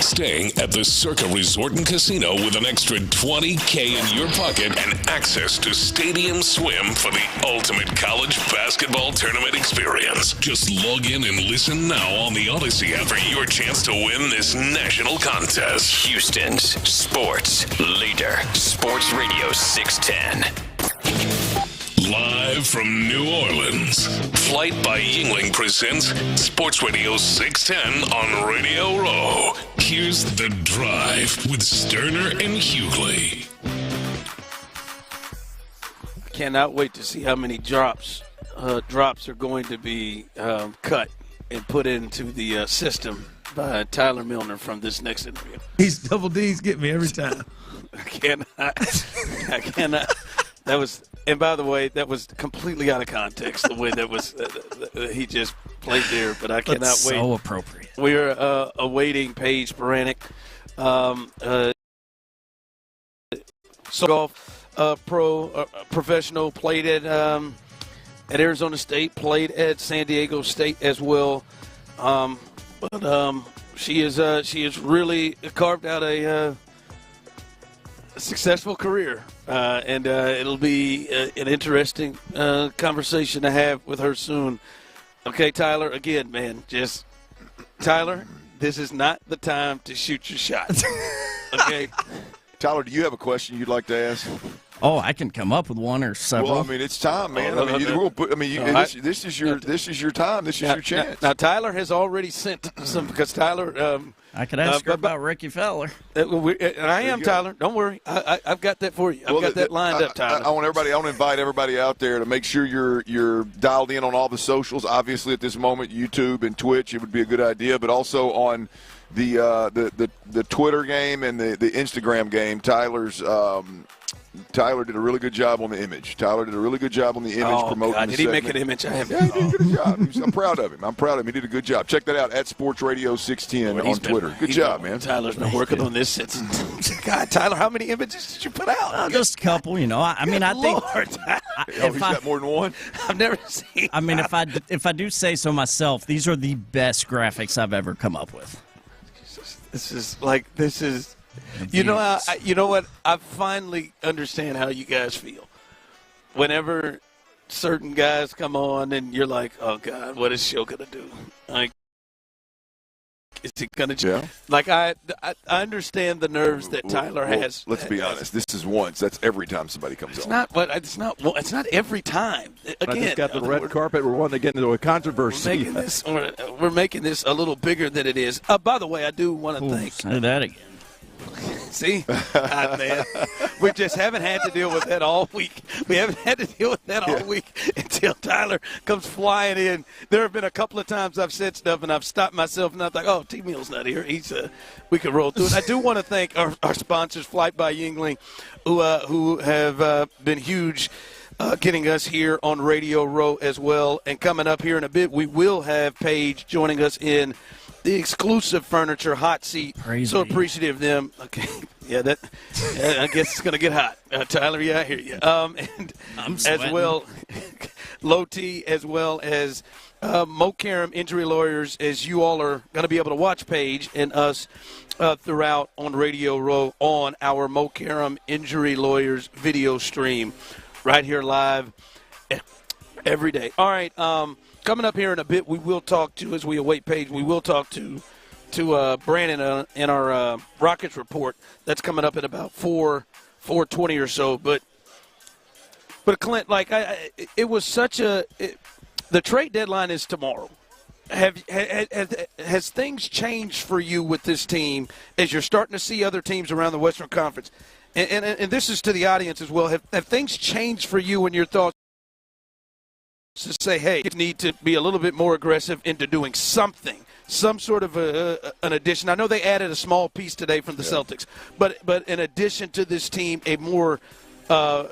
staying at the Circa Resort and Casino with an extra $20K in your pocket and access to Stadium Swim for the ultimate college basketball tournament experience. Just log in and listen now on the Odyssey app for your chance to win this national contest. Houston's sports leader, Sports Radio 610. Live from New Orleans, Flight by Yingling presents Sports Radio 610 on Radio Row. Here's The Drive with Stoerner and Hughley. I cannot wait to see how many drops are going to be cut and put into the system by Tyler Milner from this next interview. He's double D's get me every time. I cannot. That was, and by the way, that was completely out of context, the way that was, he just played there, but I cannot wait. So appropriate. We are awaiting Paige Baranek, golf professional, played at Arizona State, played at San Diego State as well. But she has really carved out a successful career, and it'll be an interesting conversation to have with her soon. Okay, Tyler, again, man, Tyler, this is not the time to shoot your shot. Okay? Tyler, do you have a question you'd like to ask? Oh, I can come up with one or several. Well, I mean, it's time, man. This is your time. This is your chance. Now, Tyler has already sent some, because Tyler. I could ask her about Ricky Fowler. And I am, Tyler. Don't worry. I've got that for you. I've got that lined up, Tyler. I want to invite everybody out there to make sure you're dialed in on all the socials. Obviously, at this moment, YouTube and Twitch, it would be a good idea, but also on the Twitter game and the Instagram game. Tyler did a really good job on the image. Promoting God, the did he segment. make an image? I have. Yeah, he did a good job. I'm proud of him. He did a good job. Check that out at Sports Radio 610 on Twitter. Good job, man. Tyler's been working on this since. God, Tyler, how many images did you put out? Just a couple, you know. I think he's got more than one. I've never seen. I mean, if I do say so myself, these are the best graphics I've ever come up with. This is. You know what? I finally understand how you guys feel. Whenever certain guys come on and you're like, oh, God, what is Show going to do? Like, is he going to – yeah. Like, I understand the nerves that Tyler has. Let's be honest. This is once. That's every time somebody comes on. It's not every time. Again, I just got the red carpet. We're wanting to get into a controversy. We're making this a little bigger than it is. By the way, I do want to thank – say that again. See? Man. We just haven't had to deal with that all week. We haven't had to deal with that all week until Tyler comes flying in. There have been a couple of times I've said stuff and I've stopped myself and I'm like, oh, T-Mill's not here. We could roll through it. I do want to thank our sponsors, Flight by Yingling, who have been huge getting us here on Radio Row as well. And coming up here in a bit, we will have Paige joining us in the exclusive furniture hot seat. So appreciative of them. Okay, I guess it's going to get hot. Tyler, I hear you. And I'm sweating. As well, Low T, as well as Mo Karam Injury Lawyers, as you all are going to be able to watch Paige and us throughout on Radio Row on our Mo Karam Injury Lawyers video stream right here live every day. All right, coming up here in a bit, we will talk to, as we await Paige, we will talk to Brandon in our Rockets report. That's coming up at about 4:20 or so. But Clint, it was such the trade deadline is tomorrow. Has things changed for you with this team as you're starting to see other teams around the Western Conference? And this is to the audience as well. Have things changed for you and your thoughts? To say, hey, you need to be a little bit more aggressive into doing something, some sort of an addition. I know they added a small piece today from the Celtics, but in addition to this team, a more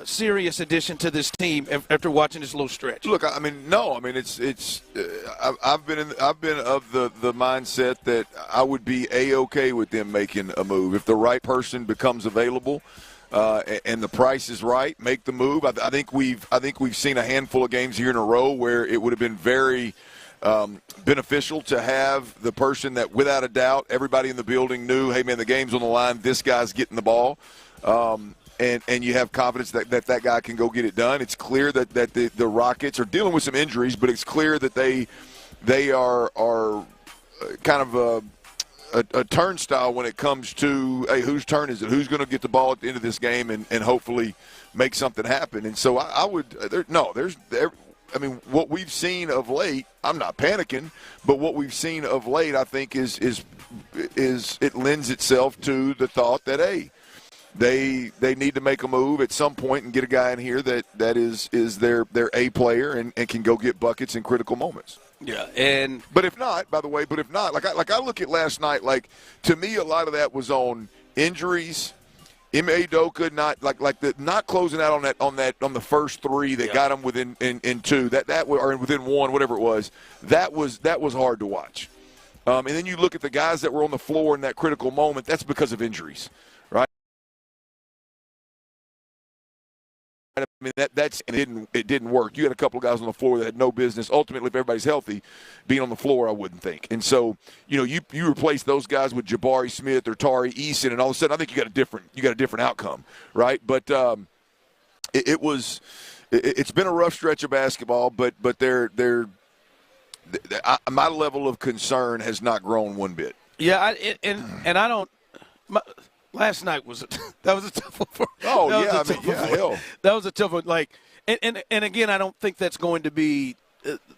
serious addition to this team after watching this little stretch. Look, I mean, no, I mean it's I've been of the mindset that I would be A-okay with them making a move if the right person becomes available. And the price is right, make the move. I think we've seen a handful of games here in a row where it would have been very beneficial to have the person that, without a doubt, everybody in the building knew, hey, man, the game's on the line. This guy's getting the ball. And you have confidence that guy can go get it done. It's clear that the Rockets are dealing with some injuries, but it's clear that they are kind of a turnstile when it comes to, hey, whose turn is it? Who's going to get the ball at the end of this game and hopefully make something happen? And so I would I mean, what we've seen of late, I'm not panicking, but what we've seen of late, I think is it lends itself to the thought that, hey, they need to make a move at some point and get a guy in here that is their A player and can go get buckets in critical moments. Yeah, but if not, like I look at last night, like to me a lot of that was on injuries. Ime Udoka not closing out on the first three that got him within in two or within one, whatever it was. That was hard to watch. And then you look at the guys that were on the floor in that critical moment. That's because of injuries, right? I mean it didn't work. You had a couple of guys on the floor that had no business. Ultimately, if everybody's healthy, being on the floor, I wouldn't think. And so, you replace those guys with Jabari Smith or Tari Eason, and all of a sudden, I think you got a different outcome, right? But it's been a rough stretch of basketball, but my level of concern has not grown one bit. Yeah, I don't. Last night was a tough one for. Oh yeah, hell. That was a tough one. Like, and again, I don't think that's going to be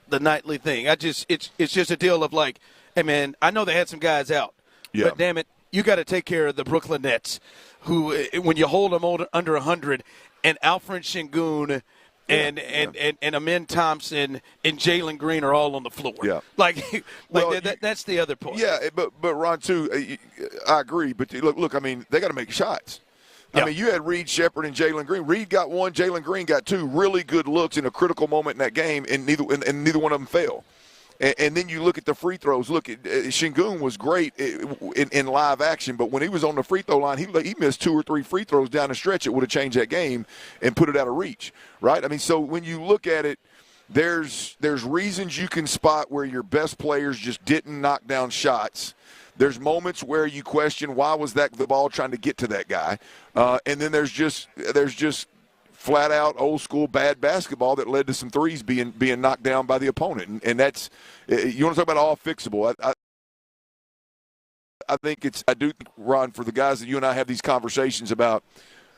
the nightly thing. It's just a deal of like, hey man, I know they had some guys out, but damn it, you got to take care of the Brooklyn Nets, who when you hold them under 100, and Alfred Şengün and Amin Thompson and Jalen Green are all on the floor. Yeah. That's the other point. Yeah, but Ron, too, I agree. But look, I mean, they got to make shots. I mean, you had Reed Shepherd and Jalen Green. Reed got one, Jalen Green got two really good looks in a critical moment in that game, and neither one of them fell. And then you look at the free throws. Look, Şengün was great in live action, but when he was on the free throw line, he missed 2 or 3 free throws down the stretch. It would have changed that game and put it out of reach, right? I mean, so when you look at it, there's reasons you can spot where your best players just didn't knock down shots. There's moments where you question why was the ball trying to get to that guy, and then there's just flat out old school bad basketball that led to some threes being knocked down by the opponent, and that's, you want to talk about all fixable. I think I do think, Ron, for the guys that you and I have these conversations about,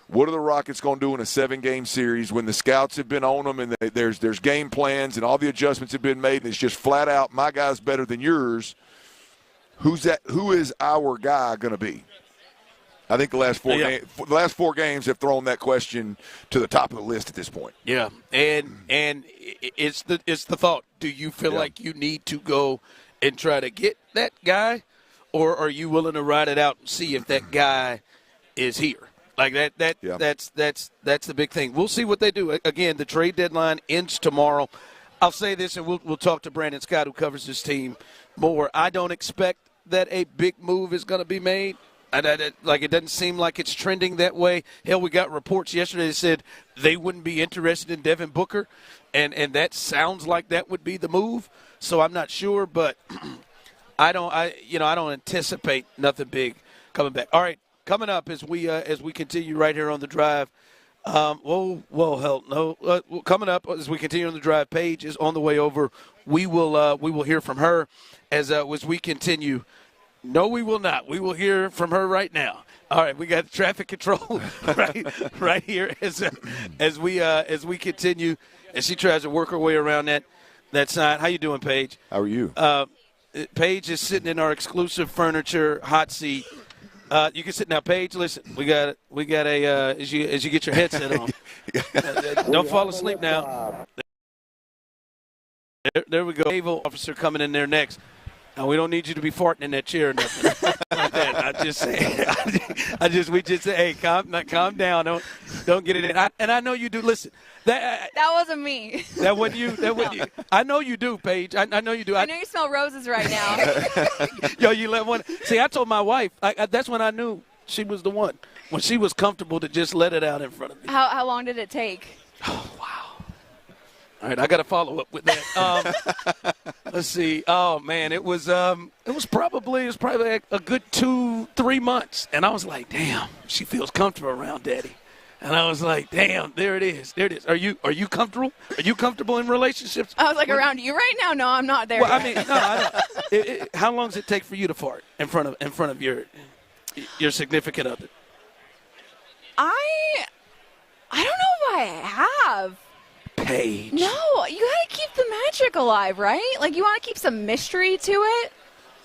what are the Rockets going to do in a 7-game series when the scouts have been on them and there's game plans and all the adjustments have been made and it's just flat out my guy's better than yours. Who is our guy going to be? I think the last 4 games have thrown that question to the top of the list at this point. Yeah, and it's the thought. Do you feel like you need to go and try to get that guy, or are you willing to ride it out and see if that guy is here? Like that's the big thing. We'll see what they do. Again, the trade deadline ends tomorrow. I'll say this, and we'll talk to Brandon Scott, who covers this team, more. I don't expect that a big move is going to be made. It doesn't seem like it's trending that way. Hell, we got reports yesterday that said they wouldn't be interested in Devin Booker, and that sounds like that would be the move. So I'm not sure, but I don't anticipate nothing big coming back. All right, coming up as we continue right here on the drive. Coming up as we continue on the drive, Paige is on the way over. We will hear from her as we continue. No, we will not. We will hear from her right now. All right, we got traffic control right here as we continue as she tries to work her way around that sign. How you doing, Paige? How are you? Paige is sitting in our exclusive furniture hot seat. You can sit now, Paige. Listen, we got a as you get your headset on. Don't fall asleep now. There we go. Naval officer coming in there next. Now, we don't need you to be farting in that chair or nothing like that. I just say, we just say, hey, calm down. Don't get it in. And I know you do. Listen, that wasn't me. That wasn't you. That wasn't you. I know you do, Paige. I know you do. I know you smell roses right now. Yo, you let one. See, I told my wife. That's when I knew she was the one. When she was comfortable to just let it out in front of me. How long did it take? Oh, wow. All right, I got to follow up with that. Let's see. Oh man, it was probably a good 2-3 months, and I was like, damn, she feels comfortable around Daddy. And I was like, damn, there it is. Are you comfortable? Are you comfortable in relationships? I was like, around you right now? No, I'm not there. Well, I mean, no, I don't. How long does it take for you to fart in front of your significant other? I don't know if I have. Paige. No, you gotta keep the magic alive, right? Like you want to keep some mystery to it.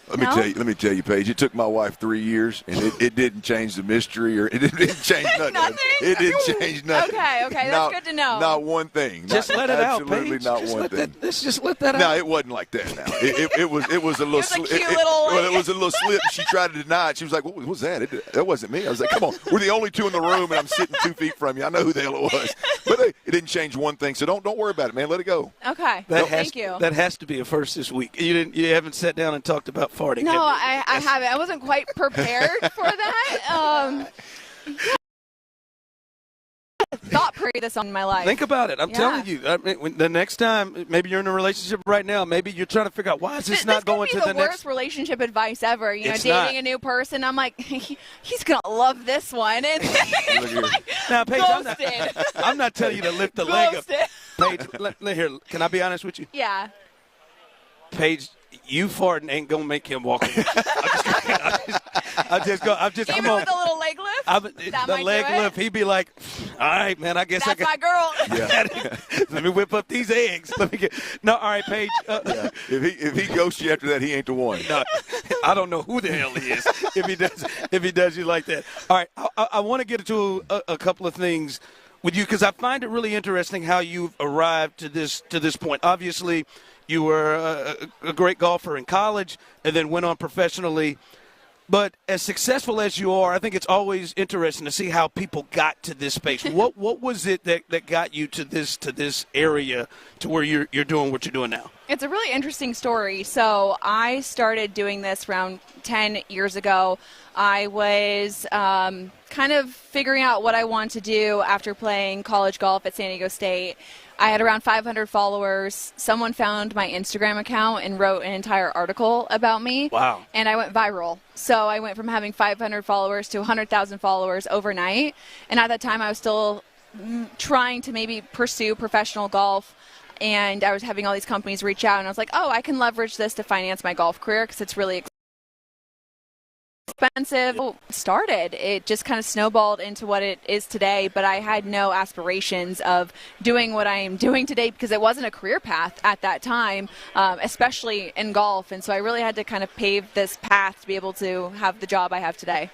Let me tell you, Paige. It took my wife 3 years, and it didn't change the mystery, or it didn't change nothing. Nothing? It didn't change nothing. Okay, that's good to know. Not one thing. Just let it out, Absolutely Paige. not one thing. Let's just let that out. No, it wasn't like that. Now it was a little. It was a little slip. She tried to deny it. She was like, "What was that? That wasn't me." I was like, "Come on, we're the only two in the room, and I'm sitting 2 feet from you. I know who the hell it was." But it didn't change one thing. So don't worry about it, man. Let it go. Okay, thank you. That has to be a first this week. You haven't sat down and talked about farting. No, I haven't. I wasn't quite prepared for that. Thought period this on my life. Think about it. I'm telling you. I mean, the next time, maybe you're in a relationship right now. Maybe you're trying to figure out why is this not going to the next. This worst relationship advice ever. You know, It's dating not. a new person. I'm like, he's gonna love this one. And Now, Paige, ghosted. I'm not telling you to lift the leg up. Paige, here, can I be honest with you? Yeah. Paige, you farting ain't gonna make him walk away. I'm just Even come on. with a little leg lift. The leg lift, he'd be like, all right, man, I guess That's I my girl. Let me whip up these eggs. All right, Paige. If he ghosts you after that, he ain't the one. No, I don't know who the hell he is if he does you like that. All right, I want to get into a couple of things with you because I find it really interesting how you've arrived to this point. Obviously, you were a great golfer in college and then went on professionally. But as successful as you are, I think it's always interesting to see how people got to this space. What was it that got you to this area to where you're doing what you're doing now? It's a really interesting story. So I started doing this around 10 years ago. I was kind of figuring out what I wanted to do after playing college golf at San Diego State. I had around 500 followers. Someone found my Instagram account and wrote an entire article about me. Wow. And I went viral. So I went from having 500 followers to 100,000 followers overnight. And at that time, I was still trying to maybe pursue professional golf. And I was having all these companies reach out. And I was like, oh, I can leverage this to finance my golf career because it's really expensive. It just kind of snowballed into what it is today, but I had no aspirations of doing what I am doing today because it wasn't a career path at that time, especially in golf. And so I really had to kind of pave this path to be able to have the job I have today.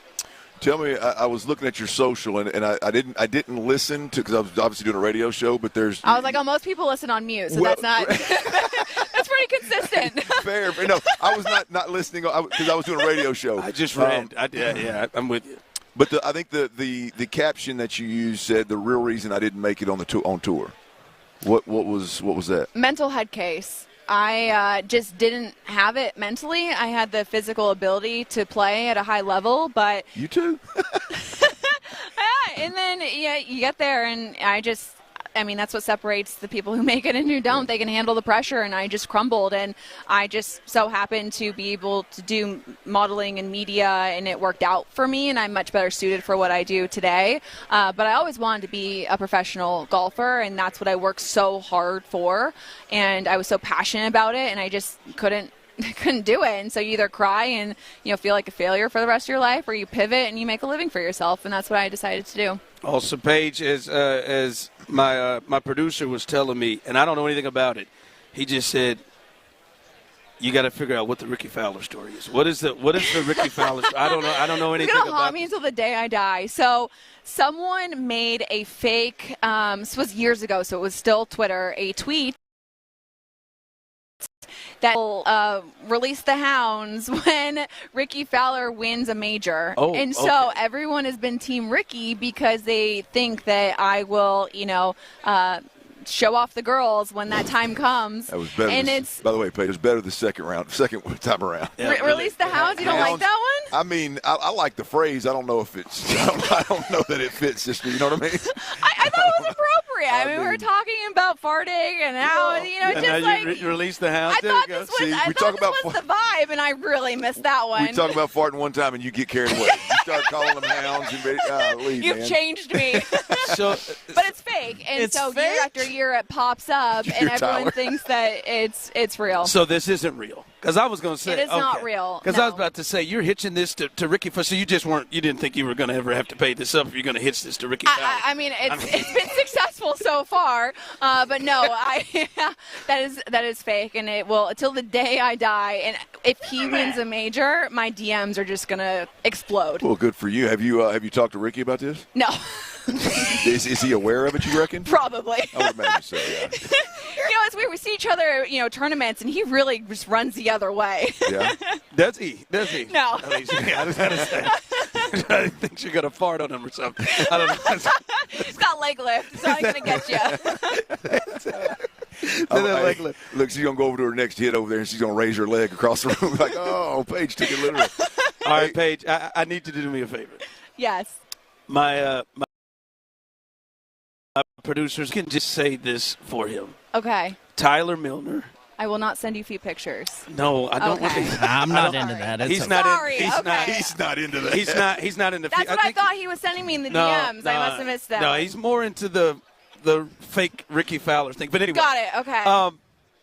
Tell me, I was looking at your social, and I didn't listen to because I was obviously doing a radio show, but I was like, oh, most people listen on mute, so that's not. That's pretty consistent. Fair. No, I was not listening because I was doing a radio show. I just read. I'm with you. But I think the caption that you used said the real reason I didn't make it on tour. What was that? Mental head case. I just didn't have it mentally. I had the physical ability to play at a high level, but you too. And then you get there, and I mean, that's what separates the people who make it and who don't. They can handle the pressure, and I just crumbled. And I just so happened to be able to do modeling and media, and it worked out for me, and I'm much better suited for what I do today. But I always wanted to be a professional golfer, and that's what I worked so hard for. And I was so passionate about it, and I just couldn't do it. And so you either cry and feel like a failure for the rest of your life, or you pivot and you make a living for yourself. And that's what I decided to do. Also, Paige, as my producer was telling me, and I don't know anything about it, he just said, you got to figure out what the Ricky Fowler story is. What is the Ricky Fowler story? I don't know anything about it. It's going to about haunt me until the day I die. So someone made a fake, this was years ago, so it was still Twitter, a tweet that will release the hounds when Ricky Fowler wins a major. And so everyone has been Team Ricky because they think that I will, show off the girls when that time comes. That was better. And by the way, Paige, it was better the second time around. Yeah, release the hounds? You don't like that one? I mean, I like the phrase. I don't know if it's. I don't know that it fits. Just, you know what I mean? I thought it was appropriate. inappropriate. I mean, we're talking about farting and how, and just now you release the hound. I thought this was the vibe, and I really missed that one. We talk about farting one time, and you get carried away. You start calling them hounds. You've changed me. But it's fake, and It's so fake? year after year it pops up, and everyone Tyler. thinks that it's real. So this isn't real. Because I was going to say It is not real, Because I was about to say you're hitching this to Ricky. So you didn't think you were going to ever have to pay this up if you're going to hitch this to Ricky. I mean, it's been successful so far, but no, that is fake, and it will until the day I die. And if he wins a major, my DMs are just going to explode. Well, good for you. Have you talked to Ricky about this? No. Is he aware of it, you reckon? Probably. I would imagine so, yeah. It's weird. We see each other, tournaments, and he really just runs the other way. Yeah. Does he? No. I was going to say. I think you're going to fart on him or something. I don't know. It's got leg lift. It's not going to get you. Look, she's going to go over to her next hit over there, and she's going to raise her leg across the room like, oh, Paige took it literal. All right, Paige, I need you to do me a favor. Yes. My producers can just say this for him. Okay. Tyler Milner. I will not send you few pictures. No, I don't want to. I'm not into that. He's not into that. He's not into. That's what I thought he was sending me in the DMs. I must have missed that. No, he's more into the fake Ricky Fowler thing. But anyway. Got it. Okay.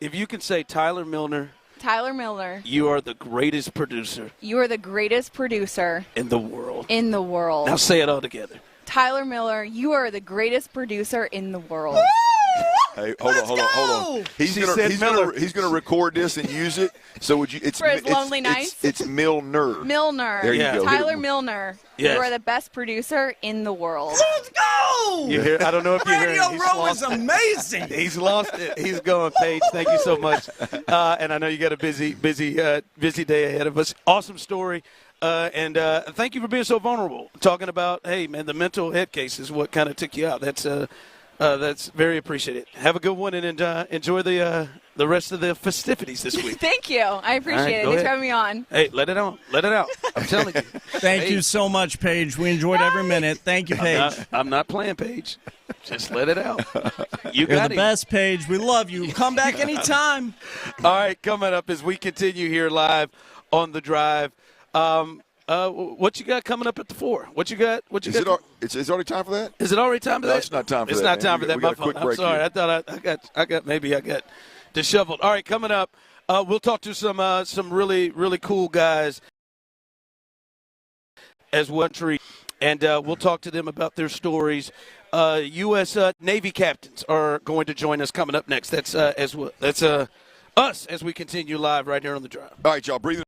If you can say Tyler Milner. Tyler Milner. You are the greatest producer. You are the greatest producer. In the world. In the world. Now say it all together. Tyler Miller, you are the greatest producer in the world. Hey, hold on. He's gonna record this and use it. So would you? It's for his lonely nights. It's Milner. Milner. There you go. Tyler Milner. Yes. You are the best producer in the world. Let's go! You hear? I don't know if you hear. Radio Row is amazing. He's lost it. He's going, Paige. Thank you so much. And I know you got a busy day ahead of us. Awesome story. And thank you for being so vulnerable. Talking about, hey, man, the mental head case is what kind of took you out. That's very appreciated. Have a good one and enjoy the rest of the festivities this week. Thank you. I appreciate it. Thanks for having me on. Hey, let it out. Let it out. I'm telling you. Thank you so much, Paige. We enjoyed every minute. Thank you, Paige. I'm not playing, Paige. Just let it out. You're the best, Paige. We love you. Come back anytime. All right, coming up as we continue here live on The Drive. What you got coming up at the 4? What you got? Is it already time for that? Is it already time for that? No, it's not time for that. It's not time for that. My fault. I'm sorry. Here. I thought I got disheveled. All right, coming up, we'll talk to some really, really cool guys as well, and we'll talk to them about their stories. U.S. Navy captains are going to join us coming up next. That's us as we continue live right here on The Drive. All right, y'all, breathe.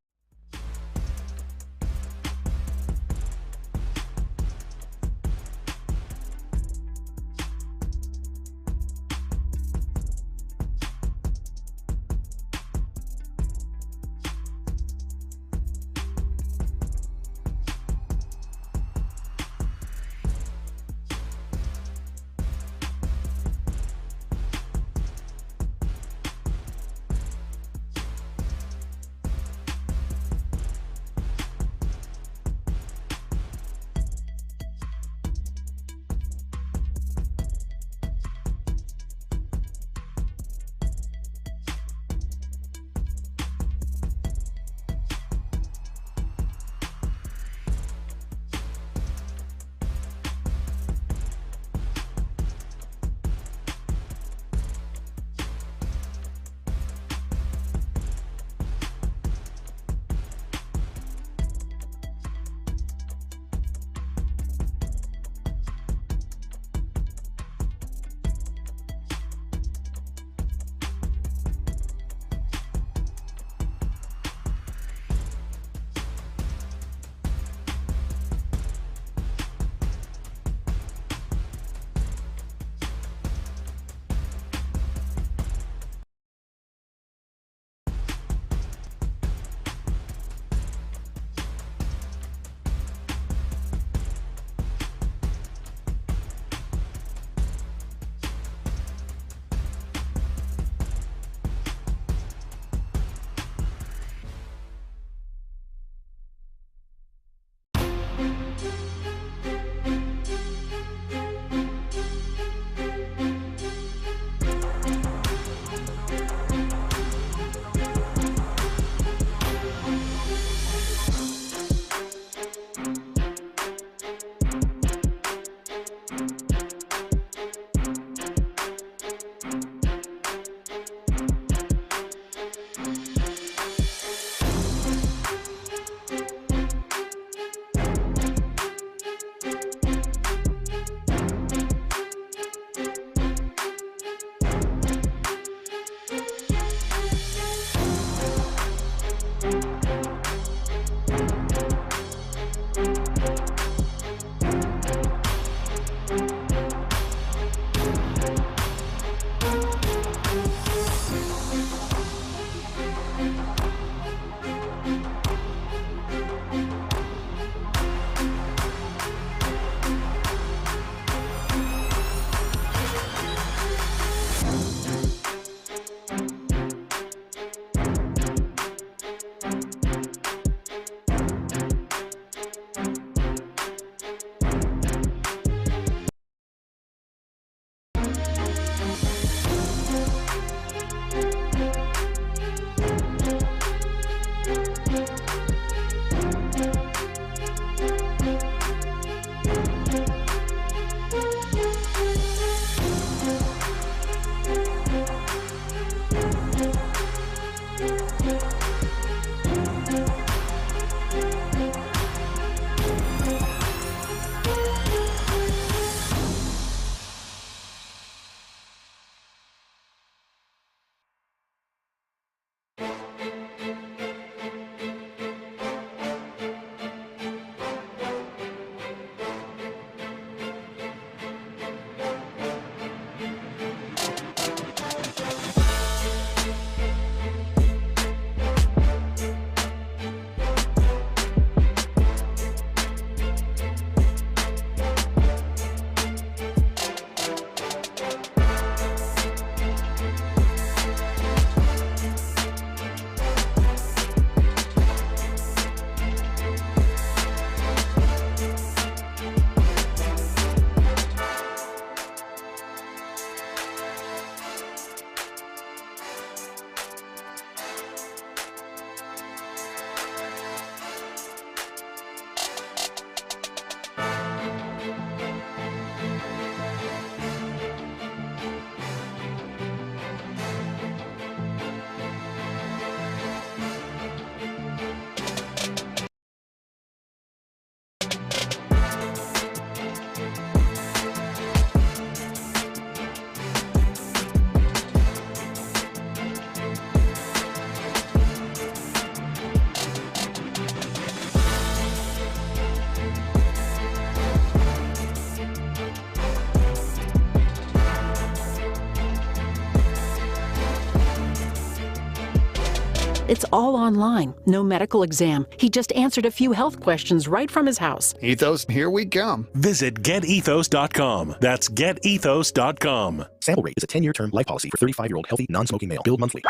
It's all online, no medical exam. He just answered a few health questions right from his house. Ethos, here we come. Visit getethos.com. That's getethos.com. Sample rate is a 10-year term life policy for 35-year-old healthy, non-smoking male. Billed monthly.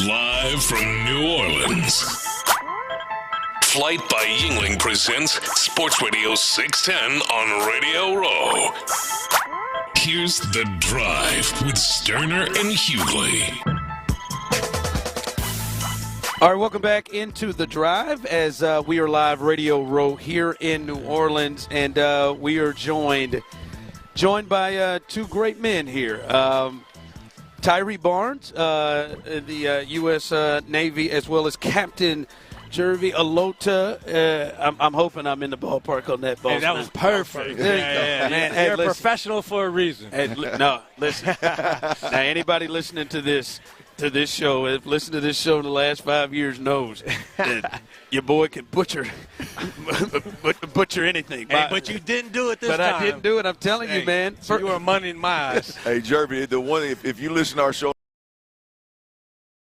Live from New Orleans. Flight by Yingling presents Sports Radio 610 on Radio Row. Here's The Drive with Stoerner and Hughley. All right, welcome back into The Drive as we are live Radio Row here in New Orleans, and we are joined by two great men here. Tyree Barnes, the U.S. Navy, as well as Captain Jervy Alota. I'm hoping I'm in the ballpark on that ball. Hey, that was perfect. There you go, man. You're a professional for a reason. No, listen. Now, anybody listening to this show, if listened to this show in the last 5 years, knows that your boy can butcher anything. Hey, but you didn't do it this time. But I didn't do it. I'm telling you, man. So you are money in my eyes. Hey, Jervy, the one if you listen to our show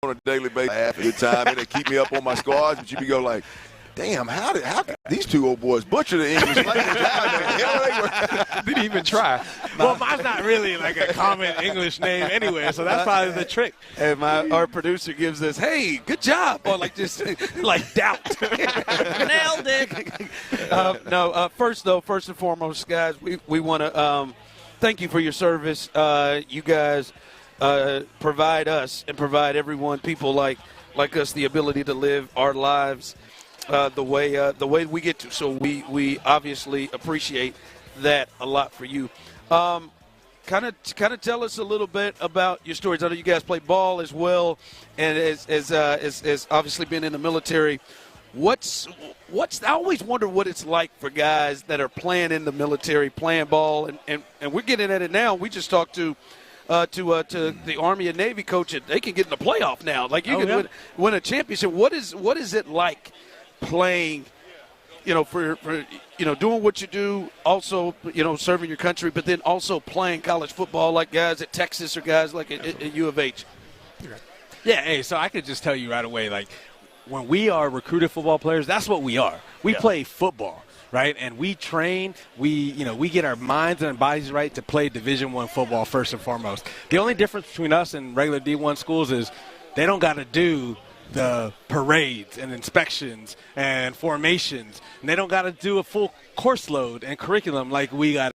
on a daily basis, I have a good time, and they keep me up on my squads, but you be go like, damn, how can these two old boys butcher the English language? Didn't even try. Well, mine's not really like a common English name anyway, so that's probably the trick. And our producer gives us, hey, good job, or like just like doubt. Nailed it. First and foremost, guys, we want to thank you for your service. You guys provide us and provide everyone, people like us, the ability to live our lives the way we get to. So we obviously appreciate that a lot for you. Kind of tell us a little bit about your stories. I know you guys play ball as well, and as obviously been in the military. What's I always wonder what it's like for guys that are playing in the military, playing ball, and we're getting at it now. We just talked to the Army and Navy coach, and they can get in the playoff now. Like you can win a championship. What is it like playing? For doing what you do, also serving your country, but then also playing college football like guys at Texas or guys like at U of H. Yeah. Hey, so I could just tell you right away, like when we are recruited football players, that's what we are. We play football. Right, and we train. We get our minds and our bodies right to play Division I football first and foremost. The only difference between us and regular D1 schools is they don't got to do the parades and inspections and formations, and they don't got to do a full course load and curriculum like we got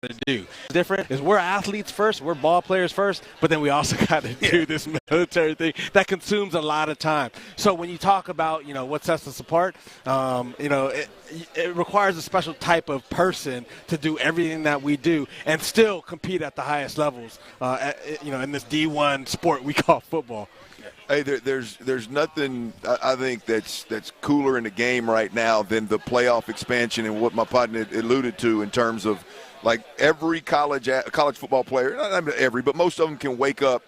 to do. Different is we're athletes first, we're ball players first, but then we also got to do this military thing that consumes a lot of time. So when you talk about what sets us apart, it requires a special type of person to do everything that we do and still compete at the highest levels. In this D1 sport we call football. Hey, there's nothing I think that's cooler in the game right now than the playoff expansion and what my partner alluded to in terms of like every college football player, not every, but most of them can wake up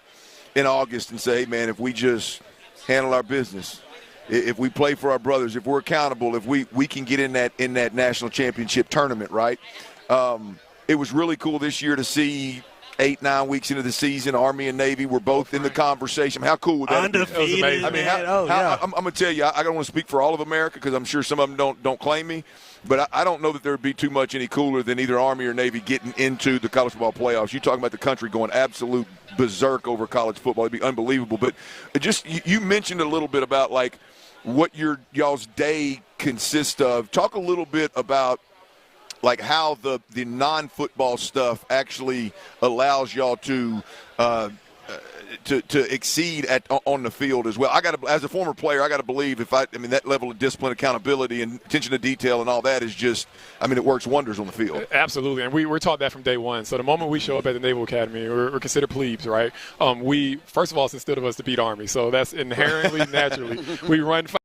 in August and say, hey, man, if we just handle our business, if we play for our brothers, if we're accountable, if we can get in that national championship tournament, right? It was really cool this year to see 8-9 weeks into the season, Army and Navy were both in the conversation. How cool would that be? Undefeated. I mean, I'm going to tell you, I don't want to speak for all of America because I'm sure some of them don't claim me, but I don't know that there would be too much any cooler than either Army or Navy getting into the college football playoffs. You're talking about the country going absolute berserk over college football. It'd be unbelievable. But just you mentioned a little bit about like what y'all's day consists of. Talk a little bit about like how the non-football stuff actually allows y'all to exceed on the field as well. As a former player, I got to believe that level of discipline, accountability, and attention to detail and all that is just, it works wonders on the field. Absolutely, and we're taught that from day one. So the moment we show up at the Naval Academy, we're considered plebes, right? We, first of all, it's instilled of us to beat Army, so that's inherently, naturally. We run 5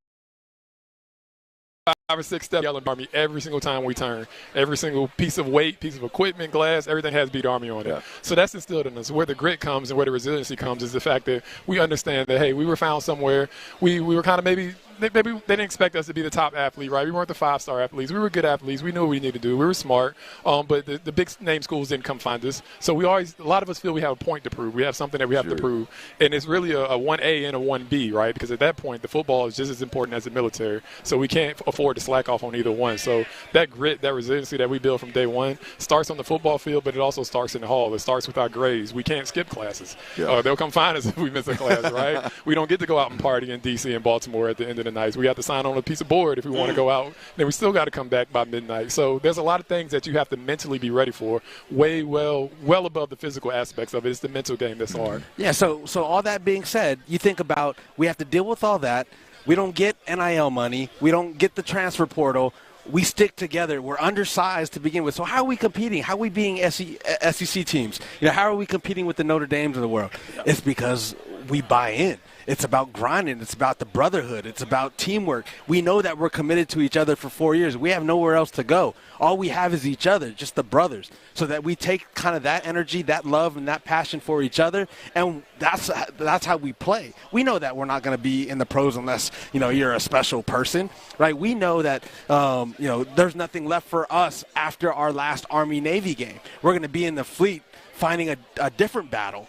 or 6 steps yelling Army every single time we turn. Every single piece of weight, piece of equipment, glass, everything has beat Army on it. Yeah. So that's instilled in us. Where the grit comes and where the resiliency comes is the fact that we understand that, hey, we were found somewhere. We were kind of maybe they didn't expect us to be the top athlete, right? We weren't the 5-star athletes. We were good athletes. We knew what we needed to do. We were smart, but the big name schools didn't come find us. So a lot of us feel we have a point to prove. We have something that we have to prove. And it's really a 1A and a 1B, right? Because at that point, the football is just as important as the military. So we can't afford to slack off on either one. So that grit, that resiliency that we build from day one starts on the football field, but it also starts in the hall. It starts with our grades. We can't skip classes. Yeah. They'll come find us if we miss a class, right? We don't get to go out and party in D.C. and Baltimore at the end of the night. We have to sign on a piece of board if we want to go out. Then we still got to come back by midnight. So there's a lot of things that you have to mentally be ready for, well above the physical aspects of it. It's the mental game that's hard. Yeah, so all that being said, you think about we have to deal with all that. We don't get NIL money. We don't get the transfer portal. We stick together. We're undersized to begin with. So how are we competing? How are we being SEC teams? How are we competing with the Notre Dames of the world? It's because we buy in. It's about grinding. It's about the brotherhood. It's about teamwork. We know that we're committed to each other for 4 years. We have nowhere else to go. All we have is each other, just the brothers, so that we take kind of that energy, that love, and that passion for each other, and that's how we play. We know that we're not going to be in the pros unless, you're a special person, right? We know that, there's nothing left for us after our last Army-Navy game. We're going to be in the fleet fighting a different battle,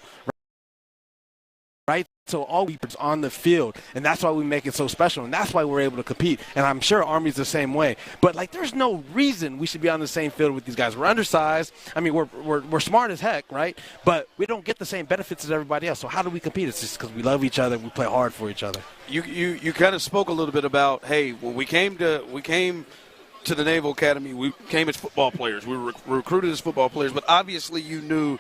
right? So all we on the field, and that's why we make it so special, and that's why we're able to compete. And I'm sure Army's the same way. But there's no reason we should be on the same field with these guys. We're undersized. We're smart as heck, right? But we don't get the same benefits as everybody else. So how do we compete? It's just because we love each other. We play hard for each other. You kind of spoke a little bit about, hey, when we came to the Naval Academy, we came as football players. We were recruited as football players, but obviously you knew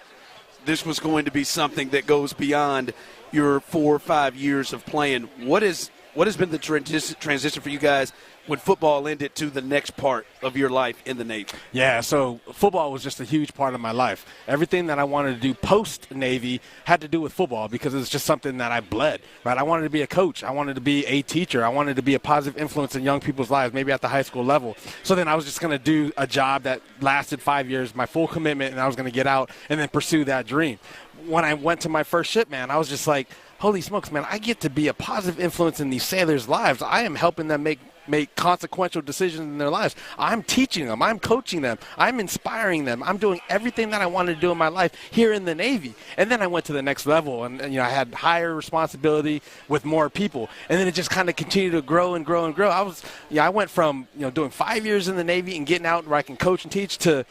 this was going to be something that goes beyond your 4 or 5 years of playing. What is what has been the transition for you guys when football ended to the next part of your life in the Navy? Yeah, so football was just a huge part of my life. Everything that I wanted to do post-Navy had to do with football because it's just something that I bled, right? I wanted to be a coach. I wanted to be a teacher. I wanted to be a positive influence in young people's lives, maybe at the high school level. So then I was just going to do a job that lasted 5 years, my full commitment, and I was going to get out and then pursue that dream. When I went to my first ship, man, I was just like, holy smokes, man, I get to be a positive influence in these sailors' lives. I am helping them make consequential decisions in their lives. I'm teaching them. I'm coaching them. I'm inspiring them. I'm doing everything that I wanted to do in my life here in the Navy. And then I went to the next level, and I had higher responsibility with more people. And then it just kind of continued to grow and grow and grow. I went from doing 5 years in the Navy and getting out where I can coach and teach to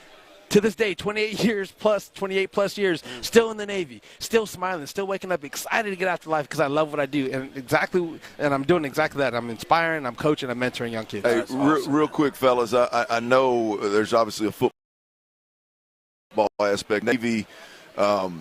this day, 28 plus years, still in the Navy, still smiling, still waking up excited to get after life because I love what I do. And I'm doing exactly that. I'm inspiring, I'm coaching, I'm mentoring young kids. Hey, real quick, fellas, I know there's obviously a football aspect. Navy, I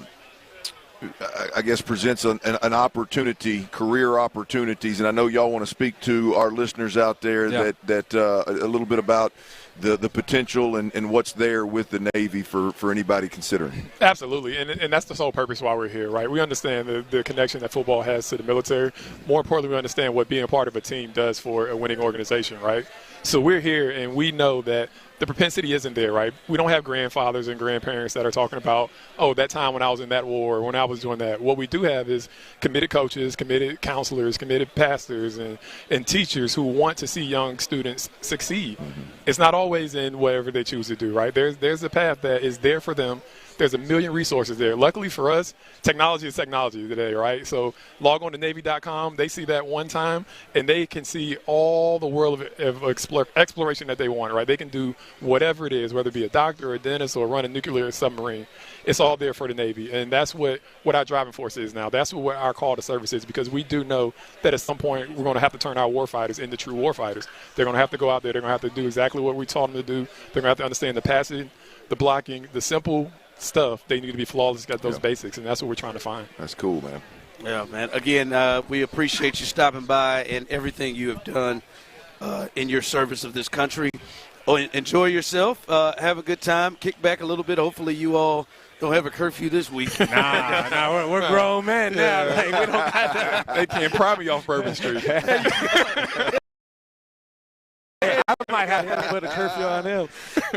guess, presents an opportunity, career opportunities, and I know y'all want to speak to our listeners out there that a little bit about the potential and what's there with the Navy for anybody considering. Absolutely, and that's the sole purpose why we're here, right? We understand the connection that football has to the military. More importantly, we understand what being a part of a team does for a winning organization, right? So we're here, and we know that the propensity isn't there, right? We don't have grandfathers and grandparents that are talking about, oh, that time when I was in that war, when I was doing that. What we do have is committed coaches, committed counselors, committed pastors, and teachers who want to see young students succeed. Mm-hmm. It's not always in whatever they choose to do, right? There's a path that is there for them. There's a million resources there. Luckily for us, technology is technology today, right? So log on to Navy.com. They see that one time, and they can see all the world of exploration that they want, right? They can do whatever it is, whether it be a doctor or a dentist or run a nuclear submarine. It's all there for the Navy, and that's what our driving force is now. That's what our call to service is, because we do know that at some point we're going to have to turn our warfighters into true warfighters. They're going to have to go out there. They're going to have to do exactly what we taught them to do. They're going to have to understand the passing, the blocking, the simple stuff. They need to be flawless at those basics, and that's what we're trying to find. That's cool, man. Yeah, man. Again, we appreciate you stopping by and everything you have done in your service of this country. Enjoy yourself. Have a good time. Kick back a little bit. Hopefully you all don't have a curfew this week. Nah, we're grown men now. Like, we don't got that. They can't pry me off Bourbon Street. I might have to put a curfew on him.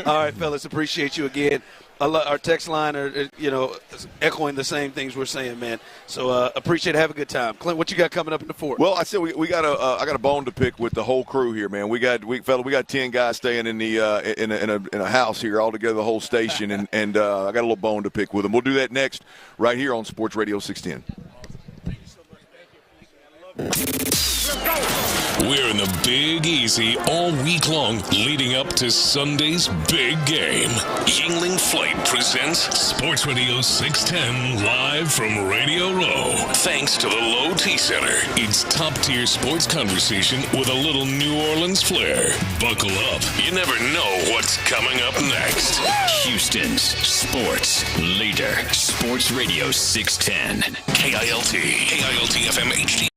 All right, fellas, appreciate you again. Our text line are, echoing the same things we're saying, man. So appreciate it. Have a good time. Clint, what you got coming up in the fort? Well, I said I got a bone to pick with the whole crew here, man. We got 10 guys staying in a house here all together, the whole station, and I got a little bone to pick with them. We'll do that next right here on Sports Radio 610. We're in the Big Easy all week long, leading up to Sunday's big game. Yingling Flight presents Sports Radio 610 live from Radio Row. Thanks to the Low T Center. It's top-tier sports conversation with a little New Orleans flair. Buckle up. You never know what's coming up next. Houston's sports leader. Sports Radio 610. KILT FM HD.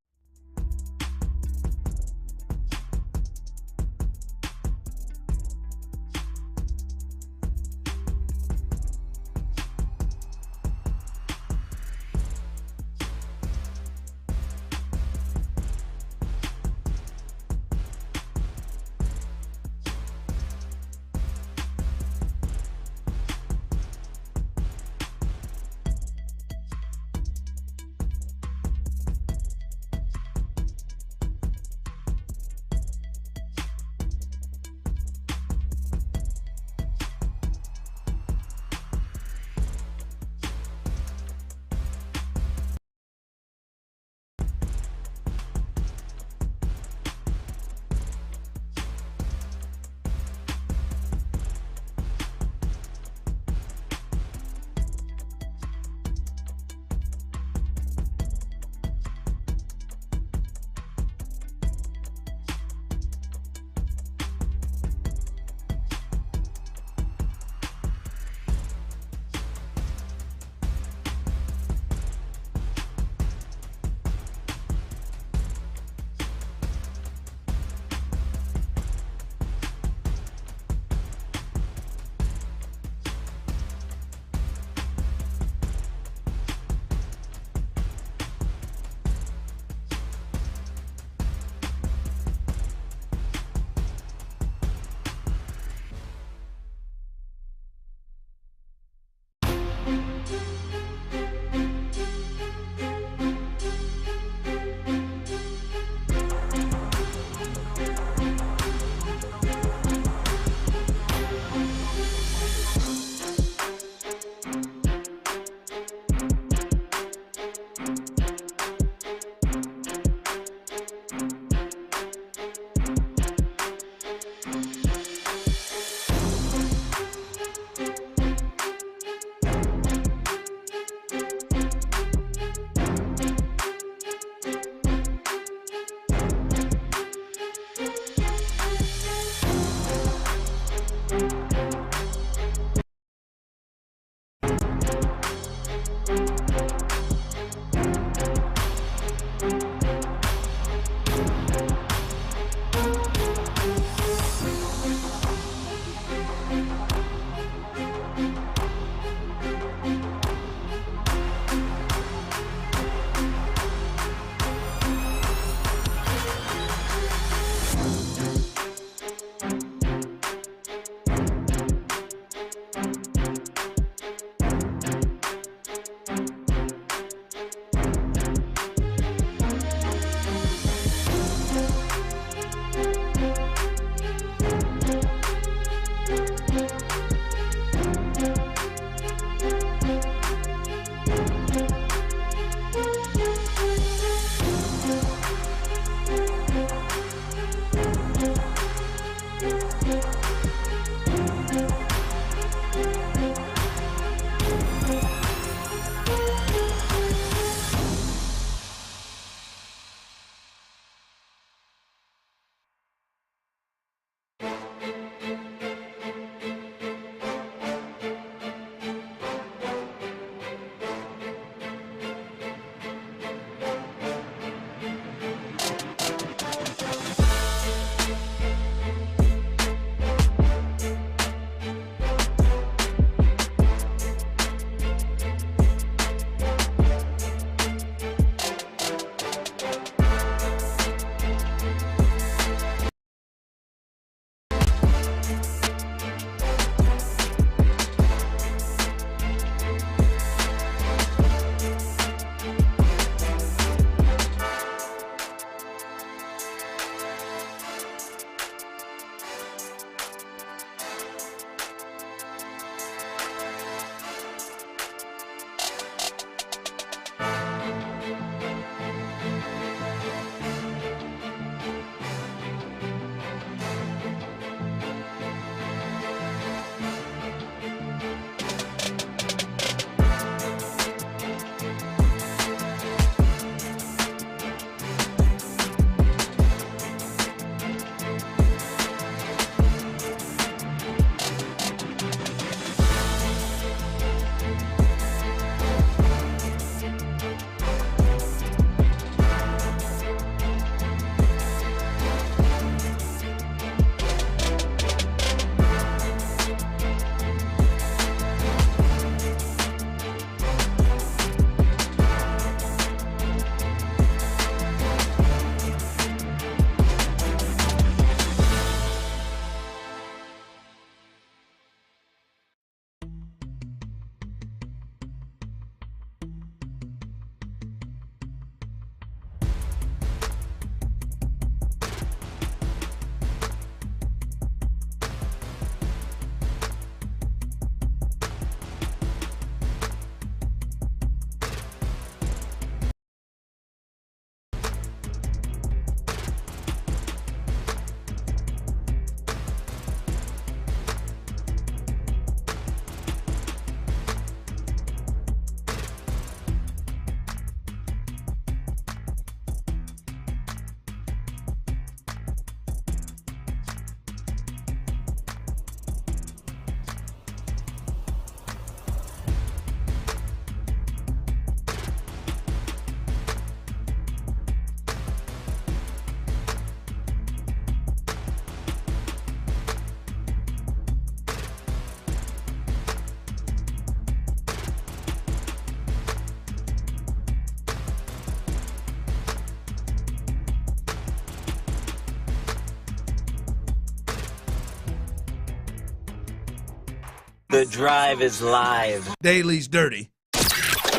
The Drive is live. Daly's dirty.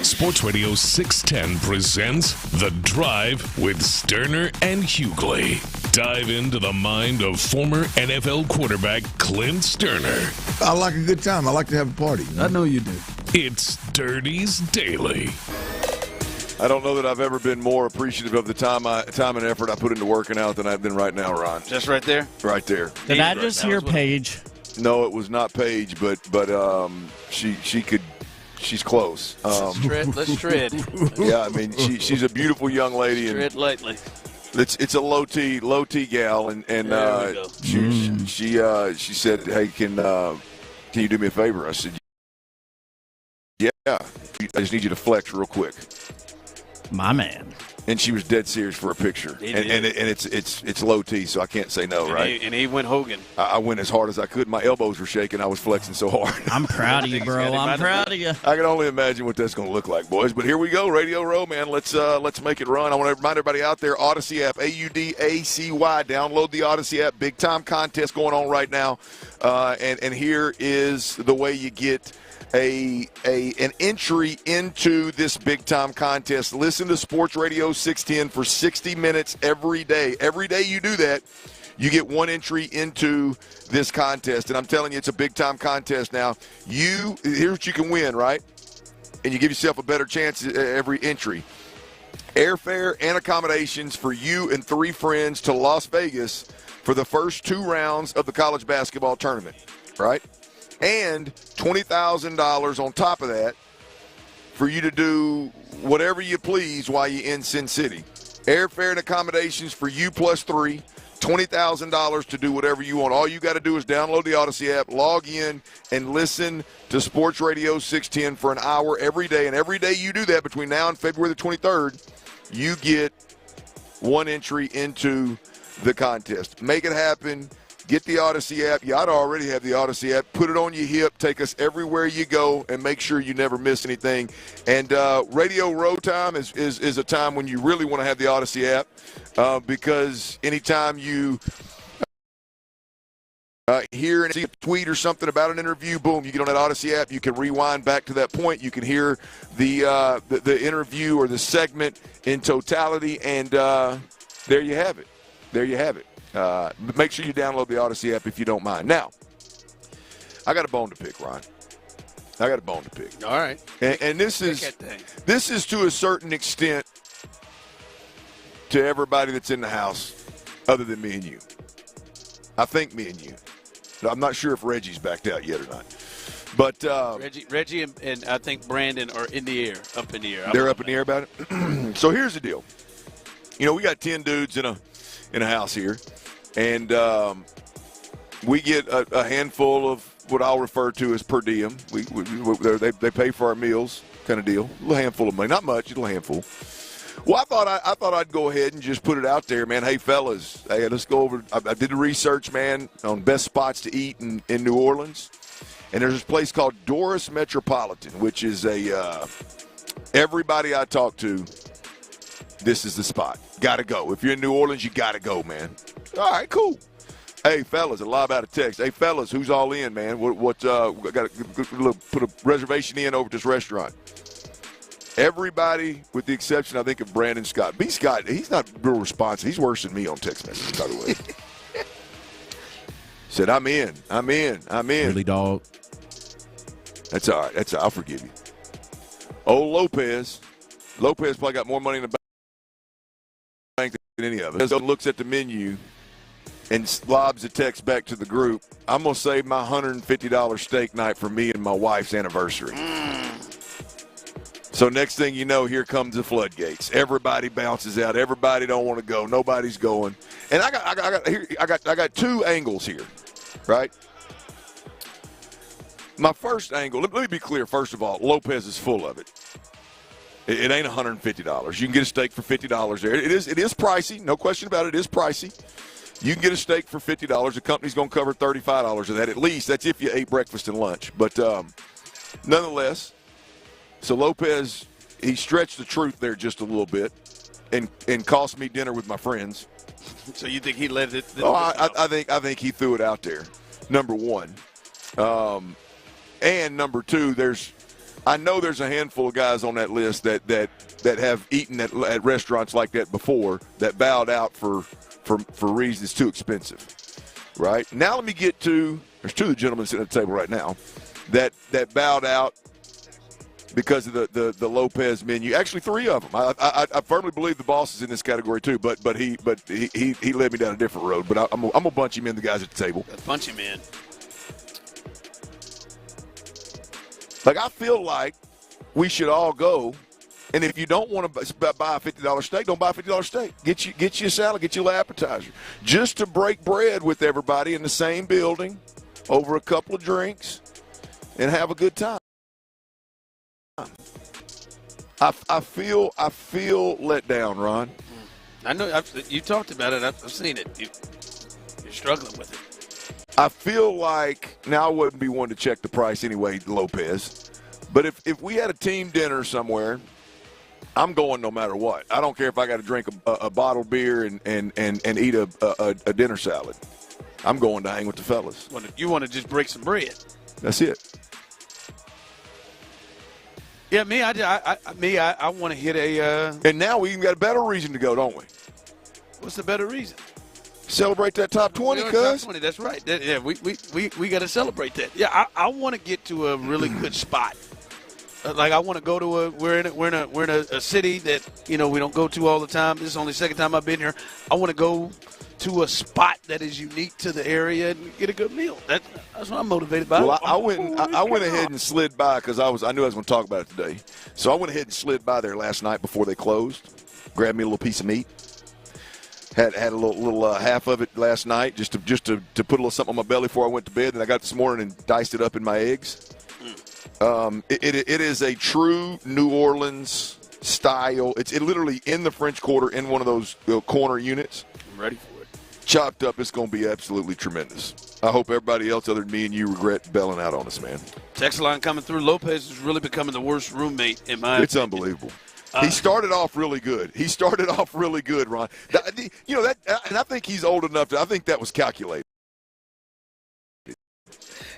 Sports Radio 610 presents The Drive with Stoerner and Hughley. Dive into the mind of former NFL quarterback Clint Stoerner. I like a good time. I like to have a party. I know you do. It's Dirty's Daily. I don't know that I've ever been more appreciative of the time and effort I put into working out than I've been right now, Ron. Just right there? Right there. Did I just hear Paige? No, it was not Paige, but she could. She's close. Let's tread. Yeah, I mean she's a beautiful young lady. Tread lightly. It's a low T gal, and she said, "Hey, can you do me a favor?" I said, "Yeah, I just need you to flex real quick." My man. And she was dead serious for a picture. And it's low T, so I can't say no, right? And he went Hogan. I went as hard as I could. My elbows were shaking. I was flexing so hard. I'm proud of you, bro. I'm proud of you. I can only imagine what that's going to look like, boys. But here we go, Radio Row, man. Let's make it run. I want to remind everybody out there, Odyssey app, AUDACY. Download the Odyssey app. Big time contest going on right now. And here is the way you get an entry into this big-time contest. Listen to Sports Radio 610 for 60 minutes every day. Every day you do that, you get one entry into this contest. And I'm telling you, it's a big-time contest now. Here's what you can win, right? And you give yourself a better chance at every entry. Airfare and accommodations for you and 3 friends to Las Vegas for the first 2 rounds of the college basketball tournament, right? And $20,000 on top of that for you to do whatever you please while you're in Sin City. Airfare and accommodations for you plus 3, $20,000 to do whatever you want. All you got to do is download the Odyssey app, log in, and listen to Sports Radio 610 for an hour every day. And every day you do that between now and February the 23rd, you get one entry into the contest. Make it happen. Get the Odyssey app. You ought to already have the Odyssey app. Put it on your hip. Take us everywhere you go, and make sure you never miss anything. And Radio Row time is a time when you really want to have the Odyssey app because anytime you hear and see a tweet or something about an interview, boom, you get on that Odyssey app. You can rewind back to that point. You can hear the interview or the segment in totality, and there you have it. There you have it. Make sure you download the Odyssey app if you don't mind. Now, I got a bone to pick, Ron. I got a bone to pick. All right. And this is to a certain extent to everybody that's in the house other than me and you. I think me and you. I'm not sure if Reggie's backed out yet or not. But Reggie and I think Brandon are in the air, up in the air. They're up in the air about it? So here's the deal. We got 10 dudes in a house here. And we get a handful of what I'll refer to as per diem. They pay for our meals, kind of deal. A little handful of money, not much, just a little handful. Well, I thought I'd go ahead and just put it out there, man. Hey, fellas, let's go over. I did the research, man, on best spots to eat in New Orleans, and there's this place called Doris Metropolitan, which is everybody I talk to, this is the spot. Got to go. If you're in New Orleans, you got to go, man. All right, cool. Hey, fellas, a lob out of text. Hey, fellas, who's all in, man? Got to put a reservation in over at this restaurant. Everybody, with the exception, I think, of Brandon Scott. B. Scott, he's not real responsive. He's worse than me on text messages, by the way. Said, I'm in. Really, dog? That's all right. I'll forgive you. Old Lopez probably got more money in the bank than any of us. Looks at the menu and lobs a text back to the group. I'm going to save my $150 steak night for me and my wife's anniversary. So next thing you know, here comes the floodgates. Everybody bounces out. Everybody don't want to go. Nobody's going. And I got 2 angles here, right? My first angle, let me be clear, first of all, Lopez is full of it. It ain't $150. You can get a steak for $50 there. It is pricey, no question about it. It is pricey. You can get a steak for $50. The company's going to cover $35 of that at least. That's if you ate breakfast and lunch. But nonetheless, so Lopez, he stretched the truth there just a little bit and cost me dinner with my friends. So you think he let it? I think he threw it out there, number one. And number two, I know there's a handful of guys on that list that have eaten at restaurants like that before that bowed out for reasons too expensive, right? Now let me get to – there's 2 of the gentlemen sitting at the table right now that bowed out because of the Lopez menu. Actually, 3 of them. I firmly believe the boss is in this category too, but he led me down a different road. But I'm going to bunch him in, the guys at the table. Bunch him in. Like, I feel like we should all go And if you don't want to buy a $50 steak, don't buy a $50 steak. Get you a salad, get you a little appetizer. Just to break bread with everybody in the same building over a couple of drinks and have a good time. I feel let down, Ron. I know you talked about it. I've seen it. You're struggling with it. I feel like now I wouldn't be one to check the price anyway, Lopez. But if we had a team dinner somewhere, I'm going no matter what. I don't care if I got to drink a bottled beer and eat a dinner salad. I'm going to hang with the fellas. You want to just break some bread. That's it. Yeah, I want to hit a. And now we even got a better reason to go, don't we? What's the better reason? Celebrate that top 20, cuz. Top 20, that's right. Yeah, we got to celebrate that. Yeah, I want to get to a really good spot. Like I want to go to we're in a city that we don't go to all the time. This is only the second time I've been here. I want to go to a spot that is unique to the area and get a good meal. That's what I'm motivated by. Well, I went ahead and slid by because I knew I was going to talk about it today. So I went ahead and slid by there last night before they closed. Grabbed me a little piece of meat. Had a little half of it last night just to put a little something on my belly before I went to bed. And I got this morning and diced it up in my eggs. It is a true New Orleans style. It's literally in the French Quarter in one of those corner units. I'm ready for it. Chopped up, it's going to be absolutely tremendous. I hope everybody else other than me and you regret bailing out on us, man. Text line coming through. Lopez is really becoming the worst roommate in my opinion. It's unbelievable. He started off really good. Ron. And I think he's old enough I think that was calculated.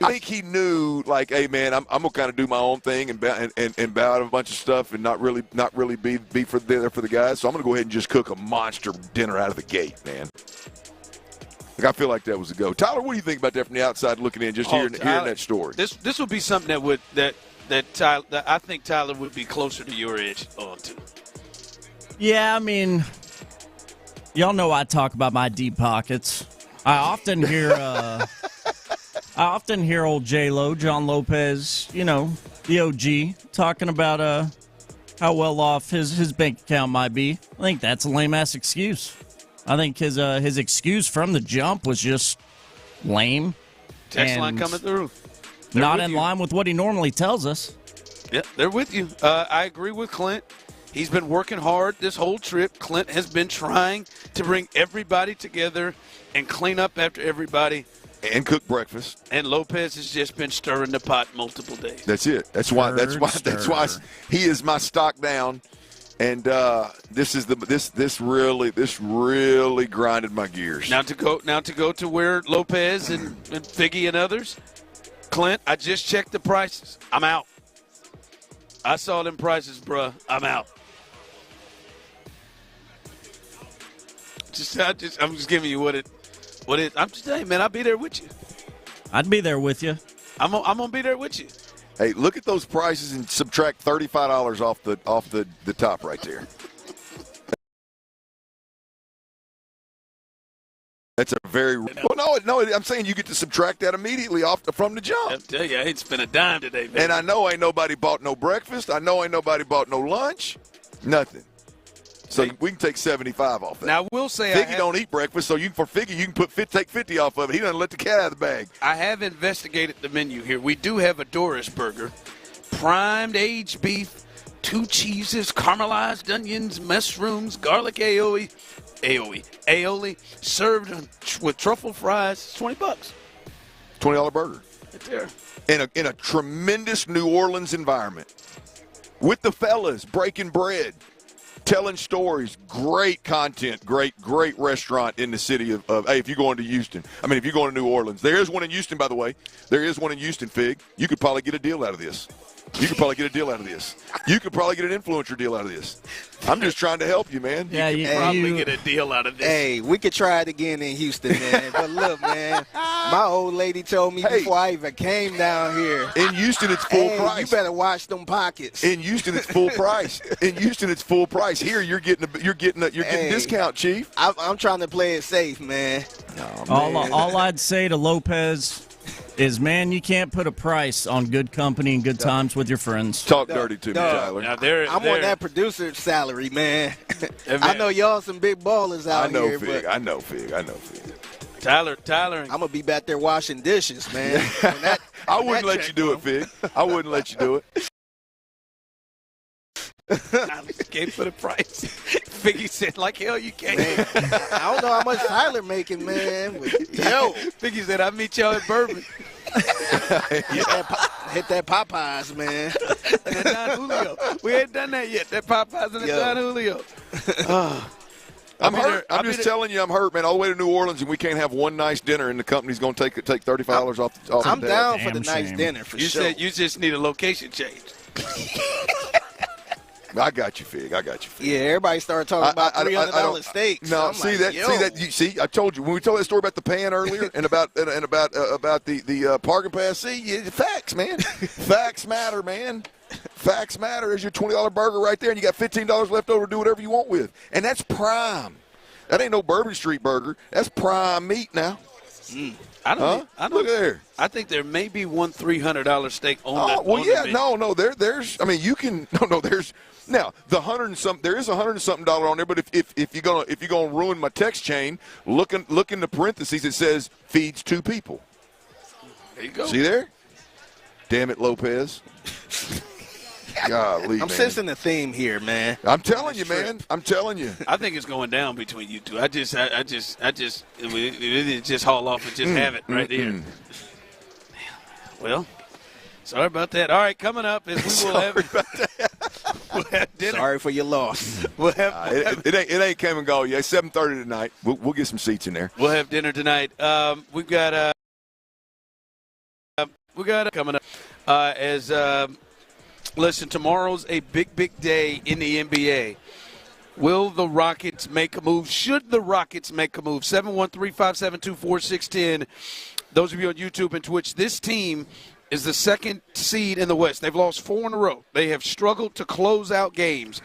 I think he knew, like, hey, man, I'm going to kind of do my own thing and bow out of a bunch of stuff and not really be there for the guys. So I'm going to go ahead and just cook a monster dinner out of the gate, man. Like, I feel like that was a go. Tyler, what do you think about that from the outside looking in, just hearing that story? This would be something that I think Tyler would be closer to your edge on to. Yeah, I mean, y'all know I talk about my deep pockets. I often hear old J-Lo, John Lopez, the OG, talking about how well off his bank account might be. I think that's a lame-ass excuse. I think his excuse from the jump was just lame. Text line coming through. Not in line with what he normally tells us. Yeah, they're with you. I agree with Clint. He's been working hard this whole trip. Clint has been trying to bring everybody together and clean up after everybody. And cook breakfast. And Lopez has just been stirring the pot multiple days. That's it. That's why he is my stock down. And this really grinded my gears. Now to go to where Lopez and Figgy and others. Clint, I just checked the prices. I'm out. I saw them prices, bruh. I'm out. I'm just giving you what it. I'm just saying, man. I'll be there with you. I'd be there with you. I'm gonna be there with you. Hey, look at those prices and subtract $35 off the top right there. That's a very no. I'm saying you get to subtract that immediately from the jump. I'll tell you, I ain't spent a dime today, baby. And I know ain't nobody bought no breakfast. I know ain't nobody bought no lunch. Nothing. So we can take 75 off that. Now, I will say Figgy don't eat breakfast, so for Figgy you can take 50 off of it. He doesn't let the cat out of the bag. I have investigated the menu here. We do have a Doris burger, primed aged beef, 2 cheeses, caramelized onions, mushrooms, garlic aioli, served with truffle fries. It's $20. $20 burger. Right there. In a tremendous New Orleans environment, with the fellas breaking bread. Telling stories, great content, great restaurant in the city of hey, if you're going to Houston. I mean, if you're going to New Orleans. There is one in Houston, by the way. There is one in Houston, Fig. You could probably get a deal out of this. You could probably get an influencer deal out of this. I'm just trying to help you, man. Yeah, you could probably get a deal out of this. Hey, we could try it again in Houston, man. But look, man, my old lady told me before I even came down here. In Houston, it's full price. You better watch them pockets. In Houston, it's full price. Here, you're getting discount, Chief. I'm trying to play it safe, man. Oh, man. All I'd say to Lopez is, man, you can't put a price on good company and good times with your friends. Talk dirty to me, Tyler. Now, I'm on that producer salary, man. I know y'all some big ballers out here. I know Fig. Tyler. I'm going to be back there washing dishes, man. I wouldn't let you do it, Fig. I wouldn't let you do it. I can't put a price. Figgy said, like hell you can't. Man, I don't know how much Tyler making, man. Figgy said, I'll meet y'all at Bourbon. Hit that Popeyes, man. And that Don Julio. We ain't done that yet. That Popeyes and that Don Julio. I'm hurt. I'm just telling you I'm hurt, man. All the way to New Orleans, and we can't have one nice dinner, and the company's going to take $35 off the I'm tab. down for the nice dinner, for sure. You said you just need a location change. I got you, Fig. Yeah, everybody started talking about $300 steaks. No, so I told you when we told that story about the pan earlier and about the parking pass. Facts, man. Facts matter, man. Facts matter. There's your $20 burger right there, and you got $15 left over to do whatever you want with, and that's prime. That ain't no Bourbon Street burger. That's prime meat now. I don't look there. I think there may be one $300 steak on the no. There's. I mean, you can. No. There's. Now the there is $100 and something on there, but if you're gonna ruin my text chain, look in the parentheses. It says feeds 2 people. There you go. See there? Damn it, Lopez. Golly, I'm sensing the theme here, man. I'm telling you, man. I'm telling you. I think it's going down between you two. I just haul off and just have it right there. Well, sorry about that. All right, coming up is we'll have dinner. Sorry for your loss. We'll have it ain't came and go yet. 7:30 tonight. We'll get some seats in there. We'll have dinner tonight. We've got coming up listen, tomorrow's a big day in the NBA. Will the Rockets make a move? Should the Rockets make a move? 713-572-4610. Those of you on YouTube and Twitch, this team is the 2nd seed in the West. They've lost 4 in a row. They have struggled to close out games.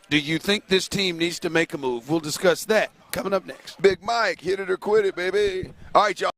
Do you think this team needs to make a move? We'll discuss that coming up next. Big Mike, hit it or quit it, baby. All right, y'all.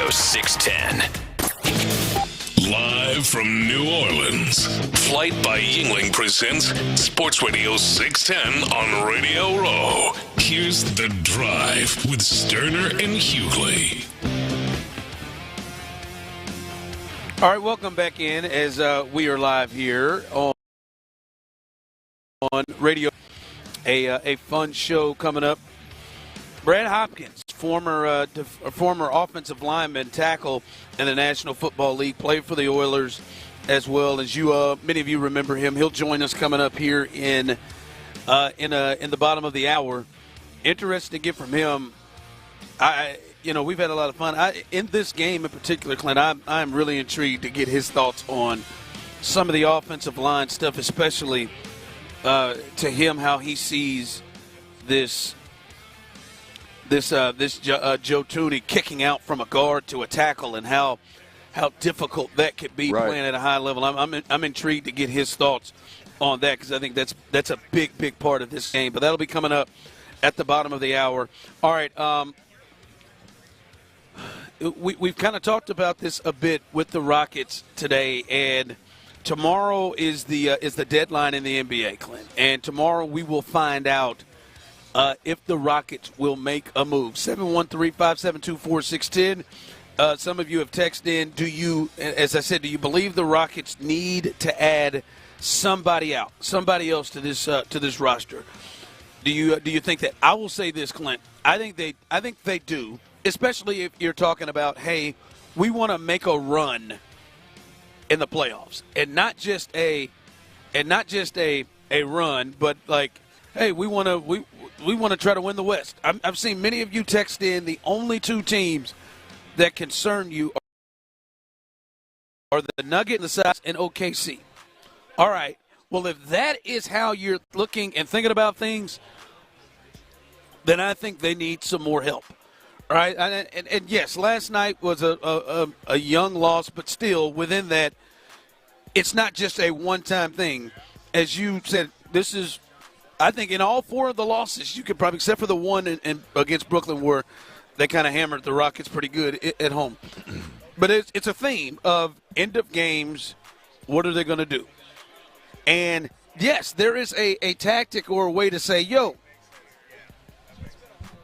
Radio 610. Live from New Orleans, Flight by Yingling presents Sports Radio 610 on Radio Row. Here's The Drive with Stoerner and Hughley. All right, welcome back in as we are live here on radio. A fun show coming up. Brad Hopkins, former offensive lineman, tackle in the National Football League, played for the Oilers as well. As you, many of you remember him. He'll join us coming up here in the bottom of the hour. Interesting to get from him. We've had a lot of fun. In this game in particular, Clint, I'm really intrigued to get his thoughts on some of the offensive line stuff, especially to him how he sees this Joe Thuney kicking out from a guard to a tackle, and how difficult that could be playing at a high level. I'm intrigued to get his thoughts on that, because I think that's a big part of this game. But that'll be coming up at the bottom of the hour. All right. We've kind of talked about this a bit with the Rockets today, and tomorrow is the deadline in the NBA, Clint. And tomorrow we will find out if the Rockets will make a move. 713-572-4610. Some of you have texted in. Do you believe the Rockets need to add somebody else to this roster? Do you think that? I will say this, Clint. I think they do. Especially if you're talking about, hey, we want to make a run in the playoffs, and not just a run, but like, hey, we want to try to win the West. I've seen many of you text in. The only two teams that concern you are the Nugget and the Sox and OKC. All right. Well, if that is how you're looking and thinking about things, then I think they need some more help. All right, and yes, last night was a young loss, but still within that, it's not just a one-time thing. As you said, this is, I think, in all four of the losses, you could probably, except for the one against Brooklyn where they kind of hammered the Rockets pretty good at home. But it's a theme of end of games, what are they going to do? And, yes, there is a tactic or a way to say, yo,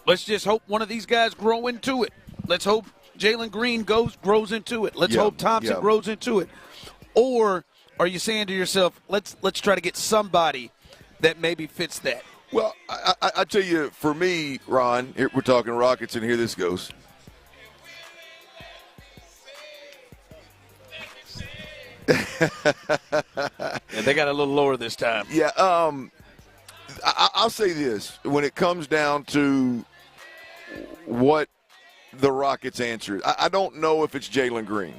let's just hope one of these guys grow into it. Let's hope Jalen Green grows into it. Let's hope Thompson grows into it. Or are you saying to yourself, let's try to get somebody that maybe fits that? Well, I tell you, for me, Ron, we're talking Rockets, and here this goes. And they got a little lower this time. Yeah, I'll say this. When it comes down to what the Rockets' answer is, I don't know if it's Jalen Green.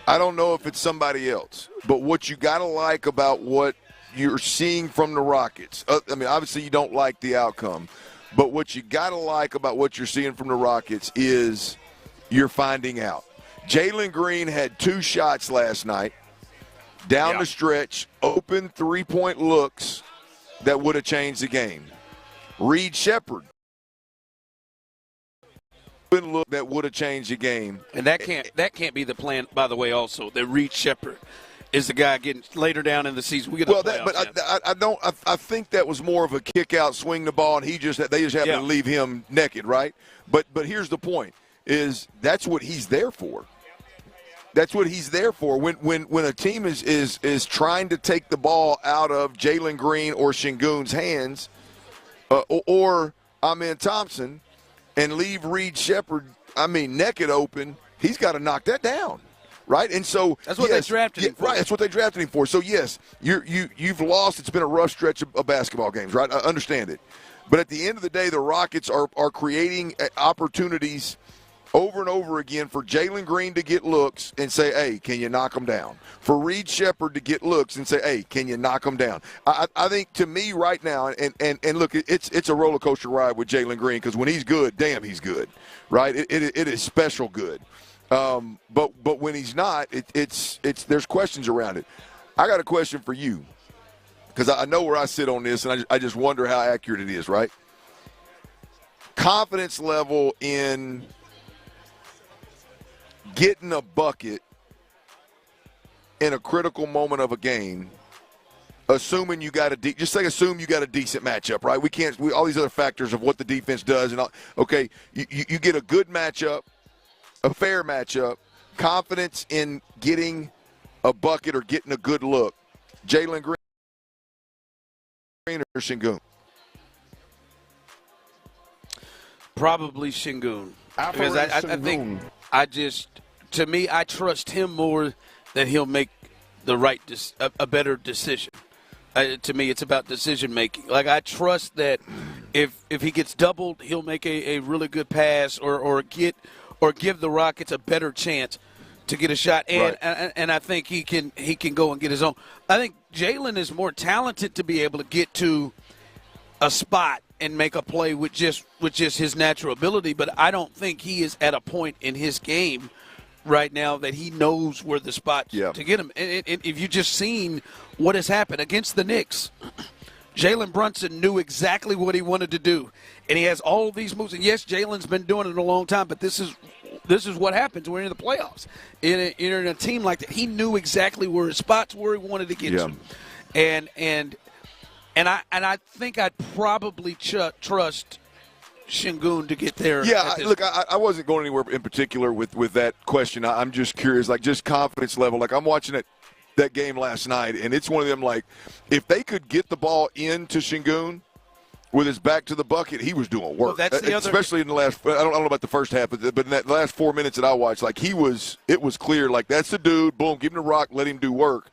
I don't know if it's somebody else. But what you got to like about what you're seeing from the Rockets, obviously you don't like the outcome, but what you got to like about what you're seeing from the Rockets is you're finding out. Jalen Green had 2 shots last night, down the stretch, open three-point looks that would have changed the game. Reed Sheppard, open look that would have changed the game. And that can't be the plan, by the way, also, that Reed Sheppard is the guy getting later down in the season. I think that was more of a kick out, swing the ball, and they just happened to leave him naked, right? But here's the point: is that's what he's there for. That's what he's there for. When a team is trying to take the ball out of Jalen Green or Şengün's hands, or Amen Thompson, and leave Reed Sheppard, naked open, he's got to knock that down. Right, and so that's what they drafted him for. Right, that's what they drafted him for. So yes, you've lost. It's been a rough stretch of basketball games, right? I understand it, but at the end of the day, the Rockets are creating opportunities over and over again for Jalen Green to get looks and say, "Hey, can you knock them down?" For Reed Sheppard to get looks and say, "Hey, can you knock them down?" I think to me right now, and look, it's a roller coaster ride with Jalen Green, because when he's good, damn, he's good, right? It is special good. But when he's not, there's questions around it. I got a question for you, because I know where I sit on this, and I just wonder how accurate it is, right? Confidence level in getting a bucket in a critical moment of a game, assuming you got assume you got a decent matchup, right? All these other factors of what the defense does. And okay, you get a good matchup, a fair matchup, confidence in getting a bucket or getting a good look. Jalen Green or Şengün? Probably Şengün. Because I think to me, I trust him more that he'll make a better decision. To me, it's about decision making. Like, I trust that if he gets doubled, he'll make a really good pass or give the Rockets a better chance to get a shot. And I think he can go and get his own. I think Jalen is more talented to be able to get to a spot and make a play with just his natural ability. But I don't think he is at a point in his game right now that he knows where the spot to get him. And if you just seen what has happened against the Knicks, Jalen Brunson knew exactly what he wanted to do, and he has all these moves. And yes, Jalen's been doing it a long time, but this is what happens when you're in the playoffs. In a team like that, he knew exactly where his spots were he wanted to get to, and I think I'd probably trust Şengün to get there. Yeah, look, I wasn't going anywhere in particular with that question. I'm just curious, like, just confidence level. Like, I'm watching that game last night, and it's one of them, like, if they could get the ball into Şengün with his back to the bucket, he was doing work. Well, especially in the last, I don't know about the first half, but in that last 4 minutes that I watched, like, it was clear, like, that's the dude, boom, give him the rock, let him do work.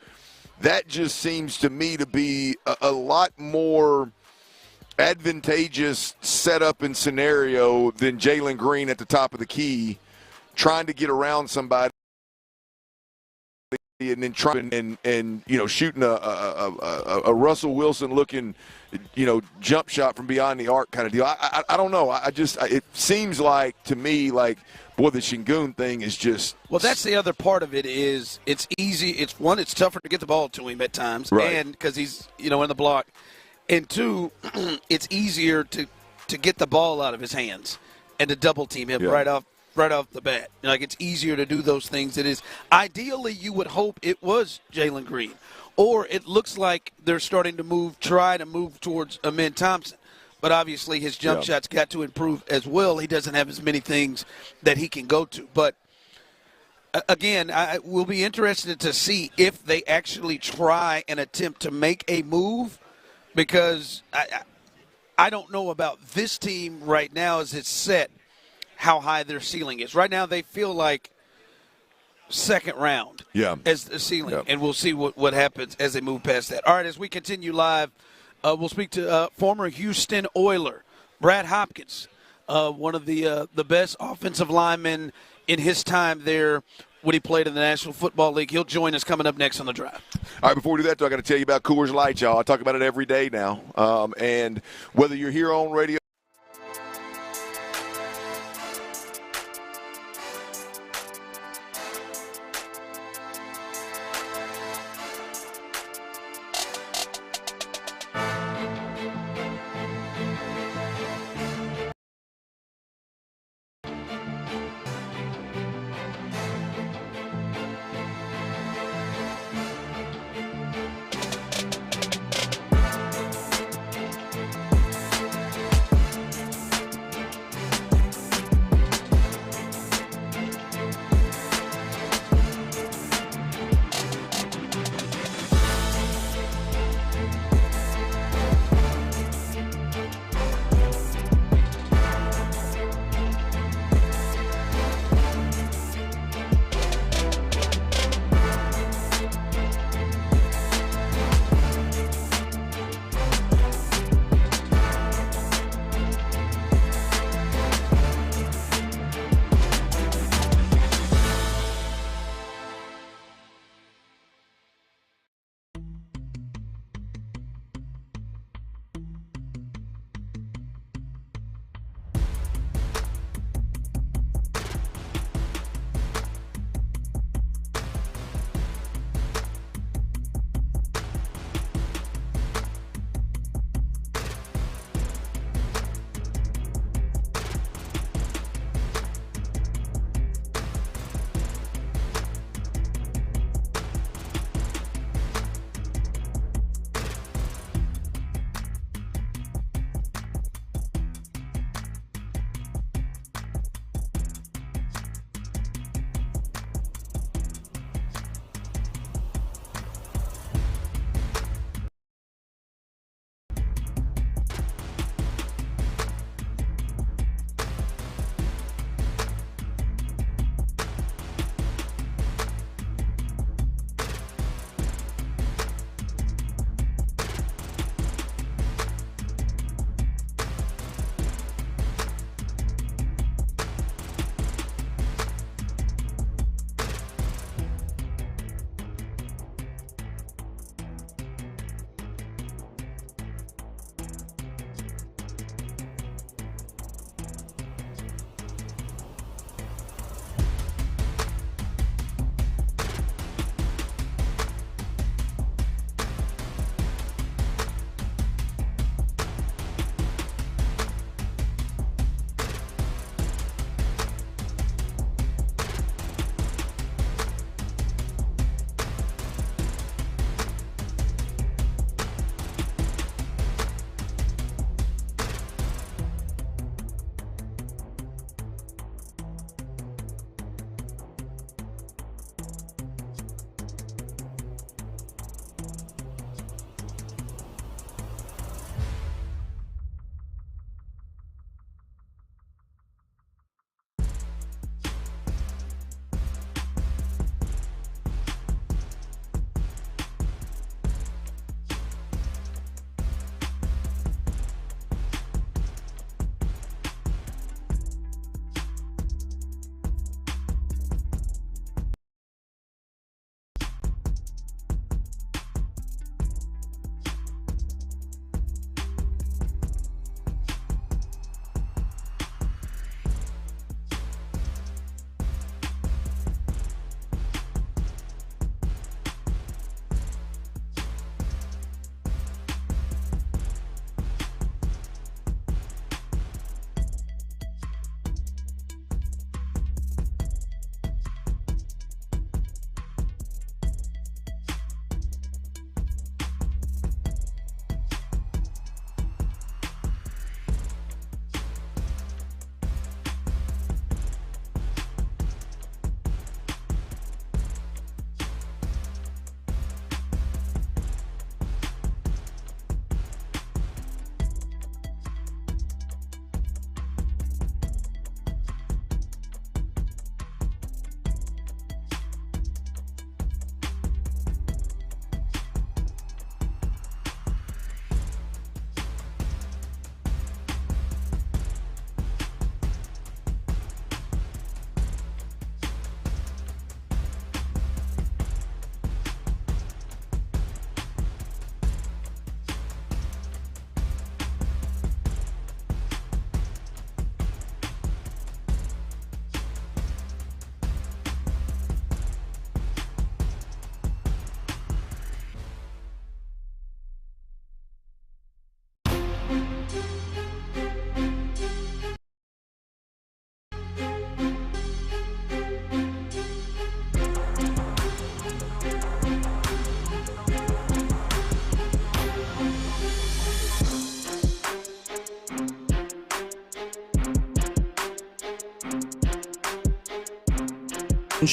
That just seems to me to be a lot more advantageous setup and scenario than Jalen Green at the top of the key trying to get around somebody and then trying and shooting a Russell Wilson looking jump shot from beyond the arc kind of deal. I don't know. It seems like to me like, boy, the Şengün thing is just. Well, that's the other part of it is it's easy. It's tougher to get the ball to him at times, and because he's in the block. And two, it's easier to get the ball out of his hands and to double team him right off the bat. Like, it's easier to do those things. It is ideally you would hope it was Jalen Green, or it looks like they're starting to try to move towards Amen Thompson. But obviously his jump shot's got to improve as well. He doesn't have as many things that he can go to. But again, I will be interested to see if they actually try and attempt to make a move. Because I don't know about this team right now as it's set how high their ceiling is. Right now they feel like second round as the ceiling, and we'll see what happens as they move past that. All right, as we continue live, we'll speak to former Houston Oiler Brad Hopkins, one of the best offensive linemen in his time there when he played in the National Football League. He'll join us coming up next on The Drive. All right, before we do that, though, I got to tell you about Coors Light, y'all. I talk about it every day now. And whether you're here on radio,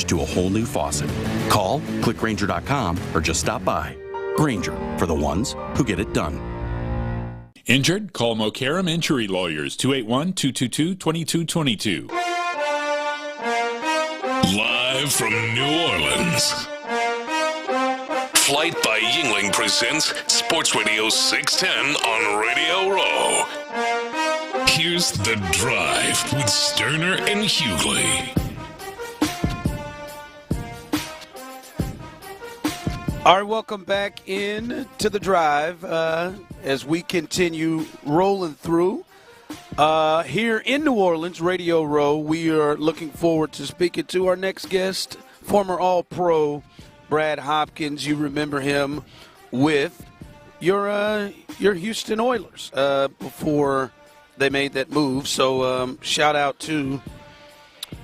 to a whole new faucet. Call, click Grainger.com, or just stop by. Grainger, for the ones who get it done. Injured? Call Mokaram Injury Lawyers, 281-222-2222. Live from New Orleans. Flight by Yingling presents Sports Radio 610 on Radio Row. Here's The Drive with Stoerner and Hughley. All right, welcome back in to The Drive as we continue rolling through. Here in New Orleans, Radio Row, we are looking forward to speaking to our next guest, former All-Pro Brad Hopkins. You remember him with your Houston Oilers before they made that move. So shout out to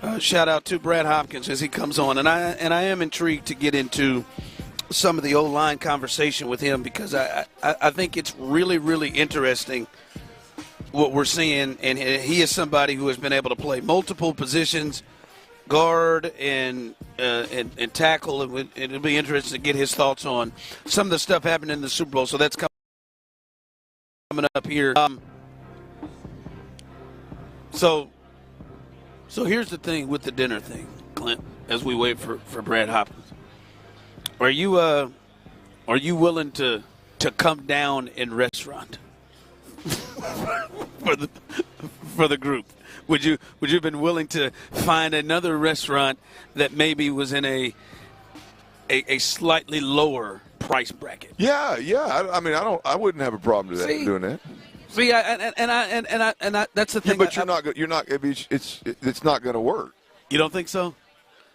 Brad Hopkins as he comes on, and I am intrigued to get into some of the O-line conversation with him because I think it's really, really interesting what we're seeing, and he is somebody who has been able to play multiple positions, guard and tackle, and it'll be interesting to get his thoughts on some of the stuff happening in the Super Bowl. So that's coming up here. So here's the thing with the dinner thing, Clint, as we wait for Brad Hopkins. Are you willing to come down in restaurant for the group? Would you have been willing to find another restaurant that maybe was in a slightly lower price bracket? Yeah. I wouldn't have a problem doing that. See, I that's the thing. Yeah, but you're not. It's not going to work. You don't think so?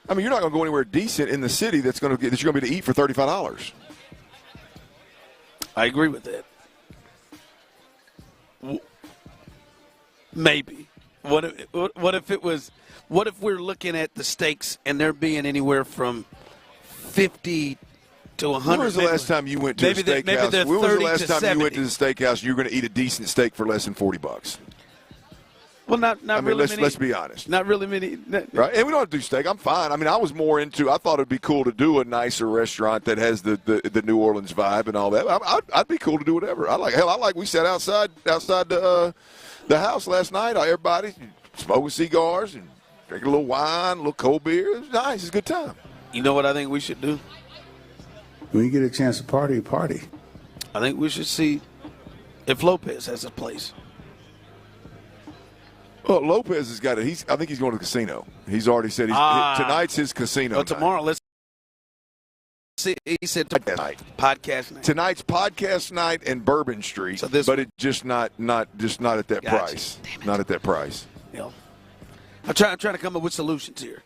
I mean, you're not going to go anywhere decent in the city that you're going to be able to eat for $35. I agree with that. Maybe. What if it was? What if we're looking at the steaks and they're being anywhere from 50 to 100? When was the last time you went to a steakhouse? When was the last time you went to the steakhouse and you were going to eat a decent steak for less than $40? Well, not really many. Let's be honest. Not really many. Right? And we don't have to do steak. I'm fine. I mean, I was more into. I thought it'd be cool to do a nicer restaurant that has the New Orleans vibe and all that. I'd be cool to do whatever. We sat outside the house last night. Everybody smoking cigars and drinking a little wine, a little cold beer. It was nice. It's a good time. You know what I think we should do? When you get a chance to party. I think we should see if Lopez has a place. Well, Lopez has got it. I think he's going to the casino. He's already said tonight's his casino. Well, tomorrow, let's see. He said podcast night. Tonight's podcast night and Bourbon Street, but it's just not at that price. Not at that price. Yeah. I'm trying to come up with solutions here.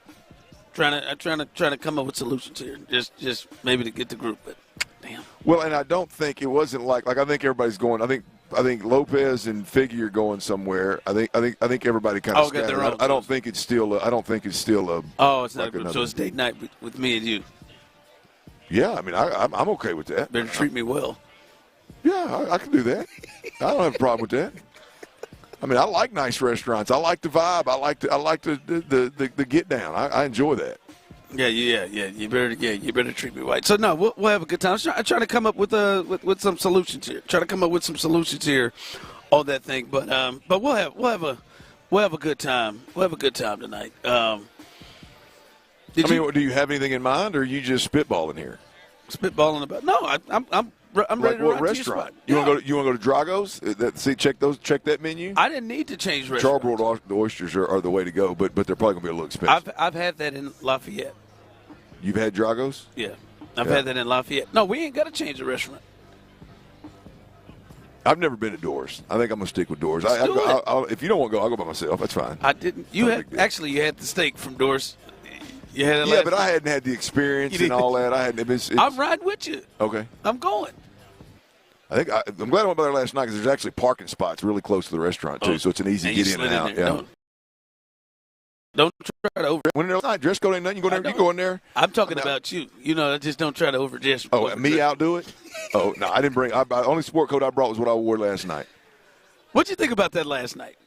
I'm trying to come up with solutions here. Just maybe to get the group, but damn. Well, and I don't think it wasn't like I think everybody's going. I think Lopez and Figgy are going somewhere. I think everybody kind of scattered. I don't think it's still a. Oh, it's not a group. So it's date night with me and you. Yeah, I mean, I'm okay with that. Better treat me well. Yeah, I can do that. I don't have a problem with that. I mean, I like nice restaurants. I like the vibe. I like the get down. I enjoy that. Yeah. You better treat me right. So no, we'll have a good time. I'm trying to come up with some solutions here. Trying to come up with some solutions here on that thing. But we'll have a good time. We'll have a good time tonight. Do you have anything in mind, or are you just spitballing here? Spitballing about? No, I'm ready to what run restaurant? To your spot. You want to go to Drago's? Check that menu. I didn't need to change restaurants. Charbroiled oysters are the way to go, but they're probably going to be a little expensive. I've had that in Lafayette. You've had Drago's? Yeah, I've had that in Lafayette. No, we ain't got to change the restaurant. I've never been to Doors. I think I'm going to stick with Doors. If you don't want to go, I'll go by myself. That's fine. I didn't. You had the steak from Doors. You had it last but night. I hadn't had the experience and all that. I'm riding with you. Okay. I'm going. I'm glad I went by there last night because there's actually parking spots really close to the restaurant too, so it's an easy get in and out. Yeah. Don't try to over. When they're not dress code ain't nothing. You go in there. I'm talking about you. Just don't try to overdress. Oh, me outdo it? Oh no, I didn't bring. The only sport coat I brought was what I wore last night. What'd you think about that last night?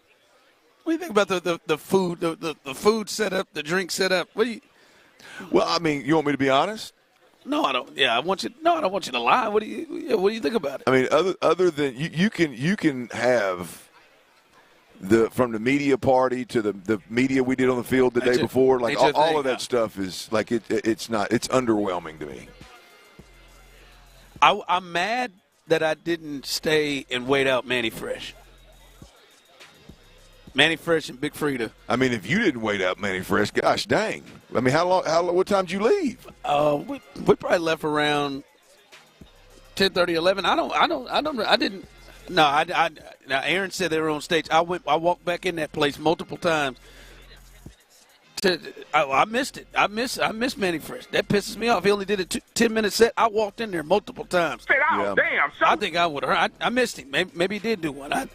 What do you think about the food, the food setup, the drink setup? What Well, I mean, you want me to be honest? No, I don't. Yeah, I want you. No, I don't want you to lie. What do you think about it? I mean, other than you can have from the media party to the media we did on the field the day before, like all of that stuff is like it's underwhelming to me. I'm mad that I didn't stay and wait out Manny Fresh. Manny Fresh and Big Frida. I mean, if you didn't wait out Manny Fresh, gosh dang. I mean, how long? What time did you leave? We probably left around 10:30, 11. I didn't. No, now Aaron said they were on stage. I walked back in that place multiple times. I missed it. I miss Manny Fresh. That pisses me off. He only did a 10-minute set. I walked in there multiple times. Damn, I think I would have. I missed him. Maybe he did do one. I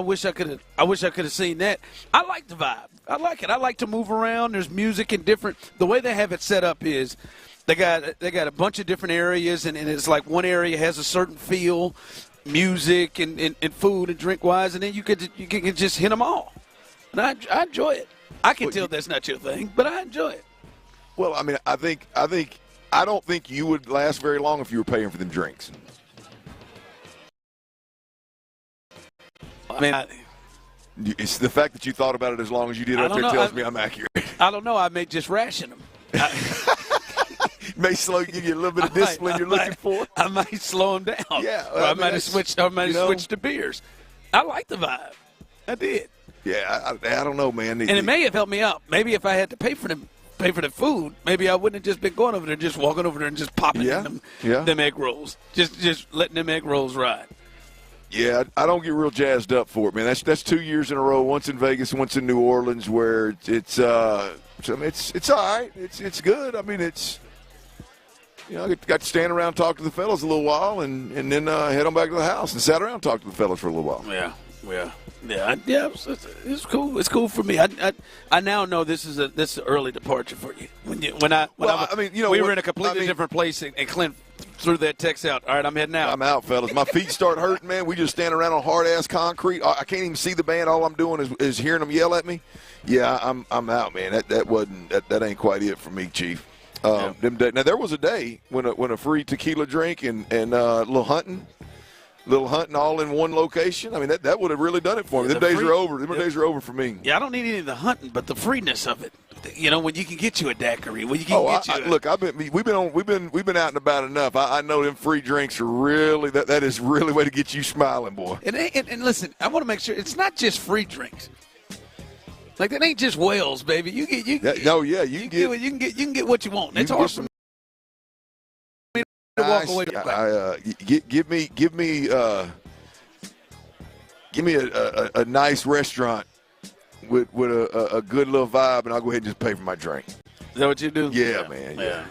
wish I could have seen that. I like the vibe. I like it. I like to move around. There's music and different. The way they have it set up is they got a bunch of different areas, and it's like one area has a certain feel, music and food and drink wise, and then you can just hit them all. And I enjoy it. I can tell that's not your thing, but I enjoy it. Well, I mean, I don't think you would last very long if you were paying for them drinks. I mean, it's the fact that you thought about it as long as you did out there tells me I'm accurate. I don't know. I may just ration them. May give you a little bit of discipline you're looking for. I might slow them down. Yeah, or I might have switched. I might have switched to beers. I like the vibe. I did. Yeah, I don't know, man. And it may have helped me out. Maybe if I had to pay for the food, maybe I wouldn't have just been going over there, just walking over there and just popping in them egg rolls, just letting them egg rolls ride. Yeah, I don't get real jazzed up for it, man. That's 2 years in a row. Once in Vegas, once in New Orleans, where it's all right. It's good. I mean, it's. I got to stand around and talk to the fellas a little while, and then head on back to the house and sat around and talked to the fellas for a little while. Yeah. It's cool. It's cool for me. I now know this is an early departure for you. We were in a completely different place, and Clint threw that text out. All right, I'm heading out. I'm out, fellas. My feet start hurting, man. We just stand around on hard ass concrete. I can't even see the band. All I'm doing is hearing them yell at me. Yeah, I'm out, man. That ain't quite it for me, Chief. Now there was a day when a free tequila drink and a little hunting all in one location. I mean, that would have really done it for me. Them days are over. Them days are over for me. Yeah, I don't need any of the hunting, but the freeness of it. When you can get you a daiquiri, when you can look, we've been out and about enough. I know them free drinks are really that is really a way to get you smiling, boy. And listen, I want to make sure it's not just free drinks. Like that ain't just whales, baby. You can get what you want. That's awesome. Walk away give me a nice restaurant with a good little vibe, and I'll go ahead and just pay for my drink. Is that what you do? Yeah, man. Yeah.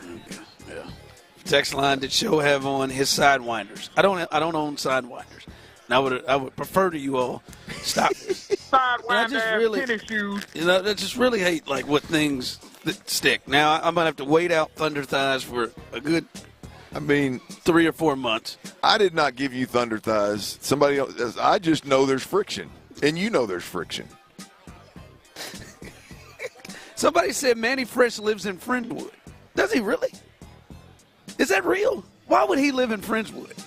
Text line, did Show have on his sidewinders? I don't own sidewinders. And I would prefer to you all stop this. Sidewinder, tennis shoes. I just really hate like what things that stick. Now I'm gonna have to wait out Thunder Thighs for a good. 3 or 4 months. I did not give you Thunder Thighs. Somebody else. I just know there's friction, and you know there's friction. Somebody said Manny Fresh lives in Friendswood. Does he really? Is that real? Why would he live in Friendswood?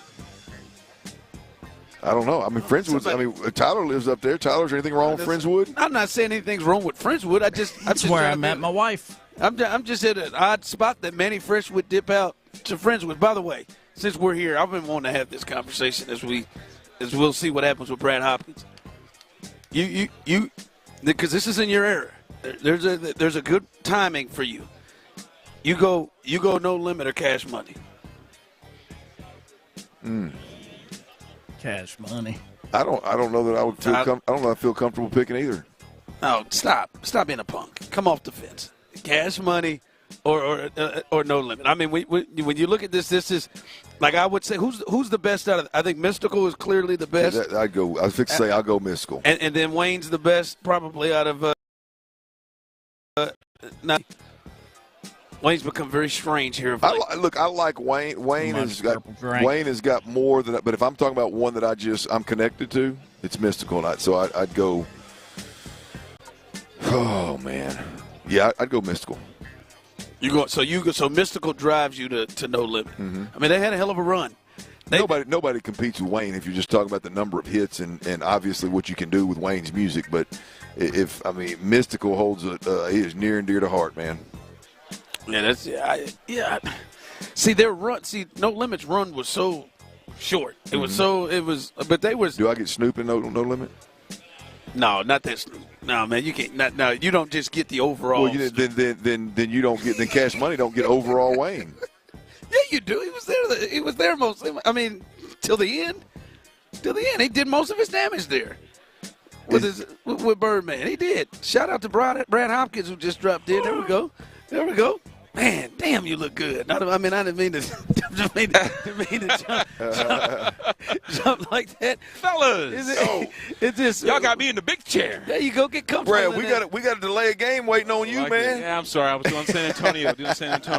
I don't know. I mean, Friendswood. Tyler lives up there. Tyler, is there anything wrong with Friendswood? I'm not saying anything's wrong with Friendswood. That's where I met my wife. I'm just at an odd spot that Manny Fresh would dip out to Friendswood. By the way, since we're here, I've been wanting to have this conversation as we'll see what happens with Brad Hopkins. You because this is in your era. There's a good timing for you. You go no limit or cash money. Cash money. I don't know that I would feel. I don't know. I feel comfortable picking either. No, stop being a punk. Come off the fence. Cash money or no limit. I mean, when you look at this is like I would say who's the best out of. I think Mystical is clearly the best. Yeah, I was fixing to say I'll go Mystical. And then Wayne's the best probably out of. Wayne's become very strange here. I like Wayne. Wayne has got more than. But if I'm talking about one that I'm connected to, it's Mystical. I'd go. Oh man, yeah, I'd go Mystical. So Mystical drives you to No Limit. Mm-hmm. I mean, they had a hell of a run. Nobody competes with Wayne if you're just talking about the number of hits and obviously what you can do with Wayne's music. But Mystical holds he is near and dear to heart, man. Yeah, See, their run. See, No Limit's run was so short. It was so. It was. But they was. Do I get Snoop in No Limit? No, not that Snoop. No, man, you can't. No, you don't just get the overall. Well, then you don't get. Then Cash Money don't get overall Wayne. Yeah, you do. He was there. He was there most. I mean, till the end. Till the end, he did most of his damage there. With Birdman, he did. Shout out to Brad Hopkins who just dropped in. There we go. Man, damn, you look good. I didn't mean to, jump like that, fellas. It's just y'all got me in the big chair. There you go, get comfortable. Brad, we got to delay a game waiting on you, man. Yeah, I'm sorry, I was doing San Antonio.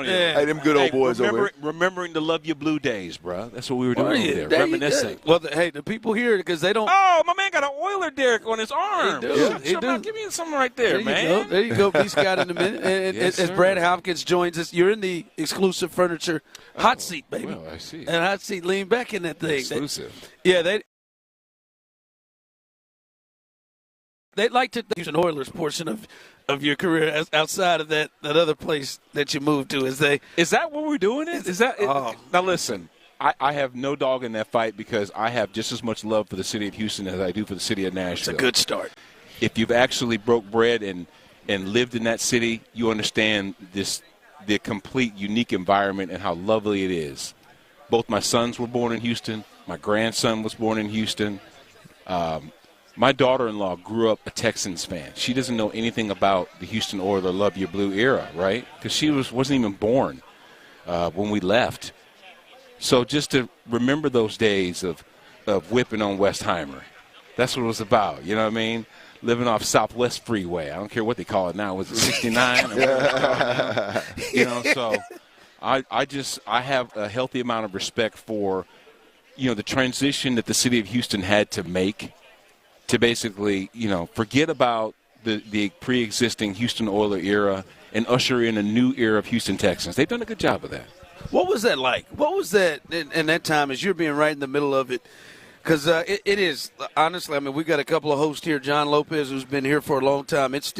Yeah. Hey, them good old boys over here. Remembering the Love Your Blue days, bro. That's what we were doing over there. Reminiscing. Well, the people here because they don't. Oh, my man got an Oiler Derrick on his arm. He do. Give me something right there, man. There you go. Be Scott in a minute. And as Brad Hopkins joins us, you're in the exclusive furniture hot seat, baby. Well, I see. And hot seat, lean back in that thing. Exclusive. They'd like to use an Oilers portion of your career outside of that other place that you moved to. Is that what we're doing? Now listen, I have no dog in that fight because I have just as much love for the city of Houston as I do for the city of Nashville. It's a good start. If you've actually broke bread and lived in that city, you understand the complete unique environment and how lovely it is. Both my sons were born in Houston. My grandson was born in Houston. My daughter-in-law grew up a Texans fan. She doesn't know anything about the Houston Oilers Love Your Blue era, right? Because she wasn't even born when we left. So just to remember those days of whipping on Westheimer, that's what it was about. You know what I mean? Living off Southwest Freeway. I don't care what they call it now. Was it 69? So I have a healthy amount of respect for, the transition that the city of Houston had to make to basically, forget about the pre-existing Houston Oilers era and usher in a new era of Houston Texans. They've done a good job of that. What was that like? What was that in that time as you're being right in the middle of it? Because it is, honestly, we got a couple of hosts here. John Lopez, who's been here for a long time. It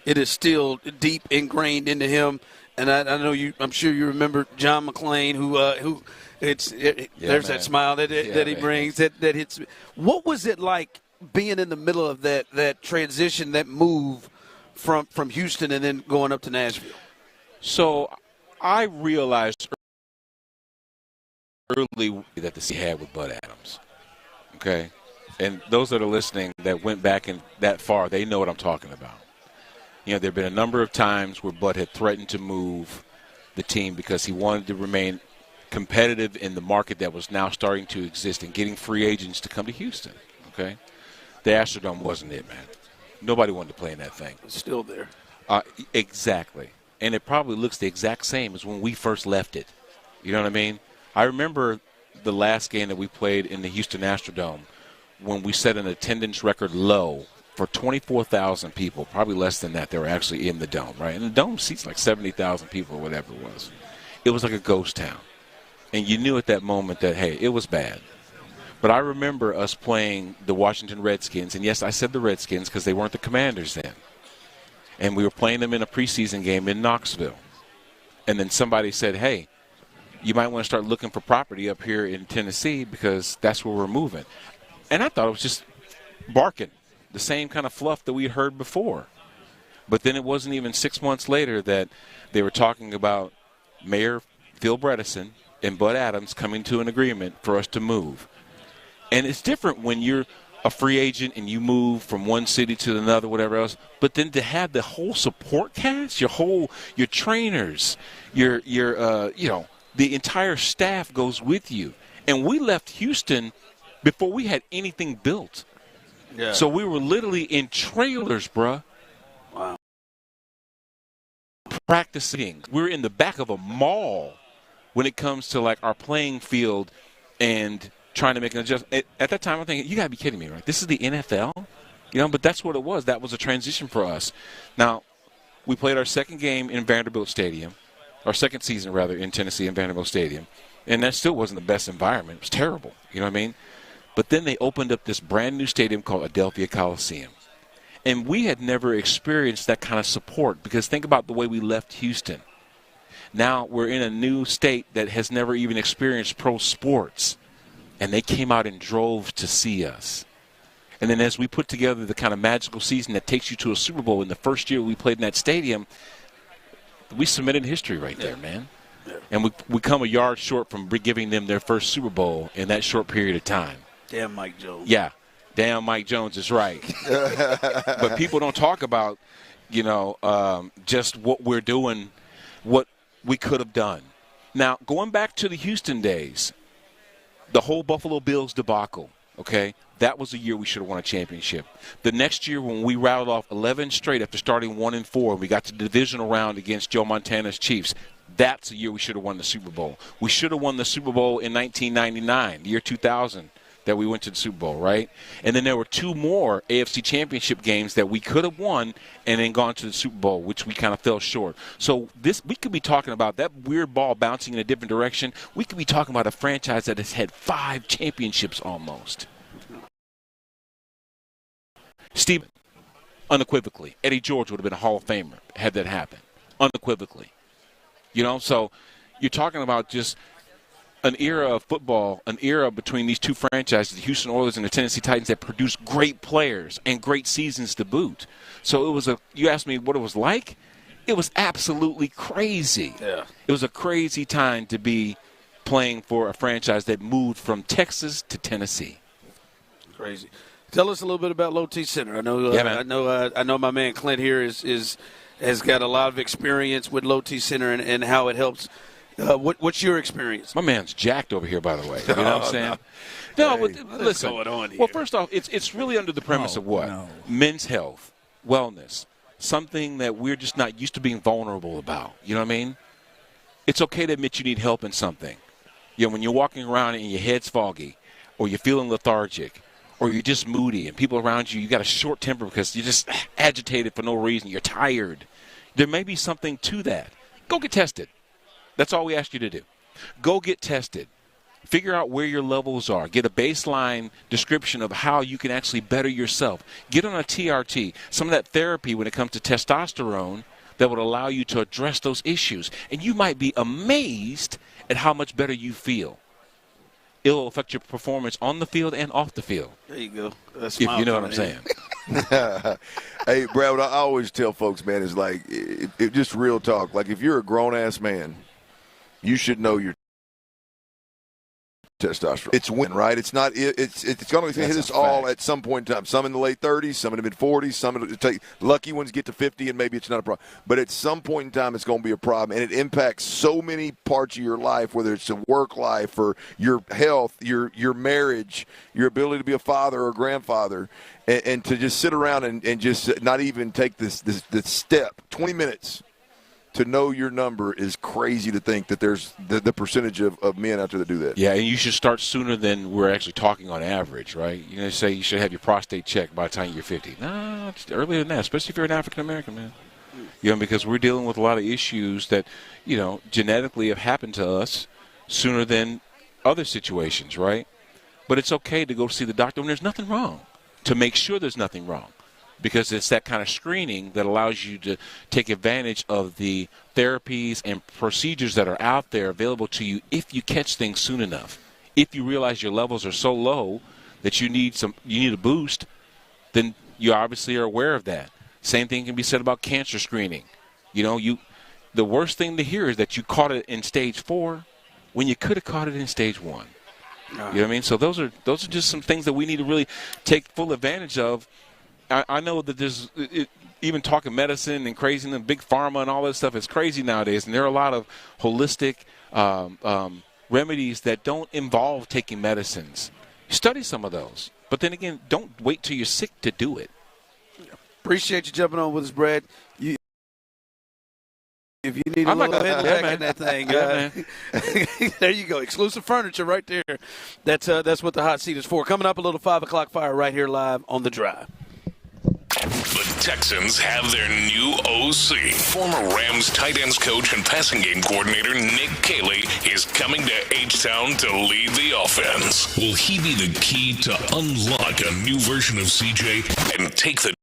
is still deep ingrained into him. And I know I'm sure you remember John McClain, there's that smile that he brings that hits. What was it like being in the middle of that transition, that move from Houston and then going up to Nashville? So I realized early that the city had with Bud Adams. Okay, and those that are listening that went back in that far, they know what I'm talking about. There have been a number of times where Bud had threatened to move the team because he wanted to remain competitive in the market that was now starting to exist and getting free agents to come to Houston. Okay, the Astrodome wasn't it, man. Nobody wanted to play in that thing. It's still there. Exactly, and it probably looks the exact same as when we first left it. You know what I mean? I remember the last game that we played in the Houston Astrodome when we set an attendance record low for 24,000 people, probably less than that. They were actually in the dome, right? And the dome seats like 70,000 people or whatever it was. It was like a ghost town. And you knew at that moment that, hey, it was bad. But I remember us playing the Washington Redskins, and yes, I said the Redskins because they weren't the Commanders then. And we were playing them in a preseason game in Knoxville. And then somebody said, hey, you might want to start looking for property up here in Tennessee because that's where we're moving. And I thought it was just barking, the same kind of fluff that we had heard before. But then it wasn't even 6 months later that they were talking about Mayor Phil Bredesen and Bud Adams coming to an agreement for us to move. And it's different when you're a free agent and you move from one city to another, whatever else. But then to have the whole support cast, your trainers, the entire staff goes with you. And we left Houston before we had anything built. Yeah. So we were literally in trailers, bruh. Wow. Practicing. We were in the back of a mall when it comes to like our playing field and trying to make an adjustment. At that time, I'm thinking, you got to be kidding me, right? This is the NFL? But that's what it was. That was a transition for us. Now, we played our second game in Vanderbilt Stadium. our second season rather, in Tennessee in Vanderbilt Stadium. And that still wasn't the best environment. It was terrible. You know what I mean? But then they opened up this brand new stadium called Adelphia Coliseum. And we had never experienced that kind of support, because think about the way we left Houston. Now we're in a new state that has never even experienced pro sports. And they came out in droves to see us. And then as we put together the kind of magical season that takes you to a Super Bowl, in the first year we played in that stadium, we cemented history right there, man. Yeah. And we come a yard short from giving them their first Super Bowl in that short period of time. Damn Mike Jones. Yeah, damn Mike Jones is right. But people don't talk about, just what we're doing, what we could have done. Now, going back to the Houston days, the whole Buffalo Bills debacle, okay, that was the year we should have won a championship. The next year when we rattled off 11 straight after starting 1-4, and we got to the divisional round against Joe Montana's Chiefs, that's the year we should have won the Super Bowl. We should have won the Super Bowl in 1999, the year 2000, that we went to the Super Bowl, right? And then there were 2 more AFC championship games that we could have won and then gone to the Super Bowl, which we kind of fell short. So we could be talking about that weird ball bouncing in a different direction. We could be talking about a franchise that has had 5 championships almost. Steve, unequivocally, Eddie George would have been a Hall of Famer had that happened, unequivocally. So you're talking about just an era of football, an era between these 2 franchises, the Houston Oilers and the Tennessee Titans, that produced great players and great seasons to boot. So it was you asked me what it was like? It was absolutely crazy. Yeah. It was a crazy time to be playing for a franchise that moved from Texas to Tennessee. Crazy. Tell us a little bit about Low T Center. I know my man Clint here has got a lot of experience with Low T Center and how it helps. What's your experience? My man's jacked over here, by the way. You know what I'm saying? No, listen. What's going on here? Well, first off, it's really under the premise of what? No. Men's health, wellness, something that we're just not used to being vulnerable about. You know what I mean? It's okay to admit you need help in something. When you're walking around and your head's foggy, or you're feeling lethargic, or you're just moody, and people around you got a short temper because you're just agitated for no reason, you're tired. There may be something to that. Go get tested. That's all we ask you to do. Go get tested. Figure out where your levels are. Get a baseline description of how you can actually better yourself. Get on a TRT, some of that therapy when it comes to testosterone that would allow you to address those issues. And you might be amazed at how much better you feel. It'll affect your performance on the field and off the field. There you go. If you know what I'm saying. Hey, Brad, what I always tell folks, man, is like, it just real talk. Like, if you're a grown-ass man, you should know your testosterone. It's win, right? It's not. It's going to hit us all at some point in time. Some in the late 30s, some in the mid 40s. Some in the lucky ones get to 50, and maybe it's not a problem. But at some point in time, it's going to be a problem, and it impacts so many parts of your life, whether it's a work life or your health, your marriage, your ability to be a father or a grandfather, and to just sit around and just not even take this step, 20 minutes. To know your number is crazy to think that there's the percentage of men out there that do that. Yeah, and you should start sooner than we're actually talking on average, right? Say you should have your prostate checked by the time you're 50. No, it's earlier than that, especially if you're an African-American, man. Because we're dealing with a lot of issues that, genetically have happened to us sooner than other situations, right? But it's okay to go see the doctor when there's nothing wrong, to make sure there's nothing wrong. Because it's that kind of screening that allows you to take advantage of the therapies and procedures that are out there available to you if you catch things soon enough. If you realize your levels are so low that you need a boost, then you obviously are aware of that. Same thing can be said about cancer screening. The worst thing to hear is that you caught it in stage 4 when you could have caught it in stage 1. You know what I mean? So those are just some things that we need to really take full advantage of. I know that there's even talking medicine and crazy and big pharma and all that stuff is crazy nowadays, and there are a lot of holistic remedies that don't involve taking medicines. Study some of those, but then again, don't wait till you're sick to do it. Appreciate you jumping on with us, Brad. If you need a little head back in that thing, there you go. Exclusive furniture right there. That's what the hot seat is for. Coming up a little 5 o'clock fire right here live on The Drive. The Texans have their new OC. Former Rams tight ends coach and passing game coordinator Nick Caley is coming to H-Town to lead the offense. Will he be the key to unlock a new version of CJ and take the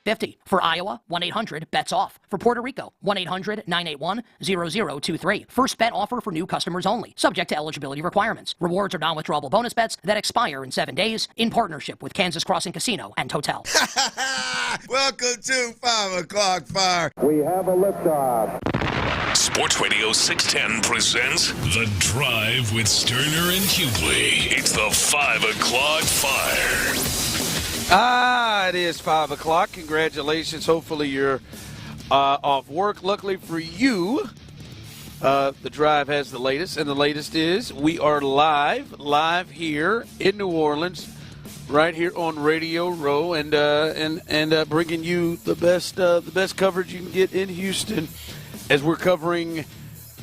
50. For Iowa, 1-800-BETS-OFF. For Puerto Rico, 1-800-981-0023. First bet offer for new customers only. Subject to eligibility requirements. Rewards are non-withdrawable bonus bets that expire in 7 days in partnership with Kansas Crossing Casino and Hotel. Welcome to 5 o'clock fire. We have a liftoff. Sports Radio 610 presents The Drive with Stoerner and Hughley. It's the 5 o'clock fire. It is 5 o'clock. Congratulations. Hopefully you're off work. Luckily for you, the Drive has the latest, and the latest is we are live here in New Orleans, right here on Radio Row, and bringing you the best coverage you can get in Houston as we're covering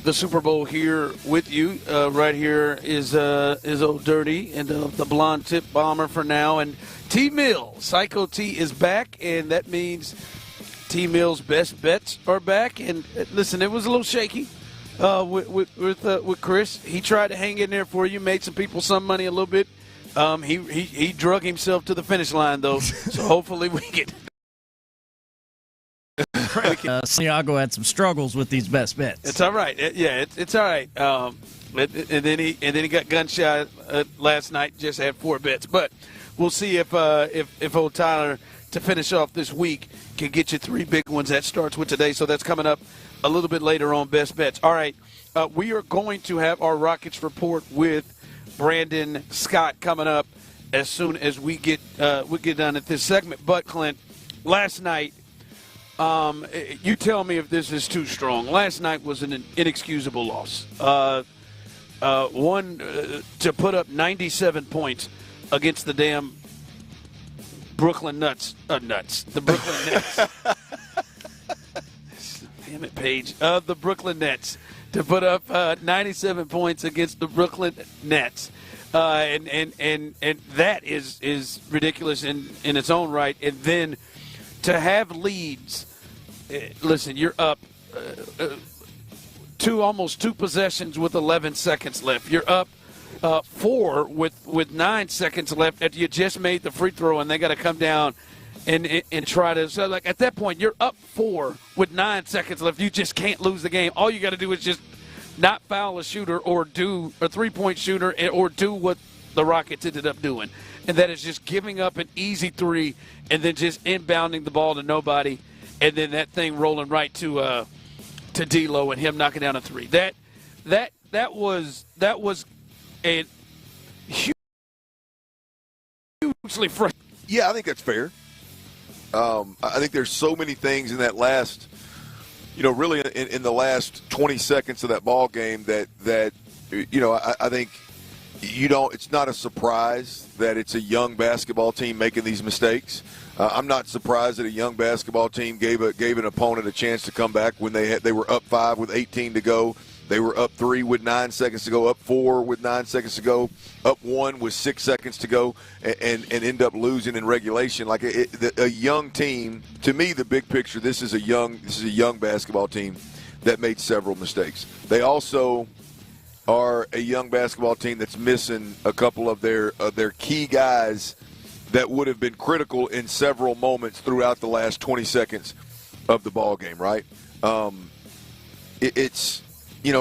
the Super Bowl here with you. Right here is Old Dirty and the blonde tip bomber for now, and T Mill, Psycho T is back, and that means T Mill's best bets are back. And listen, it was a little shaky with Chris. He tried to hang in there for you, made some people some money a little bit. He drug himself to the finish line though, so hopefully we get. Santiago had some struggles with these best bets. It's all right. It's all right. And then he got gun shy last night. Just had 4 bets, but we'll see if old Tyler, to finish off this week, can get you 3 big ones. That starts with today, so that's coming up a little bit later on best bets. All right, we are going to have our Rockets report with Brandon Scott coming up as soon as we get done at this segment. But Clint, last night. You tell me if this is too strong. Last night was an inexcusable loss. One to put up 97 points against the damn Brooklyn Nuts. The Brooklyn Nets. Damn it, Paige. The Brooklyn Nets. To put up 97 points against the Brooklyn Nets. And that is ridiculous in its own right. And then to have leads. Listen, you're up almost 2 possessions with 11 seconds left. You're up 4 with 9 seconds left after you just made the free throw, and they got to come down and try to. So, like, at that point, you're up 4 with 9 seconds left. You just can't lose the game. All you got to do is just not foul a shooter or do a 3-point shooter or do what the Rockets ended up doing, and that is just giving up an easy 3 and then just inbounding the ball to nobody. And then that thing rolling right to D'Lo and him knocking down a 3. That was a hugely frustrating. Yeah, I think that's fair. I think there's so many things in that last, really in the last 20 seconds of that ball game that I think it's not a surprise that it's a young basketball team making these mistakes. I'm not surprised that a young basketball team gave an opponent a chance to come back when they were up 5 with 18 to go. They were up 3 with 9 seconds to go, up 4 with 9 seconds to go, up 1 with 6 seconds to go, and end up losing in regulation. Like a young team, to me, the big picture, this is a young basketball team that made several mistakes. They also are a young basketball team that's missing a couple of their key guys that would have been critical in several moments throughout the last 20 seconds of the ball game, right? It's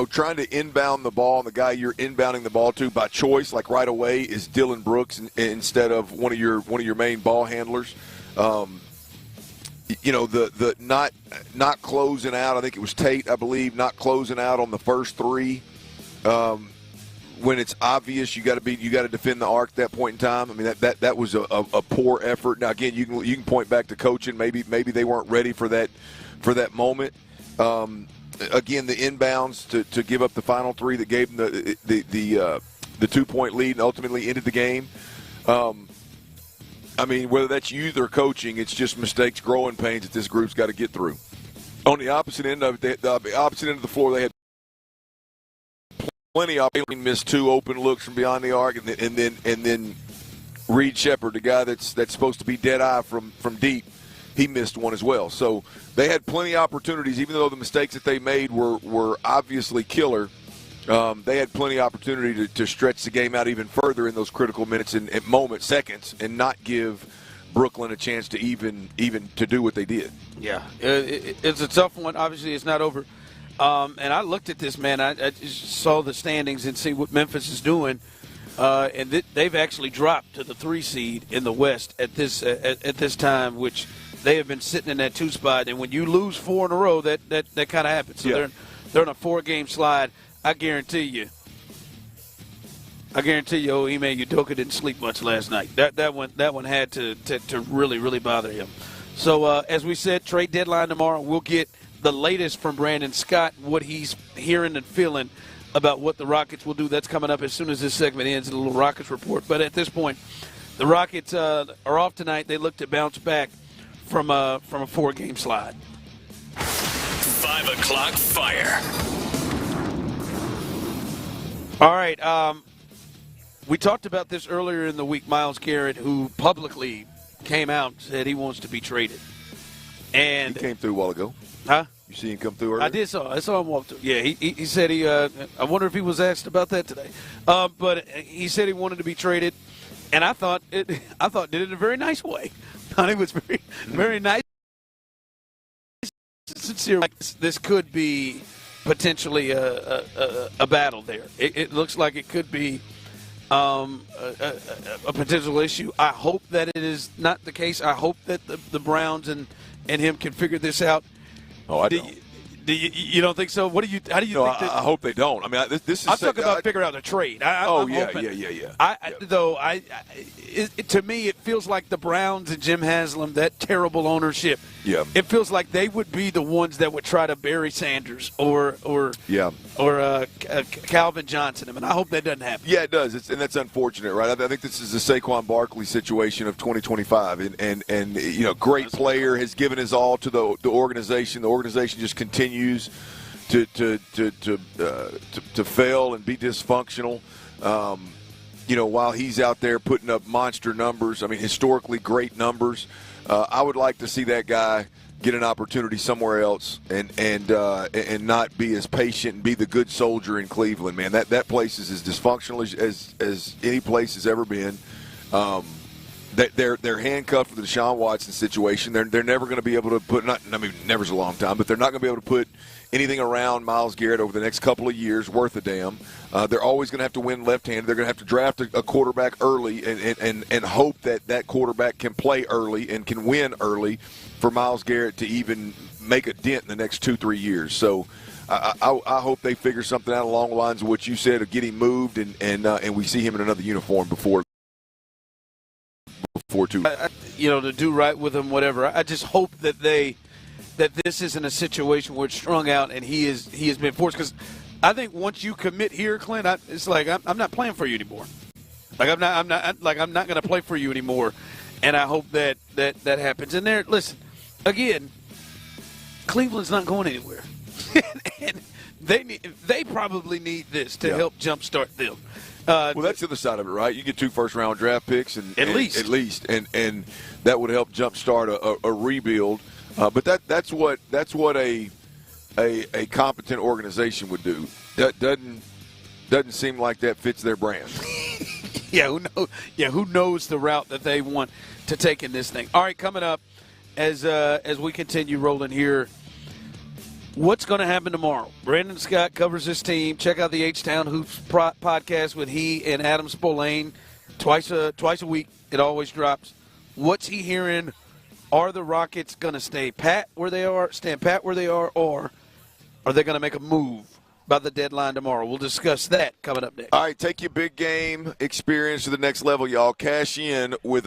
trying to inbound the ball, and the guy you're inbounding the ball to by choice, like right away, is Dylan Brooks instead of one of your main ball handlers. The not closing out. I think it was Tate, I believe, not closing out on the first 3. When it's obvious you got to defend the arc at that point in time. I mean that was a poor effort. Now again, you can point back to coaching. Maybe they weren't ready for that moment. Again, the inbounds to give up the final 3 that gave them the 2-point lead and ultimately ended the game. I mean, whether that's youth or coaching, it's just mistakes, growing pains that this group's got to get through. On the opposite end of it, the opposite end of the floor, they had plenty of missed 2 open looks from beyond the arc, and then Reed Shepard, the guy that's supposed to be dead eye from deep, he missed 1 as well. So they had plenty of opportunities, even though the mistakes that they made were obviously killer. They had plenty of opportunity to stretch the game out even further in those critical minutes and moments, seconds, and not give Brooklyn a chance to even to do what they did. Yeah, it's a tough one. Obviously, it's not over. And I looked at this, man. I just saw the standings and see what Memphis is doing. And they've actually dropped to the 3 seed in the West at this time, which they have been sitting in that 2 spot. And when you lose 4 in a row, that kind of happens. So they're on a 4-game slide. I guarantee you, Ime Udoka didn't sleep much last night. That one had to really, really bother him. So as we said, trade deadline tomorrow. We'll get the latest from Brandon Scott, what he's hearing and feeling about what the Rockets will do. That's coming up as soon as this segment ends, a little Rockets report. But at this point, the Rockets are off tonight. They look to bounce back from a 4-game slide. 5 o'clock fire. All right. We talked about this earlier in the week. Myles Garrett, who publicly came out and said he wants to be traded. And he came through a while ago. Huh? You see him come through earlier? I saw him walk through. Yeah, he said he I wonder if he was asked about that today. But he said he wanted to be traded, and I thought did it in a very nice way. I thought it was very, very nice. Sincere. This could be potentially a battle there. It looks like it could be a potential issue. I hope that it is not the case. I hope that the Browns and him can figure this out. Oh, I don't. You don't think so? How do you think? I hope they don't. I mean, this is. I'm talking about figure out a trade. I'm hoping. To me, it feels like the Browns and Jim Haslam, that terrible ownership. Yeah. It feels like they would be the ones that would try to bury Sanders or Calvin Johnson. I mean, I hope that doesn't happen. Yeah, it does, and that's unfortunate, right? I think this is the Saquon Barkley situation of 2025, and great player, has given his all to the organization. The organization just continues to fail and be dysfunctional. While he's out there putting up monster numbers, I mean, historically great numbers. I would like to see that guy get an opportunity somewhere else and not be as patient and be the good soldier in Cleveland, man. That place is as dysfunctional as any place has ever been. They're handcuffed for the Deshaun Watson situation. They're never going to be able to never's a long time, but they're not going to be able to put anything around Myles Garrett over the next couple of years worth a damn. They're always going to have to win left-handed. They're going to have to draft a quarterback early and hope that quarterback can play early and can win early for Myles Garrett to even make a dent in the next 2-3 years. So I hope they figure something out along the lines of what you said of getting moved and we see him in another uniform before too. To do right with him, whatever. I just hope that this isn't a situation where it's strung out and he has been forced. Because I think once you commit here, Clint, it's like I'm not playing for you anymore. Like I'm not going to play for you anymore. And I hope that happens. And listen, again, Cleveland's not going anywhere. And they probably need this to help jumpstart them. Well, that's the other side of it, right? You get 2 first-round draft picks, at least, and that would help jumpstart a rebuild. But that's what a competent organization would do. That doesn't seem like that fits their brand. Who knows the route that they want to take in this thing? All right, coming up as we continue rolling here. What's going to happen tomorrow? Brandon Scott covers this team. Check out the H-Town Hoops podcast with he and Adam Spillane twice a week. It always drops. What's he hearing? Are the Rockets going to stand pat where they are, or are they going to make a move by the deadline tomorrow? We'll discuss that coming up next. All right, take your big game experience to the next level, y'all. Cash in with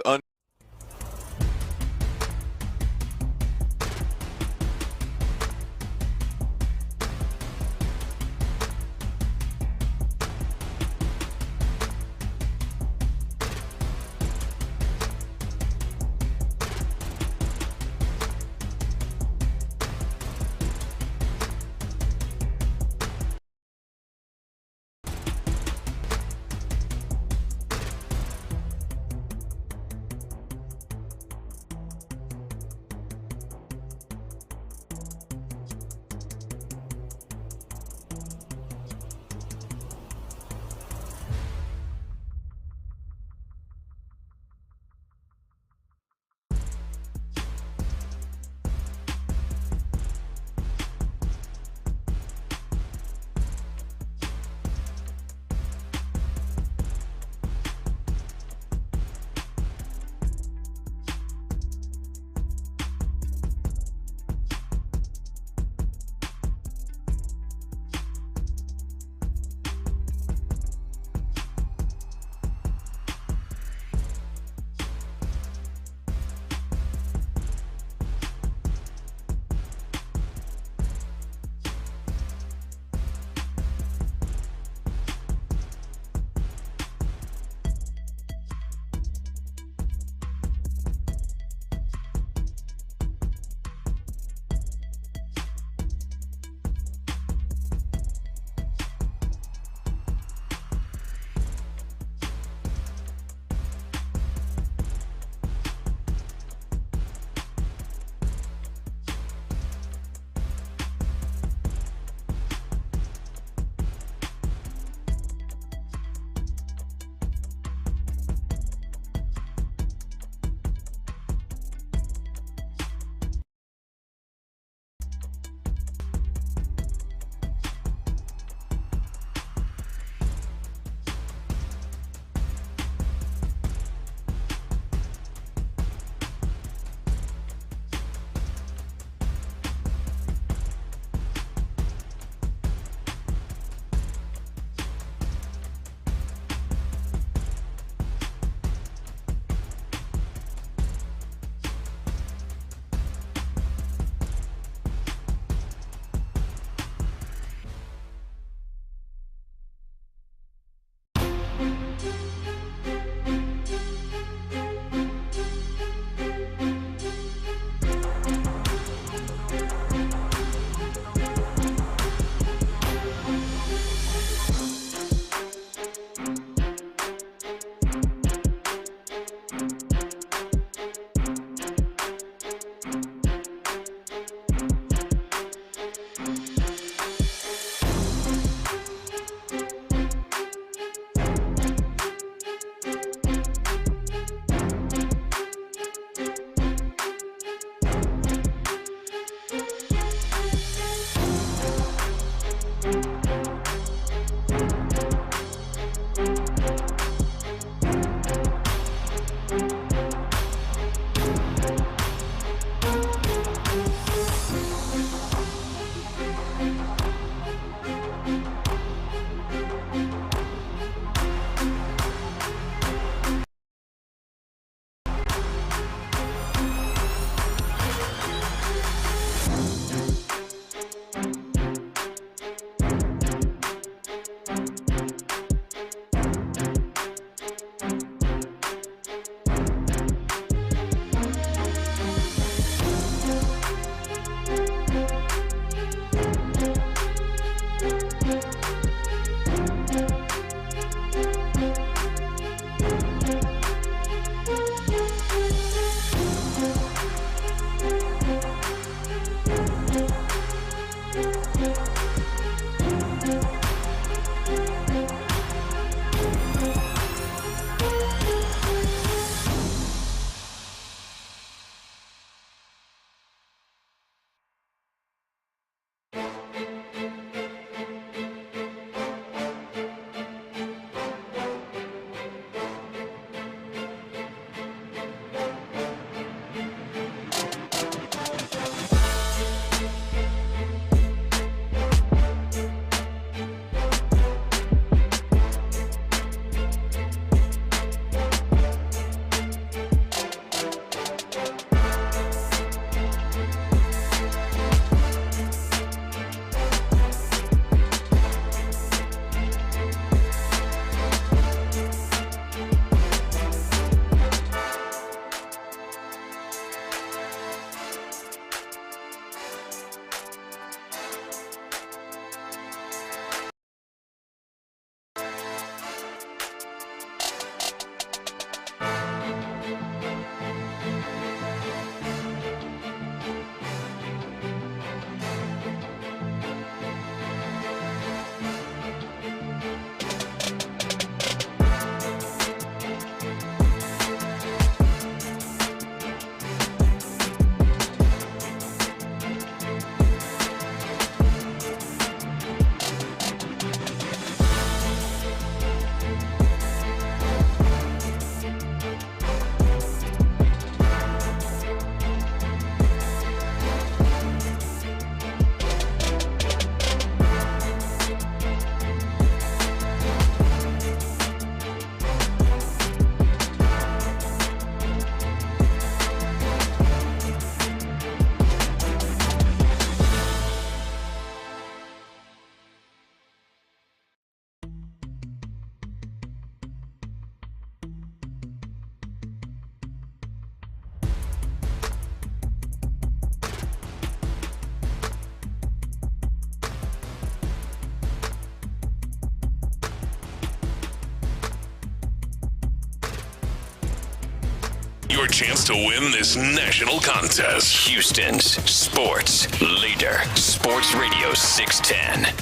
your chance to win this national contest. Houston's sports leader, Sports Radio 610.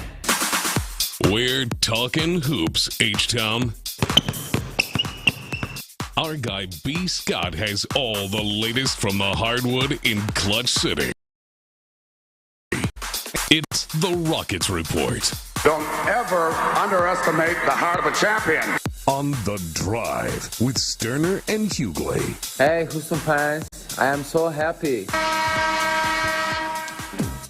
We're talking hoops, H-Town. Our guy B. Scott has all the latest from the hardwood in Clutch City. It's the Rockets Report. Don't ever underestimate the heart of a champion. On The Drive with Stoerner and Hughley. Hey, Houston fans, I am so happy.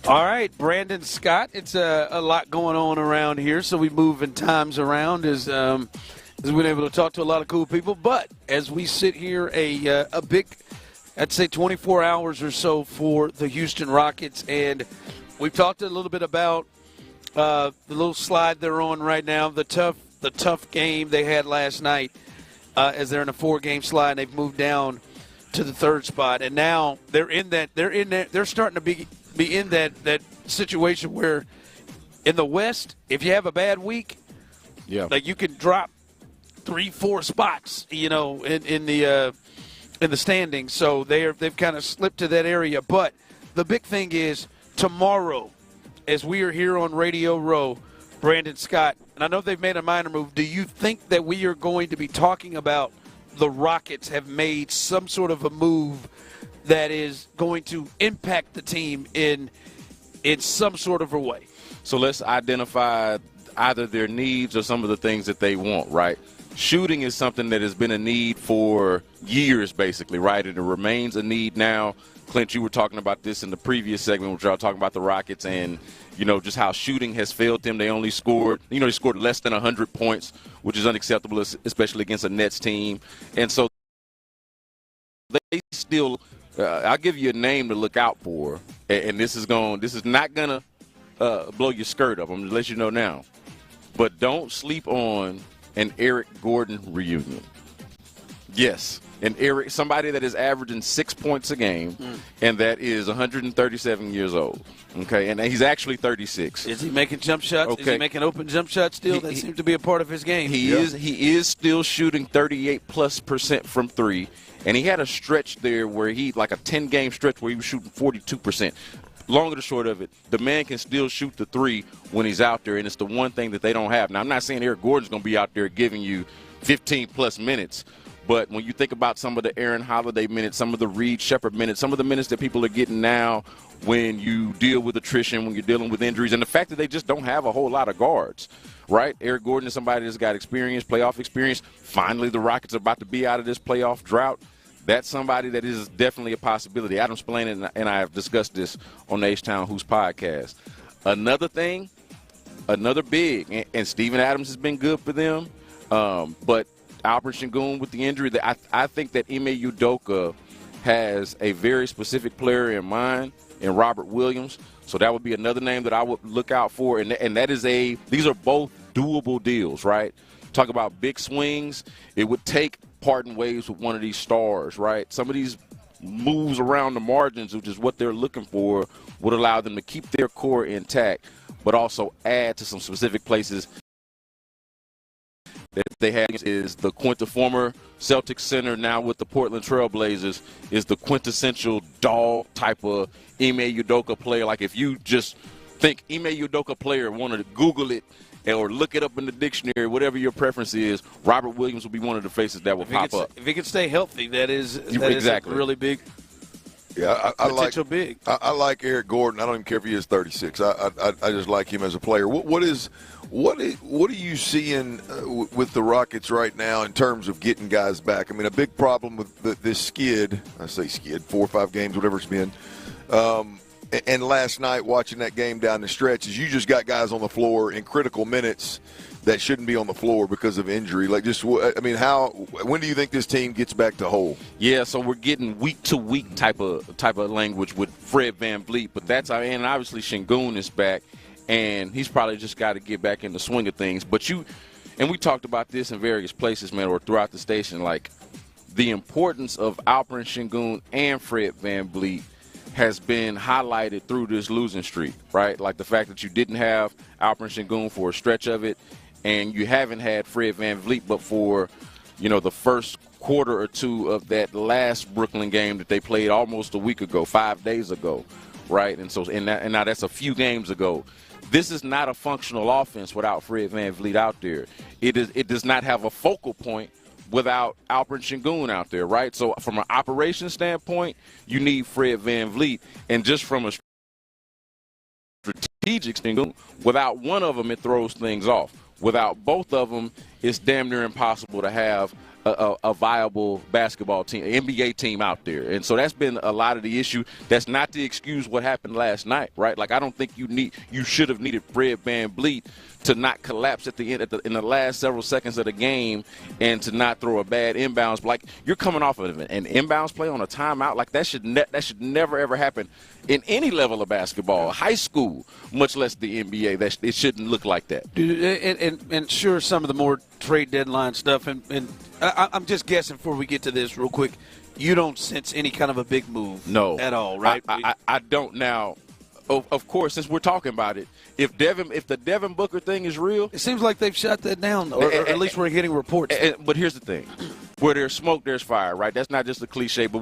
All right, Brandon Scott. It's a lot going on around here, so we move in times around as we've been able to talk to a lot of cool people. But as we sit here, a big, I'd say 24 hours or so for the Houston Rockets, and we've talked a little bit about the little slide they're on right now, the tough game they had last night as they're in a 4-game slide, and they've moved down to the 3rd spot, and now they're starting to be in that situation where in the West, if you have a bad week, like you can drop 3-4 spots, in the standings. So they've kind of slipped to that area. But the big thing is tomorrow, as we are here on Radio Row, Brandon Scott, and I know they've made a minor move. Do you think that we are going to be talking about the Rockets have made some sort of a move that is going to impact the team in some sort of a way? So let's identify either their needs or some of the things that they want, right? Shooting is something that has been a need for years, basically, right? And it remains a need now. Clint, you were talking about this in the previous segment, which I was talking about the Rockets and, just how shooting has failed them. They only scored, they scored less than 100 points, which is unacceptable, especially against a Nets team. And so they still I'll give you a name to look out for, and this is not going to blow your skirt up. I'm going to let you know now. But don't sleep on an Eric Gordon reunion. Yes, and Eric, somebody that is averaging 6 points a game, and that is 137 years old. Okay, and he's actually 36. Is he making jump shots? Okay. Is he making open jump shots still? That seems to be a part of his game. He is still shooting 38+% from three, and he had a stretch there where like a 10-game stretch where he was shooting 42%. Long or the short of it, the man can still shoot the three when he's out there, and it's the one thing that they don't have. Now, I'm not saying Eric Gordon's going to be out there giving you 15-plus minutes, but when you think about some of the Aaron Holiday minutes, some of the Reed Shepherd minutes, some of the minutes that people are getting now when you deal with attrition, when you're dealing with injuries, and the fact that they just don't have a whole lot of guards, right? Eric Gordon is somebody that's got experience, playoff experience. Finally, the Rockets are about to be out of this playoff drought. That's somebody that is definitely a possibility. Adam Spillane and I have discussed this on the H-Town Hoops podcast. Another thing, another big, and Steven Adams has been good for them, but Alperen Sengun with the injury, I think that Ime Udoka has a very specific player in mind in Robert Williams. So that would be another name that I would look out for. And that is these are both doable deals, right? Talk about big swings. It would take parting ways with one of these stars, right? Some of these moves around the margins, which is what they're looking for, would allow them to keep their core intact, but also add to some specific places that they have. Is the former Celtics center now with the Portland Trailblazers, is the quintessential dog type of Ime Udoka player. Like if you just think Ime Udoka player, wanted to Google it or look it up in the dictionary, whatever your preference is, Robert Williams will be one of the faces that will pop up. If he can stay healthy, that is exactly a really big. Yeah, I like Eric Gordon. I don't even care if he is 36. I just like him as a player. What are you seeing with the Rockets right now in terms of getting guys back? I mean, a big problem with this skid. I say skid, 4 or 5 games, whatever it's been. And last night, watching that game down the stretch, is you just got guys on the floor in critical minutes that shouldn't be on the floor because of injury. When do you think this team gets back to whole? Yeah, so we're getting week-to-week type of language with Fred VanVleet, but and obviously Sengun is back, and he's probably just got to get back in the swing of things. But and we talked about this in various places, man, or throughout the station, like the importance of Alperen Sengun and Fred VanVleet has been highlighted through this losing streak, right? Like the fact that you didn't have Alperen Sengun for a stretch of it, and you haven't had Fred VanVleet but for, the first quarter or two of that last Brooklyn game that they played almost a week ago, 5 days ago, right? And so, and now that's a few games ago. This is not a functional offense without Fred VanVleet out there. It does not have a focal point without Alperen Sengun out there, right? So from an operations standpoint, you need Fred VanVleet. And just from a strategic standpoint, without one of them, it throws things off. Without both of them, it's damn near impossible to have a viable basketball team, NBA team out there. And so that's been a lot of the issue. That's not to excuse what happened last night, right? Like, I don't think you should have needed Fred VanVleet to not collapse at the end in the last several seconds of the game and to not throw a bad inbounds. Like, you're coming off of an inbounds play on a timeout. Like, that should never ever happen in any level of basketball, high school, much less the NBA. It shouldn't look like that. Dude, and sure, some of the more trade deadline stuff, and I'm just guessing before we get to this real quick, you don't sense any kind of a big move at all, right? I don't now. Of course, since we're talking about it, if the Devin Booker thing is real, it seems like they've shut that down, or at least we're getting reports. But here's the thing: where there's smoke, there's fire, right? That's not just a cliche, but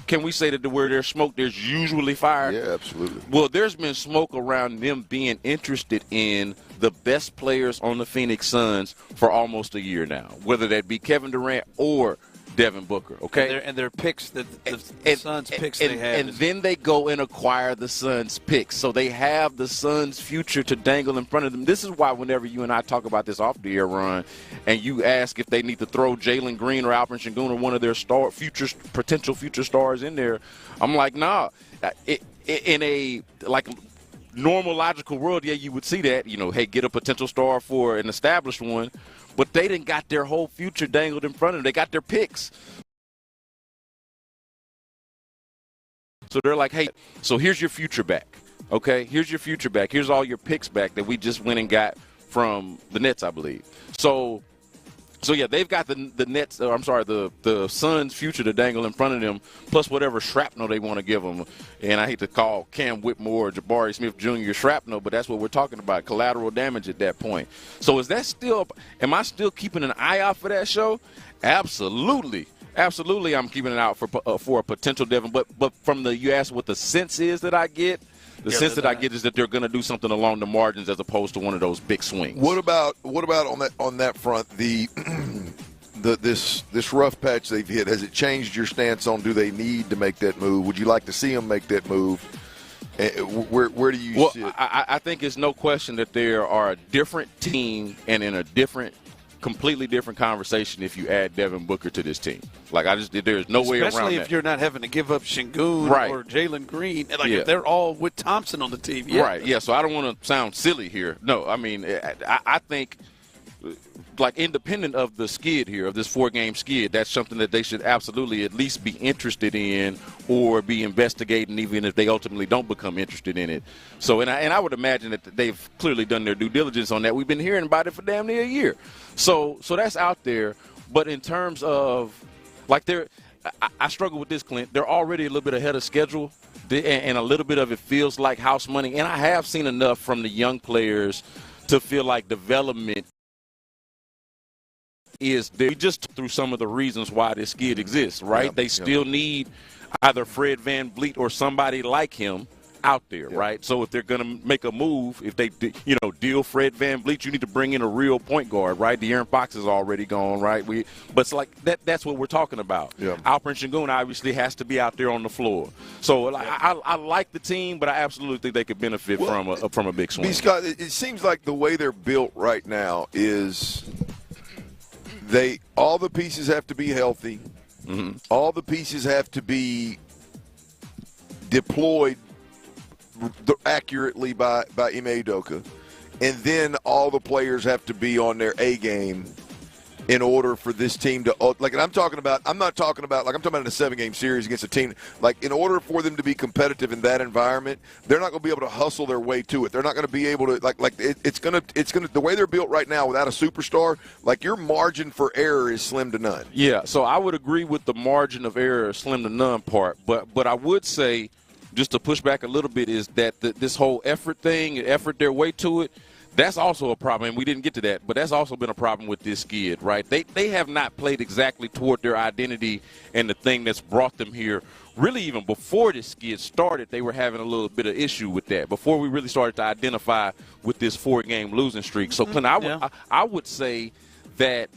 can we say that where there's smoke, there's usually fire? Yeah, absolutely. Well, there's been smoke around them being interested in the best players on the Phoenix Suns for almost a year now, whether that be Kevin Durant or Devin Booker, okay? And their picks, the Suns picks they have. And then they go and acquire the Suns picks. So they have the Suns' future to dangle in front of them. This is why whenever you and I talk about this off the air run and you ask if they need to throw Jalen Green or Alperen Sengun or one of their potential future stars in there, I'm like, nah. In a normal logical world, yeah, you would see that, hey, get a potential star for an established one. But they didn't got their whole future dangled in front of them. They got their picks. So they're like, hey, so here's your future back, okay? Here's your future back. Here's all your picks back that we just went and got from the Nets, I believe. So yeah, they've got the Suns' future to dangle in front of them, plus whatever shrapnel they want to give them. And I hate to call Cam Whitmore or Jabari Smith Jr. shrapnel, but that's what we're talking about, collateral damage at that point. So am I still keeping an eye out for that show? Absolutely. Absolutely, I'm keeping an eye out for a potential Devin. But you asked what the sense is that I get. The sense that I get is that they're going to do something along the margins as opposed to one of those big swings. What about on that front this rough patch they've hit? Has it changed your stance on do they need to make that move? Would you like to see them make that move? Where do you see it? I think it's no question that they are a different team and in a completely different conversation if you add Devin Booker to this team. There's no way around that. Especially if you're not having to give up Sengun or Jalen Green. If they're all with Thompson on the team. Yeah. Right, yeah, so I don't want to sound silly here. No, I mean, I think, independent of the skid here, of this 4-game skid, that's something that they should absolutely at least be interested in or be investigating, even if they ultimately don't become interested in it. So, and I would imagine that they've clearly done their due diligence on that. We've been hearing about it for damn near a year. So that's out there. But in terms of, I struggle with this, Clint. They're already a little bit ahead of schedule, and a little bit of it feels like house money. And I have seen enough from the young players to feel like development is there. We just through some of the reasons why this skid exists, right? They still need either Fred VanVleet or somebody like him out there, right? So if they're going to make a move, if they, deal Fred VanVleet, you need to bring in a real point guard, right? De'Aaron Fox is already gone, right? But it's like that's what we're talking about. Yeah. Alperen Sengun obviously has to be out there on the floor. So I like the team, but I absolutely think they could benefit from a big swing. Scott, it seems like the way they're built right now is all the pieces have to be healthy. Mm-hmm. All the pieces have to be deployed accurately by Ime Udoka, and then all the players have to be on their A game in order for this team to and I'm talking about in a 7-game series against a team, in order for them to be competitive in that environment, they're not going to be able to hustle their way to it. They're not going to be able to it's going to the way they're built right now without a superstar, your margin for error is slim to none. Yeah, so I would agree with the margin of error slim to none part, but I would say, just to push back a little bit, is that this whole effort their way to it, That's also a problem, and we didn't get to that, but that's also been a problem with this skid, right? They have not played exactly toward their identity and the thing that's brought them here. Really, even before this skid started, they were having a little bit of issue with that, before we really started to identify with this 4-game losing streak. So, Clint, I would say that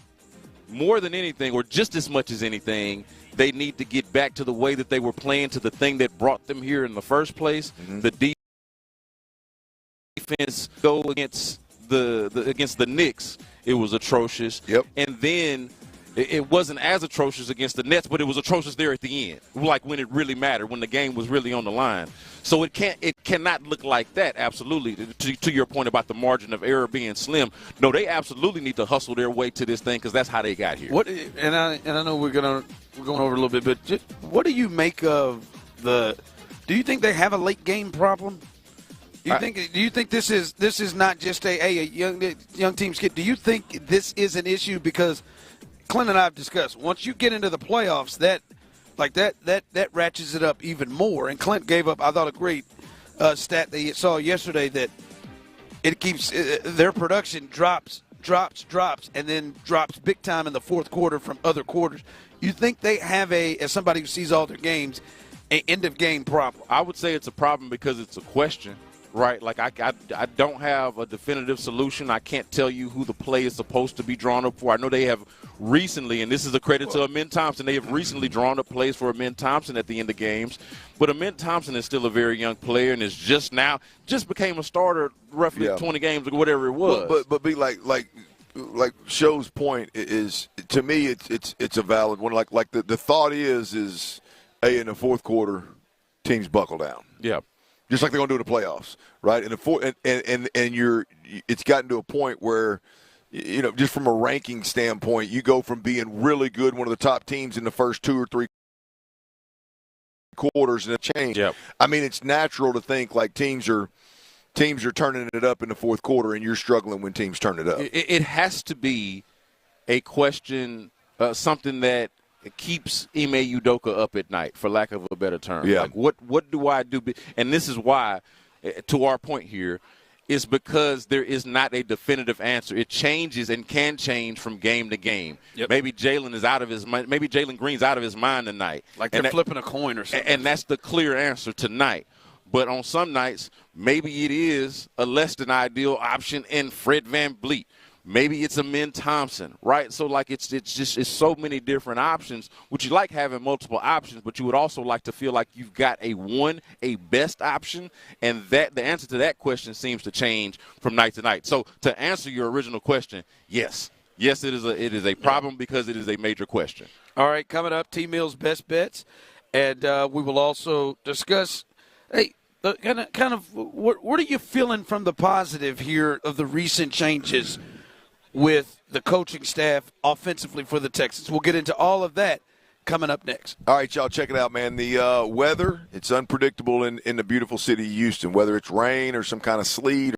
more than anything, or just as much as anything, they need to get back to the way that they were playing, to the thing that brought them here in the first place. The defense go against the Knicks, it was atrocious. And then it wasn't as atrocious against the Nets, but it was atrocious there at the end, like when it really mattered, when the game was really on the line. So it cannot look like that. Absolutely, to your point about the margin of error being slim. No, they absolutely need to hustle their way to this thing, because that's how they got here. And I know we're going over a little bit, but just, what do you make of the? Do you think they have a late game problem? Do you think this is not just a young team skid? Do you think this is an issue? Because Clint and I have discussed, once you get into the playoffs, that ratchets it up even more. And Clint gave up, I thought, a great stat that you saw yesterday, that it keeps their production drops, and then drops big time in the fourth quarter from other quarters. You think they have as somebody who sees all their games, an end of game problem? I would say it's a problem because it's a question. Right, like I don't have a definitive solution. I can't tell you who the play is supposed to be drawn up for. I know they have recently, and this is a credit to Amen Thompson, they have recently drawn up plays for Amen Thompson at the end of games. But Amen Thompson is still a very young player and is just became a starter roughly 20 games or whatever it was. But be like Show's point is, to me, it's a valid one. Like the thought is in the fourth quarter, teams buckle down. Yeah. Just like they're going to do in the playoffs, right? And it's gotten to a point where, just from a ranking standpoint, you go from being really good, one of the top teams in the first 2 or 3 quarters, and it changed. Yep. I mean, it's natural to think like teams are turning it up in the fourth quarter, and you're struggling when teams turn it up. It has to be a question, something that keeps Ime Udoka up at night, for lack of a better term. Yeah. Like, what do I do? And this is why, to our point here, is because there is not a definitive answer. It changes and can change from game to game. Yep. Maybe Jalen is out of his mind. Maybe Jalen Green's out of his mind tonight. Like they're flipping a coin or something. And that's the clear answer tonight. But on some nights, maybe it is a less than ideal option in Fred VanVleet. Maybe it's Amen Thompson, right? So, like, it's so many different options, which you like having multiple options, but you would also like to feel like you've got a best option, and that the answer to that question seems to change from night to night. So, to answer your original question, yes, it is a problem because it is a major question. All right, coming up, T-Mill's best bets, and we will also discuss, kind of what are you feeling from the positive here of the recent changes with the coaching staff offensively for the Texans? We'll get into all of that coming up next. All right, y'all, check it out, man. The weather, it's unpredictable in the beautiful city of Houston, whether it's rain or some kind of sleet.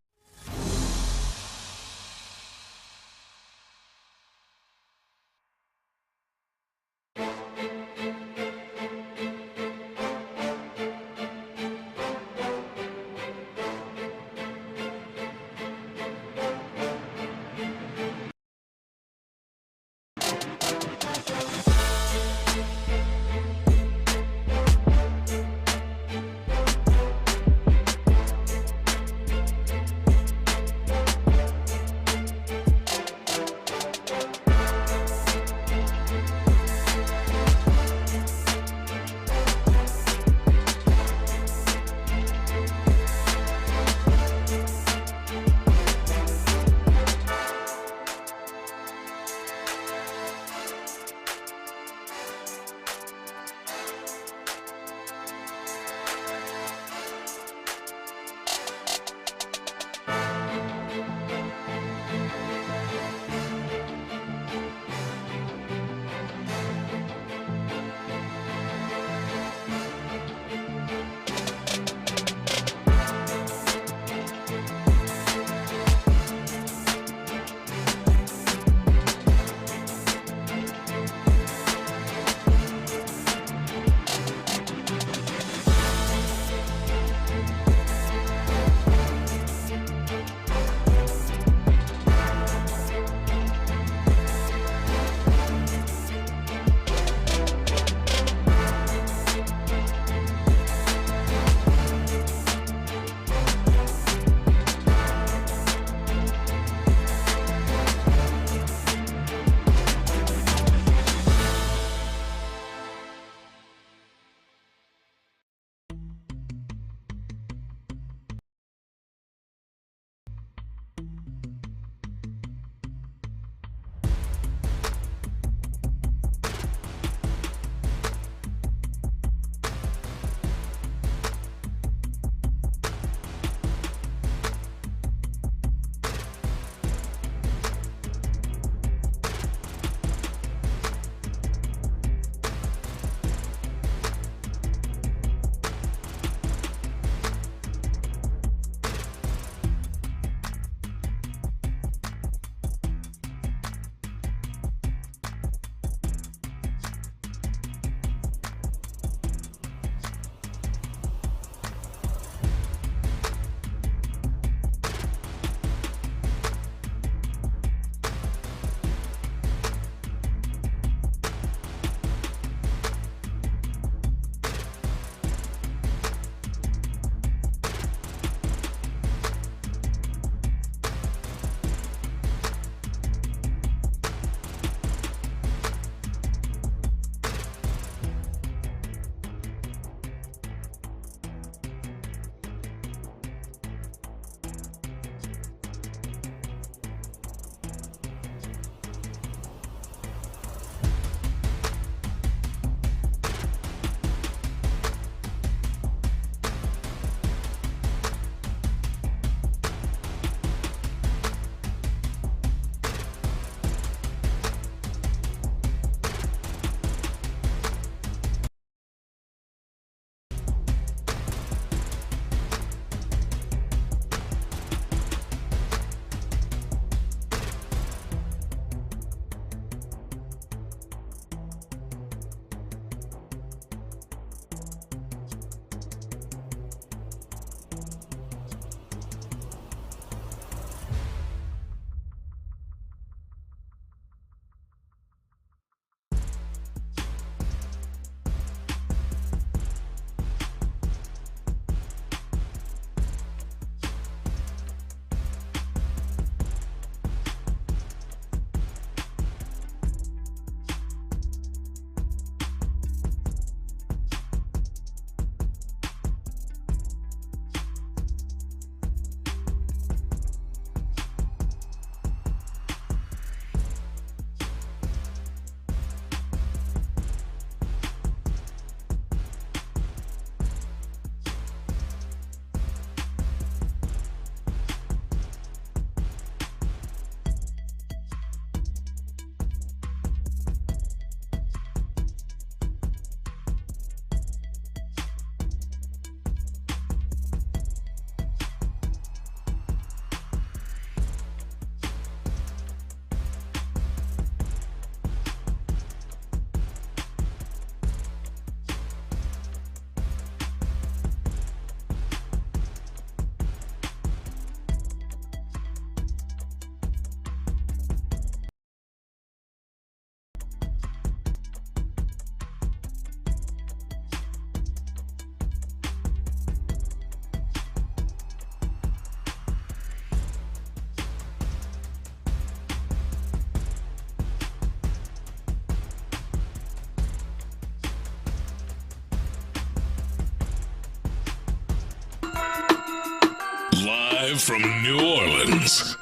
Live from New Orleans.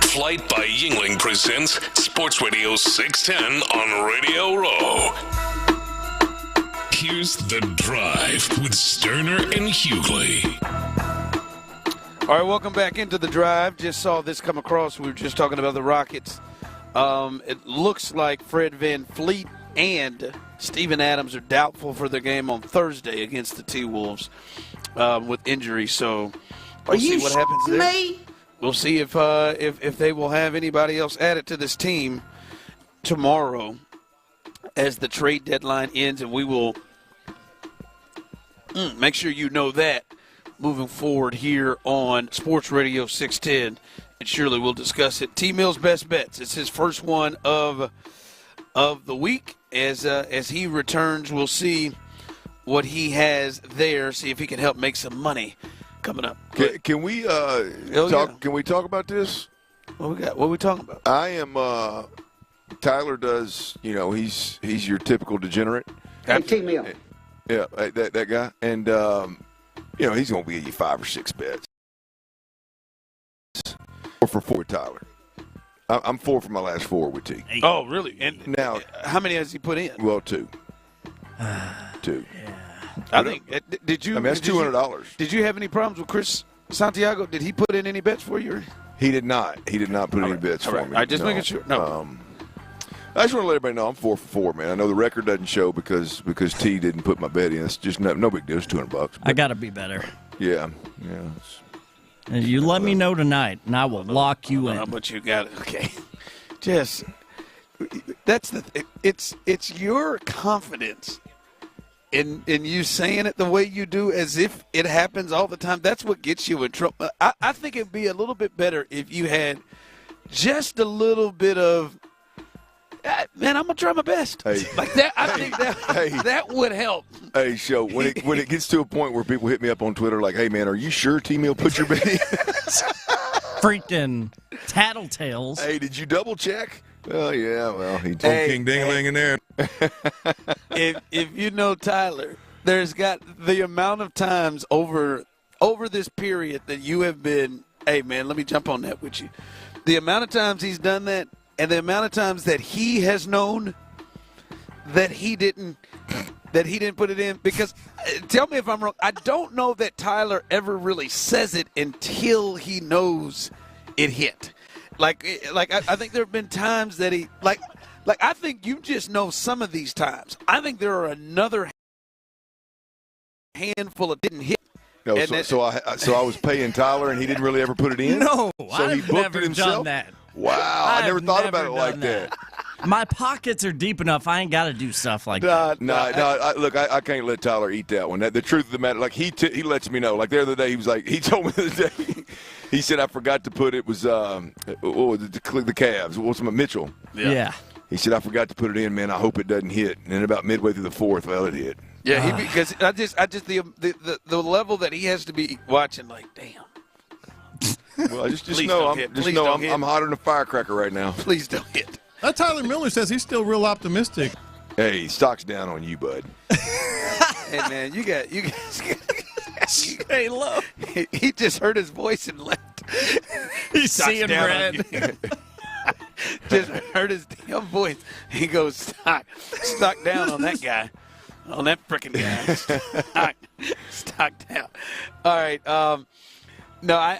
Flight by Yingling presents Sports Radio 610 on Radio Row. Here's The Drive with Stoerner and Hughley. All right, welcome back into The Drive. Just saw this come across. We were just talking about the Rockets. It looks like Fred VanVleet and Steven Adams are doubtful for their game on Thursday against the T-Wolves with injury. So we'll see what happens there. We'll see if they will have anybody else added to this team tomorrow as the trade deadline ends, and we will make sure you know that moving forward here on Sports Radio 610, and surely we'll discuss it. T-Mill's best bets. It's his first one of the week. As he returns, we'll see what he has there. See if he can help make some money coming up. Can we talk? Yeah. Can we talk about this? What we got? What are we talking about? I am. Tyler does. You know, he's your typical degenerate. Hey, T-Mill. Yeah, that guy, and you know, he's gonna give you 5 or 6 bets. 4 for 4 with Tyler. I'm 4 for my last 4 with T. Oh, really? And now, how many has he put in? Well, 2. 2. Yeah. I think. Did you? I mean, that's $200. Did you have any problems with Chris Santiago? Did he put in any bets for you? He did not. He did not put any bets for me. I just making sure. No. I just want to let everybody know I'm 4 for 4, man. I know the record doesn't show because T didn't put my bet in. It's just no big deal. It's $200. I got to be better. Yeah. And you let me know tonight, and I will lock you in. How much you got? Okay. Just that's the. It's your confidence in you saying it the way you do, as if it happens all the time. That's what gets you in trouble. I think it'd be a little bit better if you had just a little bit of. Man, I'm gonna try my best. Hey. Like that, I think that would help. Hey, show when it gets to a point where people hit me up on Twitter like, "Hey, man, are you sure T-Mill put your bet in?" Freaking tattletales. Hey, did you double check? Oh yeah, well he told King Ding-a-ling in there. If you know Tyler, there's got the amount of times over this period that you have been. Hey, man, let me jump on that with you. The amount of times he's done that. And the amount of times that he has known that he didn't put it in, because tell me if I'm wrong. I don't know that Tyler ever really says it until he knows it hit. Like I think there have been times that he like I think you just know some of these times. I think there are another handful of didn't hit. No, so I was paying Tyler and he didn't really ever put it in. No, so I've he booked never it himself? done that. Wow, I never thought about it like that. My pockets are deep enough. I ain't got to do stuff like that. No. Look, I can't let Tyler eat that one. The truth of the matter, like he lets me know. Like the other day, he was like, he told me the other day, he said I forgot to put it was the Cavs. What's my Mitchell? Yeah. He said I forgot to put it in, man. I hope it doesn't hit. And then about midway through the fourth, well, it hit. Yeah, because I just the level that he has to be watching, like, damn. Well, I just know I'm hotter than a firecracker right now. Please don't hit. Tyler Miller says he's still real optimistic. Hey, stock's down on you, bud. Hey, man, you guys stay low. He just heard his voice and left. He's seeing red. Just heard his damn voice. He goes, stock down on that guy. On that freaking guy. Stock down. All right. No,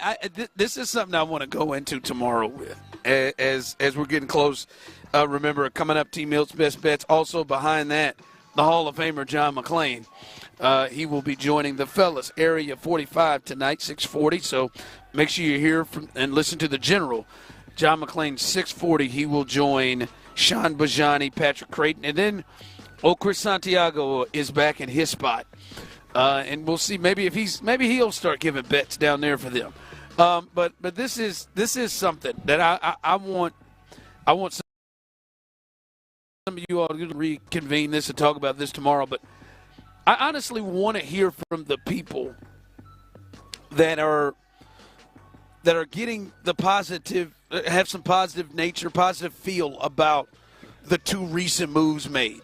this is something I want to go into tomorrow with as we're getting close. Remember, coming up, T-Mill's best bets. Also behind that, the Hall of Famer John McClain. He will be joining the fellas, Area 45 tonight, 640. So make sure you hear from and listen to the general. John McClain, 640. He will join Sean Bijani, Patrick Creighton, and then Chris Santiago is back in his spot. And we'll see maybe he'll start giving bets down there for them. But this is something that I want some of you all to reconvene this and talk about this tomorrow. But I honestly want to hear from the people that are getting the positive, have some positive nature, positive feel about the 2 recent moves made.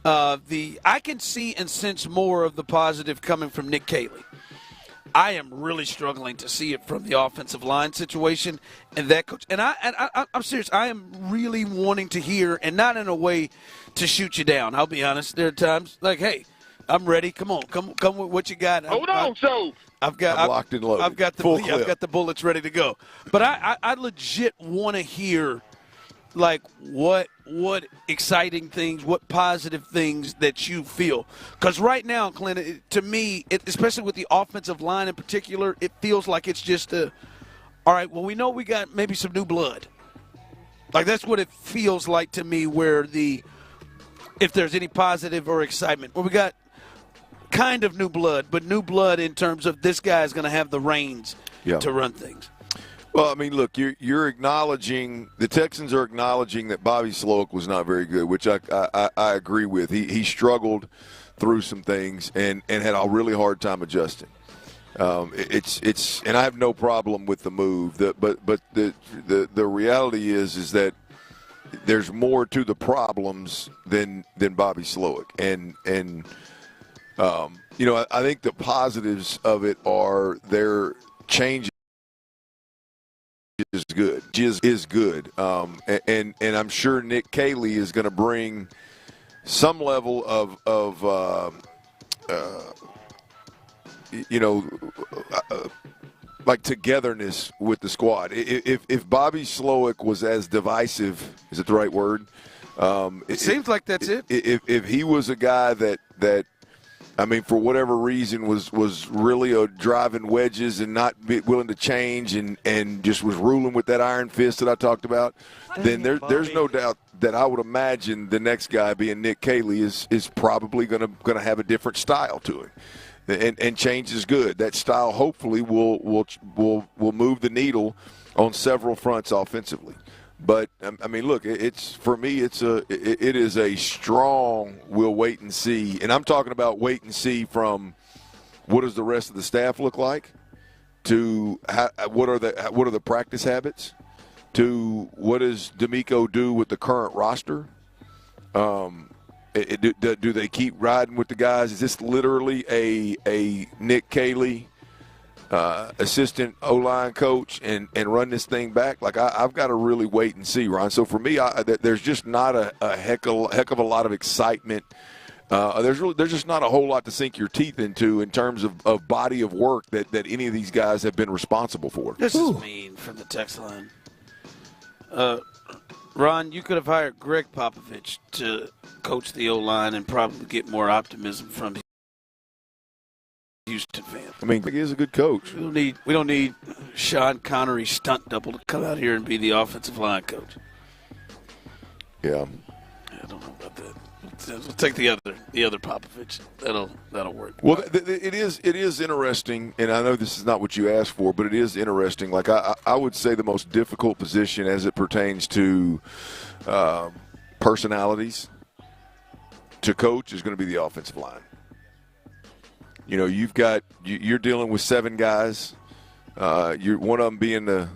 I can see and sense more of the positive coming from Nick Caley. I am really struggling to see it from the offensive line situation and that coach. And I'm serious. I am really wanting to hear, and not in a way to shoot you down. I'll be honest. There are times like, hey, I'm ready. Come on, come with what you got. Hold on, so I'm locked and loaded. I've got the bullets ready to go. But I legit want to hear, like, what exciting things, what positive things that you feel. Because right now, Clint, to me, especially with the offensive line in particular, it feels like it's just all right, well, we know we got maybe some new blood. Like, that's what it feels like to me, where if there's any positive or excitement. Well, we got kind of new blood, but new blood in terms of this guy's going to have the reins to run things. Well, I mean, look, you're acknowledging – the Texans are acknowledging that Bobby Sloak was not very good, which I agree with. He struggled through some things and had a really hard time adjusting. And I have no problem with the move. But the reality is that there's more to the problems than Bobby Sloak. And I think the positives of it are their changes. Is good, and I'm sure Nick Caley is going to bring some level of like togetherness with the squad. If Bobby Sloak was as divisive, is it the right word? It seems like that's it. If he was a guy that I mean, for whatever reason, was really driving wedges and not willing to change and just was ruling with that iron fist that I talked about, then there's no doubt that I would imagine the next guy, being Nick Caley, is probably going to have a different style to him, and change is good. That style hopefully will move the needle on several fronts offensively. But I mean, look, for me, it is a strong we'll wait and see, and I'm talking about wait and see from what does the rest of the staff look like, to what are the practice habits, to what does D'Amico do with the current roster. Do they keep riding with the guys? Is this literally a Nick Caley assistant O-line coach and run this thing back? Like, I've got to really wait and see, Ron. So for me, there's just not a heck of a lot of excitement. There's just not a whole lot to sink your teeth into in terms of body of work that any of these guys have been responsible for. This is mean from the text line. Ron, you could have hired Greg Popovich to coach the O-line and probably get more optimism from Houston fans. I mean, he is a good coach. We don't need Sean Connery stunt double to come out here and be the offensive line coach. Yeah. I don't know about that. We'll take the other Popovich. That'll work. Well, it is interesting, and I know this is not what you asked for, but it is interesting. Like, I would say the most difficult position as it pertains to personalities to coach is going to be the offensive line. You know, you're dealing with 7 guys. You're one of them being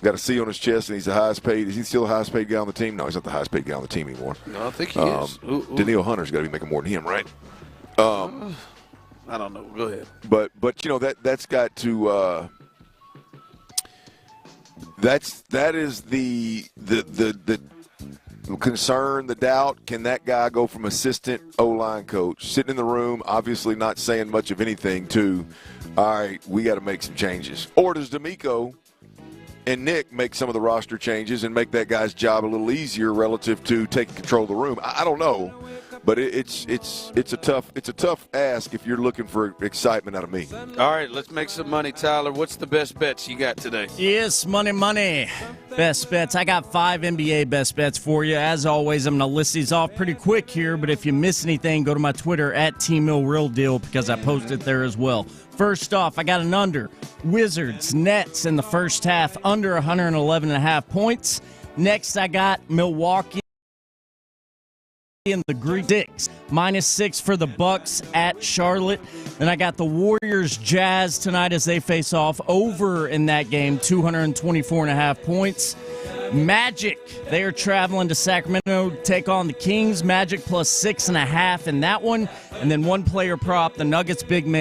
got a C on his chest, and he's the highest paid. Is he still the highest paid guy on the team? No, he's not the highest paid guy on the team anymore. No, I think he is. Daniil Hunter's got to be making more than him, right? I don't know. Go ahead. But you know that's got to. That is the concern, the doubt. Can that guy go from assistant O-line coach, sitting in the room, obviously not saying much of anything, to, all right, we got to make some changes? Or does D'Amico and Nick make some of the roster changes and make that guy's job a little easier relative to taking control of the room? I don't know, but it's a tough ask if you're looking for excitement out of me. All right, let's make some money, Tyler. What's the best bets you got today? Yes, money. Best bets. I got 5 NBA best bets for you. As always, I'm going to list these off pretty quick here, but if you miss anything, go to my Twitter at @TMillRealDeal because I posted there as well. First off, I got an under. Wizards, Nets in the first half, under 111.5 points. Next, I got Milwaukee in the Greek Six, -6 for the Bucks at Charlotte. Then I got the Warriors Jazz tonight as they face off, over in that game, 224.5 points. Magic, they are traveling to Sacramento to take on the Kings. Magic +6.5 in that one. And then one player prop, the Nuggets big man